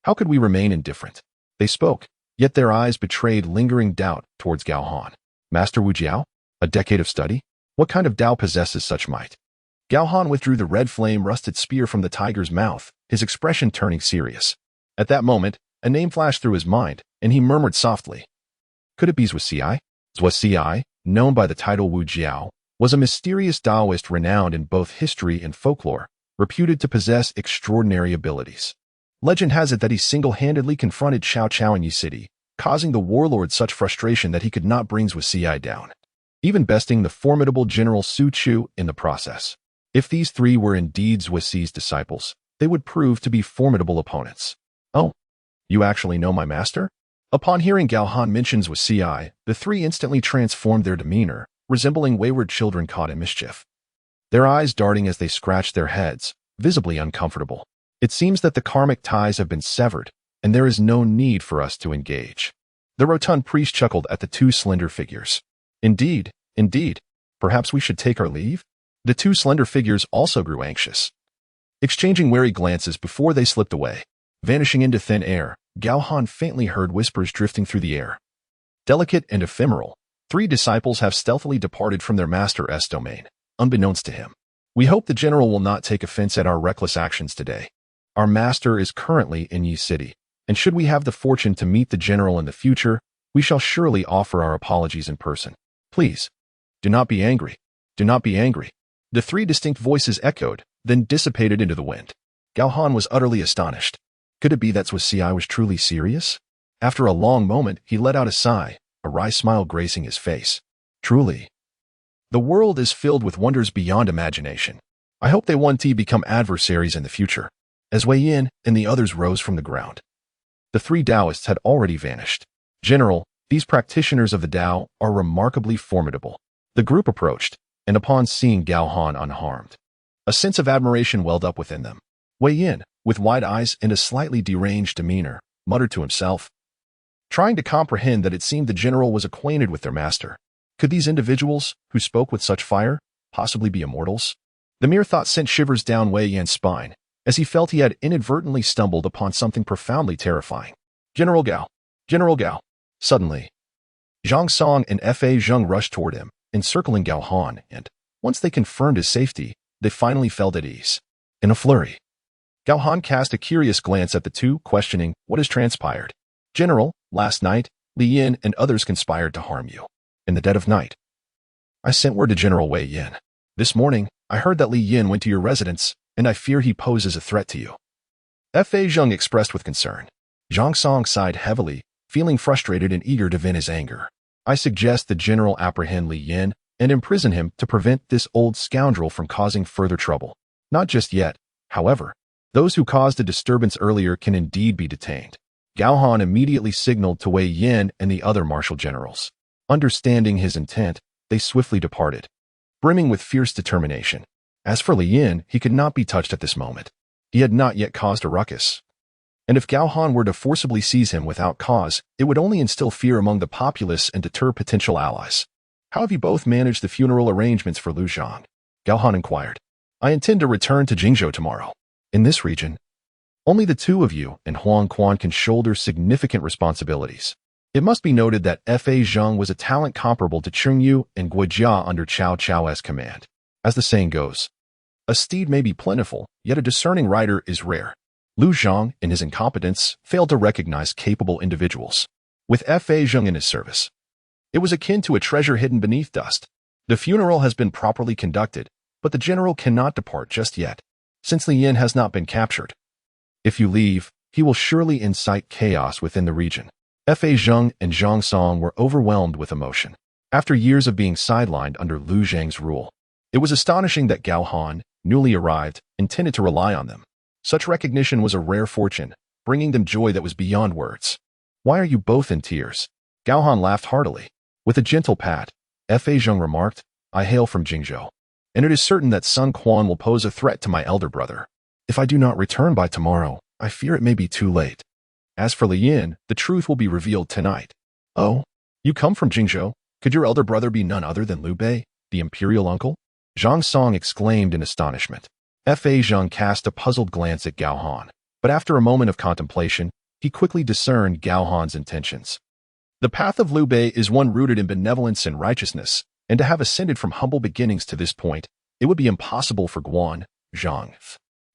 How could we remain indifferent? They spoke, yet their eyes betrayed lingering doubt towards Gao Han. Master Wu Jiao? A decade of study? What kind of Tao possesses such might? Gao Han withdrew the red flame-rusted spear from the tiger's mouth, his expression turning serious. At that moment, a name flashed through his mind, and he murmured softly. Could it be Zhuge Liang? Zhuge Liang, known by the title Wu Jiao, was a mysterious Taoist renowned in both history and folklore, reputed to possess extraordinary abilities. Legend has it that he single-handedly confronted Xiao Chao in Yi City, causing the warlord such frustration that he could not bring Zhuge Liang down, even besting the formidable General Su Chu in the process. If these 3 were indeed Zhuge Liang's disciples, they would prove to be formidable opponents. Oh, you actually know my master? Upon hearing Gao Han mention Zhuge Liang, the 3 instantly transformed their demeanor, resembling wayward children caught in mischief. Their eyes darting as they scratched their heads, visibly uncomfortable. It seems that the karmic ties have been severed, and there is no need for us to engage. The rotund priest chuckled at the 2 slender figures. Indeed, indeed. Perhaps we should take our leave? The 2 slender figures also grew anxious, exchanging wary glances before they slipped away. Vanishing into thin air, Gao Han faintly heard whispers drifting through the air. Delicate and ephemeral, 3 disciples have stealthily departed from their master's domain, unbeknownst to him. We hope the general will not take offense at our reckless actions today. Our master is currently in Yi City, and should we have the fortune to meet the general in the future, we shall surely offer our apologies in person. Please, do not be angry. Do not be angry. The three distinct voices echoed, then dissipated into the wind. Gao Han was utterly astonished. Could it be that Zhuge Liang was truly serious? After a long moment, he let out a sigh, a wry smile gracing his face. Truly. The world is filled with wonders beyond imagination. I hope they one day become adversaries in the future. As Wei Yin and the others rose from the ground, the three Taoists had already vanished. General, these practitioners of the Tao are remarkably formidable. The group approached, and upon seeing Gao Han unharmed, a sense of admiration welled up within them. Wei Yin, with wide eyes and a slightly deranged demeanor, muttered to himself, trying to comprehend that it seemed the general was acquainted with their master. Could these individuals, who spoke with such fire, possibly be immortals? The mere thought sent shivers down Wei Yan's spine, as he felt he had inadvertently stumbled upon something profoundly terrifying. General Gao! General Gao! Suddenly, Zhang Song and Fa Zheng rushed toward him, encircling Gao Han, and, once they confirmed his safety, they finally felt at ease. In a flurry, Gao Han cast a curious glance at the two, questioning, what has transpired? General, last night, Li Yin and others conspired to harm you. In the dead of night, I sent word to General Wei Yin. This morning, I heard that Li Yin went to your residence, and I fear he poses a threat to you. Fa Zheng expressed with concern. Zhang Song sighed heavily, feeling frustrated and eager to vent his anger. I suggest the general apprehend Li Yin and imprison him to prevent this old scoundrel from causing further trouble. Not just yet, however. Those who caused a disturbance earlier can indeed be detained. Gao Han immediately signaled to Wei Yin and the other martial generals. Understanding his intent, they swiftly departed, brimming with fierce determination. As for Li Yin, he could not be touched at this moment. He had not yet caused a ruckus. And if Gao Han were to forcibly seize him without cause, it would only instill fear among the populace and deter potential allies. How have you both managed the funeral arrangements for Lu Zhang? Gao Han inquired. I intend to return to Jingzhou tomorrow. In this region, only the two of you and Huang Quan can shoulder significant responsibilities. It must be noted that Fa Zheng was a talent comparable to Cheng Yu and Guijia under Cao Cao's command. As the saying goes, a steed may be plentiful, yet a discerning rider is rare. Lu Zhang, in his incompetence, failed to recognize capable individuals. With Fa Zheng in his service, it was akin to a treasure hidden beneath dust. The funeral has been properly conducted, but the general cannot depart just yet, since Li Yin has not been captured. If you leave, he will surely incite chaos within the region. Fa Zheng and Zhang Song were overwhelmed with emotion. After years of being sidelined under Lu Zhang's rule, it was astonishing that Gao Han, newly arrived, intended to rely on them. Such recognition was a rare fortune, bringing them joy that was beyond words. Why are you both in tears? Gao Han laughed heartily. With a gentle pat, Fa Zheng remarked, I hail from Jingzhou, and it is certain that Sun Quan will pose a threat to my elder brother. If I do not return by tomorrow, I fear it may be too late. As for Li Yin, the truth will be revealed tonight. Oh, you come from Jingzhou? Could your elder brother be none other than Liu Bei, the imperial uncle? Zhang Song exclaimed in astonishment. Fa Zheng cast a puzzled glance at Gao Han, but after a moment of contemplation, he quickly discerned Gao Han's intentions. The path of Liu Bei is one rooted in benevolence and righteousness, and to have ascended from humble beginnings to this point, it would be impossible for Guan, Zhang,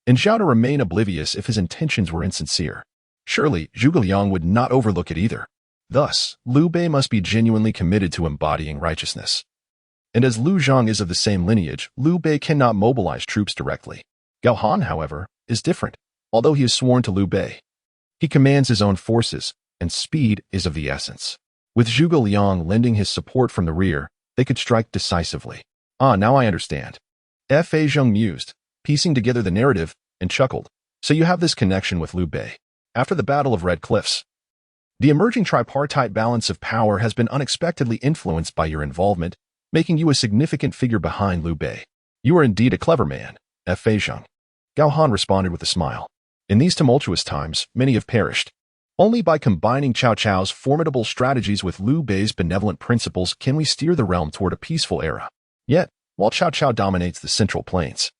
and Zhao to remain oblivious if his intentions were insincere. Surely, Zhuge Liang would not overlook it either. Thus, Liu Bei must be genuinely committed to embodying righteousness. And as Lu Zhang is of the same lineage, Liu Bei cannot mobilize troops directly. Gao Han, however, is different, although he is sworn to Liu Bei. He commands his own forces, and speed is of the essence. With Zhuge Liang lending his support from the rear, they could strike decisively. Ah, now I understand. Fa Zheng mused, piecing together the narrative, and chuckled. So you have this connection with Liu Bei. After the Battle of Red Cliffs, the emerging tripartite balance of power has been unexpectedly influenced by your involvement, making you a significant figure behind Liu Bei. You are indeed a clever man, Fa Zheng. Gao Han responded with a smile. In these tumultuous times, many have perished. Only by combining Cao Cao's formidable strategies with Liu Bei's benevolent principles can we steer the realm toward a peaceful era. Yet, while Cao Cao dominates the central plains,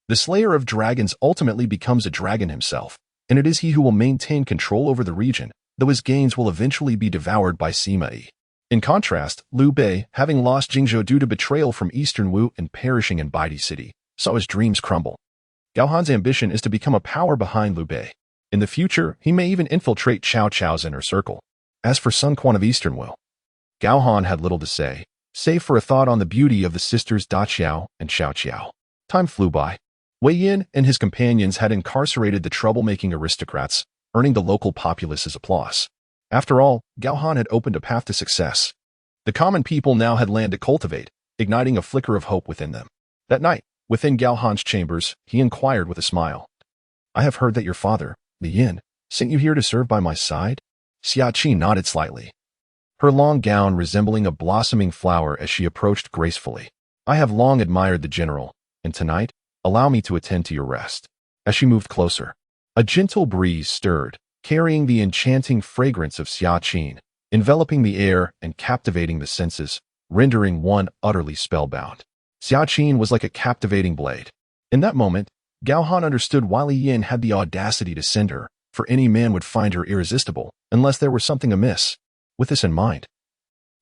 the slayer of dragons ultimately becomes a dragon himself, and it is he who will maintain control over the region, though his gains will eventually be devoured by Sima Yi. In contrast, Liu Bei, having lost Jingzhou due to betrayal from Eastern Wu and perishing in Yide City, saw his dreams crumble. Gao Han's ambition is to become a power behind Liu Bei. In the future, he may even infiltrate Cao Cao's inner circle. As for Sun Quan of Eastern Will, Gao Han had little to say, save for a thought on the beauty of the sisters Da Qiao and Xiao Qiao. Time flew by. Wei Yin and his companions had incarcerated the troublemaking aristocrats, earning the local populace's applause. After all, Gao Han had opened a path to success. The common people now had land to cultivate, igniting a flicker of hope within them. That night, within Gao Han's chambers, he inquired with a smile. I have heard that your father, Li Yin, sent you here to serve by my side? Xia Qi nodded slightly, her long gown resembling a blossoming flower as she approached gracefully. I have long admired the general, and tonight, allow me to attend to your rest. As she moved closer, a gentle breeze stirred, carrying the enchanting fragrance of Xia Qin, enveloping the air and captivating the senses, rendering one utterly spellbound. Xia Qin was like a captivating blade. In that moment, Gao Han understood why Li Yin had the audacity to send her, for any man would find her irresistible, unless there was something amiss. With this in mind,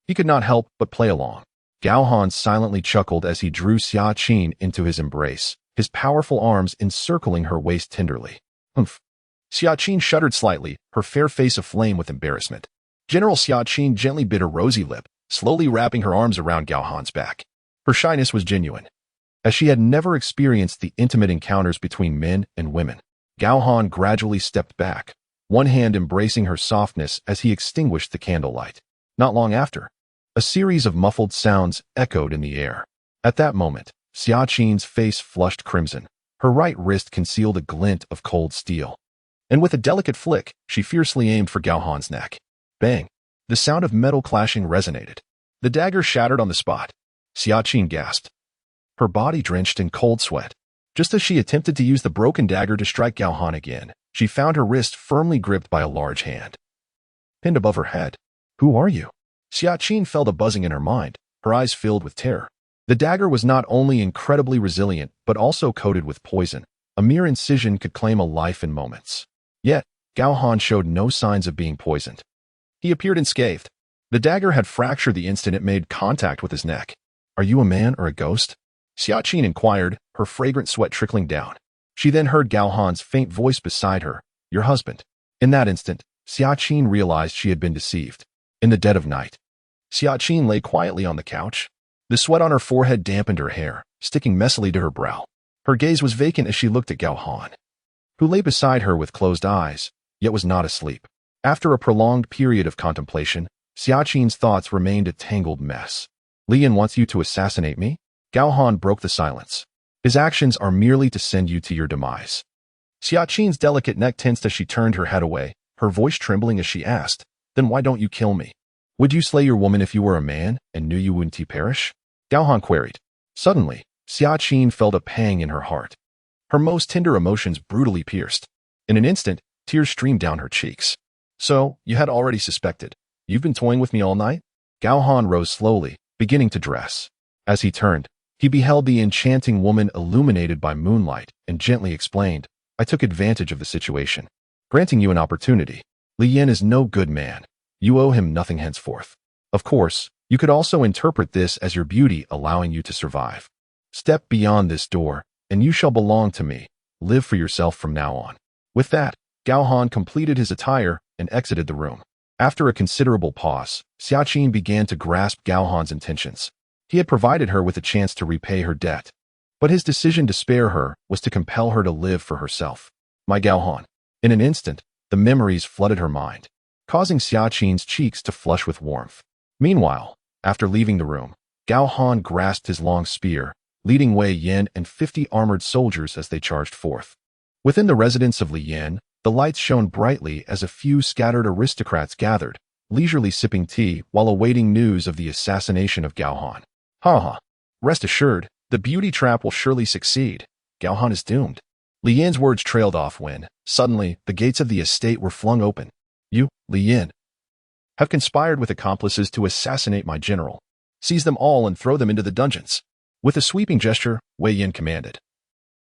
he could not help but play along. Gao Han silently chuckled as he drew Xia Qin into his embrace, his powerful arms encircling her waist tenderly. Humph. Xia Qin shuddered slightly, her fair face aflame with embarrassment. General Xia Qin gently bit her rosy lip, slowly wrapping her arms around Gao Han's back. Her shyness was genuine, as she had never experienced the intimate encounters between men and women. Gao Han gradually stepped back, one hand embracing her softness as he extinguished the candlelight. Not long after, a series of muffled sounds echoed in the air. At that moment, Xia Qin's face flushed crimson. Her right wrist concealed a glint of cold steel. And with a delicate flick, she fiercely aimed for Gao Han's neck. Bang! The sound of metal clashing resonated. The dagger shattered on the spot. Xia Qin gasped, her body drenched in cold sweat. Just as she attempted to use the broken dagger to strike Gao Han again, she found her wrist firmly gripped by a large hand, pinned above her head. Who are you? Xia Qin felt a buzzing in her mind, her eyes filled with terror. The dagger was not only incredibly resilient, but also coated with poison. A mere incision could claim a life in moments. Yet, Gao Han showed no signs of being poisoned. He appeared unscathed. The dagger had fractured the instant it made contact with his neck. Are you a man or a ghost? Xia Qin inquired, her fragrant sweat trickling down. She then heard Gao Han's faint voice beside her, your husband. In that instant, Xia Qin realized she had been deceived. In the dead of night, Xia Qin lay quietly on the couch. The sweat on her forehead dampened her hair, sticking messily to her brow. Her gaze was vacant as she looked at Gao Han, who lay beside her with closed eyes, yet was not asleep. After a prolonged period of contemplation, Xia Qin's thoughts remained a tangled mess. Li Yin wants you to assassinate me? Gao Han broke the silence. His actions are merely to send you to your demise. Xia Qin's delicate neck tensed as she turned her head away, her voice trembling as she asked, then why don't you kill me? Would you slay your woman if you were a man and knew you wouldn't perish? Gao Han queried. Suddenly, Xia Qin felt a pang in her heart. Her most tender emotions brutally pierced. In an instant, tears streamed down her cheeks. So, you had already suspected. You've been toying with me all night? Gao Han rose slowly, beginning to dress. As he turned, he beheld the enchanting woman illuminated by moonlight and gently explained, I took advantage of the situation, granting you an opportunity. Li Yin is no good man. You owe him nothing henceforth. Of course, you could also interpret this as your beauty allowing you to survive. Step beyond this door, and you shall belong to me. Live for yourself from now on. With that, Gao Han completed his attire and exited the room. After a considerable pause, Xia Qin began to grasp Gao Han's intentions. He had provided her with a chance to repay her debt, but his decision to spare her was to compel her to live for herself. My Gao Han. In an instant, the memories flooded her mind, causing Xia Qin's cheeks to flush with warmth. Meanwhile, after leaving the room, Gao Han grasped his long spear, leading Wei Yin and 50 armored soldiers as they charged forth. Within the residence of Li Yin, the lights shone brightly as a few scattered aristocrats gathered, leisurely sipping tea while awaiting news of the assassination of Gao Han. Ha ha. Rest assured, the beauty trap will surely succeed. Gao Han is doomed. Li Yin's words trailed off when, suddenly, the gates of the estate were flung open. You, Li Yin, have conspired with accomplices to assassinate my general. Seize them all and throw them into the dungeons. With a sweeping gesture, Wei Yin commanded.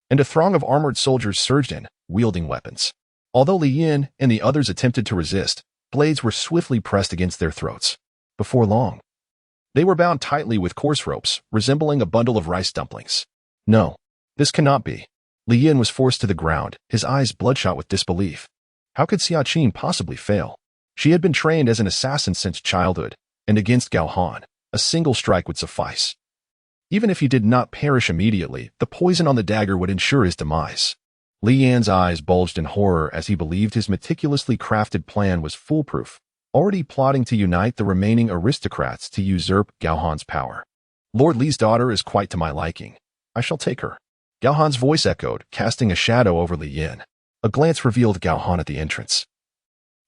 And a throng of armored soldiers surged in, wielding weapons. Although Li Yin and the others attempted to resist, blades were swiftly pressed against their throats. Before long, they were bound tightly with coarse ropes, resembling a bundle of rice dumplings. No, This cannot be. Li Yin was forced to the ground, his eyes bloodshot with disbelief. How could Xia Qin possibly fail? She had been trained as an assassin since childhood, and against Gao Han, a single strike would suffice. Even if he did not perish immediately, the poison on the dagger would ensure his demise. Li Yan's eyes bulged in horror as he believed his meticulously crafted plan was foolproof, already plotting to unite the remaining aristocrats to usurp Gao Han's power. Lord Li's daughter is quite to my liking. I shall take her. Gao Han's voice echoed, casting a shadow over Li Yin. A glance revealed Gao Han at the entrance.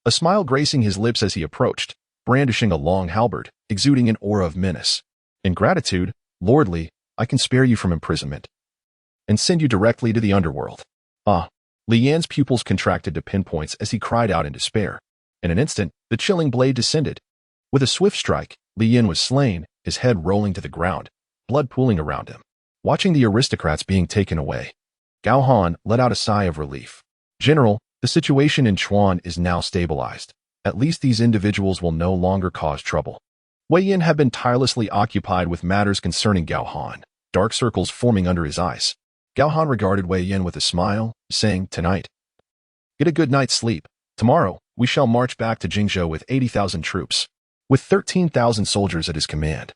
A smile gracing his lips as he approached, brandishing a long halberd, exuding an aura of menace. In gratitude, Lord Li, I can spare you from imprisonment and send you directly to the underworld. Ah! Li Yan's pupils contracted to pinpoints as he cried out in despair. In an instant, the chilling blade descended. With a swift strike, Li Yin was slain, his head rolling to the ground, blood pooling around him. Watching the aristocrats being taken away, Gao Han let out a sigh of relief. General, the situation in Chuan is now stabilized. At least these individuals will no longer cause trouble. Wei Yin had been tirelessly occupied with matters concerning Gao Han, dark circles forming under his eyes. Gao Han regarded Wei Yin with a smile, saying, "Tonight, get a good night's sleep. Tomorrow, we shall march back to Jingzhou with 80,000 troops, with 13,000 soldiers at his command."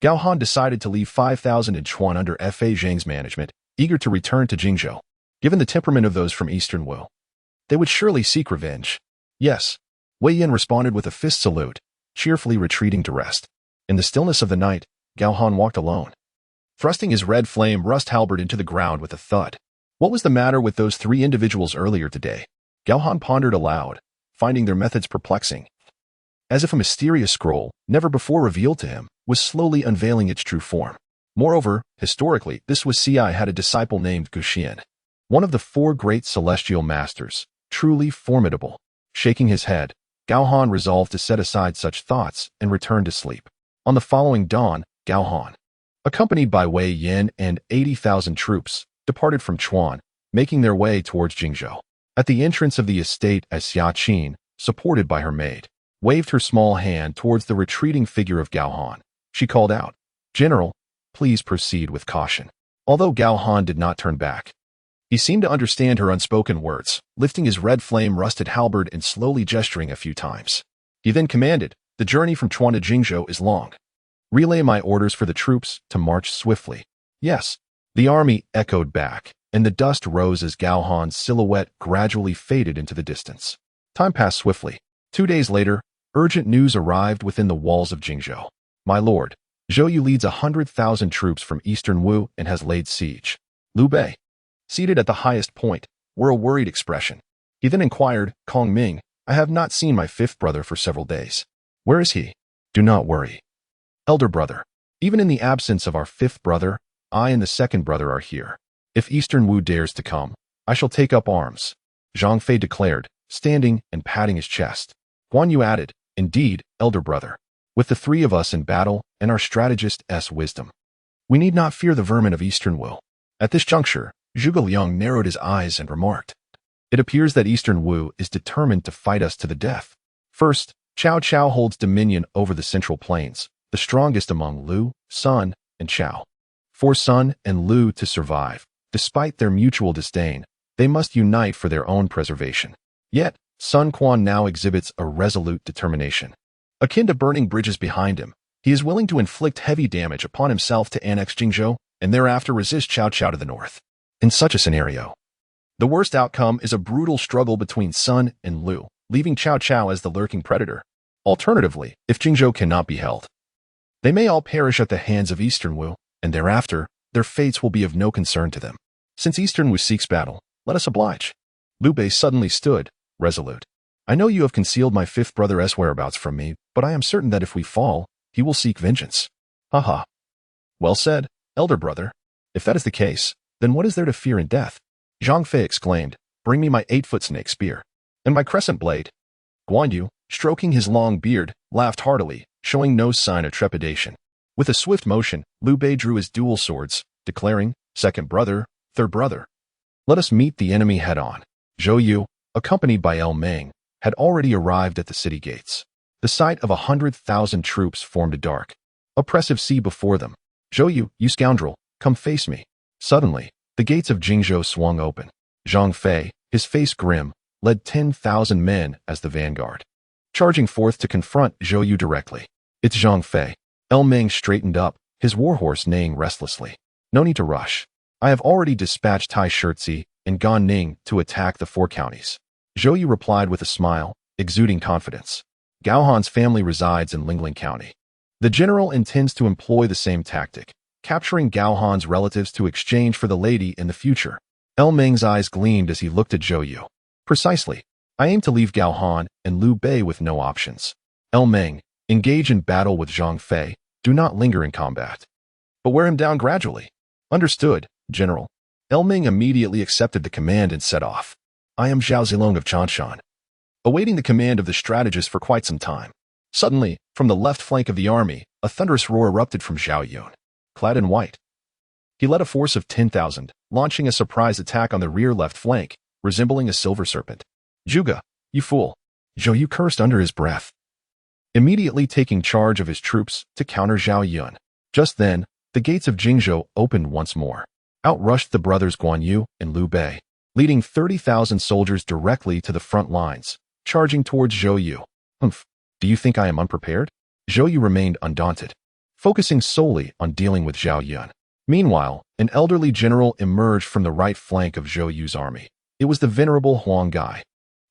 Gao Han decided to leave 5,000 in Chuan under Fa Zhang's management, eager to return to Jingzhou. Given the temperament of those from Eastern Wu, they would surely seek revenge. Yes, Wei Yin responded with a fist salute, cheerfully retreating to rest. In the stillness of the night, Gao Han walked alone, thrusting his red flame rust halberd into the ground with a thud. What was the matter with those three individuals earlier today? Gao Han pondered aloud, finding their methods perplexing. As if a mysterious scroll, never before revealed to him, was slowly unveiling its true form. Moreover, historically, this was Ci had a disciple named Guxian, one of the four great celestial masters, truly formidable. Shaking his head, Gao Han resolved to set aside such thoughts and return to sleep. On the following dawn, Gao Han, accompanied by Wei Yin and 80,000 troops, departed from Chuan, making their way towards Jingzhou. At the entrance of the estate, as Xia Qin, supported by her maid, waved her small hand towards the retreating figure of Gao Han, she called out, "General, please proceed with caution." Although Gao Han did not turn back, he seemed to understand her unspoken words, lifting his red flame-rusted halberd and slowly gesturing a few times. He then commanded, "The journey from Chuan to Jingzhou is long. Relay my orders for the troops to march swiftly." "Yes." The army echoed back, and the dust rose as Gao Han's silhouette gradually faded into the distance. Time passed swiftly. 2 days later, urgent news arrived within the walls of Jingzhou. "My lord, Zhou Yu leads 100,000 troops from Eastern Wu and has laid siege." Liu Bei, seated at the highest point, wore a worried expression. He then inquired, "Kong Ming, I have not seen my fifth brother for several days. Where is he?" "Do not worry, elder brother. Even in the absence of our fifth brother, I and the second brother are here. If Eastern Wu dares to come, I shall take up arms," Zhang Fei declared, standing and patting his chest. Guan Yu added, "Indeed, elder brother. With the three of us in battle and our strategist's wisdom, we need not fear the vermin of Eastern Wu." At this juncture, Zhuge Liang narrowed his eyes and remarked, "It appears that Eastern Wu is determined to fight us to the death. First, Cao Cao holds dominion over the Central Plains, the strongest among Lu, Sun, and Chao. For Sun and Lu to survive, despite their mutual disdain, they must unite for their own preservation. Yet, Sun Quan now exhibits a resolute determination. Akin to burning bridges behind him, he is willing to inflict heavy damage upon himself to annex Jingzhou and thereafter resist Cao Cao to the north. In such a scenario, the worst outcome is a brutal struggle between Sun and Lu, leaving Cao Cao as the lurking predator. Alternatively, if Jingzhou cannot be held, they may all perish at the hands of Eastern Wu, and thereafter, their fates will be of no concern to them. Since Eastern Wu seeks battle, let us oblige." Liu Bei suddenly stood, resolute. "I know you have concealed my fifth brother's whereabouts from me, but I am certain that if we fall, he will seek vengeance." "Haha. Well said, elder brother. If that is the case, then what is there to fear in death?" Zhang Fei exclaimed, "Bring me my 8-foot snake spear and my crescent blade." Guan Yu, stroking his long beard, laughed heartily, showing no sign of trepidation. With a swift motion, Liu Bei drew his dual swords, declaring, "Second brother, third brother, let us meet the enemy head-on." Zhou Yu, accompanied by El Meng, had already arrived at the city gates. The sight of 100,000 troops formed a dark, oppressive sea before them. "Zhou Yu, you scoundrel, come face me." Suddenly, The gates of Jingzhou swung open. Zhang Fei, his face grim, led 10,000 men as the vanguard, charging forth to confront Zhou Yu directly. It's Zhang Fei. Meng straightened up, his warhorse neighing restlessly. No need to rush. I have already dispatched Tai Shirzi and Gan Ning to attack the 4 counties. Zhou Yu replied with a smile, exuding confidence. Gao Han's family resides in Lingling County. The general intends to employ the same tactic, capturing Gao Han's relatives to exchange for the lady in the future. Meng's eyes gleamed as he looked at Zhou Yu. Precisely. I aim to leave Gao Han and Liu Bei with no options. Meng, engage in battle with Zhang Fei. Do not linger in combat, but wear him down gradually. Understood, General. Meng immediately accepted the command and set off. I am Zhao Zilong of Chanshan, awaiting the command of the strategist for quite some time. Suddenly, from the left flank of the army, a thunderous roar erupted from Zhao Yun. Clad in white, he led a force of 10,000, launching a surprise attack on the rear left flank, resembling a silver serpent. Zhuge, you fool! Zhou Yu cursed under his breath, immediately taking charge of his troops to counter Zhao Yun. Just then, the gates of Jingzhou opened once more. Out rushed the brothers Guan Yu and Liu Bei, leading 30,000 soldiers directly to the front lines, charging towards Zhou Yu. Humph, do you think I am unprepared? Zhou Yu remained undaunted, focusing solely on dealing with Zhao Yun. Meanwhile, an elderly general emerged from the right flank of Zhou Yu's army. It was the venerable Huang Gai.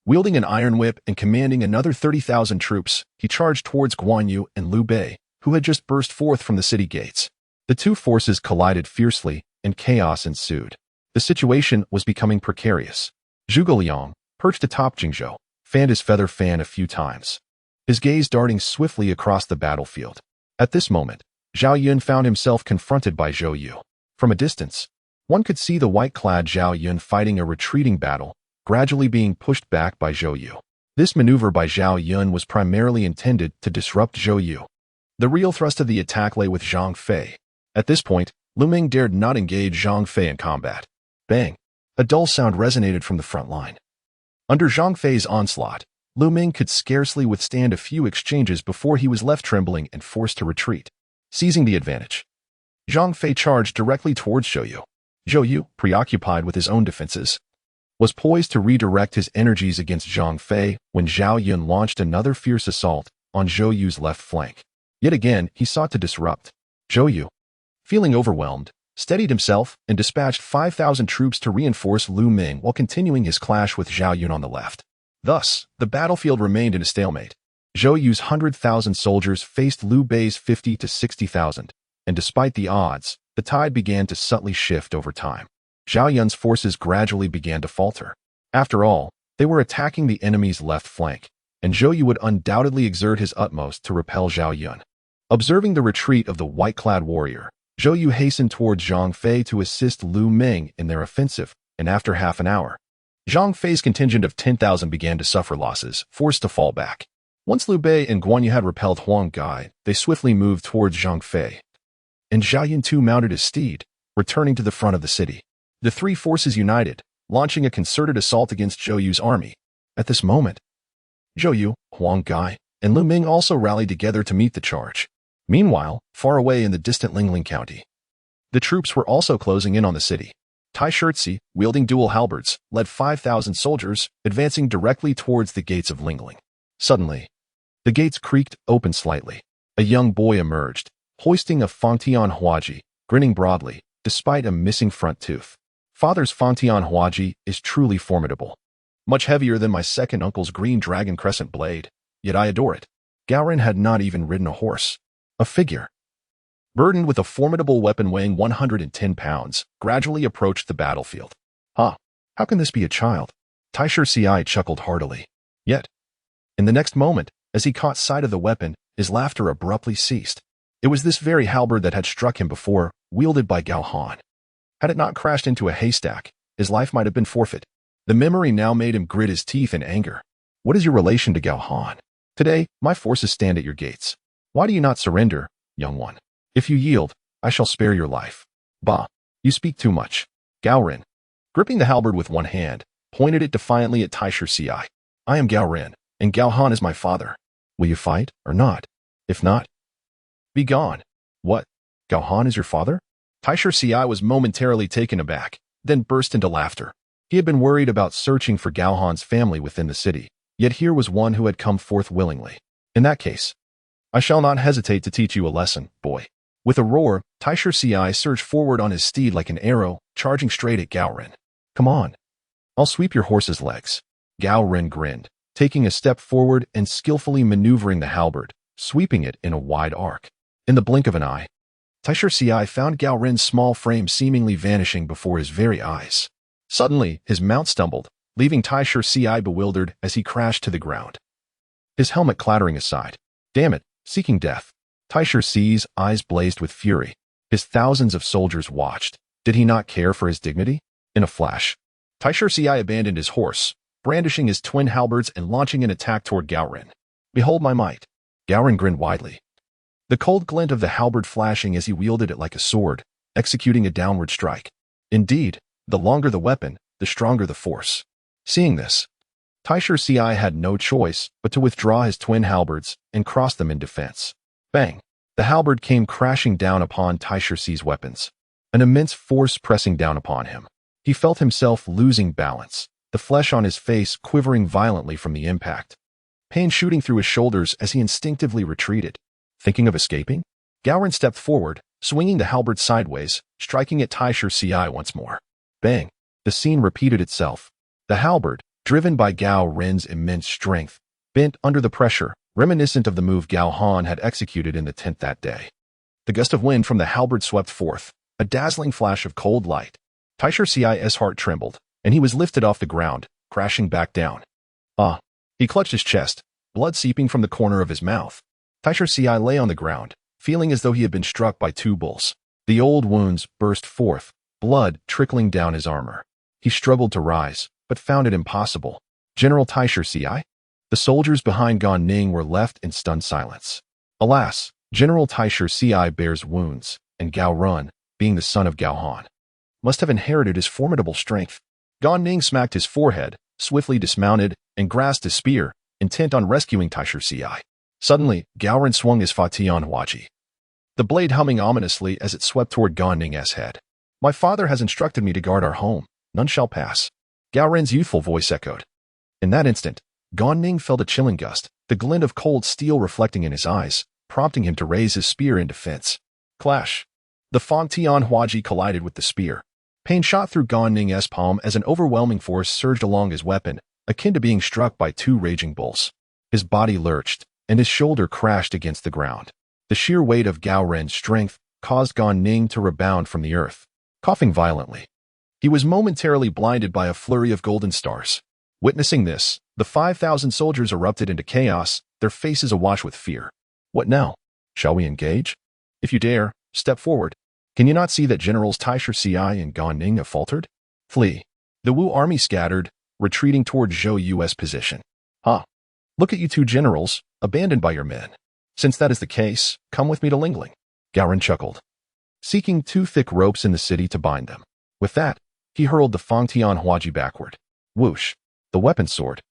Wielding an iron whip and commanding another 30,000 troops, he charged towards Guan Yu and Liu Bei, who had just burst forth from the city gates. The two forces collided fiercely, and chaos ensued. The situation was becoming precarious. Zhuge Liang, perched atop Jingzhou, fanned his feather fan a few times, his gaze darting swiftly across the battlefield. At this moment, Zhao Yun found himself confronted by Zhou Yu. From a distance, one could see the white-clad Zhao Yun fighting a retreating battle, gradually being pushed back by Zhou Yu. This maneuver by Zhao Yun was primarily intended to disrupt Zhou Yu. The real thrust of the attack lay with Zhang Fei. At this point, Lu Ming dared not engage Zhang Fei in combat. Bang! A dull sound resonated from the front line. Under Zhang Fei's onslaught, Lu Ming could scarcely withstand a few exchanges before he was left trembling and forced to retreat. Seizing the advantage, Zhang Fei charged directly towards Zhou Yu. Zhou Yu, preoccupied with his own defenses, was poised to redirect his energies against Zhang Fei when Zhao Yun launched another fierce assault on Zhou Yu's left flank. Yet again, he sought to disrupt. Zhou Yu, feeling overwhelmed, steadied himself and dispatched 5,000 troops to reinforce Lu Ming while continuing his clash with Zhao Yun on the left. Thus, the battlefield remained in a stalemate. Zhou Yu's 100,000 soldiers faced Liu Bei's 50 to 60,000, and despite the odds, the tide began to subtly shift over time. Zhao Yun's forces gradually began to falter. After all, they were attacking the enemy's left flank, and Zhou Yu would undoubtedly exert his utmost to repel Zhao Yun. Observing the retreat of the white-clad warrior, Zhou Yu hastened towards Zhang Fei to assist Lu Ming in their offensive, and after half an hour, Zhang Fei's contingent of 10,000 began to suffer losses, forced to fall back. Once Liu Bei and Guan Yu had repelled Huang Gai, they swiftly moved towards Zhang Fei, and Zhao Yun too mounted his steed, returning to the front of the city. The three forces united, launching a concerted assault against Zhou Yu's army. At this moment, Zhou Yu, Huang Gai, and Lu Ming also rallied together to meet the charge. Meanwhile, far away in the distant Lingling County, the troops were also closing in on the city. Tai Shirzi, wielding dual halberds, led 5,000 soldiers, advancing directly towards the gates of Lingling. Suddenly, the gates creaked open slightly. A young boy emerged, hoisting a Fangtian Huaji, grinning broadly, despite a missing front tooth. Father's Fangtian Huaji is truly formidable. Much heavier than my second uncle's green dragon crescent blade, yet I adore it. Gao Han had not even ridden a horse. A figure, burdened with a formidable weapon weighing 110 pounds, gradually approached the battlefield. Huh, how can this be a child? Tai Shirzi chuckled heartily. Yet, in the next moment, as he caught sight of the weapon, his laughter abruptly ceased. It was this very halberd that had struck him before, wielded by Gao Han. Had it not crashed into a haystack, his life might have been forfeit. The memory now made him grit his teeth in anger. What is your relation to Gao Han? Today, my forces stand at your gates. Why do you not surrender, young one? If you yield, I shall spare your life. Bah, you speak too much. Gao Han, gripping the halberd with one hand, pointed it defiantly at Tai Shirzi. I am Gao Han, and Gao Han is my father. Will you fight or not? If not, be gone. What? Gao Han is your father? Tai Shirzi was momentarily taken aback. then burst into laughter. He had been worried about searching for Gao Han's family within the city, yet here was one who had come forth willingly. In that case, I shall not hesitate to teach you a lesson, boy. With a roar, Taisher Ci surged forward on his steed like an arrow, charging straight at Gao Ren. Come on. I'll sweep your horse's legs. Gao Ren grinned, taking a step forward and skillfully maneuvering the halberd, sweeping it in a wide arc. In the blink of an eye, Taisher Ci found Gao Ren's small frame seemingly vanishing before his very eyes. Suddenly, his mount stumbled, leaving Taisher Ci bewildered as he crashed to the ground. His helmet clattering aside. Damn it, seeking death. Taisher Ci's eyes blazed with fury. His thousands of soldiers watched. Did he not care for his dignity? In a flash, Taisher Ci abandoned his horse, brandishing his twin halberds and launching an attack toward Gao Ren. Behold my might. Gao Ren grinned widely, the cold glint of the halberd flashing as he wielded it like a sword, executing a downward strike. Indeed, the longer the weapon, the stronger the force. Seeing this, Taisher Ci had no choice but to withdraw his twin halberds and cross them in defense. Bang! The halberd came crashing down upon Taisher Ci's weapons, an immense force pressing down upon him. He felt himself losing balance, the flesh on his face quivering violently from the impact, pain shooting through his shoulders as he instinctively retreated. Thinking of escaping? Gao Ren stepped forward, swinging the halberd sideways, striking at Taisher Ci once more. Bang! The scene repeated itself. The halberd, driven by Gao Ren's immense strength, bent under the pressure, reminiscent of the move Gao Han had executed in the tent that day. The gust of wind from the halberd swept forth, a dazzling flash of cold light. Taisher Ci's heart trembled, and he was lifted off the ground, crashing back down. Ah! He clutched his chest, blood seeping from the corner of his mouth. Taisher Ci lay on the ground, feeling as though he had been struck by two bulls. The old wounds burst forth, blood trickling down his armor. He struggled to rise, but found it impossible. General Taisher Ci? The soldiers behind Gan Ning were left in stunned silence. Alas, General Taisher Ci bears wounds, and Gao Ren, being the son of Gao Han, must have inherited his formidable strength. Gan Ning smacked his forehead, swiftly dismounted, and grasped his spear, intent on rescuing Taisher Ci. Suddenly, Gao Ren swung his Fatian Huaji, the blade humming ominously as it swept toward Gan Ning's head. My father has instructed me to guard our home. None shall pass. Gao Ren's youthful voice echoed. In that instant, Gan Ning felt a chilling gust, the glint of cold steel reflecting in his eyes, prompting him to raise his spear in defense. Clash! The Fatian Huaji collided with the spear. Pain shot through Gan Ning's palm as an overwhelming force surged along his weapon, akin to being struck by two raging bulls. His body lurched, and his shoulder crashed against the ground. The sheer weight of Gao Ren's strength caused Gan Ning to rebound from the earth, coughing violently. He was momentarily blinded by a flurry of golden stars. Witnessing this, the 5,000 soldiers erupted into chaos, their faces awash with fear. What now? Shall we engage? If you dare, step forward. Can you not see that Generals Taisher Ci and Gan Ning have faltered? Flee. The Wu army scattered, retreating toward Zhou Yu's position. Ha! Look at you two generals, abandoned by your men. Since that is the case, come with me to Lingling. Gao Ren chuckled, seeking two thick ropes in the city to bind them. With that, he hurled the Fangtian Huaji backward. Whoosh! The weapon soared,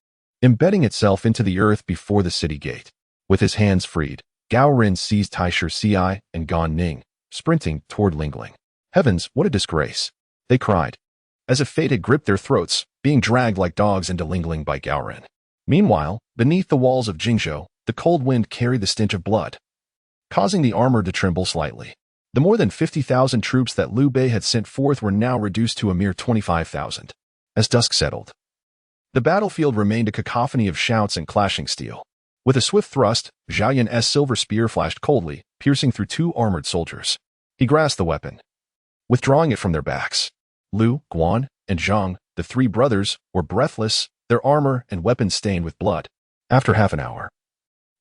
embedding itself into the earth before the city gate. With his hands freed, Gao Ren seized Taisher Ci and Gan Ning, sprinting toward Lingling. Heavens, what a disgrace! They cried, as if fate had gripped their throats, being dragged like dogs into Lingling by Gao Ren. Meanwhile, beneath the walls of Jingzhou, the cold wind carried the stench of blood, causing the armor to tremble slightly. The more than 50,000 troops that Liu Bei had sent forth were now reduced to a mere 25,000. As dusk settled, the battlefield remained a cacophony of shouts and clashing steel. With a swift thrust, Zhao Yun's silver spear flashed coldly, piercing through two armored soldiers. He grasped the weapon, withdrawing it from their backs. Liu, Guan, and Zhang, the three brothers, were breathless, their armor and weapons stained with blood. After half an hour,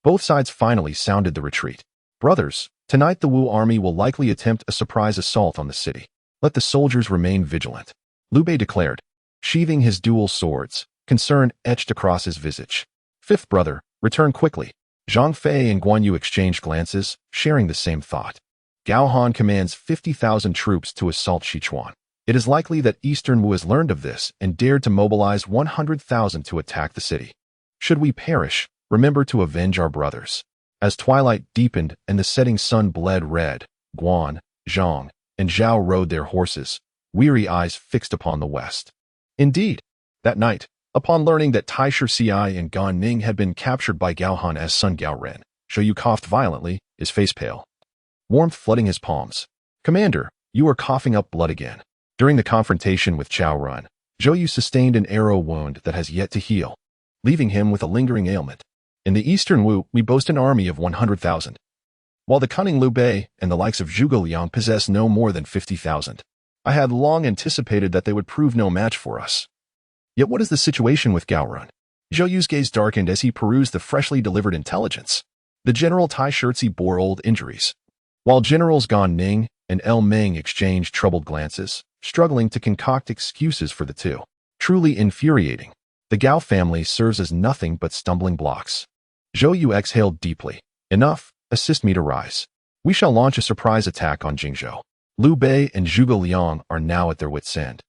both sides finally sounded the retreat. Brothers, tonight the Wu army will likely attempt a surprise assault on the city. Let the soldiers remain vigilant, Liu Bei declared, sheathing his dual swords, concern etched across his visage. Fifth brother, return quickly. Zhang Fei and Guan Yu exchanged glances, sharing the same thought. Gao Han commands 50,000 troops to assault Sichuan. It is likely that Eastern Wu has learned of this and dared to mobilize 100,000 to attack the city. Should we perish, remember to avenge our brothers. As twilight deepened and the setting sun bled red, Guan, Zhang, and Zhao rode their horses, weary eyes fixed upon the west. Indeed, that night, upon learning that Taisher Ci and Gan Ning had been captured by Gao Han as Sun Gao Ren, Zhou Yu coughed violently, his face pale, warmth flooding his palms. "Commander, you are coughing up blood again." During the confrontation with Chao Run, Zhou Yu sustained an arrow wound that has yet to heal, leaving him with a lingering ailment. "In the eastern Wu, we boast an army of 100,000, while the cunning Liu Bei and the likes of Zhuge Liang possess no more than 50,000. I had long anticipated that they would prove no match for us. Yet what is the situation with Gao Run?" Zhou Yu's gaze darkened as he perused the freshly delivered intelligence. The General Tai Shirtzi bore old injuries, while Generals Gan Ning and El Meng exchanged troubled glances, struggling to concoct excuses for the two. Truly infuriating. The Gao family serves as nothing but stumbling blocks. Zhou Yu exhaled deeply. "Enough, assist me to rise. We shall launch a surprise attack on Jingzhou. Liu Bei and Zhuge Liang are now at their wits' end.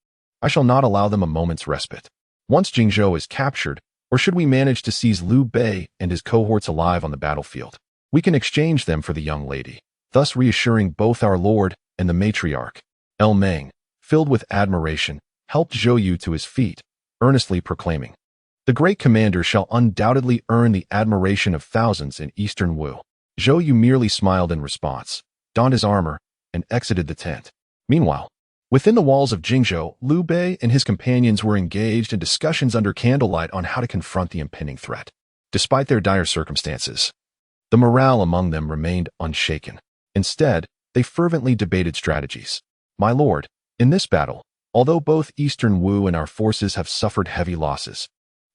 I shall not allow them a moment's respite. Once Jingzhou is captured, or should we manage to seize Liu Bei and his cohorts alive on the battlefield, we can exchange them for the young lady, thus reassuring both our lord and the matriarch." El Meng, filled with admiration, helped Zhou Yu to his feet, earnestly proclaiming, "The great commander shall undoubtedly earn the admiration of thousands in Eastern Wu." Zhou Yu merely smiled in response, donned his armor, and exited the tent. Meanwhile, within the walls of Jingzhou, Liu Bei and his companions were engaged in discussions under candlelight on how to confront the impending threat. Despite their dire circumstances, the morale among them remained unshaken. Instead, they fervently debated strategies. "My lord, in this battle, although both Eastern Wu and our forces have suffered heavy losses,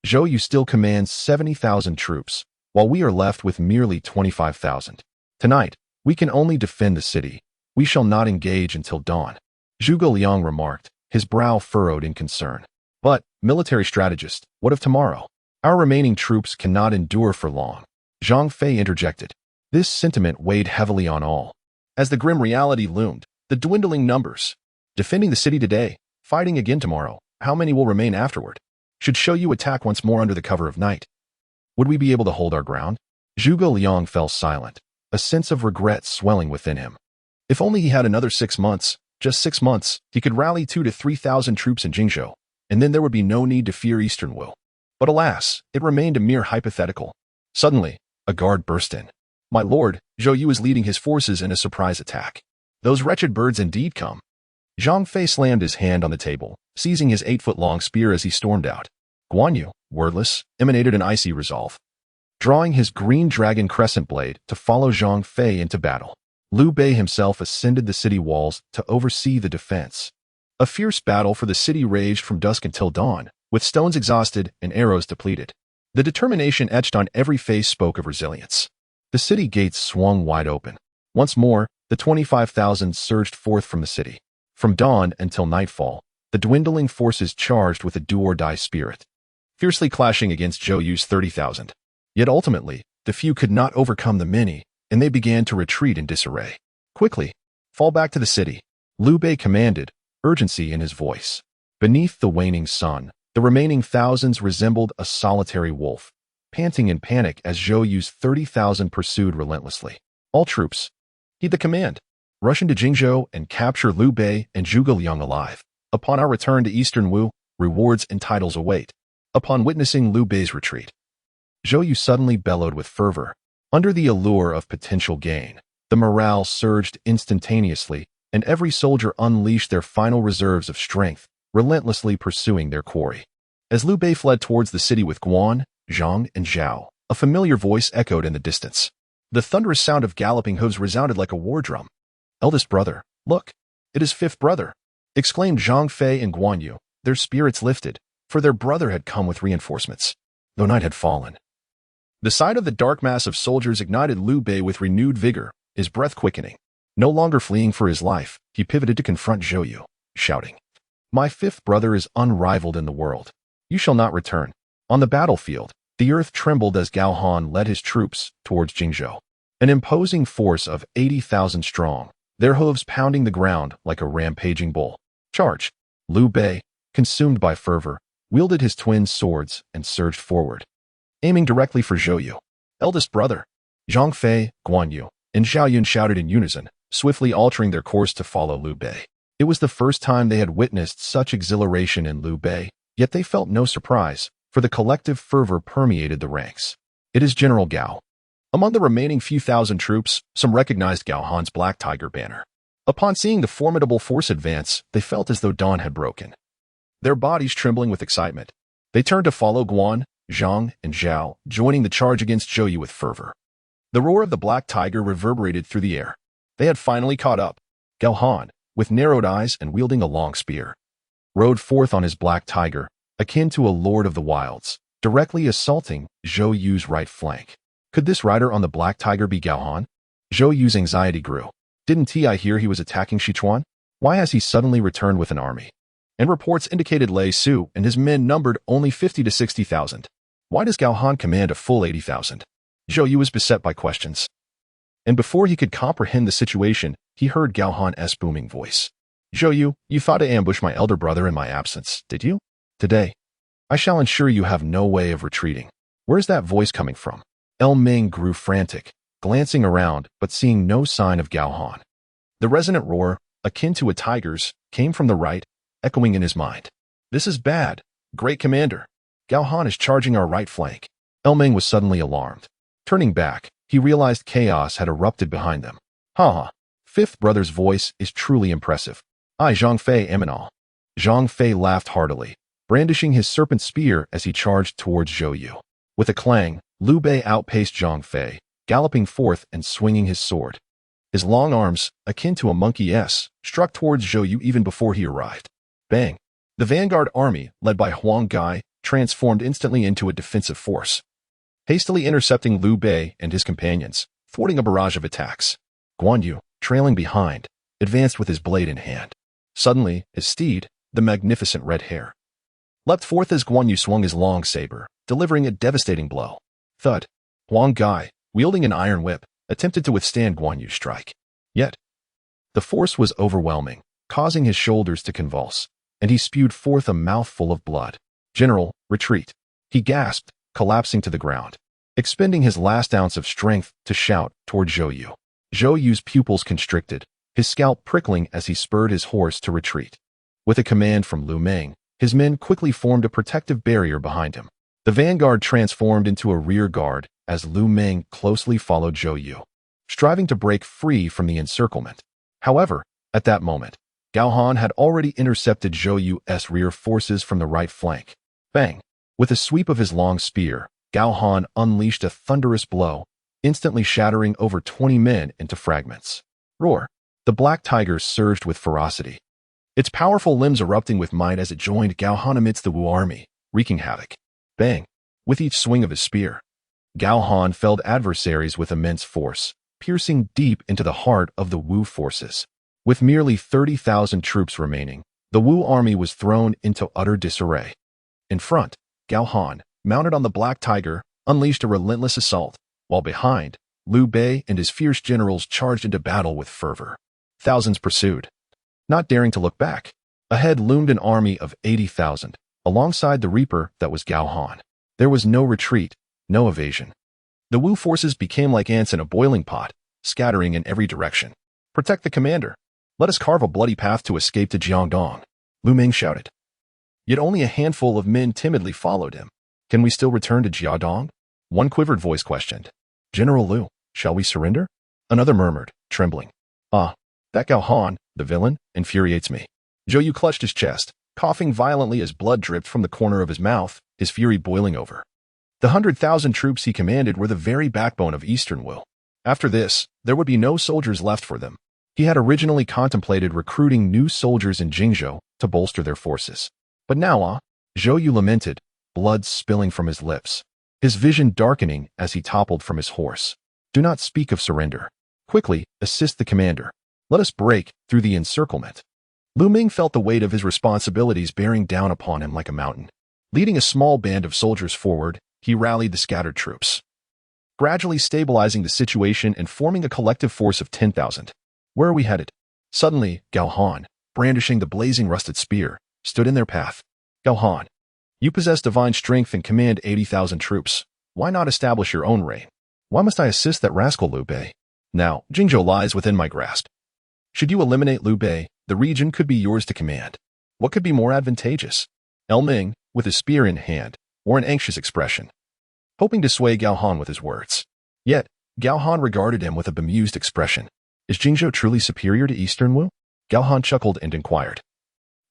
Zhou Yu still commands 70,000 troops, while we are left with merely 25,000. Tonight, we can only defend the city. We shall not engage until dawn." Zhuge Liang remarked, his brow furrowed in concern. "But, military strategist, what of tomorrow? Our remaining troops cannot endure for long." Zhang Fei interjected. This sentiment weighed heavily on all. As the grim reality loomed, the dwindling numbers. Defending the city today, fighting again tomorrow, how many will remain afterward? Should Zhou Yu attack once more under the cover of night? Would we be able to hold our ground? Zhuge Liang fell silent, a sense of regret swelling within him. If only he had another 6 months, just 6 months, he could rally 2,000 to 3,000 troops in Jingzhou, and then there would be no need to fear Eastern Wu. But alas, it remained a mere hypothetical. Suddenly, a guard burst in. "My lord, Zhou Yu is leading his forces in a surprise attack. Those wretched birds indeed come." Zhang Fei slammed his hand on the table, seizing his 8-foot-long spear as he stormed out. Guan Yu, wordless, emanated an icy resolve, drawing his green dragon crescent blade to follow Zhang Fei into battle. Liu Bei himself ascended the city walls to oversee the defense. A fierce battle for the city raged from dusk until dawn, with stones exhausted and arrows depleted. The determination etched on every face spoke of resilience. The city gates swung wide open. Once more, the 25,000 surged forth from the city. From dawn until nightfall, the dwindling forces charged with a do-or-die spirit, fiercely clashing against Zhou Yu's 30,000. Yet ultimately, the few could not overcome the many, and they began to retreat in disarray. "Quickly, fall back to the city," Liu Bei commanded, urgency in his voice. Beneath the waning sun, the remaining thousands resembled a solitary wolf, panting in panic as Zhou Yu's 30,000 pursued relentlessly. "All troops, heed the command. Rush into Jingzhou and capture Liu Bei and Zhuge Liang alive. Upon our return to Eastern Wu, rewards and titles await." Upon witnessing Liu Bei's retreat, Zhou Yu suddenly bellowed with fervor. Under the allure of potential gain, the morale surged instantaneously, and every soldier unleashed their final reserves of strength, relentlessly pursuing their quarry. As Liu Bei fled towards the city with Guan, Zhang, and Zhao, a familiar voice echoed in the distance. The thunderous sound of galloping hooves resounded like a war drum. "Eldest brother, look, it is fifth brother," exclaimed Zhang Fei and Guan Yu, their spirits lifted, for their brother had come with reinforcements, though night had fallen. The sight of the dark mass of soldiers ignited Liu Bei with renewed vigor, his breath quickening. No longer fleeing for his life, he pivoted to confront Zhou Yu, shouting, "My fifth brother is unrivaled in the world. You shall not return." On the battlefield, the earth trembled as Gao Han led his troops towards Jingzhou, an imposing force of 80,000 strong, their hooves pounding the ground like a rampaging bull. "Charge!" Liu Bei, consumed by fervor, wielded his twin swords and surged forward, aiming directly for Zhou Yu. "Eldest brother!" Zhang Fei, Guan Yu, and Zhao Yun shouted in unison, swiftly altering their course to follow Liu Bei. It was the first time they had witnessed such exhilaration in Liu Bei, yet they felt no surprise, for the collective fervor permeated the ranks. It is General Gao. Among the remaining few thousand troops, some recognized Gao Han's Black Tiger banner. Upon seeing the formidable force advance, they felt as though dawn had broken. Their bodies trembling with excitement, they turned to follow Guan, Zhang, and Zhao, joining the charge against Zhou Yu with fervor. The roar of the Black Tiger reverberated through the air. They had finally caught up. Gao Han, with narrowed eyes and wielding a long spear, rode forth on his Black Tiger, akin to a lord of the wilds, directly assaulting Zhou Yu's right flank. Could this rider on the Black Tiger be Gao Han? Zhou Yu's anxiety grew. Didn't I hear he was attacking Sichuan? Why has he suddenly returned with an army? And reports indicated Lei Su and his men numbered only 50 to 60,000. Why does Gao Han command a full 80,000? Zhou Yu was beset by questions. And before he could comprehend the situation, he heard Gao Han's booming voice. Zhou Yu, you thought to ambush my elder brother in my absence, did you? Today, I shall ensure you have no way of retreating. Where's that voice coming from? El Ming grew frantic, glancing around but seeing no sign of Gao Han. The resonant roar, akin to a tiger's, came from the right, echoing in his mind. This is bad, great commander. Gao Han is charging our right flank. El Ming was suddenly alarmed. Turning back, he realized chaos had erupted behind them. Ha! Fifth brother's voice is truly impressive. I, Zhang Fei, am in awe. Zhang Fei laughed heartily, brandishing his serpent spear as he charged towards Zhou Yu. With a clang, Liu Bei outpaced Zhang Fei, galloping forth and swinging his sword. His long arms, akin to a monkey's, struck towards Zhou Yu even before he arrived. Bang! The vanguard army, led by Huang Gai, transformed instantly into a defensive force, hastily intercepting Liu Bei and his companions, thwarting a barrage of attacks. Guan Yu, trailing behind, advanced with his blade in hand. Suddenly, his steed, the magnificent red hare, leapt forth as Guan Yu swung his long saber, delivering a devastating blow. Thud! Huang Gai, wielding an iron whip, attempted to withstand Guan Yu's strike. Yet, the force was overwhelming, causing his shoulders to convulse, and he spewed forth a mouthful of blood. General, retreat! He gasped, collapsing to the ground, expending his last ounce of strength to shout toward Zhou Yu. Zhou Yu's pupils constricted, his scalp prickling as he spurred his horse to retreat. With a command from Lu Meng, his men quickly formed a protective barrier behind him. The vanguard transformed into a rear guard as Lu Meng closely followed Zhou Yu, striving to break free from the encirclement. However, at that moment, Gao Han had already intercepted Zhou Yu's rear forces from the right flank. Bang! With a sweep of his long spear, Gao Han unleashed a thunderous blow, instantly shattering over 20 men into fragments. Roar! The Black Tiger surged with ferocity, its powerful limbs erupting with might as it joined Gao Han amidst the Wu army, wreaking havoc. Bang! With each swing of his spear, Gao Han felled adversaries with immense force, piercing deep into the heart of the Wu forces. With merely 30,000 troops remaining, the Wu army was thrown into utter disarray. In front, Gao Han, mounted on the Black Tiger, unleashed a relentless assault, while behind, Liu Bei and his fierce generals charged into battle with fervor. Thousands pursued, not daring to look back. Ahead loomed an army of 80,000, alongside the Reaper that was Gao Han. There was no retreat, no evasion. The Wu forces became like ants in a boiling pot, scattering in every direction. Protect the commander. Let us carve a bloody path to escape to Jiangdong, Lu Meng shouted. Yet only a handful of men timidly followed him. Can we still return to Jiangdong? One quivered voice questioned. General Liu, shall we surrender? Another murmured, trembling. That Gao Han, the villain, infuriates me. Zhou Yu clutched his chest, coughing violently as blood dripped from the corner of his mouth, his fury boiling over. The 100,000 troops he commanded were the very backbone of Eastern Wu. After this, there would be no soldiers left for them. He had originally contemplated recruiting new soldiers in Jingzhou to bolster their forces. But now, Zhou Yu lamented, blood spilling from his lips, his vision darkening as he toppled from his horse. Do not speak of surrender. Quickly, assist the commander. Let us break through the encirclement. Lu Meng felt the weight of his responsibilities bearing down upon him like a mountain. Leading a small band of soldiers forward, he rallied the scattered troops, gradually stabilizing the situation and forming a collective force of 10,000. Where are we headed? Suddenly, Gao Han, brandishing the blazing rusted spear, stood in their path. Gao Han, you possess divine strength and command 80,000 troops. Why not establish your own reign? Why must I assist that rascal Liu Bei? Now, Jingzhou lies within my grasp. Should you eliminate Liu Bei, The region could be yours to command. What could be more advantageous? Ming, with his spear in hand, wore an anxious expression, hoping to sway Gao Han with his words. Yet, Gao Han regarded him with a bemused expression. Is Jingzhou truly superior to Eastern Wu? Gao Han chuckled and inquired.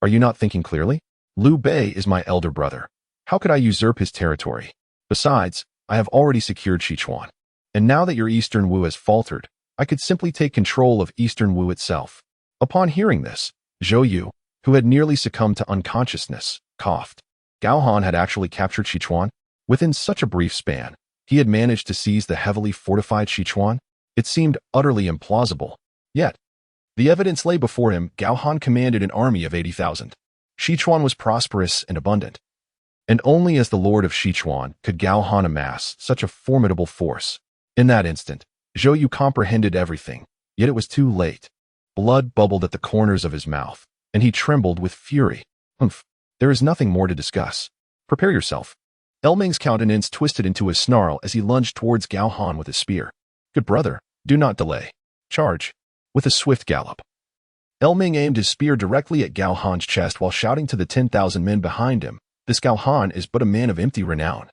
Are you not thinking clearly? Liu Bei is my elder brother. How could I usurp his territory? Besides, I have already secured Sichuan. And now that your Eastern Wu has faltered, I could simply take control of Eastern Wu itself. Upon hearing this, Zhou Yu, who had nearly succumbed to unconsciousness, coughed. Gao Han had actually captured Sichuan. Within such a brief span, he had managed to seize the heavily fortified Sichuan. It seemed utterly implausible. Yet, the evidence lay before him. Gao Han commanded an army of 80,000. Sichuan was prosperous and abundant. And only as the lord of Sichuan could Gao Han amass such a formidable force. In that instant, Zhou Yu comprehended everything, yet it was too late. Blood bubbled at the corners of his mouth, and he trembled with fury. Humph, there is nothing more to discuss. Prepare yourself. Ming's countenance twisted into a snarl as he lunged towards Gao Han with his spear. Good brother, do not delay. Charge. With a swift gallop. Ming aimed his spear directly at Gao Han's chest while shouting to the 10,000 men behind him, This Gao Han is but a man of empty renown.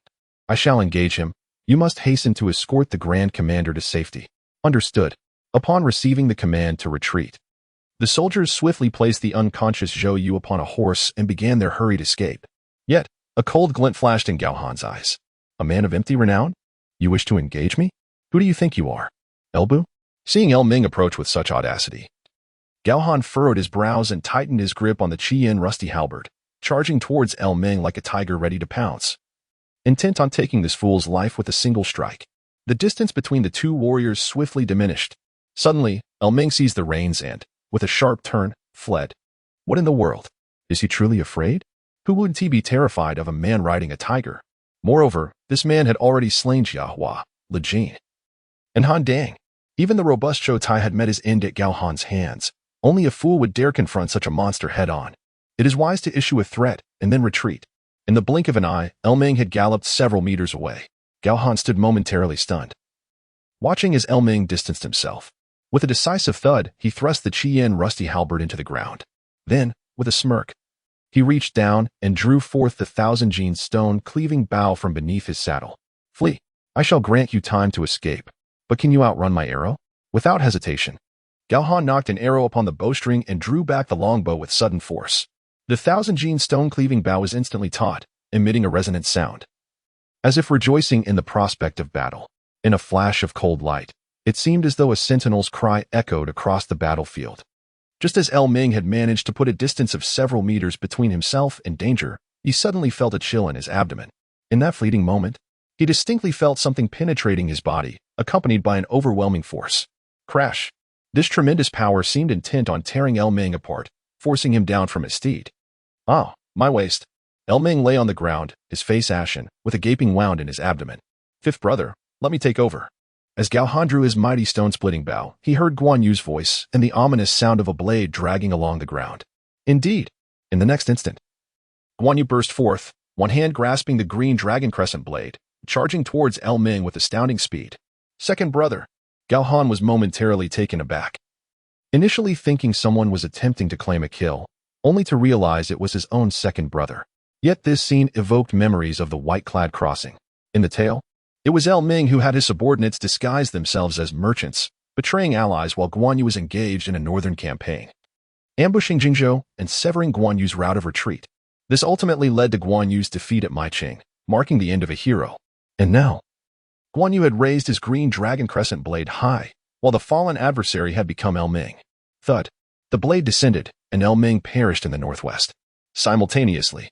I shall engage him. You must hasten to escort the Grand Commander to safety. Understood. Upon receiving the command to retreat, the soldiers swiftly placed the unconscious Zhou Yu upon a horse and began their hurried escape. Yet, a cold glint flashed in Gao Han's eyes. A man of empty renown? You wish to engage me? Who do you think you are? Elbu? Seeing Ming approach with such audacity, Gao Han furrowed his brows and tightened his grip on the Qian rusty halberd, charging towards Ming like a tiger ready to pounce. Intent on taking this fool's life with a single strike, the distance between the two warriors swiftly diminished. Suddenly, Ming seized the reins and, with a sharp turn, fled. What in the world? Is he truly afraid? Who wouldn't he be terrified of a man riding a tiger? Moreover, this man had already slain Jiahua, Li Jin, and Han Dang. Even the robust Zhou Tai had met his end at Gao Han's hands. Only a fool would dare confront such a monster head-on. It is wise to issue a threat and then retreat. In the blink of an eye, Ming had galloped several meters away. Gao Han stood momentarily stunned, watching as Ming distanced himself. With a decisive thud, he thrust the Qian rusty halberd into the ground. Then, with a smirk, he reached down and drew forth the 1,000-gene stone-cleaving bow from beneath his saddle. Flee. I shall grant you time to escape. But can you outrun my arrow? Without hesitation, Gao Han knocked an arrow upon the bowstring and drew back the longbow with sudden force. The 1,000-gene stone-cleaving bow was instantly taut, emitting a resonant sound, as if rejoicing in the prospect of battle. In a flash of cold light, it seemed as though a sentinel's cry echoed across the battlefield. Just as Ming had managed to put a distance of several meters between himself and danger, he suddenly felt a chill in his abdomen. In that fleeting moment, he distinctly felt something penetrating his body, accompanied by an overwhelming force. Crash! This tremendous power seemed intent on tearing Ming apart, forcing him down from his steed. Ah, my waist. Ming lay on the ground, his face ashen, with a gaping wound in his abdomen. Fifth brother, let me take over. As Gao Han drew his mighty stone-splitting bow, he heard Guan Yu's voice and the ominous sound of a blade dragging along the ground. Indeed, in the next instant, Guan Yu burst forth, one hand grasping the green dragon crescent blade, charging towards Ming with astounding speed. Second brother. Gao Han was momentarily taken aback, initially thinking someone was attempting to claim a kill, only to realize it was his own second brother. Yet this scene evoked memories of the white-clad crossing. In the tale, it was Ming who had his subordinates disguise themselves as merchants, betraying allies while Guan Yu was engaged in a northern campaign, ambushing Jingzhou and severing Guan Yu's route of retreat. This ultimately led to Guan Yu's defeat at Maiqing, marking the end of a hero. And now, Guan Yu had raised his green dragon crescent blade high, while the fallen adversary had become Ming. Thud. The blade descended, and Ming perished in the northwest. Simultaneously,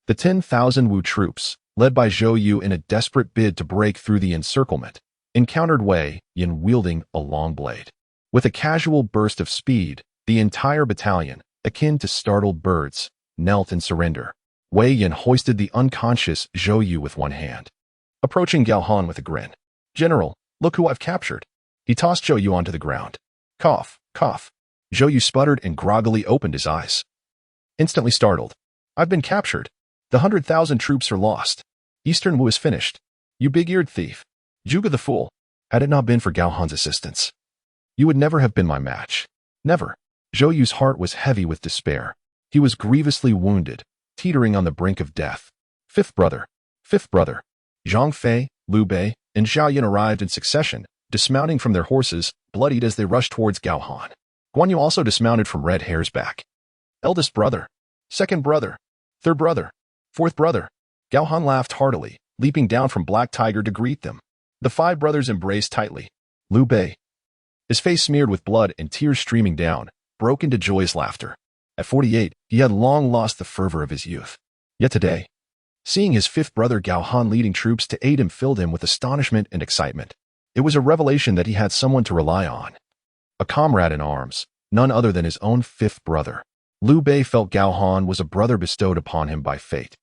the 10,000 Wu troops, led by Zhou Yu in a desperate bid to break through the encirclement, encountered Wei Yin wielding a long blade. With a casual burst of speed, the entire battalion, akin to startled birds, knelt in surrender. Wei Yin hoisted the unconscious Zhou Yu with one hand, approaching Gao Han with a grin. General, look who I've captured. He tossed Zhou Yu onto the ground. Cough, cough. Zhou Yu sputtered and groggily opened his eyes. Instantly startled. I've been captured. The 100,000 troops are lost. Eastern Wu is finished. You big-eared thief. Zhuge the fool. Had it not been for Gao Han's assistance, you would never have been my match. Never. Zhou Yu's heart was heavy with despair. He was grievously wounded, teetering on the brink of death. Fifth brother. Zhang Fei, Liu Bei, and Zhao Yun arrived in succession, dismounting from their horses, bloodied as they rushed towards Gao Han. Guan Yu also dismounted from Red Hare's back. Eldest brother. Second brother. Third brother. Fourth brother. Gao Han laughed heartily, leaping down from Black Tiger to greet them. The five brothers embraced tightly. Liu Bei, his face smeared with blood and tears streaming down, broke into joyous laughter. At 48, he had long lost the fervor of his youth. Yet today, seeing his fifth brother Gao Han leading troops to aid him filled him with astonishment and excitement. It was a revelation that he had someone to rely on. A comrade in arms, none other than his own fifth brother. Liu Bei felt Gao Han was a brother bestowed upon him by fate.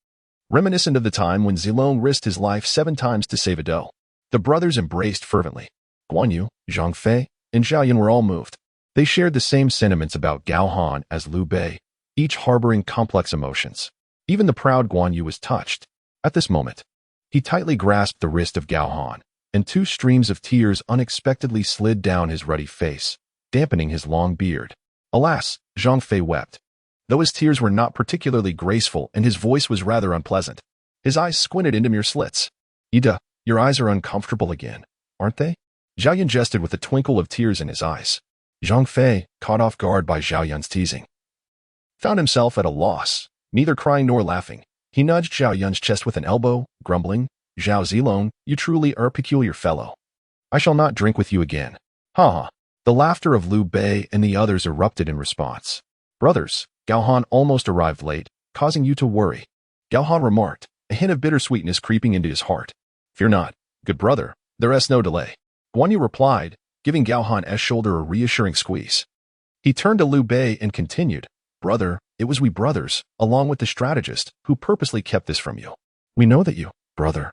Reminiscent of the time when Zilong risked his life 7 times to save Adele, the brothers embraced fervently. Guan Yu, Zhang Fei, and Zhao Yun were all moved. They shared the same sentiments about Gao Han as Liu Bei, each harboring complex emotions. Even the proud Guan Yu was touched. At this moment, he tightly grasped the wrist of Gao Han, and 2 streams of tears unexpectedly slid down his ruddy face, dampening his long beard. Alas, Zhang Fei wept. Though his tears were not particularly graceful and his voice was rather unpleasant, his eyes squinted into mere slits. Yide, your eyes are uncomfortable again, aren't they? Zhao Yun jested with a twinkle of tears in his eyes. Zhang Fei, caught off guard by Zhao Yun's teasing, found himself at a loss, neither crying nor laughing. He nudged Zhao Yun's chest with an elbow, grumbling, Zhao Zilong, you truly are a peculiar fellow. I shall not drink with you again. Ha ha. The laughter of Liu Bei and the others erupted in response. Brothers, Gao Han almost arrived late, causing you to worry. Gao Han remarked, a hint of bittersweetness creeping into his heart. Fear not, good brother, there is no delay. Guan Yu replied, giving Gao Han's shoulder a reassuring squeeze. He turned to Liu Bei and continued, brother, it was we brothers, along with the strategist, who purposely kept this from you. We know that you, brother,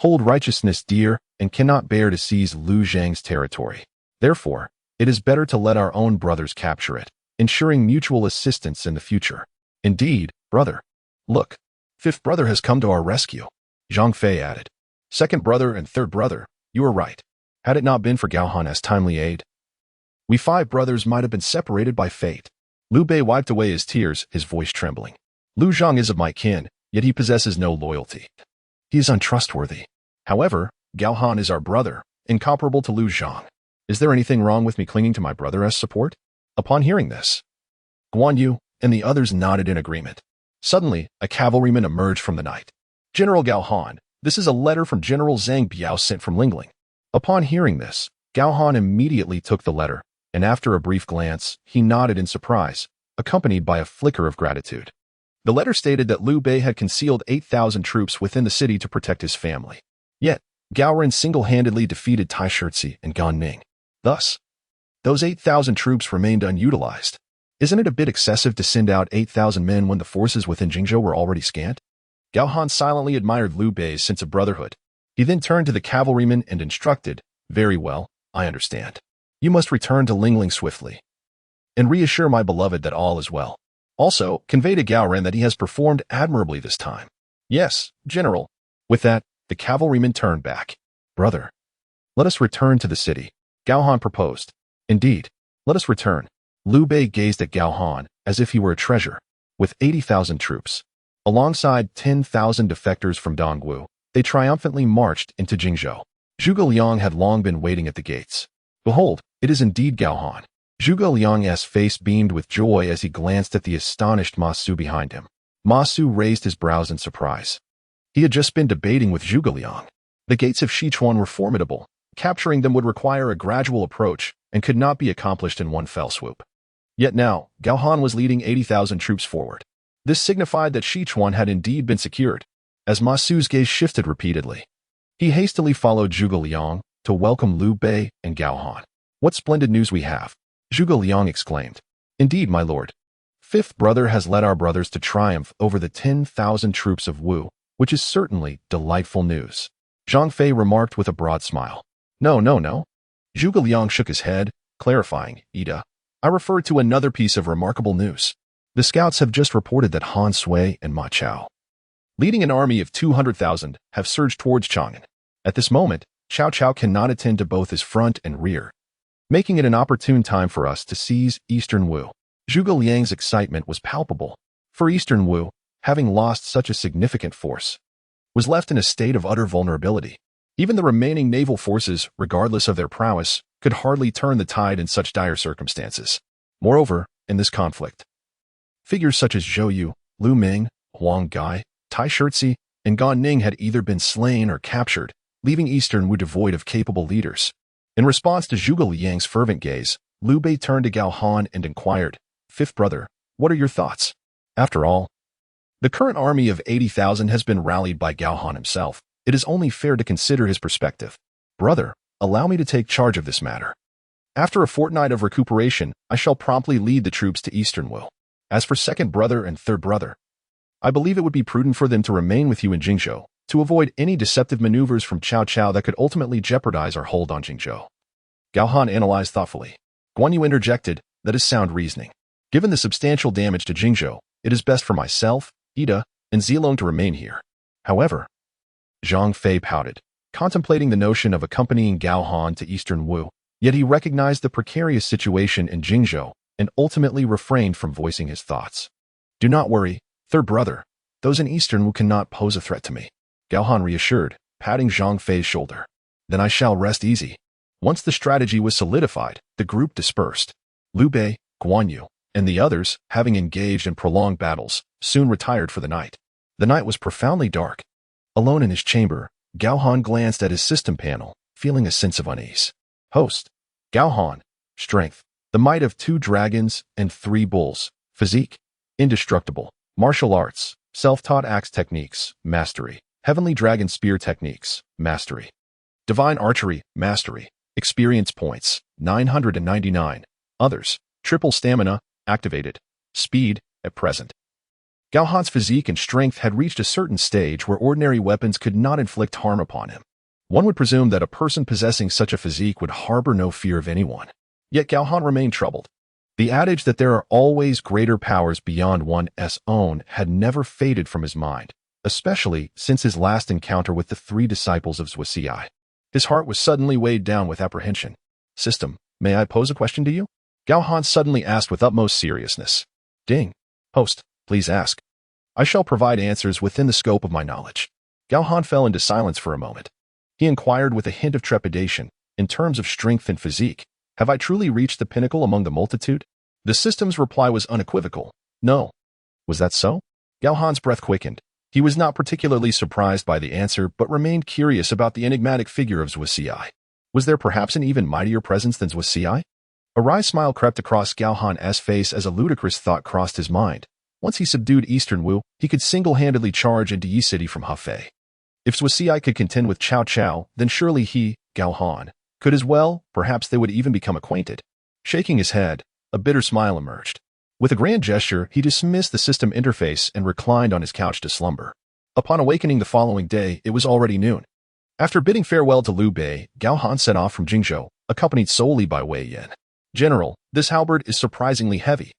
hold righteousness dear and cannot bear to seize Liu Zhang's territory. Therefore, it is better to let our own brothers capture it, ensuring mutual assistance in the future. Indeed, brother. Look, fifth brother has come to our rescue. Zhang Fei added. Second brother and third brother, you are right. Had it not been for Gao Han's timely aid, we 5 brothers might have been separated by fate. Liu Bei wiped away his tears, his voice trembling. Liu Zhang is of my kin, yet he possesses no loyalty. He is untrustworthy. However, Gao Han is our brother, incomparable to Liu Zhang. Is there anything wrong with me clinging to my brother as support? Upon hearing this, Guan Yu and the others nodded in agreement. Suddenly, a cavalryman emerged from the night. General Gao Han, this is a letter from General Zhang Biao sent from Lingling. Upon hearing this, Gao Han immediately took the letter, and after a brief glance, he nodded in surprise, accompanied by a flicker of gratitude. The letter stated that Liu Bei had concealed 8,000 troops within the city to protect his family. Yet, Gao Ren single-handedly defeated Tai Shirzi and Gan Ning. Thus, those 8,000 troops remained unutilized. Isn't it a bit excessive to send out 8,000 men when the forces within Jingzhou were already scant? Gao Han silently admired Liu Bei's sense of brotherhood. He then turned to the cavalryman and instructed, very well, I understand. You must return to Lingling swiftly and reassure my beloved that all is well. Also, convey to Gao Ren that he has performed admirably this time. Yes, General. With that, the cavalryman turned back. Brother, let us return to the city, Gao Han proposed. Indeed, let us return. Liu Bei gazed at Gao Han as if he were a treasure. With 80,000 troops, alongside 10,000 defectors from Dongwu, they triumphantly marched into Jingzhou. Zhuge Liang had long been waiting at the gates. Behold, it is indeed Gao Han. Zhuge Liang's face beamed with joy as he glanced at the astonished Ma Su behind him. Ma Su raised his brows in surprise. He had just been debating with Zhuge Liang. The gates of Sichuan were formidable. Capturing them would require a gradual approach and could not be accomplished in one fell swoop. Yet now, Gao Han was leading 80,000 troops forward. This signified that Sichuan had indeed been secured. As Ma Su's gaze shifted repeatedly, he hastily followed Zhuge Liang to welcome Liu Bei and Gao Han. What splendid news we have! Zhuge Liang exclaimed. Indeed, my lord. Fifth brother has led our brothers to triumph over the 10,000 troops of Wu, which is certainly delightful news. Zhang Fei remarked with a broad smile. No. Zhuge Liang shook his head, clarifying, Yide, I refer to another piece of remarkable news. The scouts have just reported that Han Sui and Ma Chao, leading an army of 200,000, have surged towards Chang'an. At this moment, Cao Cao cannot attend to both his front and rear. making it an opportune time for us to seize Eastern Wu. Zhuge Liang's excitement was palpable, for Eastern Wu, having lost such a significant force, was left in a state of utter vulnerability. Even the remaining naval forces, regardless of their prowess, could hardly turn the tide in such dire circumstances. Moreover, in this conflict, figures such as Zhou Yu, Lu Ming, Huang Gai, Tai Shirzi, and Gan Ning had either been slain or captured, leaving Eastern Wu devoid of capable leaders. In response to Zhuge Liang's fervent gaze, Liu Bei turned to Gao Han and inquired, "Fifth brother, what are your thoughts?" After all, the current army of 80,000 has been rallied by Gao Han himself. It is only fair to consider his perspective. Brother, allow me to take charge of this matter. After a fortnight of recuperation, I shall promptly lead the troops to Eastern Wu. As for second brother and third brother, I believe it would be prudent for them to remain with you in Jingzhou, to avoid any deceptive maneuvers from Cao Cao that could ultimately jeopardize our hold on Jingzhou. Gao Han analyzed thoughtfully. Guan Yu interjected, "That is sound reasoning. Given the substantial damage to Jingzhou, it is best for myself, Yide, and Zilong to remain here." However, Zhang Fei pouted, contemplating the notion of accompanying Gao Han to Eastern Wu, yet he recognized the precarious situation in Jingzhou and ultimately refrained from voicing his thoughts. "Do not worry, third brother. Those in Eastern Wu cannot pose a threat to me," Gao Han reassured, patting Zhang Fei's shoulder. "Then I shall rest easy." Once the strategy was solidified, the group dispersed. Liu Bei, Guan Yu, and the others, having engaged in prolonged battles, soon retired for the night. The night was profoundly dark. Alone in his chamber, Gao Han glanced at his system panel, feeling a sense of unease. Host: Gao Han. Strength: the might of 2 dragons and 3 bulls. Physique: indestructible. Martial arts: self-taught axe techniques, mastery. Heavenly dragon spear techniques, mastery. Divine archery, mastery. Experience points, 999. Others: triple stamina, activated. Speed, at present. Gao Han's physique and strength had reached a certain stage where ordinary weapons could not inflict harm upon him. One would presume that a person possessing such a physique would harbor no fear of anyone. Yet Gao Han remained troubled. The adage that there are always greater powers beyond one's own had never faded from his mind, especially since his last encounter with the 3 disciples of Zhuge. His heart was suddenly weighed down with apprehension. "System, may I pose a question to you?" Gao Han suddenly asked with utmost seriousness. "Ding. Host, please ask. I shall provide answers within the scope of my knowledge." Gao Han fell into silence for a moment. He inquired with a hint of trepidation, "In terms of strength and physique, have I truly reached the pinnacle among the multitude?" The system's reply was unequivocal. "No." Was that so? Gao Han's breath quickened. He was not particularly surprised by the answer, but remained curious about the enigmatic figure of Zhuge. Was there perhaps an even mightier presence than Zhuge? A wry smile crept across Gao Han's face as a ludicrous thought crossed his mind. Once he subdued Eastern Wu, he could single-handedly charge into Yi City from Hefei. If Zhuge could contend with Cao Cao, then surely he, Gao Han, could as well. Perhaps they would even become acquainted. Shaking his head, a bitter smile emerged. With a grand gesture, he dismissed the system interface and reclined on his couch to slumber. Upon awakening the following day, it was already noon. After bidding farewell to Liu Bei, Gao Han set off from Jingzhou, accompanied solely by Wei Yin. "General, this halberd is surprisingly heavy."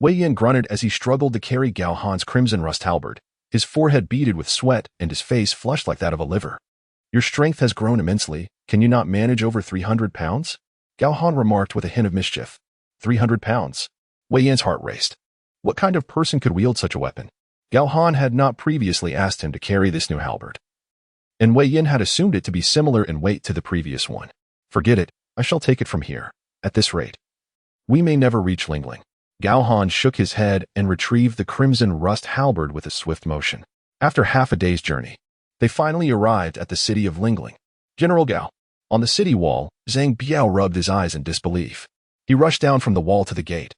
Wei Yin grunted as he struggled to carry Gao Han's crimson rust halberd, his forehead beaded with sweat and his face flushed like that of a liver. "Your strength has grown immensely. Can you not manage over 300 pounds? Gao Han remarked with a hint of mischief. 300 pounds. Wei Yin's heart raced. What kind of person could wield such a weapon? Gao Han had not previously asked him to carry this new halberd, and Wei Yin had assumed it to be similar in weight to the previous one. "Forget it. I shall take it from here. At this rate, we may never reach Lingling." Gao Han shook his head and retrieved the crimson rust halberd with a swift motion. After half a day's journey, they finally arrived at the city of Lingling. "General Gao." On the city wall, Zhang Biao rubbed his eyes in disbelief. He rushed down from the wall to the gate.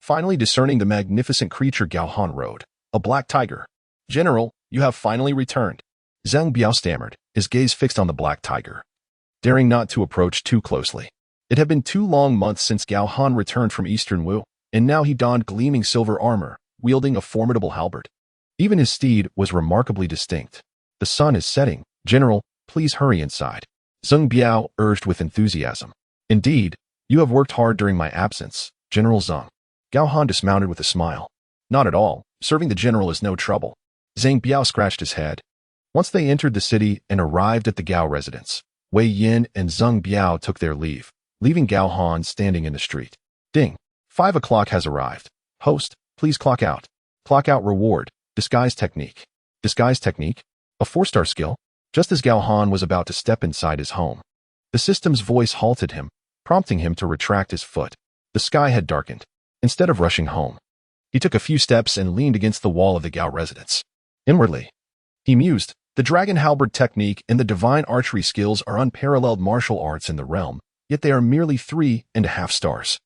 Finally discerning the magnificent creature Gao Han rode, a black tiger. "General, you have finally returned." Zhang Biao stammered, his gaze fixed on the black tiger, daring not to approach too closely. It had been 2 long months since Gao Han returned from Eastern Wu, and now he donned gleaming silver armor, wielding a formidable halberd. Even his steed was remarkably distinct. "The sun is setting. General, please hurry inside," Zhang Biao urged with enthusiasm. "Indeed, you have worked hard during my absence, General Zhang." Gao Han dismounted with a smile. "Not at all. Serving the general is no trouble." Zhang Biao scratched his head. Once they entered the city and arrived at the Gao residence, Wei Yin and Zhang Biao took their leave, leaving Gao Han standing in the street. Ding. 5 o'clock has arrived. Host, please clock out. Clock out reward. Disguise technique. Disguise technique? A 4-star skill? Just as Gao Han was about to step inside his home, the system's voice halted him, prompting him to retract his foot. The sky had darkened. Instead of rushing home, he took a few steps and leaned against the wall of the Gao residence. Inwardly, he mused, the dragon halberd technique and the divine archery skills are unparalleled martial arts in the realm, yet they are merely 3.5 stars.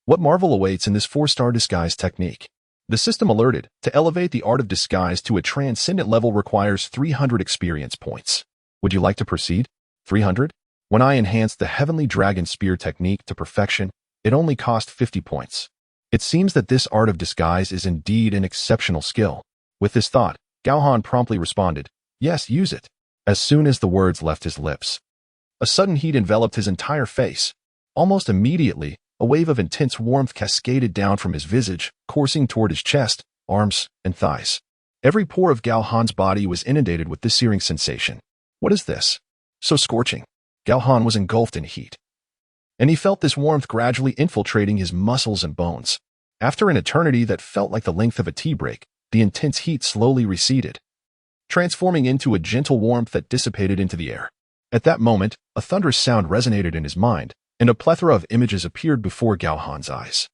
What marvel awaits in this 4-star disguise technique? The system alerted, to elevate the art of disguise to a transcendent level requires 300 experience points. Would you like to proceed? 300? When I enhanced the heavenly dragon spear technique to perfection, it only cost 50 points. It seems that this art of disguise is indeed an exceptional skill. With this thought, Gao Han promptly responded, yes, use it. As soon as the words left his lips, a sudden heat enveloped his entire face. Almost immediately, a wave of intense warmth cascaded down from his visage, coursing toward his chest, arms, and thighs. Every pore of Gao Han's body was inundated with this searing sensation. What is this? So scorching. Gao Han was engulfed in heat, and he felt this warmth gradually infiltrating his muscles and bones. After an eternity that felt like the length of a tea break, the intense heat slowly receded, transforming into a gentle warmth that dissipated into the air. At that moment, a thunderous sound resonated in his mind, and a plethora of images appeared before Gao Han's eyes.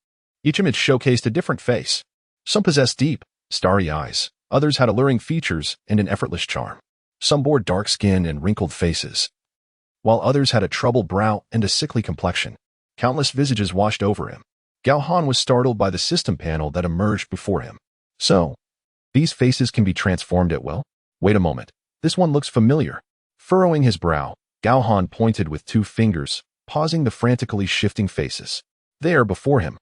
Each image showcased a different face. Some possessed deep, starry eyes, others had alluring features and an effortless charm. Some bore dark skin and wrinkled faces, while others had a troubled brow and a sickly complexion. Countless visages washed over him. Gao Han was startled by the system panel that emerged before him. So, these faces can be transformed at will? Wait a moment, this one looks familiar. Furrowing his brow, Gao Han pointed with 2 fingers, pausing the frantically shifting faces. There, before him,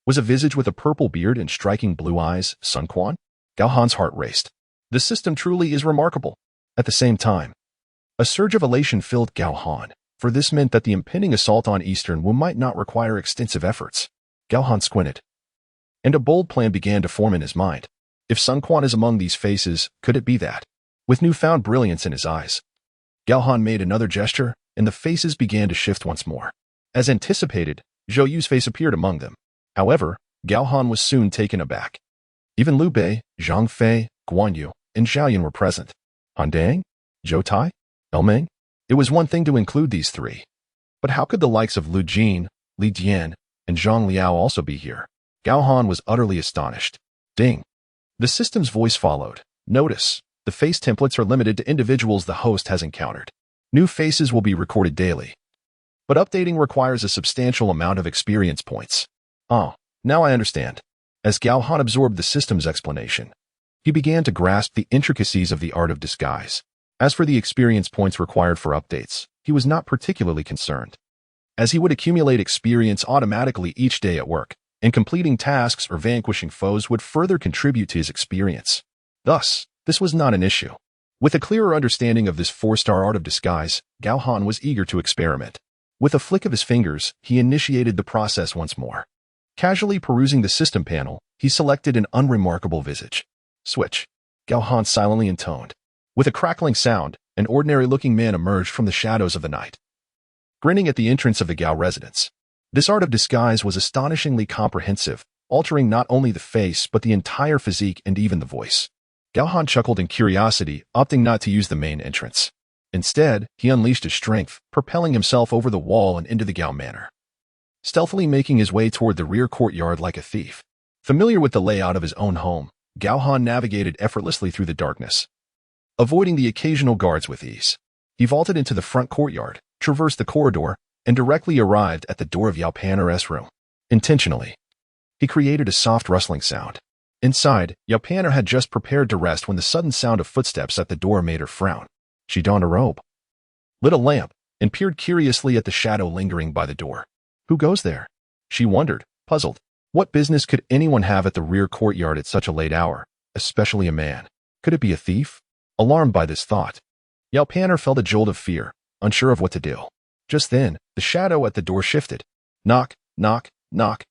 was a visage with a purple beard and striking blue eyes, Sun Quan. Gao Han's heart raced. The system truly is remarkable. At the same time, a surge of elation filled Gao Han, for this meant that the impending assault on Eastern Wu might not require extensive efforts. Gao Han squinted, and a bold plan began to form in his mind. If Sun Quan is among these faces, could it be that? With newfound brilliance in his eyes, Gao Han made another gesture, and the faces began to shift once more. As anticipated, Zhou Yu's face appeared among them. However, Gao Han was soon taken aback. Even Liu Bei, Zhang Fei, Guan Yu, and Zhao Yun were present. Han Dang? Zhou Tai? Elmeng? It was one thing to include these 3. But how could the likes of Lu Jin, Li Dian, and Zhang Liao also be here? Gao Han was utterly astonished. Ding. The system's voice followed. Notice, the face templates are limited to individuals the host has encountered. New faces will be recorded daily, but updating requires a substantial amount of experience points. Oh, now I understand. As Gao Han absorbed the system's explanation, he began to grasp the intricacies of the art of disguise. As for the experience points required for updates, he was not particularly concerned, as he would accumulate experience automatically each day at work, and completing tasks or vanquishing foes would further contribute to his experience. Thus, this was not an issue. With a clearer understanding of this 4-star art of disguise, Gao Han was eager to experiment. With a flick of his fingers, he initiated the process once more. Casually perusing the system panel, he selected an unremarkable visage. Switch. Gao Han silently intoned. With a crackling sound, an ordinary-looking man emerged from the shadows of the night, grinning at the entrance of the Gao residence. This art of disguise was astonishingly comprehensive, altering not only the face but the entire physique and even the voice. Gao Han chuckled in curiosity, opting not to use the main entrance. Instead, he unleashed his strength, propelling himself over the wall and into the Gao manor, stealthily making his way toward the rear courtyard like a thief. Familiar with the layout of his own home, Gao Han navigated effortlessly through the darkness, avoiding the occasional guards with ease. He vaulted into the front courtyard, traversed the corridor, and directly arrived at the door of Yao Panner's room. Intentionally, he created a soft rustling sound. Inside, Yao Panner had just prepared to rest when the sudden sound of footsteps at the door made her frown. She donned a robe, lit a lamp, and peered curiously at the shadow lingering by the door. Who goes there? She wondered, puzzled. What business could anyone have at the rear courtyard at such a late hour, especially a man? Could it be a thief? Alarmed by this thought, Yao Panner felt a jolt of fear, unsure of what to do. Just then, the shadow at the door shifted. Knock, knock, knock.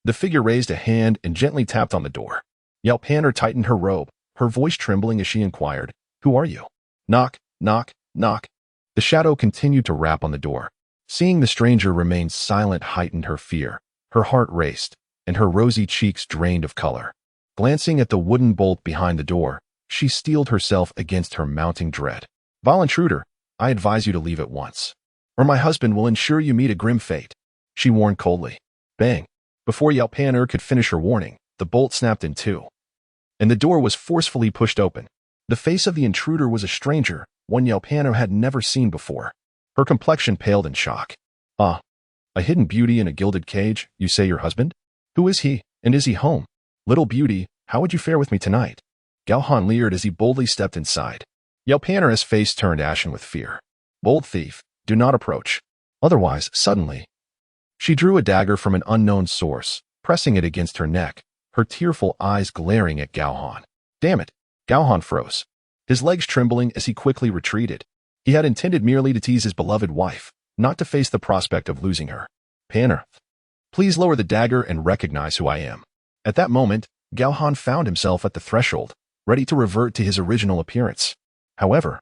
The figure raised a hand and gently tapped on the door. Yao Panner tightened her robe, her voice trembling as she inquired, "Who are you?" Knock, knock, knock. The shadow continued to rap on the door. Seeing the stranger remain silent heightened her fear. Her heart raced, and her rosy cheeks drained of color. Glancing at the wooden bolt behind the door, she steeled herself against her mounting dread. "Vile intruder, I advise you to leave at once, or my husband will ensure you meet a grim fate," she warned coldly. Bang! Before Yao Pan could finish her warning, the bolt snapped in two, and the door was forcefully pushed open. The face of the intruder was a stranger, one Yao Pan had never seen before. Her complexion paled in shock. "Ah, a hidden beauty in a gilded cage, you say your husband? Who is he, and is he home? Little beauty, how would you fare with me tonight?" Gao Han leered as he boldly stepped inside. Yao Pan's face turned ashen with fear. "Bold thief, do not approach. Otherwise, suddenly." She drew a dagger from an unknown source, pressing it against her neck, her tearful eyes glaring at Gao Han. Damn it! Gao Han froze, his legs trembling as he quickly retreated. He had intended merely to tease his beloved wife, not to face the prospect of losing her. "Panner, please lower the dagger and recognize who I am." At that moment, Gao Han found himself at the threshold, ready to revert to his original appearance. However,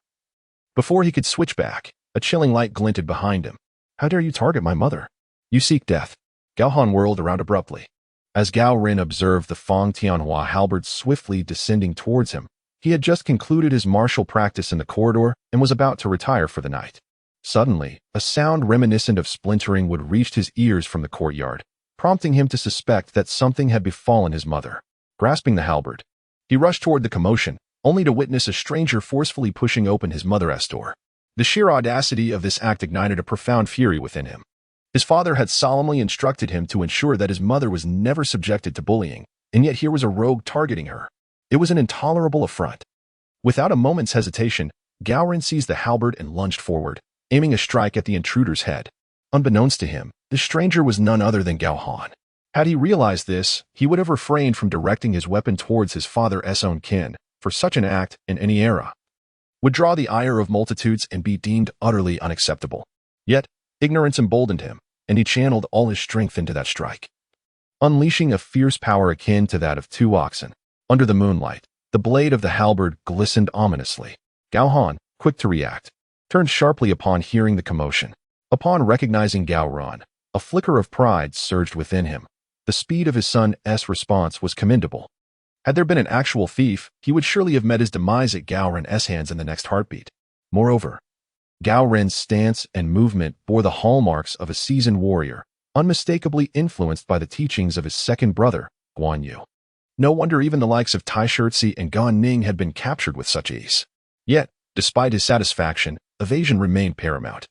before he could switch back, a chilling light glinted behind him. "How dare you target my mother? You seek death." Gao Han whirled around abruptly. As Gao Ren observed the Fong Tianhua halberd swiftly descending towards him, he had just concluded his martial practice in the corridor and was about to retire for the night. Suddenly, a sound reminiscent of splintering wood reached his ears from the courtyard, prompting him to suspect that something had befallen his mother. Grasping the halberd, he rushed toward the commotion, only to witness a stranger forcefully pushing open his mother's door. The sheer audacity of this act ignited a profound fury within him. His father had solemnly instructed him to ensure that his mother was never subjected to bullying, and yet here was a rogue targeting her. It was an intolerable affront. Without a moment's hesitation, Gao Ren seized the halberd and lunged forward, aiming a strike at the intruder's head. Unbeknownst to him, the stranger was none other than Gao Han. Had he realized this, he would have refrained from directing his weapon towards his father's own kin, for such an act, in any era, would draw the ire of multitudes and be deemed utterly unacceptable. Yet, ignorance emboldened him, and he channeled all his strength into that strike. Unleashing a fierce power akin to that of two oxen, under the moonlight, the blade of the halberd glistened ominously. Gao Han, quick to react, turned sharply upon hearing the commotion. Upon recognizing Gao Ren, a flicker of pride surged within him. The speed of his son's response was commendable. Had there been an actual thief, he would surely have met his demise at Gao Ren's hands in the next heartbeat. Moreover, Gao Ren's stance and movement bore the hallmarks of a seasoned warrior, unmistakably influenced by the teachings of his second brother, Guan Yu. No wonder even the likes of Tai Shirtzi and Gan Ning had been captured with such ease. Yet, despite his satisfaction, evasion remained paramount.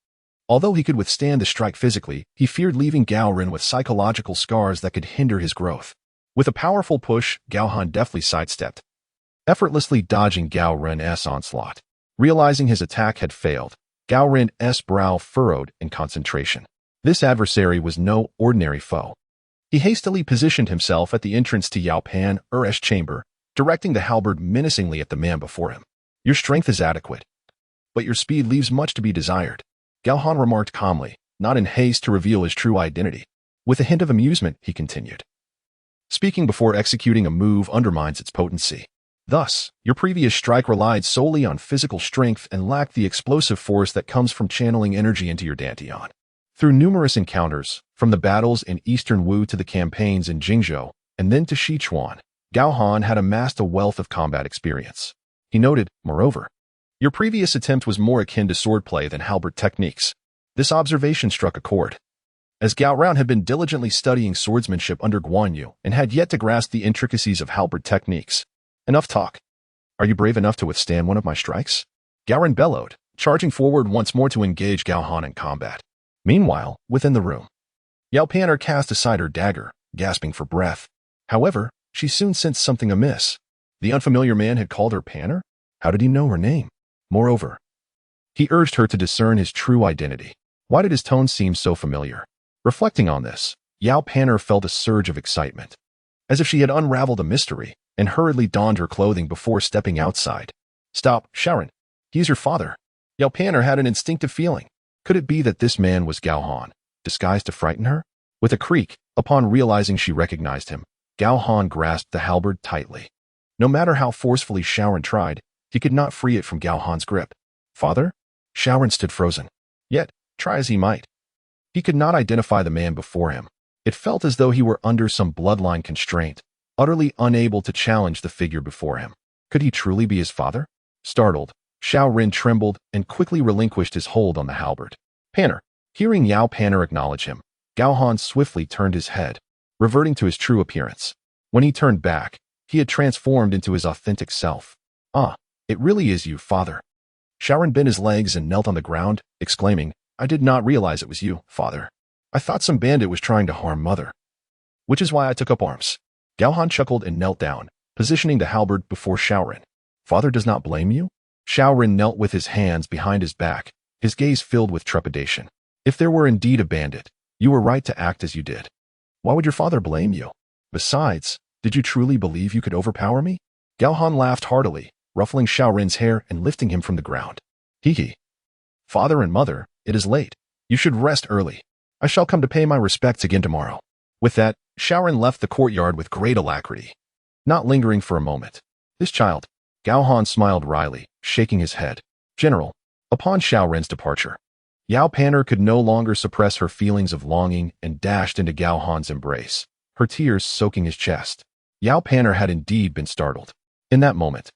Although he could withstand the strike physically, he feared leaving Gao Ren with psychological scars that could hinder his growth. With a powerful push, Gao Han deftly sidestepped, effortlessly dodging Gao Ren's onslaught. Realizing his attack had failed, Gao Ren's brow furrowed in concentration. This adversary was no ordinary foe. He hastily positioned himself at the entrance to Yao Pan's chamber, directing the halberd menacingly at the man before him. "Your strength is adequate, but your speed leaves much to be desired," Gao Han remarked calmly, not in haste to reveal his true identity. With a hint of amusement, he continued, "Speaking before executing a move undermines its potency. Thus, your previous strike relied solely on physical strength and lacked the explosive force that comes from channeling energy into your dantian." Through numerous encounters, from the battles in Eastern Wu to the campaigns in Jingzhou, and then to Sichuan, Gao Han had amassed a wealth of combat experience. He noted, moreover, "Your previous attempt was more akin to swordplay than halberd techniques." This observation struck a chord, as Gao Ren had been diligently studying swordsmanship under Guan Yu and had yet to grasp the intricacies of halberd techniques. "Enough talk. Are you brave enough to withstand one of my strikes?" Gao Ren bellowed, charging forward once more to engage Gao Han in combat. Meanwhile, within the room, Yao Pan cast aside her dagger, gasping for breath. However, she soon sensed something amiss. The unfamiliar man had called her Panner? How did he know her name? Moreover, he urged her to discern his true identity. Why did his tone seem so familiar? Reflecting on this, Yao Panner felt a surge of excitement, as if she had unraveled a mystery, and hurriedly donned her clothing before stepping outside. "Stop, Sharon. He's your father." Yao Panner had an instinctive feeling. Could it be that this man was Gao Han, disguised to frighten her? With a creak, upon realizing she recognized him, Gao Han grasped the halberd tightly. No matter how forcefully Sharon tried, he could not free it from Gao Han's grip. "Father?" Sharon stood frozen. Yet, try as he might, He could not identify the man before him. It felt as though he were under some bloodline constraint, utterly unable to challenge the figure before him. Could he truly be his father? Startled, Xiao Ren trembled and quickly relinquished his hold on the halberd. Panner. Hearing Yao Panner acknowledge him, Gao Han swiftly turned his head, reverting to his true appearance. When he turned back, he had transformed into his authentic self. Ah, it really is you, father. Xiao Ren bent his legs and knelt on the ground, exclaiming, I did not realize it was you, father. I thought some bandit was trying to harm mother. Which is why I took up arms. Gao Han chuckled and knelt down, positioning the halberd before Xiao Ren. Father does not blame you? Xiao Ren knelt with his hands behind his back, his gaze filled with trepidation. If there were indeed a bandit, you were right to act as you did. Why would your father blame you? Besides, did you truly believe you could overpower me? Gao Han laughed heartily, ruffling Xiao Ren's hair and lifting him from the ground. Hee. Father and mother, it is late. You should rest early. I shall come to pay my respects again tomorrow. With that, Xiao Ren left the courtyard with great alacrity. Not lingering for a moment. This child. Gao Han smiled wryly, shaking his head. General. Upon Xiao Ren's departure, Yao Panner could no longer suppress her feelings of longing and dashed into Gao Han's embrace, her tears soaking his chest. Yao Panner had indeed been startled. In that moment,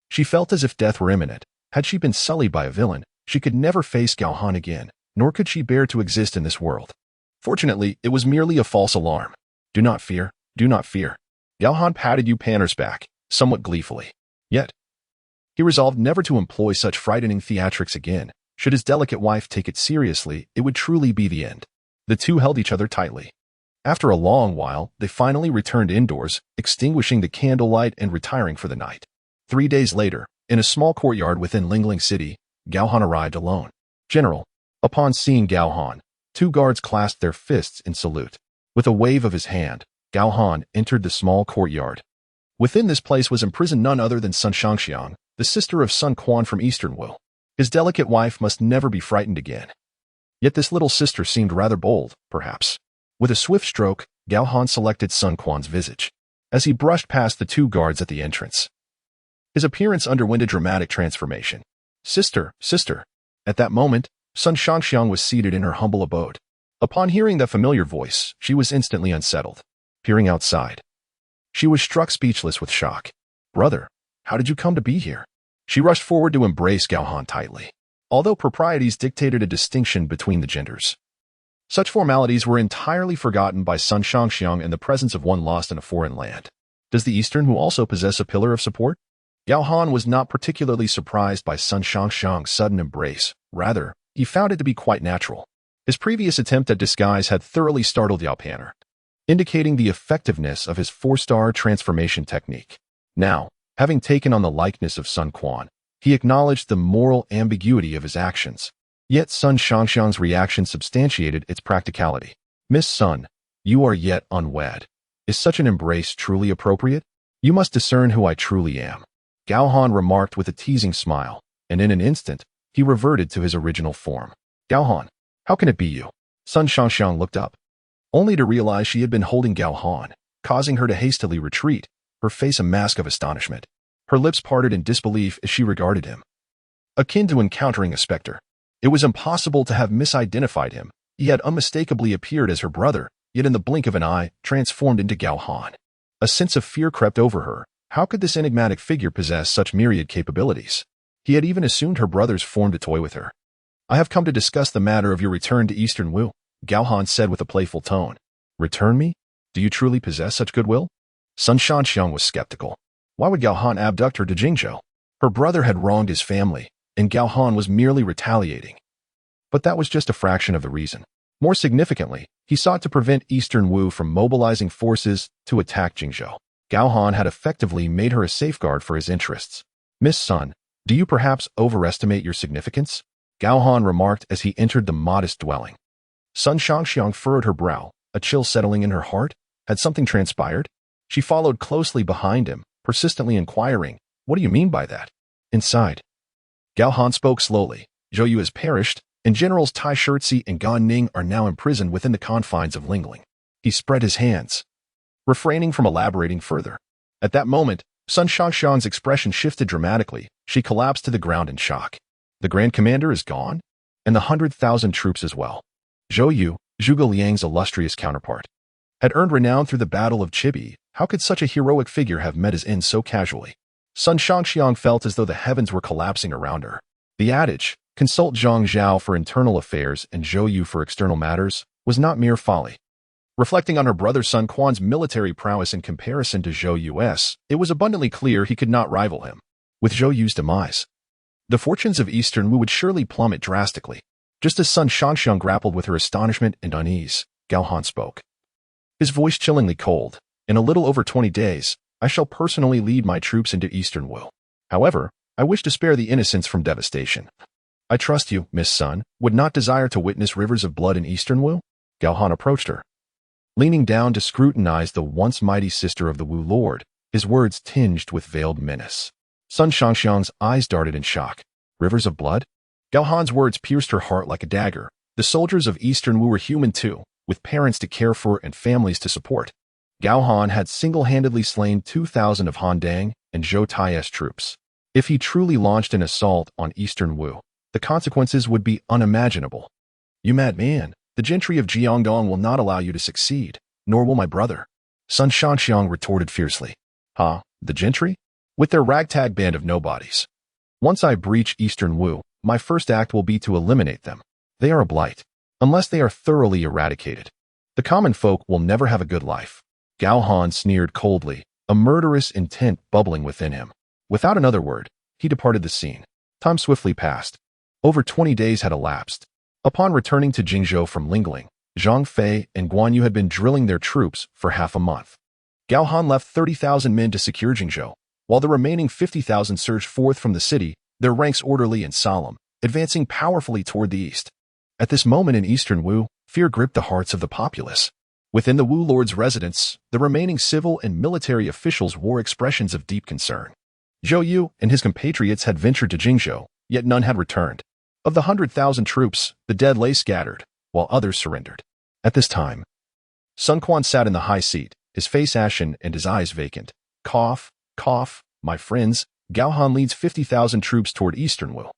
she felt as if death were imminent. Had she been sullied by a villain, she could never face Gao Han again, nor could she bear to exist in this world. Fortunately, it was merely a false alarm. Do not fear, do not fear. Gao Han patted Yao Panner's back, somewhat gleefully. Yet, he resolved never to employ such frightening theatrics again. Should his delicate wife take it seriously, it would truly be the end. The two held each other tightly. After a long while, they finally returned indoors, extinguishing the candlelight and retiring for the night. 3 days later, in a small courtyard within Lingling City, Gao Han arrived alone. General. Upon seeing Gao Han, 2 guards clasped their fists in salute. With a wave of his hand, Gao Han entered the small courtyard. Within this place was imprisoned none other than Sun Shangxiang, the sister of Sun Quan from Eastern Wu. His delicate wife must never be frightened again. Yet this little sister seemed rather bold, perhaps. With a swift stroke, Gao Han selected Sun Quan's visage. As he brushed past the 2 guards at the entrance, his appearance underwent a dramatic transformation. Sister, sister. At that moment, Sun Shangxiang was seated in her humble abode. Upon hearing that familiar voice, she was instantly unsettled. Peering outside, she was struck speechless with shock. Brother, how did you come to be here? She rushed forward to embrace Gao Han tightly. Although proprieties dictated a distinction between the genders, such formalities were entirely forgotten by Sun Shangxiang in the presence of one lost in a foreign land. Does the Eastern Wu also possess a pillar of support? Gao Han was not particularly surprised by Sun Shangxiang's sudden embrace. Rather, he found it to be quite natural. His previous attempt at disguise had thoroughly startled Yao Panner, indicating the effectiveness of his 4-star transformation technique. Now, having taken on the likeness of Sun Quan, he acknowledged the moral ambiguity of his actions. Yet Sun Shangxiang's reaction substantiated its practicality. Miss Sun, you are yet unwed. Is such an embrace truly appropriate? You must discern who I truly am. Gao Han remarked with a teasing smile, and in an instant, he reverted to his original form. Gao Han, how can it be you? Sun Shangxiang looked up, only to realize she had been holding Gao Han, causing her to hastily retreat, her face a mask of astonishment. Her lips parted in disbelief as she regarded him, akin to encountering a specter. It was impossible to have misidentified him. He had unmistakably appeared as her brother, yet in the blink of an eye, transformed into Gao Han. A sense of fear crept over her. How could this enigmatic figure possess such myriad capabilities? He had even assumed her brother's form to toy with her. I have come to discuss the matter of your return to Eastern Wu, Gao Han said with a playful tone. Return me? Do you truly possess such goodwill? Sun Shangxiang was skeptical. Why would Gao Han abduct her to Jingzhou? Her brother had wronged his family, and Gao Han was merely retaliating. But that was just a fraction of the reason. More significantly, he sought to prevent Eastern Wu from mobilizing forces to attack Jingzhou. Gao Han had effectively made her a safeguard for his interests. Miss Sun, do you perhaps overestimate your significance? Gao Han remarked as he entered the modest dwelling. Sun Shangxiang furrowed her brow, a chill settling in her heart. Had something transpired? She followed closely behind him, persistently inquiring, what do you mean by that? Inside, Gao Han spoke slowly. Zhou Yu has perished, and Generals Tai Shirtzi and Gan Ning are now imprisoned within the confines of Lingling. He spread his hands, refraining from elaborating further. At that moment, Sun Shangxiang's expression shifted dramatically. She collapsed to the ground in shock. The Grand Commander is gone? And the 100,000 troops as well. Zhou Yu, Zhuge Liang's illustrious counterpart, had earned renown through the Battle of Chibi. How could such a heroic figure have met his end so casually? Sun Shangxiang felt as though the heavens were collapsing around her. The adage, consult Zhang Zhao for internal affairs and Zhou Yu for external matters, was not mere folly. Reflecting on her brother Sun Quan's military prowess in comparison to Zhou Yu's, it was abundantly clear he could not rival him. With Zhou Yu's demise, the fortunes of Eastern Wu would surely plummet drastically. Just as Sun Shangxiang grappled with her astonishment and unease, Gao Han spoke. His voice chillingly cold. In a little over 20 days, I shall personally lead my troops into Eastern Wu. However, I wish to spare the innocents from devastation. I trust you, Miss Sun, would not desire to witness rivers of blood in Eastern Wu? Gao Han approached her, leaning down to scrutinize the once mighty sister of the Wu Lord, his words tinged with veiled menace. Sun Shangxiang's eyes darted in shock. Rivers of blood? Gao Han's words pierced her heart like a dagger. The soldiers of Eastern Wu were human too, with parents to care for and families to support. Gao Han had single-handedly slain 2,000 of Han Dang and Zhou Tai's troops. If he truly launched an assault on Eastern Wu, the consequences would be unimaginable. You mad man, the gentry of Jiangdong will not allow you to succeed, nor will my brother. Sun Shangxiang retorted fiercely. Huh, the gentry? With their ragtag band of nobodies. Once I breach Eastern Wu, my first act will be to eliminate them. They are a blight. Unless they are thoroughly eradicated, the common folk will never have a good life. Gao Han sneered coldly, a murderous intent bubbling within him. Without another word, he departed the scene. Time swiftly passed. Over 20 days had elapsed. Upon returning to Jingzhou from Lingling, Zhang Fei and Guan Yu had been drilling their troops for half a month. Gao Han left 30,000 men to secure Jingzhou, while the remaining 50,000 surged forth from the city, their ranks orderly and solemn, advancing powerfully toward the east. At this moment in Eastern Wu, fear gripped the hearts of the populace. Within the Wu Lord's residence, the remaining civil and military officials wore expressions of deep concern. Zhou Yu and his compatriots had ventured to Jingzhou, yet none had returned. Of the 100,000 troops, the dead lay scattered, while others surrendered. At this time, Sun Quan sat in the high seat, his face ashen and his eyes vacant. Cough, cough, my friends, Gao Han leads 50,000 troops toward Eastern Wu.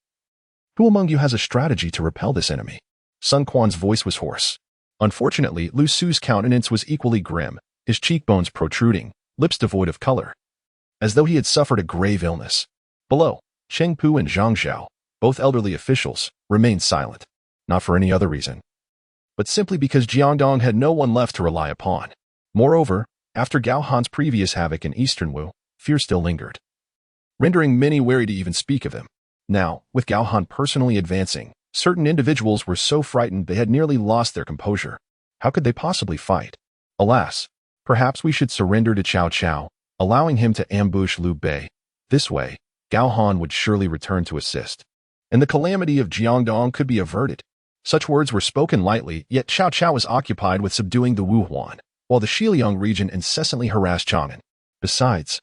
Who among you has a strategy to repel this enemy? Sun Quan's voice was hoarse. Unfortunately, Lu Su's countenance was equally grim, his cheekbones protruding, lips devoid of color, as though he had suffered a grave illness. Below, Cheng Pu and Zhang Zhao, both elderly officials, remained silent, not for any other reason, but simply because Jiangdong had no one left to rely upon. Moreover, after Gao Han's previous havoc in Eastern Wu, fear still lingered, rendering many wary to even speak of him. Now, with Gao Han personally advancing, certain individuals were so frightened they had nearly lost their composure. How could they possibly fight? Alas, perhaps we should surrender to Cao Cao, allowing him to ambush Liu Bei. This way, Gao Han would surely return to assist, and the calamity of Jiangdong could be averted. Such words were spoken lightly, yet Cao Cao was occupied with subduing the Wu Huan, while the Xiliang region incessantly harassed Chang'an. Besides,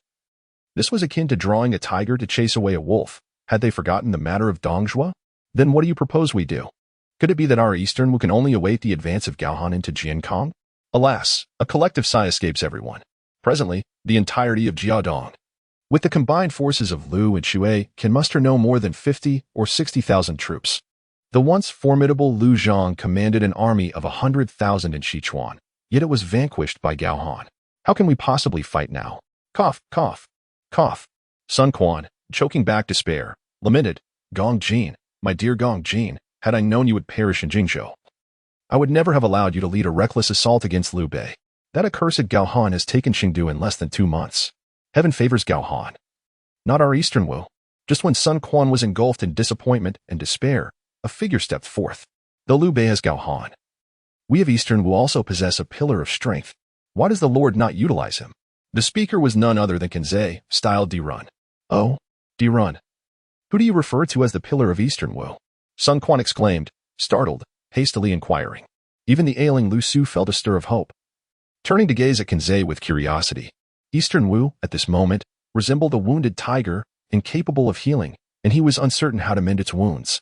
this was akin to drawing a tiger to chase away a wolf. Had they forgotten the matter of Dongzhua? Then what do you propose we do? Could it be that our Eastern Wu can only await the advance of Gao Han into Jiankong? Alas, a collective sigh escapes everyone. Presently, the entirety of Jiaodong, with the combined forces of Lu and Shui, can muster no more than 50 or 60,000 troops. The once formidable Lu Zhang commanded an army of 100,000 in Sichuan, yet it was vanquished by Gao Han. How can we possibly fight now? Cough, cough, cough. Sun Quan, choking back despair, lamented, Gong Jin, my dear Gong Jin, had I known you would perish in Jingzhou, I would never have allowed you to lead a reckless assault against Liu Bei. That accursed Gao Han has taken Chengdu in less than 2 months. Heaven favors Gao Han, not our Eastern Wu. Just when Sun Quan was engulfed in disappointment and despair, a figure stepped forth. Though Liu Bei has Gao Han, we of Eastern Wu also possess a pillar of strength. Why does the Lord not utilize him? The speaker was none other than Kenzei, styled D-Run. Oh, D-Run. Who do you refer to as the pillar of Eastern Wu? Sun Quan exclaimed, startled, hastily inquiring. Even the ailing Lu Su felt a stir of hope. Turning to gaze at Kenzei with curiosity, Eastern Wu, at this moment, resembled a wounded tiger, incapable of healing, and he was uncertain how to mend its wounds.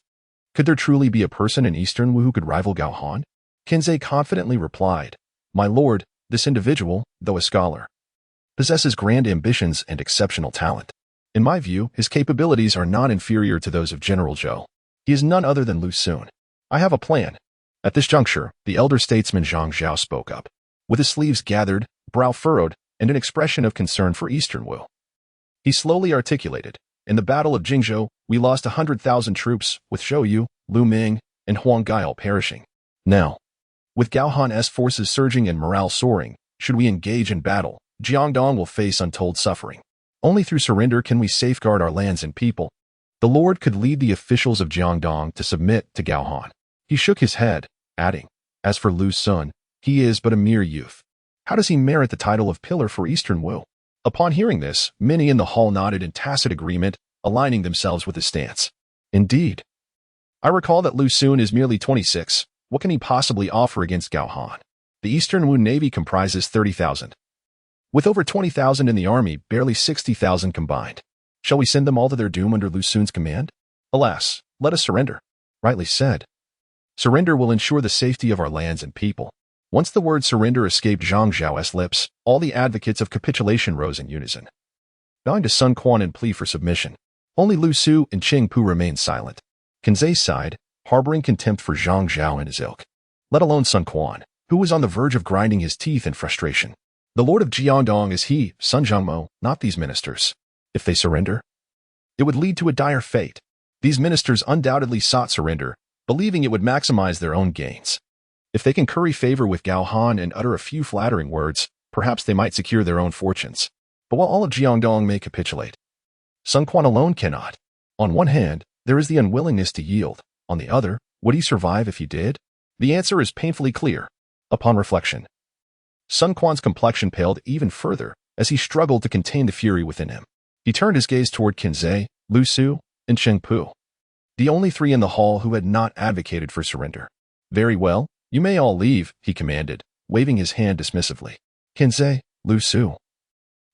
Could there truly be a person in Eastern Wu who could rival Gao Han? Kenzei confidently replied, My lord, this individual, though a scholar, possesses grand ambitions and exceptional talent. In my view, his capabilities are not inferior to those of General Zhou. He is none other than Lu Sun. I have a plan. At this juncture, the elder statesman Zhang Zhao spoke up. With his sleeves gathered, brow furrowed, and an expression of concern for Eastern Wu. He slowly articulated, "In the Battle of Jingzhou, we lost 100,000 troops, with Zhou Yu, Lu Ming, and Huang Gai all perishing. Now, with Gao Han's forces surging and morale soaring, should we engage in battle, Jiangdong will face untold suffering. Only through surrender can we safeguard our lands and people." The Lord could lead the officials of Jiangdong to submit to Gao Han. He shook his head, adding, "As for Lu Sun, he is but a mere youth. How does he merit the title of pillar for Eastern Wu?" Upon hearing this, many in the hall nodded in tacit agreement, aligning themselves with his stance. Indeed. I recall that Lu Sun is merely 26. What can he possibly offer against Gao Han? The Eastern Wu Navy comprises 30,000. With over 20,000 in the army, barely 60,000 combined. Shall we send them all to their doom under Lu Sun's command? Alas, let us surrender. Rightly said. Surrender will ensure the safety of our lands and people. Once the word surrender escaped Zhang Zhao's lips, all the advocates of capitulation rose in unison, bowing to Sun Quan in plea for submission. Only Lu Su and Qing Pu remained silent. Kinzei sighed, harboring contempt for Zhang Zhao and his ilk, let alone Sun Quan, who was on the verge of grinding his teeth in frustration. The Lord of Jiangdong is he, Sun Zhangmo, not these ministers. If they surrender, it would lead to a dire fate. These ministers undoubtedly sought surrender, believing it would maximize their own gains. If they can curry favor with Gao Han and utter a few flattering words, perhaps they might secure their own fortunes. But while all of Jiangdong may capitulate, Sun Quan alone cannot. On one hand, there is the unwillingness to yield. On the other, would he survive if he did? The answer is painfully clear. Upon reflection, Sun Quan's complexion paled even further as he struggled to contain the fury within him. He turned his gaze toward Kinzei, Lu Su, and Qing Pu, the only three in the hall who had not advocated for surrender. Very well, you may all leave, he commanded, waving his hand dismissively. Kinzei, Lu Su,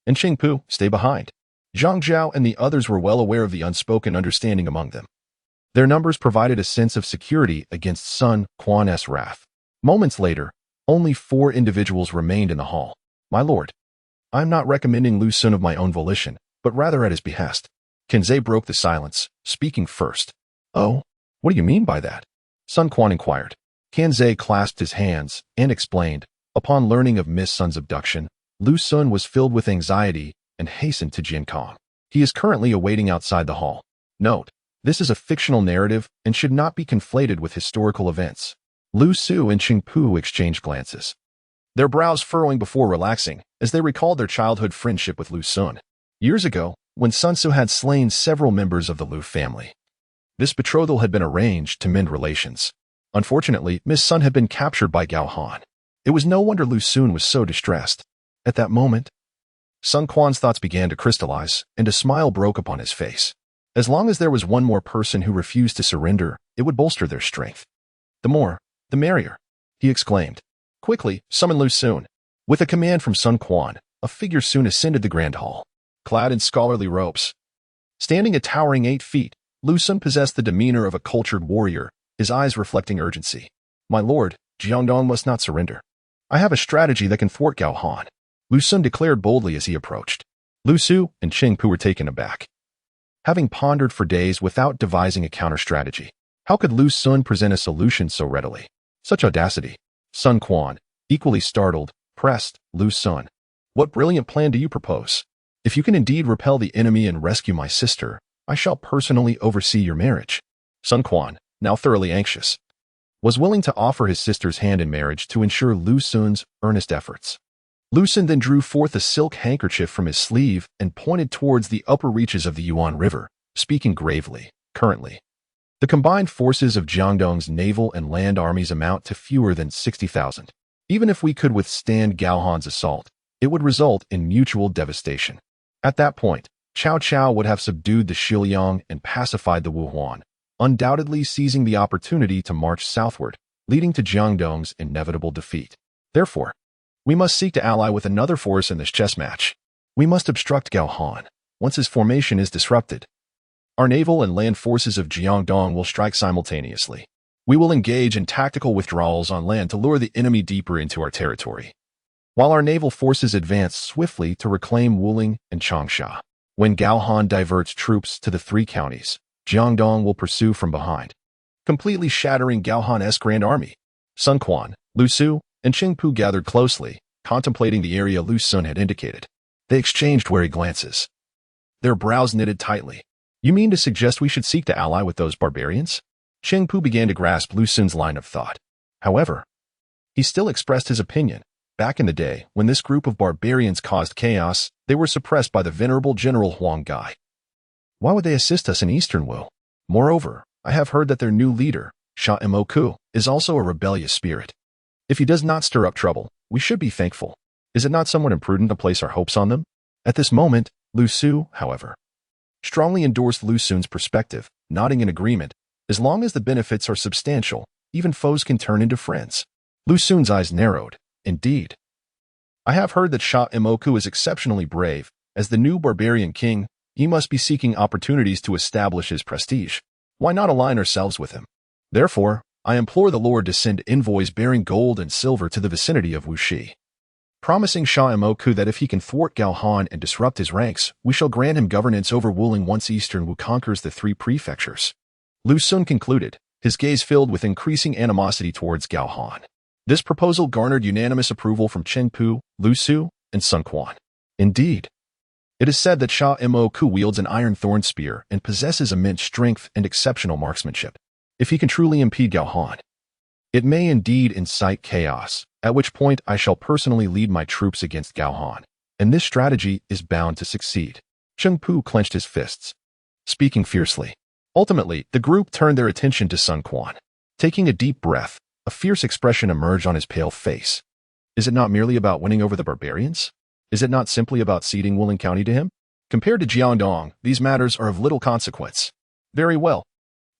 and Qing Pu, stay behind. Zhang Zhao and the others were well aware of the unspoken understanding among them. Their numbers provided a sense of security against Sun Quan's wrath. Moments later, only 4 individuals remained in the hall. My lord, I am not recommending Lu Sun of my own volition, but rather at his behest. Kinzei broke the silence, speaking first. Oh, what do you mean by that? Sun Quan inquired. Kinzei clasped his hands and explained. Upon learning of Miss Sun's abduction, Lu Sun was filled with anxiety and hastened to Jiankong. He is currently awaiting outside the hall. Note, this is a fictional narrative and should not be conflated with historical events. Lu Su and Qing Pu exchanged glances, their brows furrowing before relaxing as they recalled their childhood friendship with Lu Sun. Years ago, when Sun Su had slain several members of the Lu family, this betrothal had been arranged to mend relations. Unfortunately, Miss Sun had been captured by Gao Han. It was no wonder Lu Sun was so distressed. At that moment, Sun Quan's thoughts began to crystallize, and a smile broke upon his face. As long as there was one more person who refused to surrender, it would bolster their strength. The more, the merrier, he exclaimed. Quickly, summon Lu Sun. With a command from Sun Quan, a figure soon ascended the grand hall, clad in scholarly robes. Standing a towering 8 feet, Lu Sun possessed the demeanor of a cultured warrior, his eyes reflecting urgency. My lord, Jiangdong must not surrender. I have a strategy that can thwart Gao Han, Lu Sun declared boldly as he approached. Lu Su and Qing Pu were taken aback, having pondered for days without devising a counter-strategy. How could Lu Sun present a solution so readily? Such audacity. Sun Quan, equally startled, pressed, Lu Sun, what brilliant plan do you propose? If you can indeed repel the enemy and rescue my sister, I shall personally oversee your marriage. Sun Quan, now thoroughly anxious, was willing to offer his sister's hand in marriage to ensure Lu Sun's earnest efforts. Lu Sun then drew forth a silk handkerchief from his sleeve and pointed towards the upper reaches of the Yuan River, speaking gravely. Currently, the combined forces of Jiangdong's naval and land armies amount to fewer than 60,000. Even if we could withstand Gao Han's assault, it would result in mutual devastation. At that point, Cao Cao would have subdued the Xiliang and pacified the Wuhuan, undoubtedly seizing the opportunity to march southward, leading to Jiangdong's inevitable defeat. Therefore, we must seek to ally with another force in this chess match. We must obstruct Gao Han once his formation is disrupted. Our naval and land forces of Jiangdong will strike simultaneously. We will engage in tactical withdrawals on land to lure the enemy deeper into our territory, while our naval forces advance swiftly to reclaim Wuling and Changsha. When Gao Han diverts troops to the 3 counties, Jiangdong will pursue from behind, completely shattering Gao Han's grand army. Sun Quan, Lu Su, and Qing Pu gathered closely, contemplating the area Lu Sun had indicated. They exchanged wary glances. Their brows knitted tightly. You mean to suggest we should seek to ally with those barbarians? Qing Pu began to grasp Lu Sun's line of thought. However, he still expressed his opinion. Back in the day, when this group of barbarians caused chaos, they were suppressed by the venerable General Huang Gai. Why would they assist us in Eastern Wu? Moreover, I have heard that their new leader, Sha Imoku, is also a rebellious spirit. If he does not stir up trouble, we should be thankful. Is it not somewhat imprudent to place our hopes on them? At this moment, Lu Su, however, strongly endorsed Lu Sun's perspective, nodding in agreement. As long as the benefits are substantial, even foes can turn into friends. Lu Sun's eyes narrowed. Indeed. I have heard that Sha Imoku is exceptionally brave. As the new barbarian king, he must be seeking opportunities to establish his prestige. Why not align ourselves with him? Therefore, I implore the Lord to send envoys bearing gold and silver to the vicinity of Wuxi, promising Sha Imoku that if he can thwart Gao Han and disrupt his ranks, we shall grant him governance over Wuling once Eastern Wu conquers the 3 prefectures. Lu Sun concluded, his gaze filled with increasing animosity towards Gao Han. This proposal garnered unanimous approval from Qing Pu, Lu Su, and Sun Quan. Indeed, it is said that Sha Imoku wields an iron thorn spear and possesses immense strength and exceptional marksmanship. If he can truly impede Gao Han, it may indeed incite chaos, at which point I shall personally lead my troops against Gao Han, and this strategy is bound to succeed. Qing Pu clenched his fists, speaking fiercely. Ultimately, the group turned their attention to Sun Quan. Taking a deep breath, a fierce expression emerged on his pale face. Is it not merely about winning over the barbarians? Is it not simply about ceding Wuling County to him? Compared to Jiangdong, these matters are of little consequence. Very well.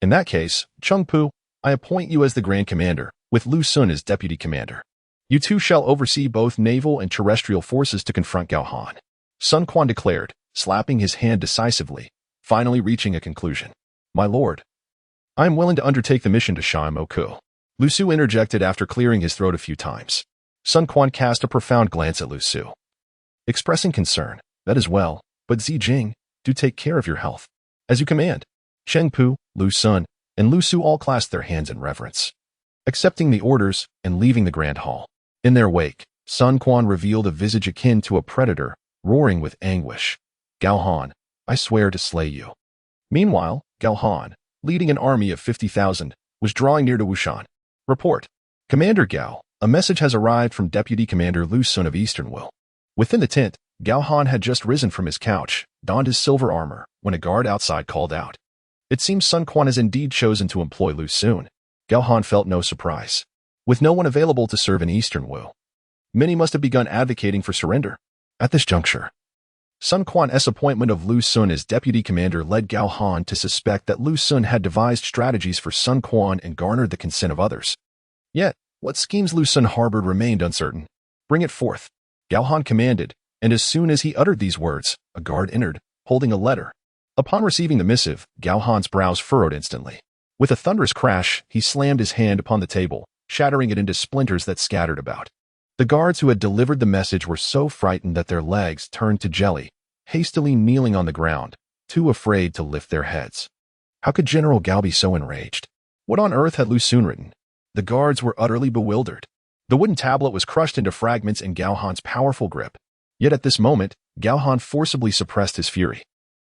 In that case, Qing Pu, I appoint you as the Grand Commander, with Lu Sun as Deputy Commander. You two shall oversee both naval and terrestrial forces to confront Gao Han. Sun Quan declared, slapping his hand decisively, finally reaching a conclusion. My lord, I am willing to undertake the mission to Sha Imoku. Lu Su interjected after clearing his throat a few times. Sun Quan cast a profound glance at Lu Su, expressing concern. That is well, but Zi Jing, do take care of your health. As you command. Qing Pu, Lu Sun, and Lu Su all clasped their hands in reverence, accepting the orders and leaving the grand hall. In their wake, Sun Quan revealed a visage akin to a predator, roaring with anguish. Gao Han, I swear to slay you. Meanwhile, Gao Han, leading an army of 50,000, was drawing near to Wushan. Report. Commander Gao, a message has arrived from Deputy Commander Lu Sun of Eastern Wu. Within the tent, Gao Han had just risen from his couch, donned his silver armor, when a guard outside called out. It seems Sun Quan has indeed chosen to employ Lu Sun. Gao Han felt no surprise. With no one available to serve in Eastern Wu, many must have begun advocating for surrender. At this juncture, Sun Quan's appointment of Lu Sun as deputy commander led Gao Han to suspect that Lu Sun had devised strategies for Sun Quan and garnered the consent of others. Yet, what schemes Lu Sun harbored remained uncertain. Bring it forth, Gao Han commanded, and as soon as he uttered these words, a guard entered, holding a letter. Upon receiving the missive, Gao Han's brows furrowed instantly. With a thunderous crash, he slammed his hand upon the table, shattering it into splinters that scattered about. The guards who had delivered the message were so frightened that their legs turned to jelly, hastily kneeling on the ground, too afraid to lift their heads. How could General Gao be so enraged? What on earth had Lu Sun written? The guards were utterly bewildered. The wooden tablet was crushed into fragments in Gao Han's powerful grip. Yet at this moment, Gao Han forcibly suppressed his fury.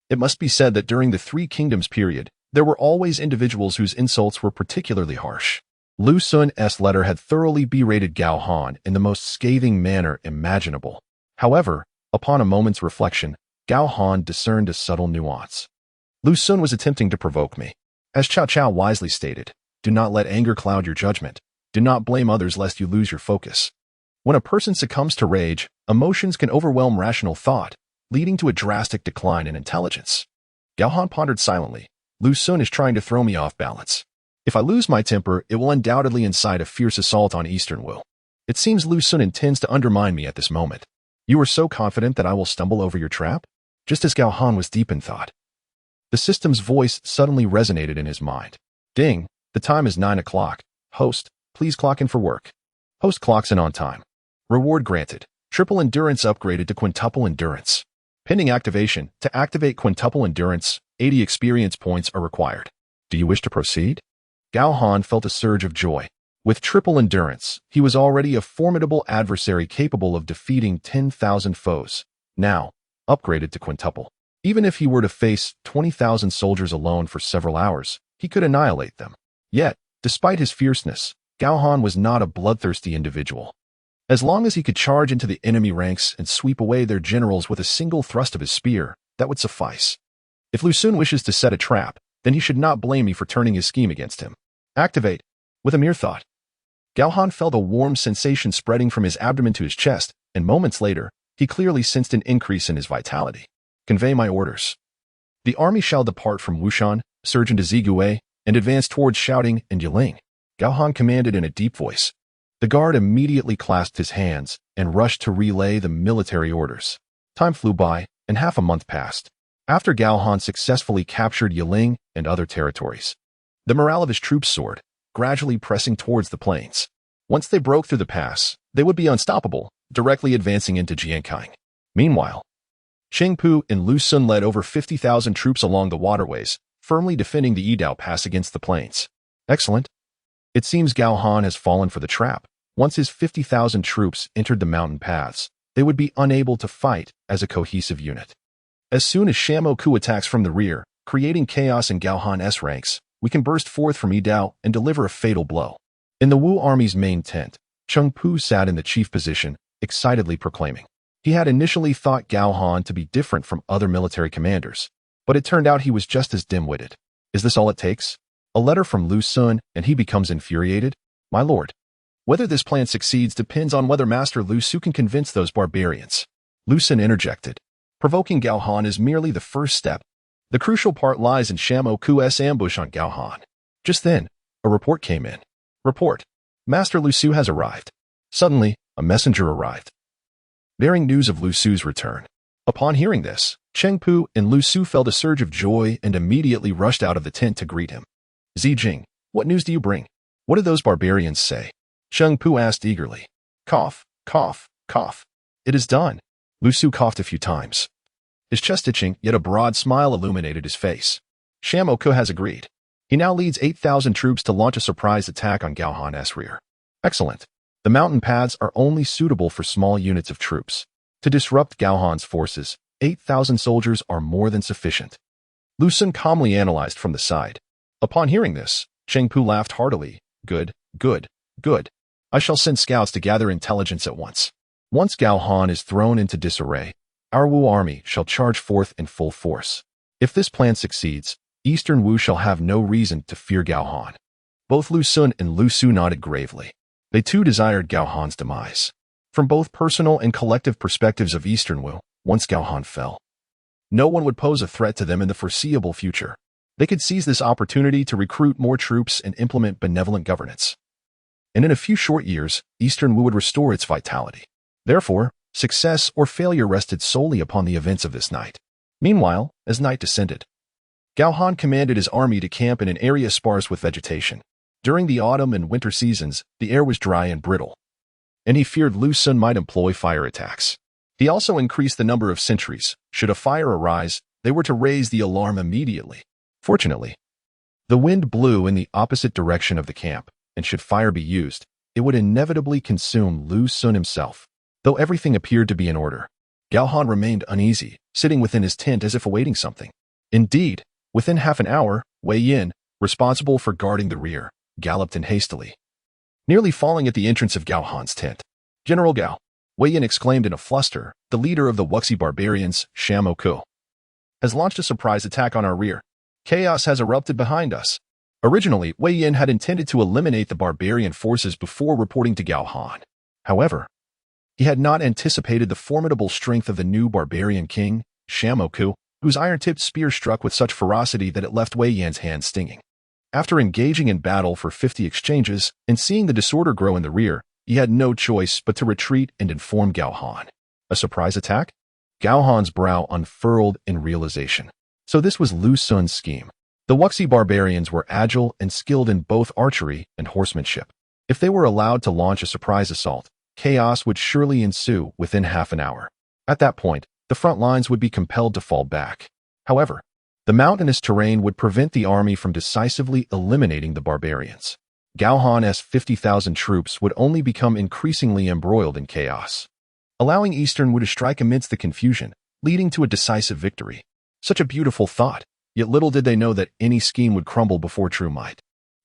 It must be said that during the Three Kingdoms period, there were always individuals whose insults were particularly harsh. Lu Sun's letter had thoroughly berated Gao Han in the most scathing manner imaginable. However, upon a moment's reflection, Gao Han discerned a subtle nuance. Lu Sun was attempting to provoke me. As Cao Cao wisely stated, do not let anger cloud your judgment. Do not blame others lest you lose your focus. When a person succumbs to rage, emotions can overwhelm rational thought, leading to a drastic decline in intelligence. Gao Han pondered silently. Lu Sun is trying to throw me off balance. If I lose my temper, it will undoubtedly incite a fierce assault on Eastern Wu. It seems Lu Sun intends to undermine me at this moment. You are so confident that I will stumble over your trap? Just as Gao Han was deep in thought, the system's voice suddenly resonated in his mind. Ding, the time is 9 o'clock. Host, please clock in for work. Host clocks in on time. Reward granted. Triple endurance upgraded to quintuple endurance. Pending activation. To activate quintuple endurance, 80 experience points are required. Do you wish to proceed? Gao Han felt a surge of joy. With triple endurance, he was already a formidable adversary capable of defeating 10,000 foes, now upgraded to quintuple. Even if he were to face 20,000 soldiers alone for several hours, he could annihilate them. Yet, despite his fierceness, Gao Han was not a bloodthirsty individual. As long as he could charge into the enemy ranks and sweep away their generals with a single thrust of his spear, that would suffice. If Lu Xun wishes to set a trap, then he should not blame me for turning his scheme against him. Activate. With a mere thought, Gao Han felt a warm sensation spreading from his abdomen to his chest, and moments later, he clearly sensed an increase in his vitality. Convey my orders. The army shall depart from Wushan, surge into Ziguei, and advance towards Shouting and Yiling, Gao Han commanded in a deep voice. The guard immediately clasped his hands and rushed to relay the military orders. Time flew by, and half a month passed. After Gao Han successfully captured Yiling and other territories, the morale of his troops soared, gradually pressing towards the plains. Once they broke through the pass, they would be unstoppable, directly advancing into Jiankang. Meanwhile, Chengpu and Lu Xun led over 50,000 troops along the waterways, firmly defending the Yide Pass against the plains. Excellent. It seems Gao Han has fallen for the trap. Once his 50,000 troops entered the mountain paths, they would be unable to fight as a cohesive unit. As soon as Shamoku attacks from the rear, creating chaos in Gao Han's ranks, we can burst forth from Yidao and deliver a fatal blow. In the Wu army's main tent, Chengpu sat in the chief position, excitedly proclaiming. He had initially thought Gao Han to be different from other military commanders, but it turned out he was just as dim-witted. Is this all it takes? A letter from Lu Xun and he becomes infuriated? My lord, whether this plan succeeds depends on whether Master Lu Su can convince those barbarians. Lu Xun interjected. Provoking Gao Han is merely the first step. The crucial part lies in Shamoku's ambush on Gao Han. Just then, a report came in. Report. Master Lu Su has arrived. Suddenly, a messenger arrived, bearing news of Lu Su's return. Upon hearing this, Chengpu and Lu Su felt a surge of joy and immediately rushed out of the tent to greet him. Zijing, what news do you bring? What do those barbarians say? Chengpu asked eagerly. Cough, cough, cough. It is done. Lu Su coughed a few times. His chest itching, yet a broad smile illuminated his face. Shamoku has agreed. He now leads 8,000 troops to launch a surprise attack on Gao Han's rear. Excellent. The mountain paths are only suitable for small units of troops. To disrupt Gao Han's forces, 8,000 soldiers are more than sufficient. Lu Xun calmly analyzed from the side. Upon hearing this, Chengpu laughed heartily. Good, good, good. I shall send scouts to gather intelligence at once. Once Gao Han is thrown into disarray, our Wu army shall charge forth in full force. If this plan succeeds, Eastern Wu shall have no reason to fear Gao Han. Both Lu Xun and Lu Su nodded gravely. They too desired Gao Han's demise. From both personal and collective perspectives of Eastern Wu, once Gao Han fell, no one would pose a threat to them in the foreseeable future. They could seize this opportunity to recruit more troops and implement benevolent governance. And in a few short years, Eastern Wu would restore its vitality. Therefore, success or failure rested solely upon the events of this night. Meanwhile, as night descended, Gao Han commanded his army to camp in an area sparse with vegetation. During the autumn and winter seasons, the air was dry and brittle, and he feared Lu Xun might employ fire attacks. He also increased the number of sentries. Should a fire arise, they were to raise the alarm immediately. Fortunately, the wind blew in the opposite direction of the camp, and should fire be used, it would inevitably consume Lu Xun himself. Though everything appeared to be in order, Gao Han remained uneasy, sitting within his tent as if awaiting something. Indeed, within half an hour, Wei Yin, responsible for guarding the rear, galloped in hastily, nearly falling at the entrance of Gao Han's tent. General Gao, Wei Yin exclaimed in a fluster, the leader of the Wuxi barbarians, Shamoku, has launched a surprise attack on our rear. Chaos has erupted behind us. Originally, Wei Yin had intended to eliminate the barbarian forces before reporting to Gao Han. However, he had not anticipated the formidable strength of the new barbarian king, Shamoku, whose iron-tipped spear struck with such ferocity that it left Wei Yin's hand stinging. After engaging in battle for 50 exchanges and seeing the disorder grow in the rear, he had no choice but to retreat and inform Gao Han. A surprise attack? Gao Han's brow unfurled in realization. So this was Lu Xun's scheme. The Wuxi barbarians were agile and skilled in both archery and horsemanship. If they were allowed to launch a surprise assault, chaos would surely ensue within half an hour. At that point, the front lines would be compelled to fall back. However, the mountainous terrain would prevent the army from decisively eliminating the barbarians. Gao Han's 50,000 troops would only become increasingly embroiled in chaos, allowing Eastern Wu to strike amidst the confusion, leading to a decisive victory. Such a beautiful thought, yet little did they know that any scheme would crumble before true might.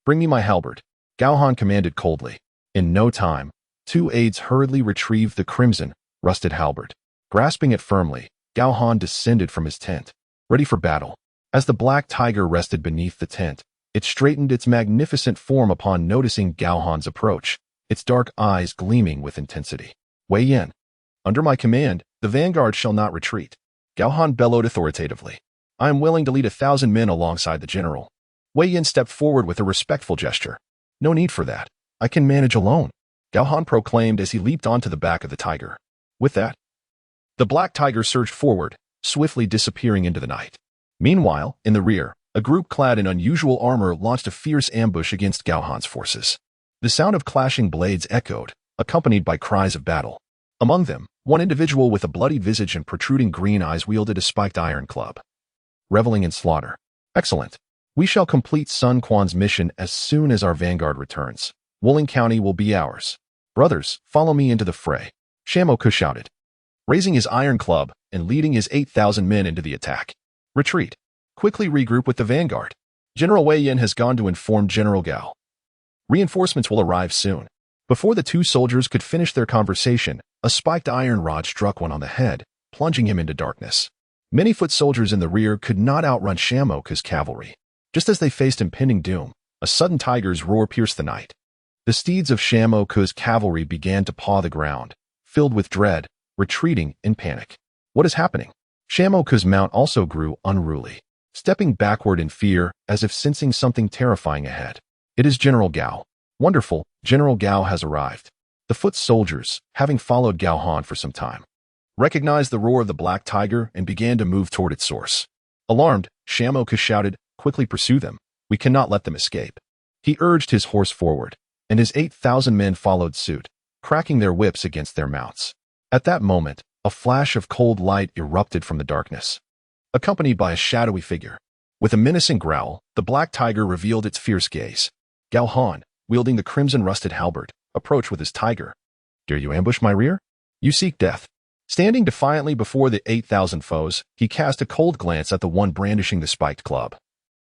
"Bring me my halberd," Gao Han commanded coldly. In no time, 2 aides hurriedly retrieved the crimson, rusted halberd. Grasping it firmly, Gao Han descended from his tent, ready for battle. As the black tiger rested beneath the tent, it straightened its magnificent form upon noticing Gao Han's approach, its dark eyes gleaming with intensity. "Wei Yan, under my command, the vanguard shall not retreat," Gao Han bellowed authoritatively. "I am willing to lead 1,000 men alongside the general." Wei Yan stepped forward with a respectful gesture. "No need for that. I can manage alone," Gao Han proclaimed as he leaped onto the back of the tiger. With that, the black tiger surged forward, swiftly disappearing into the night. Meanwhile, in the rear, a group clad in unusual armor launched a fierce ambush against Gao Han's forces. The sound of clashing blades echoed, accompanied by cries of battle. Among them, one individual with a bloodied visage and protruding green eyes wielded a spiked iron club. "Reveling in slaughter. Excellent. We shall complete Sun Quan's mission as soon as our vanguard returns. Wuling County will be ours. Brothers, follow me into the fray," Shamoku shouted, raising his iron club and leading his 8,000 men into the attack. "Retreat. Quickly regroup with the vanguard. General Wei Yan has gone to inform General Gao. Reinforcements will arrive soon." Before the 2 soldiers could finish their conversation, a spiked iron rod struck one on the head, plunging him into darkness. Many foot soldiers in the rear could not outrun Shamoku's cavalry. Just as they faced impending doom, a sudden tiger's roar pierced the night. The steeds of Shamoku's cavalry began to paw the ground, filled with dread, retreating in panic. "What is happening?" Shamoku's mount also grew unruly, stepping backward in fear as if sensing something terrifying ahead. "It is General Gao. Wonderful, General Gao has arrived." The foot soldiers, having followed Gao Han for some time, recognized the roar of the black tiger and began to move toward its source. Alarmed, Shamoku shouted, "Quickly pursue them. We cannot let them escape." He urged his horse forward, and his 8,000 men followed suit, cracking their whips against their mounts. At that moment, a flash of cold light erupted from the darkness, accompanied by a shadowy figure. With a menacing growl, the black tiger revealed its fierce gaze. Gao Han, wielding the crimson rusted halberd, approached with his tiger. "Dare you ambush my rear? You seek death." Standing defiantly before the 8,000 foes, he cast a cold glance at the one brandishing the spiked club.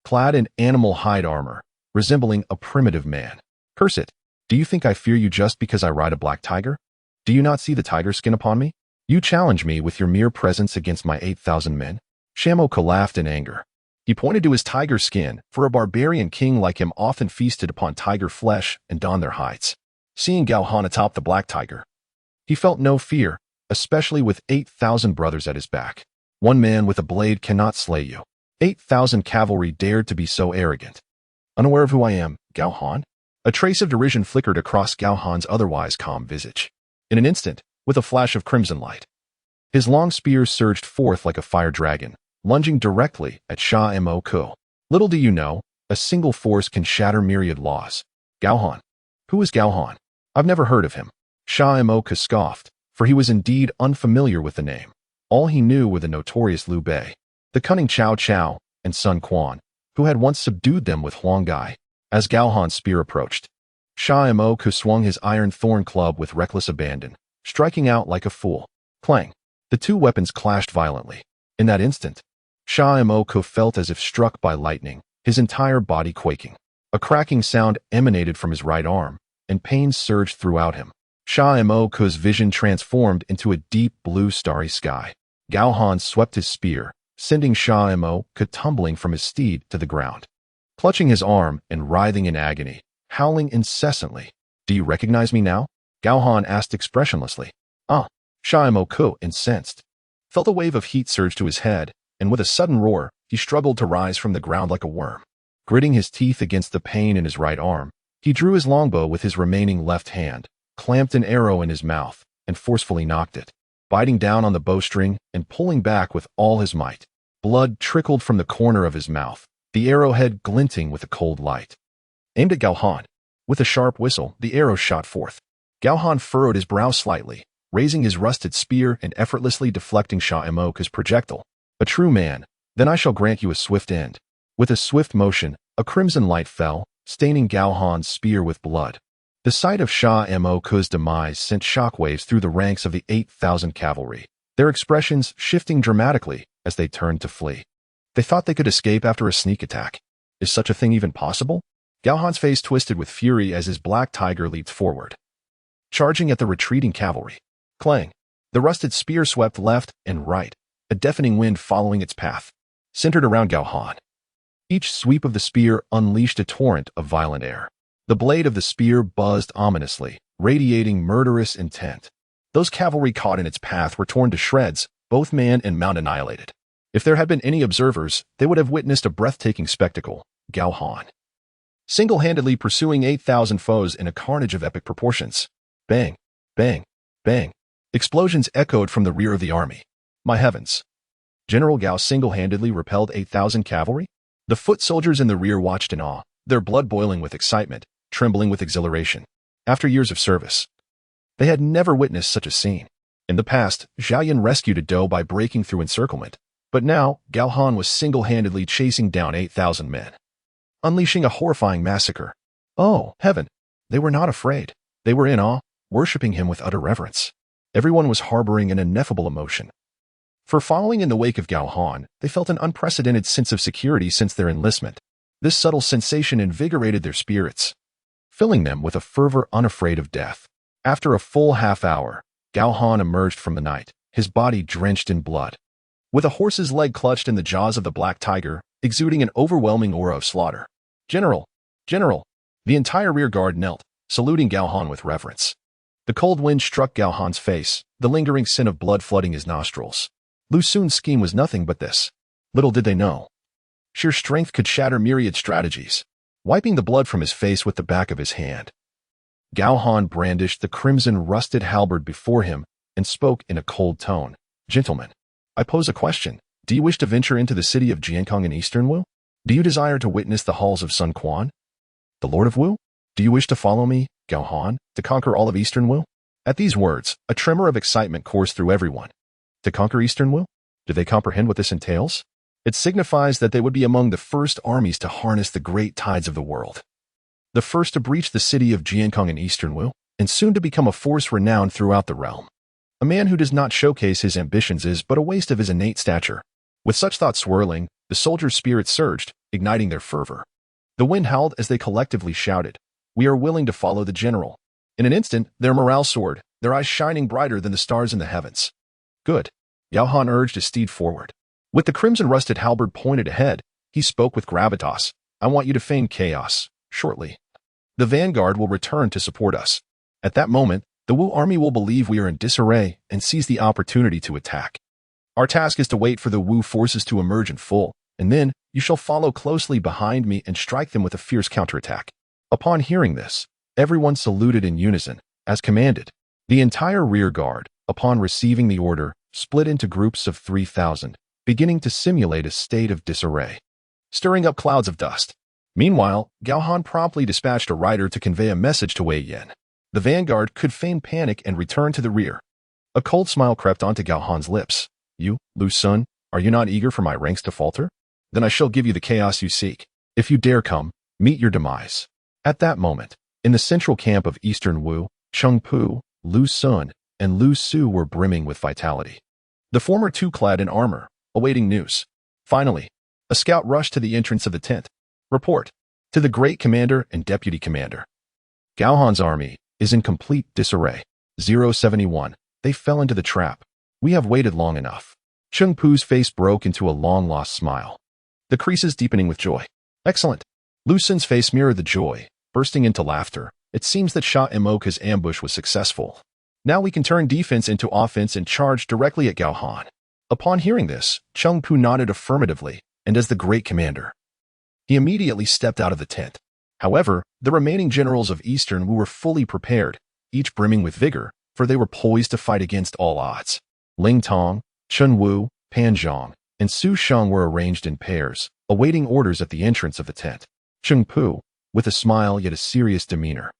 Clad in animal hide armor, resembling a primitive man. "Curse it! Do you think I fear you just because I ride a black tiger? Do you not see the tiger skin upon me? You challenge me with your mere presence against my 8,000 men?" Shamoku laughed in anger. He pointed to his tiger skin, for a barbarian king like him often feasted upon tiger flesh and donned their hides. Seeing Gao Han atop the black tiger, he felt no fear, especially with 8,000 brothers at his back. "One man with a blade cannot slay you." 8,000 cavalry dared to be so arrogant. "Unaware of who I am, Gao Han?" A trace of derision flickered across Gao Han's otherwise calm visage. In an instant, with a flash of crimson light, his long spear surged forth like a fire dragon, lunging directly at Shamoku. Little do you know, a single force can shatter myriad laws. "Gao Han? Who is Gao Han? I've never heard of him." Shamoku scoffed, for he was indeed unfamiliar with the name. All he knew were the notorious Liu Bei, the cunning Cao Cao, and Sun Quan, who had once subdued them with Huang Gai. As Gao Han's spear approached, Shamoku swung his iron thorn club with reckless abandon, striking out like a fool. Clang! The 2 weapons clashed violently. In that instant, Shamoku felt as if struck by lightning, his entire body quaking. A cracking sound emanated from his right arm, and pain surged throughout him. Shamoku's vision transformed into a deep blue starry sky. Gao Han swept his spear, sending Shamoku tumbling from his steed to the ground. Clutching his arm and writhing in agony, howling incessantly. "Do you recognize me now?" Gao Han asked expressionlessly. "Ah." Shamoku, incensed, felt a wave of heat surge to his head, and with a sudden roar, he struggled to rise from the ground like a worm. Gritting his teeth against the pain in his right arm, he drew his longbow with his remaining left hand, clamped an arrow in his mouth, and forcefully knocked it, biting down on the bowstring and pulling back with all his might. Blood trickled from the corner of his mouth, the arrowhead glinting with a cold light. Aimed at Gao Han. With a sharp whistle, the arrow shot forth. Gao Han furrowed his brow slightly, raising his rusted spear and effortlessly deflecting Shamoku's projectile. "A true man, then I shall grant you a swift end." With a swift motion, a crimson light fell, staining Gao Han's spear with blood. The sight of Sha Moke's demise sent shockwaves through the ranks of the 8,000 cavalry, their expressions shifting dramatically as they turned to flee. They thought they could escape after a sneak attack. Is such a thing even possible? Gao Han's face twisted with fury as his black tiger leaped forward, charging at the retreating cavalry. Clang! The rusted spear swept left and right, a deafening wind following its path, centered around Gao Han. Each sweep of the spear unleashed a torrent of violent air. The blade of the spear buzzed ominously, radiating murderous intent. Those cavalry caught in its path were torn to shreds, both man and mount annihilated. If there had been any observers, they would have witnessed a breathtaking spectacle. Gao Han, single-handedly pursuing 8,000 foes in a carnage of epic proportions. Bang! Bang! Bang! Explosions echoed from the rear of the army. My heavens! General Gao single-handedly repelled 8,000 cavalry? The foot soldiers in the rear watched in awe, their blood boiling with excitement, trembling with exhilaration. After years of service, they had never witnessed such a scene. In the past, Zhao Yun rescued a doe by breaking through encirclement, but now Gao Han was single-handedly chasing down 8,000 men, unleashing a horrifying massacre. Oh, heaven! They were not afraid. They were in awe, worshipping him with utter reverence. Everyone was harboring an ineffable emotion. For following in the wake of Gao Han, they felt an unprecedented sense of security since their enlistment. This subtle sensation invigorated their spirits, filling them with a fervor unafraid of death. After a full half hour, Gao Han emerged from the night, his body drenched in blood, with a horse's leg clutched in the jaws of the black tiger, exuding an overwhelming aura of slaughter. General! General! The entire rear guard knelt, saluting Gao Han with reverence. The cold wind struck Gao Han's face, the lingering scent of blood flooding his nostrils. Lu Xun's scheme was nothing but this. Little did they know. Sheer strength could shatter myriad strategies. Wiping the blood from his face with the back of his hand, Gao Han brandished the crimson rusted halberd before him and spoke in a cold tone. Gentlemen, I pose a question. Do you wish to venture into the city of Jiankong in Eastern Wu? Do you desire to witness the halls of Sun Quan, the Lord of Wu? Do you wish to follow me, Gao Han, to conquer all of Eastern Wu? At these words, a tremor of excitement coursed through everyone. To conquer Eastern Wu? Do they comprehend what this entails? It signifies that they would be among the first armies to harness the great tides of the world, the first to breach the city of Jiankong in Eastern Wu, and soon to become a force renowned throughout the realm. A man who does not showcase his ambitions is but a waste of his innate stature. With such thoughts swirling, the soldiers' spirits surged, igniting their fervor. The wind howled as they collectively shouted, "We are willing to follow the general." In an instant, their morale soared, their eyes shining brighter than the stars in the heavens. Good. Gao Han urged his steed forward. With the crimson rusted halberd pointed ahead, he spoke with gravitas. I want you to feign chaos, shortly. The vanguard will return to support us. At that moment, the Wu army will believe we are in disarray and seize the opportunity to attack. Our task is to wait for the Wu forces to emerge in full, and then you shall follow closely behind me and strike them with a fierce counterattack. Upon hearing this, everyone saluted in unison, as commanded. The entire rear guard, upon receiving the order, split into groups of 3,000, beginning to simulate a state of disarray, stirring up clouds of dust. Meanwhile, Gao Han promptly dispatched a rider to convey a message to Wei Yan. The vanguard could feign panic and return to the rear. A cold smile crept onto Gao Han's lips. You, Lu Xun, are you not eager for my ranks to falter? Then I shall give you the chaos you seek. If you dare come, meet your demise. At that moment, in the central camp of Eastern Wu, Cheng Pu, Lu Xun, and Lu Su were brimming with vitality. The former two clad in armor, awaiting news. Finally, a scout rushed to the entrance of the tent. Report to the great commander and deputy commander. Gao Han's army is in complete disarray. 071. They fell into the trap. We have waited long enough. Cheng Pu's face broke into a long-lost smile, the creases deepening with joy. Excellent. Lu Xun's face mirrored the joy, bursting into laughter. It seems that Sha Moke's ambush was successful. Now we can turn defense into offense and charge directly at Gao Han. Upon hearing this, Cheng Pu nodded affirmatively, and as the great commander, he immediately stepped out of the tent. However, the remaining generals of Eastern Wu were fully prepared, each brimming with vigor, for they were poised to fight against all odds. Ling Tong, Chen Wu, Pan Zhang, and Su Sheng were arranged in pairs, awaiting orders at the entrance of the tent. Cheng Pu, with a smile yet a serious demeanor,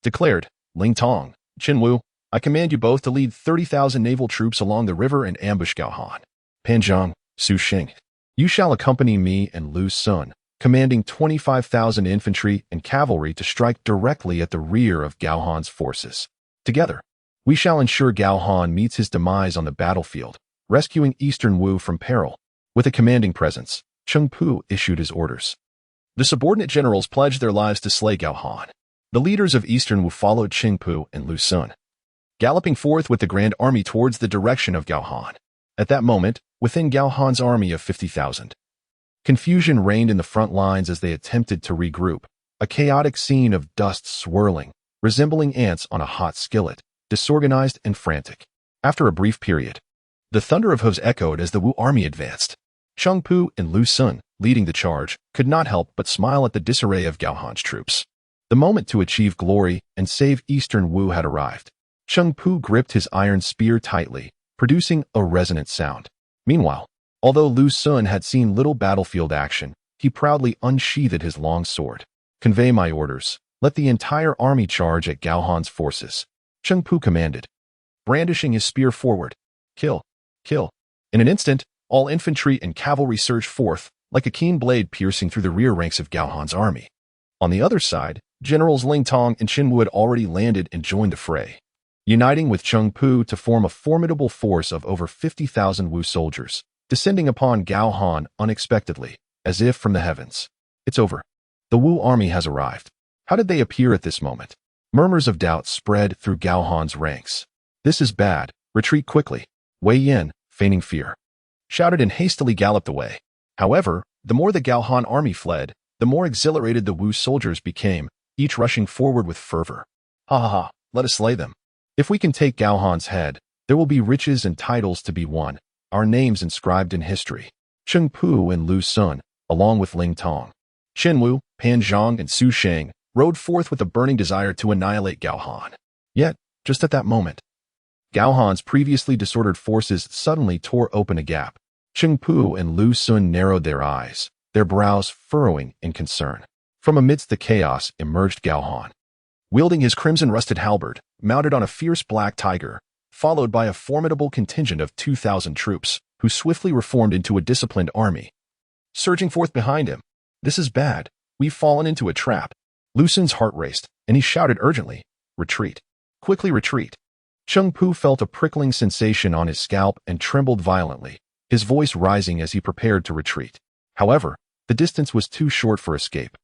declared, Ling Tong, Chen Wu, I command you both to lead 30,000 naval troops along the river and ambush Gao Han. Pan Zhang, Su Sheng, you shall accompany me and Lu Xun, commanding 25,000 infantry and cavalry to strike directly at the rear of Gao Han's forces. Together, we shall ensure Gao Han meets his demise on the battlefield, rescuing Eastern Wu from peril. With a commanding presence, Cheng Pu issued his orders. The subordinate generals pledged their lives to slay Gao Han. The leaders of Eastern Wu followed Cheng Pu and Lu Sun, galloping forth with the grand army towards the direction of Gao Han. At that moment, within Gao Han's army of 50,000, confusion reigned in the front lines as they attempted to regroup, a chaotic scene of dust swirling, resembling ants on a hot skillet, disorganized and frantic. After a brief period, the thunder of hooves echoed as the Wu army advanced. Cheng Pu and Lu Sun, leading the charge, could not help but smile at the disarray of Gao Han's troops. The moment to achieve glory and save Eastern Wu had arrived. Cheng Pu gripped his iron spear tightly, producing a resonant sound. Meanwhile, although Lu Sun had seen little battlefield action, he proudly unsheathed his long sword. "Convey my orders. Let the entire army charge at Gao Han's forces," Cheng Pu commanded, brandishing his spear forward. "Kill! Kill!" In an instant, all infantry and cavalry surged forth, like a keen blade piercing through the rear ranks of Gao Han's army. On the other side, Generals Ling Tong and Qin Wu had already landed and joined the fray, uniting with Cheng Pu to form a formidable force of over 50,000 Wu soldiers, descending upon Gao Han unexpectedly, as if from the heavens. "It's over. The Wu army has arrived." How did they appear at this moment? Murmurs of doubt spread through Gao Han's ranks. "This is bad. Retreat quickly." Wei Yan, feigning fear, shouted and hastily galloped away. However, the more the Gao Han army fled, the more exhilarated the Wu soldiers became, each rushing forward with fervor. "Ha ha ha, let us slay them. If we can take Gao Han's head, there will be riches and titles to be won, our names inscribed in history." Cheng Pu and Lu Sun, along with Ling Tong, Qin Wu, Pan Zhang, and Su Sheng, rode forth with a burning desire to annihilate Gao Han. Yet, just at that moment, Gao Han's previously disordered forces suddenly tore open a gap. Cheng Pu and Lu Sun narrowed their eyes, their brows furrowing in concern. From amidst the chaos emerged Gao Han, wielding his crimson-rusted halberd, mounted on a fierce black tiger, followed by a formidable contingent of 2,000 troops, who swiftly reformed into a disciplined army. Surging forth behind him, "This is bad. We've fallen into a trap." Lu Sun's heart raced, and he shouted urgently, "Retreat! Quickly retreat!" Cheng Pu felt a prickling sensation on his scalp and trembled violently, his voice rising as he prepared to retreat. However, the distance was too short for escape.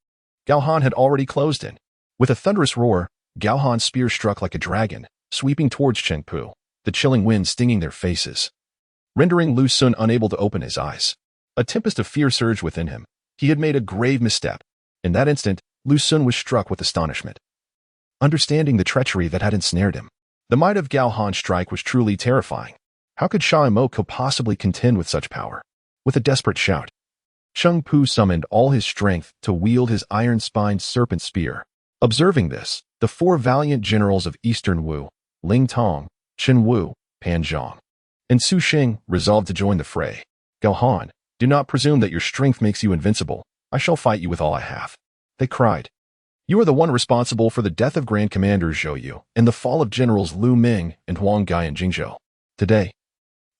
Gao Han had already closed in. With a thunderous roar, Gao Han's spear struck like a dragon, sweeping towards Cheng Pu, the chilling wind stinging their faces, rendering Lu Sun unable to open his eyes. A tempest of fear surged within him. He had made a grave misstep. In that instant, Lu Sun was struck with astonishment, understanding the treachery that had ensnared him. The might of Gao Han's strike was truly terrifying. How could Sha Mo possibly contend with such power? With a desperate shout, Cheng Pu summoned all his strength to wield his iron-spined serpent spear. Observing this, the four valiant generals of Eastern Wu, Ling Tong, Qin Wu, Pan Zhang, and Su Sheng, resolved to join the fray. "Gao Han, do not presume that your strength makes you invincible. I shall fight you with all I have," they cried. "You are the one responsible for the death of Grand Commanders Zhou Yu and the fall of Generals Lu Ming and Huang Gai and Jingzhou. Today,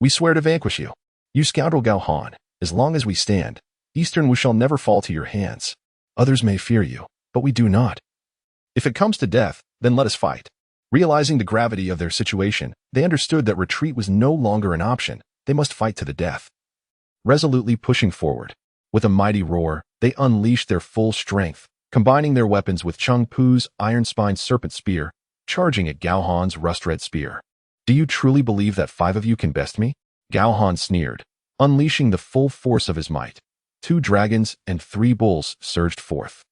we swear to vanquish you. You scoundrel Gao Han, as long as we stand, Eastern Wu shall never fall to your hands. Others may fear you, but we do not. If it comes to death, then let us fight." Realizing the gravity of their situation, they understood that retreat was no longer an option. They must fight to the death. Resolutely pushing forward, with a mighty roar, they unleashed their full strength, combining their weapons with Cheng Pu's iron-spined serpent spear, charging at Gao Han's rust-red spear. "Do you truly believe that 5 of you can best me?" Gao Han sneered, unleashing the full force of his might. 2 dragons and 3 bulls surged forth.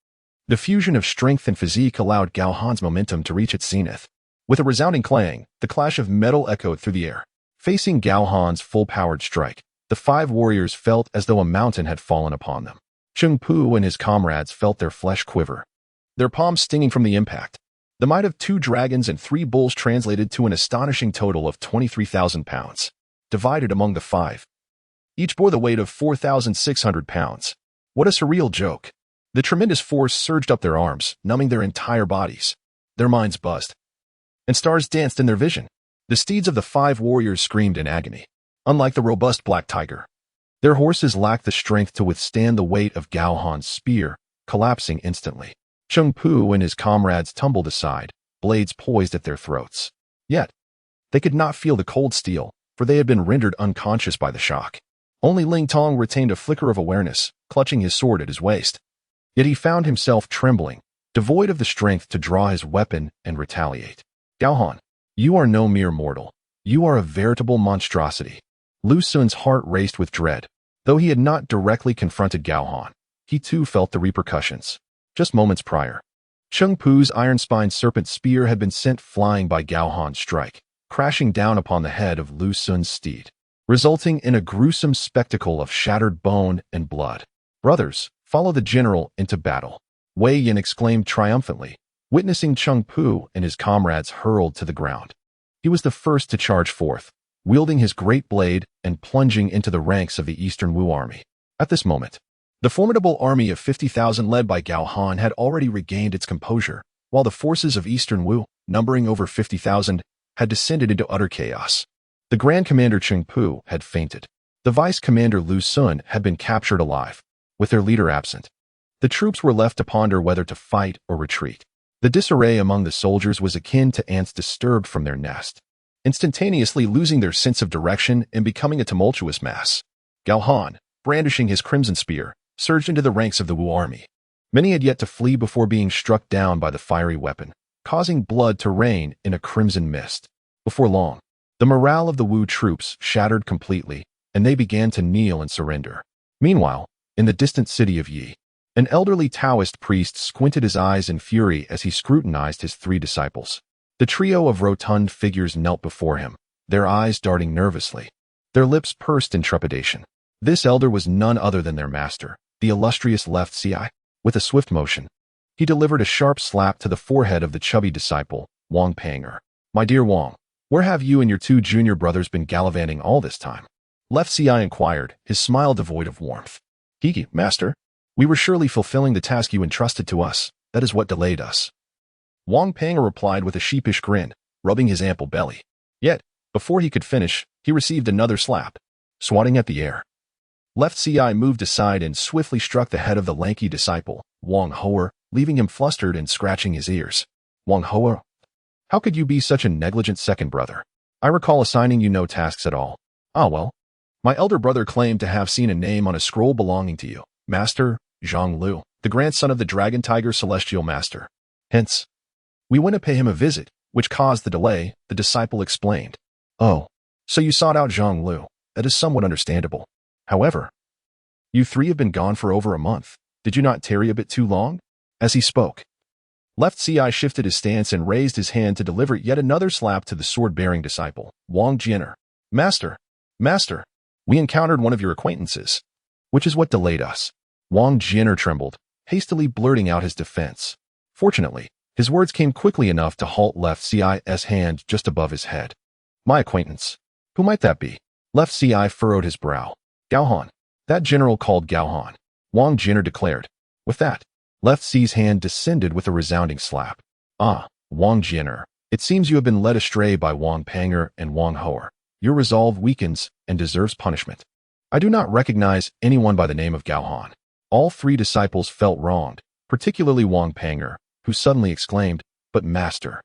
The fusion of strength and physique allowed Gao Han's momentum to reach its zenith. With a resounding clang, the clash of metal echoed through the air. Facing Gao Han's full-powered strike, the 5 warriors felt as though a mountain had fallen upon them. Cheng Pu and his comrades felt their flesh quiver, their palms stinging from the impact. The might of 2 dragons and 3 bulls translated to an astonishing total of 23,000 pounds, divided among the 5. Each bore the weight of 4,600 pounds. What a surreal joke. The tremendous force surged up their arms, numbing their entire bodies. Their minds buzzed, and stars danced in their vision. The steeds of the 5 warriors screamed in agony. Unlike the robust black tiger, Their horses lacked the strength to withstand the weight of Gao Han's spear, collapsing instantly. Cheng Pu and his comrades tumbled aside, blades poised at their throats. Yet, they could not feel the cold steel, for they had been rendered unconscious by the shock. Only Ling Tong retained a flicker of awareness, clutching his sword at his waist. Yet he found himself trembling, devoid of the strength to draw his weapon and retaliate. Gao Han, you are no mere mortal. You are a veritable monstrosity. Lu Xun's heart raced with dread. Though he had not directly confronted Gao Han, he too felt the repercussions. Just moments prior, Cheng Pu's iron-spined serpent spear had been sent flying by Gao Han's strike, crashing down upon the head of Lu Xun's steed, resulting in a gruesome spectacle of shattered bone and blood. Brothers, follow the general into battle, Wei Yin exclaimed triumphantly, witnessing Cheng Pu and his comrades hurled to the ground. He was the first to charge forth, wielding his great blade and plunging into the ranks of the Eastern Wu army. At this moment, the formidable army of 50,000 led by Gao Han had already regained its composure, while the forces of Eastern Wu, numbering over 50,000, had descended into utter chaos. The Grand Commander Cheng Pu had fainted. The Vice Commander Lu Xun had been captured alive, with their leader absent. The troops were left to ponder whether to fight or retreat. The disarray among the soldiers was akin to ants disturbed from their nest, instantaneously losing their sense of direction and becoming a tumultuous mass. Gao Han, brandishing his crimson spear, surged into the ranks of the Wu army. Many had yet to flee before being struck down by the fiery weapon, causing blood to rain in a crimson mist. Before long, the morale of the Wu troops shattered completely, and they began to kneel and surrender. Meanwhile, in the distant city of Yi, an elderly Taoist priest squinted his eyes in fury as he scrutinized his 3 disciples. The trio of rotund figures knelt before him, their eyes darting nervously, their lips pursed in trepidation. This elder was none other than their master, the illustrious Left Ci. With a swift motion, he delivered a sharp slap to the forehead of the chubby disciple, Wang Panger. My dear Wang, where have you and your 2 junior brothers been gallivanting all this time? Left Ci inquired, his smile devoid of warmth. Hiki, master, we were surely fulfilling the task you entrusted to us. That is what delayed us. Wang Panger replied with a sheepish grin, rubbing his ample belly. Yet, before he could finish, he received another slap, swatting at the air. Left Ci moved aside and swiftly struck the head of the lanky disciple, Wang Hoer, leaving him flustered and scratching his ears. Wang Hoer, how could you be such a negligent second brother? I recall assigning you no tasks at all. Ah well. My elder brother claimed to have seen a name on a scroll belonging to you, Master Zhang Lu, the grandson of the Dragon Tiger Celestial Master. Hence, we went to pay him a visit, which caused the delay, the disciple explained. Oh, so you sought out Zhang Lu. That is somewhat understandable. However, you 3 have been gone for over a month. Did you not tarry a bit too long? As he spoke, Left Ci shifted his stance and raised his hand to deliver yet another slap to the sword-bearing disciple, Wang Jian'er. Master, we encountered one of your acquaintances, which is what delayed us. Wang Jian'er trembled, hastily blurting out his defense. Fortunately, his words came quickly enough to halt Left Ci's hand just above his head. My acquaintance. Who might that be? Left Ci furrowed his brow. Gao Han. That general called Gao Han. Wang Jian'er declared. With that, Left Ci's hand descended with a resounding slap. Ah, Wang Jian'er, it seems you have been led astray by Wang Panger and Wang Hoer. Your resolve weakens and deserves punishment. I do not recognize anyone by the name of Gao Han. All 3 disciples felt wronged, particularly Wang Panger, who suddenly exclaimed, But master,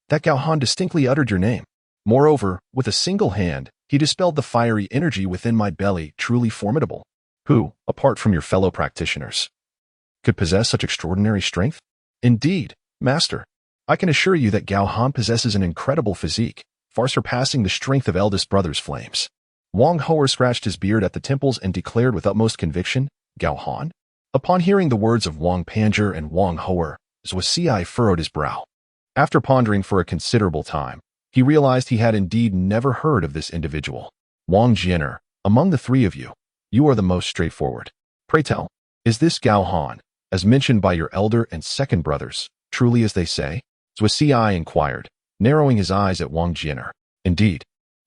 that Gao Han distinctly uttered your name. Moreover, with a single hand, he dispelled the fiery energy within my belly, truly formidable. Who, apart from your fellow practitioners, could possess such extraordinary strength? Indeed, master, I can assure you that Gao Han possesses an incredible physique, far surpassing the strength of eldest brother's flames. Wang Hoer scratched his beard at the temples and declared with utmost conviction, Gao Han? Upon hearing the words of Wang Panger and Wang Hoer, Zhuge Liang furrowed his brow. After pondering for a considerable time, he realized he had indeed never heard of this individual. Wang Jian'er, among the 3 of you, you are the most straightforward. Pray tell, is this Gao Han, as mentioned by your elder and second brothers, truly as they say? Zhuge Liang inquired, narrowing his eyes at Wang Jian'er. Indeed,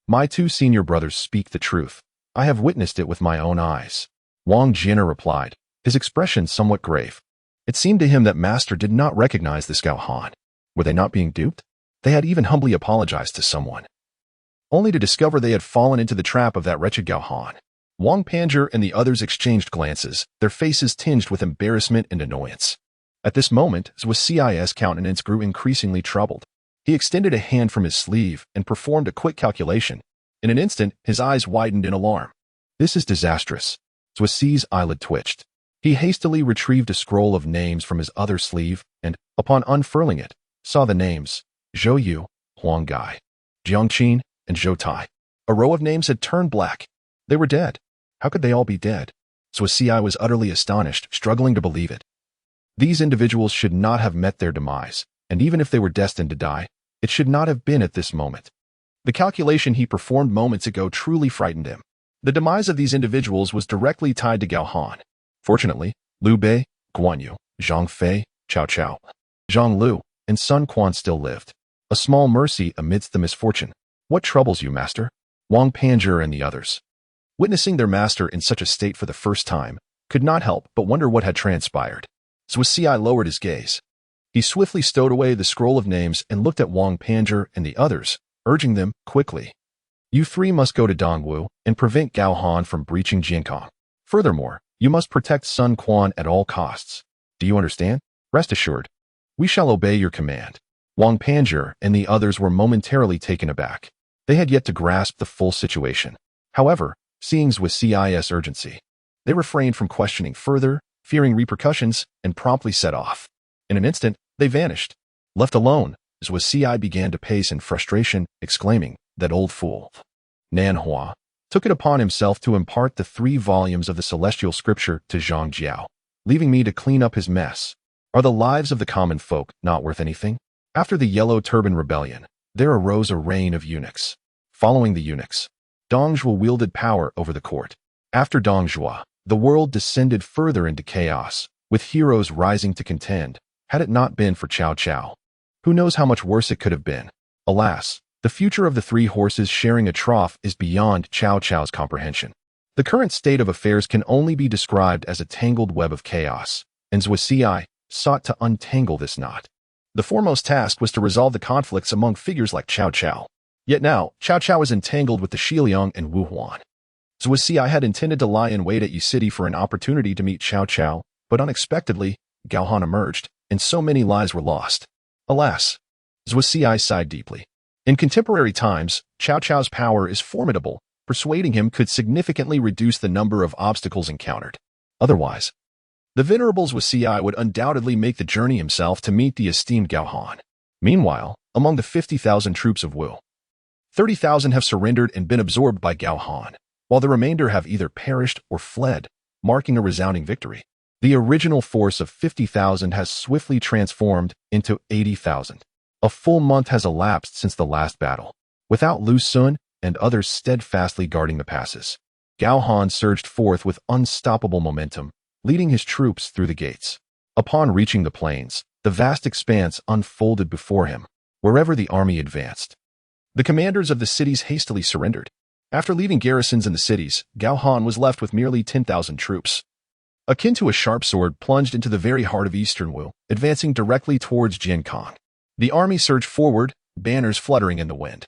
my 2 senior brothers speak the truth. I have witnessed it with my own eyes. Wang Jian'er replied, his expression somewhat grave. It seemed to him that master did not recognize this Gao Han. Were they not being duped? They had even humbly apologized to someone, only to discover they had fallen into the trap of that wretched Gao Han. Wang Panjie and the others exchanged glances, their faces tinged with embarrassment and annoyance. At this moment, Zhuge Liang's countenance grew increasingly troubled. He extended a hand from his sleeve and performed a quick calculation. In an instant, his eyes widened in alarm. This is disastrous. Zhuge Liang's eyelid twitched. He hastily retrieved a scroll of names from his other sleeve and, upon unfurling it, saw the names Zhou Yu, Huang Gai, Jiang Qin, and Zhou Tai. A row of names had turned black. They were dead. How could they all be dead? Zhuge Liang was utterly astonished, struggling to believe it. These individuals should not have met their demise, and even if they were destined to die, it should not have been at this moment. The calculation he performed moments ago truly frightened him. The demise of these individuals was directly tied to Gao Han. Fortunately, Liu Bei, Guan Yu, Zhang Fei, Cao Cao, Zhang Lu, and Sun Quan still lived. A small mercy amidst the misfortune. What troubles you, master? Wang Panjie and the others, witnessing their master in such a state for the first time, could not help but wonder what had transpired. Zhuge Liang lowered his gaze. He swiftly stowed away the scroll of names and looked at Wang Panjie and the others, urging them, quickly. You three must go to Dongwu and prevent Gao Han from breaching Jiankong. Furthermore, you must protect Sun Quan at all costs. Do you understand? Rest assured. We shall obey your command. Wang Panjie and the others were momentarily taken aback. They had yet to grasp the full situation. However, seeing Zhuge Liang's urgency, they refrained from questioning further, fearing repercussions, and promptly set off. In an instant, they vanished. Left alone, Zhuge Liang began to pace in frustration, exclaiming, "That old fool." Nan Hua took it upon himself to impart the 3 volumes of the celestial scripture to Zhang Jiao, leaving me to clean up his mess. Are the lives of the common folk not worth anything? After the Yellow Turban Rebellion, there arose a reign of eunuchs. Following the eunuchs, Dong Zhuo wielded power over the court. After Dong Zhuo, the world descended further into chaos, with heroes rising to contend. Had it not been for Cao Cao, who knows how much worse it could have been? Alas, the future of the 3 horses sharing a trough is beyond Cao Cao's comprehension. The current state of affairs can only be described as a tangled web of chaos, and Zhuge Liang sought to untangle this knot. The foremost task was to resolve the conflicts among figures like Cao Cao. Yet now, Cao Cao is entangled with the Xiliang and Wu Huan. Zhuge Liang had intended to lie in wait at Yi City for an opportunity to meet Cao Cao, but unexpectedly, Gao Han emerged, and so many lives were lost. Alas, Zhuge Liang sighed deeply. In contemporary times, Cao Cao's power is formidable. Persuading him could significantly reduce the number of obstacles encountered. Otherwise, the venerable Zhuge Liang would undoubtedly make the journey himself to meet the esteemed Gao Han. Meanwhile, among the 50,000 troops of Wu, 30,000 have surrendered and been absorbed by Gao Han, while the remainder have either perished or fled, marking a resounding victory. The original force of 50,000 has swiftly transformed into 80,000. A full month has elapsed since the last battle. Without Lu Sun and others steadfastly guarding the passes, Gao Han surged forth with unstoppable momentum, leading his troops through the gates. Upon reaching the plains, the vast expanse unfolded before him. Wherever the army advanced, the commanders of the cities hastily surrendered. After leaving garrisons in the cities, Gao Han was left with merely 10,000 troops. Akin to a sharp sword plunged into the very heart of Eastern Wu, advancing directly towards Jiankong. The army surged forward, banners fluttering in the wind,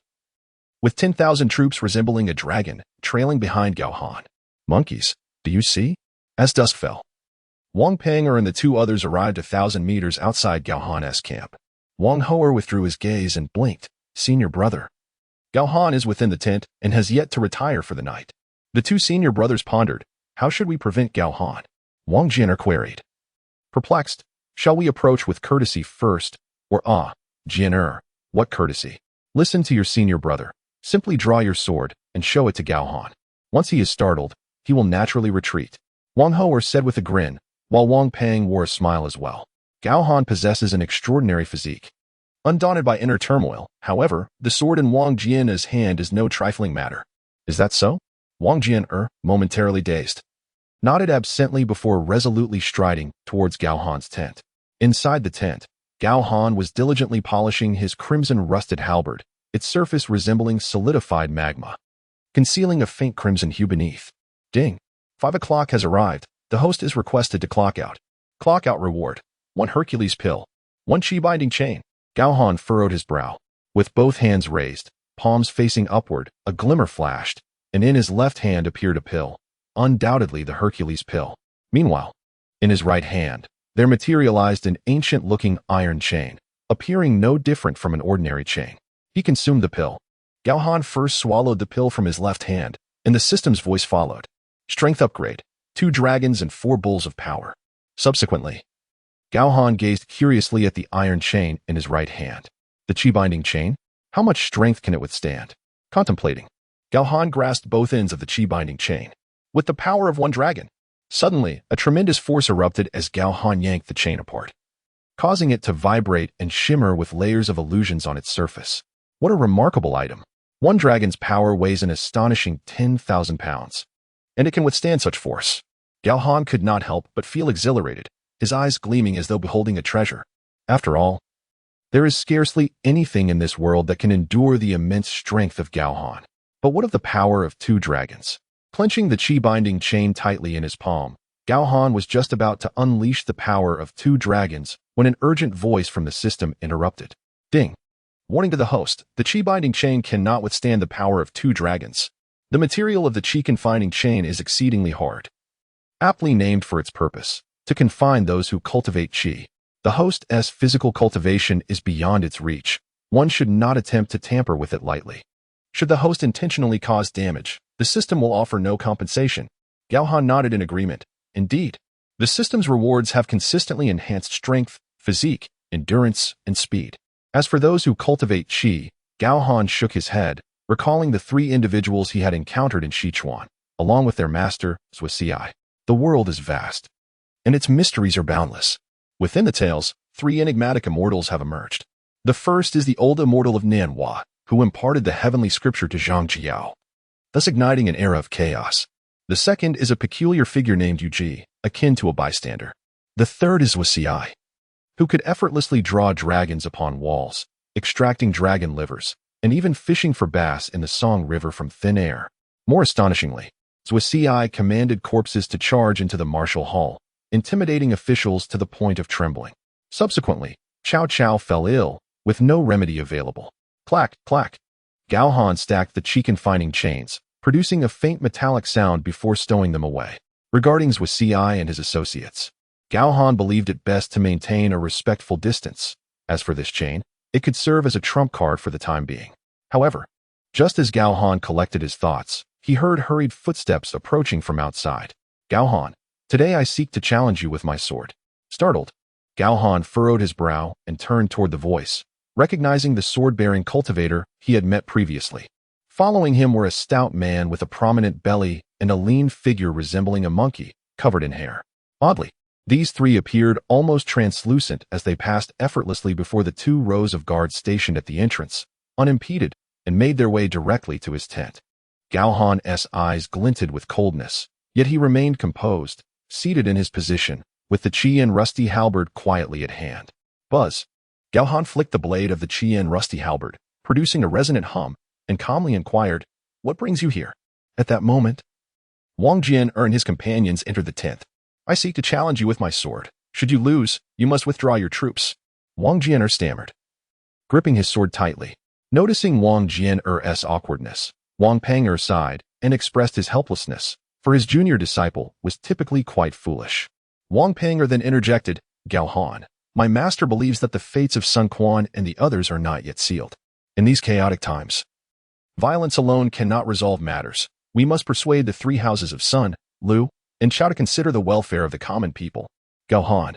with 10,000 troops resembling a dragon, trailing behind Gao Han. Monkeys, do you see? As dusk fell, Wang Panjie and the 2 others arrived 1,000 meters outside Gao Han's camp. Wang Hou'er withdrew his gaze and blinked. Senior brother. Gao Han is within the tent and has yet to retire for the night. The 2 senior brothers pondered. How should we prevent Gao Han? Wang Jian queried. Perplexed, shall we approach with courtesy first, or Jian what courtesy? Listen to your senior brother. Simply draw your sword and show it to Gao Han. Once he is startled, he will naturally retreat. Wang Hou'er said with a grin, while Wang Panjie wore a smile as well. Gao Han possesses an extraordinary physique. Undaunted by inner turmoil, however, the sword in Wang Jian's hand is no trifling matter. Is that so? Wang Jian, momentarily dazed, nodded absently before resolutely striding towards Gao Han's tent. Inside the tent, Gao Han was diligently polishing his crimson rusted halberd, its surface resembling solidified magma, concealing a faint crimson hue beneath. Ding! 5 o'clock has arrived. The host is requested to clock out. Clock out reward. 1 Hercules pill. 1 chi-binding chain. Gao Han furrowed his brow. With both hands raised, palms facing upward, a glimmer flashed, and in his left hand appeared a pill. undoubtedly the Hercules pill. Meanwhile, in his right hand, there materialized an ancient-looking iron chain, appearing no different from an ordinary chain. He consumed the pill. Gao Han first swallowed the pill from his left hand, and the system's voice followed. Strength upgrade, 2 dragons and 4 bulls of power. Subsequently, Gao Han gazed curiously at the iron chain in his right hand. The chi-binding chain? How much strength can it withstand? Contemplating, Gao Han grasped both ends of the chi-binding chain. With the power of 1 dragon, suddenly, a tremendous force erupted as Gao Han yanked the chain apart, causing it to vibrate and shimmer with layers of illusions on its surface. What a remarkable item. 1 dragon's power weighs an astonishing 10,000 pounds, and it can withstand such force. Gao Han could not help but feel exhilarated, his eyes gleaming as though beholding a treasure. After all, there is scarcely anything in this world that can endure the immense strength of Gao Han. But what of the power of 2 dragons? Clenching the chi-binding chain tightly in his palm, Gao Han was just about to unleash the power of 2 dragons when an urgent voice from the system interrupted. Ding! Warning to the host, the chi-binding chain cannot withstand the power of 2 dragons. The material of the chi-confining chain is exceedingly hard, aptly named for its purpose, to confine those who cultivate chi. The host's physical cultivation is beyond its reach. One should not attempt to tamper with it lightly. Should the host intentionally cause damage, the system will offer no compensation. Gao Han nodded in agreement. Indeed, the system's rewards have consistently enhanced strength, physique, endurance, and speed. As for those who cultivate qi, Gao Han shook his head, recalling the 3 individuals he had encountered in Sichuan, along with their master, Zhuge. The world is vast, and its mysteries are boundless. Within the tales, 3 enigmatic immortals have emerged. The first is the old immortal of Nanhua, who imparted the heavenly scripture to Zhang Jiao, thus igniting an era of chaos. The second is a peculiar figure named Yuji, akin to a bystander. The third is Zhuge, who could effortlessly draw dragons upon walls, extracting dragon livers, and even fishing for bass in the Song River from thin air. More astonishingly, Zhuge commanded corpses to charge into the martial hall, intimidating officials to the point of trembling. Subsequently, Cao Cao fell ill, with no remedy available. Clack, clack. Gao Han stacked the chi-confining chains, producing a faint metallic sound before stowing them away. Regarding Zhuge and his associates, Gao Han believed it best to maintain a respectful distance. As for this chain, it could serve as a trump card for the time being. However, just as Gao Han collected his thoughts, he heard hurried footsteps approaching from outside. Gao Han, today I seek to challenge you with my sword. Startled, Gao Han furrowed his brow and turned toward the voice, recognizing the sword-bearing cultivator he had met previously. Following him were a stout man with a prominent belly and a lean figure resembling a monkey, covered in hair. Oddly, these 3 appeared almost translucent as they passed effortlessly before the 2 rows of guards stationed at the entrance, unimpeded, and made their way directly to his tent. Gao Han's eyes glinted with coldness, yet he remained composed, seated in his position, with the chi and rusty halberd quietly at hand. Buzz! Gao Han flicked the blade of the chi and rusty halberd, producing a resonant hum, and calmly inquired, "What brings you here?" At that moment, Wang Jian and his companions entered the tent. "I seek to challenge you with my sword. Should you lose, you must withdraw your troops." Wang Jian stammered, gripping his sword tightly. Noticing Wang Jian's awkwardness, Wang Peng sighed and expressed his helplessness, for his junior disciple was typically quite foolish. Wang Peng then interjected, "Gao Han, my master believes that the fates of Sun Quan and the others are not yet sealed. In these chaotic times, violence alone cannot resolve matters. We must persuade the 3 houses of Sun, Lu, and Chao to consider the welfare of the common people. Gao Han,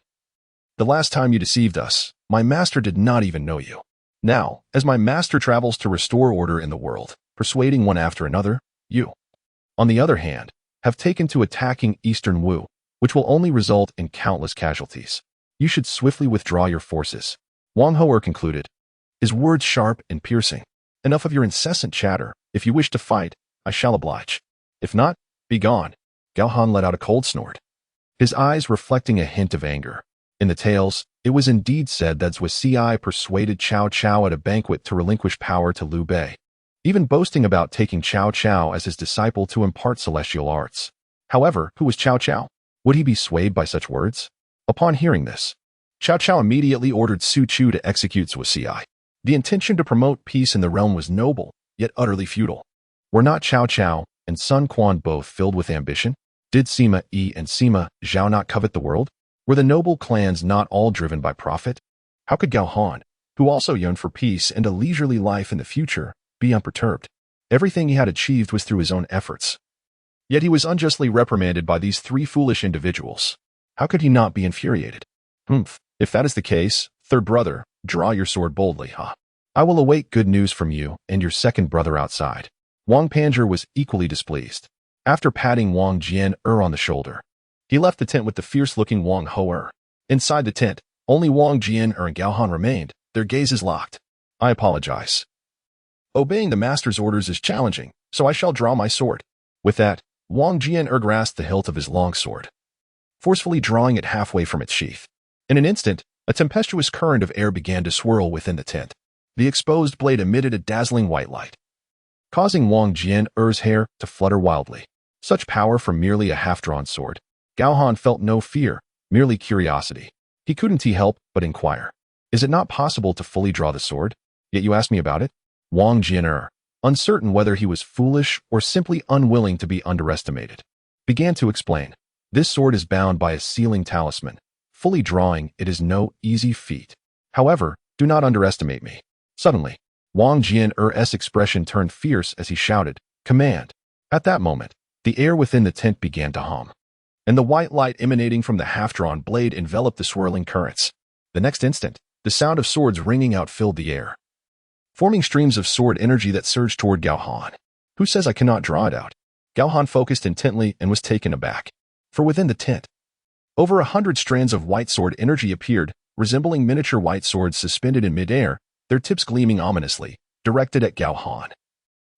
the last time you deceived us, my master did not even know you. Now, as my master travels to restore order in the world, persuading one after another, you, on the other hand, have taken to attacking Eastern Wu, which will only result in countless casualties. You should swiftly withdraw your forces." Wang Hou concluded, his words sharp and piercing. "Enough of your incessant chatter. If you wish to fight, I shall oblige. If not, be gone." Gao Han let out a cold snort, his eyes reflecting a hint of anger. In the tales, it was indeed said that Zhuge persuaded Cao Cao at a banquet to relinquish power to Liu Bei, even boasting about taking Cao Cao as his disciple to impart celestial arts. However, who was Cao Cao? Would he be swayed by such words? Upon hearing this, Cao Cao immediately ordered Su Chu to execute Zhuge. The intention to promote peace in the realm was noble, yet utterly futile. Were not Cao Cao and Sun Quan both filled with ambition? Did Sima Yi and Sima Zhao not covet the world? Were the noble clans not all driven by profit? How could Gao Han, who also yearned for peace and a leisurely life in the future, be unperturbed? Everything he had achieved was through his own efforts. Yet he was unjustly reprimanded by these three foolish individuals. How could he not be infuriated? If that is the case, third brother, draw your sword boldly, huh? I will await good news from you and your second brother outside. Wang Panzhi was equally displeased. After patting Wang Jian-er on the shoulder, he left the tent with the fierce-looking Wang Ho-er. Inside the tent, only Wang Jian-er and Gao Han remained, their gazes locked. I apologize. Obeying the master's orders is challenging, so I shall draw my sword. With that, Wang Jian-er grasped the hilt of his long sword, forcefully drawing it halfway from its sheath. In an instant, a tempestuous current of air began to swirl within the tent. The exposed blade emitted a dazzling white light, causing Wang Jian-er's hair to flutter wildly. Such power from merely a half-drawn sword. Gao Han felt no fear, merely curiosity. He couldn't help but inquire. Is it not possible to fully draw the sword? Yet you ask me about it? Wang Jian-er, uncertain whether he was foolish or simply unwilling to be underestimated, began to explain. This sword is bound by a sealing talisman. Fully drawing it is no easy feat. However, do not underestimate me. Suddenly, Wang Jian-er's expression turned fierce as he shouted, "Command!" At that moment, the air within the tent began to hum, and the white light emanating from the half-drawn blade enveloped the swirling currents. The next instant, the sound of swords ringing out filled the air, forming streams of sword energy that surged toward Gao Han. Who says I cannot draw it out? Gao Han focused intently and was taken aback. For within the tent, over 100 strands of white sword energy appeared, resembling miniature white swords suspended in midair, their tips gleaming ominously, directed at Gao Han,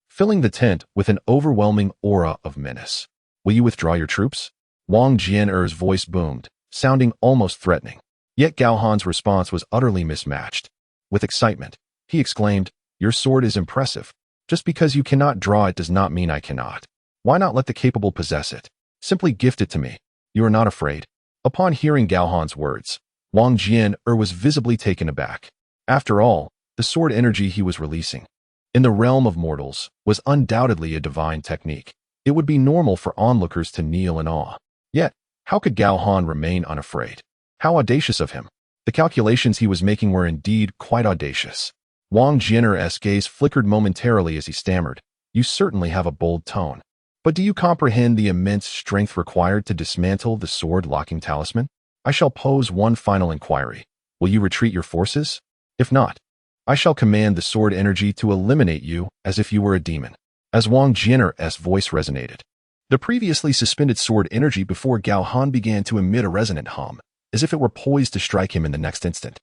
filling the tent with an overwhelming aura of menace. Will you withdraw your troops? Wang Jian-er's voice boomed, sounding almost threatening. Yet Gao Han's response was utterly mismatched. With excitement, he exclaimed, "Your sword is impressive. Just because you cannot draw it does not mean I cannot. Why not let the capable possess it? Simply gift it to me. You are not afraid." Upon hearing Gao Han's words, Wang Jian-er was visibly taken aback. After all, the sword energy he was releasing, in the realm of mortals, was undoubtedly a divine technique. It would be normal for onlookers to kneel in awe. Yet, how could Gao Han remain unafraid? How audacious of him! The calculations he was making were indeed quite audacious. Wang Jian-er's gaze flickered momentarily as he stammered, "You certainly have a bold tone. But do you comprehend the immense strength required to dismantle the sword-locking talisman? I shall pose one final inquiry. Will you retreat your forces? If not, I shall command the sword energy to eliminate you as if you were a demon." As Wang Jian-er's voice resonated, the previously suspended sword energy before Gao Han began to emit a resonant hum, as if it were poised to strike him in the next instant.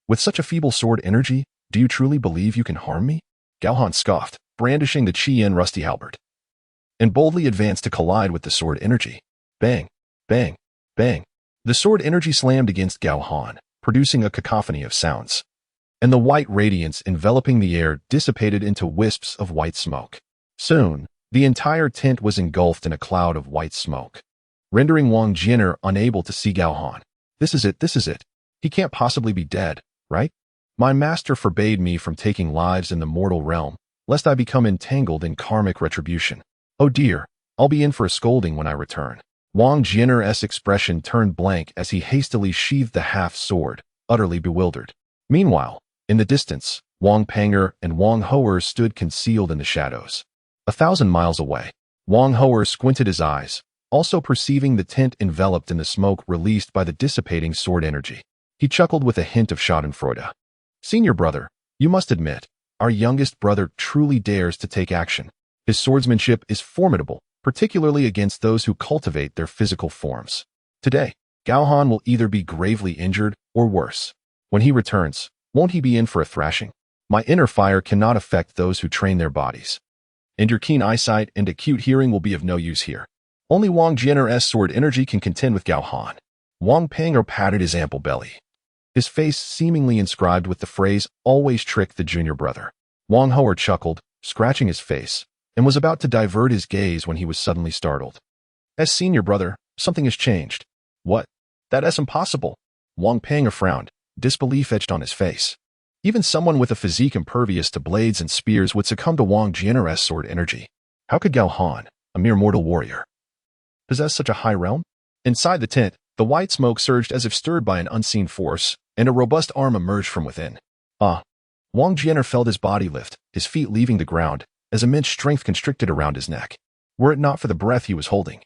"With such a feeble sword energy, do you truly believe you can harm me?" Gao Han scoffed, brandishing the Qian rusty halberd, and boldly advanced to collide with the sword energy. Bang, bang, bang. The sword energy slammed against Gao Han, producing a cacophony of sounds, and the white radiance enveloping the air dissipated into wisps of white smoke. Soon, the entire tent was engulfed in a cloud of white smoke, rendering Wang Jian-er unable to see Gao Han. This is it. He can't possibly be dead, right? My master forbade me from taking lives in the mortal realm, lest I become entangled in karmic retribution. Oh dear, I'll be in for a scolding when I return. Wang Jian-er's expression turned blank as he hastily sheathed the half-sword, utterly bewildered. Meanwhile, in the distance, Wang Panzhi and Wang Ho-er stood concealed in the shadows. 1,000 miles away, Wang Ho-er squinted his eyes, also perceiving the tent enveloped in the smoke released by the dissipating sword energy. He chuckled with a hint of schadenfreude. "Senior brother, you must admit, our youngest brother truly dares to take action. His swordsmanship is formidable, particularly against those who cultivate their physical forms. Today, Gao Han will either be gravely injured or worse. When he returns, won't he be in for a thrashing? My inner fire cannot affect those who train their bodies. And your keen eyesight and acute hearing will be of no use here. Only Wang Jian-er's sword energy can contend with Gao Han." Wang Panzhi patted his ample belly, his face seemingly inscribed with the phrase, "Always trick the junior brother." Wang Ho-er chuckled, scratching his face, and was about to divert his gaze when he was suddenly startled. "As senior brother, something has changed." "What? That's impossible." Wang Panzhi frowned, disbelief etched on his face. Even someone with a physique impervious to blades and spears would succumb to Wang Jian-er's sword energy. How could Gao Han, a mere mortal warrior, possess such a high realm? Inside the tent, the white smoke surged as if stirred by an unseen force, and a robust arm emerged from within. Ah! Wang Jianer felt his body lift, his feet leaving the ground, as immense strength constricted around his neck. Were it not for the breath he was holding,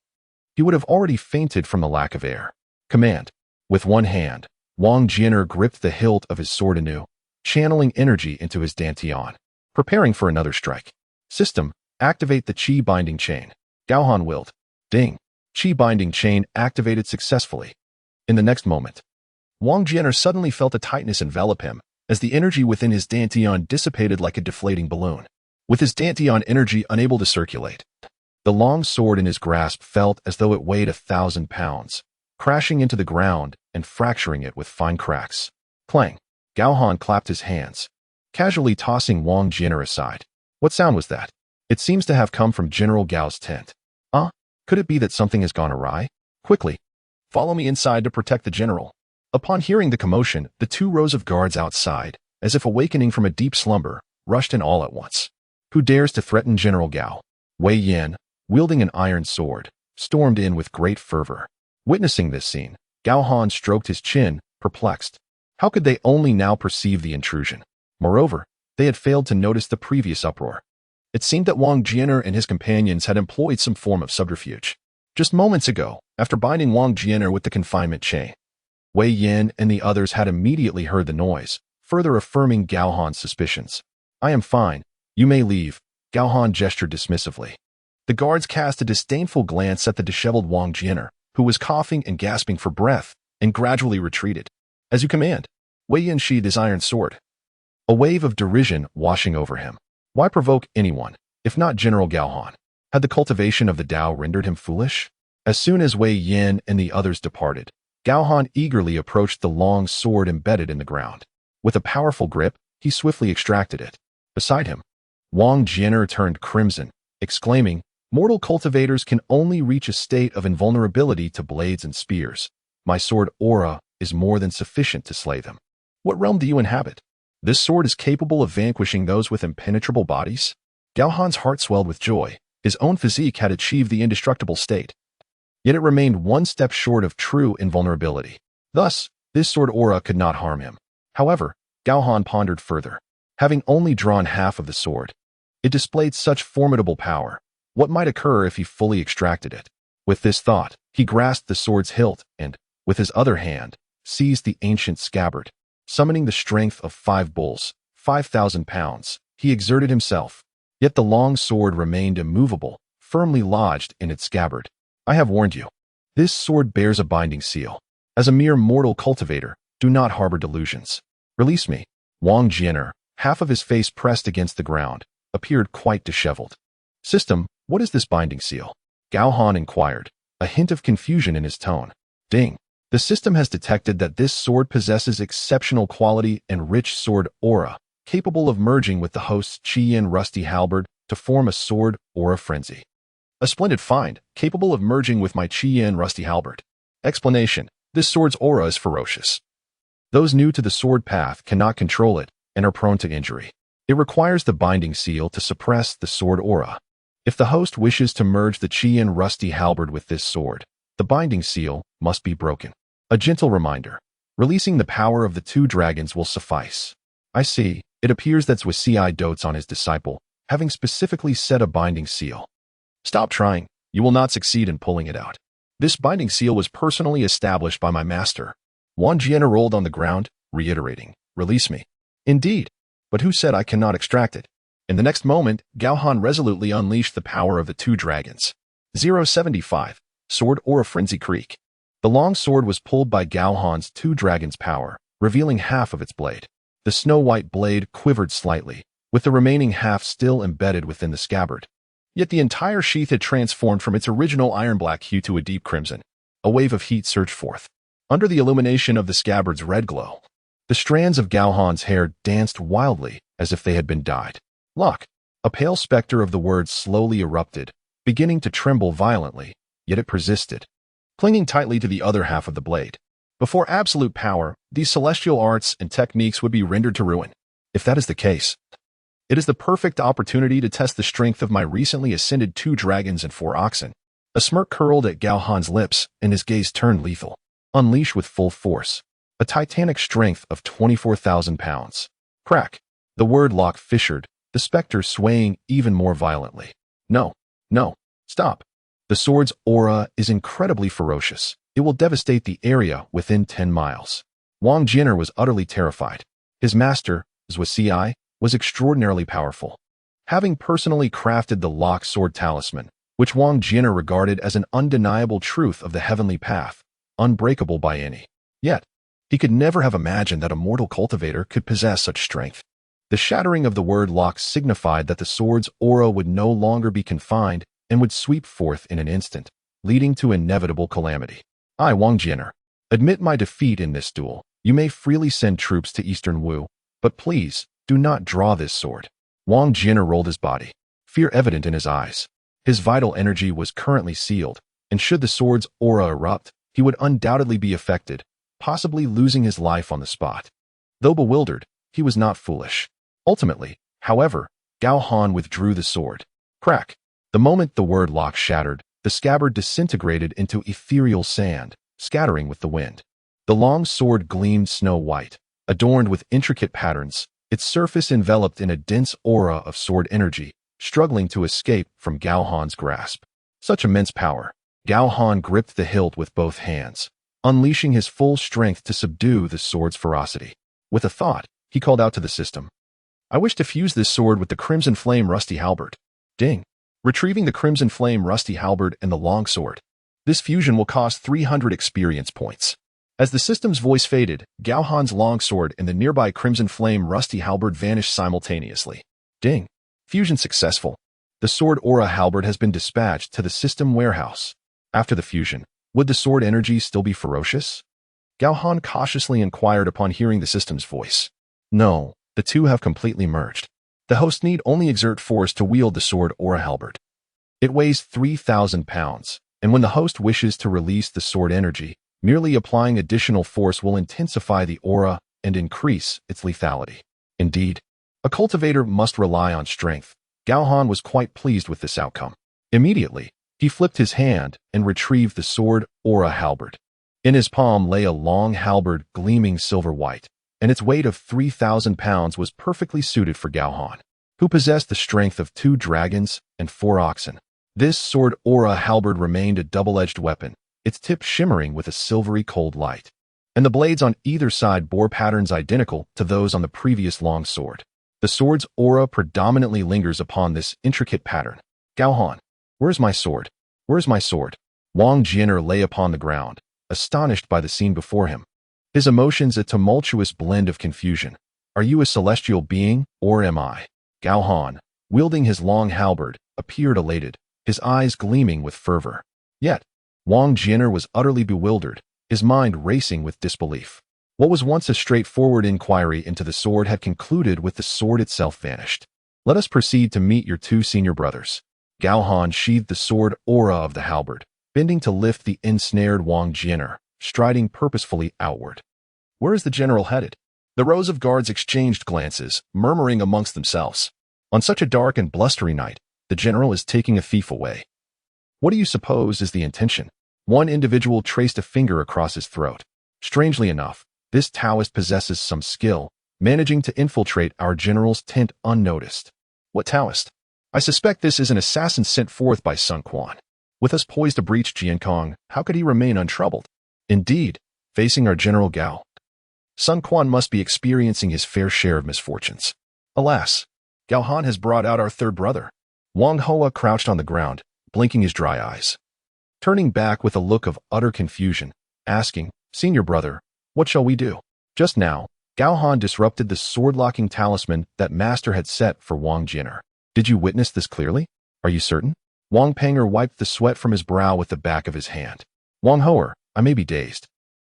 he would have already fainted from the lack of air. Command. With one hand, Wang Jianer gripped the hilt of his sword anew, channeling energy into his dantian, preparing for another strike. System. Activate the Qi binding chain. Gao Han willed. Ding. Qi binding chain activated successfully. In the next moment, Wang Jianer suddenly felt a tightness envelop him, as the energy within his dantian dissipated like a deflating balloon. With his dantian energy unable to circulate, the long sword in his grasp felt as though it weighed 1,000 pounds, crashing into the ground and fracturing it with fine cracks. Clang! Gao Han clapped his hands, casually tossing Wang Jianer aside. What sound was that? It seems to have come from General Gao's tent. Could it be that something has gone awry? Quickly, follow me inside to protect the general. Upon hearing the commotion, the 2 rows of guards outside, as if awakening from a deep slumber, rushed in all at once. Who dares to threaten General Gao? Wei Yan, wielding an iron sword, stormed in with great fervor. Witnessing this scene, Gao Han stroked his chin, perplexed. How could they only now perceive the intrusion? Moreover, they had failed to notice the previous uproar. It seemed that Wang Jianer and his companions had employed some form of subterfuge. Just moments ago, after binding Wang Jianer with the confinement chain, Wei Yan and the others had immediately heard the noise, further affirming Gao Han's suspicions. I am fine. You may leave. Gao Han gestured dismissively. The guards cast a disdainful glance at the disheveled Wang Jianer, who was coughing and gasping for breath, and gradually retreated. As you command. Wei Yan sheathed his iron sword, a wave of derision washing over him. Why provoke anyone, if not General Gao Han? Had the cultivation of the Tao rendered him foolish? As soon as Wei Yan and the others departed, Gao Han eagerly approached the long sword embedded in the ground. With a powerful grip, he swiftly extracted it. Beside him, Wang Jianer turned crimson, exclaiming, Mortal cultivators can only reach a state of invulnerability to blades and spears. My sword aura is more than sufficient to slay them. What realm do you inhabit? This sword is capable of vanquishing those with impenetrable bodies? Gao Han's heart swelled with joy. His own physique had achieved the indestructible state. Yet it remained one step short of true invulnerability. Thus, this sword aura could not harm him. However, Gao Han pondered further. Having only drawn half of the sword, it displayed such formidable power. What might occur if he fully extracted it? With this thought, he grasped the sword's hilt and, with his other hand, seized the ancient scabbard. Summoning the strength of 5 bulls, 5,000 pounds, he exerted himself. Yet the long sword remained immovable, firmly lodged in its scabbard. I have warned you. This sword bears a binding seal. As a mere mortal cultivator, do not harbor delusions. Release me. Wang Jianer, half of his face pressed against the ground, appeared quite disheveled. System, what is this binding seal? Gao Han inquired, a hint of confusion in his tone. Ding. The system has detected that this sword possesses exceptional quality and rich sword aura, capable of merging with the host's Qi and rusty halberd to form a sword aura frenzy. A splendid find, capable of merging with my Qi and rusty halberd. Explanation: this sword's aura is ferocious. Those new to the sword path cannot control it and are prone to injury. It requires the binding seal to suppress the sword aura. If the host wishes to merge the Qi and rusty halberd with this sword, the binding seal must be broken. A gentle reminder. Releasing the power of the 2 dragons will suffice. I see. It appears that Zhuge dotes on his disciple, having specifically set a binding seal. Stop trying. You will not succeed in pulling it out. This binding seal was personally established by my master. Wang Jianer rolled on the ground, reiterating, Release me. Indeed. But who said I cannot extract it? In the next moment, Gao Han resolutely unleashed the power of the 2 dragons. 075. Sword Aura Frenzy Creek. The long sword was pulled by Gao Han's 2 dragons' power, revealing half of its blade. The snow-white blade quivered slightly, with the remaining half still embedded within the scabbard. Yet the entire sheath had transformed from its original iron-black hue to a deep crimson. A wave of heat surged forth. Under the illumination of the scabbard's red glow, the strands of Gao Han's hair danced wildly as if they had been dyed. Lock. A pale specter of the words slowly erupted, beginning to tremble violently, yet it persisted, clinging tightly to the other half of the blade. Before absolute power, these celestial arts and techniques would be rendered to ruin. If that is the case, it is the perfect opportunity to test the strength of my recently ascended 2 dragons and 4 oxen. A smirk curled at Gao Han's lips, and his gaze turned lethal. Unleash with full force. A titanic strength of 24,000 pounds. Crack. The word lock fissured, the specter swaying even more violently. No. No. Stop. The sword's aura is incredibly ferocious. It will devastate the area within 10 miles. Wang Jin'er was utterly terrified. His master, Zhuge Liang, was extraordinarily powerful. Having personally crafted the lock sword talisman, which Wang Jin'er regarded as an undeniable truth of the heavenly path, unbreakable by any. Yet, he could never have imagined that a mortal cultivator could possess such strength. The shattering of the word lock signified that the sword's aura would no longer be confined and would sweep forth in an instant, leading to inevitable calamity. I, Wang Jin'er, admit my defeat in this duel. You may freely send troops to Eastern Wu, but please, do not draw this sword. Wang Jin'er rolled his body, fear evident in his eyes. His vital energy was currently sealed, and should the sword's aura erupt, he would undoubtedly be affected, possibly losing his life on the spot. Though bewildered, he was not foolish. Ultimately, however, Gao Han withdrew the sword. Crack. The moment the word lock shattered, the scabbard disintegrated into ethereal sand, scattering with the wind. The long sword gleamed snow-white, adorned with intricate patterns, its surface enveloped in a dense aura of sword energy, struggling to escape from Gao Han's grasp. Such immense power. Gao Han gripped the hilt with both hands, unleashing his full strength to subdue the sword's ferocity. With a thought, he called out to the system. I wish to fuse this sword with the Crimson Flame Rusty Halberd. Ding. Retrieving the Crimson Flame Rusty Halberd and the long sword. This fusion will cost 300 experience points. As the system's voice faded, Gao Han's longsword and the nearby Crimson Flame Rusty Halberd vanished simultaneously. Ding. Fusion successful. The sword aura halberd has been dispatched to the system warehouse. After the fusion, would the sword energy still be ferocious? Gao Han cautiously inquired upon hearing the system's voice. No, the two have completely merged. The host need only exert force to wield the sword aura halberd. It weighs 3,000 pounds, and when the host wishes to release the sword energy, merely applying additional force will intensify the aura and increase its lethality. Indeed, a cultivator must rely on strength. Gao Han was quite pleased with this outcome. Immediately, he flipped his hand and retrieved the sword aura halberd. In his palm lay a long halberd gleaming silver white, and its weight of 3,000 pounds was perfectly suited for Gao Han, who possessed the strength of 2 dragons and 4 oxen. This sword aura halberd remained a double-edged weapon, its tip shimmering with a silvery cold light, and the blades on either side bore patterns identical to those on the previous long sword. The sword's aura predominantly lingers upon this intricate pattern. Gao Han, where's my sword? Where's my sword? Wang Jin'er lay upon the ground, astonished by the scene before him. His emotions a tumultuous blend of confusion. Are you a celestial being, or am I? Gao Han, wielding his long halberd, appeared elated, his eyes gleaming with fervor. Yet, Wang Jin'er was utterly bewildered, his mind racing with disbelief. What was once a straightforward inquiry into the sword had concluded with the sword itself vanished. Let us proceed to meet your 2 senior brothers. Gao Han sheathed the sword aura of the halberd, bending to lift the ensnared Wang Jin'er, striding purposefully outward. Where is the general headed? The rows of guards exchanged glances, murmuring amongst themselves. On such a dark and blustery night, the general is taking a thief away. What do you suppose is the intention? One individual traced a finger across his throat. Strangely enough, this Taoist possesses some skill, managing to infiltrate our general's tent unnoticed. What Taoist? I suspect this is an assassin sent forth by Sun Quan. With us poised to breach Jiankong, how could he remain untroubled? Indeed, facing our General Gao, Sun Quan must be experiencing his fair share of misfortunes. Alas, Gao Han has brought out our 3rd brother. Wang Hoa crouched on the ground, blinking his dry eyes, turning back with a look of utter confusion, asking, Senior brother, what shall we do? Just now, Gao Han disrupted the sword-locking talisman that Master had set for Wang Jin'er. Did you witness this clearly? Are you certain? Wang Panger wiped the sweat from his brow with the back of his hand. Wang Hoa, I may be dazed,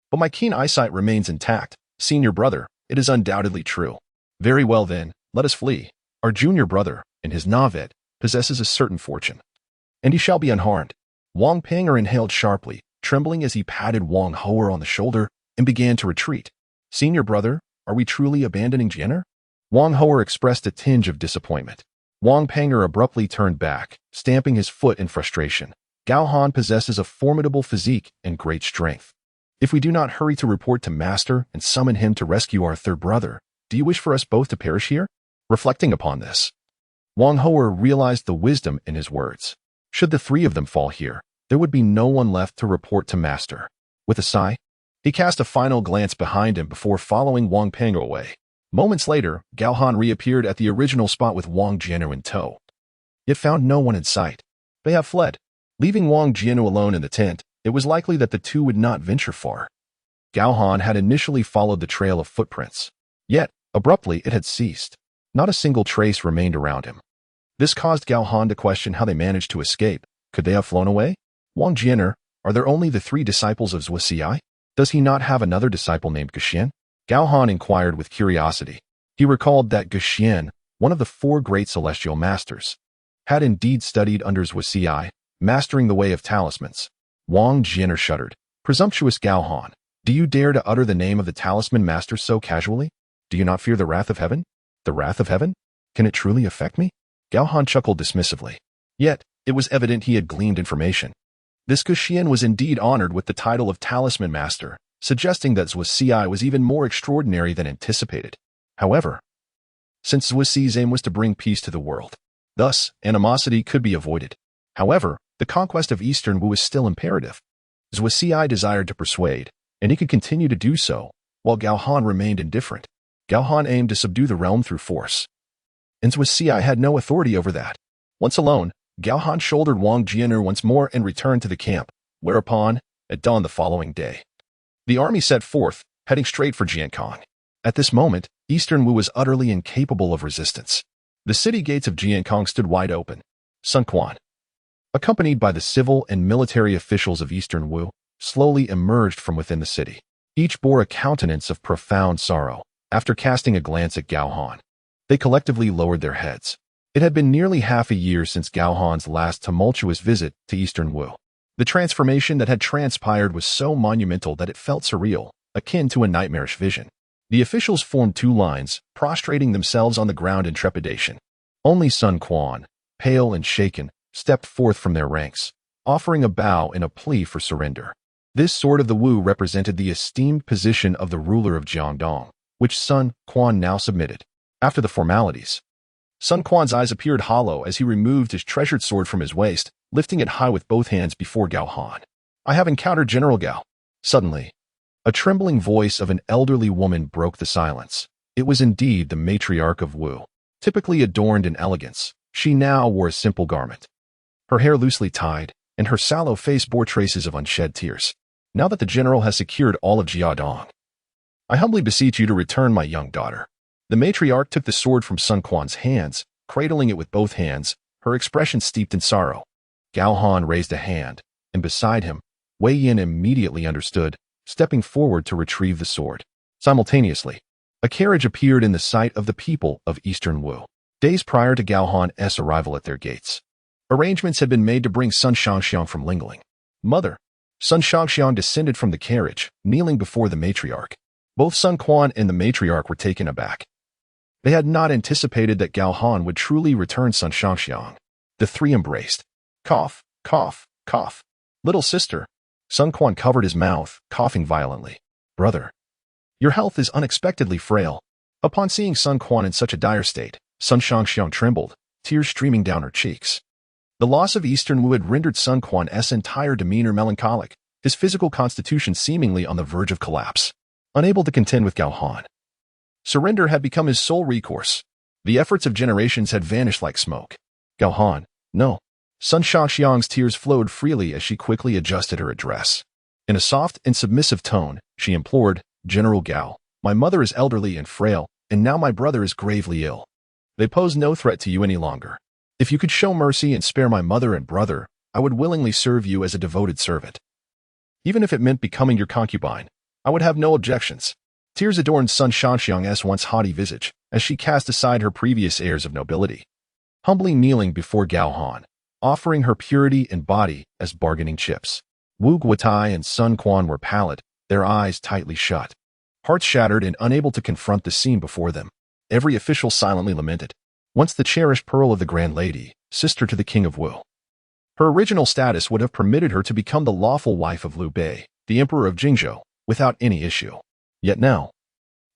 but my keen eyesight remains intact. Senior brother, it is undoubtedly true. Very well then, let us flee. Our junior brother, in his Navet, possesses a certain fortune, and he shall be unharmed. Wang Panger inhaled sharply, trembling as he patted Wang Hoa on the shoulder and began to retreat. Senior brother, are we truly abandoning Jin'er? Wang Hoa expressed a tinge of disappointment. Wang Panger abruptly turned back, stamping his foot in frustration. Gao Han possesses a formidable physique and great strength. If we do not hurry to report to Master and summon him to rescue our third brother, do you wish for us both to perish here? Reflecting upon this, Wang Hou'er realized the wisdom in his words. Should the three of them fall here, there would be no one left to report to Master. With a sigh, he cast a final glance behind him before following Wang Peng away. Moments later, Gao Han reappeared at the original spot with Wang Jianu in tow, yet found no one in sight. They have fled. Leaving Wang Jianu alone in the tent, it was likely that the two would not venture far. Gao Han had initially followed the trail of footprints, yet, abruptly, it had ceased. Not a single trace remained around him. This caused Gao Han to question how they managed to escape. Could they have flown away? Wang Jianer, are there only the three disciples of Zhuge Liang? Does he not have another disciple named Guxian? Gao Han inquired with curiosity. He recalled that Guxian, one of the four great celestial masters, had indeed studied under Zhuge Liang, mastering the way of talismans. Wang Jianer shuddered. Presumptuous Gao Han, do you dare to utter the name of the talisman master so casually? Do you not fear the wrath of heaven? The wrath of heaven? Can it truly affect me? Gao Han chuckled dismissively. Yet, it was evident he had gleaned information. This Guxian was indeed honored with the title of Talisman Master, suggesting that Zhuge Liang was even more extraordinary than anticipated. However, since Zhuge Liang's aim was to bring peace to the world, thus, animosity could be avoided. However, the conquest of Eastern Wu was still imperative. Zhuge Liang desired to persuade, and he could continue to do so, while Gao Han remained indifferent. Gao Han aimed to subdue the realm through force, and Zhuge Liang had no authority over that. Once alone, Gao Han shouldered Wang Jianer once more and returned to the camp, whereupon, at dawn the following day, the army set forth, heading straight for Jiankong. At this moment, Eastern Wu was utterly incapable of resistance. The city gates of Jiankong stood wide open. Sun Quan, accompanied by the civil and military officials of Eastern Wu, slowly emerged from within the city. Each bore a countenance of profound sorrow. After casting a glance at Gao Han, they collectively lowered their heads. It had been nearly half a year since Gao Han's last tumultuous visit to Eastern Wu. The transformation that had transpired was so monumental that it felt surreal, akin to a nightmarish vision. The officials formed two lines, prostrating themselves on the ground in trepidation. Only Sun Quan, pale and shaken, stepped forth from their ranks, offering a bow and a plea for surrender. This sword of the Wu represented the esteemed position of the ruler of Jiangdong, which Sun Quan now submitted. After the formalities, Sun Quan's eyes appeared hollow as he removed his treasured sword from his waist, lifting it high with both hands before Gao Han. I have encountered General Gao. Suddenly, a trembling voice of an elderly woman broke the silence. It was indeed the matriarch of Wu. Typically adorned in elegance, she now wore a simple garment. Her hair loosely tied, and her sallow face bore traces of unshed tears. Now that the general has secured all of Jiadong, I humbly beseech you to return my young daughter. The matriarch took the sword from Sun Quan's hands, cradling it with both hands, her expression steeped in sorrow. Gao Han raised a hand, and beside him, Wei Yin immediately understood, stepping forward to retrieve the sword. Simultaneously, a carriage appeared in the sight of the people of Eastern Wu. Days prior to Gao Han's arrival at their gates, arrangements had been made to bring Sun Shangxiang from Lingling. Mother, Sun Shangxiang descended from the carriage, kneeling before the matriarch. Both Sun Quan and the matriarch were taken aback. They had not anticipated that Gao Han would truly return Sun Shangxiang. The three embraced. Cough, cough, cough. Little sister. Sun Quan covered his mouth, coughing violently. Brother, your health is unexpectedly frail. Upon seeing Sun Quan in such a dire state, Sun Shangxiang trembled, tears streaming down her cheeks. The loss of Eastern Wu had rendered Sun Quan's entire demeanor melancholic, his physical constitution seemingly on the verge of collapse. Unable to contend with Gao Han, surrender had become his sole recourse. The efforts of generations had vanished like smoke. Gao Han, no. Sun Shangxiang's tears flowed freely as she quickly adjusted her address. In a soft and submissive tone, she implored, General Gao, my mother is elderly and frail, and now my brother is gravely ill. They pose no threat to you any longer. If you could show mercy and spare my mother and brother, I would willingly serve you as a devoted servant. Even if it meant becoming your concubine, I would have no objections. Tears adorned Sun Shangxiang's once haughty visage, as she cast aside her previous airs of nobility, humbly kneeling before Gao Han, offering her purity and body as bargaining chips. Wu Guotai and Sun Quan were pallid, their eyes tightly shut, hearts shattered and unable to confront the scene before them. Every official silently lamented. Once the cherished pearl of the Grand Lady, sister to the King of Wu. Her original status would have permitted her to become the lawful wife of Liu Bei, the emperor of Jingzhou, without any issue. Yet now,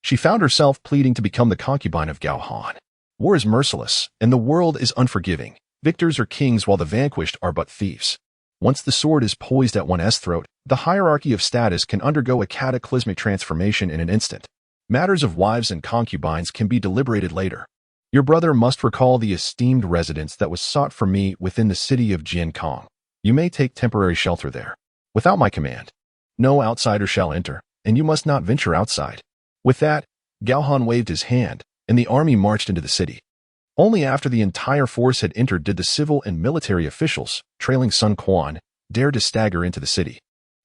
she found herself pleading to become the concubine of Gao Han. War is merciless, and the world is unforgiving. Victors are kings while the vanquished are but thieves. Once the sword is poised at one's throat, the hierarchy of status can undergo a cataclysmic transformation in an instant. Matters of wives and concubines can be deliberated later. Your brother must recall the esteemed residence that was sought for me within the city of Jiankong. You may take temporary shelter there. Without my command, no outsider shall enter, and you must not venture outside. With that, Gao Han waved his hand, and the army marched into the city. Only after the entire force had entered did the civil and military officials, trailing Sun Quan, dare to stagger into the city.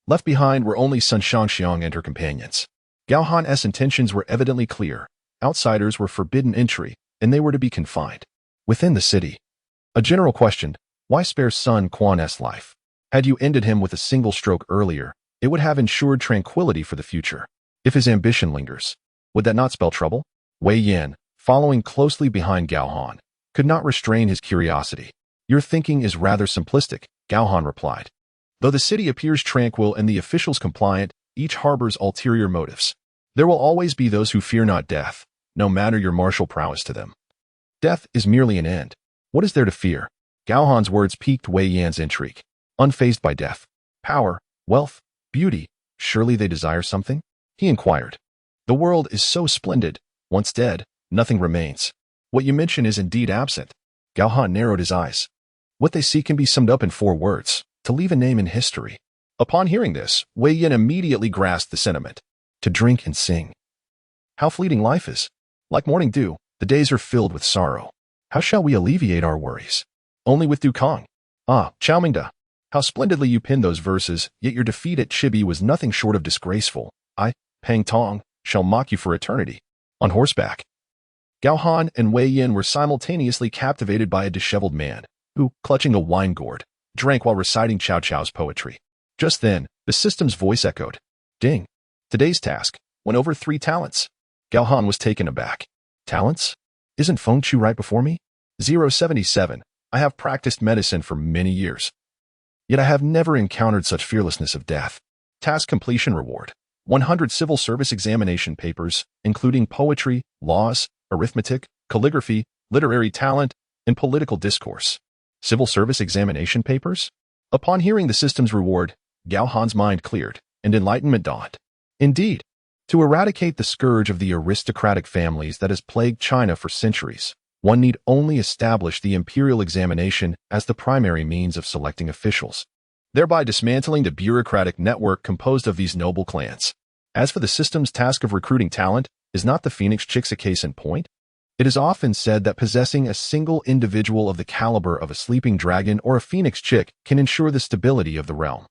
Left behind were only Sun Shangxiang and her companions. Gao Han's intentions were evidently clear. Outsiders were forbidden entry, and they were to be confined. Within the city, a general questioned, why spare Sun Quan's life? Had you ended him with a single stroke earlier, it would have ensured tranquility for the future. If his ambition lingers, would that not spell trouble? Wei Yan, following closely behind Gao Han, could not restrain his curiosity. Your thinking is rather simplistic, Gao Han replied. Though the city appears tranquil and the officials compliant, each harbors ulterior motives. There will always be those who fear not death, no matter your martial prowess to them. Death is merely an end. What is there to fear? Gao Han's words piqued Wei Yan's intrigue. Unfazed by death, power, wealth, beauty, surely they desire something? He inquired. The world is so splendid. Once dead, nothing remains. What you mention is indeed absent. Gao Han narrowed his eyes. What they seek can be summed up in 4 words, to leave a name in history. Upon hearing this, Wei Yan immediately grasped the sentiment. To drink and sing. How fleeting life is. Like morning dew, the days are filled with sorrow. How shall we alleviate our worries? Only with Dukong. Ah, Chaomingda. How splendidly you penned those verses, yet your defeat at Chibi was nothing short of disgraceful. I, Pang Tong, shall mock you for eternity. On horseback. Gao Han and Wei Yan were simultaneously captivated by a disheveled man, who, clutching a wine gourd, drank while reciting Cao Cao's poetry. Just then, the system's voice echoed. Ding. Today's task went over 3 talents. Gao Han was taken aback. Talents? Isn't Feng Chu right before me? 077. I have practiced medicine for many years. Yet I have never encountered such fearlessness of death. Task completion reward. 100 civil service examination papers, including poetry, laws, arithmetic, calligraphy, literary talent, and political discourse. Civil service examination papers? Upon hearing the system's reward, Gao Han's mind cleared, and enlightenment dawned. Indeed, to eradicate the scourge of the aristocratic families that has plagued China for centuries, one need only establish the imperial examination as the primary means of selecting officials, thereby dismantling the bureaucratic network composed of these noble clans. As for the system's task of recruiting talent, is not the Phoenix Chicks a case in point? It is often said that possessing a single individual of the caliber of a sleeping dragon or a Phoenix Chick can ensure the stability of the realm.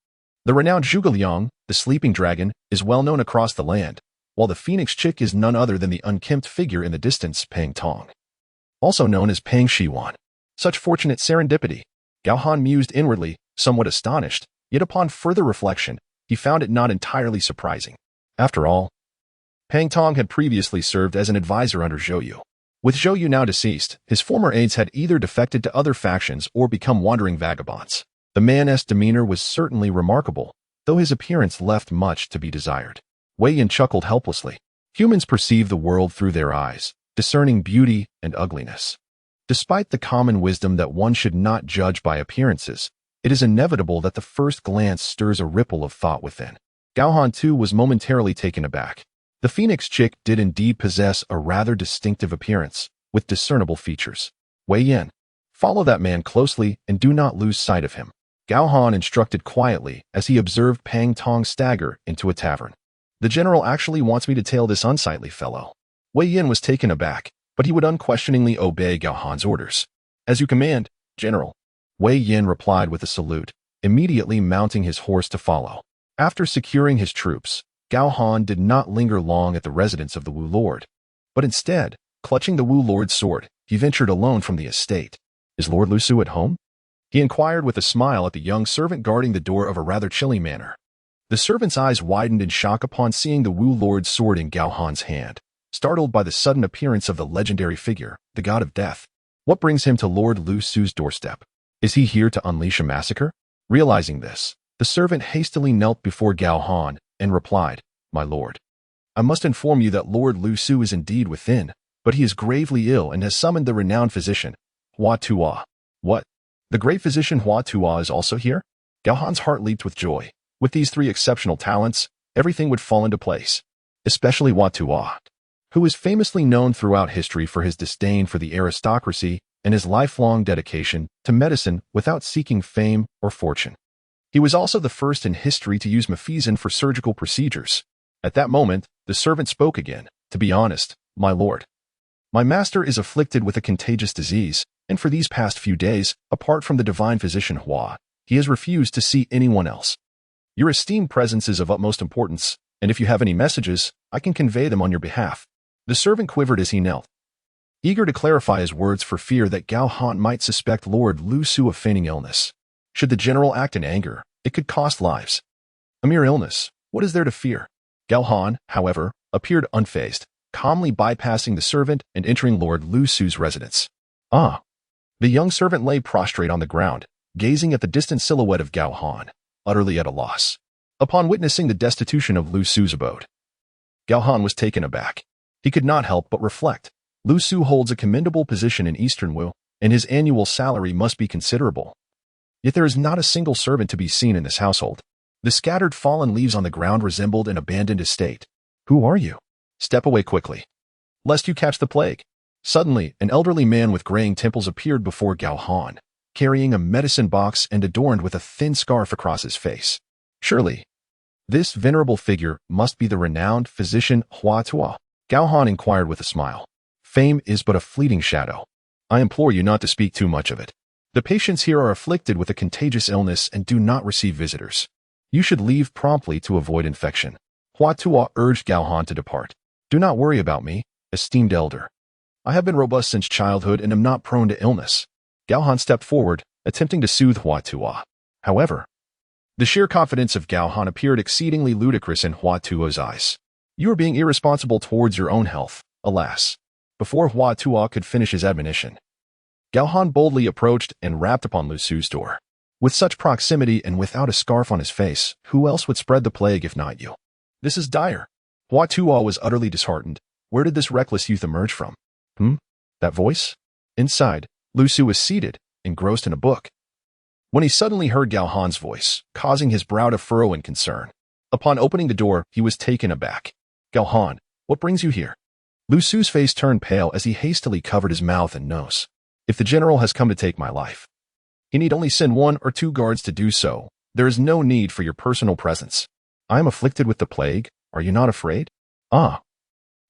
The renowned Zhuge Liang, the sleeping dragon, is well known across the land, while the Phoenix Chick is none other than the unkempt figure in the distance, Pang Tong, also known as Pang Shiwan. Such fortunate serendipity. Gao Han mused inwardly, somewhat astonished, yet upon further reflection, he found it not entirely surprising. After all, Pang Tong had previously served as an advisor under Zhou Yu. With Zhou Yu now deceased, his former aides had either defected to other factions or become wandering vagabonds. The man's demeanor was certainly remarkable, though his appearance left much to be desired. Wei Yan chuckled helplessly. Humans perceive the world through their eyes, discerning beauty and ugliness. Despite the common wisdom that one should not judge by appearances, it is inevitable that the first glance stirs a ripple of thought within. Gao Han too was momentarily taken aback. The Phoenix Chick did indeed possess a rather distinctive appearance, with discernible features. Wei Yan, follow that man closely and do not lose sight of him. Gao Han instructed quietly as he observed Pang Tong stagger into a tavern. The general actually wants me to tail this unsightly fellow. Wei Yan was taken aback, but he would unquestioningly obey Gao Han's orders. As you command, General. Wei Yan replied with a salute, immediately mounting his horse to follow. After securing his troops, Gao Han did not linger long at the residence of the Wu Lord, but instead, clutching the Wu Lord's sword, he ventured alone from the estate. Is Lord Lu Su at home? He inquired with a smile at the young servant guarding the door of a rather chilly manner. The servant's eyes widened in shock upon seeing the Wu Lord's sword in Gao Han's hand, startled by the sudden appearance of the legendary figure, the god of death. What brings him to Lord Lu Su's doorstep? Is he here to unleash a massacre? Realizing this, the servant hastily knelt before Gao Han and replied, "My lord, I must inform you that Lord Lu Su is indeed within, but he is gravely ill and has summoned the renowned physician, Hua Tuo." What? The great physician Hua Tuo is also here? Gao Han's heart leaped with joy. With these three exceptional talents, everything would fall into place. Especially Hua Tuo, who is famously known throughout history for his disdain for the aristocracy and his lifelong dedication to medicine without seeking fame or fortune. He was also the first in history to use mefizan for surgical procedures. At that moment, the servant spoke again. "To be honest, my lord, my master is afflicted with a contagious disease, and for these past few days, apart from the divine physician Hua, he has refused to see anyone else. Your esteemed presence is of utmost importance, and if you have any messages, I can convey them on your behalf." The servant quivered as he knelt, eager to clarify his words for fear that Gao Han might suspect Lord Lu Su of feigning illness. Should the general act in anger, it could cost lives. A mere illness, what is there to fear? Gao Han, however, appeared unfazed, calmly bypassing the servant and entering Lord Lu Su's residence. Ah! The young servant lay prostrate on the ground, gazing at the distant silhouette of Gao Han, utterly at a loss. Upon witnessing the destitution of Lu Su's abode, Gao Han was taken aback. He could not help but reflect. Lu Su holds a commendable position in Eastern Wu, and his annual salary must be considerable. Yet there is not a single servant to be seen in this household. The scattered fallen leaves on the ground resembled an abandoned estate. Who are you? Step away quickly, lest you catch the plague. Suddenly, an elderly man with graying temples appeared before Gao Han, carrying a medicine box and adorned with a thin scarf across his face. Surely, this venerable figure must be the renowned physician Hua Tuo. Gao Han inquired with a smile. "Fame is but a fleeting shadow. I implore you not to speak too much of it. The patients here are afflicted with a contagious illness and do not receive visitors. You should leave promptly to avoid infection." Hua Tuo urged Gao Han to depart. "Do not worry about me, esteemed elder. I have been robust since childhood and am not prone to illness." Gao Han stepped forward, attempting to soothe Hua Tuo. However, the sheer confidence of Gao Han appeared exceedingly ludicrous in Hua Tuo's eyes. "You are being irresponsible towards your own health, alas." Before Hua Tuo could finish his admonition, Gao Han boldly approached and rapped upon Lu Su's door. With such proximity and without a scarf on his face, who else would spread the plague if not you? This is dire. Hua Tuo was utterly disheartened. Where did this reckless youth emerge from? That voice? Inside, Lu Su was seated, engrossed in a book, when he suddenly heard Gao Han's voice, causing his brow to furrow in concern. Upon opening the door, he was taken aback. "Gao Han, what brings you here?" Lu Su's face turned pale as he hastily covered his mouth and nose. "If the general has come to take my life, he need only send 1 or 2 guards to do so. There is no need for your personal presence. I am afflicted with the plague. Are you not afraid?" "Ah,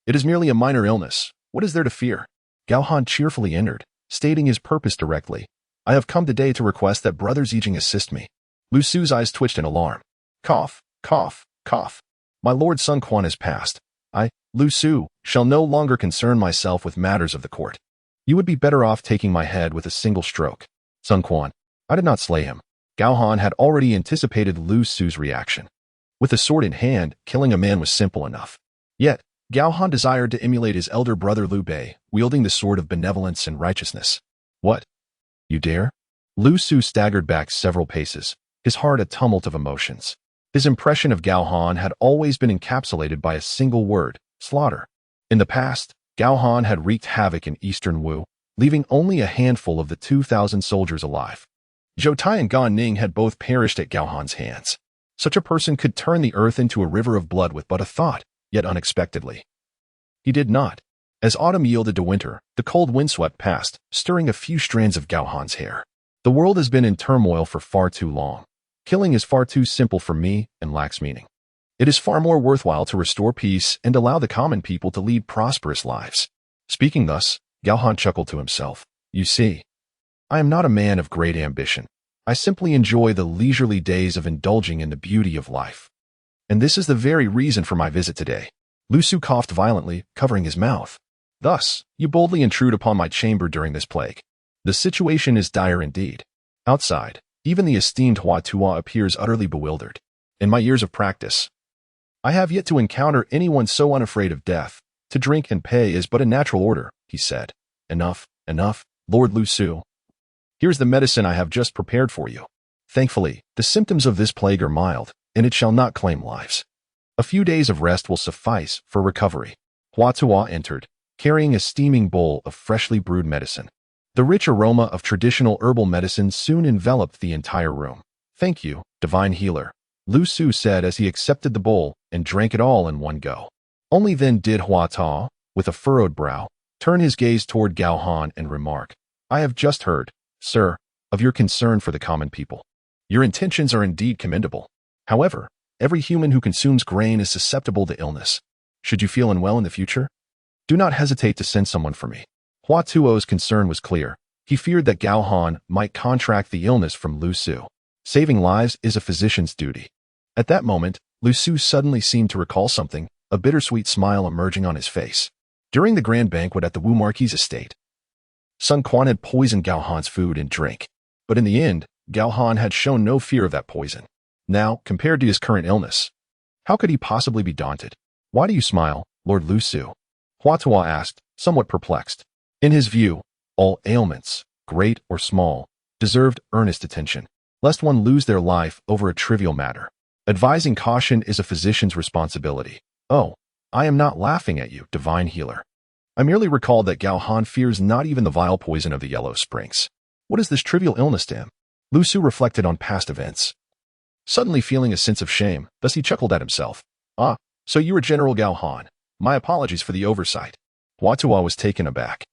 it is merely a minor illness. What is there to fear?" Gao Han cheerfully entered, stating his purpose directly. "I have come today to request that Brother Zijing assist me." Lu Su's eyes twitched in alarm. "Cough, cough, cough. My lord Sun Quan has passed. I, Lu Su, shall no longer concern myself with matters of the court. You would be better off taking my head with a single stroke." "Sun Quan, I did not slay him." Gao Han had already anticipated Lu Su's reaction. With a sword in hand, killing a man was simple enough. Yet, Gao Han desired to emulate his elder brother Liu Bei, wielding the sword of benevolence and righteousness. "What? You dare?" Lu Su staggered back several paces, his heart a tumult of emotions. His impression of Gao Han had always been encapsulated by a single word: slaughter. In the past, Gao Han had wreaked havoc in Eastern Wu, leaving only a handful of the 2,000 soldiers alive. Zhou Tai and Gan Ning had both perished at Gao Han's hands. Such a person could turn the earth into a river of blood with but a thought, yet unexpectedly. He did not. As autumn yielded to winter, the cold wind swept past, stirring a few strands of Gao Han's hair. The world has been in turmoil for far too long. Killing is far too simple for me and lacks meaning. It is far more worthwhile to restore peace and allow the common people to lead prosperous lives. Speaking thus, Gao Han chuckled to himself. "You see, I am not a man of great ambition. I simply enjoy the leisurely days of indulging in the beauty of life. And this is the very reason for my visit today." Lu Su coughed violently, covering his mouth. "Thus, you boldly intrude upon my chamber during this plague. The situation is dire indeed. Outside, even the esteemed Hua Tuo appears utterly bewildered. In my years of practice, I have yet to encounter anyone so unafraid of death. To drink and pay is but a natural order," he said. "Enough, enough, Lord Lu Su. Here's the medicine I have just prepared for you. Thankfully, the symptoms of this plague are mild, and it shall not claim lives. A few days of rest will suffice for recovery. Hua Tuo entered, carrying a steaming bowl of freshly brewed medicine. The rich aroma of traditional herbal medicine soon enveloped the entire room. Thank you, divine healer, Lu Su said as he accepted the bowl and drank it all in one go. Only then did Hua Tuo, with a furrowed brow, turn his gaze toward Gao Han and remark, I have just heard, sir, of your concern for the common people. Your intentions are indeed commendable. However, every human who consumes grain is susceptible to illness. Should you feel unwell in the future, do not hesitate to send someone for me. Hua Tuo's concern was clear. He feared that Gao Han might contract the illness from Lu Su. Saving lives is a physician's duty. At that moment, Lu Su suddenly seemed to recall something, a bittersweet smile emerging on his face. During the grand banquet at the Wu Marquis estate, Sun Quan had poisoned Gao Han's food and drink. But in the end, Gao Han had shown no fear of that poison. Now, compared to his current illness, how could he possibly be daunted? Why do you smile, Lord Lu Su? Hua Tuo asked, somewhat perplexed. In his view, all ailments, great or small, deserved earnest attention, lest one lose their life over a trivial matter. Advising caution is a physician's responsibility. Oh, I am not laughing at you, divine healer. I merely recalled that Gao Han fears not even the vile poison of the Yellow Springs. What is this trivial illness to him? Lu Su reflected on past events, suddenly feeling a sense of shame. Thus he chuckled at himself. Ah, so you are General Gao Han. My apologies for the oversight. Hua Tuo was taken aback,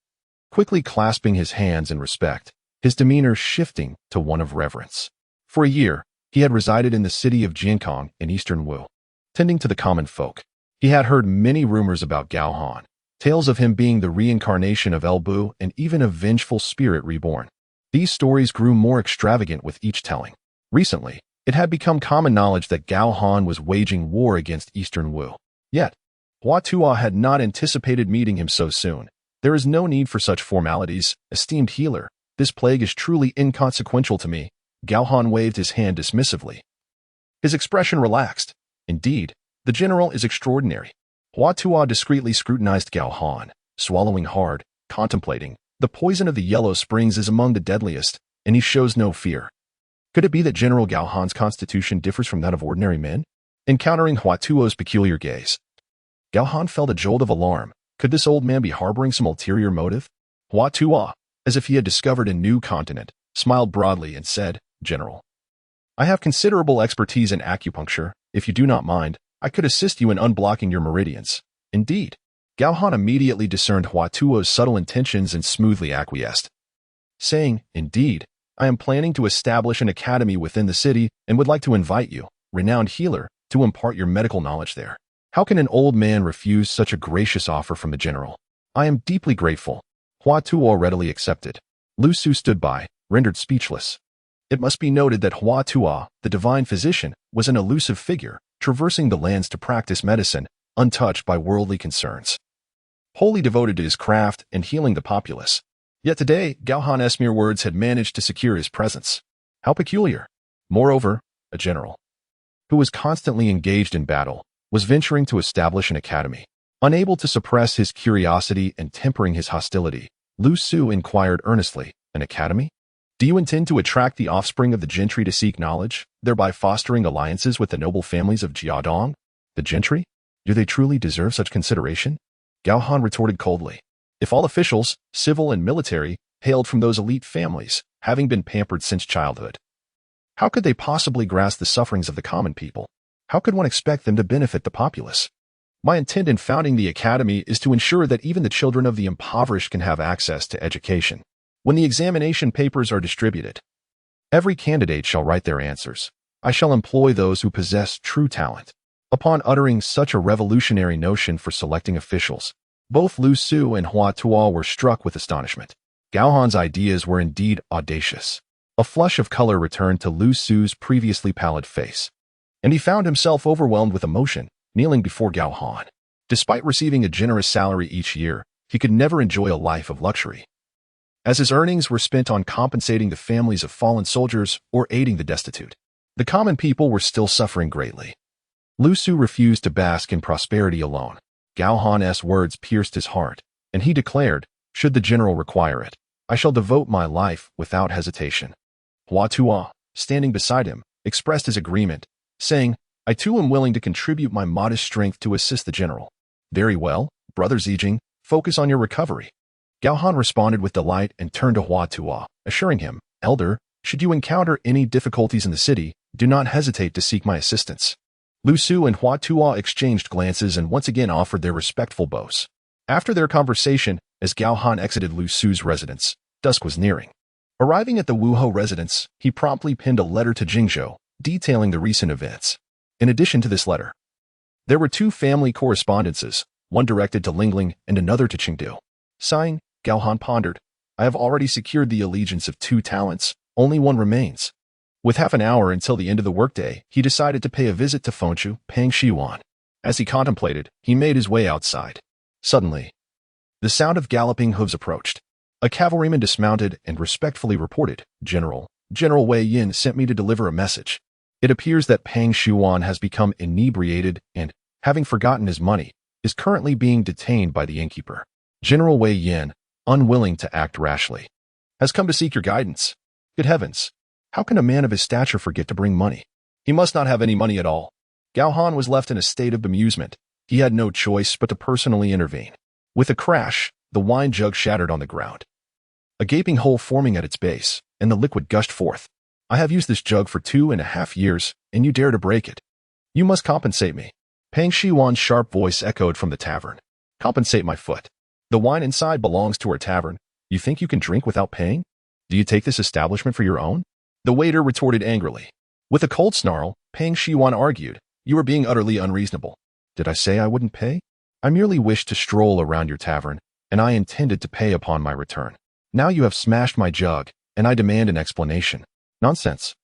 quickly clasping his hands in respect, his demeanor shifting to one of reverence. For a year, he had resided in the city of Jiankong in eastern Wu, tending to the common folk. He had heard many rumors about Gao Han, tales of him being the reincarnation of El Bu and even a vengeful spirit reborn. These stories grew more extravagant with each telling. Recently, it had become common knowledge that Gao Han was waging war against eastern Wu. Yet, Hua Tuo had not anticipated meeting him so soon. There is no need for such formalities, esteemed healer. This plague is truly inconsequential to me. Gao Han waved his hand dismissively. His expression relaxed. Indeed, the general is extraordinary. Hua Tuo discreetly scrutinized Gao Han, swallowing hard, contemplating. The poison of the Yellow Springs is among the deadliest, and he shows no fear. Could it be that General Gao Han's constitution differs from that of ordinary men? Encountering Hua Tuo's peculiar gaze, Gao Han felt a jolt of alarm. Could this old man be harboring some ulterior motive? Hua Tuo, as if he had discovered a new continent, smiled broadly and said, General, I have considerable expertise in acupuncture. If you do not mind, I could assist you in unblocking your meridians. Indeed. Gao Han immediately discerned Hua Tuo's subtle intentions and smoothly acquiesced, saying, Indeed, I am planning to establish an academy within the city and would like to invite you, renowned healer, to impart your medical knowledge there. How can an old man refuse such a gracious offer from the general? I am deeply grateful. Hua Tuo readily accepted. Lu Su stood by, rendered speechless. It must be noted that Hua Tuo, the divine physician, was an elusive figure, traversing the lands to practice medicine, untouched by worldly concerns, wholly devoted to his craft and healing the populace. Yet today, Gao Han's mere words had managed to secure his presence. How peculiar. Moreover, a general, who was constantly engaged in battle, was venturing to establish an academy. Unable to suppress his curiosity and tempering his hostility, Lu Su inquired earnestly, An academy? Do you intend to attract the offspring of the gentry to seek knowledge, thereby fostering alliances with the noble families of Jiadong? The gentry? Do they truly deserve such consideration? Gao Han retorted coldly. If all officials, civil and military, hailed from those elite families, having been pampered since childhood, how could they possibly grasp the sufferings of the common people? How could one expect them to benefit the populace? My intent in founding the academy is to ensure that even the children of the impoverished can have access to education. When the examination papers are distributed, every candidate shall write their answers. I shall employ those who possess true talent. Upon uttering such a revolutionary notion for selecting officials, both Lu Su and Hua Tuo were struck with astonishment. Gao Han's ideas were indeed audacious. A flush of color returned to Lu Su's previously pallid face, and he found himself overwhelmed with emotion, kneeling before Gao Han. Despite receiving a generous salary each year, he could never enjoy a life of luxury, as his earnings were spent on compensating the families of fallen soldiers or aiding the destitute. The common people were still suffering greatly. Lu Su refused to bask in prosperity alone. Gao Han's words pierced his heart, and he declared, should the general require it, I shall devote my life without hesitation. Hua Tuo, standing beside him, expressed his agreement, saying, I too am willing to contribute my modest strength to assist the general. Very well, brother Zijing, focus on your recovery. Gao Han responded with delight and turned to Hua Tuo, assuring him, Elder, should you encounter any difficulties in the city, do not hesitate to seek my assistance. Lu Su and Hua Tuo exchanged glances and once again offered their respectful bows. After their conversation, as Gao Han exited Lu Su's residence, dusk was nearing. Arriving at the Wuhou residence, he promptly pinned a letter to Jingzhou, detailing the recent events. In addition to this letter, there were 2 family correspondences, one directed to Lingling and another to Qingdu. Sighing, Gao Han pondered, I have already secured the allegiance of 2 talents, only one remains. With half an hour until the end of the workday, he decided to pay a visit to Fengchu, Pang Shiwan. As he contemplated, he made his way outside. Suddenly, the sound of galloping hooves approached. A cavalryman dismounted and respectfully reported, General Wei Yin sent me to deliver a message. It appears that Pang Shiwan has become inebriated and, having forgotten his money, is currently being detained by the innkeeper. General Wei Yin, unwilling to act rashly, has come to seek your guidance. Good heavens! How can a man of his stature forget to bring money? He must not have any money at all. Gao Han was left in a state of bemusement. He had no choice but to personally intervene. With a crash, the wine jug shattered on the ground, a gaping hole forming at its base, and the liquid gushed forth. I have used this jug for 2.5 years, and you dare to break it. You must compensate me. Pang Shiwan's sharp voice echoed from the tavern. Compensate my foot. The wine inside belongs to our tavern. You think you can drink without paying? Do you take this establishment for your own? The waiter retorted angrily. With a cold snarl, Pang Shiwan argued, You are being utterly unreasonable. Did I say I wouldn't pay? I merely wished to stroll around your tavern, and I intended to pay upon my return. Now you have smashed my jug, and I demand an explanation. Nonsense.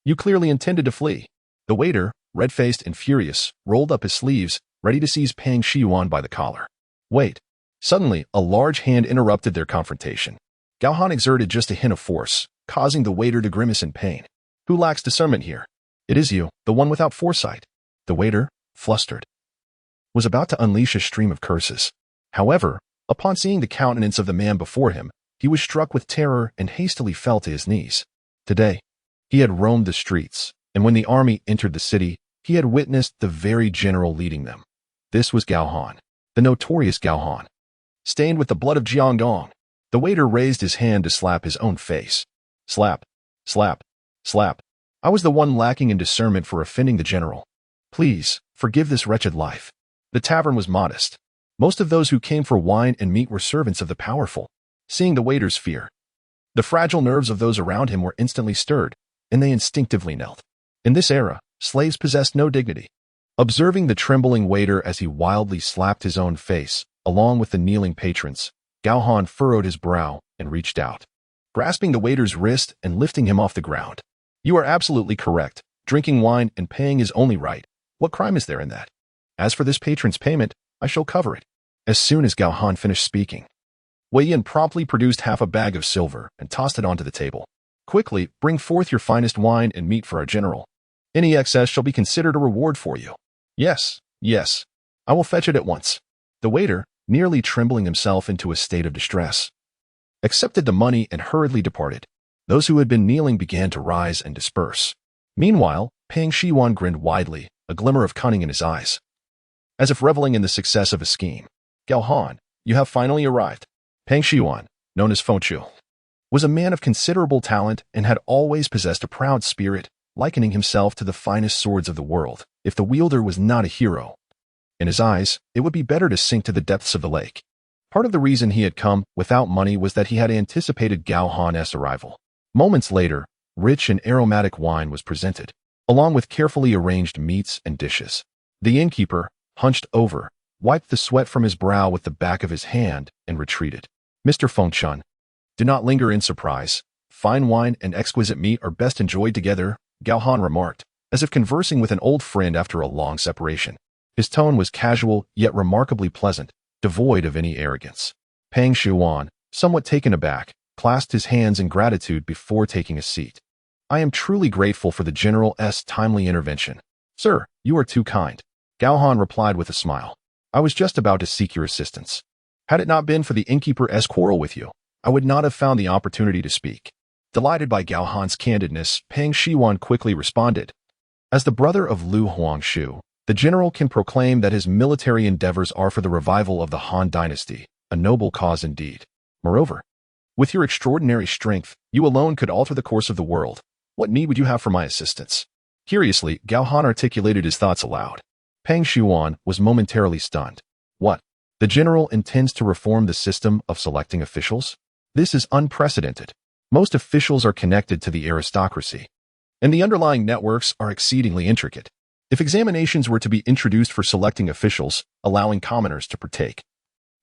You clearly intended to flee. The waiter, red-faced and furious, rolled up his sleeves, ready to seize Pang Shiwan by the collar. Wait. Suddenly, a large hand interrupted their confrontation. Gao Han exerted just a hint of force, causing the waiter to grimace in pain. Who lacks discernment here? It is you, the one without foresight. The waiter, flustered, was about to unleash a stream of curses. However, upon seeing the countenance of the man before him, he was struck with terror and hastily fell to his knees. Today, he had roamed the streets, and when the army entered the city, he had witnessed the very general leading them. This was Gao Han, the notorious Gao Han. Stained with the blood of Jiangdong, the waiter raised his hand to slap his own face. Slap, slap, slap. I was the one lacking in discernment for offending the general. Please, forgive this wretched life. The tavern was modest. Most of those who came for wine and meat were servants of the powerful. Seeing the waiter's fear, the fragile nerves of those around him were instantly stirred, and they instinctively knelt. In this era, slaves possessed no dignity. Observing the trembling waiter as he wildly slapped his own face, along with the kneeling patrons, Gao Han furrowed his brow and reached out, grasping the waiter's wrist and lifting him off the ground. You are absolutely correct. Drinking wine and paying is only right. What crime is there in that? As for this patron's payment, I shall cover it. As soon as Gao Han finished speaking, Wei Yin promptly produced half a bag of silver and tossed it onto the table. Quickly, bring forth your finest wine and meat for our general. Any excess shall be considered a reward for you. Yes, yes, I will fetch it at once. The waiter, nearly trembling himself into a state of distress, accepted the money and hurriedly departed. Those who had been kneeling began to rise and disperse. Meanwhile, Pang Shiwan grinned widely, a glimmer of cunning in his eyes, as if reveling in the success of a scheme. Gao Han, you have finally arrived. Pang Shiwan, known as Fengchu, was a man of considerable talent and had always possessed a proud spirit, likening himself to the finest swords of the world. If the wielder was not a hero, in his eyes, it would be better to sink to the depths of the lake. Part of the reason he had come without money was that he had anticipated Gao Han's arrival. Moments later, rich and aromatic wine was presented, along with carefully arranged meats and dishes. The innkeeper, hunched over, wiped the sweat from his brow with the back of his hand and retreated. Mr. Fengchun, do not linger in surprise. Fine wine and exquisite meat are best enjoyed together, Gao Han remarked, as if conversing with an old friend after a long separation. His tone was casual yet remarkably pleasant, devoid of any arrogance. Pang Shiwan, somewhat taken aback, clasped his hands in gratitude before taking a seat. I am truly grateful for the general's timely intervention. Sir, you are too kind. Gao Han replied with a smile. I was just about to seek your assistance. Had it not been for the innkeeper's quarrel with you, I would not have found the opportunity to speak. Delighted by Gao Han's candidness, Peng Shiwan quickly responded. As the brother of Lu Huangshu, the general can proclaim that his military endeavors are for the revival of the Han dynasty, a noble cause indeed. Moreover, with your extraordinary strength, you alone could alter the course of the world. What need would you have for my assistance? Curiously, Gao Han articulated his thoughts aloud. Peng Shiwan was momentarily stunned. What? The general intends to reform the system of selecting officials? This is unprecedented. Most officials are connected to the aristocracy, and the underlying networks are exceedingly intricate. If examinations were to be introduced for selecting officials, allowing commoners to partake,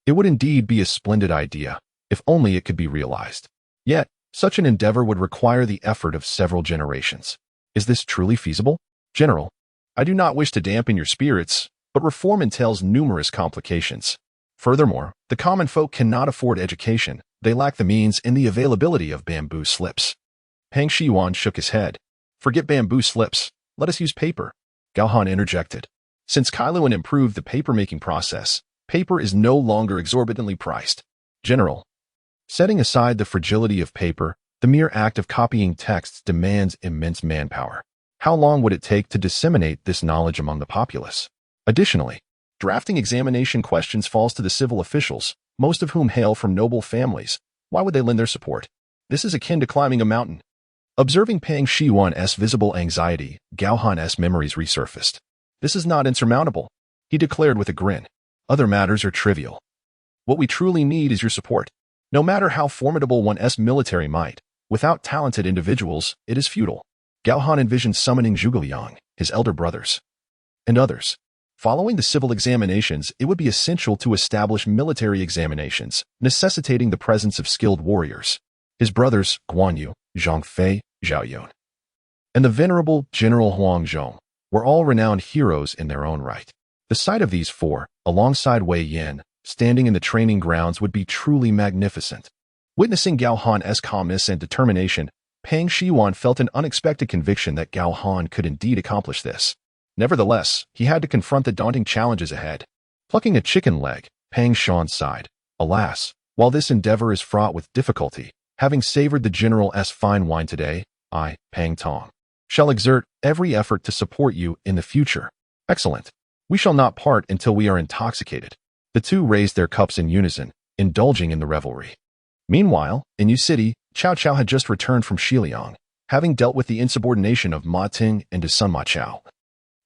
it would indeed be a splendid idea, if only it could be realized. Yet, such an endeavor would require the effort of several generations. Is this truly feasible? General, I do not wish to dampen your spirits, but reform entails numerous complications. Furthermore, the common folk cannot afford education. They lack the means and the availability of bamboo slips. Peng Shiwan shook his head. Forget bamboo slips. Let us use paper. Gao Han interjected. Since Kailuan improved the paper-making process, paper is no longer exorbitantly priced. General, setting aside the fragility of paper, the mere act of copying texts demands immense manpower. How long would it take to disseminate this knowledge among the populace? Additionally, drafting examination questions falls to the civil officials, most of whom hail from noble families. Why would they lend their support? This is akin to climbing a mountain. Observing Peng Shiwan's visible anxiety, Gao Han's memories resurfaced. This is not insurmountable, he declared with a grin. Other matters are trivial. What we truly need is your support. No matter how formidable one's military might, without talented individuals, it is futile. Gao Han envisioned summoning Zhuge Liang, his elder brothers, and others. Following the civil examinations, it would be essential to establish military examinations, necessitating the presence of skilled warriors. His brothers, Guan Yu, Zhang Fei, Zhao Yun, and the venerable General Huang Zhong, were all renowned heroes in their own right. The sight of these four, alongside Wei Yan, standing in the training grounds would be truly magnificent. Witnessing Gao Han's calmness and determination, Peng Shiwan felt an unexpected conviction that Gao Han could indeed accomplish this. Nevertheless, he had to confront the daunting challenges ahead. Plucking a chicken leg, Peng Shan sighed. Alas, while this endeavor is fraught with difficulty, having savored the general's fine wine today, I, Peng Tong, shall exert every effort to support you in the future. Excellent. We shall not part until we are intoxicated. The two raised their cups in unison, indulging in the revelry. Meanwhile, in Yu City, Cao Cao had just returned from Xiliang, having dealt with the insubordination of Ma Ting and his son Ma Chao,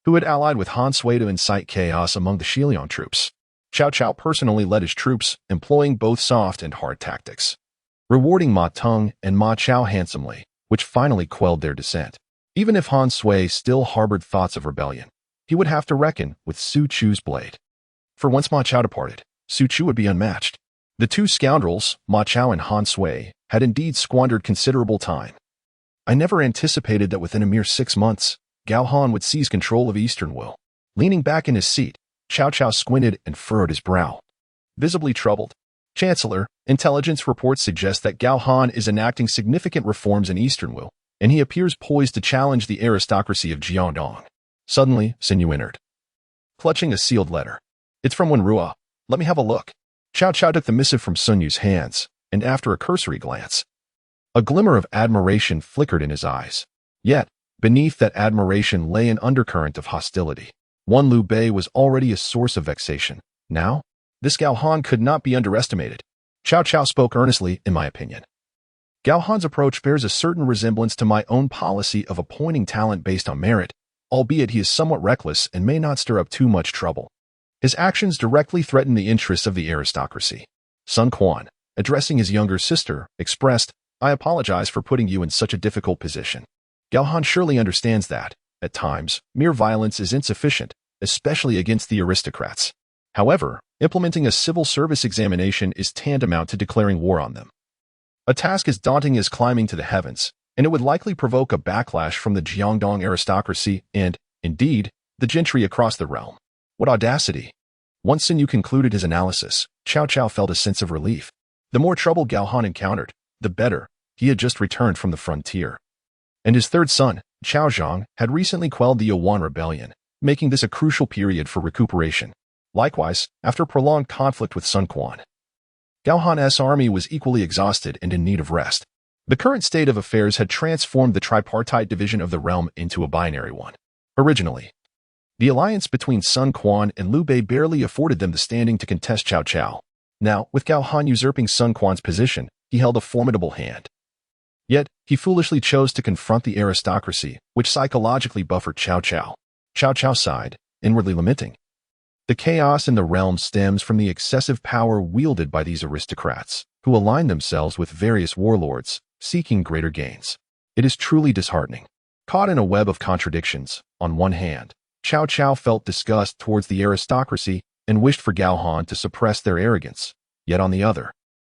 who had allied with Han Sui to incite chaos among the Xiliang troops. Cao Cao personally led his troops, employing both soft and hard tactics, rewarding Ma Tung and Ma Chao handsomely, which finally quelled their dissent. Even if Han Sui still harbored thoughts of rebellion, he would have to reckon with Su Chu's blade. For once Ma Chao departed, Su Chu would be unmatched. The two scoundrels, Ma Chao and Han Sui, had indeed squandered considerable time. I never anticipated that within a mere 6 months, Gao Han would seize control of Eastern Will. Leaning back in his seat, Cao Cao squinted and furrowed his brow. Visibly troubled, Chancellor, intelligence reports suggest that Gao Han is enacting significant reforms in Eastern Will, and he appears poised to challenge the aristocracy of Jiangdong. Suddenly, Xin Yu entered, clutching a sealed letter. It's from Wenrua. Let me have a look. Cao Cao took the missive from Sun Yu's hands, and after a cursory glance, a glimmer of admiration flickered in his eyes. Yet, beneath that admiration lay an undercurrent of hostility. One Liu Bei was already a source of vexation. Now, this Gao Han could not be underestimated. Cao Cao spoke earnestly, in my opinion. Gao Han's approach bears a certain resemblance to my own policy of appointing talent based on merit, albeit he is somewhat reckless and may not stir up too much trouble. His actions directly threaten the interests of the aristocracy. Sun Quan, addressing his younger sister, expressed, I apologize for putting you in such a difficult position. Gao Han surely understands that, at times, mere violence is insufficient, especially against the aristocrats. However, implementing a civil service examination is tantamount to declaring war on them. A task as daunting as climbing to the heavens, and it would likely provoke a backlash from the Jiangdong aristocracy and, indeed, the gentry across the realm. What audacity! Once Xin Yu concluded his analysis, Cao Cao felt a sense of relief. The more trouble Gao Han encountered, the better. He had just returned from the frontier, and his third son, Cao Zhang, had recently quelled the Yuan rebellion, making this a crucial period for recuperation. Likewise, after prolonged conflict with Sun Quan, Gao Han's army was equally exhausted and in need of rest. The current state of affairs had transformed the tripartite division of the realm into a binary one. Originally, the alliance between Sun Quan and Liu Bei barely afforded them the standing to contest Cao Cao. Now, with Gao Han usurping Sun Quan's position, he held a formidable hand. Yet, he foolishly chose to confront the aristocracy, which psychologically buffered Cao Cao. Cao Cao sighed, inwardly lamenting. The chaos in the realm stems from the excessive power wielded by these aristocrats, who align themselves with various warlords, seeking greater gains. It is truly disheartening. Caught in a web of contradictions, on one hand, Cao Cao felt disgust towards the aristocracy and wished for Gao Han to suppress their arrogance. Yet on the other,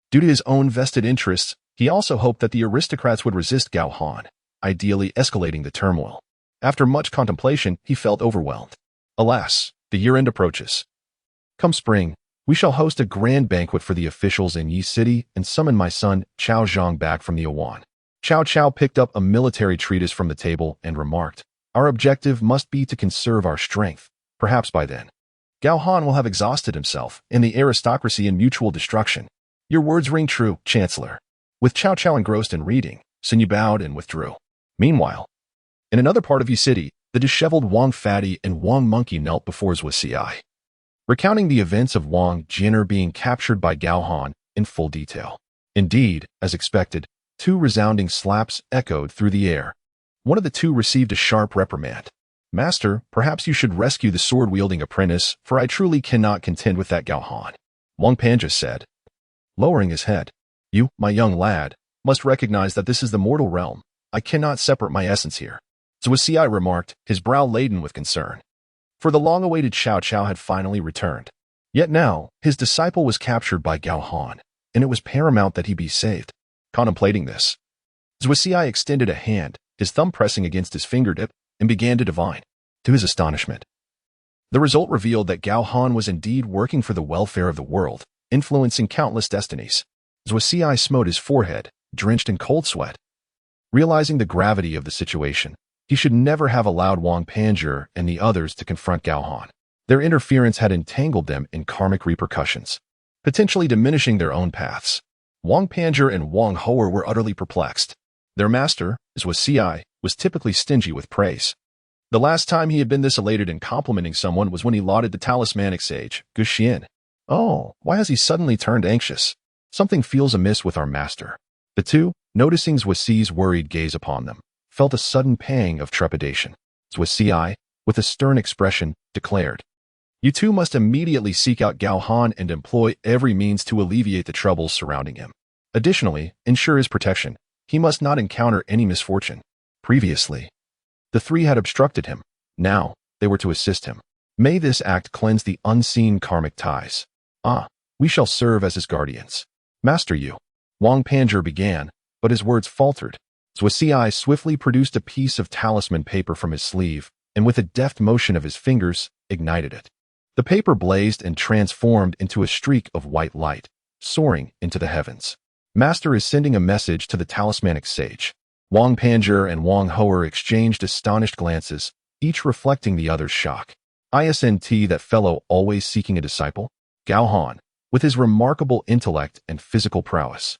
due to his own vested interests, he also hoped that the aristocrats would resist Gao Han, ideally escalating the turmoil. After much contemplation, he felt overwhelmed. Alas, the year-end approaches. Come spring, we shall host a grand banquet for the officials in Yi City and summon my son, Cao Zhang, back from the Yuan. Cao Cao picked up a military treatise from the table and remarked, "Our objective must be to conserve our strength. Perhaps by then, Gao Han will have exhausted himself and the aristocracy in mutual destruction." "Your words ring true, Chancellor." With Cao Cao engrossed in reading, Sun Yu bowed and withdrew. Meanwhile, in another part of Yi City, the disheveled Wang Fatty and Wang Monkey knelt before Zhuge Liang, recounting the events of Wang Jinner being captured by Gao Han in full detail. Indeed, as expected, two resounding slaps echoed through the air. One of the two received a sharp reprimand. "Master, perhaps you should rescue the sword-wielding apprentice, for I truly cannot contend with that Gao Han," Wang Panja said, lowering his head. "You, my young lad, must recognize that this is the mortal realm. I cannot separate my essence here," Zhuge Liang remarked, his brow laden with concern. For the long-awaited Cao Cao had finally returned. Yet now, his disciple was captured by Gao Han, and it was paramount that he be saved. Contemplating this, Zhuge Liang extended a hand, his thumb pressing against his fingertip, and began to divine. To his astonishment, the result revealed that Gao Han was indeed working for the welfare of the world, influencing countless destinies. Zhuge Liang smote his forehead, drenched in cold sweat. Realizing the gravity of the situation, he should never have allowed Wang Panjur and the others to confront Gao Han. Their interference had entangled them in karmic repercussions, potentially diminishing their own paths. Wang Panjur and Wang Hoer were utterly perplexed. Their master, Zhuge Liang, was typically stingy with praise. The last time he had been this elated in complimenting someone was when he lauded the talismanic sage, Gu Xian. "Oh, why has he suddenly turned anxious? Something feels amiss with our master." The two, noticing Zhuge Liang's worried gaze upon them, felt a sudden pang of trepidation. Zhuge Liang, with a stern expression, declared, "You two must immediately seek out Gao Han and employ every means to alleviate the troubles surrounding him. Additionally, ensure his protection. He must not encounter any misfortune." Previously, the three had obstructed him. Now, they were to assist him. May this act cleanse the unseen karmic ties. We shall serve as his guardians. "Master Yu," Wang Panjur began, but his words faltered. Zhuge Liang swiftly produced a piece of talisman paper from his sleeve, and with a deft motion of his fingers, ignited it. The paper blazed and transformed into a streak of white light, soaring into the heavens. "Master is sending a message to the talismanic sage." Wang Panjur and Wang Hoer exchanged astonished glances, each reflecting the other's shock. Isn't that fellow always seeking a disciple? Gao Han, with his remarkable intellect and physical prowess.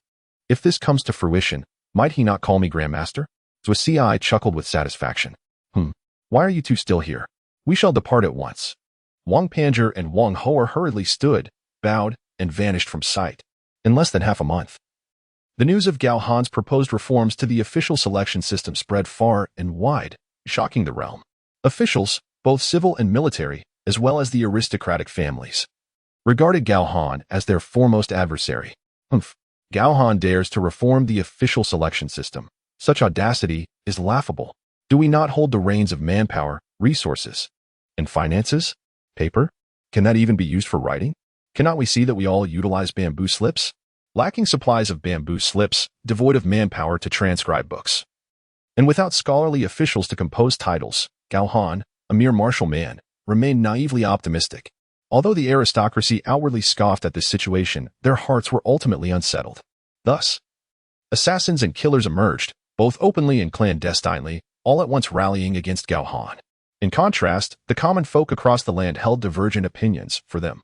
If this comes to fruition, might he not call me Grandmaster? Zhuge Liang chuckled with satisfaction. Why are you two still here? We shall depart at once." Wang Panjur and Wang Hoer hurriedly stood, bowed, and vanished from sight. In less than half a month, the news of Gao Han's proposed reforms to the official selection system spread far and wide, shocking the realm. Officials, both civil and military, as well as the aristocratic families, regarded Gao Han as their foremost adversary. Gao Han dares to reform the official selection system. Such audacity is laughable. Do we not hold the reins of manpower, resources, and finances? Paper? Can that even be used for writing? Cannot we see that we all utilize bamboo slips? Lacking supplies of bamboo slips, devoid of manpower to transcribe books, and without scholarly officials to compose titles, Gao Han, a mere martial man, remained naively optimistic. Although the aristocracy outwardly scoffed at this situation, their hearts were ultimately unsettled. Thus, assassins and killers emerged, both openly and clandestinely, all at once rallying against Gao Han. In contrast, the common folk across the land held divergent opinions. For them,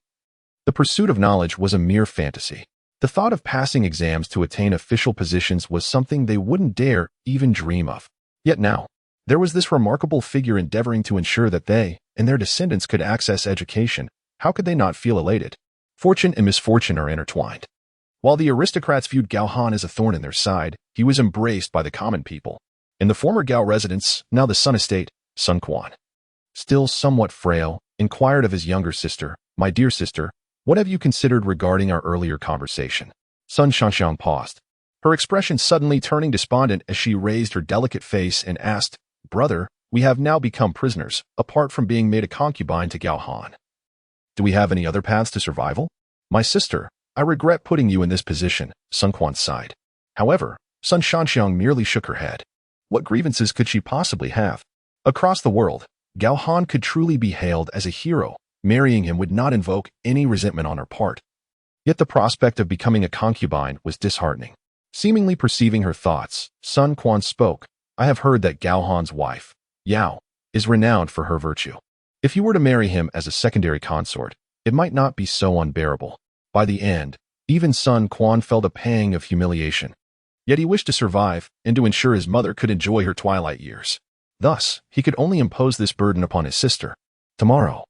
the pursuit of knowledge was a mere fantasy. The thought of passing exams to attain official positions was something they wouldn't dare even dream of. Yet now, there was this remarkable figure endeavoring to ensure that they and their descendants could access education. How could they not feel elated? Fortune and misfortune are intertwined. While the aristocrats viewed Gao Han as a thorn in their side, he was embraced by the common people. In the former Gao residence, now the Sun estate, Sun Quan, still somewhat frail, inquired of his younger sister, "My dear sister, what have you considered regarding our earlier conversation?" Sun Shanxiang paused, her expression suddenly turning despondent as she raised her delicate face and asked, "Brother, we have now become prisoners, apart from being made a concubine to Gao Han. Do we have any other paths to survival?" "My sister, I regret putting you in this position," Sun Quan sighed. However, Sun Shanxiang merely shook her head. What grievances could she possibly have? Across the world, Gao Han could truly be hailed as a hero. Marrying him would not invoke any resentment on her part. Yet the prospect of becoming a concubine was disheartening. Seemingly perceiving her thoughts, Sun Quan spoke. "I have heard that Gao Han's wife, Yao, is renowned for her virtue. If you were to marry him as a secondary consort, it might not be so unbearable." By the end, even Sun Quan felt a pang of humiliation. Yet he wished to survive and to ensure his mother could enjoy her twilight years. Thus, he could only impose this burden upon his sister. "Tomorrow,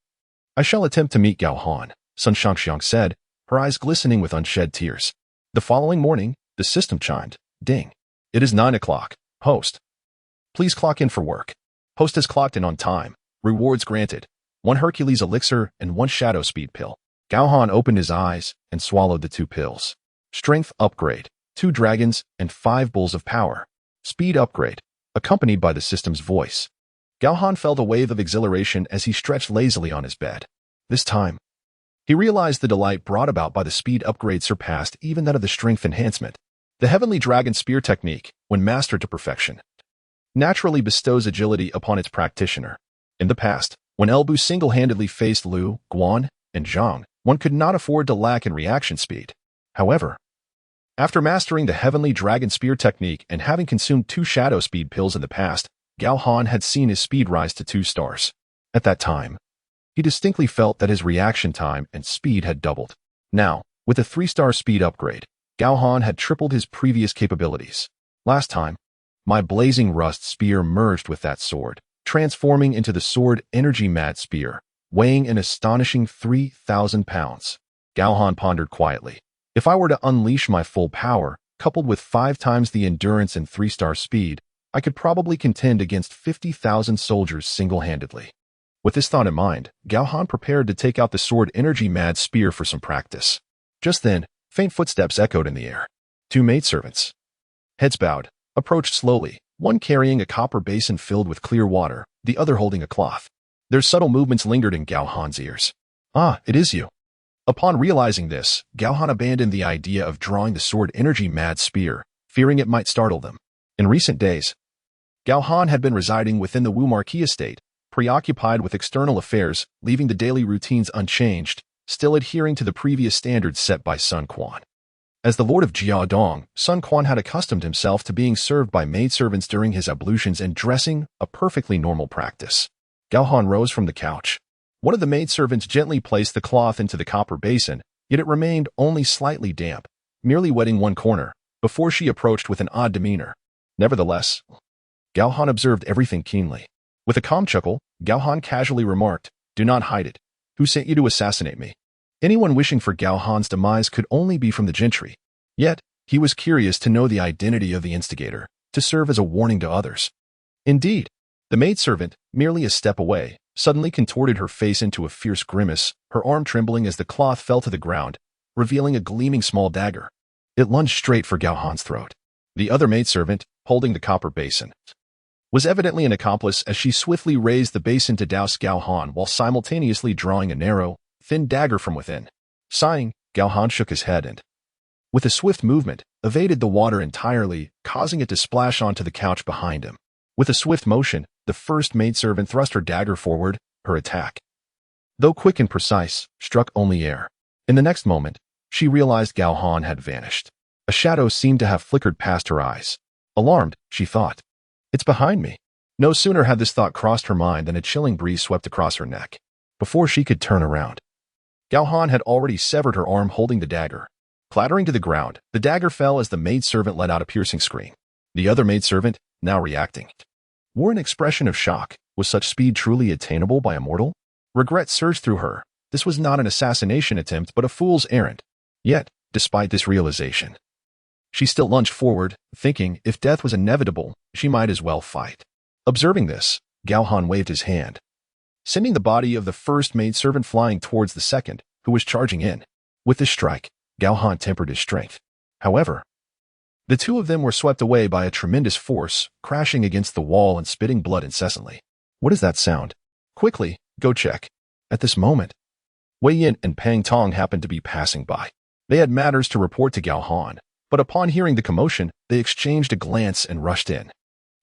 I shall attempt to meet Gao Han," Sun Shanxiang said, her eyes glistening with unshed tears. The following morning, the system chimed. Ding. "It is 9 o'clock. Host, please clock in for work." Host has clocked in on time. Rewards granted. 1 Hercules elixir and 1 shadow speed pill. Gao Han opened his eyes and swallowed the 2 pills. Strength upgrade. 2 dragons and 5 bulls of power. Speed upgrade, accompanied by the system's voice. Gao Han felt a wave of exhilaration as he stretched lazily on his bed. This time, he realized the delight brought about by the speed upgrade surpassed even that of the strength enhancement. The Heavenly Dragon Spear technique, when mastered to perfection, naturally bestows agility upon its practitioner. In the past, when Elbu single-handedly faced Liu, Guan, and Zhang, one could not afford to lack in reaction speed. However, after mastering the Heavenly Dragon Spear technique and having consumed 2 shadow speed pills in the past, Gao Han had seen his speed rise to 2 stars. At that time, he distinctly felt that his reaction time and speed had doubled. Now, with a 3-star speed upgrade, Gao Han had tripled his previous capabilities. Last time, my blazing rust spear merged with that sword, transforming into the sword Energy Mad Spear, weighing an astonishing 3,000 pounds. Gao Han pondered quietly. If I were to unleash my full power, coupled with 5 times the endurance and 3-star speed, I could probably contend against 50,000 soldiers single-handedly. With this thought in mind, Gao Han prepared to take out the sword Energy Mad Spear for some practice. Just then, faint footsteps echoed in the air. 2 maidservants, heads bowed, approached slowly, one carrying a copper basin filled with clear water, the other holding a cloth. Their subtle movements lingered in Gao Han's ears. "Ah, it is you." Upon realizing this, Gao Han abandoned the idea of drawing the sword Energy Mad Spear, fearing it might startle them. In recent days, Gao Han had been residing within the Wu Marquis estate, preoccupied with external affairs, leaving the daily routines unchanged, still adhering to the previous standards set by Sun Quan. As the Lord of Jiaodong, Sun Quan had accustomed himself to being served by maidservants during his ablutions and dressing, a perfectly normal practice. Gao Han rose from the couch. One of the maidservants gently placed the cloth into the copper basin, yet it remained only slightly damp, merely wetting one corner, before she approached with an odd demeanor. Nevertheless, Gao Han observed everything keenly. With a calm chuckle, Gao Han casually remarked, "Do not hide it. Who sent you to assassinate me?" Anyone wishing for Gao Han's demise could only be from the gentry. Yet, he was curious to know the identity of the instigator, to serve as a warning to others. Indeed, the maidservant, merely a step away, suddenly contorted her face into a fierce grimace, her arm trembling as the cloth fell to the ground, revealing a gleaming small dagger. It lunged straight for Gao Han's throat. The other maidservant, holding the copper basin, was evidently an accomplice as she swiftly raised the basin to douse Gao Han while simultaneously drawing a narrow, thin dagger from within. Sighing, Gao Han shook his head and, with a swift movement, evaded the water entirely, causing it to splash onto the couch behind him. With a swift motion, the first maidservant thrust her dagger forward, her attack, though quick and precise, struck only air. In the next moment, she realized Gao Han had vanished. A shadow seemed to have flickered past her eyes. Alarmed, she thought, "It's behind me." No sooner had this thought crossed her mind than a chilling breeze swept across her neck. Before she could turn around, Gao Han had already severed her arm holding the dagger. Clattering to the ground, the dagger fell as the maidservant let out a piercing scream. The other maidservant, now reacting, wore an expression of shock. Was such speed truly attainable by a mortal? Regret surged through her. This was not an assassination attempt, but a fool's errand. Yet, despite this realization, she still lunged forward, thinking if death was inevitable, she might as well fight. Observing this, Gao Han waved his hand, sending the body of the first maidservant flying towards the second, who was charging in. With this strike, Gao Han tempered his strength. However, the two of them were swept away by a tremendous force, crashing against the wall and spitting blood incessantly. What is that sound? Quickly, go check. At this moment, Wei Yin and Pang Tong happened to be passing by. They had matters to report to Gao Han, but upon hearing the commotion, they exchanged a glance and rushed in.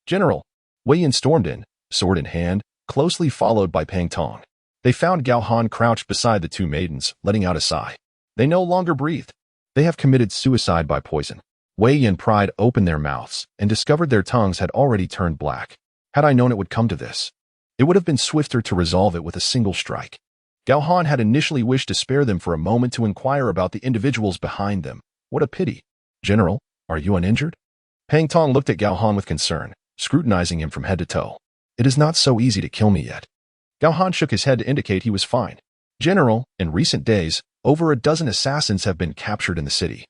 General, Wei Yin stormed in, sword in hand, closely followed by Pang Tong. They found Gao Han crouched beside the two maidens, letting out a sigh. They no longer breathed. They have committed suicide by poison. Wei Yin pried open their mouths and discovered their tongues had already turned black. Had I known it would come to this, it would have been swifter to resolve it with a single strike. Gao Han had initially wished to spare them for a moment to inquire about the individuals behind them. What a pity. General, are you uninjured? Pang Tong looked at Gao Han with concern, scrutinizing him from head to toe. It is not so easy to kill me yet. Gao Han shook his head to indicate he was fine. General, in recent days, over a dozen assassins have been captured in the city.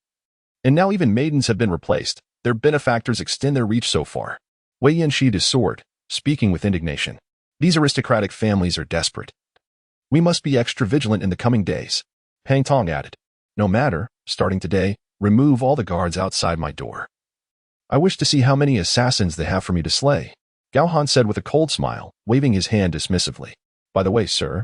And now even maidens have been replaced. Their benefactors extend their reach so far. Wei Yin sheathed his sword, speaking with indignation. These aristocratic families are desperate. We must be extra vigilant in the coming days. Pang Tong added. No matter, starting today, remove all the guards outside my door. I wish to see how many assassins they have for me to slay. Gao Han said with a cold smile, waving his hand dismissively. By the way, sir,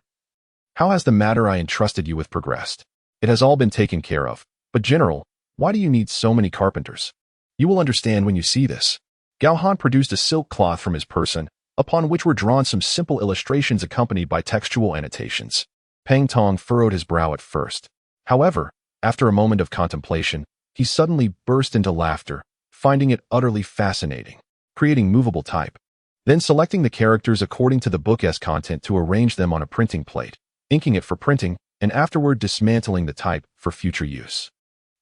how has the matter I entrusted you with progressed? It has all been taken care of. But General, why do you need so many carpenters? You will understand when you see this. Gao Han produced a silk cloth from his person, upon which were drawn some simple illustrations accompanied by textual annotations. Pang Tong furrowed his brow at first. However, after a moment of contemplation, he suddenly burst into laughter, finding it utterly fascinating. Creating movable type. Then selecting the characters according to the book's content to arrange them on a printing plate, inking it for printing, and afterward dismantling the type for future use.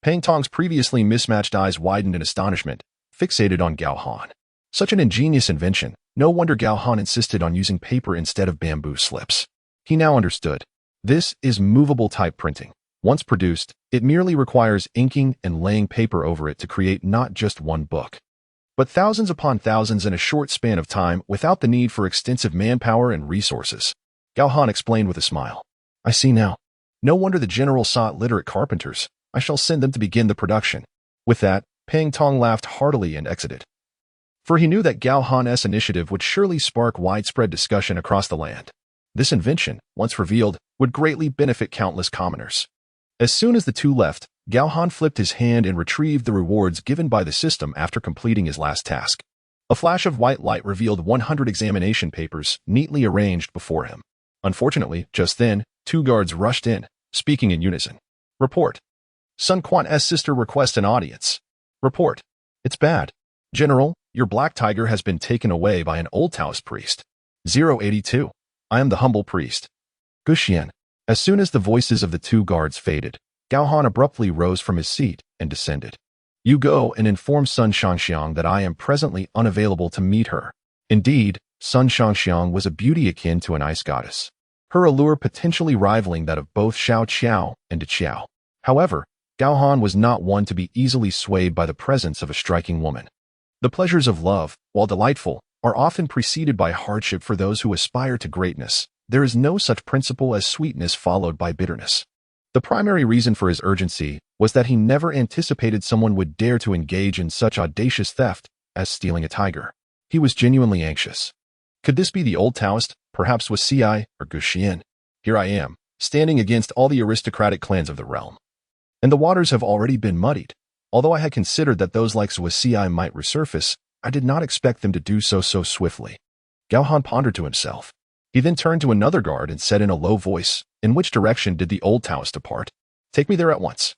Pang Tong's previously mismatched eyes widened in astonishment, fixated on Gao Han. Such an ingenious invention. No wonder Gao Han insisted on using paper instead of bamboo slips. He now understood. This is movable type printing. Once produced, it merely requires inking and laying paper over it to create not just one book, but thousands upon thousands in a short span of time without the need for extensive manpower and resources. Gao Han explained with a smile. I see now. No wonder the general sought literate carpenters. I shall send them to begin the production. With that, Pang Tong laughed heartily and exited. For he knew that Gao Han's initiative would surely spark widespread discussion across the land. This invention, once revealed, would greatly benefit countless commoners. As soon as the two left, Gao Han flipped his hand and retrieved the rewards given by the system after completing his last task. A flash of white light revealed 100 examination papers neatly arranged before him. Unfortunately, just then, two guards rushed in, speaking in unison. Report. Sun Quan's sister requests an audience. Report. It's bad. General, your black tiger has been taken away by an old Taoist priest. 082. I am the humble priest. Guxian. As soon as the voices of the two guards faded, Gao Han abruptly rose from his seat and descended. You go and inform Sun Shangxiang that I am presently unavailable to meet her. Indeed, Sun Shangxiang was a beauty akin to an ice goddess, her allure potentially rivaling that of both Xiao Qiao and De Qiao. However, Gao Han was not one to be easily swayed by the presence of a striking woman. The pleasures of love, while delightful, are often preceded by hardship for those who aspire to greatness. There is no such principle as sweetness followed by bitterness. The primary reason for his urgency was that he never anticipated someone would dare to engage in such audacious theft as stealing a tiger. He was genuinely anxious. Could this be the old Taoist, perhaps Wasiai or Guxian? Here I am, standing against all the aristocratic clans of the realm. And the waters have already been muddied. Although I had considered that those like Wasiai might resurface, I did not expect them to do so swiftly. Gao Han pondered to himself. He then turned to another guard and said in a low voice, in which direction did the old Taoist depart? Take me there at once.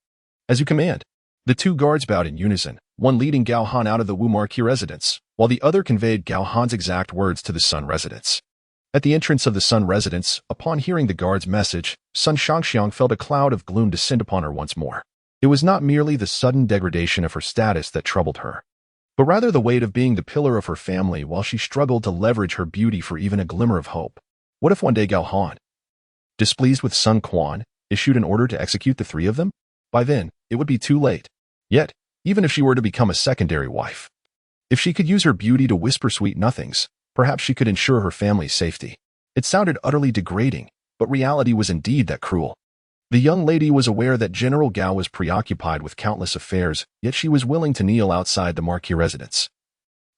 As you command. The two guards bowed in unison, one leading Gao Han out of the Wu Marquis residence, while the other conveyed Gao Han's exact words to the Sun residence. At the entrance of the Sun residence, upon hearing the guard's message, Sun Shangxiang felt a cloud of gloom descend upon her once more. It was not merely the sudden degradation of her status that troubled her, but rather the weight of being the pillar of her family while she struggled to leverage her beauty for even a glimmer of hope. What if one day Gao Han, displeased with Sun Quan, issued an order to execute the three of them? By then, it would be too late. Yet, even if she were to become a secondary wife, if she could use her beauty to whisper sweet nothings, perhaps she could ensure her family's safety. It sounded utterly degrading, but reality was indeed that cruel. The young lady was aware that General Gao was preoccupied with countless affairs, yet she was willing to kneel outside the marquis residence,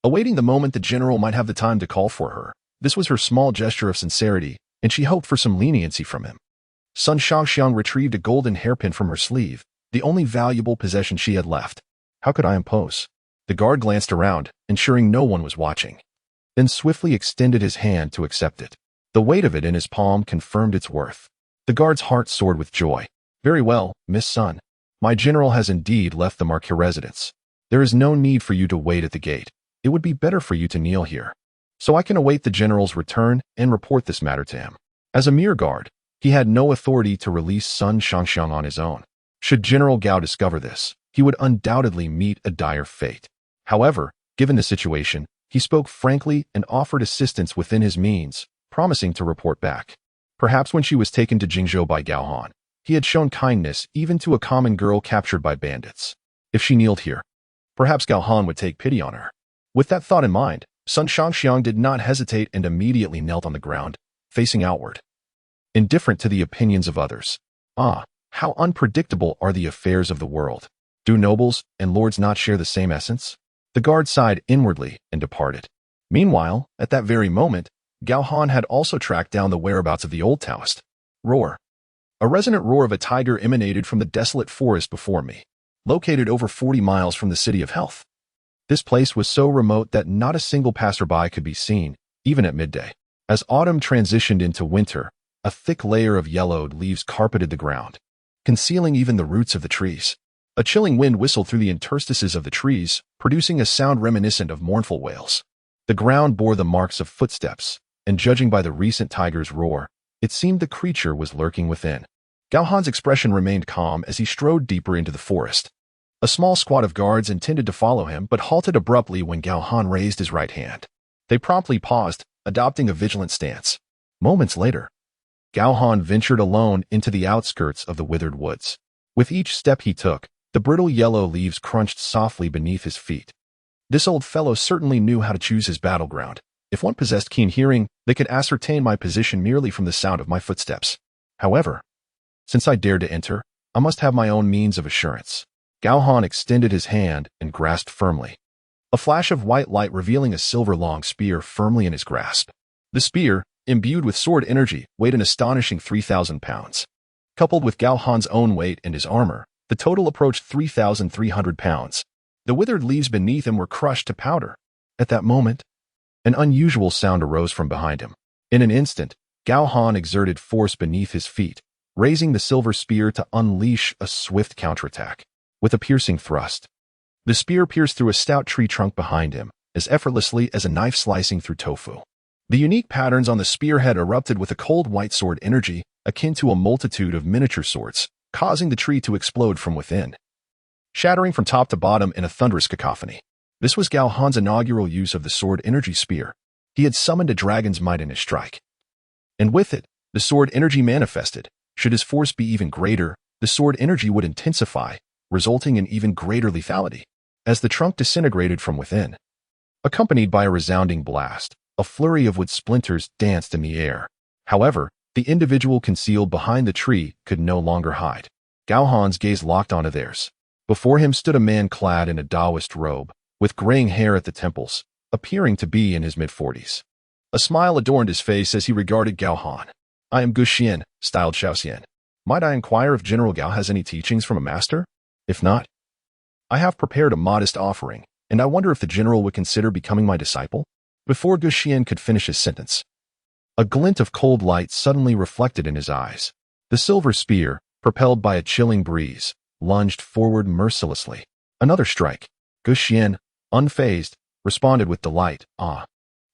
awaiting the moment the general might have the time to call for her. This was her small gesture of sincerity, and she hoped for some leniency from him. Sun Shangxiang retrieved a golden hairpin from her sleeve, the only valuable possession she had left. How could I impose? The guard glanced around, ensuring no one was watching, then swiftly extended his hand to accept it. The weight of it in his palm confirmed its worth. The guard's heart soared with joy. Very well, Miss Sun. My general has indeed left the marquis residence. There is no need for you to wait at the gate. It would be better for you to kneel here, so I can await the general's return and report this matter to him. As a mere guard, he had no authority to release Sun Shangxiang on his own. Should General Gao discover this, he would undoubtedly meet a dire fate. However, given the situation, he spoke frankly and offered assistance within his means, promising to report back. Perhaps when she was taken to Jingzhou by Gao Han, he had shown kindness even to a common girl captured by bandits. If she kneeled here, perhaps Gao Han would take pity on her. With that thought in mind, Sun Shangxiang did not hesitate and immediately knelt on the ground, facing outward, indifferent to the opinions of others. Ah, how unpredictable are the affairs of the world. Do nobles and lords not share the same essence? The guard sighed inwardly and departed. Meanwhile, at that very moment, Gao Han had also tracked down the whereabouts of the old Taoist. Roar. A resonant roar of a tiger emanated from the desolate forest before me, located over 40 miles from the City of Health. This place was so remote that not a single passerby could be seen, even at midday. As autumn transitioned into winter, a thick layer of yellowed leaves carpeted the ground, concealing even the roots of the trees. A chilling wind whistled through the interstices of the trees, producing a sound reminiscent of mournful wails. The ground bore the marks of footsteps, and judging by the recent tiger's roar, it seemed the creature was lurking within. Gao Han's expression remained calm as he strode deeper into the forest. A small squad of guards intended to follow him but halted abruptly when Gao Han raised his right hand. They promptly paused, adopting a vigilant stance. Moments later, Gao Han ventured alone into the outskirts of the withered woods. With each step he took, the brittle yellow leaves crunched softly beneath his feet. This old fellow certainly knew how to choose his battleground. If one possessed keen hearing, they could ascertain my position merely from the sound of my footsteps. However, since I dared to enter, I must have my own means of assurance. Gao Han extended his hand and grasped firmly. A flash of white light revealing a silver-long spear firmly in his grasp. The spear, imbued with sword energy, weighed an astonishing 3,000 pounds. Coupled with Gao Han's own weight and his armor, the total approached 3,300 pounds. The withered leaves beneath him were crushed to powder. At that moment, an unusual sound arose from behind him. In an instant, Gao Han exerted force beneath his feet, raising the silver spear to unleash a swift counterattack. With a piercing thrust, the spear pierced through a stout tree trunk behind him, as effortlessly as a knife slicing through tofu. The unique patterns on the spearhead erupted with a cold white sword energy, akin to a multitude of miniature swords, causing the tree to explode from within, shattering from top to bottom in a thunderous cacophony. This was Gao Han's inaugural use of the sword energy spear. He had summoned a dragon's might in his strike. And with it, the sword energy manifested. Should his force be even greater, the sword energy would intensify, resulting in even greater lethality. As the trunk disintegrated from within, accompanied by a resounding blast, a flurry of wood splinters danced in the air. However, the individual concealed behind the tree could no longer hide. Gao Han's gaze locked onto theirs. Before him stood a man clad in a Taoist robe, with graying hair at the temples, appearing to be in his mid-40s. A smile adorned his face as he regarded Gao Han. "I am Gu Xian," styled Xiaoxian. "Might I inquire if General Gao has any teachings from a master? If not, I have prepared a modest offering, and I wonder if the general would consider becoming my disciple?" Before Gu Xian could finish his sentence, a glint of cold light suddenly reflected in his eyes. The silver spear, propelled by a chilling breeze, lunged forward mercilessly. Another strike. Gu Xian, unfazed, responded with delight. "Ah,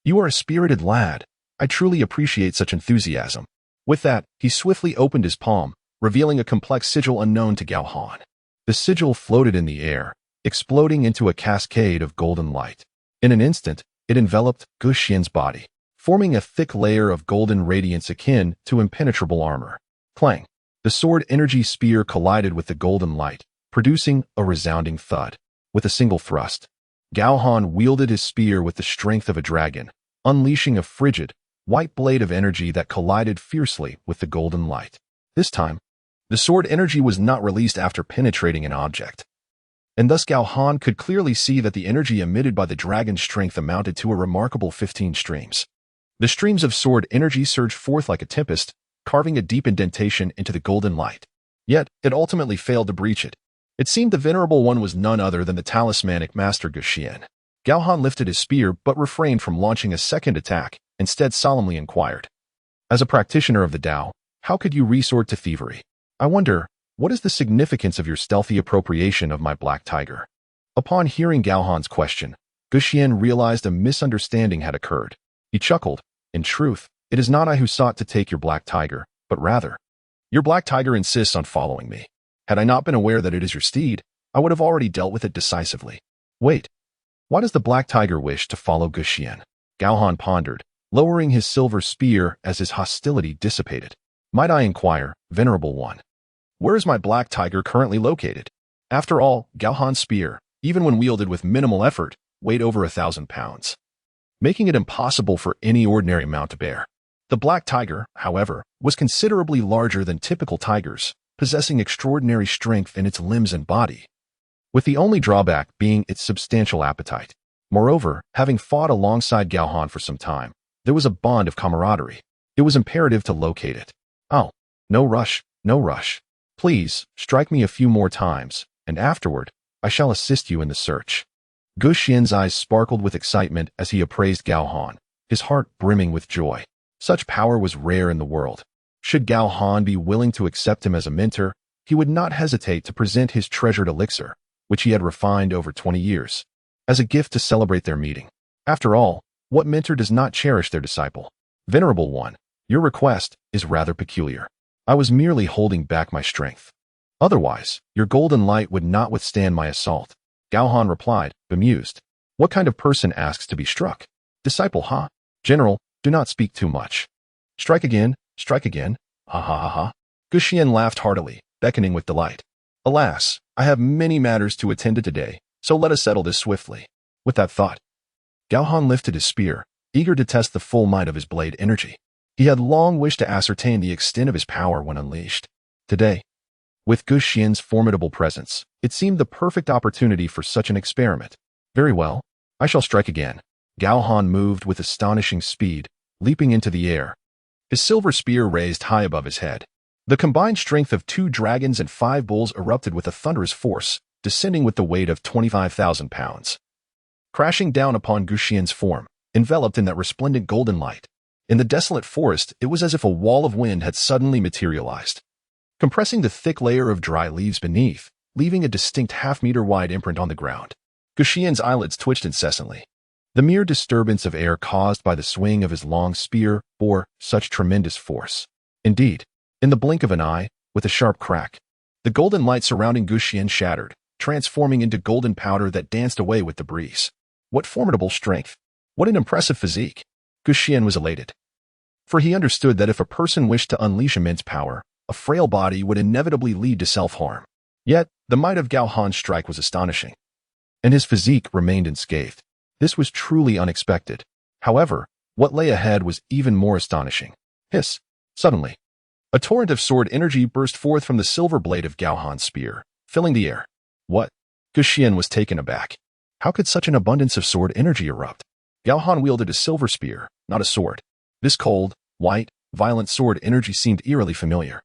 you are a spirited lad. I truly appreciate such enthusiasm." With that, he swiftly opened his palm, revealing a complex sigil unknown to Gao Han. The sigil floated in the air, exploding into a cascade of golden light. In an instant, it enveloped Gu Xian's body, forming a thick layer of golden radiance akin to impenetrable armor. Clang! The sword energy spear collided with the golden light, producing a resounding thud. With a single thrust, Gao Han wielded his spear with the strength of a dragon, unleashing a frigid, white blade of energy that collided fiercely with the golden light. This time, the sword energy was not released after penetrating an object, and thus Gao Han could clearly see that the energy emitted by the dragon's strength amounted to a remarkable 15 streams. The streams of sword energy surged forth like a tempest, carving a deep indentation into the golden light. Yet, it ultimately failed to breach it. It seemed the venerable one was none other than the talismanic master Gu Xian. Gao Han lifted his spear but refrained from launching a second attack, instead solemnly inquired, "As a practitioner of the Tao, how could you resort to thievery? I wonder, what is the significance of your stealthy appropriation of my black tiger?" Upon hearing Gao Han's question, Gu Xian realized a misunderstanding had occurred. He chuckled, "In truth, it is not I who sought to take your black tiger, but rather, your black tiger insists on following me. Had I not been aware that it is your steed, I would have already dealt with it decisively." "Wait, why does the black tiger wish to follow Gu Xian?" Gao Han pondered, lowering his silver spear as his hostility dissipated. "Might I inquire, venerable one, where is my black tiger currently located?" After all, Gao Han's spear, even when wielded with minimal effort, weighed over 1,000 pounds, making it impossible for any ordinary mount to bear. The black tiger, however, was considerably larger than typical tigers, possessing extraordinary strength in its limbs and body, with the only drawback being its substantial appetite. Moreover, having fought alongside Gao Han for some time, there was a bond of camaraderie. It was imperative to locate it. "Oh, no rush, no rush. Please, strike me a few more times, and afterward, I shall assist you in the search." Gu Xian's eyes sparkled with excitement as he appraised Gao Han, his heart brimming with joy. Such power was rare in the world. Should Gao Han be willing to accept him as a mentor, he would not hesitate to present his treasured elixir, which he had refined over 20 years, as a gift to celebrate their meeting. After all, what mentor does not cherish their disciple? "Venerable one, your request is rather peculiar. I was merely holding back my strength. Otherwise, your golden light would not withstand my assault." Gao Han replied, bemused. "What kind of person asks to be struck? Disciple, huh? General, do not speak too much. Strike again, ha ha ha ha." Gu Xian laughed heartily, beckoning with delight. "Alas, I have many matters to attend to today, so let us settle this swiftly." With that thought, Gao Han lifted his spear, eager to test the full might of his blade energy. He had long wished to ascertain the extent of his power when unleashed. Today, with Gu Xian's formidable presence, it seemed the perfect opportunity for such an experiment. "Very well, I shall strike again." Gao Han moved with astonishing speed, leaping into the air, his silver spear raised high above his head. The combined strength of 2 dragons and 5 bulls erupted with a thunderous force, descending with the weight of 25,000 pounds, crashing down upon Gu Xian's form, enveloped in that resplendent golden light. In the desolate forest, it was as if a wall of wind had suddenly materialized, compressing the thick layer of dry leaves beneath, leaving a distinct half-meter wide imprint on the ground. Gu Xian's eyelids twitched incessantly. The mere disturbance of air caused by the swing of his long spear bore such tremendous force. Indeed, in the blink of an eye, with a sharp crack, the golden light surrounding Gu Xian shattered, transforming into golden powder that danced away with the breeze. What formidable strength! What an impressive physique! Gu Xian was elated, for he understood that if a person wished to unleash immense power, a frail body would inevitably lead to self-harm. Yet, the might of Gao Han's strike was astonishing, and his physique remained unscathed. This was truly unexpected. However, what lay ahead was even more astonishing. Hiss! Suddenly, a torrent of sword energy burst forth from the silver blade of Gao Han's spear, filling the air. What? Gu Xian was taken aback. How could such an abundance of sword energy erupt? Gao Han wielded a silver spear, not a sword. This cold, white, violent sword energy seemed eerily familiar.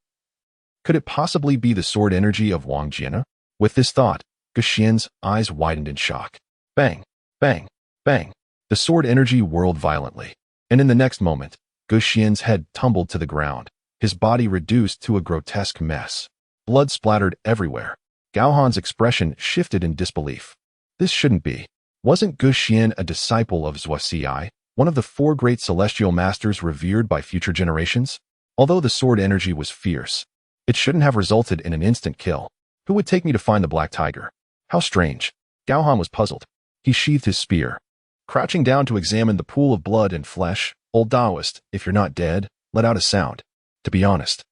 Could it possibly be the sword energy of Wang Jianna? With this thought, Gu Xian's eyes widened in shock. Bang! Bang! Bang! The sword energy whirled violently, and in the next moment, Gu Xian's head tumbled to the ground, his body reduced to a grotesque mess. Blood splattered everywhere. Gao Han's expression shifted in disbelief. This shouldn't be. Wasn't Gu Xian a disciple of Zhuge Liang, one of the 4 great celestial masters revered by future generations? Although the sword energy was fierce, it shouldn't have resulted in an instant kill. Who would take me to find the black tiger? How strange. Gao Han was puzzled. He sheathed his spear. Crouching down to examine the pool of blood and flesh, old Taoist, if you're not dead, let out a sound. To be honest.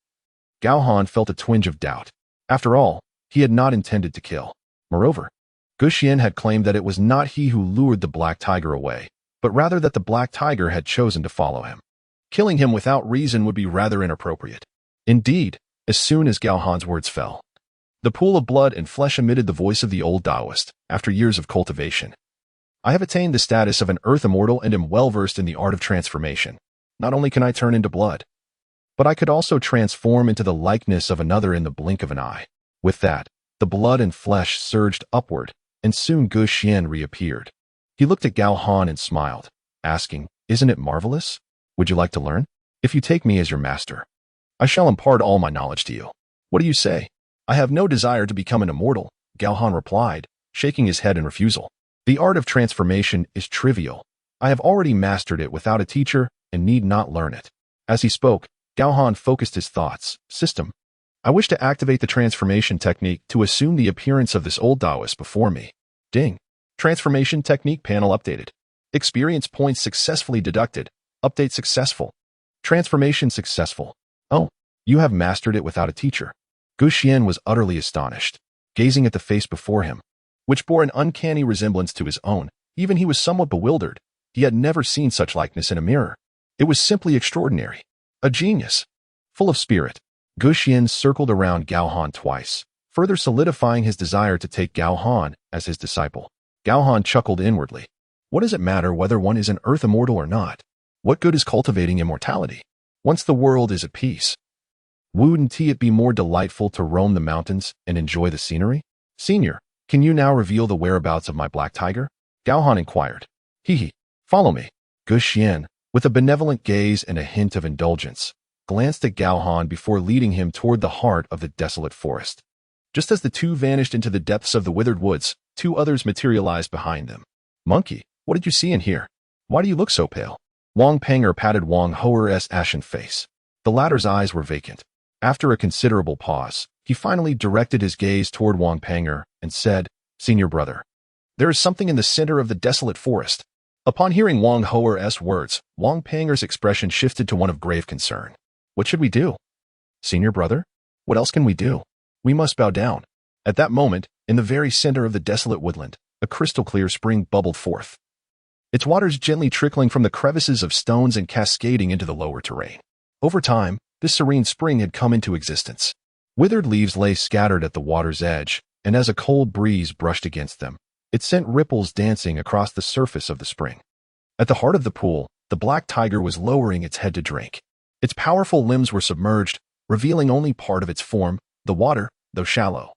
Gao Han felt a twinge of doubt. After all, he had not intended to kill. Moreover, Guxian had claimed that it was not he who lured the black tiger away, but rather that the black tiger had chosen to follow him. Killing him without reason would be rather inappropriate. Indeed, as soon as Gao Han's words fell, the pool of blood and flesh emitted the voice of the old Taoist, after years of cultivation. I have attained the status of an earth immortal and am well-versed in the art of transformation. Not only can I turn into blood, but I could also transform into the likeness of another in the blink of an eye. With that, the blood and flesh surged upward, and soon Guxian reappeared. He looked at Gao Han and smiled, asking, "Isn't it marvelous? Would you like to learn? If you take me as your master, I shall impart all my knowledge to you. What do you say?" "I have no desire to become an immortal," Gao Han replied, shaking his head in refusal. "The art of transformation is trivial. I have already mastered it without a teacher and need not learn it." As he spoke, Gao Han focused his thoughts. "System. I wish to activate the transformation technique to assume the appearance of this old Taoist before me." Ding. Transformation technique panel updated. Experience points successfully deducted. Update successful. Transformation successful. Oh, you have mastered it without a teacher. Guxian was utterly astonished, gazing at the face before him, which bore an uncanny resemblance to his own. Even he was somewhat bewildered. He had never seen such likeness in a mirror. It was simply extraordinary. A genius. Full of spirit, Guxian circled around Gao Han twice, further solidifying his desire to take Gao Han as his disciple. Gao Han chuckled inwardly. What does it matter whether one is an earth immortal or not? What good is cultivating immortality once the world is at peace? Wouldn't it be more delightful to roam the mountains and enjoy the scenery? Senior, can you now reveal the whereabouts of my black tiger? Gao Han inquired. He, follow me. Guxian, with a benevolent gaze and a hint of indulgence, glanced at Gao Han before leading him toward the heart of the desolate forest. Just as the two vanished into the depths of the withered woods, two others materialized behind them. Monkey, what did you see and hear? Why do you look so pale? Wang Panger patted Wang Hoer's ashen face. The latter's eyes were vacant. After a considerable pause, he finally directed his gaze toward Wang Panger and said, Senior brother, there is something in the center of the desolate forest. Upon hearing Wang Hoer's words, Wang Panger's expression shifted to one of grave concern. What should we do? Senior brother? What else can we do? We must bow down. At that moment, in the very center of the desolate woodland, a crystal-clear spring bubbled forth, its waters gently trickling from the crevices of stones and cascading into the lower terrain. Over time, this serene spring had come into existence. Withered leaves lay scattered at the water's edge, and as a cold breeze brushed against them, it sent ripples dancing across the surface of the spring. At the heart of the pool, the black tiger was lowering its head to drink. Its powerful limbs were submerged, revealing only part of its form. The water, though shallow,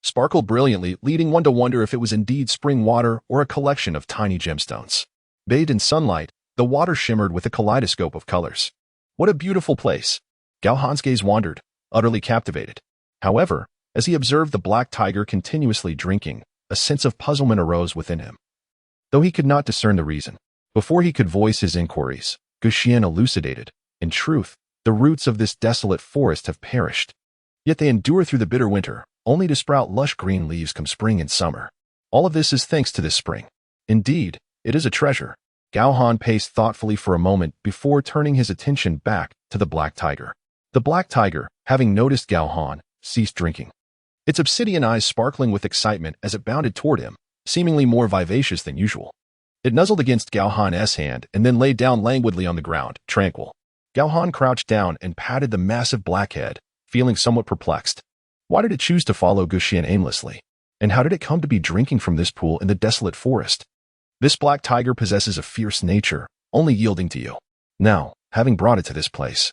sparkled brilliantly, leading one to wonder if it was indeed spring water or a collection of tiny gemstones. Bathed in sunlight, the water shimmered with a kaleidoscope of colors. What a beautiful place! Gao Han's gaze wandered, utterly captivated. However, as he observed the black tiger continuously drinking, a sense of puzzlement arose within him. Though he could not discern the reason, before he could voice his inquiries, Guxian elucidated, in truth, the roots of this desolate forest have perished. Yet they endure through the bitter winter, only to sprout lush green leaves come spring and summer. All of this is thanks to this spring. Indeed, it is a treasure. Gao Han paced thoughtfully for a moment before turning his attention back to the black tiger. The black tiger, having noticed Gao Han, ceased drinking, its obsidian eyes sparkling with excitement as it bounded toward him, seemingly more vivacious than usual. It nuzzled against Gao Han's hand and then lay down languidly on the ground, tranquil. Gao Han crouched down and patted the massive black head, feeling somewhat perplexed. Why did it choose to follow Guxian aimlessly? And how did it come to be drinking from this pool in the desolate forest? This black tiger possesses a fierce nature, only yielding to you. Now, having brought it to this place,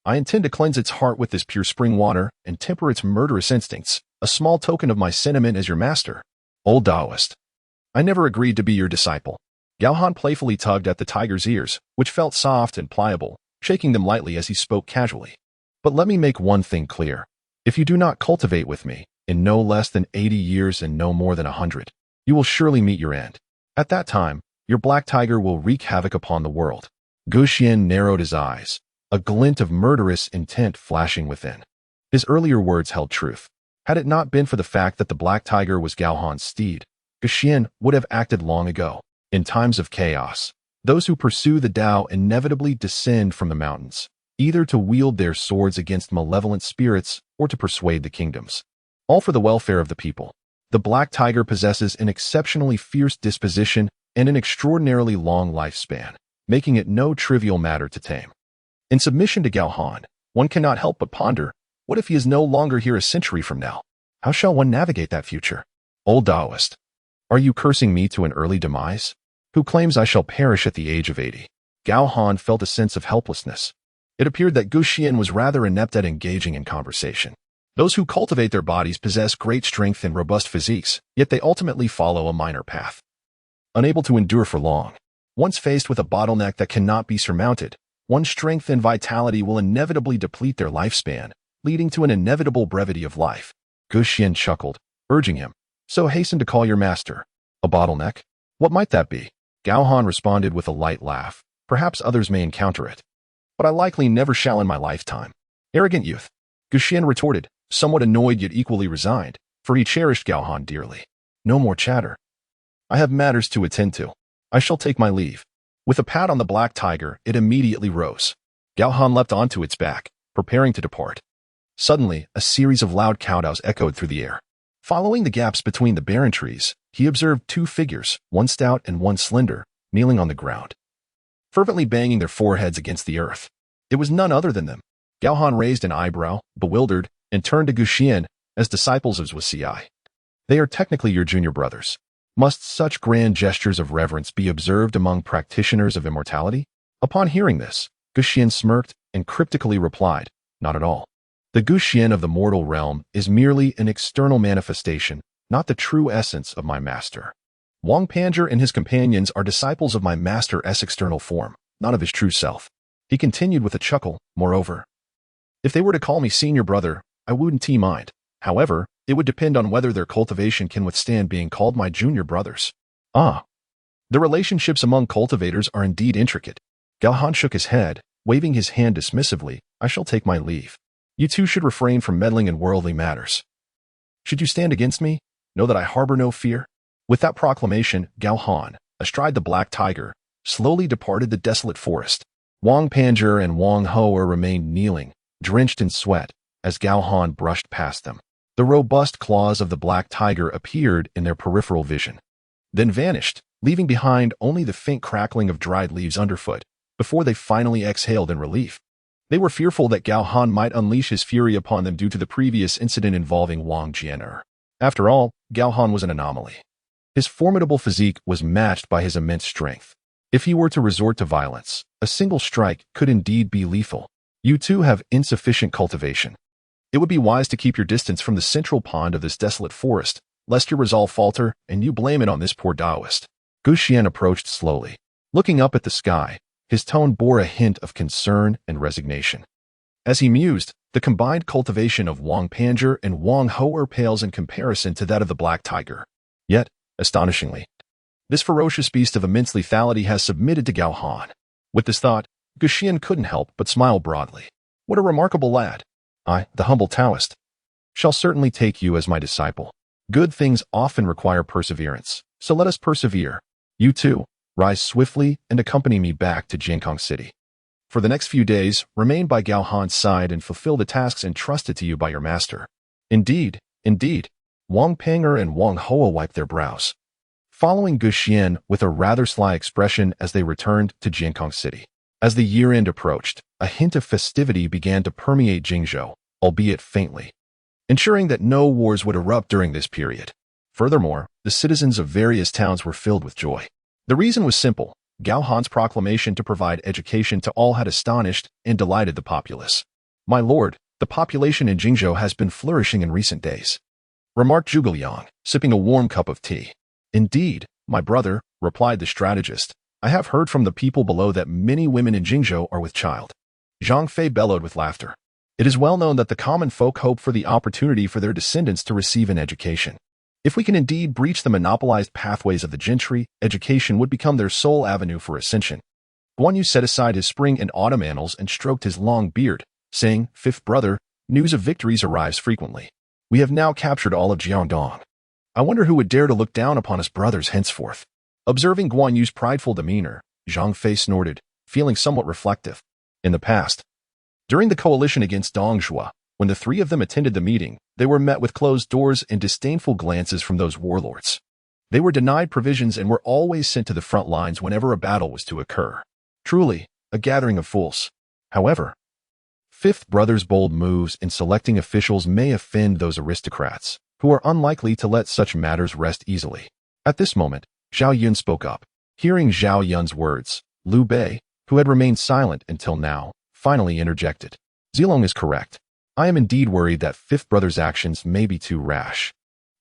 I intend to cleanse its heart with this pure spring water and temper its murderous instincts, a small token of my sentiment as your master. Old Taoist, I never agreed to be your disciple. Gao Han playfully tugged at the tiger's ears, which felt soft and pliable, shaking them lightly as he spoke casually. But let me make one thing clear. If you do not cultivate with me, in no less than 80 years and no more than 100, you will surely meet your end. At that time, your black tiger will wreak havoc upon the world. Guxian narrowed his eyes, a glint of murderous intent flashing within. His earlier words held truth. Had it not been for the fact that the black tiger was Gao Han's steed, Guxian would have acted long ago. In times of chaos, those who pursue the Tao inevitably descend from the mountains, either to wield their swords against malevolent spirits or to persuade the kingdoms, all for the welfare of the people. The black tiger possesses an exceptionally fierce disposition and an extraordinarily long lifespan, making it no trivial matter to tame. In submission to Gao Han, one cannot help but ponder, what if he is no longer here a century from now? How shall one navigate that future? Old Taoist, are you cursing me to an early demise? Who claims I shall perish at the age of 80? Gao Han felt a sense of helplessness. It appeared that Guxian was rather inept at engaging in conversation. Those who cultivate their bodies possess great strength and robust physiques, yet they ultimately follow a minor path. Unable to endure for long, once faced with a bottleneck that cannot be surmounted, one's strength and vitality will inevitably deplete their lifespan, leading to an inevitable brevity of life. Guxian chuckled, urging him, "So hasten to call your master." A bottleneck? What might that be? Gao Han responded with a light laugh. Perhaps others may encounter it, but I likely never shall in my lifetime. Arrogant youth. Guxian retorted, somewhat annoyed yet equally resigned, for he cherished Gao Han dearly. No more chatter. I have matters to attend to. I shall take my leave. With a pat on the black tiger, it immediately rose. Gao Han leapt onto its back, preparing to depart. Suddenly, a series of loud kowtows echoed through the air. Following the gaps between the barren trees, he observed two figures, one stout and one slender, kneeling on the ground, fervently banging their foreheads against the earth. It was none other than them. Gao Han raised an eyebrow, bewildered, and turned to Guxian as disciples of Zhuge. They are technically your junior brothers. Must such grand gestures of reverence be observed among practitioners of immortality? Upon hearing this, Guxian smirked and cryptically replied, not at all. The Guxian of the mortal realm is merely an external manifestation, not the true essence of my master. Wang Panjie and his companions are disciples of my master's external form, not of his true self. He continued with a chuckle, moreover. If they were to call me senior brother, I wouldn't mind. However, it would depend on whether their cultivation can withstand being called my junior brothers. Ah. The relationships among cultivators are indeed intricate. Gao Han shook his head, waving his hand dismissively. I shall take my leave. You two should refrain from meddling in worldly matters. Should you stand against me, know that I harbor no fear. With that proclamation, Gao Han, astride the black tiger, slowly departed the desolate forest. Wang Panjie and Wang Hoa remained kneeling, drenched in sweat, as Gao Han brushed past them. The robust claws of the black tiger appeared in their peripheral vision, then vanished, leaving behind only the faint crackling of dried leaves underfoot, before they finally exhaled in relief. They were fearful that Gao Han might unleash his fury upon them due to the previous incident involving Wang Jianer. After all, Gao Han was an anomaly. His formidable physique was matched by his immense strength. If he were to resort to violence, a single strike could indeed be lethal. You two have insufficient cultivation. It would be wise to keep your distance from the central pond of this desolate forest, lest your resolve falter and you blame it on this poor Taoist. Guxian approached slowly. Looking up at the sky, his tone bore a hint of concern and resignation. As he mused, the combined cultivation of Wang Panjie and Wang Hoa pales in comparison to that of the black tiger. Yet, astonishingly, this ferocious beast of immense lethality has submitted to Gao Han. With this thought, Guxian couldn't help but smile broadly. What a remarkable lad. I, the humble Taoist, shall certainly take you as my disciple. Good things often require perseverance, so let us persevere. You too, rise swiftly and accompany me back to Jiankong City. For the next few days, remain by Gao Han's side and fulfill the tasks entrusted to you by your master. Indeed, indeed. Wang Panjie and Wang Hoa wiped their brows, following Guxian with a rather sly expression as they returned to Jiankong City. As the year-end approached, a hint of festivity began to permeate Jingzhou, albeit faintly, ensuring that no wars would erupt during this period. Furthermore, the citizens of various towns were filled with joy. The reason was simple. Gao Han's proclamation to provide education to all had astonished and delighted the populace. My lord, the population in Jingzhou has been flourishing in recent days, remarked Zhuge Liang, sipping a warm cup of tea. Indeed, my brother, replied the strategist. I have heard from the people below that many women in Jingzhou are with child. Zhang Fei bellowed with laughter. It is well known that the common folk hope for the opportunity for their descendants to receive an education. If we can indeed breach the monopolized pathways of the gentry, education would become their sole avenue for ascension. Guan Yu set aside his spring and autumn annals and stroked his long beard, saying, Fifth brother, news of victories arrives frequently. We have now captured all of Jiangdong. I wonder who would dare to look down upon us brothers henceforth. Observing Guan Yu's prideful demeanor, Zhang Fei snorted, feeling somewhat reflective. In the past, during the coalition against Dongzhuo, when the three of them attended the meeting, they were met with closed doors and disdainful glances from those warlords. They were denied provisions and were always sent to the front lines whenever a battle was to occur. Truly, a gathering of fools. However, Fifth Brother's bold moves in selecting officials may offend those aristocrats, who are unlikely to let such matters rest easily. At this moment, Zhao Yun spoke up. Hearing Zhao Yun's words, Liu Bei, who had remained silent until now, finally interjected. Zilong is correct. I am indeed worried that Fifth Brother's actions may be too rash.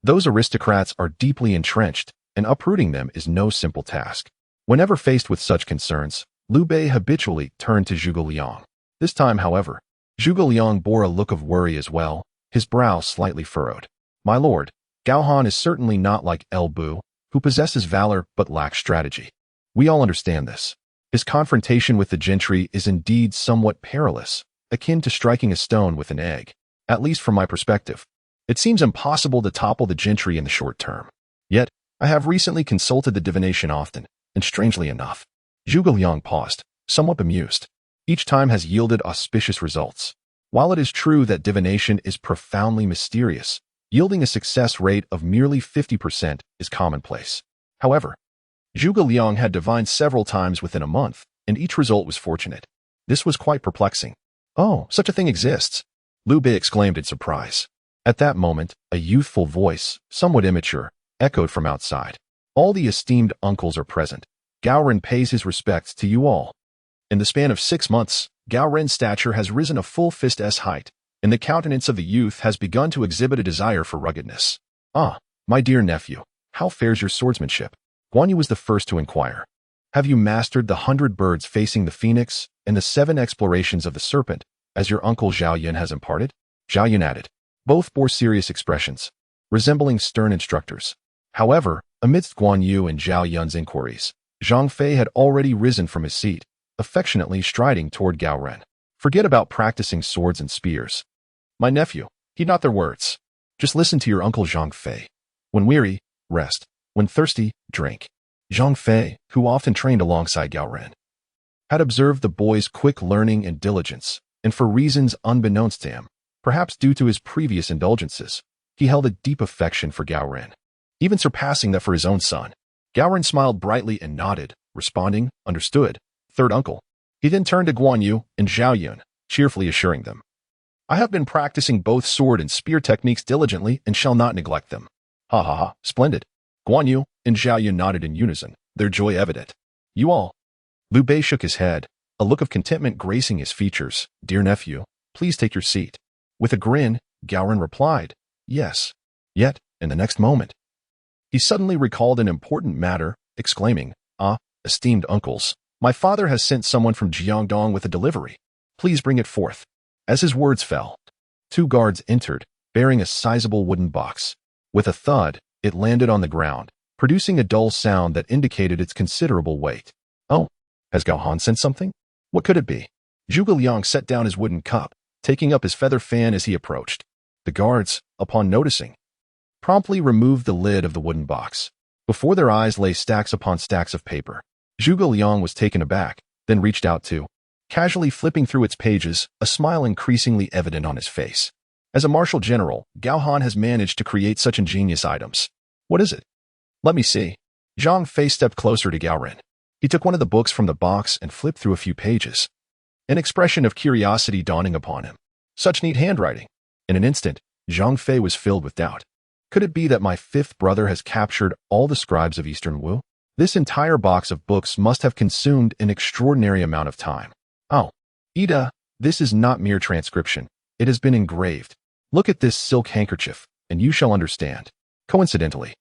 Those aristocrats are deeply entrenched, and uprooting them is no simple task. Whenever faced with such concerns, Liu Bei habitually turned to Zhuge Liang. This time, however, Zhuge Liang bore a look of worry as well, his brow slightly furrowed. My lord, Gao Han is certainly not like El Bu, who possesses valor but lacks strategy. We all understand this. His confrontation with the gentry is indeed somewhat perilous, akin to striking a stone with an egg, at least from my perspective. It seems impossible to topple the gentry in the short term. Yet, I have recently consulted the divination often, and strangely enough, Zhuge Liang paused, somewhat bemused. Each time has yielded auspicious results. While it is true that divination is profoundly mysterious, yielding a success rate of merely 50% is commonplace. However, Zhuge Liang had divined several times within a month, and each result was fortunate. This was quite perplexing. Oh, such a thing exists, Liu Bei exclaimed in surprise. At that moment, a youthful voice, somewhat immature, echoed from outside. All the esteemed uncles are present. Gao Ren pays his respects to you all. In the span of 6 months, Gao Ren's stature has risen a full fist-s height, and the countenance of the youth has begun to exhibit a desire for ruggedness. Ah, my dear nephew, how fares your swordsmanship? Guan Yu was the first to inquire. Have you mastered the 100 birds facing the phoenix and the 7 explorations of the serpent, as your uncle Zhao Yun has imparted? Zhao Yun added. Both bore serious expressions, resembling stern instructors. However, amidst Guan Yu and Zhao Yun's inquiries, Zhang Fei had already risen from his seat, affectionately striding toward Gao Ren. Forget about practicing swords and spears. My nephew, heed not their words. Just listen to your uncle Zhang Fei. When weary, rest. When thirsty, drink. Zhang Fei, who often trained alongside Gao Ren, had observed the boy's quick learning and diligence, and for reasons unbeknownst to him, perhaps due to his previous indulgences, he held a deep affection for Gao Ren, even surpassing that for his own son. Gao Ren smiled brightly and nodded, responding, understood, third uncle. He then turned to Guan Yu and Zhao Yun, cheerfully assuring them. I have been practicing both sword and spear techniques diligently and shall not neglect them. Ha ha ha, splendid. Guan Yu and Zhao Yun nodded in unison, their joy evident. You all. Liu Bei shook his head, a look of contentment gracing his features. Dear nephew, please take your seat. With a grin, Gao Ren replied, yes. Yet, in the next moment, he suddenly recalled an important matter, exclaiming, Ah, esteemed uncles, my father has sent someone from Jiangdong with a delivery. Please bring it forth. As his words fell, 2 guards entered, bearing a sizable wooden box. With a thud, it landed on the ground, producing a dull sound that indicated its considerable weight. Oh, has Gao Han sent something? What could it be? Zhuge Liang set down his wooden cup, taking up his feather fan as he approached. The guards, upon noticing, promptly removed the lid of the wooden box. Before their eyes lay stacks upon stacks of paper. Zhuge Liang was taken aback, then reached out to, casually flipping through its pages, a smile increasingly evident on his face. As a martial general, Gao Han has managed to create such ingenious items. What is it? Let me see. Zhang Fei stepped closer to Gao Ren. He took one of the books from the box and flipped through a few pages. An expression of curiosity dawning upon him. Such neat handwriting. In an instant, Zhang Fei was filled with doubt. Could it be that my 5th brother has captured all the scribes of Eastern Wu? This entire box of books must have consumed an extraordinary amount of time. Oh, Yide, this is not mere transcription. It has been engraved. Look at this silk handkerchief, and you shall understand. Coincidentally,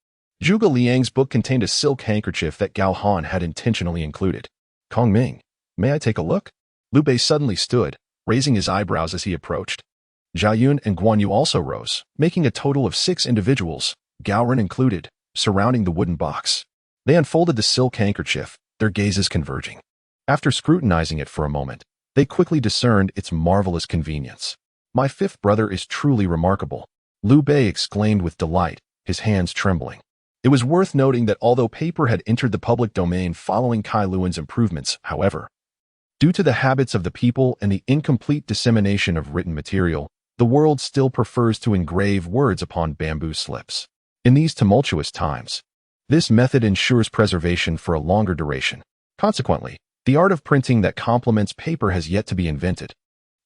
Zhuge Liang's book contained a silk handkerchief that Gao Han had intentionally included. Kong Ming, may I take a look? Liu Bei suddenly stood, raising his eyebrows as he approached. Zhao Yun and Guan Yu also rose, making a total of 6 individuals, Gao Ren included, surrounding the wooden box. They unfolded the silk handkerchief, their gazes converging. After scrutinizing it for a moment, they quickly discerned its marvelous convenience. My 5th brother is truly remarkable. Liu Bei exclaimed with delight, his hands trembling. It was worth noting that although paper had entered the public domain following Kai Luan's improvements, however, due to the habits of the people and the incomplete dissemination of written material, the world still prefers to engrave words upon bamboo slips. In these tumultuous times, this method ensures preservation for a longer duration. Consequently, the art of printing that complements paper has yet to be invented,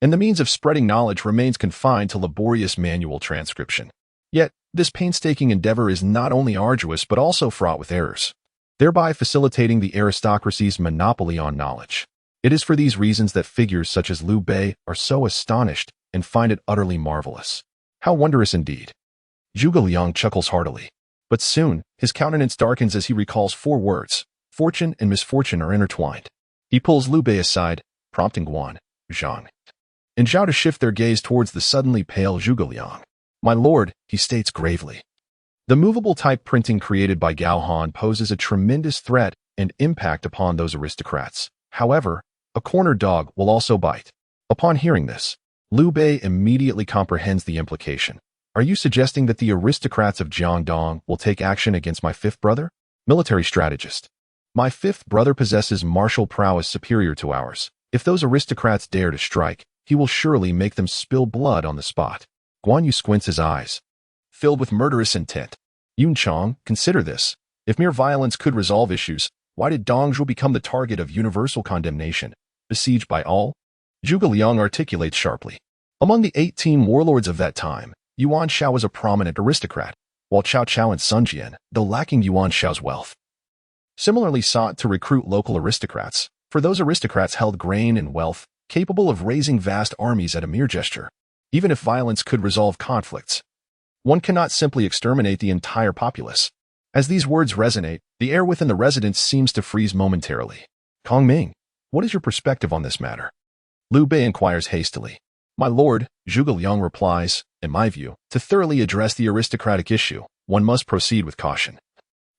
and the means of spreading knowledge remains confined to laborious manual transcription. Yet, this painstaking endeavor is not only arduous but also fraught with errors, thereby facilitating the aristocracy's monopoly on knowledge. It is for these reasons that figures such as Liu Bei are so astonished and find it utterly marvelous. How wondrous indeed! Zhuge Liang chuckles heartily. But soon, his countenance darkens as he recalls 4 words. Fortune and misfortune are intertwined. He pulls Liu Bei aside, prompting Guan, Zhang, and Zhao to shift their gaze towards the suddenly pale Zhuge Liang. My lord, he states gravely. The movable type printing created by Gao Han poses a tremendous threat and impact upon those aristocrats. However, a cornered dog will also bite. Upon hearing this, Liu Bei immediately comprehends the implication. Are you suggesting that the aristocrats of Jiangdong will take action against my 5th brother? Military strategist. My 5th brother possesses martial prowess superior to ours. If those aristocrats dare to strike, he will surely make them spill blood on the spot. Guan Yu squints his eyes, filled with murderous intent. Yun Chang, consider this. If mere violence could resolve issues, why did Dongzhou become the target of universal condemnation, besieged by all? Zhuge Liang articulates sharply. Among the 18 warlords of that time, Yuan Shao was a prominent aristocrat, while Cao Cao and Sun Jian, though lacking Yuan Shao's wealth, similarly sought to recruit local aristocrats, for those aristocrats held grain and wealth, capable of raising vast armies at a mere gesture. Even if violence could resolve conflicts, one cannot simply exterminate the entire populace. As these words resonate, the air within the residence seems to freeze momentarily. Kong Ming, what is your perspective on this matter? Liu Bei inquires hastily. My lord, Zhuge Liang replies, in my view, to thoroughly address the aristocratic issue, one must proceed with caution.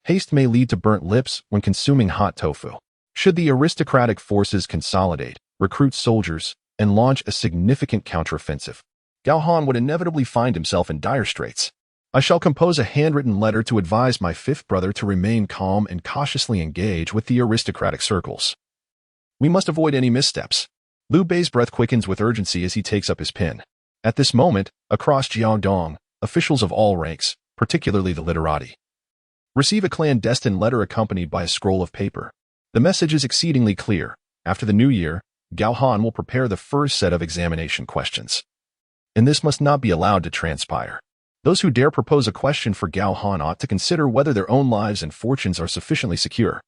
Haste may lead to burnt lips when consuming hot tofu. Should the aristocratic forces consolidate, recruit soldiers, and launch a significant counteroffensive, Gao Han would inevitably find himself in dire straits. I shall compose a handwritten letter to advise my 5th brother to remain calm and cautiously engage with the aristocratic circles. We must avoid any missteps. Liu Bei's breath quickens with urgency as he takes up his pen. At this moment, across Jiangdong, officials of all ranks, particularly the literati, receive a clandestine letter accompanied by a scroll of paper. The message is exceedingly clear. After the new year, Gao Han will prepare the first set of examination questions, and this must not be allowed to transpire. Those who dare propose a question for Gao Han ought to consider whether their own lives and fortunes are sufficiently secure.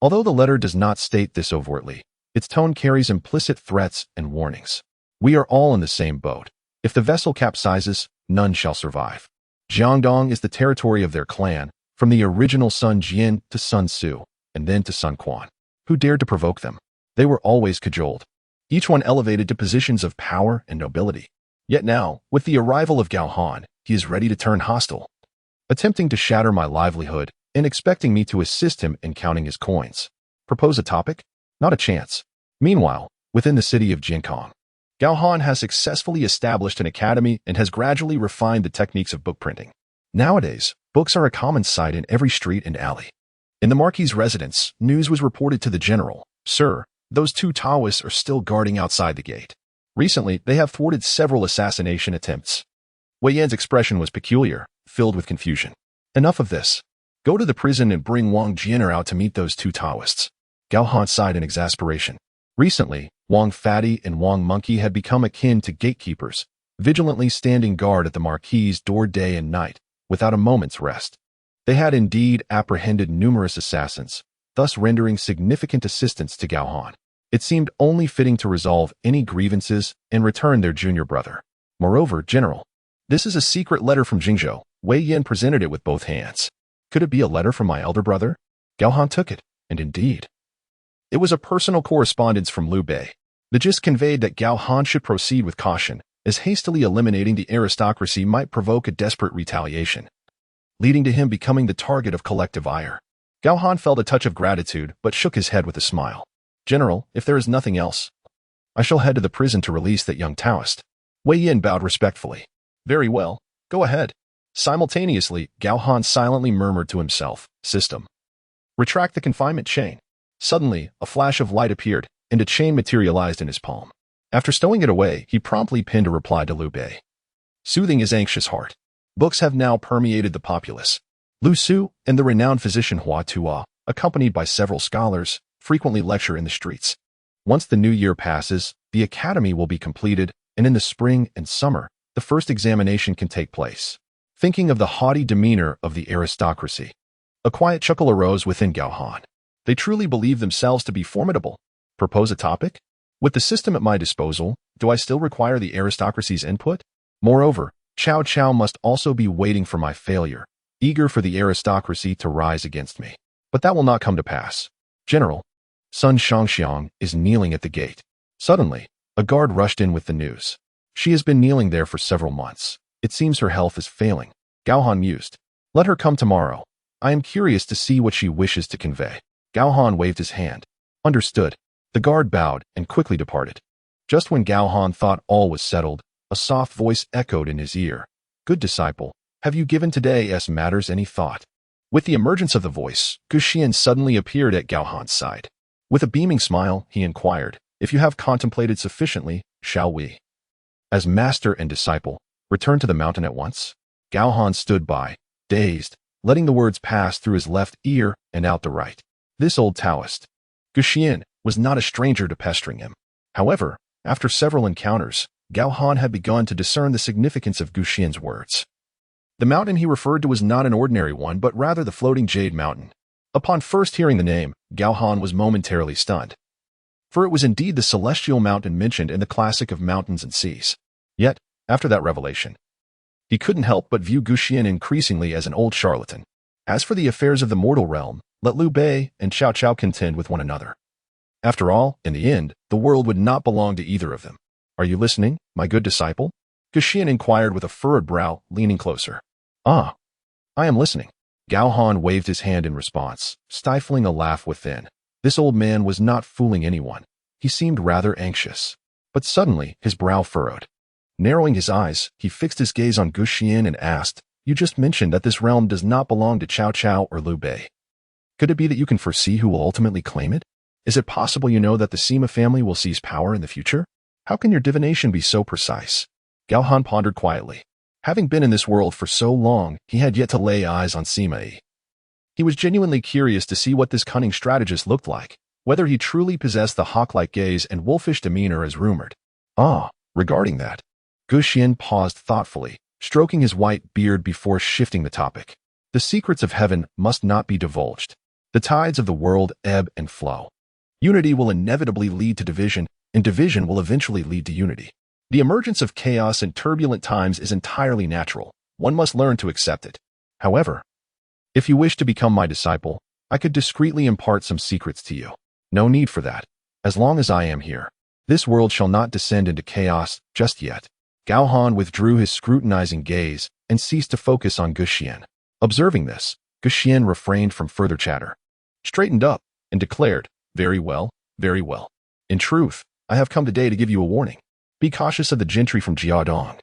Although the letter does not state this overtly, its tone carries implicit threats and warnings. We are all in the same boat. If the vessel capsizes, none shall survive. Jiangdong is the territory of their clan, from the original Sun Jian to Sun Su, and then to Sun Quan. Who dared to provoke them? They were always cajoled, each one elevated to positions of power and nobility. Yet now, with the arrival of Gao Han, he is ready to turn hostile, attempting to shatter my livelihood and expecting me to assist him in counting his coins. Propose a topic? Not a chance. Meanwhile, within the city of Jinkong, Gao Han has successfully established an academy and has gradually refined the techniques of book printing. Nowadays, books are a common sight in every street and alley. In the Marquis's residence, news was reported to the general. Sir, those 2 Taoists are still guarding outside the gate. Recently, they have thwarted several assassination attempts. Wei Yan's expression was peculiar, filled with confusion. Enough of this. Go to the prison and bring Wang Jianer out to meet those 2 Taoists. Gao Han sighed in exasperation. Recently, Wang Fatty and Wang Monkey had become akin to gatekeepers, vigilantly standing guard at the Marquis's door day and night, without a moment's rest. They had indeed apprehended numerous assassins, thus rendering significant assistance to Gao Han. It seemed only fitting to resolve any grievances and return their junior brother. Moreover, General, this is a secret letter from Jingzhou. Wei Yan presented it with both hands. Could it be a letter from my elder brother? Gao Han took it, and indeed, it was a personal correspondence from Liu Bei. The gist conveyed that Gao Han should proceed with caution, as hastily eliminating the aristocracy might provoke a desperate retaliation, leading to him becoming the target of collective ire. Gao Han felt a touch of gratitude, but shook his head with a smile. General, if there is nothing else, I shall head to the prison to release that young Taoist. Wei Yan bowed respectfully. Very well, go Go ahead. Simultaneously, Gao Han silently murmured to himself, System. Retract the confinement chain. Suddenly, a flash of light appeared, and a chain materialized in his palm. After stowing it away, he promptly pinned a reply to Liu Bei, soothing his anxious heart. Books have now permeated the populace. Lu Su and the renowned physician Hua Tuo, accompanied by several scholars, frequently lecture in the streets. Once the new year passes, the academy will be completed, and in the spring and summer, the first examination can take place. Thinking of the haughty demeanor of the aristocracy, a quiet chuckle arose within Gao Han. They truly believe themselves to be formidable. Propose a topic? With the system at my disposal, do I still require the aristocracy's input? Moreover, Cao Cao must also be waiting for my failure, eager for the aristocracy to rise against me. But that will not come to pass. General, Sun Shangxiang is kneeling at the gate. Suddenly, a guard rushed in with the news. She has been kneeling there for several months. It seems her health is failing. Gao Han mused. Let her come tomorrow. I am curious to see what she wishes to convey. Gao Han waved his hand. Understood. The guard bowed and quickly departed. Just when Gao Han thought all was settled, a soft voice echoed in his ear. Good disciple, have you given today's matters any thought? With the emergence of the voice, Gu Xian suddenly appeared at Gao Han's side. With a beaming smile, he inquired, if you have contemplated sufficiently, shall we, as master and disciple, return to the mountain at once? Gao Han stood by, dazed, letting the words pass through his left ear and out the right. This old Taoist, Gu Xian, was not a stranger to pestering him. However, after several encounters, Gao Han had begun to discern the significance of Gu Xian's words. The mountain he referred to was not an ordinary one, but rather the floating Jade Mountain. Upon first hearing the name, Gao Han was momentarily stunned. For it was indeed the celestial mountain mentioned in the classic of mountains and seas. Yet, after that revelation, he couldn't help but view Gu Xian increasingly as an old charlatan. As for the affairs of the mortal realm, let Liu Bei and Cao Cao contend with one another. After all, in the end, the world would not belong to either of them. Are you listening, my good disciple? Gu Xian inquired with a furrowed brow, leaning closer. Ah, I am listening. Gao Han waved his hand in response, stifling a laugh within. This old man was not fooling anyone. He seemed rather anxious. But suddenly, his brow furrowed. Narrowing his eyes, he fixed his gaze on Gu Xian and asked, You just mentioned that this realm does not belong to Cao Cao or Liu Bei. Could it be that you can foresee who will ultimately claim it? Is it possible you know that the Sima family will seize power in the future? How can your divination be so precise? Gao Han pondered quietly. Having been in this world for so long, he had yet to lay eyes on Sima Yi. He was genuinely curious to see what this cunning strategist looked like, whether he truly possessed the hawk-like gaze and wolfish demeanor as rumored. Regarding that, Gu Xian paused thoughtfully, stroking his white beard before shifting the topic. The secrets of heaven must not be divulged. The tides of the world ebb and flow. Unity will inevitably lead to division, and division will eventually lead to unity. The emergence of chaos in turbulent times is entirely natural. One must learn to accept it. However, if you wish to become my disciple, I could discreetly impart some secrets to you. No need for that. As long as I am here, this world shall not descend into chaos just yet. Gao Han withdrew his scrutinizing gaze and ceased to focus on Gu Xian. Observing this, Gu Xian refrained from further chatter, straightened up, and declared, Very well, very well. In truth, I have come today to give you a warning. Be cautious of the gentry from Jiadong.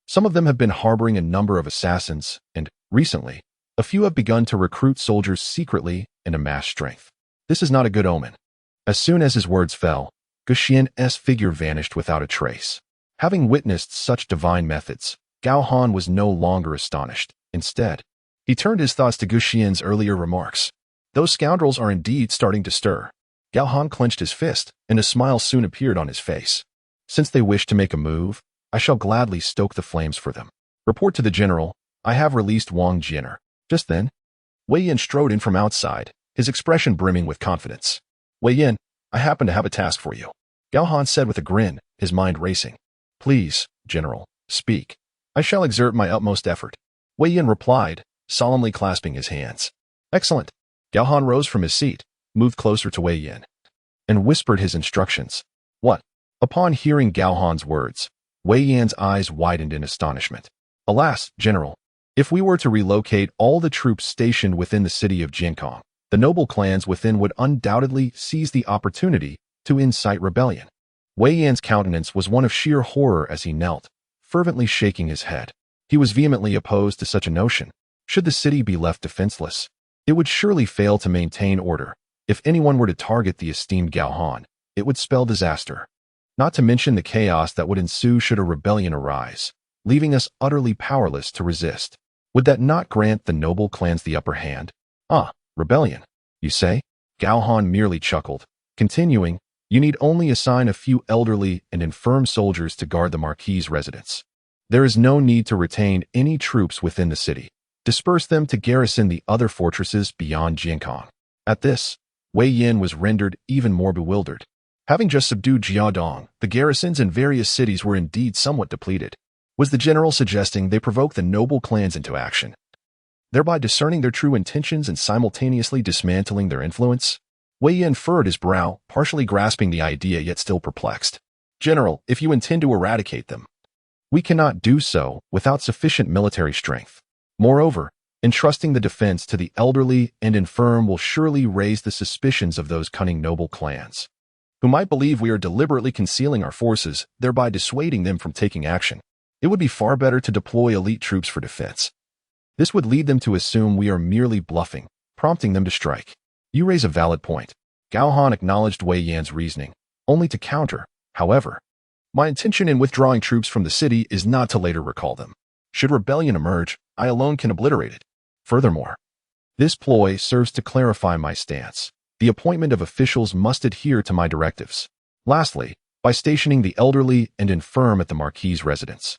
Some of them have been harboring a number of assassins, and, recently, a few have begun to recruit soldiers secretly and amass strength. This is not a good omen. As soon as his words fell, Gu Xian's figure vanished without a trace. Having witnessed such divine methods, Gao Han was no longer astonished. Instead, he turned his thoughts to Gu Xian's earlier remarks. Those scoundrels are indeed starting to stir. Gao Han clenched his fist, and a smile soon appeared on his face. Since they wish to make a move, I shall gladly stoke the flames for them. Report to the general, I have released Wang Jinner. Just then, Wei Yin strode in from outside, his expression brimming with confidence. Wei Yin, I happen to have a task for you. Gao Han said with a grin, his mind racing. Please, General, speak. I shall exert my utmost effort. Wei Yin replied, solemnly clasping his hands. Excellent. Gao Han rose from his seat, moved closer to Wei Yin, and whispered his instructions. What? Upon hearing Gao Han's words, Wei Yan's eyes widened in astonishment. Alas, General, if we were to relocate all the troops stationed within the city of Jinkong, the noble clans within would undoubtedly seize the opportunity to incite rebellion. Wei Yan's countenance was one of sheer horror as he knelt, fervently shaking his head. He was vehemently opposed to such a notion. Should the city be left defenseless, it would surely fail to maintain order. If anyone were to target the esteemed Gao Han, it would spell disaster. Not to mention the chaos that would ensue should a rebellion arise, leaving us utterly powerless to resist. Would that not grant the noble clans the upper hand? Ah, rebellion, you say? Gao Han merely chuckled, continuing, you need only assign a few elderly and infirm soldiers to guard the Marquis's residence. There is no need to retain any troops within the city. Disperse them to garrison the other fortresses beyond Jiankang. At this, Wei Yin was rendered even more bewildered. Having just subdued Jiadong, the garrisons in various cities were indeed somewhat depleted. Was the general suggesting they provoke the noble clans into action, thereby discerning their true intentions and simultaneously dismantling their influence? Wei Yin furrowed his brow, partially grasping the idea yet still perplexed. General, if you intend to eradicate them, we cannot do so without sufficient military strength. Moreover, entrusting the defense to the elderly and infirm will surely raise the suspicions of those cunning noble clans, who might believe we are deliberately concealing our forces, thereby dissuading them from taking action. It would be far better to deploy elite troops for defense. This would lead them to assume we are merely bluffing, prompting them to strike. You raise a valid point. Gao Han acknowledged Wei Yan's reasoning, only to counter, however. My intention in withdrawing troops from the city is not to later recall them. Should rebellion emerge, I alone can obliterate it. Furthermore, this ploy serves to clarify my stance. The appointment of officials must adhere to my directives. Lastly, by stationing the elderly and infirm at the Marquis's residence,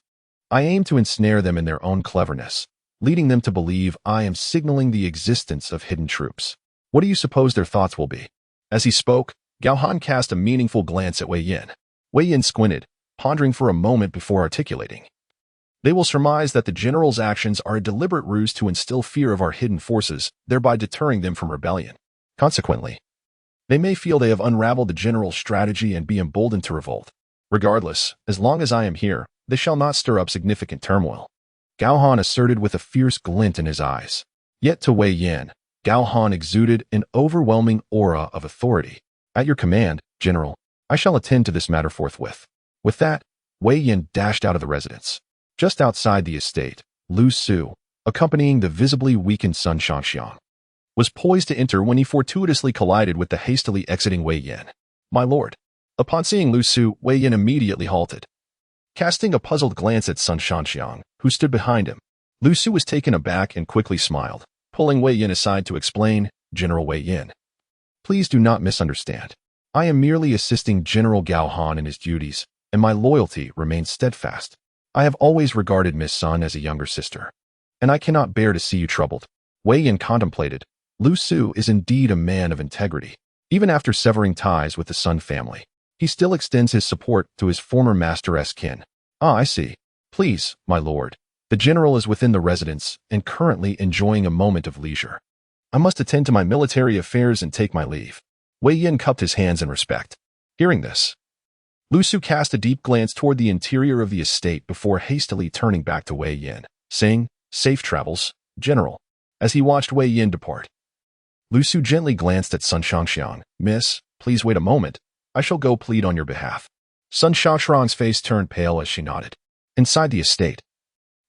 I aim to ensnare them in their own cleverness, leading them to believe I am signaling the existence of hidden troops. What do you suppose their thoughts will be? As he spoke, Gao Han cast a meaningful glance at Wei Yin. Wei Yin squinted, pondering for a moment before articulating. They will surmise that the general's actions are a deliberate ruse to instill fear of our hidden forces, thereby deterring them from rebellion. Consequently, they may feel they have unraveled the general's strategy and be emboldened to revolt. Regardless, as long as I am here, they shall not stir up significant turmoil. Gao Han asserted with a fierce glint in his eyes. Yet to Wei Yin, Gao Han exuded an overwhelming aura of authority. At your command, General, I shall attend to this matter forthwith. With that, Wei Yin dashed out of the residence. Just outside the estate, Lu Su, accompanying the visibly weakened Sun Shangxiang, was poised to enter when he fortuitously collided with the hastily exiting Wei Yin. My lord. Upon seeing Lu Su, Wei Yin immediately halted. Casting a puzzled glance at Sun Shangxiang, who stood behind him, Lu Su was taken aback and quickly smiled, pulling Wei Yin aside to explain, General Wei Yin, please do not misunderstand. I am merely assisting General Gao Han in his duties, and my loyalty remains steadfast. I have always regarded Miss Sun as a younger sister, and I cannot bear to see you troubled. Wei Yin contemplated. Lu Su is indeed a man of integrity. Even after severing ties with the Sun family, he still extends his support to his former master's kin. Ah, I see. Please, my lord. The general is within the residence and currently enjoying a moment of leisure. I must attend to my military affairs and take my leave. Wei Yin cupped his hands in respect. Hearing this, Lu Su cast a deep glance toward the interior of the estate before hastily turning back to Wei Yin, saying, Safe travels, General. As he watched Wei Yin depart, Lu Su gently glanced at Sun Shangxiang. Miss, please wait a moment. I shall go plead on your behalf. Sun Shangxiang's face turned pale as she nodded. Inside the estate,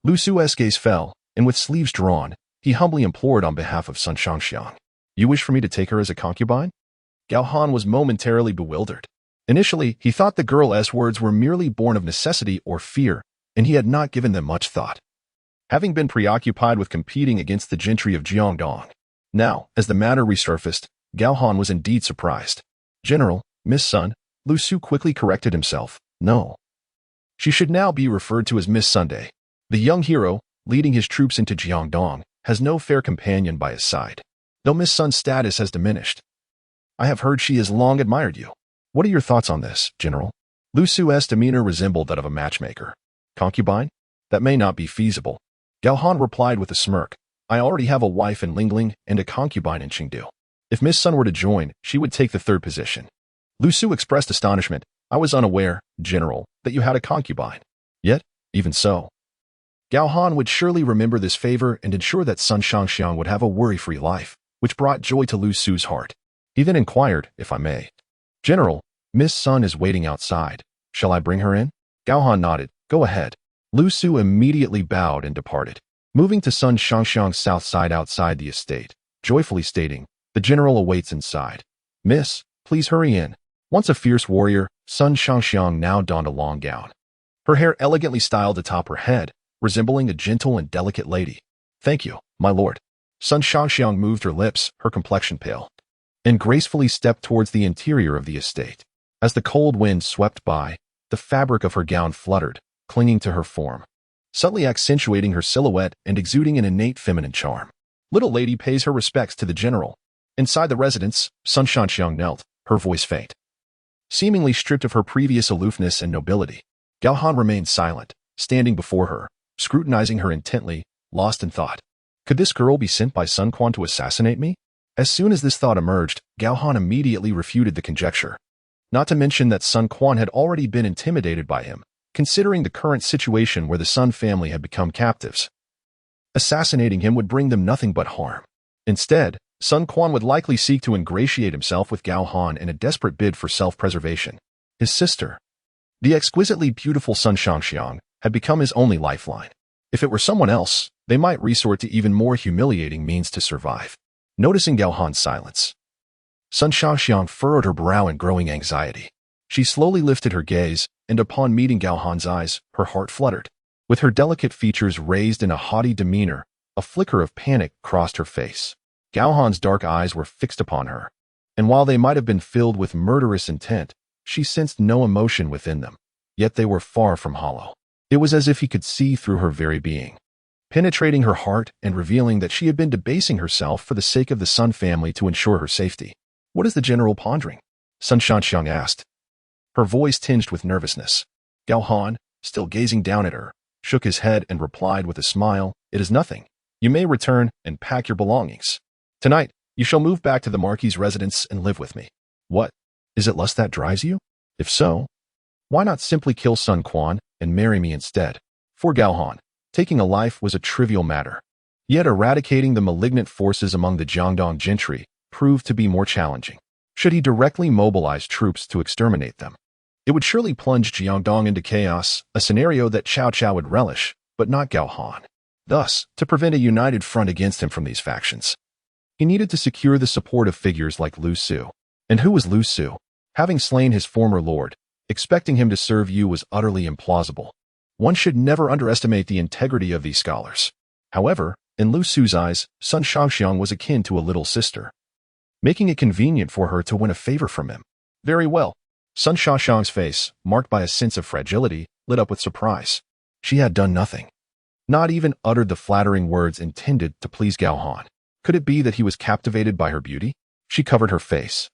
Lu Su's gaze fell, and with sleeves drawn, he humbly implored on behalf of Sun Shangxiang. You wish for me to take her as a concubine? Gao Han was momentarily bewildered. Initially, he thought the girl's words were merely born of necessity or fear, and he had not given them much thought, having been preoccupied with competing against the gentry of Jiangdong. Now, as the matter resurfaced, Gao Han was indeed surprised. General, Miss Sun, Lu Su quickly corrected himself. No. She should now be referred to as Miss Sunday. The young hero, leading his troops into Jiangdong, has no fair companion by his side, though Miss Sun's status has diminished. I have heard she has long admired you. What are your thoughts on this, General? Lu Su's demeanor resembled that of a matchmaker. Concubine? That may not be feasible. Gao Han replied with a smirk. I already have a wife in Lingling and a concubine in Chengdu. If Miss Sun were to join, she would take the third position. Lu Su expressed astonishment. I was unaware, General, that you had a concubine. Yet, even so, Gao Han would surely remember this favor and ensure that Sun Shangxiang would have a worry-free life, which brought joy to Lu Su's heart. He then inquired, if I may. General, Miss Sun is waiting outside. Shall I bring her in? Gao Han nodded. Go ahead. Lu Su immediately bowed and departed, moving to Sun Shangxiang's south side outside the estate, joyfully stating, "The general awaits inside. Miss, please hurry in." Once a fierce warrior, Sun Shangxiang now donned a long gown. Her hair elegantly styled atop her head, resembling a gentle and delicate lady. "Thank you, my lord." Sun Shangxiang moved her lips, her complexion pale, and gracefully stepped towards the interior of the estate. As the cold wind swept by, the fabric of her gown fluttered, clinging to her form, subtly accentuating her silhouette and exuding an innate feminine charm. Little lady pays her respects to the general. Inside the residence, Sun Shangxiang knelt, her voice faint. Seemingly stripped of her previous aloofness and nobility, Gao Han remained silent, standing before her, scrutinizing her intently, lost in thought. Could this girl be sent by Sun Quan to assassinate me? As soon as this thought emerged, Gao Han immediately refuted the conjecture. Not to mention that Sun Quan had already been intimidated by him, considering the current situation where the Sun family had become captives. Assassinating him would bring them nothing but harm. Instead, Sun Quan would likely seek to ingratiate himself with Gao Han in a desperate bid for self-preservation. His sister, the exquisitely beautiful Sun Shangxiang, had become his only lifeline. If it were someone else, they might resort to even more humiliating means to survive. Noticing Gao Han's silence, Sun Shangxiang furrowed her brow in growing anxiety. She slowly lifted her gaze, and upon meeting Gao Han's eyes, her heart fluttered. With her delicate features raised in a haughty demeanor, a flicker of panic crossed her face. Gao Han's dark eyes were fixed upon her, and while they might have been filled with murderous intent, she sensed no emotion within them, yet they were far from hollow. It was as if he could see through her very being, penetrating her heart and revealing that she had been debasing herself for the sake of the Sun family to ensure her safety. "What is the general pondering?" Sun Shangxiang asked, her voice tinged with nervousness. Gao Han, still gazing down at her, shook his head and replied with a smile, "It is nothing. You may return and pack your belongings. Tonight, you shall move back to the Marquis's residence and live with me." "What? Is it lust that drives you? If so, why not simply kill Sun Quan and marry me instead?" For Gao Han, taking a life was a trivial matter. Yet eradicating the malignant forces among the Jiangdong gentry proved to be more challenging. Should he directly mobilize troops to exterminate them, it would surely plunge Jiangdong into chaos, a scenario that Cao Cao would relish, but not Gao Han. Thus, to prevent a united front against him from these factions, he needed to secure the support of figures like Lu Su. And who was Lu Su? Having slain his former lord, expecting him to serve you was utterly implausible. One should never underestimate the integrity of these scholars. However, in Lu Su's eyes, Sun Shangxiang was akin to a little sister, making it convenient for her to win a favor from him. Very well. Sun Shangxiang's face, marked by a sense of fragility, lit up with surprise. She had done nothing, not even uttered the flattering words intended to please Gao Han. Could it be that he was captivated by her beauty? She covered her face,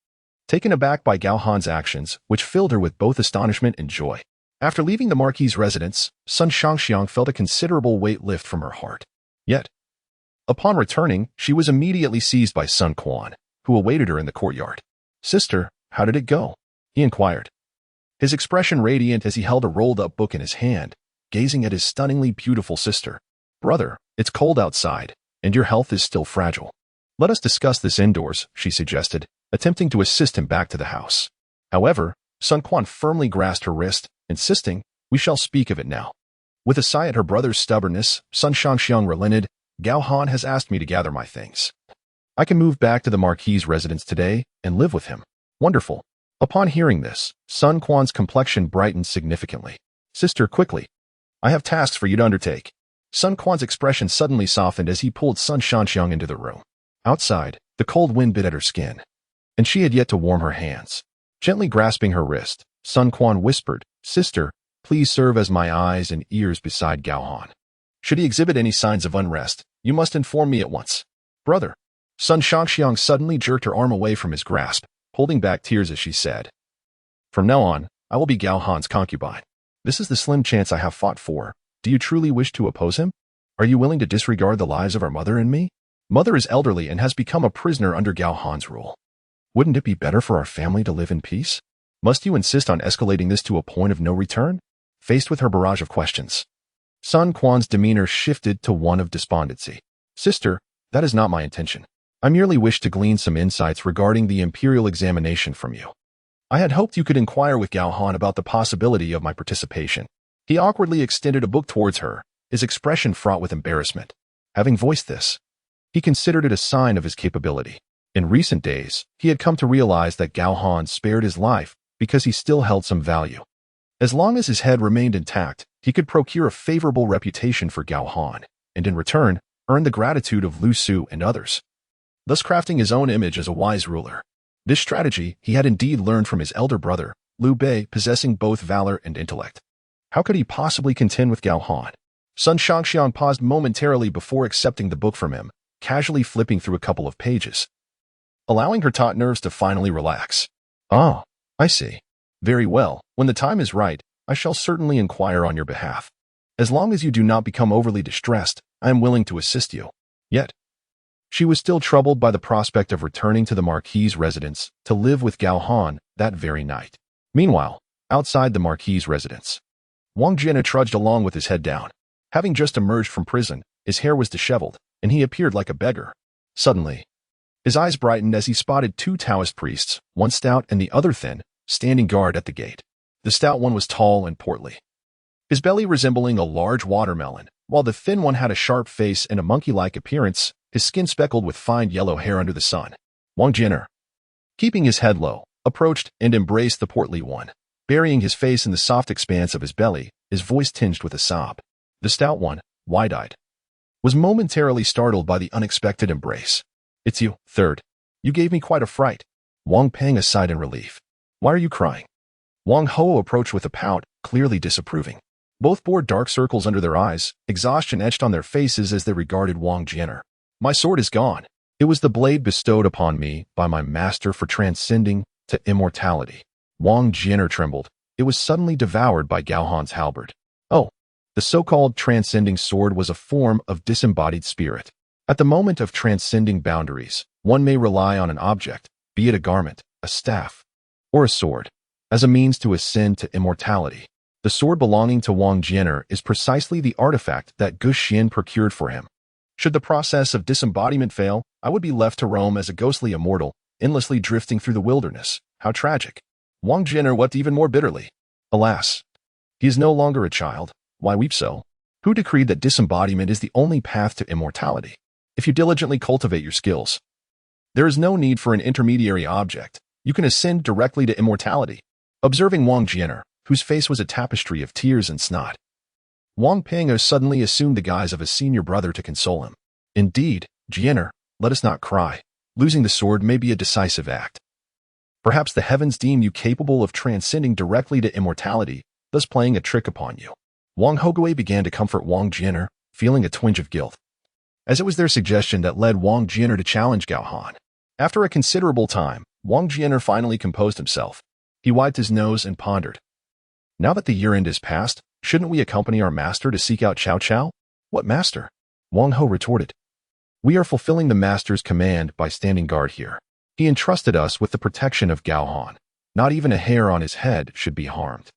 taken aback by Gao Han's actions, which filled her with both astonishment and joy. After leaving the Marquis's residence, Sun Shangxiang felt a considerable weight lift from her heart. Yet, upon returning, she was immediately seized by Sun Quan, who awaited her in the courtyard. "Sister, how did it go?" he inquired, his expression radiant as he held a rolled-up book in his hand, gazing at his stunningly beautiful sister. "Brother, it's cold outside, and your health is still fragile. Let us discuss this indoors," she suggested, attempting to assist him back to the house. However, Sun Quan firmly grasped her wrist, insisting, "We shall speak of it now." With a sigh at her brother's stubbornness, Sun Shangxiang relented. "Gao Han has asked me to gather my things. I can move back to the Marquis's residence today and live with him." "Wonderful." Upon hearing this, Sun Quan's complexion brightened significantly. "Sister, quickly. I have tasks for you to undertake." Sun Quan's expression suddenly softened as he pulled Sun Shangxiang into the room. Outside, the cold wind bit at her skin, and she had yet to warm her hands. Gently grasping her wrist, Sun Quan whispered, "Sister, please serve as my eyes and ears beside Gao Han. Should he exhibit any signs of unrest, you must inform me at once." "Brother." Sun Shangxiang suddenly jerked her arm away from his grasp, holding back tears as she said, "From now on, I will be Gao Han's concubine. This is the slim chance I have fought for. Do you truly wish to oppose him? Are you willing to disregard the lives of our mother and me? Mother is elderly and has become a prisoner under Gao Han's rule. Wouldn't it be better for our family to live in peace? Must you insist on escalating this to a point of no return?" Faced with her barrage of questions, Sun Quan's demeanor shifted to one of despondency. "Sister, that is not my intention. I merely wish to glean some insights regarding the imperial examination from you. I had hoped you could inquire with Gao Han about the possibility of my participation." He awkwardly extended a book towards her, his expression fraught with embarrassment. Having voiced this, he considered it a sign of his capability. In recent days, he had come to realize that Gao Han spared his life because he still held some value. As long as his head remained intact, he could procure a favorable reputation for Gao Han, and in return, earn the gratitude of Lu Su and others, thus crafting his own image as a wise ruler. This strategy he had indeed learned from his elder brother, Liu Bei, possessing both valor and intellect. How could he possibly contend with Gao Han? Sun Shangxiang paused momentarily before accepting the book from him, casually flipping through a couple of pages, allowing her taut nerves to finally relax. Ah, I see. Very well, when the time is right, I shall certainly inquire on your behalf. As long as you do not become overly distressed, I am willing to assist you. Yet, she was still troubled by the prospect of returning to the Marquis's residence to live with Gao Han that very night. Meanwhile, outside the Marquis's residence, Wang Jin had trudged along with his head down. Having just emerged from prison, his hair was disheveled, and he appeared like a beggar. Suddenly, his eyes brightened as he spotted two Taoist priests, one stout and the other thin, standing guard at the gate. The stout one was tall and portly, his belly resembling a large watermelon, while the thin one had a sharp face and a monkey-like appearance, his skin speckled with fine yellow hair under the sun. Wang Jinner, keeping his head low, approached and embraced the portly one, burying his face in the soft expanse of his belly, his voice tinged with a sob. The stout one, wide-eyed, was momentarily startled by the unexpected embrace. It's you, third. You gave me quite a fright. Wang Peng sighed in relief. Why are you crying? Wang Ho approached with a pout, clearly disapproving. Both bore dark circles under their eyes, exhaustion etched on their faces as they regarded Wang Jinner. My sword is gone. It was the blade bestowed upon me by my master for transcending to immortality. Wang Jinner trembled. It was suddenly devoured by Gao Han's halberd. Oh, the so-called transcending sword was a form of disembodied spirit. At the moment of transcending boundaries, one may rely on an object, be it a garment, a staff, or a sword, as a means to ascend to immortality. The sword belonging to Wang Jinner is precisely the artifact that Gu Xian procured for him. Should the process of disembodiment fail, I would be left to roam as a ghostly immortal, endlessly drifting through the wilderness. How tragic. Wang Jinner wept even more bitterly. Alas, he is no longer a child. Why weep so? Who decreed that disembodiment is the only path to immortality? If you diligently cultivate your skills, there is no need for an intermediary object. You can ascend directly to immortality. Observing Wang Jinner, whose face was a tapestry of tears and snot, Wang Peng suddenly assumed the guise of a senior brother to console him. Indeed, Jinner, let us not cry. Losing the sword may be a decisive act. Perhaps the heavens deem you capable of transcending directly to immortality, thus playing a trick upon you. Wang Hogui began to comfort Wang Jinner, feeling a twinge of guilt, as it was their suggestion that led Wang Jinner to challenge Gao Han. After a considerable time, Wang Jinner finally composed himself. He wiped his nose and pondered. Now that the year-end is past, shouldn't we accompany our master to seek out Cao Cao? What master? Wang Ho retorted. We are fulfilling the master's command by standing guard here. He entrusted us with the protection of Gao Han. Not even a hair on his head should be harmed,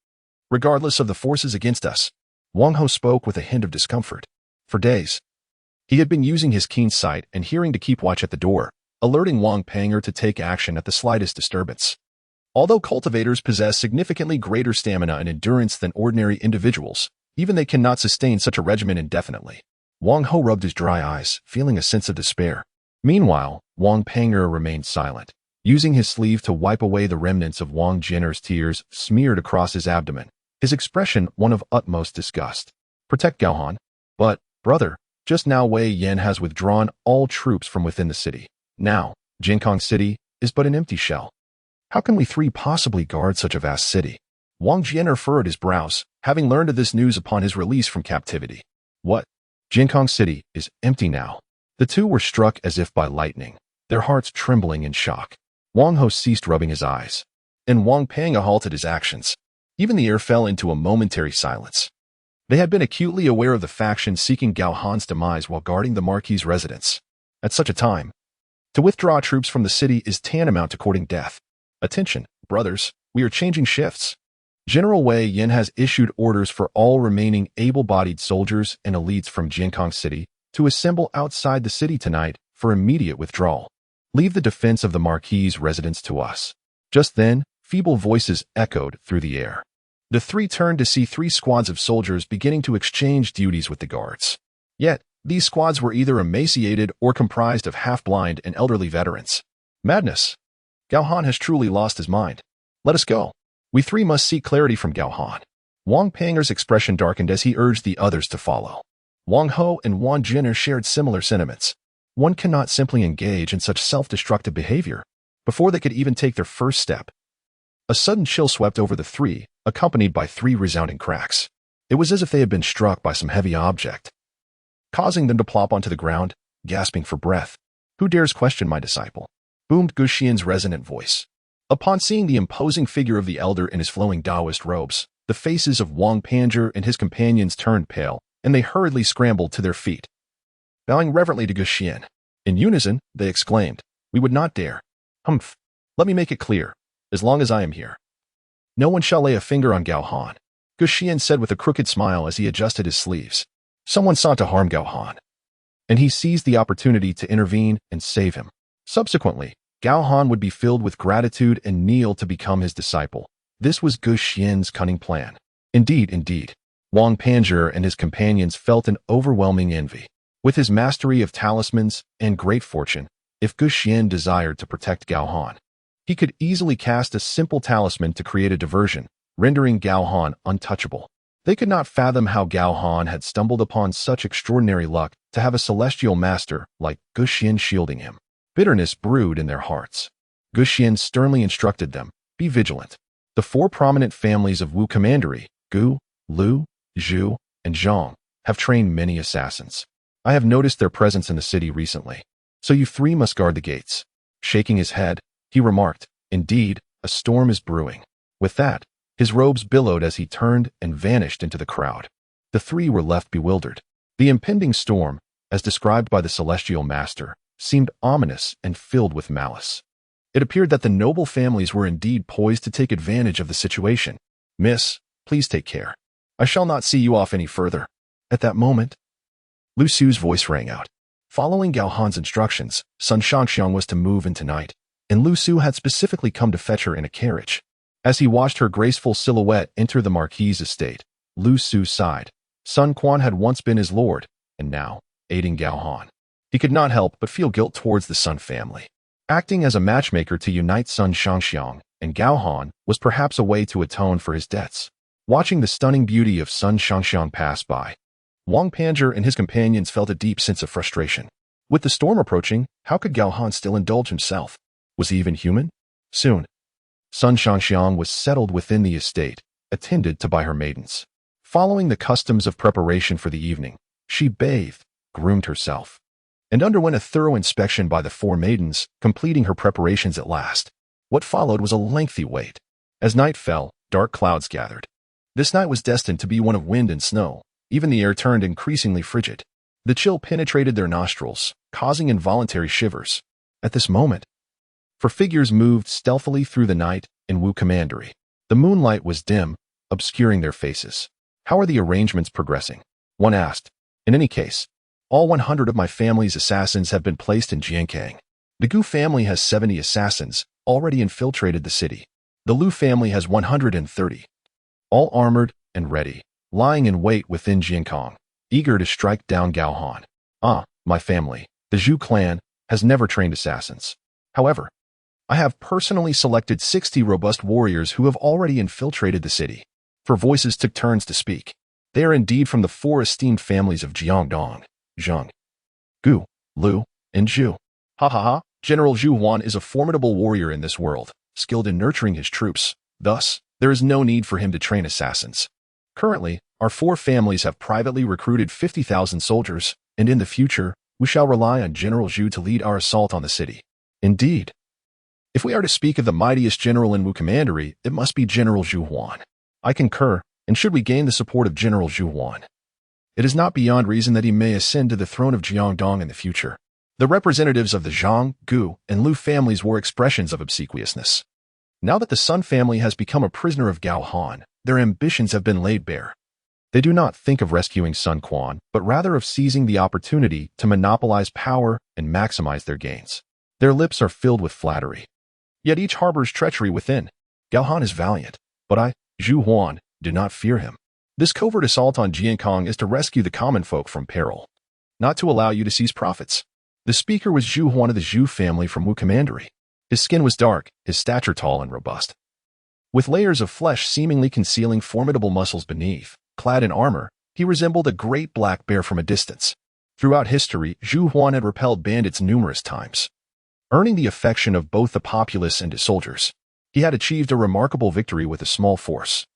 regardless of the forces against us. Wang Ho spoke with a hint of discomfort. For days, he had been using his keen sight and hearing to keep watch at the door, alerting Wang Peng to take action at the slightest disturbance. Although cultivators possess significantly greater stamina and endurance than ordinary individuals, even they cannot sustain such a regimen indefinitely. Wang Ho rubbed his dry eyes, feeling a sense of despair. Meanwhile, Wang Peng remained silent, using his sleeve to wipe away the remnants of Wang Jinner's tears smeared across his abdomen, his expression one of utmost disgust. Protect Gao Han? But, brother, just now Wei Yan has withdrawn all troops from within the city. Now, Jinkong City is but an empty shell. How can we three possibly guard such a vast city? Wang Jinner furrowed his brows, having learned of this news upon his release from captivity. What? Jinkong City is empty now. The two were struck as if by lightning, their hearts trembling in shock. Wang Ho ceased rubbing his eyes, and Wang Peng halted his actions. Even the air fell into a momentary silence. They had been acutely aware of the faction seeking Gao Han's demise while guarding the Marquis's residence. At such a time, to withdraw troops from the city is tantamount to courting death. Attention, brothers, we are changing shifts. General Wei Yan has issued orders for all remaining able-bodied soldiers and elites from Jinkong City to assemble outside the city tonight for immediate withdrawal. Leave the defense of the Marquis's residence to us. Just then, feeble voices echoed through the air. The three turned to see three squads of soldiers beginning to exchange duties with the guards. Yet, these squads were either emaciated or comprised of half-blind and elderly veterans. Madness. Gao Han has truly lost his mind. Let us go. We three must seek clarity from Gao Han. Wang Panger's expression darkened as he urged the others to follow. Wang Ho and Wang Jinner shared similar sentiments. One cannot simply engage in such self-destructive behavior before they could even take their first step. A sudden chill swept over the three, accompanied by three resounding cracks. It was as if they had been struck by some heavy object, causing them to plop onto the ground, gasping for breath. "Who dares question my disciple?" boomed Gu Xian's resonant voice. Upon seeing the imposing figure of the elder in his flowing Taoist robes, the faces of Wang Panger and his companions turned pale, and they hurriedly scrambled to their feet. Bowing reverently to Gu Xian, in unison, they exclaimed, "We would not dare." "Humph. Let me make it clear. As long as I am here, no one shall lay a finger on Gao Han," Gu Xian said with a crooked smile as he adjusted his sleeves. Someone sought to harm Gao Han, and he seized the opportunity to intervene and save him. Subsequently, Gao Han would be filled with gratitude and kneel to become his disciple. This was Gu Xian's cunning plan. Indeed. Wang Panger and his companions felt an overwhelming envy. With his mastery of talismans and great fortune, if Gu Xian desired to protect Gao Han, he could easily cast a simple talisman to create a diversion, rendering Gao Han untouchable. They could not fathom how Gao Han had stumbled upon such extraordinary luck to have a celestial master like Gu Xian shielding him. Bitterness brewed in their hearts. Gu Xian sternly instructed them, "Be vigilant. The four prominent families of Wu Commandery, Gu, Lu, Zhu, and Zhang, have trained many assassins. I have noticed their presence in the city recently, so you three must guard the gates." Shaking his head, he remarked, "Indeed, a storm is brewing." With that, his robes billowed as he turned and vanished into the crowd. The three were left bewildered. The impending storm, as described by the celestial master, seemed ominous and filled with malice. It appeared that the noble families were indeed poised to take advantage of the situation. "Miss, please take care. I shall not see you off any further." At that moment, Lu Su's voice rang out. Following Gao Han's instructions, Sun Shangxiang was to move in tonight, and Lu Su had specifically come to fetch her in a carriage. As he watched her graceful silhouette enter the Marquis's estate, Lu Su sighed. Sun Quan had once been his lord, and now, aiding Gao Han, he could not help but feel guilt towards the Sun family. Acting as a matchmaker to unite Sun Shangxiang and Gao Han was perhaps a way to atone for his debts. Watching the stunning beauty of Sun Shangxiang pass by, Wang Panger and his companions felt a deep sense of frustration. With the storm approaching, how could Gao Han still indulge himself? Was he even human? Soon, Sun Shangxiang was settled within the estate, attended to by her maidens. Following the customs of preparation for the evening, she bathed, groomed herself, and underwent a thorough inspection by the four maidens, completing her preparations at last. What followed was a lengthy wait. As night fell, dark clouds gathered. This night was destined to be one of wind and snow. Even the air turned increasingly frigid. The chill penetrated their nostrils, causing involuntary shivers. At this moment, figures moved stealthily through the night in Wu Commandery. The moonlight was dim, obscuring their faces. "How are the arrangements progressing?" one asked. "In any case, all 100 of my family's assassins have been placed in Jiankang. The Gu family has 70 assassins, already infiltrated the city. The Lu family has 130, all armored and ready, lying in wait within Jiankang, eager to strike down Gao Han. My family, the Zhu clan, has never trained assassins. However, I have personally selected 60 robust warriors who have already infiltrated the city." For voices took turns to speak. They are indeed from the four esteemed families of Jiangdong, Zhang, Gu, Lu, and Zhu. Ha. General Zhu Huan is a formidable warrior in this world, skilled in nurturing his troops. Thus, there is no need for him to train assassins. Currently, our four families have privately recruited 50,000 soldiers, and in the future, we shall rely on General Zhu to lead our assault on the city. Indeed. If we are to speak of the mightiest general in Wu Commandery, it must be General Zhu Huan. I concur, and should we gain the support of General Zhu Huan, it is not beyond reason that he may ascend to the throne of Jiangdong in the future. The representatives of the Zhang, Gu, and Lu families were expressions of obsequiousness. Now that the Sun family has become a prisoner of Gao Han, their ambitions have been laid bare. They do not think of rescuing Sun Quan, but rather of seizing the opportunity to monopolize power and maximize their gains. Their lips are filled with flattery, yet each harbors treachery within. Gao Han is valiant, but I, Zhu Huan, do not fear him. This covert assault on Jiankong is to rescue the common folk from peril, not to allow you to seize profits. The speaker was Zhu Huan of the Zhu family from Wu Commandery. His skin was dark, his stature tall and robust, with layers of flesh seemingly concealing formidable muscles beneath. Clad in armor, he resembled a great black bear from a distance. Throughout history, Zhu Huan had repelled bandits numerous times, earning the affection of both the populace and his soldiers. He had achieved a remarkable victory with a small force,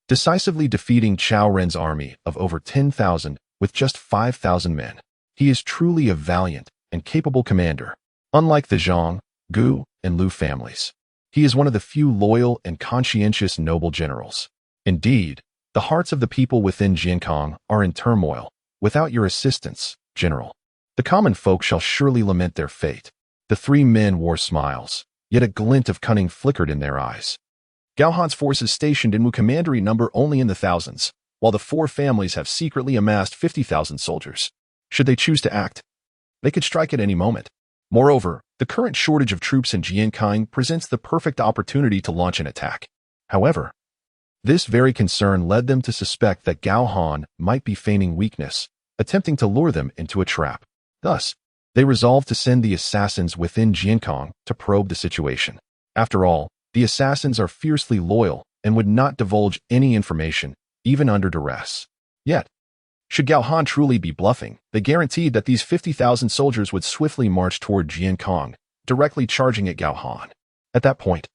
decisively defeating Chao Ren's army of over 10,000 with just 5,000 men. He is truly a valiant and capable commander. Unlike the Zhang, Gu, and Lu families, he is one of the few loyal and conscientious noble generals. Indeed, the hearts of the people within Jiankong are in turmoil. Without your assistance, General, the common folk shall surely lament their fate. The three men wore smiles, yet a glint of cunning flickered in their eyes. Gao Han's forces stationed in Wu Commandery number only in the thousands, while the four families have secretly amassed 50,000 soldiers. Should they choose to act, they could strike at any moment. Moreover, the current shortage of troops in Jiankong presents the perfect opportunity to launch an attack. However, this very concern led them to suspect that Gao Han might be feigning weakness, attempting to lure them into a trap. Thus, they resolved to send the assassins within Jiankong to probe the situation. After all, the assassins are fiercely loyal and would not divulge any information, even under duress. Yet, should Gao Han truly be bluffing, they guaranteed that these 50,000 soldiers would swiftly march toward Jiankong, directly charging at Gao Han. At that point,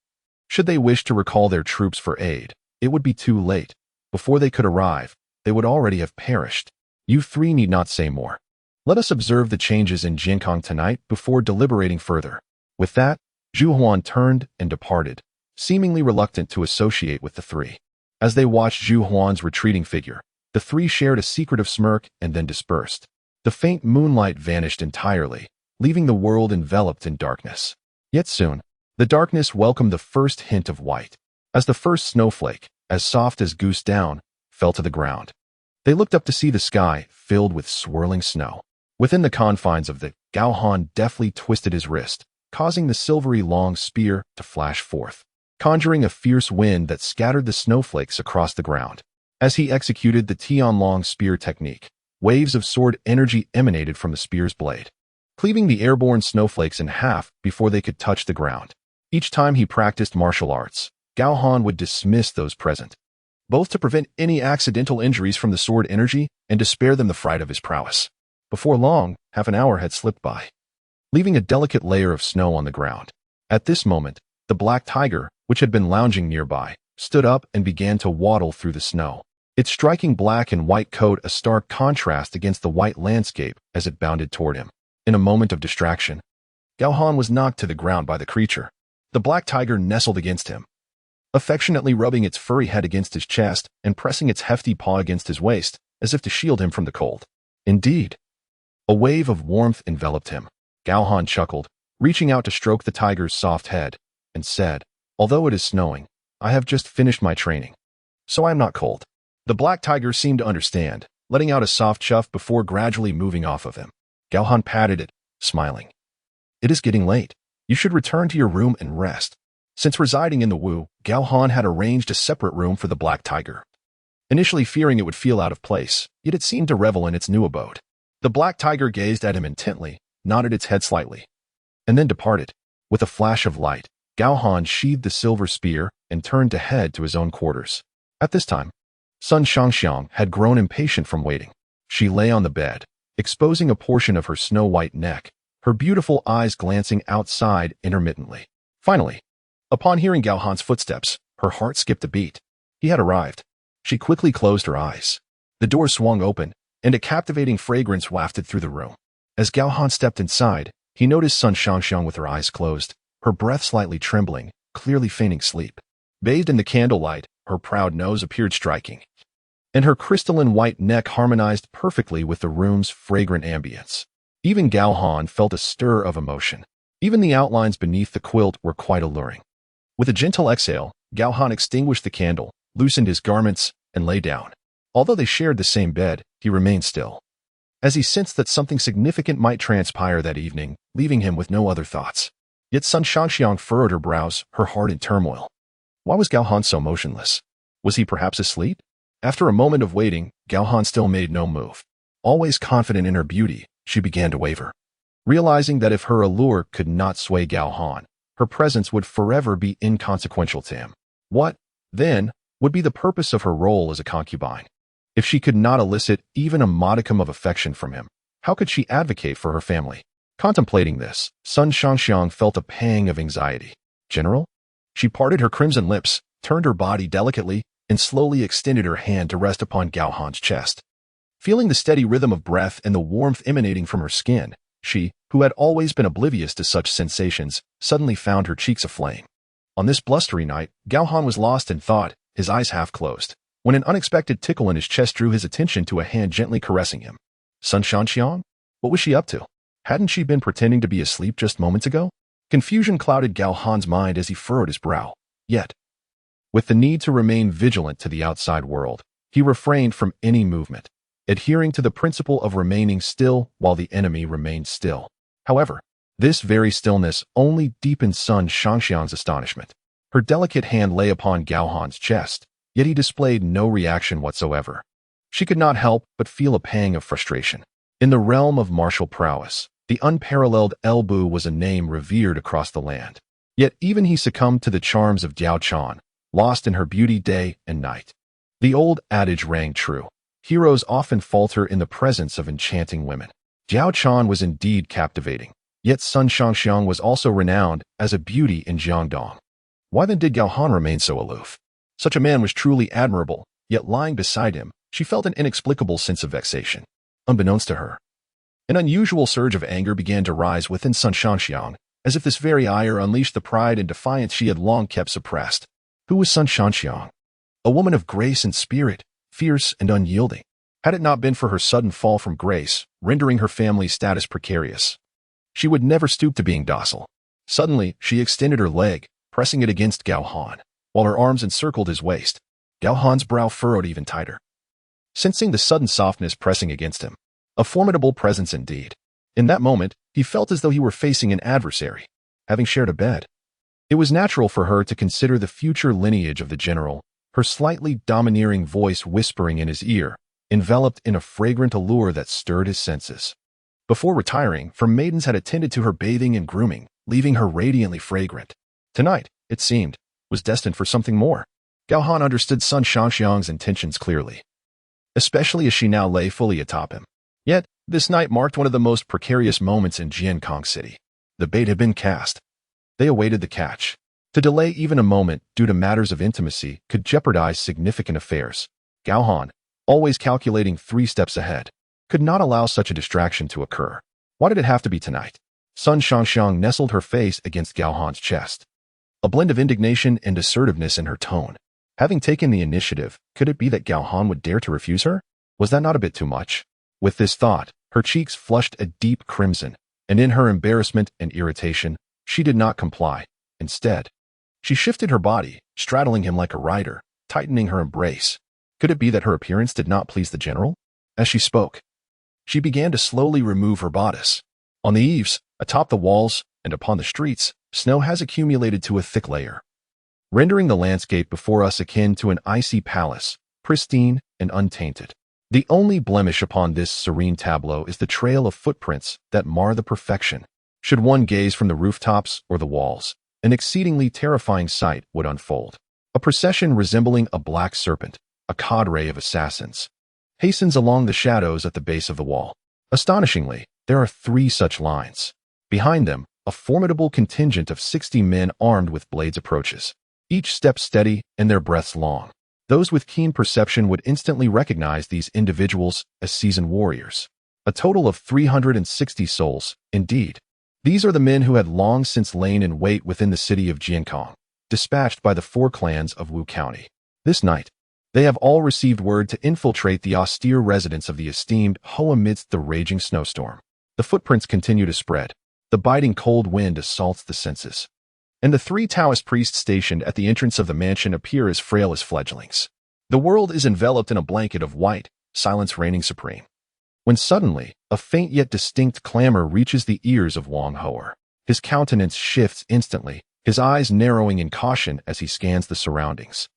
should they wish to recall their troops for aid, it would be too late. Before they could arrive, they would already have perished. You three need not say more. Let us observe the changes in Jiankong tonight before deliberating further. With that, Zhu Huan turned and departed, seemingly reluctant to associate with the three. As they watched Zhu Huan's retreating figure, the three shared a secretive smirk and then dispersed. The faint moonlight vanished entirely, leaving the world enveloped in darkness. Yet soon, the darkness welcomed the first hint of white, as the first snowflake, as soft as goose down, fell to the ground. They looked up to see the sky filled with swirling snow. Within the confines of the Gao Han deftly twisted his wrist, causing the silvery long spear to flash forth, conjuring a fierce wind that scattered the snowflakes across the ground. As he executed the Tianlong spear technique, waves of sword energy emanated from the spear's blade, cleaving the airborne snowflakes in half before they could touch the ground. Each time he practiced martial arts, Gao Han would dismiss those present, both to prevent any accidental injuries from the sword energy and to spare them the fright of his prowess. Before long, half an hour had slipped by, leaving a delicate layer of snow on the ground. At this moment, the black tiger, which had been lounging nearby, stood up and began to waddle through the snow, its striking black and white coat a stark contrast against the white landscape as it bounded toward him. In a moment of distraction, Gao Han was knocked to the ground by the creature. The black tiger nestled against him, affectionately rubbing its furry head against his chest and pressing its hefty paw against his waist, as if to shield him from the cold. Indeed, a wave of warmth enveloped him. Gao Han chuckled, reaching out to stroke the tiger's soft head, and said, "Although it is snowing, I have just finished my training, so I am not cold." The black tiger seemed to understand, letting out a soft chuff before gradually moving off of him. Gao Han patted it, smiling. "It is getting late. You should return to your room and rest." Since residing in the Wu, Gao Han had arranged a separate room for the black tiger, initially fearing it would feel out of place, yet it seemed to revel in its new abode. The black tiger gazed at him intently, nodded its head slightly, and then departed. With a flash of light, Gao Han sheathed the silver spear and turned to head to his own quarters. At this time, Sun Shangxiang had grown impatient from waiting. She lay on the bed, exposing a portion of her snow-white neck, her beautiful eyes glancing outside intermittently. Finally, upon hearing Gao Han's footsteps, her heart skipped a beat. He had arrived. She quickly closed her eyes. The door swung open, and a captivating fragrance wafted through the room. As Gao Han stepped inside, he noticed Sun Shangxiang with her eyes closed, her breath slightly trembling, clearly feigning sleep. Bathed in the candlelight, her proud nose appeared striking, and her crystalline white neck harmonized perfectly with the room's fragrant ambience. Even Gao Han felt a stir of emotion. Even the outlines beneath the quilt were quite alluring. With a gentle exhale, Gao Han extinguished the candle, loosened his garments, and lay down. Although they shared the same bed, he remained still, as he sensed that something significant might transpire that evening, leaving him with no other thoughts. Yet Sun Shangxiang furrowed her brows, her heart in turmoil. Why was Gao Han so motionless? Was he perhaps asleep? After a moment of waiting, Gao Han still made no move. Always confident in her beauty, she began to waver. Realizing that if her allure could not sway Gao Han, her presence would forever be inconsequential to him. What, then, would be the purpose of her role as a concubine? If she could not elicit even a modicum of affection from him, how could she advocate for her family? Contemplating this, Sun Shangxiang felt a pang of anxiety. General? She parted her crimson lips, turned her body delicately, and slowly extended her hand to rest upon Gao Han's chest. Feeling the steady rhythm of breath and the warmth emanating from her skin, she, who had always been oblivious to such sensations, suddenly found her cheeks aflame. On this blustery night, Gao Han was lost in thought, his eyes half closed, when an unexpected tickle in his chest drew his attention to a hand gently caressing him. Sun Shangxiang? What was she up to? Hadn't she been pretending to be asleep just moments ago? Confusion clouded Gao Han's mind as he furrowed his brow. Yet, with the need to remain vigilant to the outside world, he refrained from any movement, adhering to the principle of remaining still while the enemy remained still. However, this very stillness only deepened Sun Shangxiang's astonishment. Her delicate hand lay upon Gao Han's chest, yet he displayed no reaction whatsoever. She could not help but feel a pang of frustration. In the realm of martial prowess, the unparalleled Elbu was a name revered across the land. Yet even he succumbed to the charms of Diao Chan, lost in her beauty day and night. The old adage rang true. Heroes often falter in the presence of enchanting women. Diao Chan was indeed captivating, yet Sun Shangxiang was also renowned as a beauty in Jiangdong. Why then did Gao Han remain so aloof? Such a man was truly admirable, yet lying beside him, she felt an inexplicable sense of vexation. Unbeknownst to her, an unusual surge of anger began to rise within Sun Shangxiang, as if this very ire unleashed the pride and defiance she had long kept suppressed. Who was Sun Shangxiang? A woman of grace and spirit, fierce and unyielding. Had it not been for her sudden fall from grace, rendering her family's status precarious, she would never stoop to being docile. Suddenly, she extended her leg, pressing it against Gao Han, while her arms encircled his waist. Gao Han's brow furrowed even tighter, sensing the sudden softness pressing against him. A formidable presence indeed. In that moment, he felt as though he were facing an adversary, having shared a bed. It was natural for her to consider the future lineage of the general, her slightly domineering voice whispering in his ear, enveloped in a fragrant allure that stirred his senses. Before retiring, her maidens had attended to her bathing and grooming, leaving her radiantly fragrant. Tonight, it seemed, was destined for something more. Gao Han understood Sun Shangxiang's intentions clearly, especially as she now lay fully atop him. Yet, this night marked one of the most precarious moments in Jiankong City. The bait had been cast. They awaited the catch. To delay even a moment due to matters of intimacy could jeopardize significant affairs. Gao Han, always calculating 3 steps ahead, could not allow such a distraction to occur. Why did it have to be tonight? Sun Shangxiang nestled her face against Gao Han's chest, a blend of indignation and assertiveness in her tone. Having taken the initiative, could it be that Gao Han would dare to refuse her? Was that not a bit too much? With this thought, her cheeks flushed a deep crimson, and in her embarrassment and irritation, she did not comply. Instead, she shifted her body, straddling him like a rider, tightening her embrace. Could it be that her appearance did not please the general? As she spoke, she began to slowly remove her bodice. On the eaves, atop the walls, and upon the streets, snow has accumulated to a thick layer, rendering the landscape before us akin to an icy palace, pristine and untainted. The only blemish upon this serene tableau is the trail of footprints that mar the perfection. Should one gaze from the rooftops or the walls, an exceedingly terrifying sight would unfold. A procession resembling a black serpent, a cadre of assassins, hastens along the shadows at the base of the wall. Astonishingly, there are 3 such lines. Behind them, a formidable contingent of 60 men armed with blades approaches, each step steady and their breaths long. Those with keen perception would instantly recognize these individuals as seasoned warriors. A total of 360 souls, indeed. These are the men who had long since lain in wait within the city of Jiankong, dispatched by the 4 clans of Wu County. This night, they have all received word to infiltrate the austere residence of the esteemed Ho amidst the raging snowstorm. The footprints continue to spread. The biting cold wind assaults the senses, and the 3 Taoist priests stationed at the entrance of the mansion appear as frail as fledglings. The world is enveloped in a blanket of white, silence reigning supreme, when suddenly, a faint yet distinct clamor reaches the ears of Wang Hoer. His countenance shifts instantly, his eyes narrowing in caution as he scans the surroundings.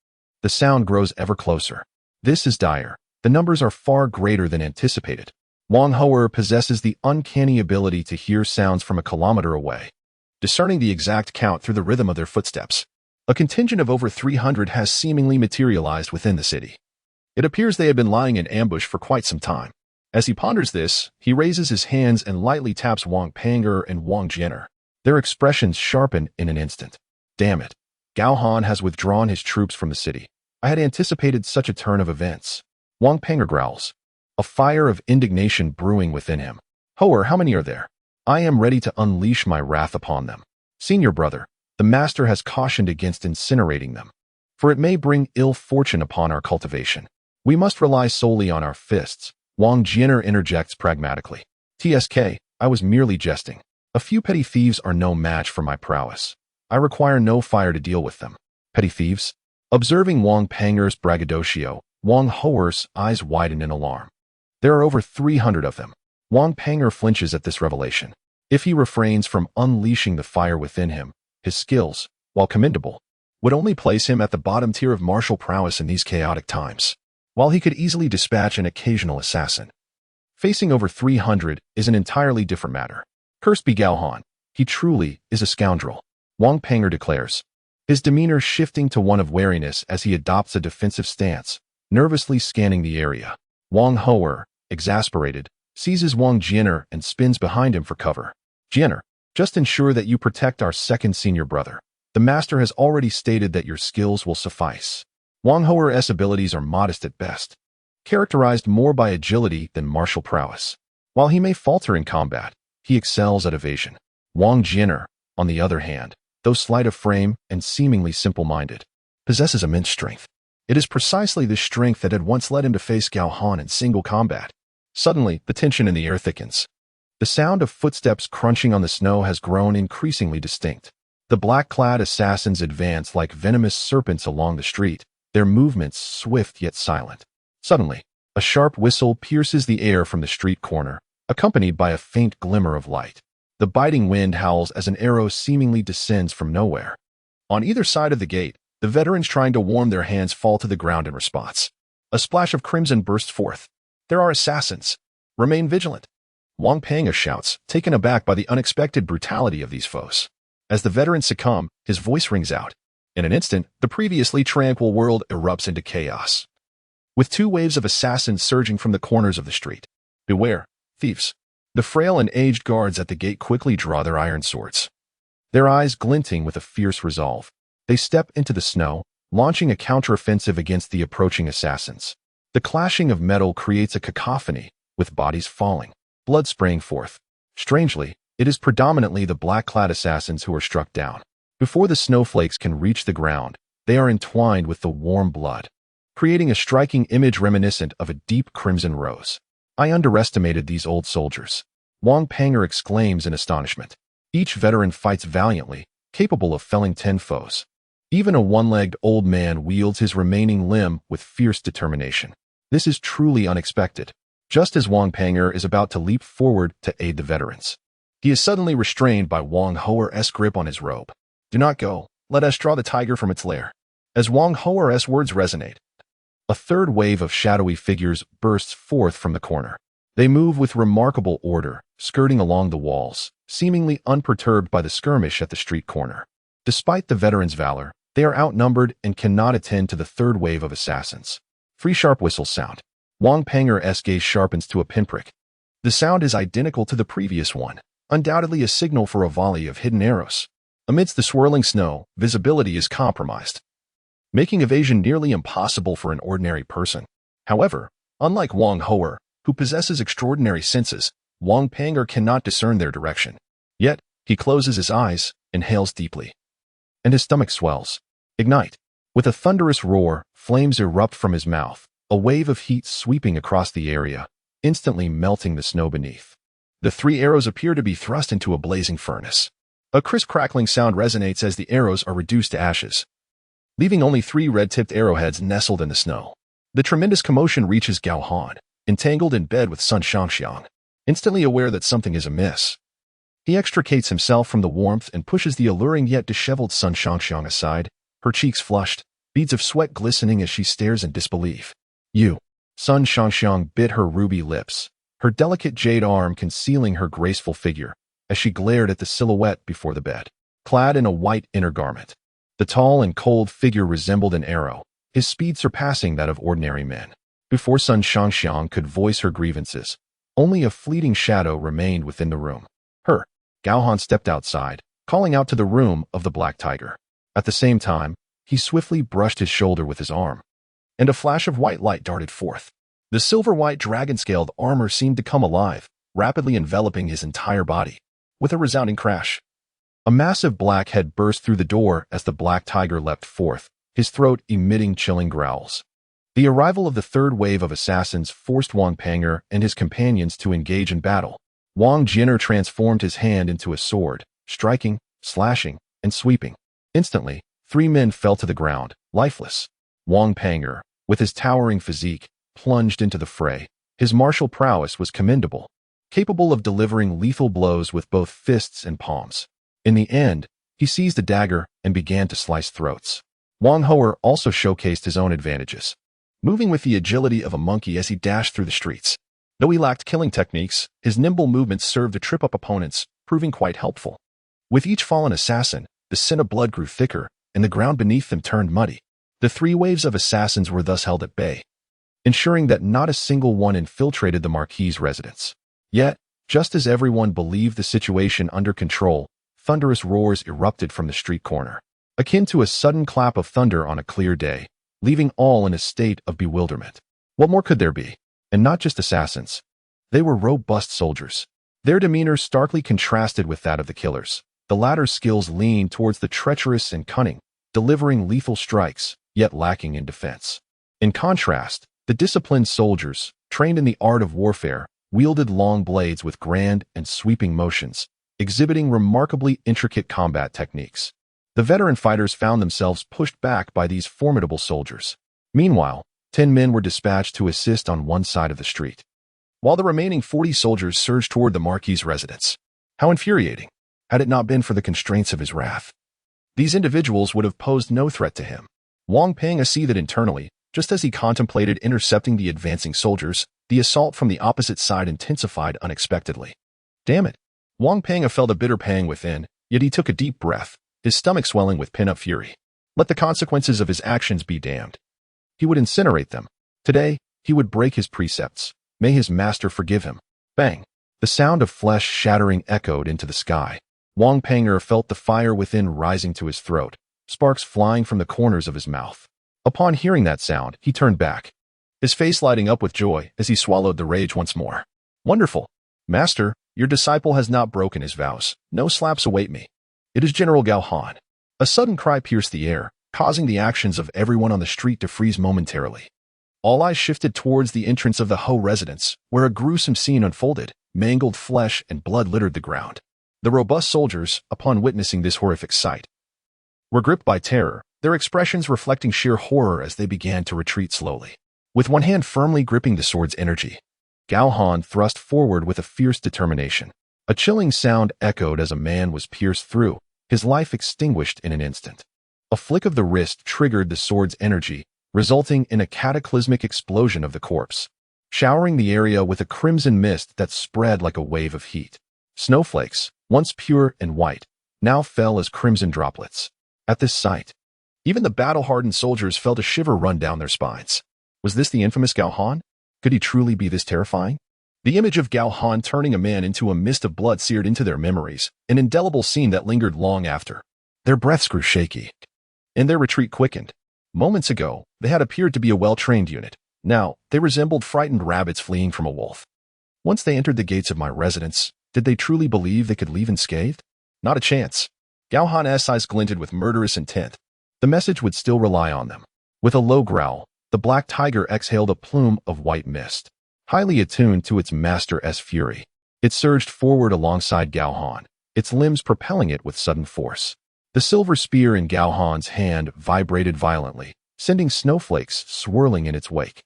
The sound grows ever closer. This is dire. The numbers are far greater than anticipated. Wang Hou'er possesses the uncanny ability to hear sounds from a kilometer away, discerning the exact count through the rhythm of their footsteps. A contingent of over 300 has seemingly materialized within the city. It appears they have been lying in ambush for quite some time. As he ponders this, he raises his hands and lightly taps Wang Peng'er and Wang Jian'er. Their expressions sharpen in an instant. Damn it. Gao Han has withdrawn his troops from the city. I had anticipated such a turn of events. Wang Peng'er growls, a fire of indignation brewing within him. Hou'er, how many are there? I am ready to unleash my wrath upon them. Senior brother, the master has cautioned against incinerating them, for it may bring ill fortune upon our cultivation. We must rely solely on our fists. Wang Jian'er interjects pragmatically. TSK, I was merely jesting. A few petty thieves are no match for my prowess. I require no fire to deal with them. Petty thieves? Observing Wang Peng'er's braggadocio, Wang Hou'er's eyes widen in alarm. There are over 300 of them. Wang Peng'er flinches at this revelation. If he refrains from unleashing the fire within him, his skills, while commendable, would only place him at the bottom tier of martial prowess in these chaotic times. While he could easily dispatch an occasional assassin, facing over 300 is an entirely different matter. Cursed be Gao Han. He truly is a scoundrel, Wang Peng'er declares, his demeanor shifting to one of wariness as he adopts a defensive stance, nervously scanning the area. Wang Hou'er, exasperated, seizes Wang Jian'er and spins behind him for cover. Jian'er, just ensure that you protect our second senior brother. The master has already stated that your skills will suffice. Wang Hou'er's abilities are modest at best, characterized more by agility than martial prowess. While he may falter in combat, he excels at evasion. Wang Jian'er, on the other hand, though slight of frame and seemingly simple-minded, possesses immense strength. It is precisely this strength that had once led him to face Gao Han in single combat. Suddenly, the tension in the air thickens. The sound of footsteps crunching on the snow has grown increasingly distinct. The black-clad assassins advance like venomous serpents along the street, their movements swift yet silent. Suddenly, a sharp whistle pierces the air from the street corner, accompanied by a faint glimmer of light. The biting wind howls as an arrow seemingly descends from nowhere. On either side of the gate, the veterans trying to warm their hands fall to the ground in response. A splash of crimson bursts forth. There are assassins. Remain vigilant. Wang Peng'er shouts, taken aback by the unexpected brutality of these foes. As the veterans succumb, his voice rings out. In an instant, the previously tranquil world erupts into chaos, with two waves of assassins surging from the corners of the street. Beware, thieves. The frail and aged guards at the gate quickly draw their iron swords, their eyes glinting with a fierce resolve. They step into the snow, launching a counteroffensive against the approaching assassins. The clashing of metal creates a cacophony, with bodies falling, blood spraying forth. Strangely, it is predominantly the black-clad assassins who are struck down. Before the snowflakes can reach the ground, they are entwined with the warm blood, creating a striking image reminiscent of a deep crimson rose. I underestimated these old soldiers, Wang Peng'er exclaims in astonishment. Each veteran fights valiantly, capable of felling 10 foes. Even a one-legged old man wields his remaining limb with fierce determination. This is truly unexpected. Just as Wang Peng'er is about to leap forward to aid the veterans, he is suddenly restrained by Wang Hou'er's grip on his robe. Do not go. Let us draw the tiger from its lair. As Wang Hou'er's words resonate, a third wave of shadowy figures bursts forth from the corner. They move with remarkable order, skirting along the walls, seemingly unperturbed by the skirmish at the street corner. Despite the veterans' valor, they are outnumbered and cannot attend to the third wave of assassins. 3 sharp whistles sound. Wang Peng'er's gaze sharpens to a pinprick. The sound is identical to the previous one, undoubtedly a signal for a volley of hidden arrows. Amidst the swirling snow, visibility is compromised, making evasion nearly impossible for an ordinary person. However, unlike Wang Hou'er, who possesses extraordinary senses, Wang Peng'er cannot discern their direction. Yet, he closes his eyes, inhales deeply, and his stomach swells. Ignite. With a thunderous roar, flames erupt from his mouth, a wave of heat sweeping across the area, instantly melting the snow beneath. The 3 arrows appear to be thrust into a blazing furnace. A crisp crackling sound resonates as the arrows are reduced to ashes, leaving only 3 red-tipped arrowheads nestled in the snow. The tremendous commotion reaches Gao Han, entangled in bed with Sun Shangxiang, instantly aware that something is amiss. He extricates himself from the warmth and pushes the alluring yet disheveled Sun Shangxiang aside, her cheeks flushed, beads of sweat glistening as she stares in disbelief. You. Sun Shangxiang bit her ruby lips, her delicate jade arm concealing her graceful figure, as she glared at the silhouette before the bed. Clad in a white inner garment, the tall and cold figure resembled an arrow, his speed surpassing that of ordinary men. Before Sun Shangxiang could voice her grievances, only a fleeting shadow remained within the room. Her. Gao Han stepped outside, calling out to the room of the Black Tiger. At the same time, he swiftly brushed his shoulder with his arm, and a flash of white light darted forth. The silver-white dragon-scaled armor seemed to come alive, rapidly enveloping his entire body. With a resounding crash, a massive black head burst through the door as the Black Tiger leapt forth, his throat emitting chilling growls. The arrival of the third wave of assassins forced Wang Panger and his companions to engage in battle. Wang Jinner transformed his hand into a sword, striking, slashing, and sweeping. Instantly, 3 men fell to the ground, lifeless. Wang Panger, with his towering physique, plunged into the fray. His martial prowess was commendable, capable of delivering lethal blows with both fists and palms. In the end, he seized a dagger and began to slice throats. Wang Hoer also showcased his own advantages, moving with the agility of a monkey as he dashed through the streets. Though he lacked killing techniques, his nimble movements served to trip up opponents, proving quite helpful. With each fallen assassin, the scent of blood grew thicker, and the ground beneath them turned muddy. The 3 waves of assassins were thus held at bay, ensuring that not a single one infiltrated the Marquis's residence. Yet, just as everyone believed the situation under control, thunderous roars erupted from the street corner, akin to a sudden clap of thunder on a clear day, leaving all in a state of bewilderment. What more could there be? And not just assassins. They were robust soldiers. Their demeanor starkly contrasted with that of the killers. The latter's skills leaned towards the treacherous and cunning, delivering lethal strikes, yet lacking in defense. In contrast, the disciplined soldiers, trained in the art of warfare, wielded long blades with grand and sweeping motions, exhibiting remarkably intricate combat techniques. The veteran fighters found themselves pushed back by these formidable soldiers. Meanwhile, 10 men were dispatched to assist on one side of the street, while the remaining 40 soldiers surged toward the Marquis's residence. How infuriating, had it not been for the constraints of his wrath. These individuals would have posed no threat to him. Wang Ping seethed internally, just as he contemplated intercepting the advancing soldiers. The assault from the opposite side intensified unexpectedly. Damn it! Wang Ping felt a bitter pang within, yet he took a deep breath, his stomach swelling with pent-up fury. Let the consequences of his actions be damned. He would incinerate them. Today, he would break his precepts. May his master forgive him. Bang! The sound of flesh shattering echoed into the sky. Wang Panger felt the fire within rising to his throat, sparks flying from the corners of his mouth. Upon hearing that sound, he turned back, his face lighting up with joy as he swallowed the rage once more. Wonderful! Master, your disciple has not broken his vows. No slaps await me. It is General Gao Han. A sudden cry pierced the air, causing the actions of everyone on the street to freeze momentarily. All eyes shifted towards the entrance of the Ho residence, where a gruesome scene unfolded. Mangled flesh and blood littered the ground. The robust soldiers, upon witnessing this horrific sight, were gripped by terror, their expressions reflecting sheer horror as they began to retreat slowly. With one hand firmly gripping the sword's energy, Gao Han thrust forward with a fierce determination. A chilling sound echoed as a man was pierced through, his life extinguished in an instant. A flick of the wrist triggered the sword's energy, resulting in a cataclysmic explosion of the corpse, showering the area with a crimson mist that spread like a wave of heat. Snowflakes, once pure and white, now fell as crimson droplets. At this sight, even the battle-hardened soldiers felt a shiver run down their spines. Was this the infamous Gao Han? Could he truly be this terrifying? The image of Gao Han turning a man into a mist of blood seared into their memories, an indelible scene that lingered long after. Their breaths grew shaky, and their retreat quickened. Moments ago, they had appeared to be a well-trained unit. Now, they resembled frightened rabbits fleeing from a wolf. Once they entered the gates of my residence, did they truly believe they could leave unscathed? Not a chance. Gao Han's eyes glinted with murderous intent. The message would still rely on them. With a low growl, the Black Tiger exhaled a plume of white mist. Highly attuned to its master's fury, it surged forward alongside Gao Han, its limbs propelling it with sudden force. The silver spear in Gao Han's hand vibrated violently, sending snowflakes swirling in its wake.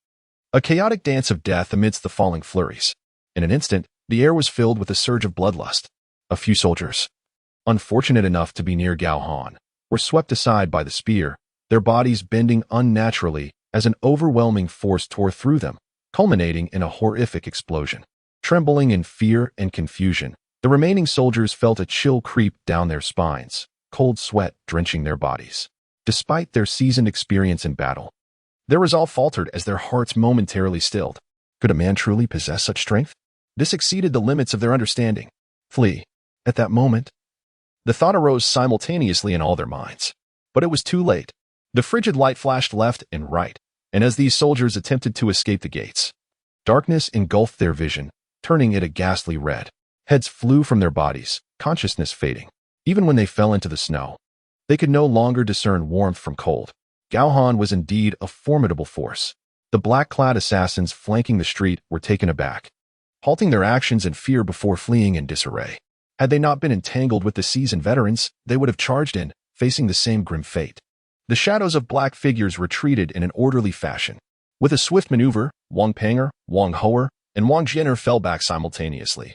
A chaotic dance of death amidst the falling flurries. In an instant, the air was filled with a surge of bloodlust. A few soldiers, unfortunate enough to be near Gao Han, were swept aside by the spear, their bodies bending unnaturally as an overwhelming force tore through them, culminating in a horrific explosion. Trembling in fear and confusion, the remaining soldiers felt a chill creep down their spines, cold sweat drenching their bodies. Despite their seasoned experience in battle, their resolve faltered as their hearts momentarily stilled. Could a man truly possess such strength? This exceeded the limits of their understanding. Flee. At that moment, the thought arose simultaneously in all their minds. But it was too late. The frigid light flashed left and right, and as these soldiers attempted to escape the gates, darkness engulfed their vision, turning it a ghastly red. Heads flew from their bodies, consciousness fading. Even when they fell into the snow, they could no longer discern warmth from cold. Gao Han was indeed a formidable force. The black-clad assassins flanking the street were taken aback, halting their actions in fear before fleeing in disarray. Had they not been entangled with the seasoned veterans, they would have charged in, facing the same grim fate. The shadows of black figures retreated in an orderly fashion. With a swift maneuver, Wang Panger, Wang Hoer, and Wang Jian'er fell back simultaneously,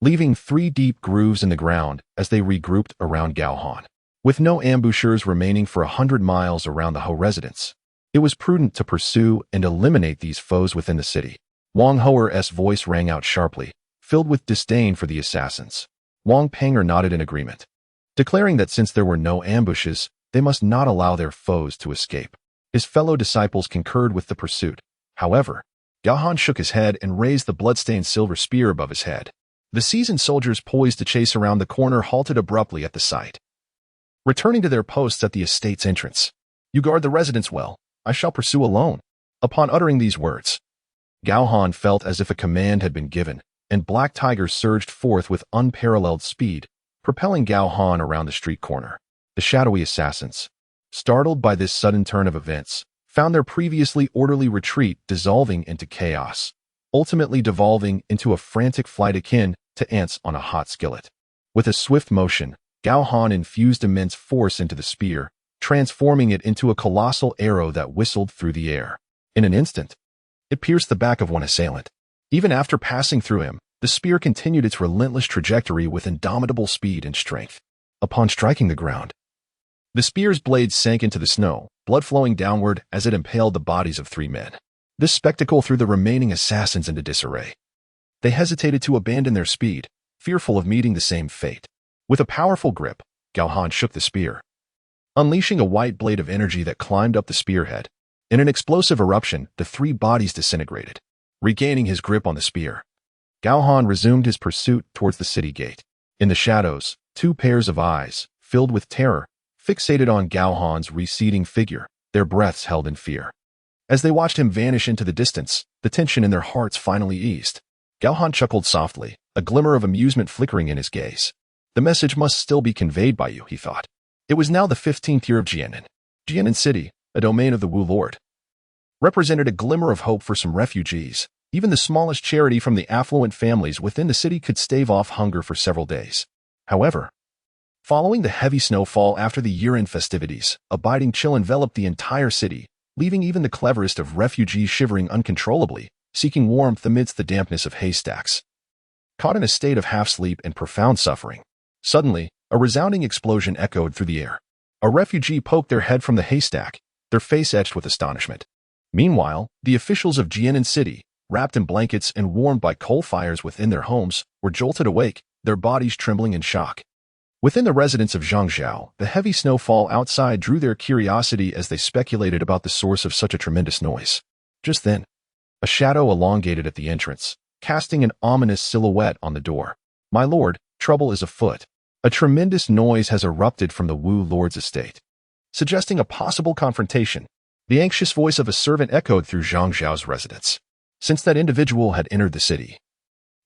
leaving 3 deep grooves in the ground as they regrouped around Gao Han. With no ambushers remaining for 100 miles around the Ho residence, it was prudent to pursue and eliminate these foes within the city. Wang Hoer's voice rang out sharply, filled with disdain for the assassins. Wang Panger nodded in agreement, declaring that since there were no ambushes, they must not allow their foes to escape. His fellow disciples concurred with the pursuit. However, Gao Han shook his head and raised the bloodstained silver spear above his head. The seasoned soldiers poised to chase around the corner halted abruptly at the sight, returning to their posts at the estate's entrance. "You guard the residence well. I shall pursue alone." Upon uttering these words, Gao Han felt as if a command had been given, and black tigers surged forth with unparalleled speed, propelling Gao Han around the street corner. The shadowy assassins, startled by this sudden turn of events, found their previously orderly retreat dissolving into chaos, ultimately devolving into a frantic flight akin to ants on a hot skillet. With a swift motion, Gao Han infused immense force into the spear, transforming it into a colossal arrow that whistled through the air. In an instant, it pierced the back of one assailant. Even after passing through him, the spear continued its relentless trajectory with indomitable speed and strength. Upon striking the ground, the spear's blade sank into the snow, blood flowing downward as it impaled the bodies of 3 men. This spectacle threw the remaining assassins into disarray. They hesitated to abandon their speed, fearful of meeting the same fate. With a powerful grip, Gao Han shook the spear, unleashing a white blade of energy that climbed up the spearhead. In an explosive eruption, the 3 bodies disintegrated. Regaining his grip on the spear, Gao Han resumed his pursuit towards the city gate. In the shadows, 2 pairs of eyes, filled with terror, fixated on Gao Han's receding figure, their breaths held in fear. As they watched him vanish into the distance, the tension in their hearts finally eased. Gao Han chuckled softly, a glimmer of amusement flickering in his gaze. "The message must still be conveyed by you," he thought. It was now the 15th year of Jianan. Jianan City, a domain of the Wu Lord, represented a glimmer of hope for some refugees. Even the smallest charity from the affluent families within the city could stave off hunger for several days. However, following the heavy snowfall after the year-end festivities, a biting chill enveloped the entire city, leaving even the cleverest of refugees shivering uncontrollably, seeking warmth amidst the dampness of haystacks. Caught in a state of half-sleep and profound suffering, suddenly, a resounding explosion echoed through the air. A refugee poked their head from the haystack, their face etched with astonishment. Meanwhile, the officials of Jianan City, wrapped in blankets and warmed by coal fires within their homes, were jolted awake, their bodies trembling in shock. Within the residence of Zhangzhou, the heavy snowfall outside drew their curiosity as they speculated about the source of such a tremendous noise. Just then, a shadow elongated at the entrance, casting an ominous silhouette on the door. "My lord, trouble is afoot. A tremendous noise has erupted from the Wu Lord's estate," suggesting a possible confrontation. The anxious voice of a servant echoed through Zhangzhou's residence. Since that individual had entered the city,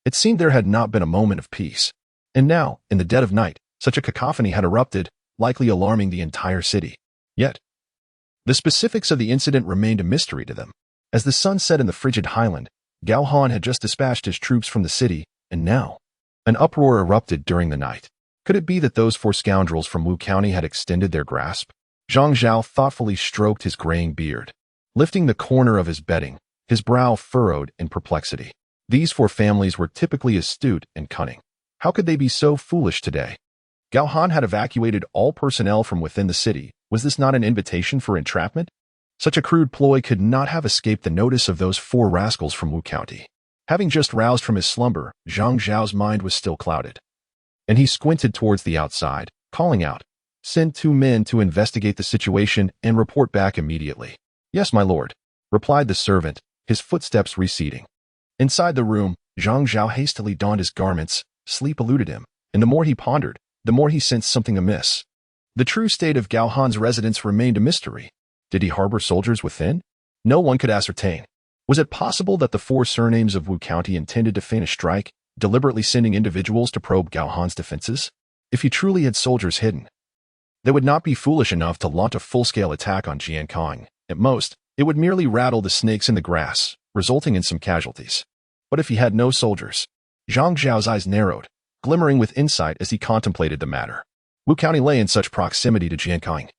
it seemed there had not been a moment of peace. And now, in the dead of night, such a cacophony had erupted, likely alarming the entire city. Yet, the specifics of the incident remained a mystery to them. As the sun set in the frigid highland, Gao Han had just dispatched his troops from the city, and now, an uproar erupted during the night. Could it be that those 4 scoundrels from Wu County had extended their grasp? Zhang Zhao thoughtfully stroked his graying beard, lifting the corner of his bedding, his brow furrowed in perplexity. These 4 families were typically astute and cunning. How could they be so foolish today? Gao Han had evacuated all personnel from within the city, Was this not an invitation for entrapment? Such a crude ploy could not have escaped the notice of those four rascals from Wu County. Having just roused from his slumber, Zhang Zhao's mind was still clouded, and he squinted towards the outside, calling out, "Send 2 men to investigate the situation and report back immediately." "Yes, my lord," replied the servant, his footsteps receding. Inside the room, Zhang Zhao hastily donned his garments. Sleep eluded him, and the more he pondered, the more he sensed something amiss. The true state of Gao Han's residence remained a mystery. Did he harbor soldiers within? No one could ascertain. Was it possible that the 4 surnames of Wu County intended to feign a strike, deliberately sending individuals to probe Gao Han's defenses? If he truly had soldiers hidden, they would not be foolish enough to launch a full-scale attack on Jiankang. At most, it would merely rattle the snakes in the grass, resulting in some casualties. But if he had no soldiers? Zhang Zhao's eyes narrowed, glimmering with insight as he contemplated the matter. Wu County lay in such proximity to Jiankang.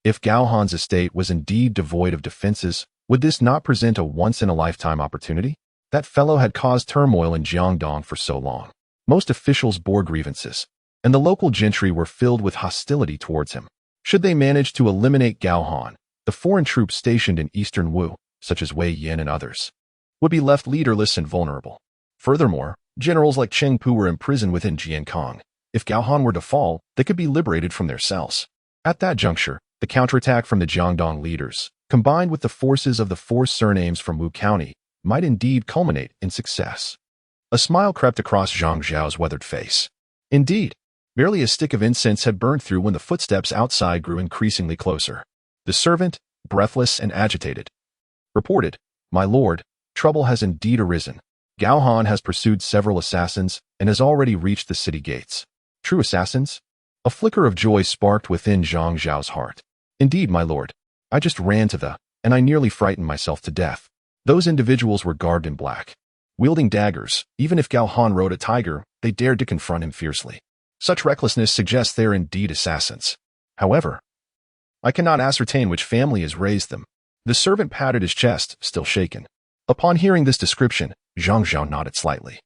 If Gao Han's estate was indeed devoid of defenses, would this not present a once-in-a-lifetime opportunity? That fellow had caused turmoil in Jiangdong for so long. Most officials bore grievances, and the local gentry were filled with hostility towards him. Should they manage to eliminate Gao Han, the foreign troops stationed in eastern Wu, such as Wei Yan and others, would be left leaderless and vulnerable. Furthermore, generals like Cheng Pu were imprisoned within Jiankang. If Gao Han were to fall, they could be liberated from their cells. At that juncture, the counterattack from the Jiangdong leaders, combined with the forces of the 4 surnames from Wu County, might indeed culminate in success. A smile crept across Zhang Zhao's weathered face. Indeed, barely a stick of incense had burned through when the footsteps outside grew increasingly closer. The servant, breathless and agitated, reported, "My lord, trouble has indeed arisen. Gao Han has pursued several assassins and has already reached the city gates." "True assassins?" A flicker of joy sparked within Zhang Zhao's heart. "Indeed, my lord. I just ran to and I nearly frightened myself to death. Those individuals were garbed in black, wielding daggers. Even if Gao Han rode a tiger, they dared to confront him fiercely. Such recklessness suggests they are indeed assassins. However, I cannot ascertain which family has raised them." The servant patted his chest, still shaken. Upon hearing this description, Zhang Zhao nodded slightly,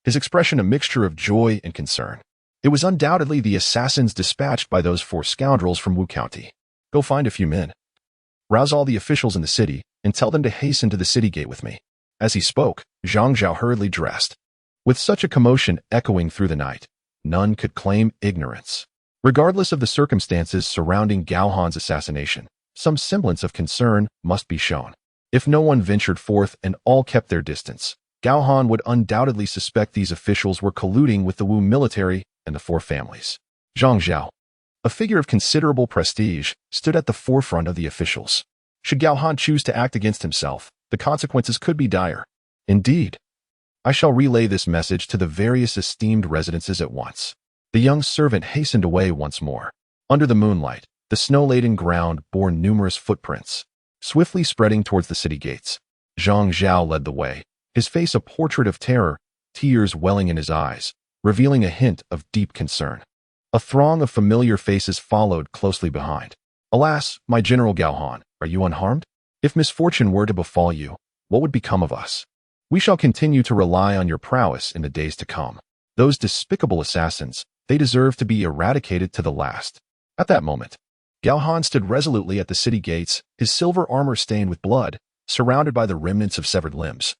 his expression a mixture of joy and concern. It was undoubtedly the assassins dispatched by those 4 scoundrels from Wu County. "Go find a few men. Rouse all the officials in the city and tell them to hasten to the city gate with me." As he spoke, Zhang Zhao hurriedly dressed. With such a commotion echoing through the night, none could claim ignorance. Regardless of the circumstances surrounding Gao Han's assassination, some semblance of concern must be shown. If no one ventured forth and all kept their distance, Gao Han would undoubtedly suspect these officials were colluding with the Wu military and the 4 families. Zhang Zhao, a figure of considerable prestige, stood at the forefront of the officials. Should Gao Han choose to act against himself, the consequences could be dire. Indeed, I shall relay this message to the various esteemed residences at once. The young servant hastened away once more. Under the moonlight, the snow-laden ground bore numerous footprints, swiftly spreading towards the city gates. Zhang Zhao led the way, his face a portrait of terror, tears welling in his eyes, revealing a hint of deep concern. A throng of familiar faces followed closely behind. "Alas, my General Gao Han, are you unharmed? If misfortune were to befall you, what would become of us? We shall continue to rely on your prowess in the days to come. Those despicable assassins, they deserve to be eradicated to the last." At that moment, Gao Han stood resolutely at the city gates, his silver armor stained with blood, surrounded by the remnants of severed limbs,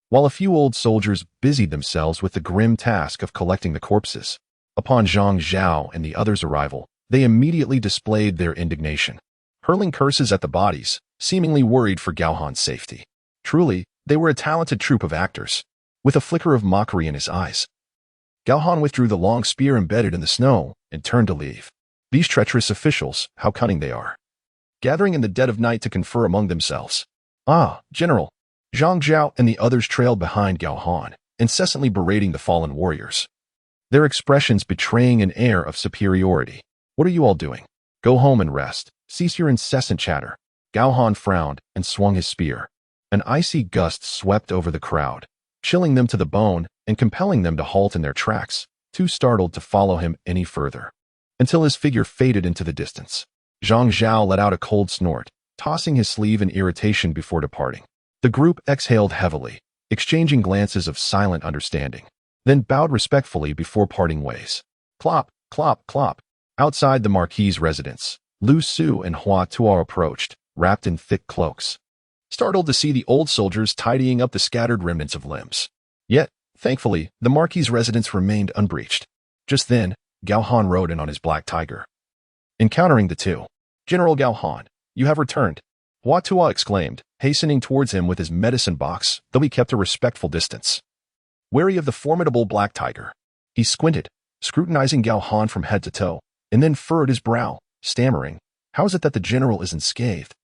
while a few old soldiers busied themselves with the grim task of collecting the corpses. Upon Zhang Zhao and the others' arrival, they immediately displayed their indignation, hurling curses at the bodies, seemingly worried for Gao Han's safety. Truly, they were a talented troupe of actors. With a flicker of mockery in his eyes, Gao Han withdrew the long spear embedded in the snow and turned to leave. These treacherous officials, how cunning they are, gathering in the dead of night to confer among themselves. "Ah, General." Zhang Zhao and the others trailed behind Gao Han, incessantly berating the fallen warriors, their expressions betraying an air of superiority. "What are you all doing? Go home and rest. Cease your incessant chatter." Gao Han frowned and swung his spear. An icy gust swept over the crowd, chilling them to the bone and compelling them to halt in their tracks, too startled to follow him any further, until his figure faded into the distance. Zhang Zhao let out a cold snort, tossing his sleeve in irritation before departing. The group exhaled heavily, exchanging glances of silent understanding, then bowed respectfully before parting ways. Clop, clop, clop. Outside the Marquis's residence, Lu Su and Hua Tuo approached, wrapped in thick cloaks, startled to see the old soldiers tidying up the scattered remnants of limbs. Yet, thankfully, the Marquis's residence remained unbreached. Just then, Gao Han rode in on his black tiger. Encountering the two, "General Gao Han, you have returned," Hua Tuo exclaimed, hastening towards him with his medicine box, though he kept a respectful distance. Wary of the formidable black tiger, he squinted, scrutinizing Gao Han from head to toe, and then furrowed his brow, stammering, "How is it that the general isn't scathed?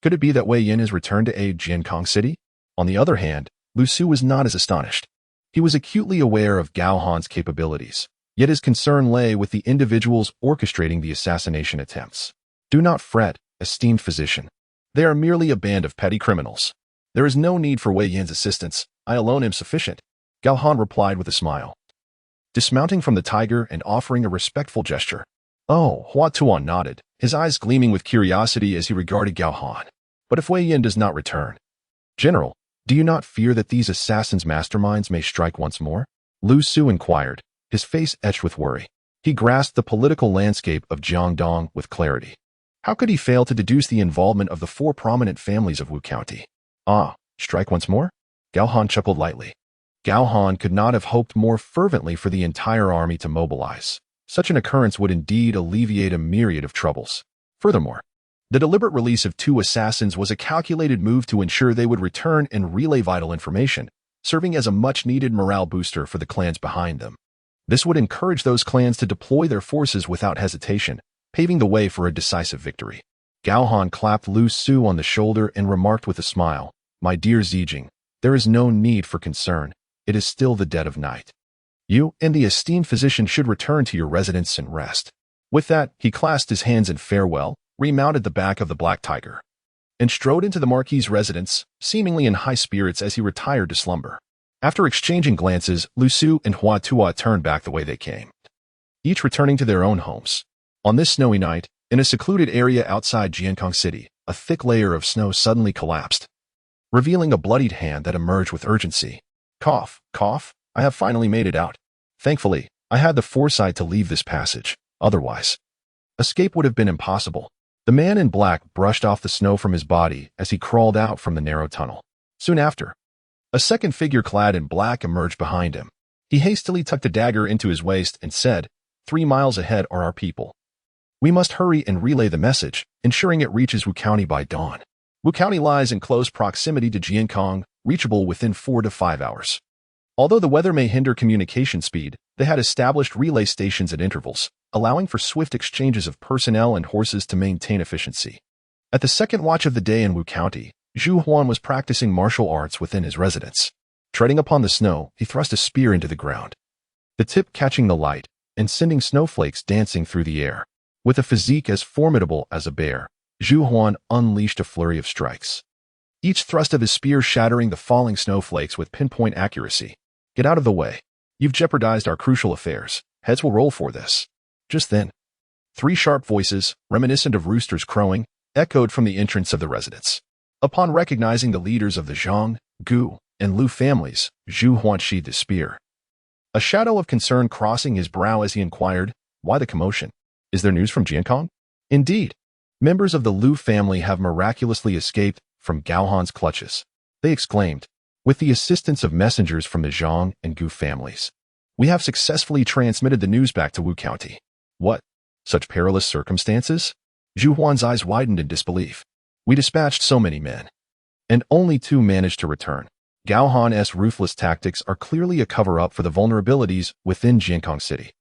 Could it be that Wei Yin has returned to aid Jiankong City?" On the other hand, Lu Su was not as astonished. He was acutely aware of Gao Han's capabilities, yet his concern lay with the individuals orchestrating the assassination attempts. "Do not fret, esteemed physician. They are merely a band of petty criminals. There is no need for Wei Yin's assistance. I alone am sufficient," Gao Han replied with a smile, dismounting from the tiger and offering a respectful gesture. "Oh," Hua Tuo nodded, his eyes gleaming with curiosity as he regarded Gao Han. "But if Wei Yin does not return, General, do you not fear that these assassins' masterminds may strike once more?" Lu Su inquired, his face etched with worry. He grasped the political landscape of Jiangdong with clarity. How could he fail to deduce the involvement of the four prominent families of Wu County? "Ah, strike once more?" Gao Han chuckled lightly. Gao Han could not have hoped more fervently for the entire army to mobilize. Such an occurrence would indeed alleviate a myriad of troubles. Furthermore, the deliberate release of two assassins was a calculated move to ensure they would return and relay vital information, serving as a much-needed morale booster for the clans behind them. This would encourage those clans to deploy their forces without hesitation, paving the way for a decisive victory. Gao Han clapped Lu Su on the shoulder and remarked with a smile, "My dear Zijing, there is no need for concern. It is still the dead of night. You and the esteemed physician should return to your residence and rest." With that, he clasped his hands in farewell, remounted the back of the black tiger, and strode into the Marquis's residence, seemingly in high spirits as he retired to slumber. After exchanging glances, Lu Su and Hua Tuo turned back the way they came, each returning to their own homes. On this snowy night, in a secluded area outside Jiankong City, a thick layer of snow suddenly collapsed, revealing a bloodied hand that emerged with urgency. "Cough, cough, I have finally made it out. Thankfully, I had the foresight to leave this passage. Otherwise, escape would have been impossible." The man in black brushed off the snow from his body as he crawled out from the narrow tunnel. Soon after, a second figure clad in black emerged behind him. He hastily tucked a dagger into his waist and said, 3 miles ahead are our people. We must hurry and relay the message, ensuring it reaches Wu County by dawn." Wu County lies in close proximity to Jiankong, reachable within 4 to 5 hours. Although the weather may hinder communication speed, they had established relay stations at intervals, allowing for swift exchanges of personnel and horses to maintain efficiency. At the second watch of the day in Wu County, Zhu Huan was practicing martial arts within his residence. Treading upon the snow, he thrust a spear into the ground, the tip catching the light and sending snowflakes dancing through the air. With a physique as formidable as a bear, Zhu Huan unleashed a flurry of strikes, each thrust of his spear shattering the falling snowflakes with pinpoint accuracy. "Get out of the way. You've jeopardized our crucial affairs. Heads will roll for this." Just then, 3 sharp voices, reminiscent of roosters crowing, echoed from the entrance of the residence. Upon recognizing the leaders of the Zhang, Gu, and Lu families, Zhu Huan sheathed his spear, a shadow of concern crossing his brow as he inquired, "Why the commotion? Is there news from Jiankong?" "Indeed. Members of the Lu family have miraculously escaped from Gao Han's clutches," they exclaimed. "With the assistance of messengers from the Zhang and Gu families, we have successfully transmitted the news back to Wu County." "What? Such perilous circumstances?" Zhu Huan's eyes widened in disbelief. "We dispatched so many men, and only 2 managed to return. Gao Han's ruthless tactics are clearly a cover-up for the vulnerabilities within Jiankong City.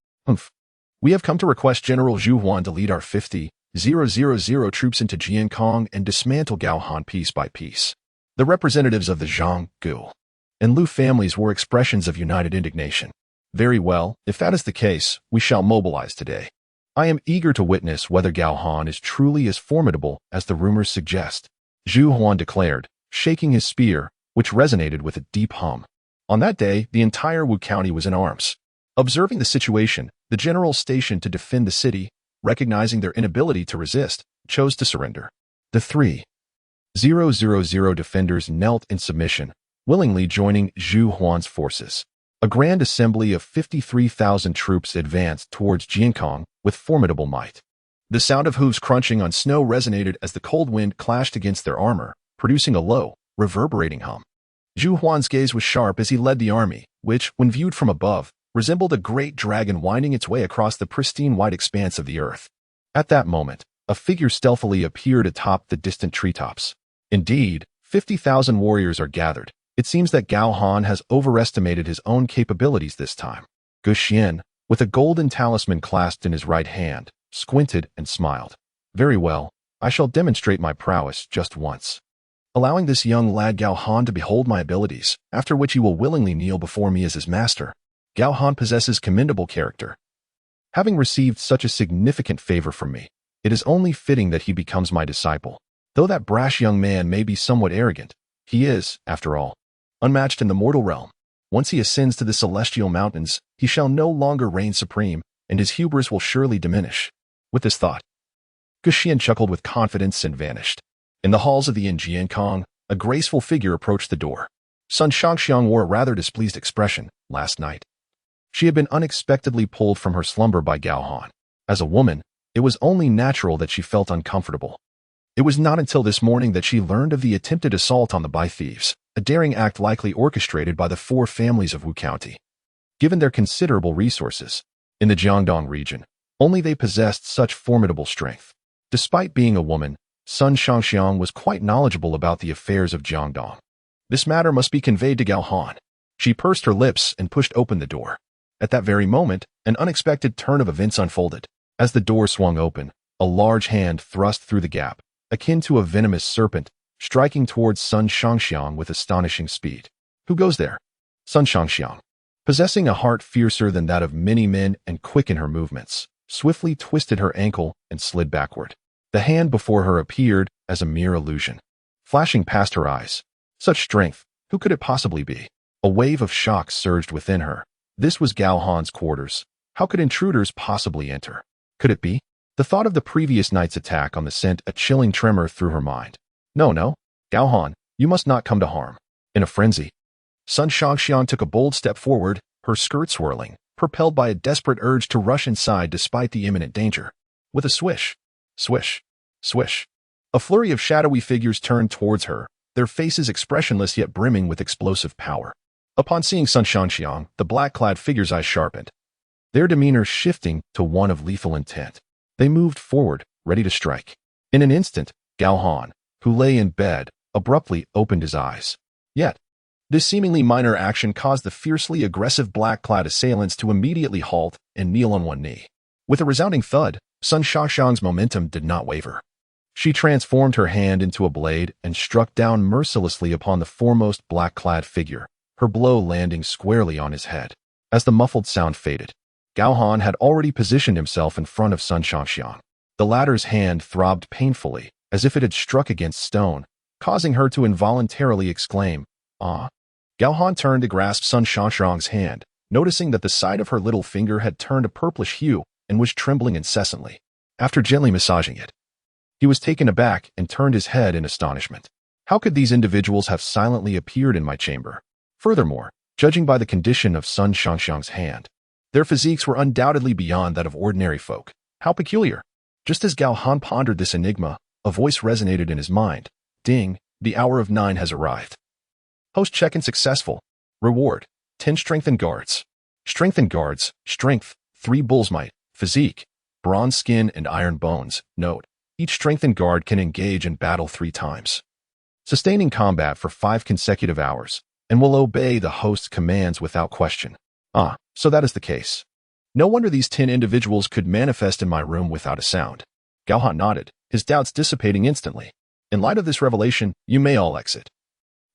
We have come to request General Zhu Huan to lead our 50,000 troops into Jiankong and dismantle Gao Han piece by piece." The representatives of the Zhang, Gu, and Lu families were expressions of united indignation. "Very well, if that is the case, we shall mobilize today. I am eager to witness whether Gao Han is truly as formidable as the rumors suggest," Zhu Huan declared, shaking his spear, which resonated with a deep hum. On that day, the entire Wu County was in arms. Observing the situation, the general stationed to defend the city, recognizing their inability to resist, chose to surrender. The 3,000 defenders knelt in submission, willingly joining Zhu Huan's forces. A grand assembly of 53,000 troops advanced towards Jiankong with formidable might. The sound of hooves crunching on snow resonated as the cold wind clashed against their armor, producing a low, reverberating hum. Zhu Huan's gaze was sharp as he led the army, which, when viewed from above, resembled a great dragon winding its way across the pristine white expanse of the earth. At that moment, a figure stealthily appeared atop the distant treetops. Indeed, 50,000 warriors are gathered. It seems that Gao Han has overestimated his own capabilities this time. Gu Xian, with a golden talisman clasped in his right hand, squinted and smiled. Very well, I shall demonstrate my prowess just once. Allowing this young lad Gao Han to behold my abilities, after which he will willingly kneel before me as his master. Gao Han possesses commendable character. Having received such a significant favor from me, it is only fitting that he becomes my disciple. Though that brash young man may be somewhat arrogant, he is, after all, unmatched in the mortal realm. Once he ascends to the celestial mountains, he shall no longer reign supreme, and his hubris will surely diminish. With this thought, Gu Xian chuckled with confidence and vanished. In the halls of the Inn Jiankong, a graceful figure approached the door. Sun Shangxiang wore a rather displeased expression last night. She had been unexpectedly pulled from her slumber by Gao Han. As a woman, it was only natural that she felt uncomfortable. It was not until this morning that she learned of the attempted assault on the Bai thieves, a daring act likely orchestrated by the four families of Wu County. Given their considerable resources, in the Jiangdong region, only they possessed such formidable strength. Despite being a woman, Sun Shangxiang was quite knowledgeable about the affairs of Jiangdong. This matter must be conveyed to Gao Han. She pursed her lips and pushed open the door. At that very moment, an unexpected turn of events unfolded. As the door swung open, a large hand thrust through the gap, akin to a venomous serpent, striking towards Sun Shangxiang with astonishing speed. Who goes there? Sun Shangxiang, possessing a heart fiercer than that of many men and quick in her movements, swiftly twisted her ankle and slid backward. The hand before her appeared as a mere illusion, flashing past her eyes. Such strength, who could it possibly be? A wave of shock surged within her. This was Gao Han's quarters. How could intruders possibly enter? Could it be? The thought of the previous night's attack on the sent a chilling tremor through her mind. No, Gao Han, you must not come to harm. In a frenzy, Sun Shangxiang took a bold step forward, her skirt swirling, propelled by a desperate urge to rush inside despite the imminent danger. With a swish, swish, swish, a flurry of shadowy figures turned towards her, their faces expressionless yet brimming with explosive power. Upon seeing Sun Shangxiang, the black-clad figures' eyes sharpened, their demeanor shifting to one of lethal intent. They moved forward, ready to strike. In an instant, Gao Han, who lay in bed, abruptly opened his eyes. Yet, this seemingly minor action caused the fiercely aggressive black-clad assailants to immediately halt and kneel on one knee. With a resounding thud, Sun Shangxiang's momentum did not waver. She transformed her hand into a blade and struck down mercilessly upon the foremost black-clad figure, her blow landing squarely on his head. As the muffled sound faded, Gao Han had already positioned himself in front of Sun Shangxiang. The latter's hand throbbed painfully, as if it had struck against stone, causing her to involuntarily exclaim, "Ah!" Gao Han turned to grasp Sun Shangxiang's hand, noticing that the side of her little finger had turned a purplish hue and was trembling incessantly. After gently massaging it, he was taken aback and turned his head in astonishment. How could these individuals have silently appeared in my chamber? Furthermore, judging by the condition of Sun Shangxiang's hand, their physiques were undoubtedly beyond that of ordinary folk. How peculiar! Just as Gao Han pondered this enigma, a voice resonated in his mind. Ding, the hour of 9 has arrived. Host check-in successful. Reward, 10 strengthened guards. Strengthened guards, strength, 3 bull's might, physique, bronze skin and iron bones. Note, each strengthened guard can engage in battle 3 times, sustaining combat for 5 consecutive hours, and will obey the host's commands without question. Ah, so that is the case. No wonder these 10 individuals could manifest in my room without a sound. Gao Han nodded, his doubts dissipating instantly. In light of this revelation, you may all exit.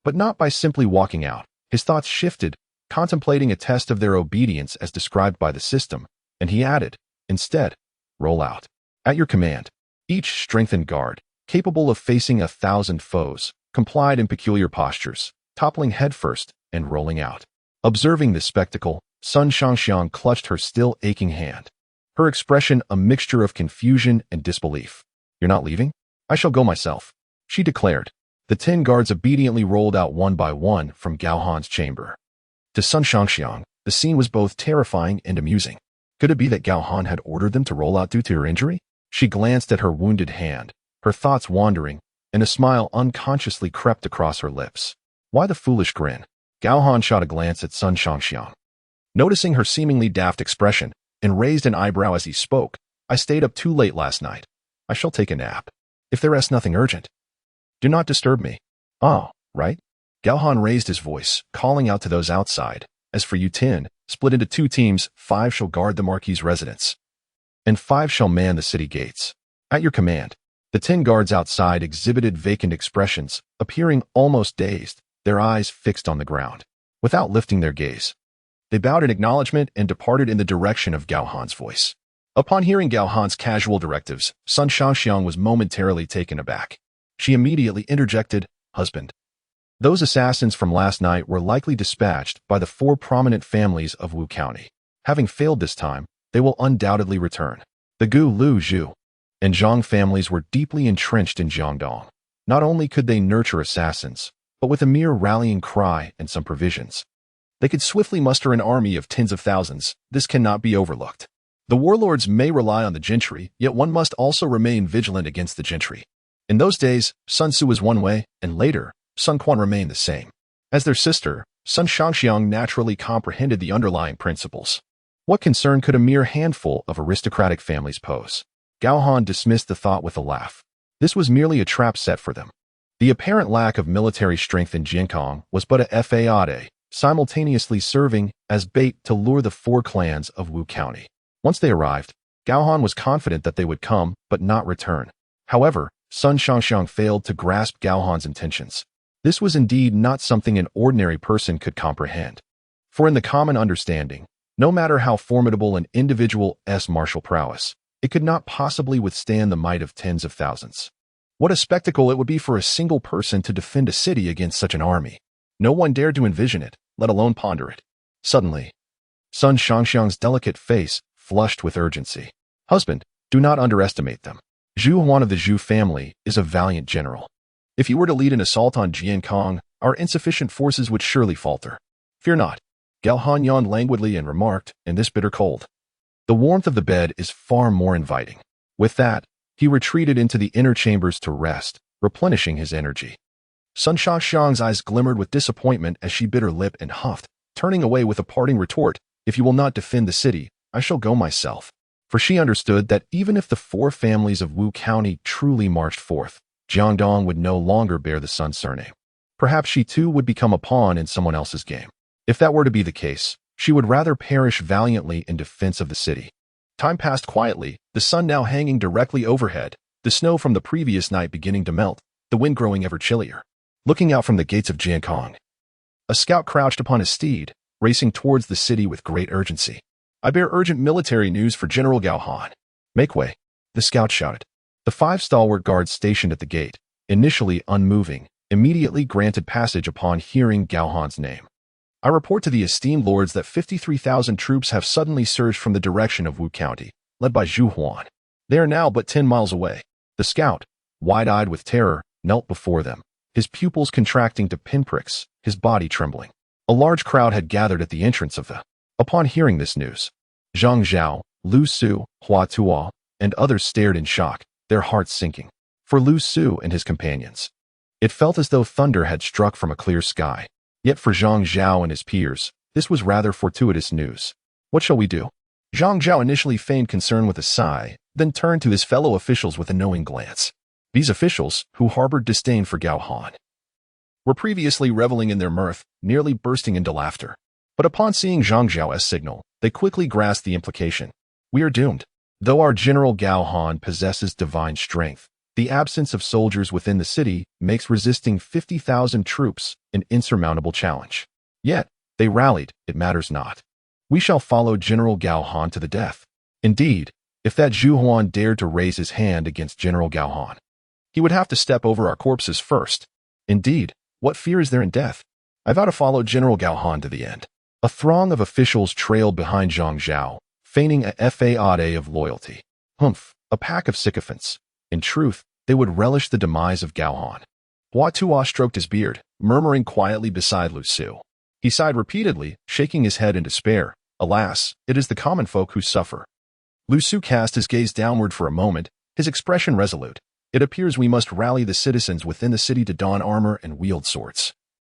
But not by simply walking out. His thoughts shifted, contemplating a test of their obedience as described by the system, and he added, instead, roll out. At your command, each strengthened guard, capable of facing 1,000 foes, complied in peculiar postures, toppling headfirst and rolling out. Observing this spectacle, Sun Shangxiang clutched her still aching hand, her expression a mixture of confusion and disbelief. You're not leaving? I shall go myself, she declared. The 10 guards obediently rolled out one by one from Gao Han's chamber. To Sun Shangxiang, the scene was both terrifying and amusing. Could it be that Gao Han had ordered them to roll out due to her injury? She glanced at her wounded hand, her thoughts wandering, and a smile unconsciously crept across her lips. Why the foolish grin? Gao Han shot a glance at Sun Shangxiang. Noticing her seemingly daft expression, and raised an eyebrow as he spoke, I stayed up too late last night. I shall take a nap. If there is nothing urgent, do not disturb me. Oh, right? Gao Han raised his voice, calling out to those outside. As for you 10, split into 2 teams, 5 shall guard the Marquis's residence, and 5 shall man the city gates. At your command. The 10 guards outside exhibited vacant expressions, appearing almost dazed, their eyes fixed on the ground. Without lifting their gaze, they bowed in acknowledgement and departed in the direction of Gao Han's voice. Upon hearing Gao Han's casual directives, Sun Shangxiang was momentarily taken aback. She immediately interjected, "Husband, those assassins from last night were likely dispatched by the 4 prominent families of Wu County. Having failed this time, they will undoubtedly return. The Gu, Lu, Zhu, and Zhang families were deeply entrenched in Jiangdong. Not only could they nurture assassins, but with a mere rallying cry and some provisions, they could swiftly muster an army of tens of thousands. This cannot be overlooked. The warlords may rely on the gentry, yet one must also remain vigilant against the gentry. In those days, Sun Tzu was one way, and later, Sun Quan remained the same. As their sister, Sun Shangxiang naturally comprehended the underlying principles. What concern could a mere handful of aristocratic families pose? Gao Han dismissed the thought with a laugh. This was merely a trap set for them. The apparent lack of military strength in Jiankong was but a fade, simultaneously serving as bait to lure the 4 clans of Wu County. Once they arrived, Gao Han was confident that they would come, but not return. However, Sun Shangxiang failed to grasp Gao Han's intentions. This was indeed not something an ordinary person could comprehend. For in the common understanding, no matter how formidable an individual's martial prowess, it could not possibly withstand the might of tens of thousands. What a spectacle it would be for a single person to defend a city against such an army. No one dared to envision it, let alone ponder it. Suddenly, Sun Shangxiang's delicate face flushed with urgency. Husband, do not underestimate them. Zhu Huan of the Zhu family is a valiant general. If he were to lead an assault on Jiankong, our insufficient forces would surely falter. Fear not. Gao Han yawned languidly and remarked, in this bitter cold, the warmth of the bed is far more inviting. With that, he retreated into the inner chambers to rest, replenishing his energy. Sun Shangxiang's eyes glimmered with disappointment as she bit her lip and huffed, turning away with a parting retort, if you will not defend the city, I shall go myself. For she understood that even if the 4 families of Wu County truly marched forth, Jiangdong would no longer bear the Sun surname. Perhaps she too would become a pawn in someone else's game. If that were to be the case, she would rather perish valiantly in defense of the city. Time passed quietly, the sun now hanging directly overhead, the snow from the previous night beginning to melt, the wind growing ever chillier. Looking out from the gates of Jiankong, a scout crouched upon his steed, racing towards the city with great urgency. I bear urgent military news for General Gao Han. Make way, the scout shouted. The 5 stalwart guards stationed at the gate, initially unmoving, immediately granted passage upon hearing Gao Han's name. I report to the esteemed lords that 53,000 troops have suddenly surged from the direction of Wu County, led by Zhu Huan. They are now but 10 miles away. The scout, wide-eyed with terror, knelt before them, his pupils contracting to pinpricks, his body trembling. A large crowd had gathered at the entrance of the. Upon hearing this news, Zhang Zhao, Lu Su, Hua Tuo, and others stared in shock, their hearts sinking. For Lu Su and his companions, it felt as though thunder had struck from a clear sky. Yet for Zhang Zhao and his peers, this was rather fortuitous news. What shall we do? Zhang Zhao initially feigned concern with a sigh, then turned to his fellow officials with a knowing glance. These officials, who harbored disdain for Gao Han, were previously reveling in their mirth, nearly bursting into laughter. But upon seeing Zhang Zhao's signal, they quickly grasped the implication. We are doomed. Though our General Gao Han possesses divine strength, the absence of soldiers within the city makes resisting 50,000 troops an insurmountable challenge. Yet, they rallied, it matters not. We shall follow General Gao Han to the death. Indeed, if that Zhu Huan dared to raise his hand against General Gao Han, he would have to step over our corpses first. Indeed, what fear is there in death? I vow to follow General Gao Han to the end. A throng of officials trailed behind Zhang Zhao, feigning a fade of loyalty. Humph, a pack of sycophants. In truth, they would relish the demise of Gao Han. Hua Tuo stroked his beard, murmuring quietly beside Lu Su. He sighed repeatedly, shaking his head in despair. Alas, it is the common folk who suffer. Lu Su cast his gaze downward for a moment, his expression resolute. It appears we must rally the citizens within the city to don armor and wield swords.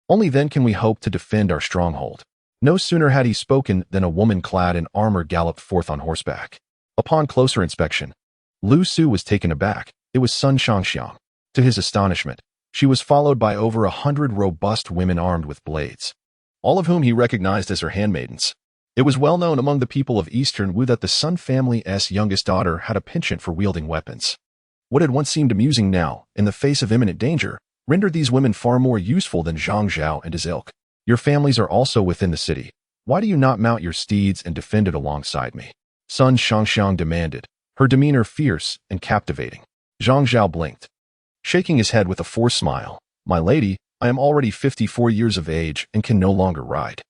Only then can we hope to defend our stronghold. No sooner had he spoken than a woman clad in armor galloped forth on horseback. Upon closer inspection, Lu Su was taken aback. It was Sun Shangxiang. To his astonishment, she was followed by over 100 robust women armed with blades, all of whom he recognized as her handmaidens. It was well known among the people of Eastern Wu that the Sun family's youngest daughter had a penchant for wielding weapons. What had once seemed amusing now, in the face of imminent danger, rendered these women far more useful than Zhang Zhao and his ilk. Your families are also within the city. Why do you not mount your steeds and defend it alongside me? Sun Shangxiang demanded, her demeanor fierce and captivating. Zhang Zhao blinked, shaking his head with a forced smile. My lady, I am already 54 years of age and can no longer ride.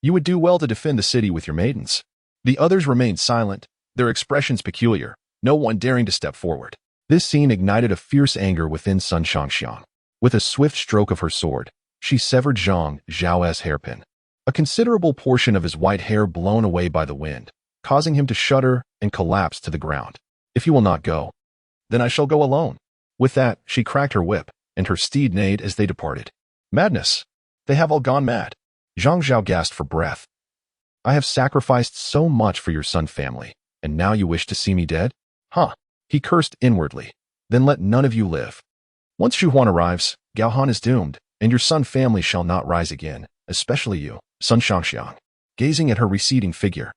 You would do well to defend the city with your maidens. The others remained silent, their expressions peculiar, no one daring to step forward. This scene ignited a fierce anger within Sun Shangxiang. With a swift stroke of her sword, she severed Zhang Zhao's hairpin, a considerable portion of his white hair blown away by the wind, causing him to shudder and collapse to the ground. If you will not go, then I shall go alone. With that, she cracked her whip, and her steed neighed as they departed. Madness! They have all gone mad. Zhang Zhao gasped for breath. I have sacrificed so much for your Sun family, and now you wish to see me dead? Huh! He cursed inwardly. Then let none of you live. Once Zhu Huan arrives, Gao Han is doomed, and your Sun family shall not rise again, especially you, Sun Shangxiang. Gazing at her receding figure,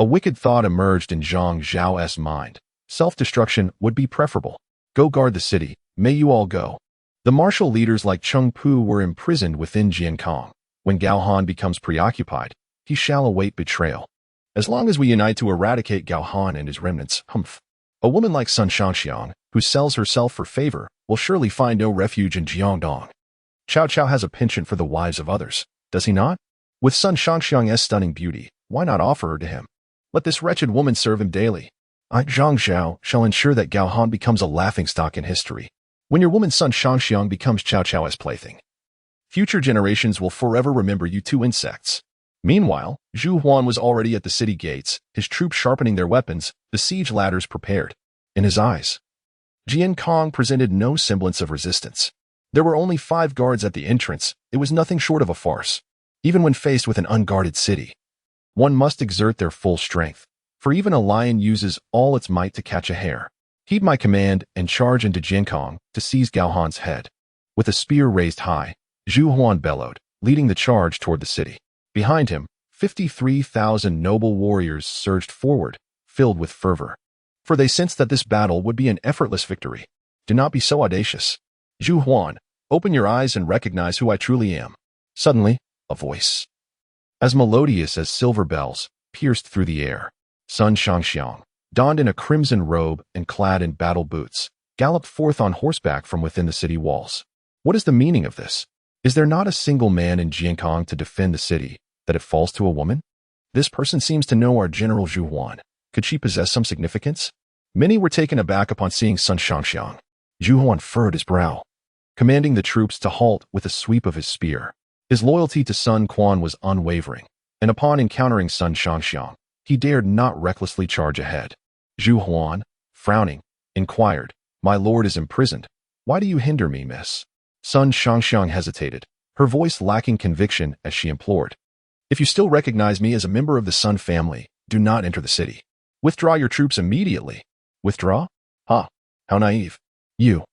a wicked thought emerged in Zhang Zhao's mind. Self-destruction would be preferable. Go guard the city, may you all go. The martial leaders like Cheng Pu were imprisoned within Jiankong. When Gao Han becomes preoccupied, he shall await betrayal. As long as we unite to eradicate Gao Han and his remnants, humph. A woman like Sun Shangxiang, who sells herself for favor, will surely find no refuge in Jiangdong. Cao Cao has a penchant for the wives of others, does he not? With Sun Shangxiang's stunning beauty, why not offer her to him? Let this wretched woman serve him daily. I, Zhang Zhao, shall ensure that Gao Han becomes a laughingstock in history, when your woman Sun Shangxiang becomes Cao Cao's plaything. Future generations will forever remember you two insects. Meanwhile, Zhu Huan was already at the city gates, his troops sharpening their weapons, the siege ladders prepared. In his eyes, Jiankong presented no semblance of resistance. There were only 5 guards at the entrance. It was nothing short of a farce. Even when faced with an unguarded city, one must exert their full strength, for even a lion uses all its might to catch a hare. Heed my command and charge into Jiankong to seize Gao Han's head. With a spear raised high, Zhu Huan bellowed, leading the charge toward the city. Behind him, 53,000 noble warriors surged forward, filled with fervor, for they sensed that this battle would be an effortless victory. Do not be so audacious. Zhu Huan, open your eyes and recognize who I truly am. Suddenly, a voice, as melodious as silver bells, pierced through the air. Sun Shangxiang, donned in a crimson robe and clad in battle boots, galloped forth on horseback from within the city walls. What is the meaning of this? Is there not a single man in Jiankong to defend the city, that it falls to a woman? This person seems to know our General Zhu Huan. Could she possess some significance? Many were taken aback upon seeing Sun Shangxiang. Zhu Huan furrowed his brow, commanding the troops to halt with a sweep of his spear. His loyalty to Sun Quan was unwavering, and upon encountering Sun Shangxiang, he dared not recklessly charge ahead. Zhu Huan, frowning, inquired, My lord is imprisoned. Why do you hinder me, miss? Sun Shangxiang hesitated, her voice lacking conviction as she implored. If you still recognize me as a member of the Sun family, do not enter the city. Withdraw your troops immediately. Withdraw? Ha! How naive. You,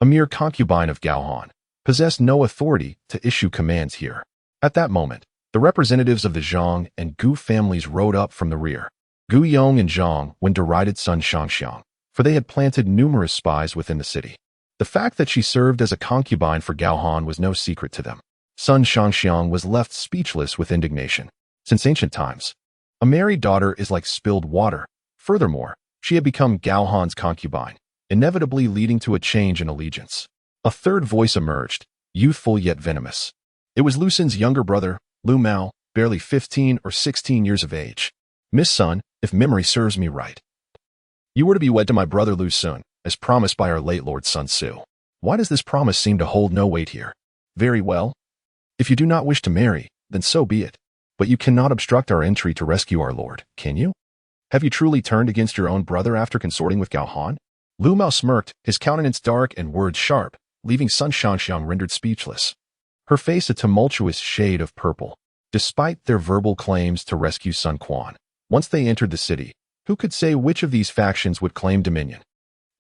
a mere concubine of Gao Han, possessed no authority to issue commands here. At that moment, the representatives of the Zhang and Gu families rode up from the rear. Gu Yong and Zhang derided Sun Shangxiang, for they had planted numerous spies within the city. The fact that she served as a concubine for Gao Han was no secret to them. Sun Shangxiang was left speechless with indignation. Since ancient times, a married daughter is like spilled water. Furthermore, she had become Gao Han's concubine, inevitably leading to a change in allegiance. A third voice emerged, youthful yet venomous. It was Lu Xun's younger brother, Lu Mao, barely 15 or 16 years of age. Miss Sun, if memory serves me right, you were to be wed to my brother Lu Xun, as promised by our late Lord Sun Tzu. Why does this promise seem to hold no weight here? Very well. If you do not wish to marry, then so be it. But you cannot obstruct our entry to rescue our lord, can you? Have you truly turned against your own brother after consorting with Gao Han? Lu Mao smirked, his countenance dark and words sharp, leaving Sun Shangxiang rendered speechless. Her face a tumultuous shade of purple. Despite their verbal claims to rescue Sun Quan, once they entered the city, who could say which of these factions would claim dominion?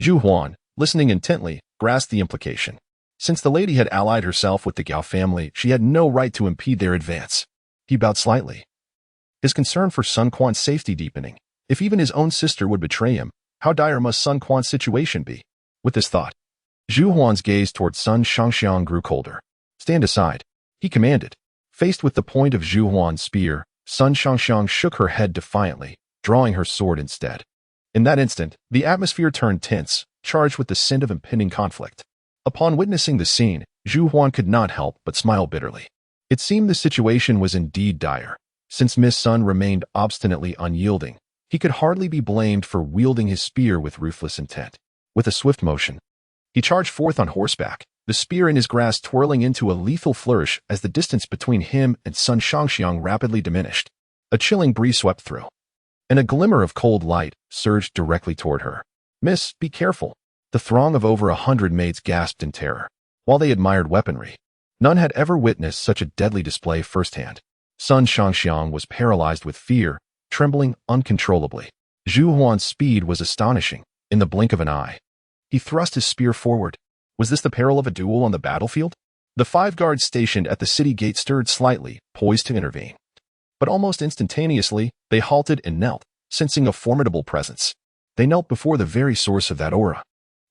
Zhu Huan, listening intently, grasped the implication. Since the lady had allied herself with the Gao family, she had no right to impede their advance. He bowed slightly. His concern for Sun Quan's safety deepening. If even his own sister would betray him, how dire must Sun Quan's situation be? With this thought, Zhu Huan's gaze toward Sun Shangxiang grew colder. Stand aside, he commanded. Faced with the point of Zhu Huan's spear, Sun Shangxiang shook her head defiantly, drawing her sword instead. In that instant, the atmosphere turned tense, charged with the scent of impending conflict. Upon witnessing the scene, Zhu Huan could not help but smile bitterly. It seemed the situation was indeed dire. Since Miss Sun remained obstinately unyielding, he could hardly be blamed for wielding his spear with ruthless intent. With a swift motion, he charged forth on horseback, the spear in his grasp twirling into a lethal flourish as the distance between him and Sun Shangxiang rapidly diminished. A chilling breeze swept through, and a glimmer of cold light surged directly toward her. "Miss, be careful." The throng of over 100 maids gasped in terror. While they admired weaponry, none had ever witnessed such a deadly display firsthand. Sun Shangxiang was paralyzed with fear, trembling uncontrollably. Zhu Huan's speed was astonishing. In the blink of an eye, he thrust his spear forward. Was this the peril of a duel on the battlefield? The 5 guards stationed at the city gate stirred slightly, poised to intervene. But almost instantaneously, they halted and knelt, sensing a formidable presence. They knelt before the very source of that aura.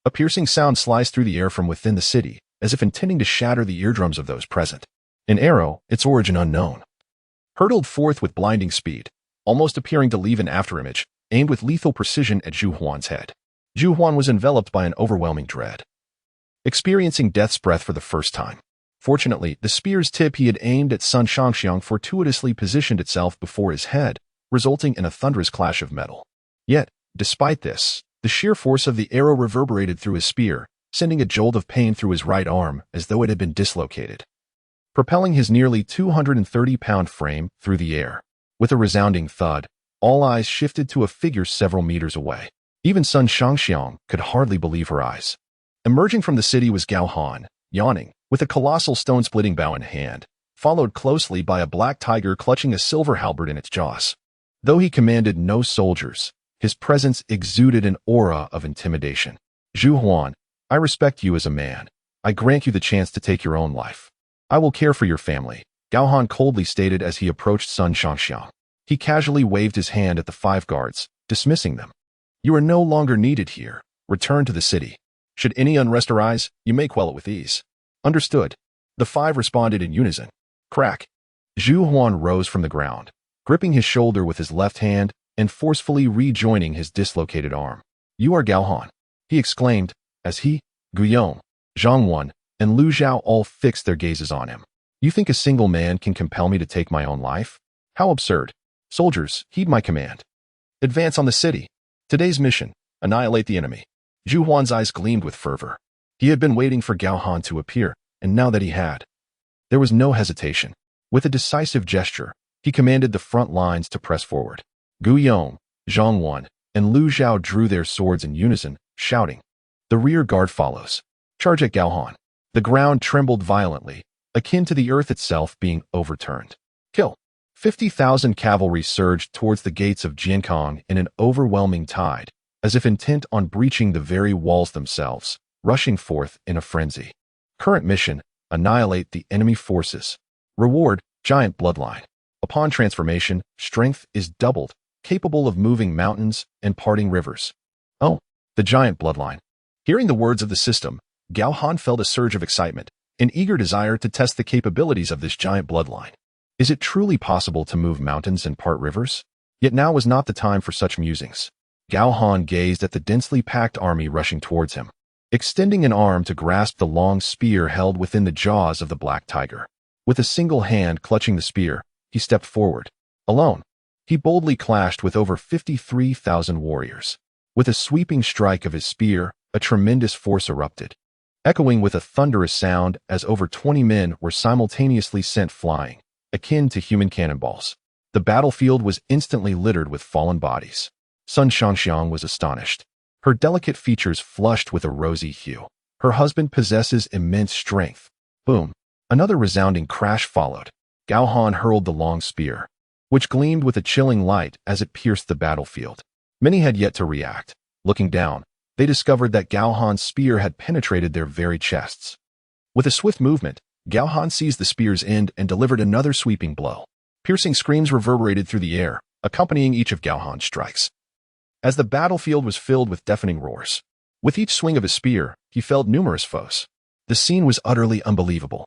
A piercing sound sliced through the air from within the city, as if intending to shatter the eardrums of those present. An arrow, its origin unknown, hurtled forth with blinding speed, almost appearing to leave an afterimage, aimed with lethal precision at Zhu Huan's head. Zhu Huan was enveloped by an overwhelming dread, experiencing death's breath for the first time. Fortunately, the spear's tip he had aimed at Sun Shangxiang fortuitously positioned itself before his head, resulting in a thunderous clash of metal. Yet, despite this, the sheer force of the arrow reverberated through his spear, sending a jolt of pain through his right arm as though it had been dislocated, propelling his nearly 230-pound frame through the air. With a resounding thud, all eyes shifted to a figure several meters away. Even Sun Shangxiang could hardly believe her eyes. Emerging from the city was Gao Han, yawning, with a colossal stone-splitting bow in hand, followed closely by a black tiger clutching a silver halberd in its jaws. Though he commanded no soldiers, his presence exuded an aura of intimidation. "Zhu Huan, I respect you as a man. I grant you the chance to take your own life. I will care for your family," Gao Han coldly stated as he approached Sun Shangxiang. He casually waved his hand at the 5 guards, dismissing them. "You are no longer needed here. Return to the city. Should any unrest arise, you may quell it with ease." "Understood." The 5 responded in unison. Crack. Zhu Huan rose from the ground, gripping his shoulder with his left hand and forcefully rejoining his dislocated arm. "You are Gao Han," he exclaimed, as he, Guiyong, Zhang Wan, and Lu Zhao all fixed their gazes on him. "You think a single man can compel me to take my own life? How absurd. Soldiers, heed my command. Advance on the city. Today's mission, annihilate the enemy." Zhu Huan's eyes gleamed with fervor. He had been waiting for Gao Han to appear, and now that he had, there was no hesitation. With a decisive gesture, he commanded the front lines to press forward. Guiyong, Zhang Wan, and Lu Zhao drew their swords in unison, shouting. "The rear guard follows. Charge at Gao Han." The ground trembled violently, akin to the earth itself being overturned. "Kill." 50,000 cavalry surged towards the gates of Jiankong in an overwhelming tide, as if intent on breaching the very walls themselves, rushing forth in a frenzy. Current mission, annihilate the enemy forces. Reward, giant bloodline. Upon transformation, strength is doubled, capable of moving mountains and parting rivers. Oh, the giant bloodline. Hearing the words of the system, Gao Han felt a surge of excitement, an eager desire to test the capabilities of this giant bloodline. Is it truly possible to move mountains and part rivers? Yet now was not the time for such musings. Gao Han gazed at the densely packed army rushing towards him, extending an arm to grasp the long spear held within the jaws of the black tiger. With a single hand clutching the spear, he stepped forward. Alone, he boldly clashed with over 53,000 warriors. With a sweeping strike of his spear, a tremendous force erupted, echoing with a thunderous sound as over 20 men were simultaneously sent flying, akin to human cannonballs. The battlefield was instantly littered with fallen bodies. Sun Shangxiang was astonished. her delicate features flushed with a rosy hue. Her husband possesses immense strength. Boom. Another resounding crash followed. Gao Han hurled the long spear, which gleamed with a chilling light as it pierced the battlefield. Many had yet to react. Looking down, they discovered that Gao Han's spear had penetrated their very chests. With a swift movement, Gao Han seized the spear's end and delivered another sweeping blow. Piercing screams reverberated through the air, accompanying each of Gao Han's strikes. As the battlefield was filled with deafening roars, with each swing of his spear, he felled numerous foes. The scene was utterly unbelievable,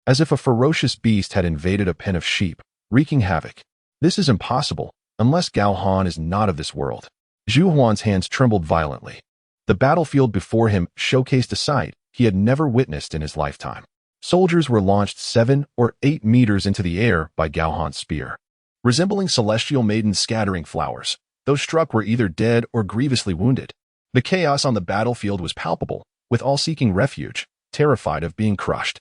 as if a ferocious beast had invaded a pen of sheep, wreaking havoc. This is impossible, unless Gao Han is not of this world. Zhu Huan's hands trembled violently. The battlefield before him showcased a sight he had never witnessed in his lifetime. Soldiers were launched 7 or 8 meters into the air by Gao Han's spear. Resembling celestial maidens scattering flowers, those struck were either dead or grievously wounded. The chaos on the battlefield was palpable, with all seeking refuge, terrified of being crushed.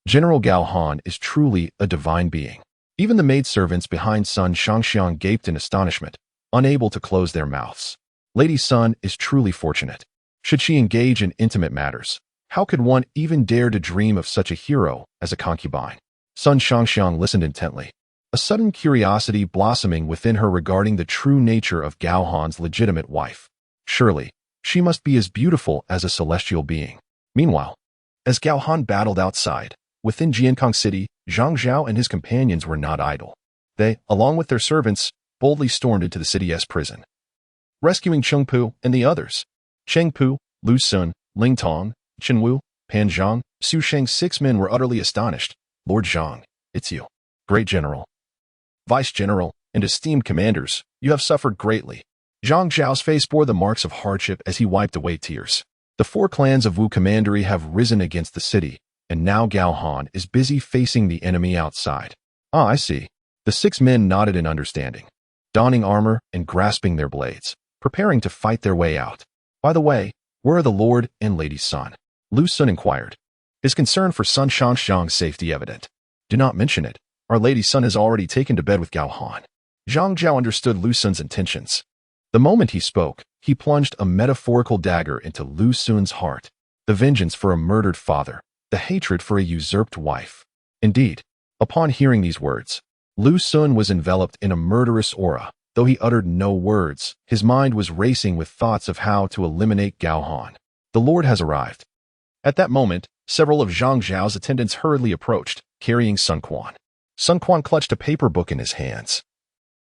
General Gao Han is truly a divine being. Even the maidservants behind Sun Shangxiang gaped in astonishment, unable to close their mouths. Lady Sun is truly fortunate. Should she engage in intimate matters, how could one even dare to dream of such a hero as a concubine? Sun Shangxiang listened intently, a sudden curiosity blossoming within her regarding the true nature of Gao Han's legitimate wife. Surely, she must be as beautiful as a celestial being. Meanwhile, as Gao Han battled outside, within Jiankang City, Zhang Zhao and his companions were not idle. They, along with their servants, boldly stormed into the city's prison, rescuing Cheng Pu and the others. Cheng Pu, Lu Sun, Ling Tong, Chen Wu, Pan Zhang, Su Sheng's 6 men were utterly astonished. Lord Zhang, it's you. Great General, Vice General, and esteemed commanders, you have suffered greatly. Zhang Zhao's face bore the marks of hardship as he wiped away tears. The 4 clans of Wu Commandery have risen against the city, and now Gao Han is busy facing the enemy outside. Ah, I see. The 6 men nodded in understanding, donning armor and grasping their blades, preparing to fight their way out. By the way, where are the Lord and Lady Sun? Lu Sun inquired, his concern for Sun Shangxiang's safety evident. Do not mention it. Our Lady Sun has already taken to bed with Gao Han. Zhang Zhao understood Lu Sun's intentions. The moment he spoke, he plunged a metaphorical dagger into Lu Sun's heart. The vengeance for a murdered father, the hatred for a usurped wife. Indeed, upon hearing these words, Lu Sun was enveloped in a murderous aura. Though he uttered no words, his mind was racing with thoughts of how to eliminate Gao Han. The Lord has arrived. At that moment, several of Zhang Zhao's attendants hurriedly approached, carrying Sun Quan. Sun Quan clutched a paper book in his hands.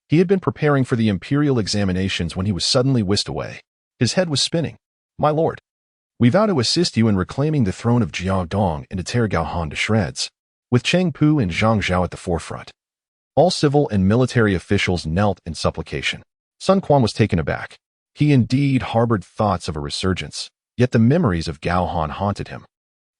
He had been preparing for the imperial examinations when he was suddenly whisked away. His head was spinning. My lord, we vow to assist you in reclaiming the throne of Jiangdong and to tear Gao Han to shreds. With Cheng Pu and Zhang Zhao at the forefront, all civil and military officials knelt in supplication. Sun Quan was taken aback. He indeed harbored thoughts of a resurgence, yet the memories of Gao Han haunted him.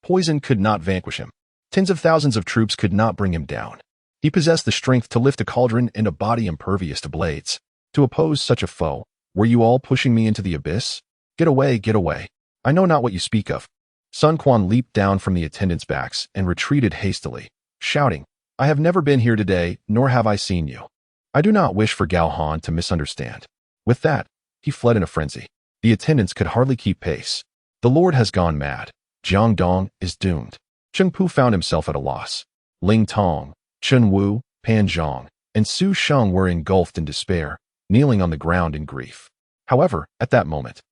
Poison could not vanquish him. Tens of thousands of troops could not bring him down. He possessed the strength to lift a cauldron and a body impervious to blades. To oppose such a foe, were you all pushing me into the abyss? Get away, get away. I know not what you speak of. Sun Quan leaped down from the attendants' backs and retreated hastily, shouting, I have never been here today, nor have I seen you. I do not wish for Gao Han to misunderstand. With that, he fled in a frenzy. The attendants could hardly keep pace. The Lord has gone mad. Jiangdong is doomed. Cheng Pu found himself at a loss. Ling Tong, Chen Wu, Pan Zhang, and Su Sheng were engulfed in despair, kneeling on the ground in grief. However, at that moment,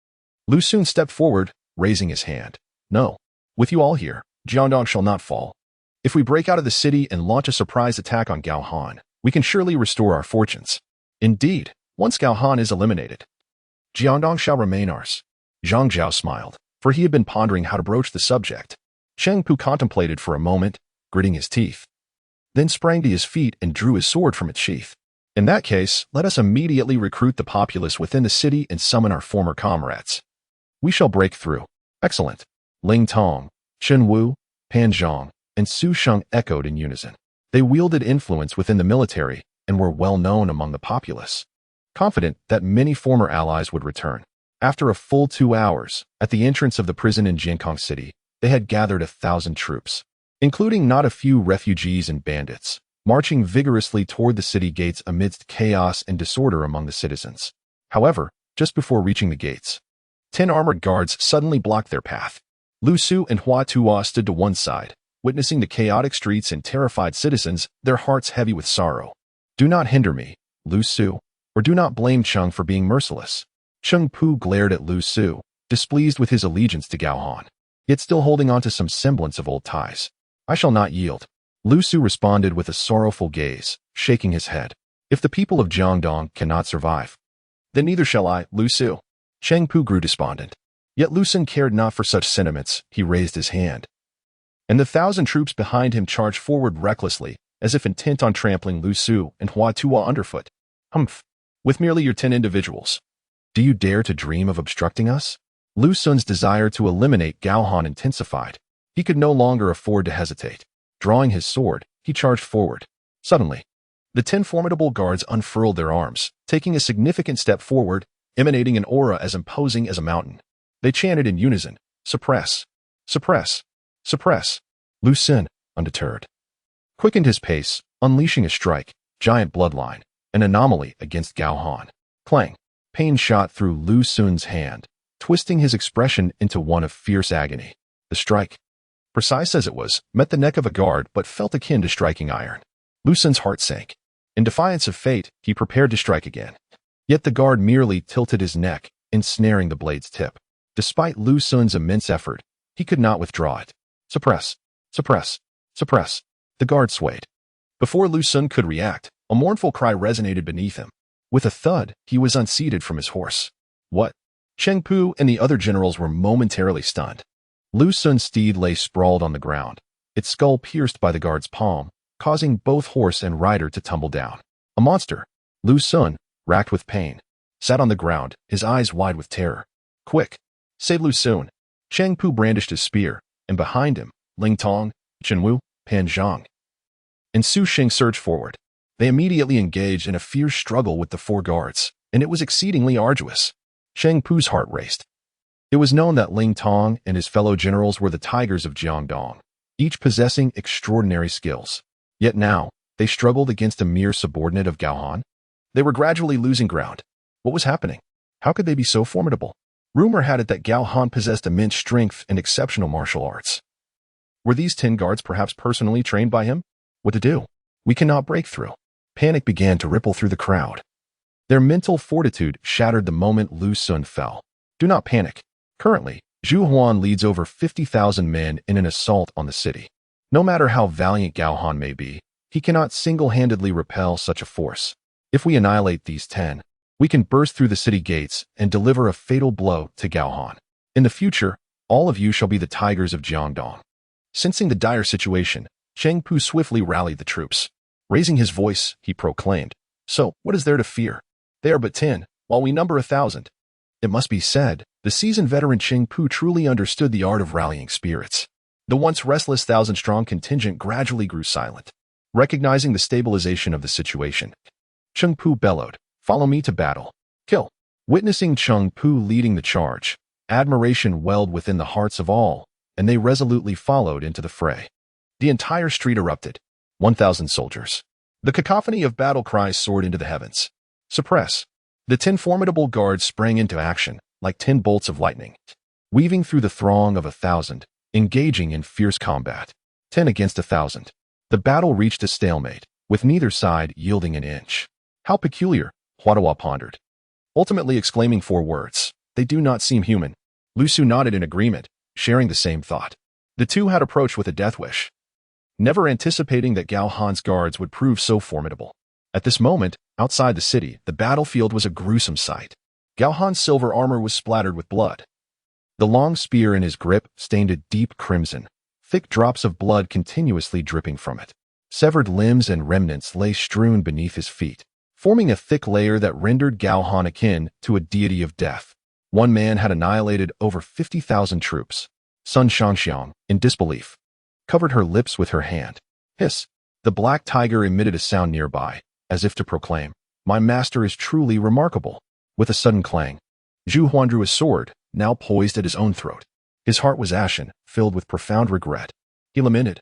Lu Sun stepped forward, raising his hand. No, with you all here, Jiangdong shall not fall. If we break out of the city and launch a surprise attack on Gao Han, we can surely restore our fortunes. Indeed, once Gao Han is eliminated, Jiangdong shall remain ours. Zhang Zhao smiled, for he had been pondering how to broach the subject. Cheng Pu contemplated for a moment, gritting his teeth, then sprang to his feet and drew his sword from its sheath. In that case, let us immediately recruit the populace within the city and summon our former comrades. We shall break through. Excellent. Ling Tong, Chen Wu, Pan Zhang, and Su Sheng echoed in unison. They wielded influence within the military and were well known among the populace, confident that many former allies would return. After a full 2 hours, at the entrance of the prison in Jiankang City, they had gathered 1,000 troops, including not a few refugees and bandits, marching vigorously toward the city gates amidst chaos and disorder among the citizens. However, just before reaching the gates, 10 armored guards suddenly blocked their path. Lu Su and Hua Tuo stood to one side, witnessing the chaotic streets and terrified citizens, their hearts heavy with sorrow. Do not hinder me, Lu Su, or do not blame Cheng for being merciless. Cheng Pu glared at Lu Su, displeased with his allegiance to Gao Han, yet still holding on to some semblance of old ties. I shall not yield. Lu Su responded with a sorrowful gaze, shaking his head. If the people of Jiangdong cannot survive, then neither shall I, Lu Su. Cheng Pu grew despondent. Yet Lu Sun cared not for such sentiments. He raised his hand, and the 1,000 troops behind him charged forward recklessly, as if intent on trampling Lu Su and Hua Tuo underfoot. Humph! With merely your 10 individuals, do you dare to dream of obstructing us? Lu Sun's desire to eliminate Gao Han intensified. He could no longer afford to hesitate. Drawing his sword, he charged forward. Suddenly, the 10 formidable guards unfurled their arms, taking a significant step forward, emanating an aura as imposing as a mountain. They chanted in unison, "Suppress! Suppress! Suppress!" Lu Sun, undeterred, quickened his pace, unleashing a strike, giant bloodline, an anomaly against Gao Han. Clang! Pain shot through Lu Sun's hand, twisting his expression into one of fierce agony. The strike, precise as it was, met the neck of a guard but felt akin to striking iron. Lu Sun's heart sank. In defiance of fate, he prepared to strike again. Yet the guard merely tilted his neck, ensnaring the blade's tip. Despite Lu Sun's immense effort, he could not withdraw it. Suppress! Suppress! Suppress! The guard swayed. Before Lu Sun could react, a mournful cry resonated beneath him. With a thud, he was unseated from his horse. What? Cheng Pu and the other generals were momentarily stunned. Lu Sun's steed lay sprawled on the ground, its skull pierced by the guard's palm, causing both horse and rider to tumble down. A monster. Lu Sun, racked with pain, sat on the ground, his eyes wide with terror. Quick! Save Lu Sun! Cheng Pu brandished his spear, and behind him, Ling Tong, Chen Wu, Pan Zhang, and Su Xing surged forward. They immediately engaged in a fierce struggle with the 4 guards, and it was exceedingly arduous. Cheng Pu's heart raced. It was known that Ling Tong and his fellow generals were the tigers of Jiangdong, each possessing extraordinary skills. Yet now, they struggled against a mere subordinate of Gao Han. They were gradually losing ground. What was happening? How could they be so formidable? Rumor had it that Gao Han possessed immense strength and exceptional martial arts. Were these 10 guards perhaps personally trained by him? What to do? We cannot break through. Panic began to ripple through the crowd. Their mental fortitude shattered the moment Lu Sun fell. Do not panic. Currently, Zhu Huan leads over 50,000 men in an assault on the city. No matter how valiant Gao Han may be, he cannot single-handedly repel such a force. If we annihilate these 10, we can burst through the city gates and deliver a fatal blow to Gao Han. In the future, all of you shall be the tigers of Jiangdong. Sensing the dire situation, Cheng Pu swiftly rallied the troops. Raising his voice, he proclaimed, "So, what is there to fear? They are but 10, while we number 1,000. It must be said, the seasoned veteran Cheng Pu truly understood the art of rallying spirits. The once restless 1,000-strong contingent gradually grew silent. Recognizing the stabilization of the situation, Cheng Pu bellowed, "Follow me to battle. Kill." Witnessing Cheng Pu leading the charge, admiration welled within the hearts of all, and they resolutely followed into the fray. The entire street erupted. 1,000 soldiers. The cacophony of battle cries soared into the heavens. Suppress. The 10 formidable guards sprang into action, like 10 bolts of lightning, weaving through the throng of 1,000, engaging in fierce combat. 10 against 1,000. The battle reached a stalemate, with neither side yielding an inch. How peculiar, Hua Tuo pondered, ultimately exclaiming 4 words. They do not seem human. Lu Su nodded in agreement, sharing the same thought. The two had approached with a death wish, never anticipating that Gao Han's guards would prove so formidable. At this moment, outside the city, the battlefield was a gruesome sight. Gao Han's silver armor was splattered with blood. The long spear in his grip stained a deep crimson, thick drops of blood continuously dripping from it. Severed limbs and remnants lay strewn beneath his feet, forming a thick layer that rendered Gao Han akin to a deity of death. One man had annihilated over 50,000 troops. Sun Shangxiang, in disbelief, covered her lips with her hand. Hiss! The black tiger emitted a sound nearby, as if to proclaim, "My master is truly remarkable." With a sudden clang, Zhu Huan drew his sword, now poised at his own throat. His heart was ashen, filled with profound regret. He lamented,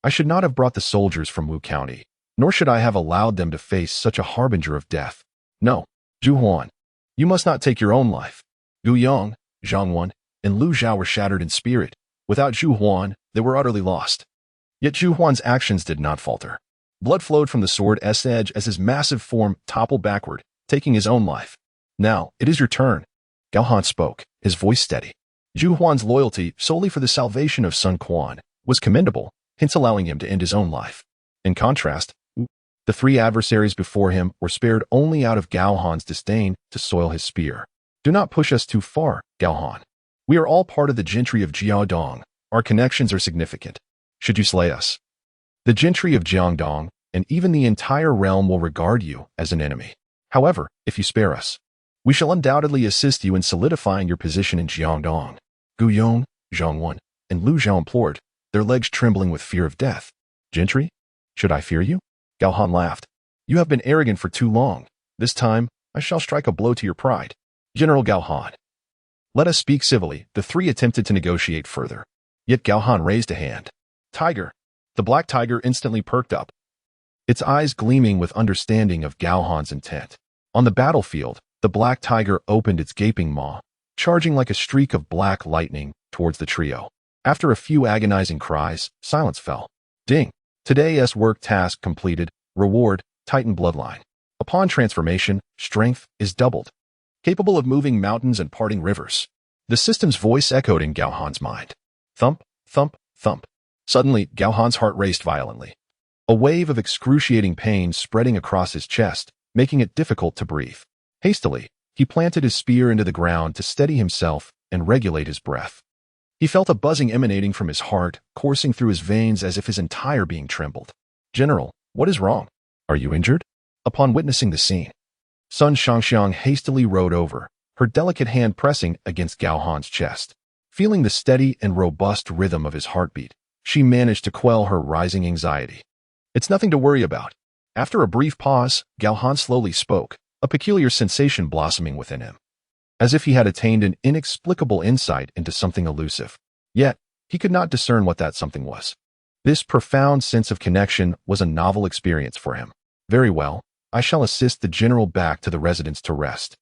"I should not have brought the soldiers from Wu County, nor should I have allowed them to face such a harbinger of death. No, Zhu Huan, you must not take your own life. Gu Yang, Zhang Yun, and Lu Zhao were shattered in spirit. Without Zhu Huan, they were utterly lost. Yet Zhu Huan's actions did not falter. Blood flowed from the sword's edge as his massive form toppled backward, taking his own life. Now, it is your turn. Gao Han spoke, his voice steady. Zhu Huan's loyalty solely for the salvation of Sun Quan was commendable, hence allowing him to end his own life. In contrast, the three adversaries before him were spared only out of Gao Han's disdain to soil his spear. Do not push us too far, Gao Han. We are all part of the gentry of Jiaodong. Our connections are significant. Should you slay us, the gentry of Jiangdong and even the entire realm will regard you as an enemy. However, if you spare us, we shall undoubtedly assist you in solidifying your position in Jiangdong. Gu Yong, Zhang Yun, and Lu Zhao implored, their legs trembling with fear of death. Gentry? Should I fear you? Gao Han laughed. You have been arrogant for too long. This time, I shall strike a blow to your pride. General Gao Han. Let us speak civilly. The three attempted to negotiate further. Yet Gao Han raised a hand. Tiger. The black tiger instantly perked up, its eyes gleaming with understanding of Gao Han's intent. On the battlefield, the black tiger opened its gaping maw, charging like a streak of black lightning towards the trio. After a few agonizing cries, silence fell. Ding. Today's work task completed. Reward, Titan bloodline. Upon transformation, strength is doubled. Capable of moving mountains and parting rivers. The system's voice echoed in Gao Han's mind. Thump, thump, thump. Suddenly, Gao Han's heart raced violently. A wave of excruciating pain spreading across his chest, making it difficult to breathe. Hastily, he planted his spear into the ground to steady himself and regulate his breath. He felt a buzzing emanating from his heart, coursing through his veins as if his entire being trembled. General, what is wrong? Are you injured? Upon witnessing the scene, Sun Shangxiang hastily rode over, her delicate hand pressing against Gao Han's chest. Feeling the steady and robust rhythm of his heartbeat, she managed to quell her rising anxiety. It's nothing to worry about. After a brief pause, Gao Han slowly spoke, a peculiar sensation blossoming within him, as if he had attained an inexplicable insight into something elusive. Yet, he could not discern what that something was. This profound sense of connection was a novel experience for him. Very well, I shall assist the general back to the residence to rest.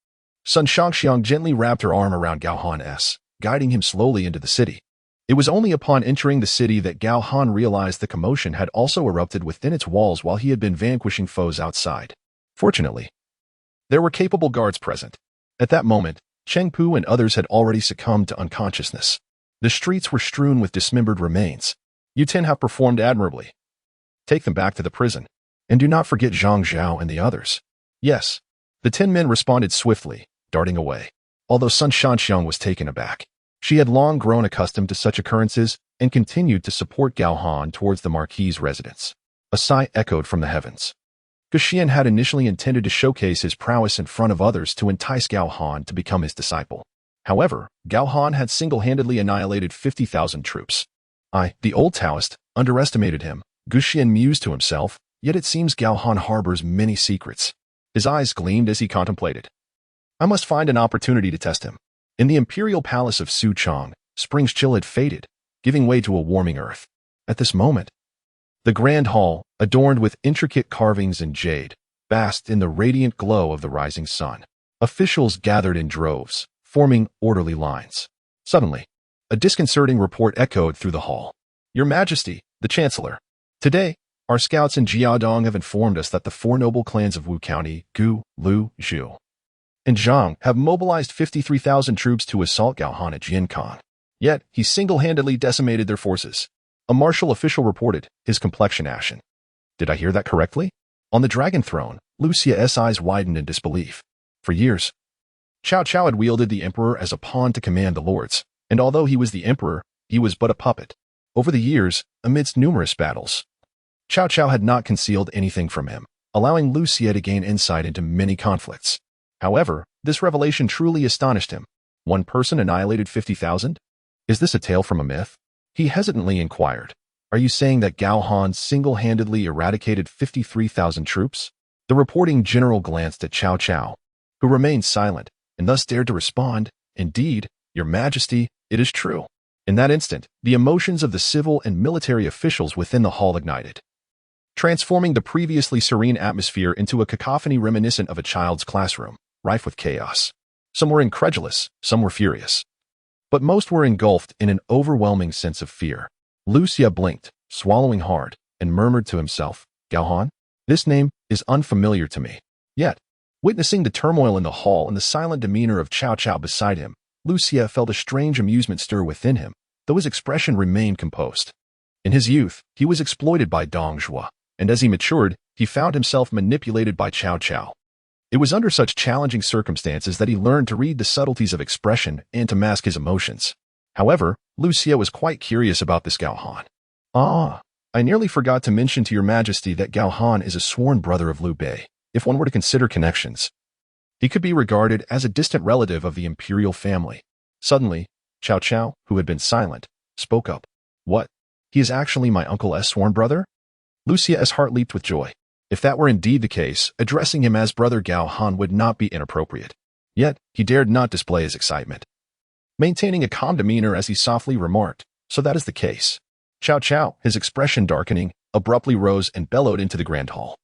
Sun Shangxiang gently wrapped her arm around Gao Han, guiding him slowly into the city. It was only upon entering the city that Gao Han realized the commotion had also erupted within its walls while he had been vanquishing foes outside. Fortunately, there were capable guards present. At that moment, Cheng Pu and others had already succumbed to unconsciousness. The streets were strewn with dismembered remains. You 10 have performed admirably. Take them back to the prison. And do not forget Zhang Zhao and the others. Yes. The 10 men responded swiftly, darting away. Although Sun Shangxiang was taken aback. She had long grown accustomed to such occurrences and continued to support Gao Han towards the Marquis's residence. A sigh echoed from the heavens. Guxian had initially intended to showcase his prowess in front of others to entice Gao Han to become his disciple. However, Gao Han had single-handedly annihilated 50,000 troops. The old Taoist, underestimated him, Guxian mused to himself, yet it seems Gao Han harbors many secrets. His eyes gleamed as he contemplated. I must find an opportunity to test him. In the imperial palace of Suchong, spring's chill had faded, giving way to a warming earth. At this moment, the grand hall, adorned with intricate carvings in jade, basked in the radiant glow of the rising sun. Officials gathered in droves, forming orderly lines. Suddenly, a disconcerting report echoed through the hall. Your Majesty, the Chancellor. Today, our scouts in Jiaodong have informed us that the 4 noble clans of Wu County, Gu, Lu, Zhu, and Zhang have mobilized 53,000 troops to assault Gao Han at Jiankang. Yet, he single-handedly decimated their forces. A martial official reported, his complexion ashen. Did I hear that correctly? On the dragon throne, Lucia's eyes widened in disbelief. For years, Cao Cao had wielded the emperor as a pawn to command the lords, and although he was the emperor, he was but a puppet. Over the years, amidst numerous battles, Cao Cao had not concealed anything from him, allowing Lucia to gain insight into many conflicts. However, this revelation truly astonished him. One person annihilated 50,000? Is this a tale from a myth? He hesitantly inquired. Are you saying that Gao Han single-handedly eradicated 53,000 troops? The reporting general glanced at Cao Cao, who remained silent, and thus dared to respond, Indeed, Your Majesty, it is true. In that instant, the emotions of the civil and military officials within the hall ignited, transforming the previously serene atmosphere into a cacophony reminiscent of a child's classroom, rife with chaos. Some were incredulous, some were furious. but most were engulfed in an overwhelming sense of fear. Lu Xie blinked, swallowing hard, and murmured to himself, Gao Han? This name is unfamiliar to me. Yet, witnessing the turmoil in the hall and the silent demeanor of Cao Cao beside him, Lu Xie felt a strange amusement stir within him, though his expression remained composed. In his youth, he was exploited by Dong Zhuo, and as he matured, he found himself manipulated by Cao Cao. It was under such challenging circumstances that he learned to read the subtleties of expression and to mask his emotions. However, Lu Xie was quite curious about this Gao Han. I nearly forgot to mention to your majesty that Gao Han is a sworn brother of Liu Bei, if one were to consider connections. He could be regarded as a distant relative of the imperial family. Suddenly, Cao Cao, who had been silent, spoke up. What? He is actually my uncle's sworn brother? Lu Xie's heart leaped with joy. If that were indeed the case, addressing him as Brother Gao Han would not be inappropriate. Yet, he dared not display his excitement. Maintaining a calm demeanor as he softly remarked, so that is the case. Cao Cao, his expression darkening, abruptly rose and bellowed into the grand hall.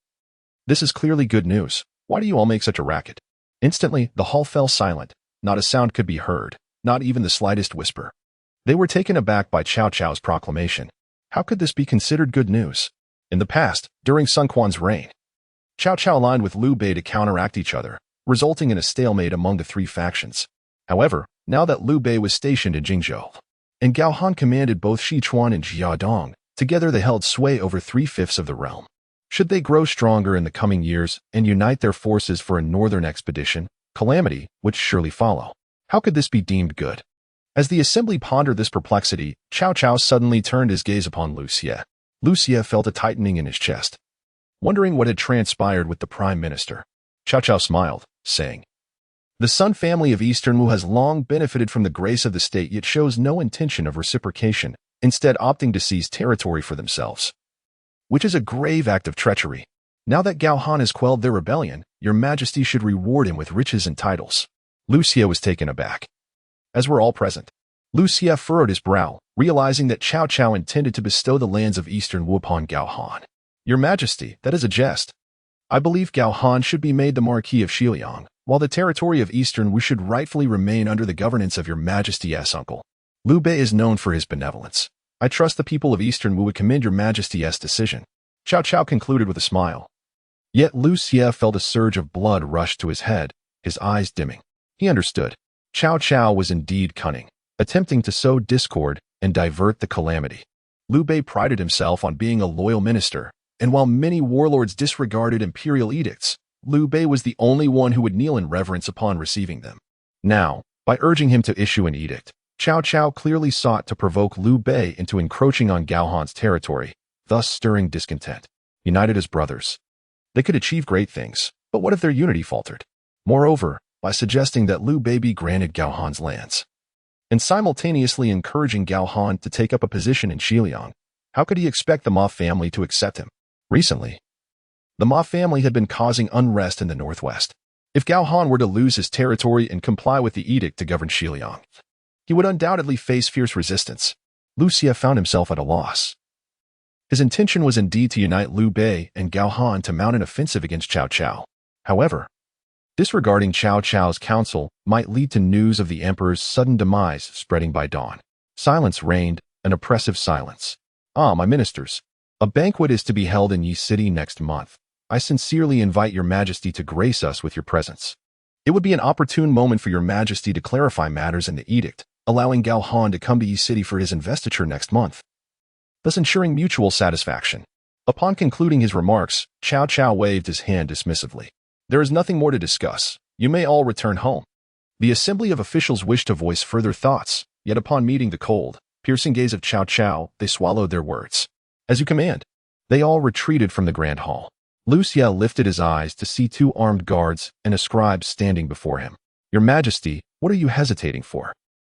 This is clearly good news. Why do you all make such a racket? Instantly, the hall fell silent. Not a sound could be heard, not even the slightest whisper. They were taken aback by Cao Cao's proclamation. How could this be considered good news? In the past, during Sun Quan's reign, Cao Cao aligned with Liu Bei to counteract each other, resulting in a stalemate among the three factions. However, now that Liu Bei was stationed in Jingzhou, and Gao Han commanded both Sichuan and Jiadong, together they held sway over 3/5 of the realm. Should they grow stronger in the coming years and unite their forces for a northern expedition, calamity would surely follow. How could this be deemed good? As the assembly pondered this perplexity, Cao Cao suddenly turned his gaze upon Lu Xie. Lu Xie felt a tightening in his chest. Wondering what had transpired with the prime minister, Cao Cao smiled, saying, The Sun family of Eastern Wu has long benefited from the grace of the state yet shows no intention of reciprocation, instead opting to seize territory for themselves, which is a grave act of treachery. Now that Gao Han has quelled their rebellion, your majesty should reward him with riches and titles. Lu Xie was taken aback. As were all present, Lu Xie furrowed his brow, realizing that Cao Cao intended to bestow the lands of Eastern Wu upon Gao Han. Your majesty, that is a jest. I believe Gao Han should be made the Marquis of Xiliang, while the territory of Eastern Wu should rightfully remain under the governance of your majesty's uncle. Liu Bei is known for his benevolence. I trust the people of Eastern Wu would commend your majesty's decision. Cao Cao concluded with a smile. Yet Lu Xie felt a surge of blood rush to his head, his eyes dimming. He understood. Cao Cao was indeed cunning, attempting to sow discord and divert the calamity. Liu Bei prided himself on being a loyal minister, and while many warlords disregarded imperial edicts, Liu Bei was the only one who would kneel in reverence upon receiving them. Now, by urging him to issue an edict, Cao Cao clearly sought to provoke Liu Bei into encroaching on Gao Han's territory, thus stirring discontent. United as brothers, they could achieve great things, but what if their unity faltered? Moreover, by suggesting that Liu Bei be granted Gao Han's lands, and simultaneously encouraging Gao Han to take up a position in Xiliang, how could he expect the Ma family to accept him? Recently, the Ma family had been causing unrest in the northwest. If Gao Han were to lose his territory and comply with the edict to govern Xiliang, he would undoubtedly face fierce resistance. Lu Xie found himself at a loss. His intention was indeed to unite Liu Bei and Gao Han to mount an offensive against Cao Cao. However, disregarding Cao Cao's counsel might lead to news of the emperor's sudden demise spreading by dawn. Silence reigned, an oppressive silence. My ministers, a banquet is to be held in Yi City next month. I sincerely invite your majesty to grace us with your presence. It would be an opportune moment for your majesty to clarify matters in the edict, allowing Gao Han to come to Yi City for his investiture next month, thus ensuring mutual satisfaction. Upon concluding his remarks, Cao Cao waved his hand dismissively. There is nothing more to discuss. You may all return home. The assembly of officials wished to voice further thoughts, yet upon meeting the cold, piercing gaze of Cao Cao, they swallowed their words. As you command. They all retreated from the grand hall. Lu Xie lifted his eyes to see 2 armed guards and a scribe standing before him. Your majesty, what are you hesitating for?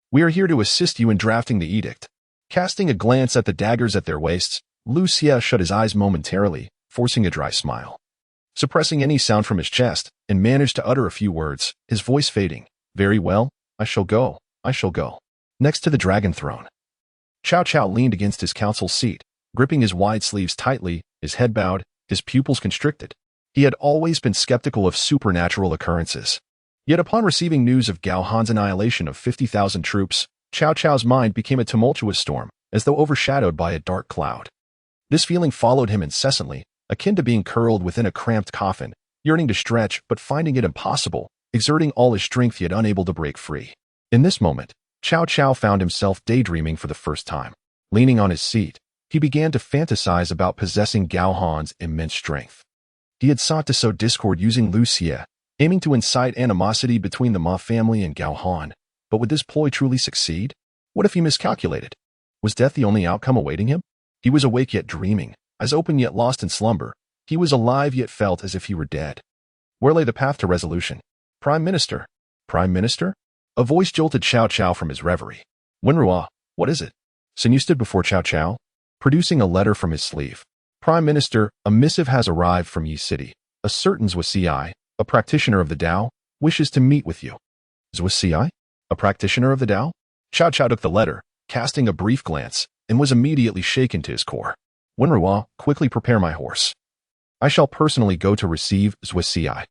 We are here to assist you in drafting the edict. Casting a glance at the daggers at their waists, Lu Xie shut his eyes momentarily, forcing a dry smile. Suppressing any sound from his chest, and managed to utter a few words, his voice fading. Very well, I shall go. Next to the dragon throne, Cao Cao leaned against his council seat, gripping his wide sleeves tightly, his head bowed, his pupils constricted. He had always been skeptical of supernatural occurrences. Yet upon receiving news of Gao Han's annihilation of 50,000 troops, Cao Cao's mind became a tumultuous storm, as though overshadowed by a dark cloud. This feeling followed him incessantly, akin to being curled within a cramped coffin, yearning to stretch but finding it impossible, exerting all his strength yet unable to break free. In this moment, Cao Cao found himself daydreaming for the first time. Leaning on his seat, he began to fantasize about possessing Gao Han's immense strength. He had sought to sow discord using Lu Xie, aiming to incite animosity between the Ma family and Gao Han. But would this ploy truly succeed? What if he miscalculated? Was death the only outcome awaiting him? He was awake yet dreaming, as open yet lost in slumber. He was alive yet felt as if he were dead. Where lay the path to resolution? Prime Minister. Prime Minister? A voice jolted Cao Cao from his reverie. Wenrua, what is it? Sun Yu stood before Cao Cao, producing a letter from his sleeve. Prime Minister, a missive has arrived from Yi City. A certain Zhuge, a practitioner of the Tao, wishes to meet with you. Zhuge? A practitioner of the Tao? Cao Cao took the letter, casting a brief glance, and was immediately shaken to his core. Wenrua, quickly prepare my horse. I shall personally go to receive Zhuge.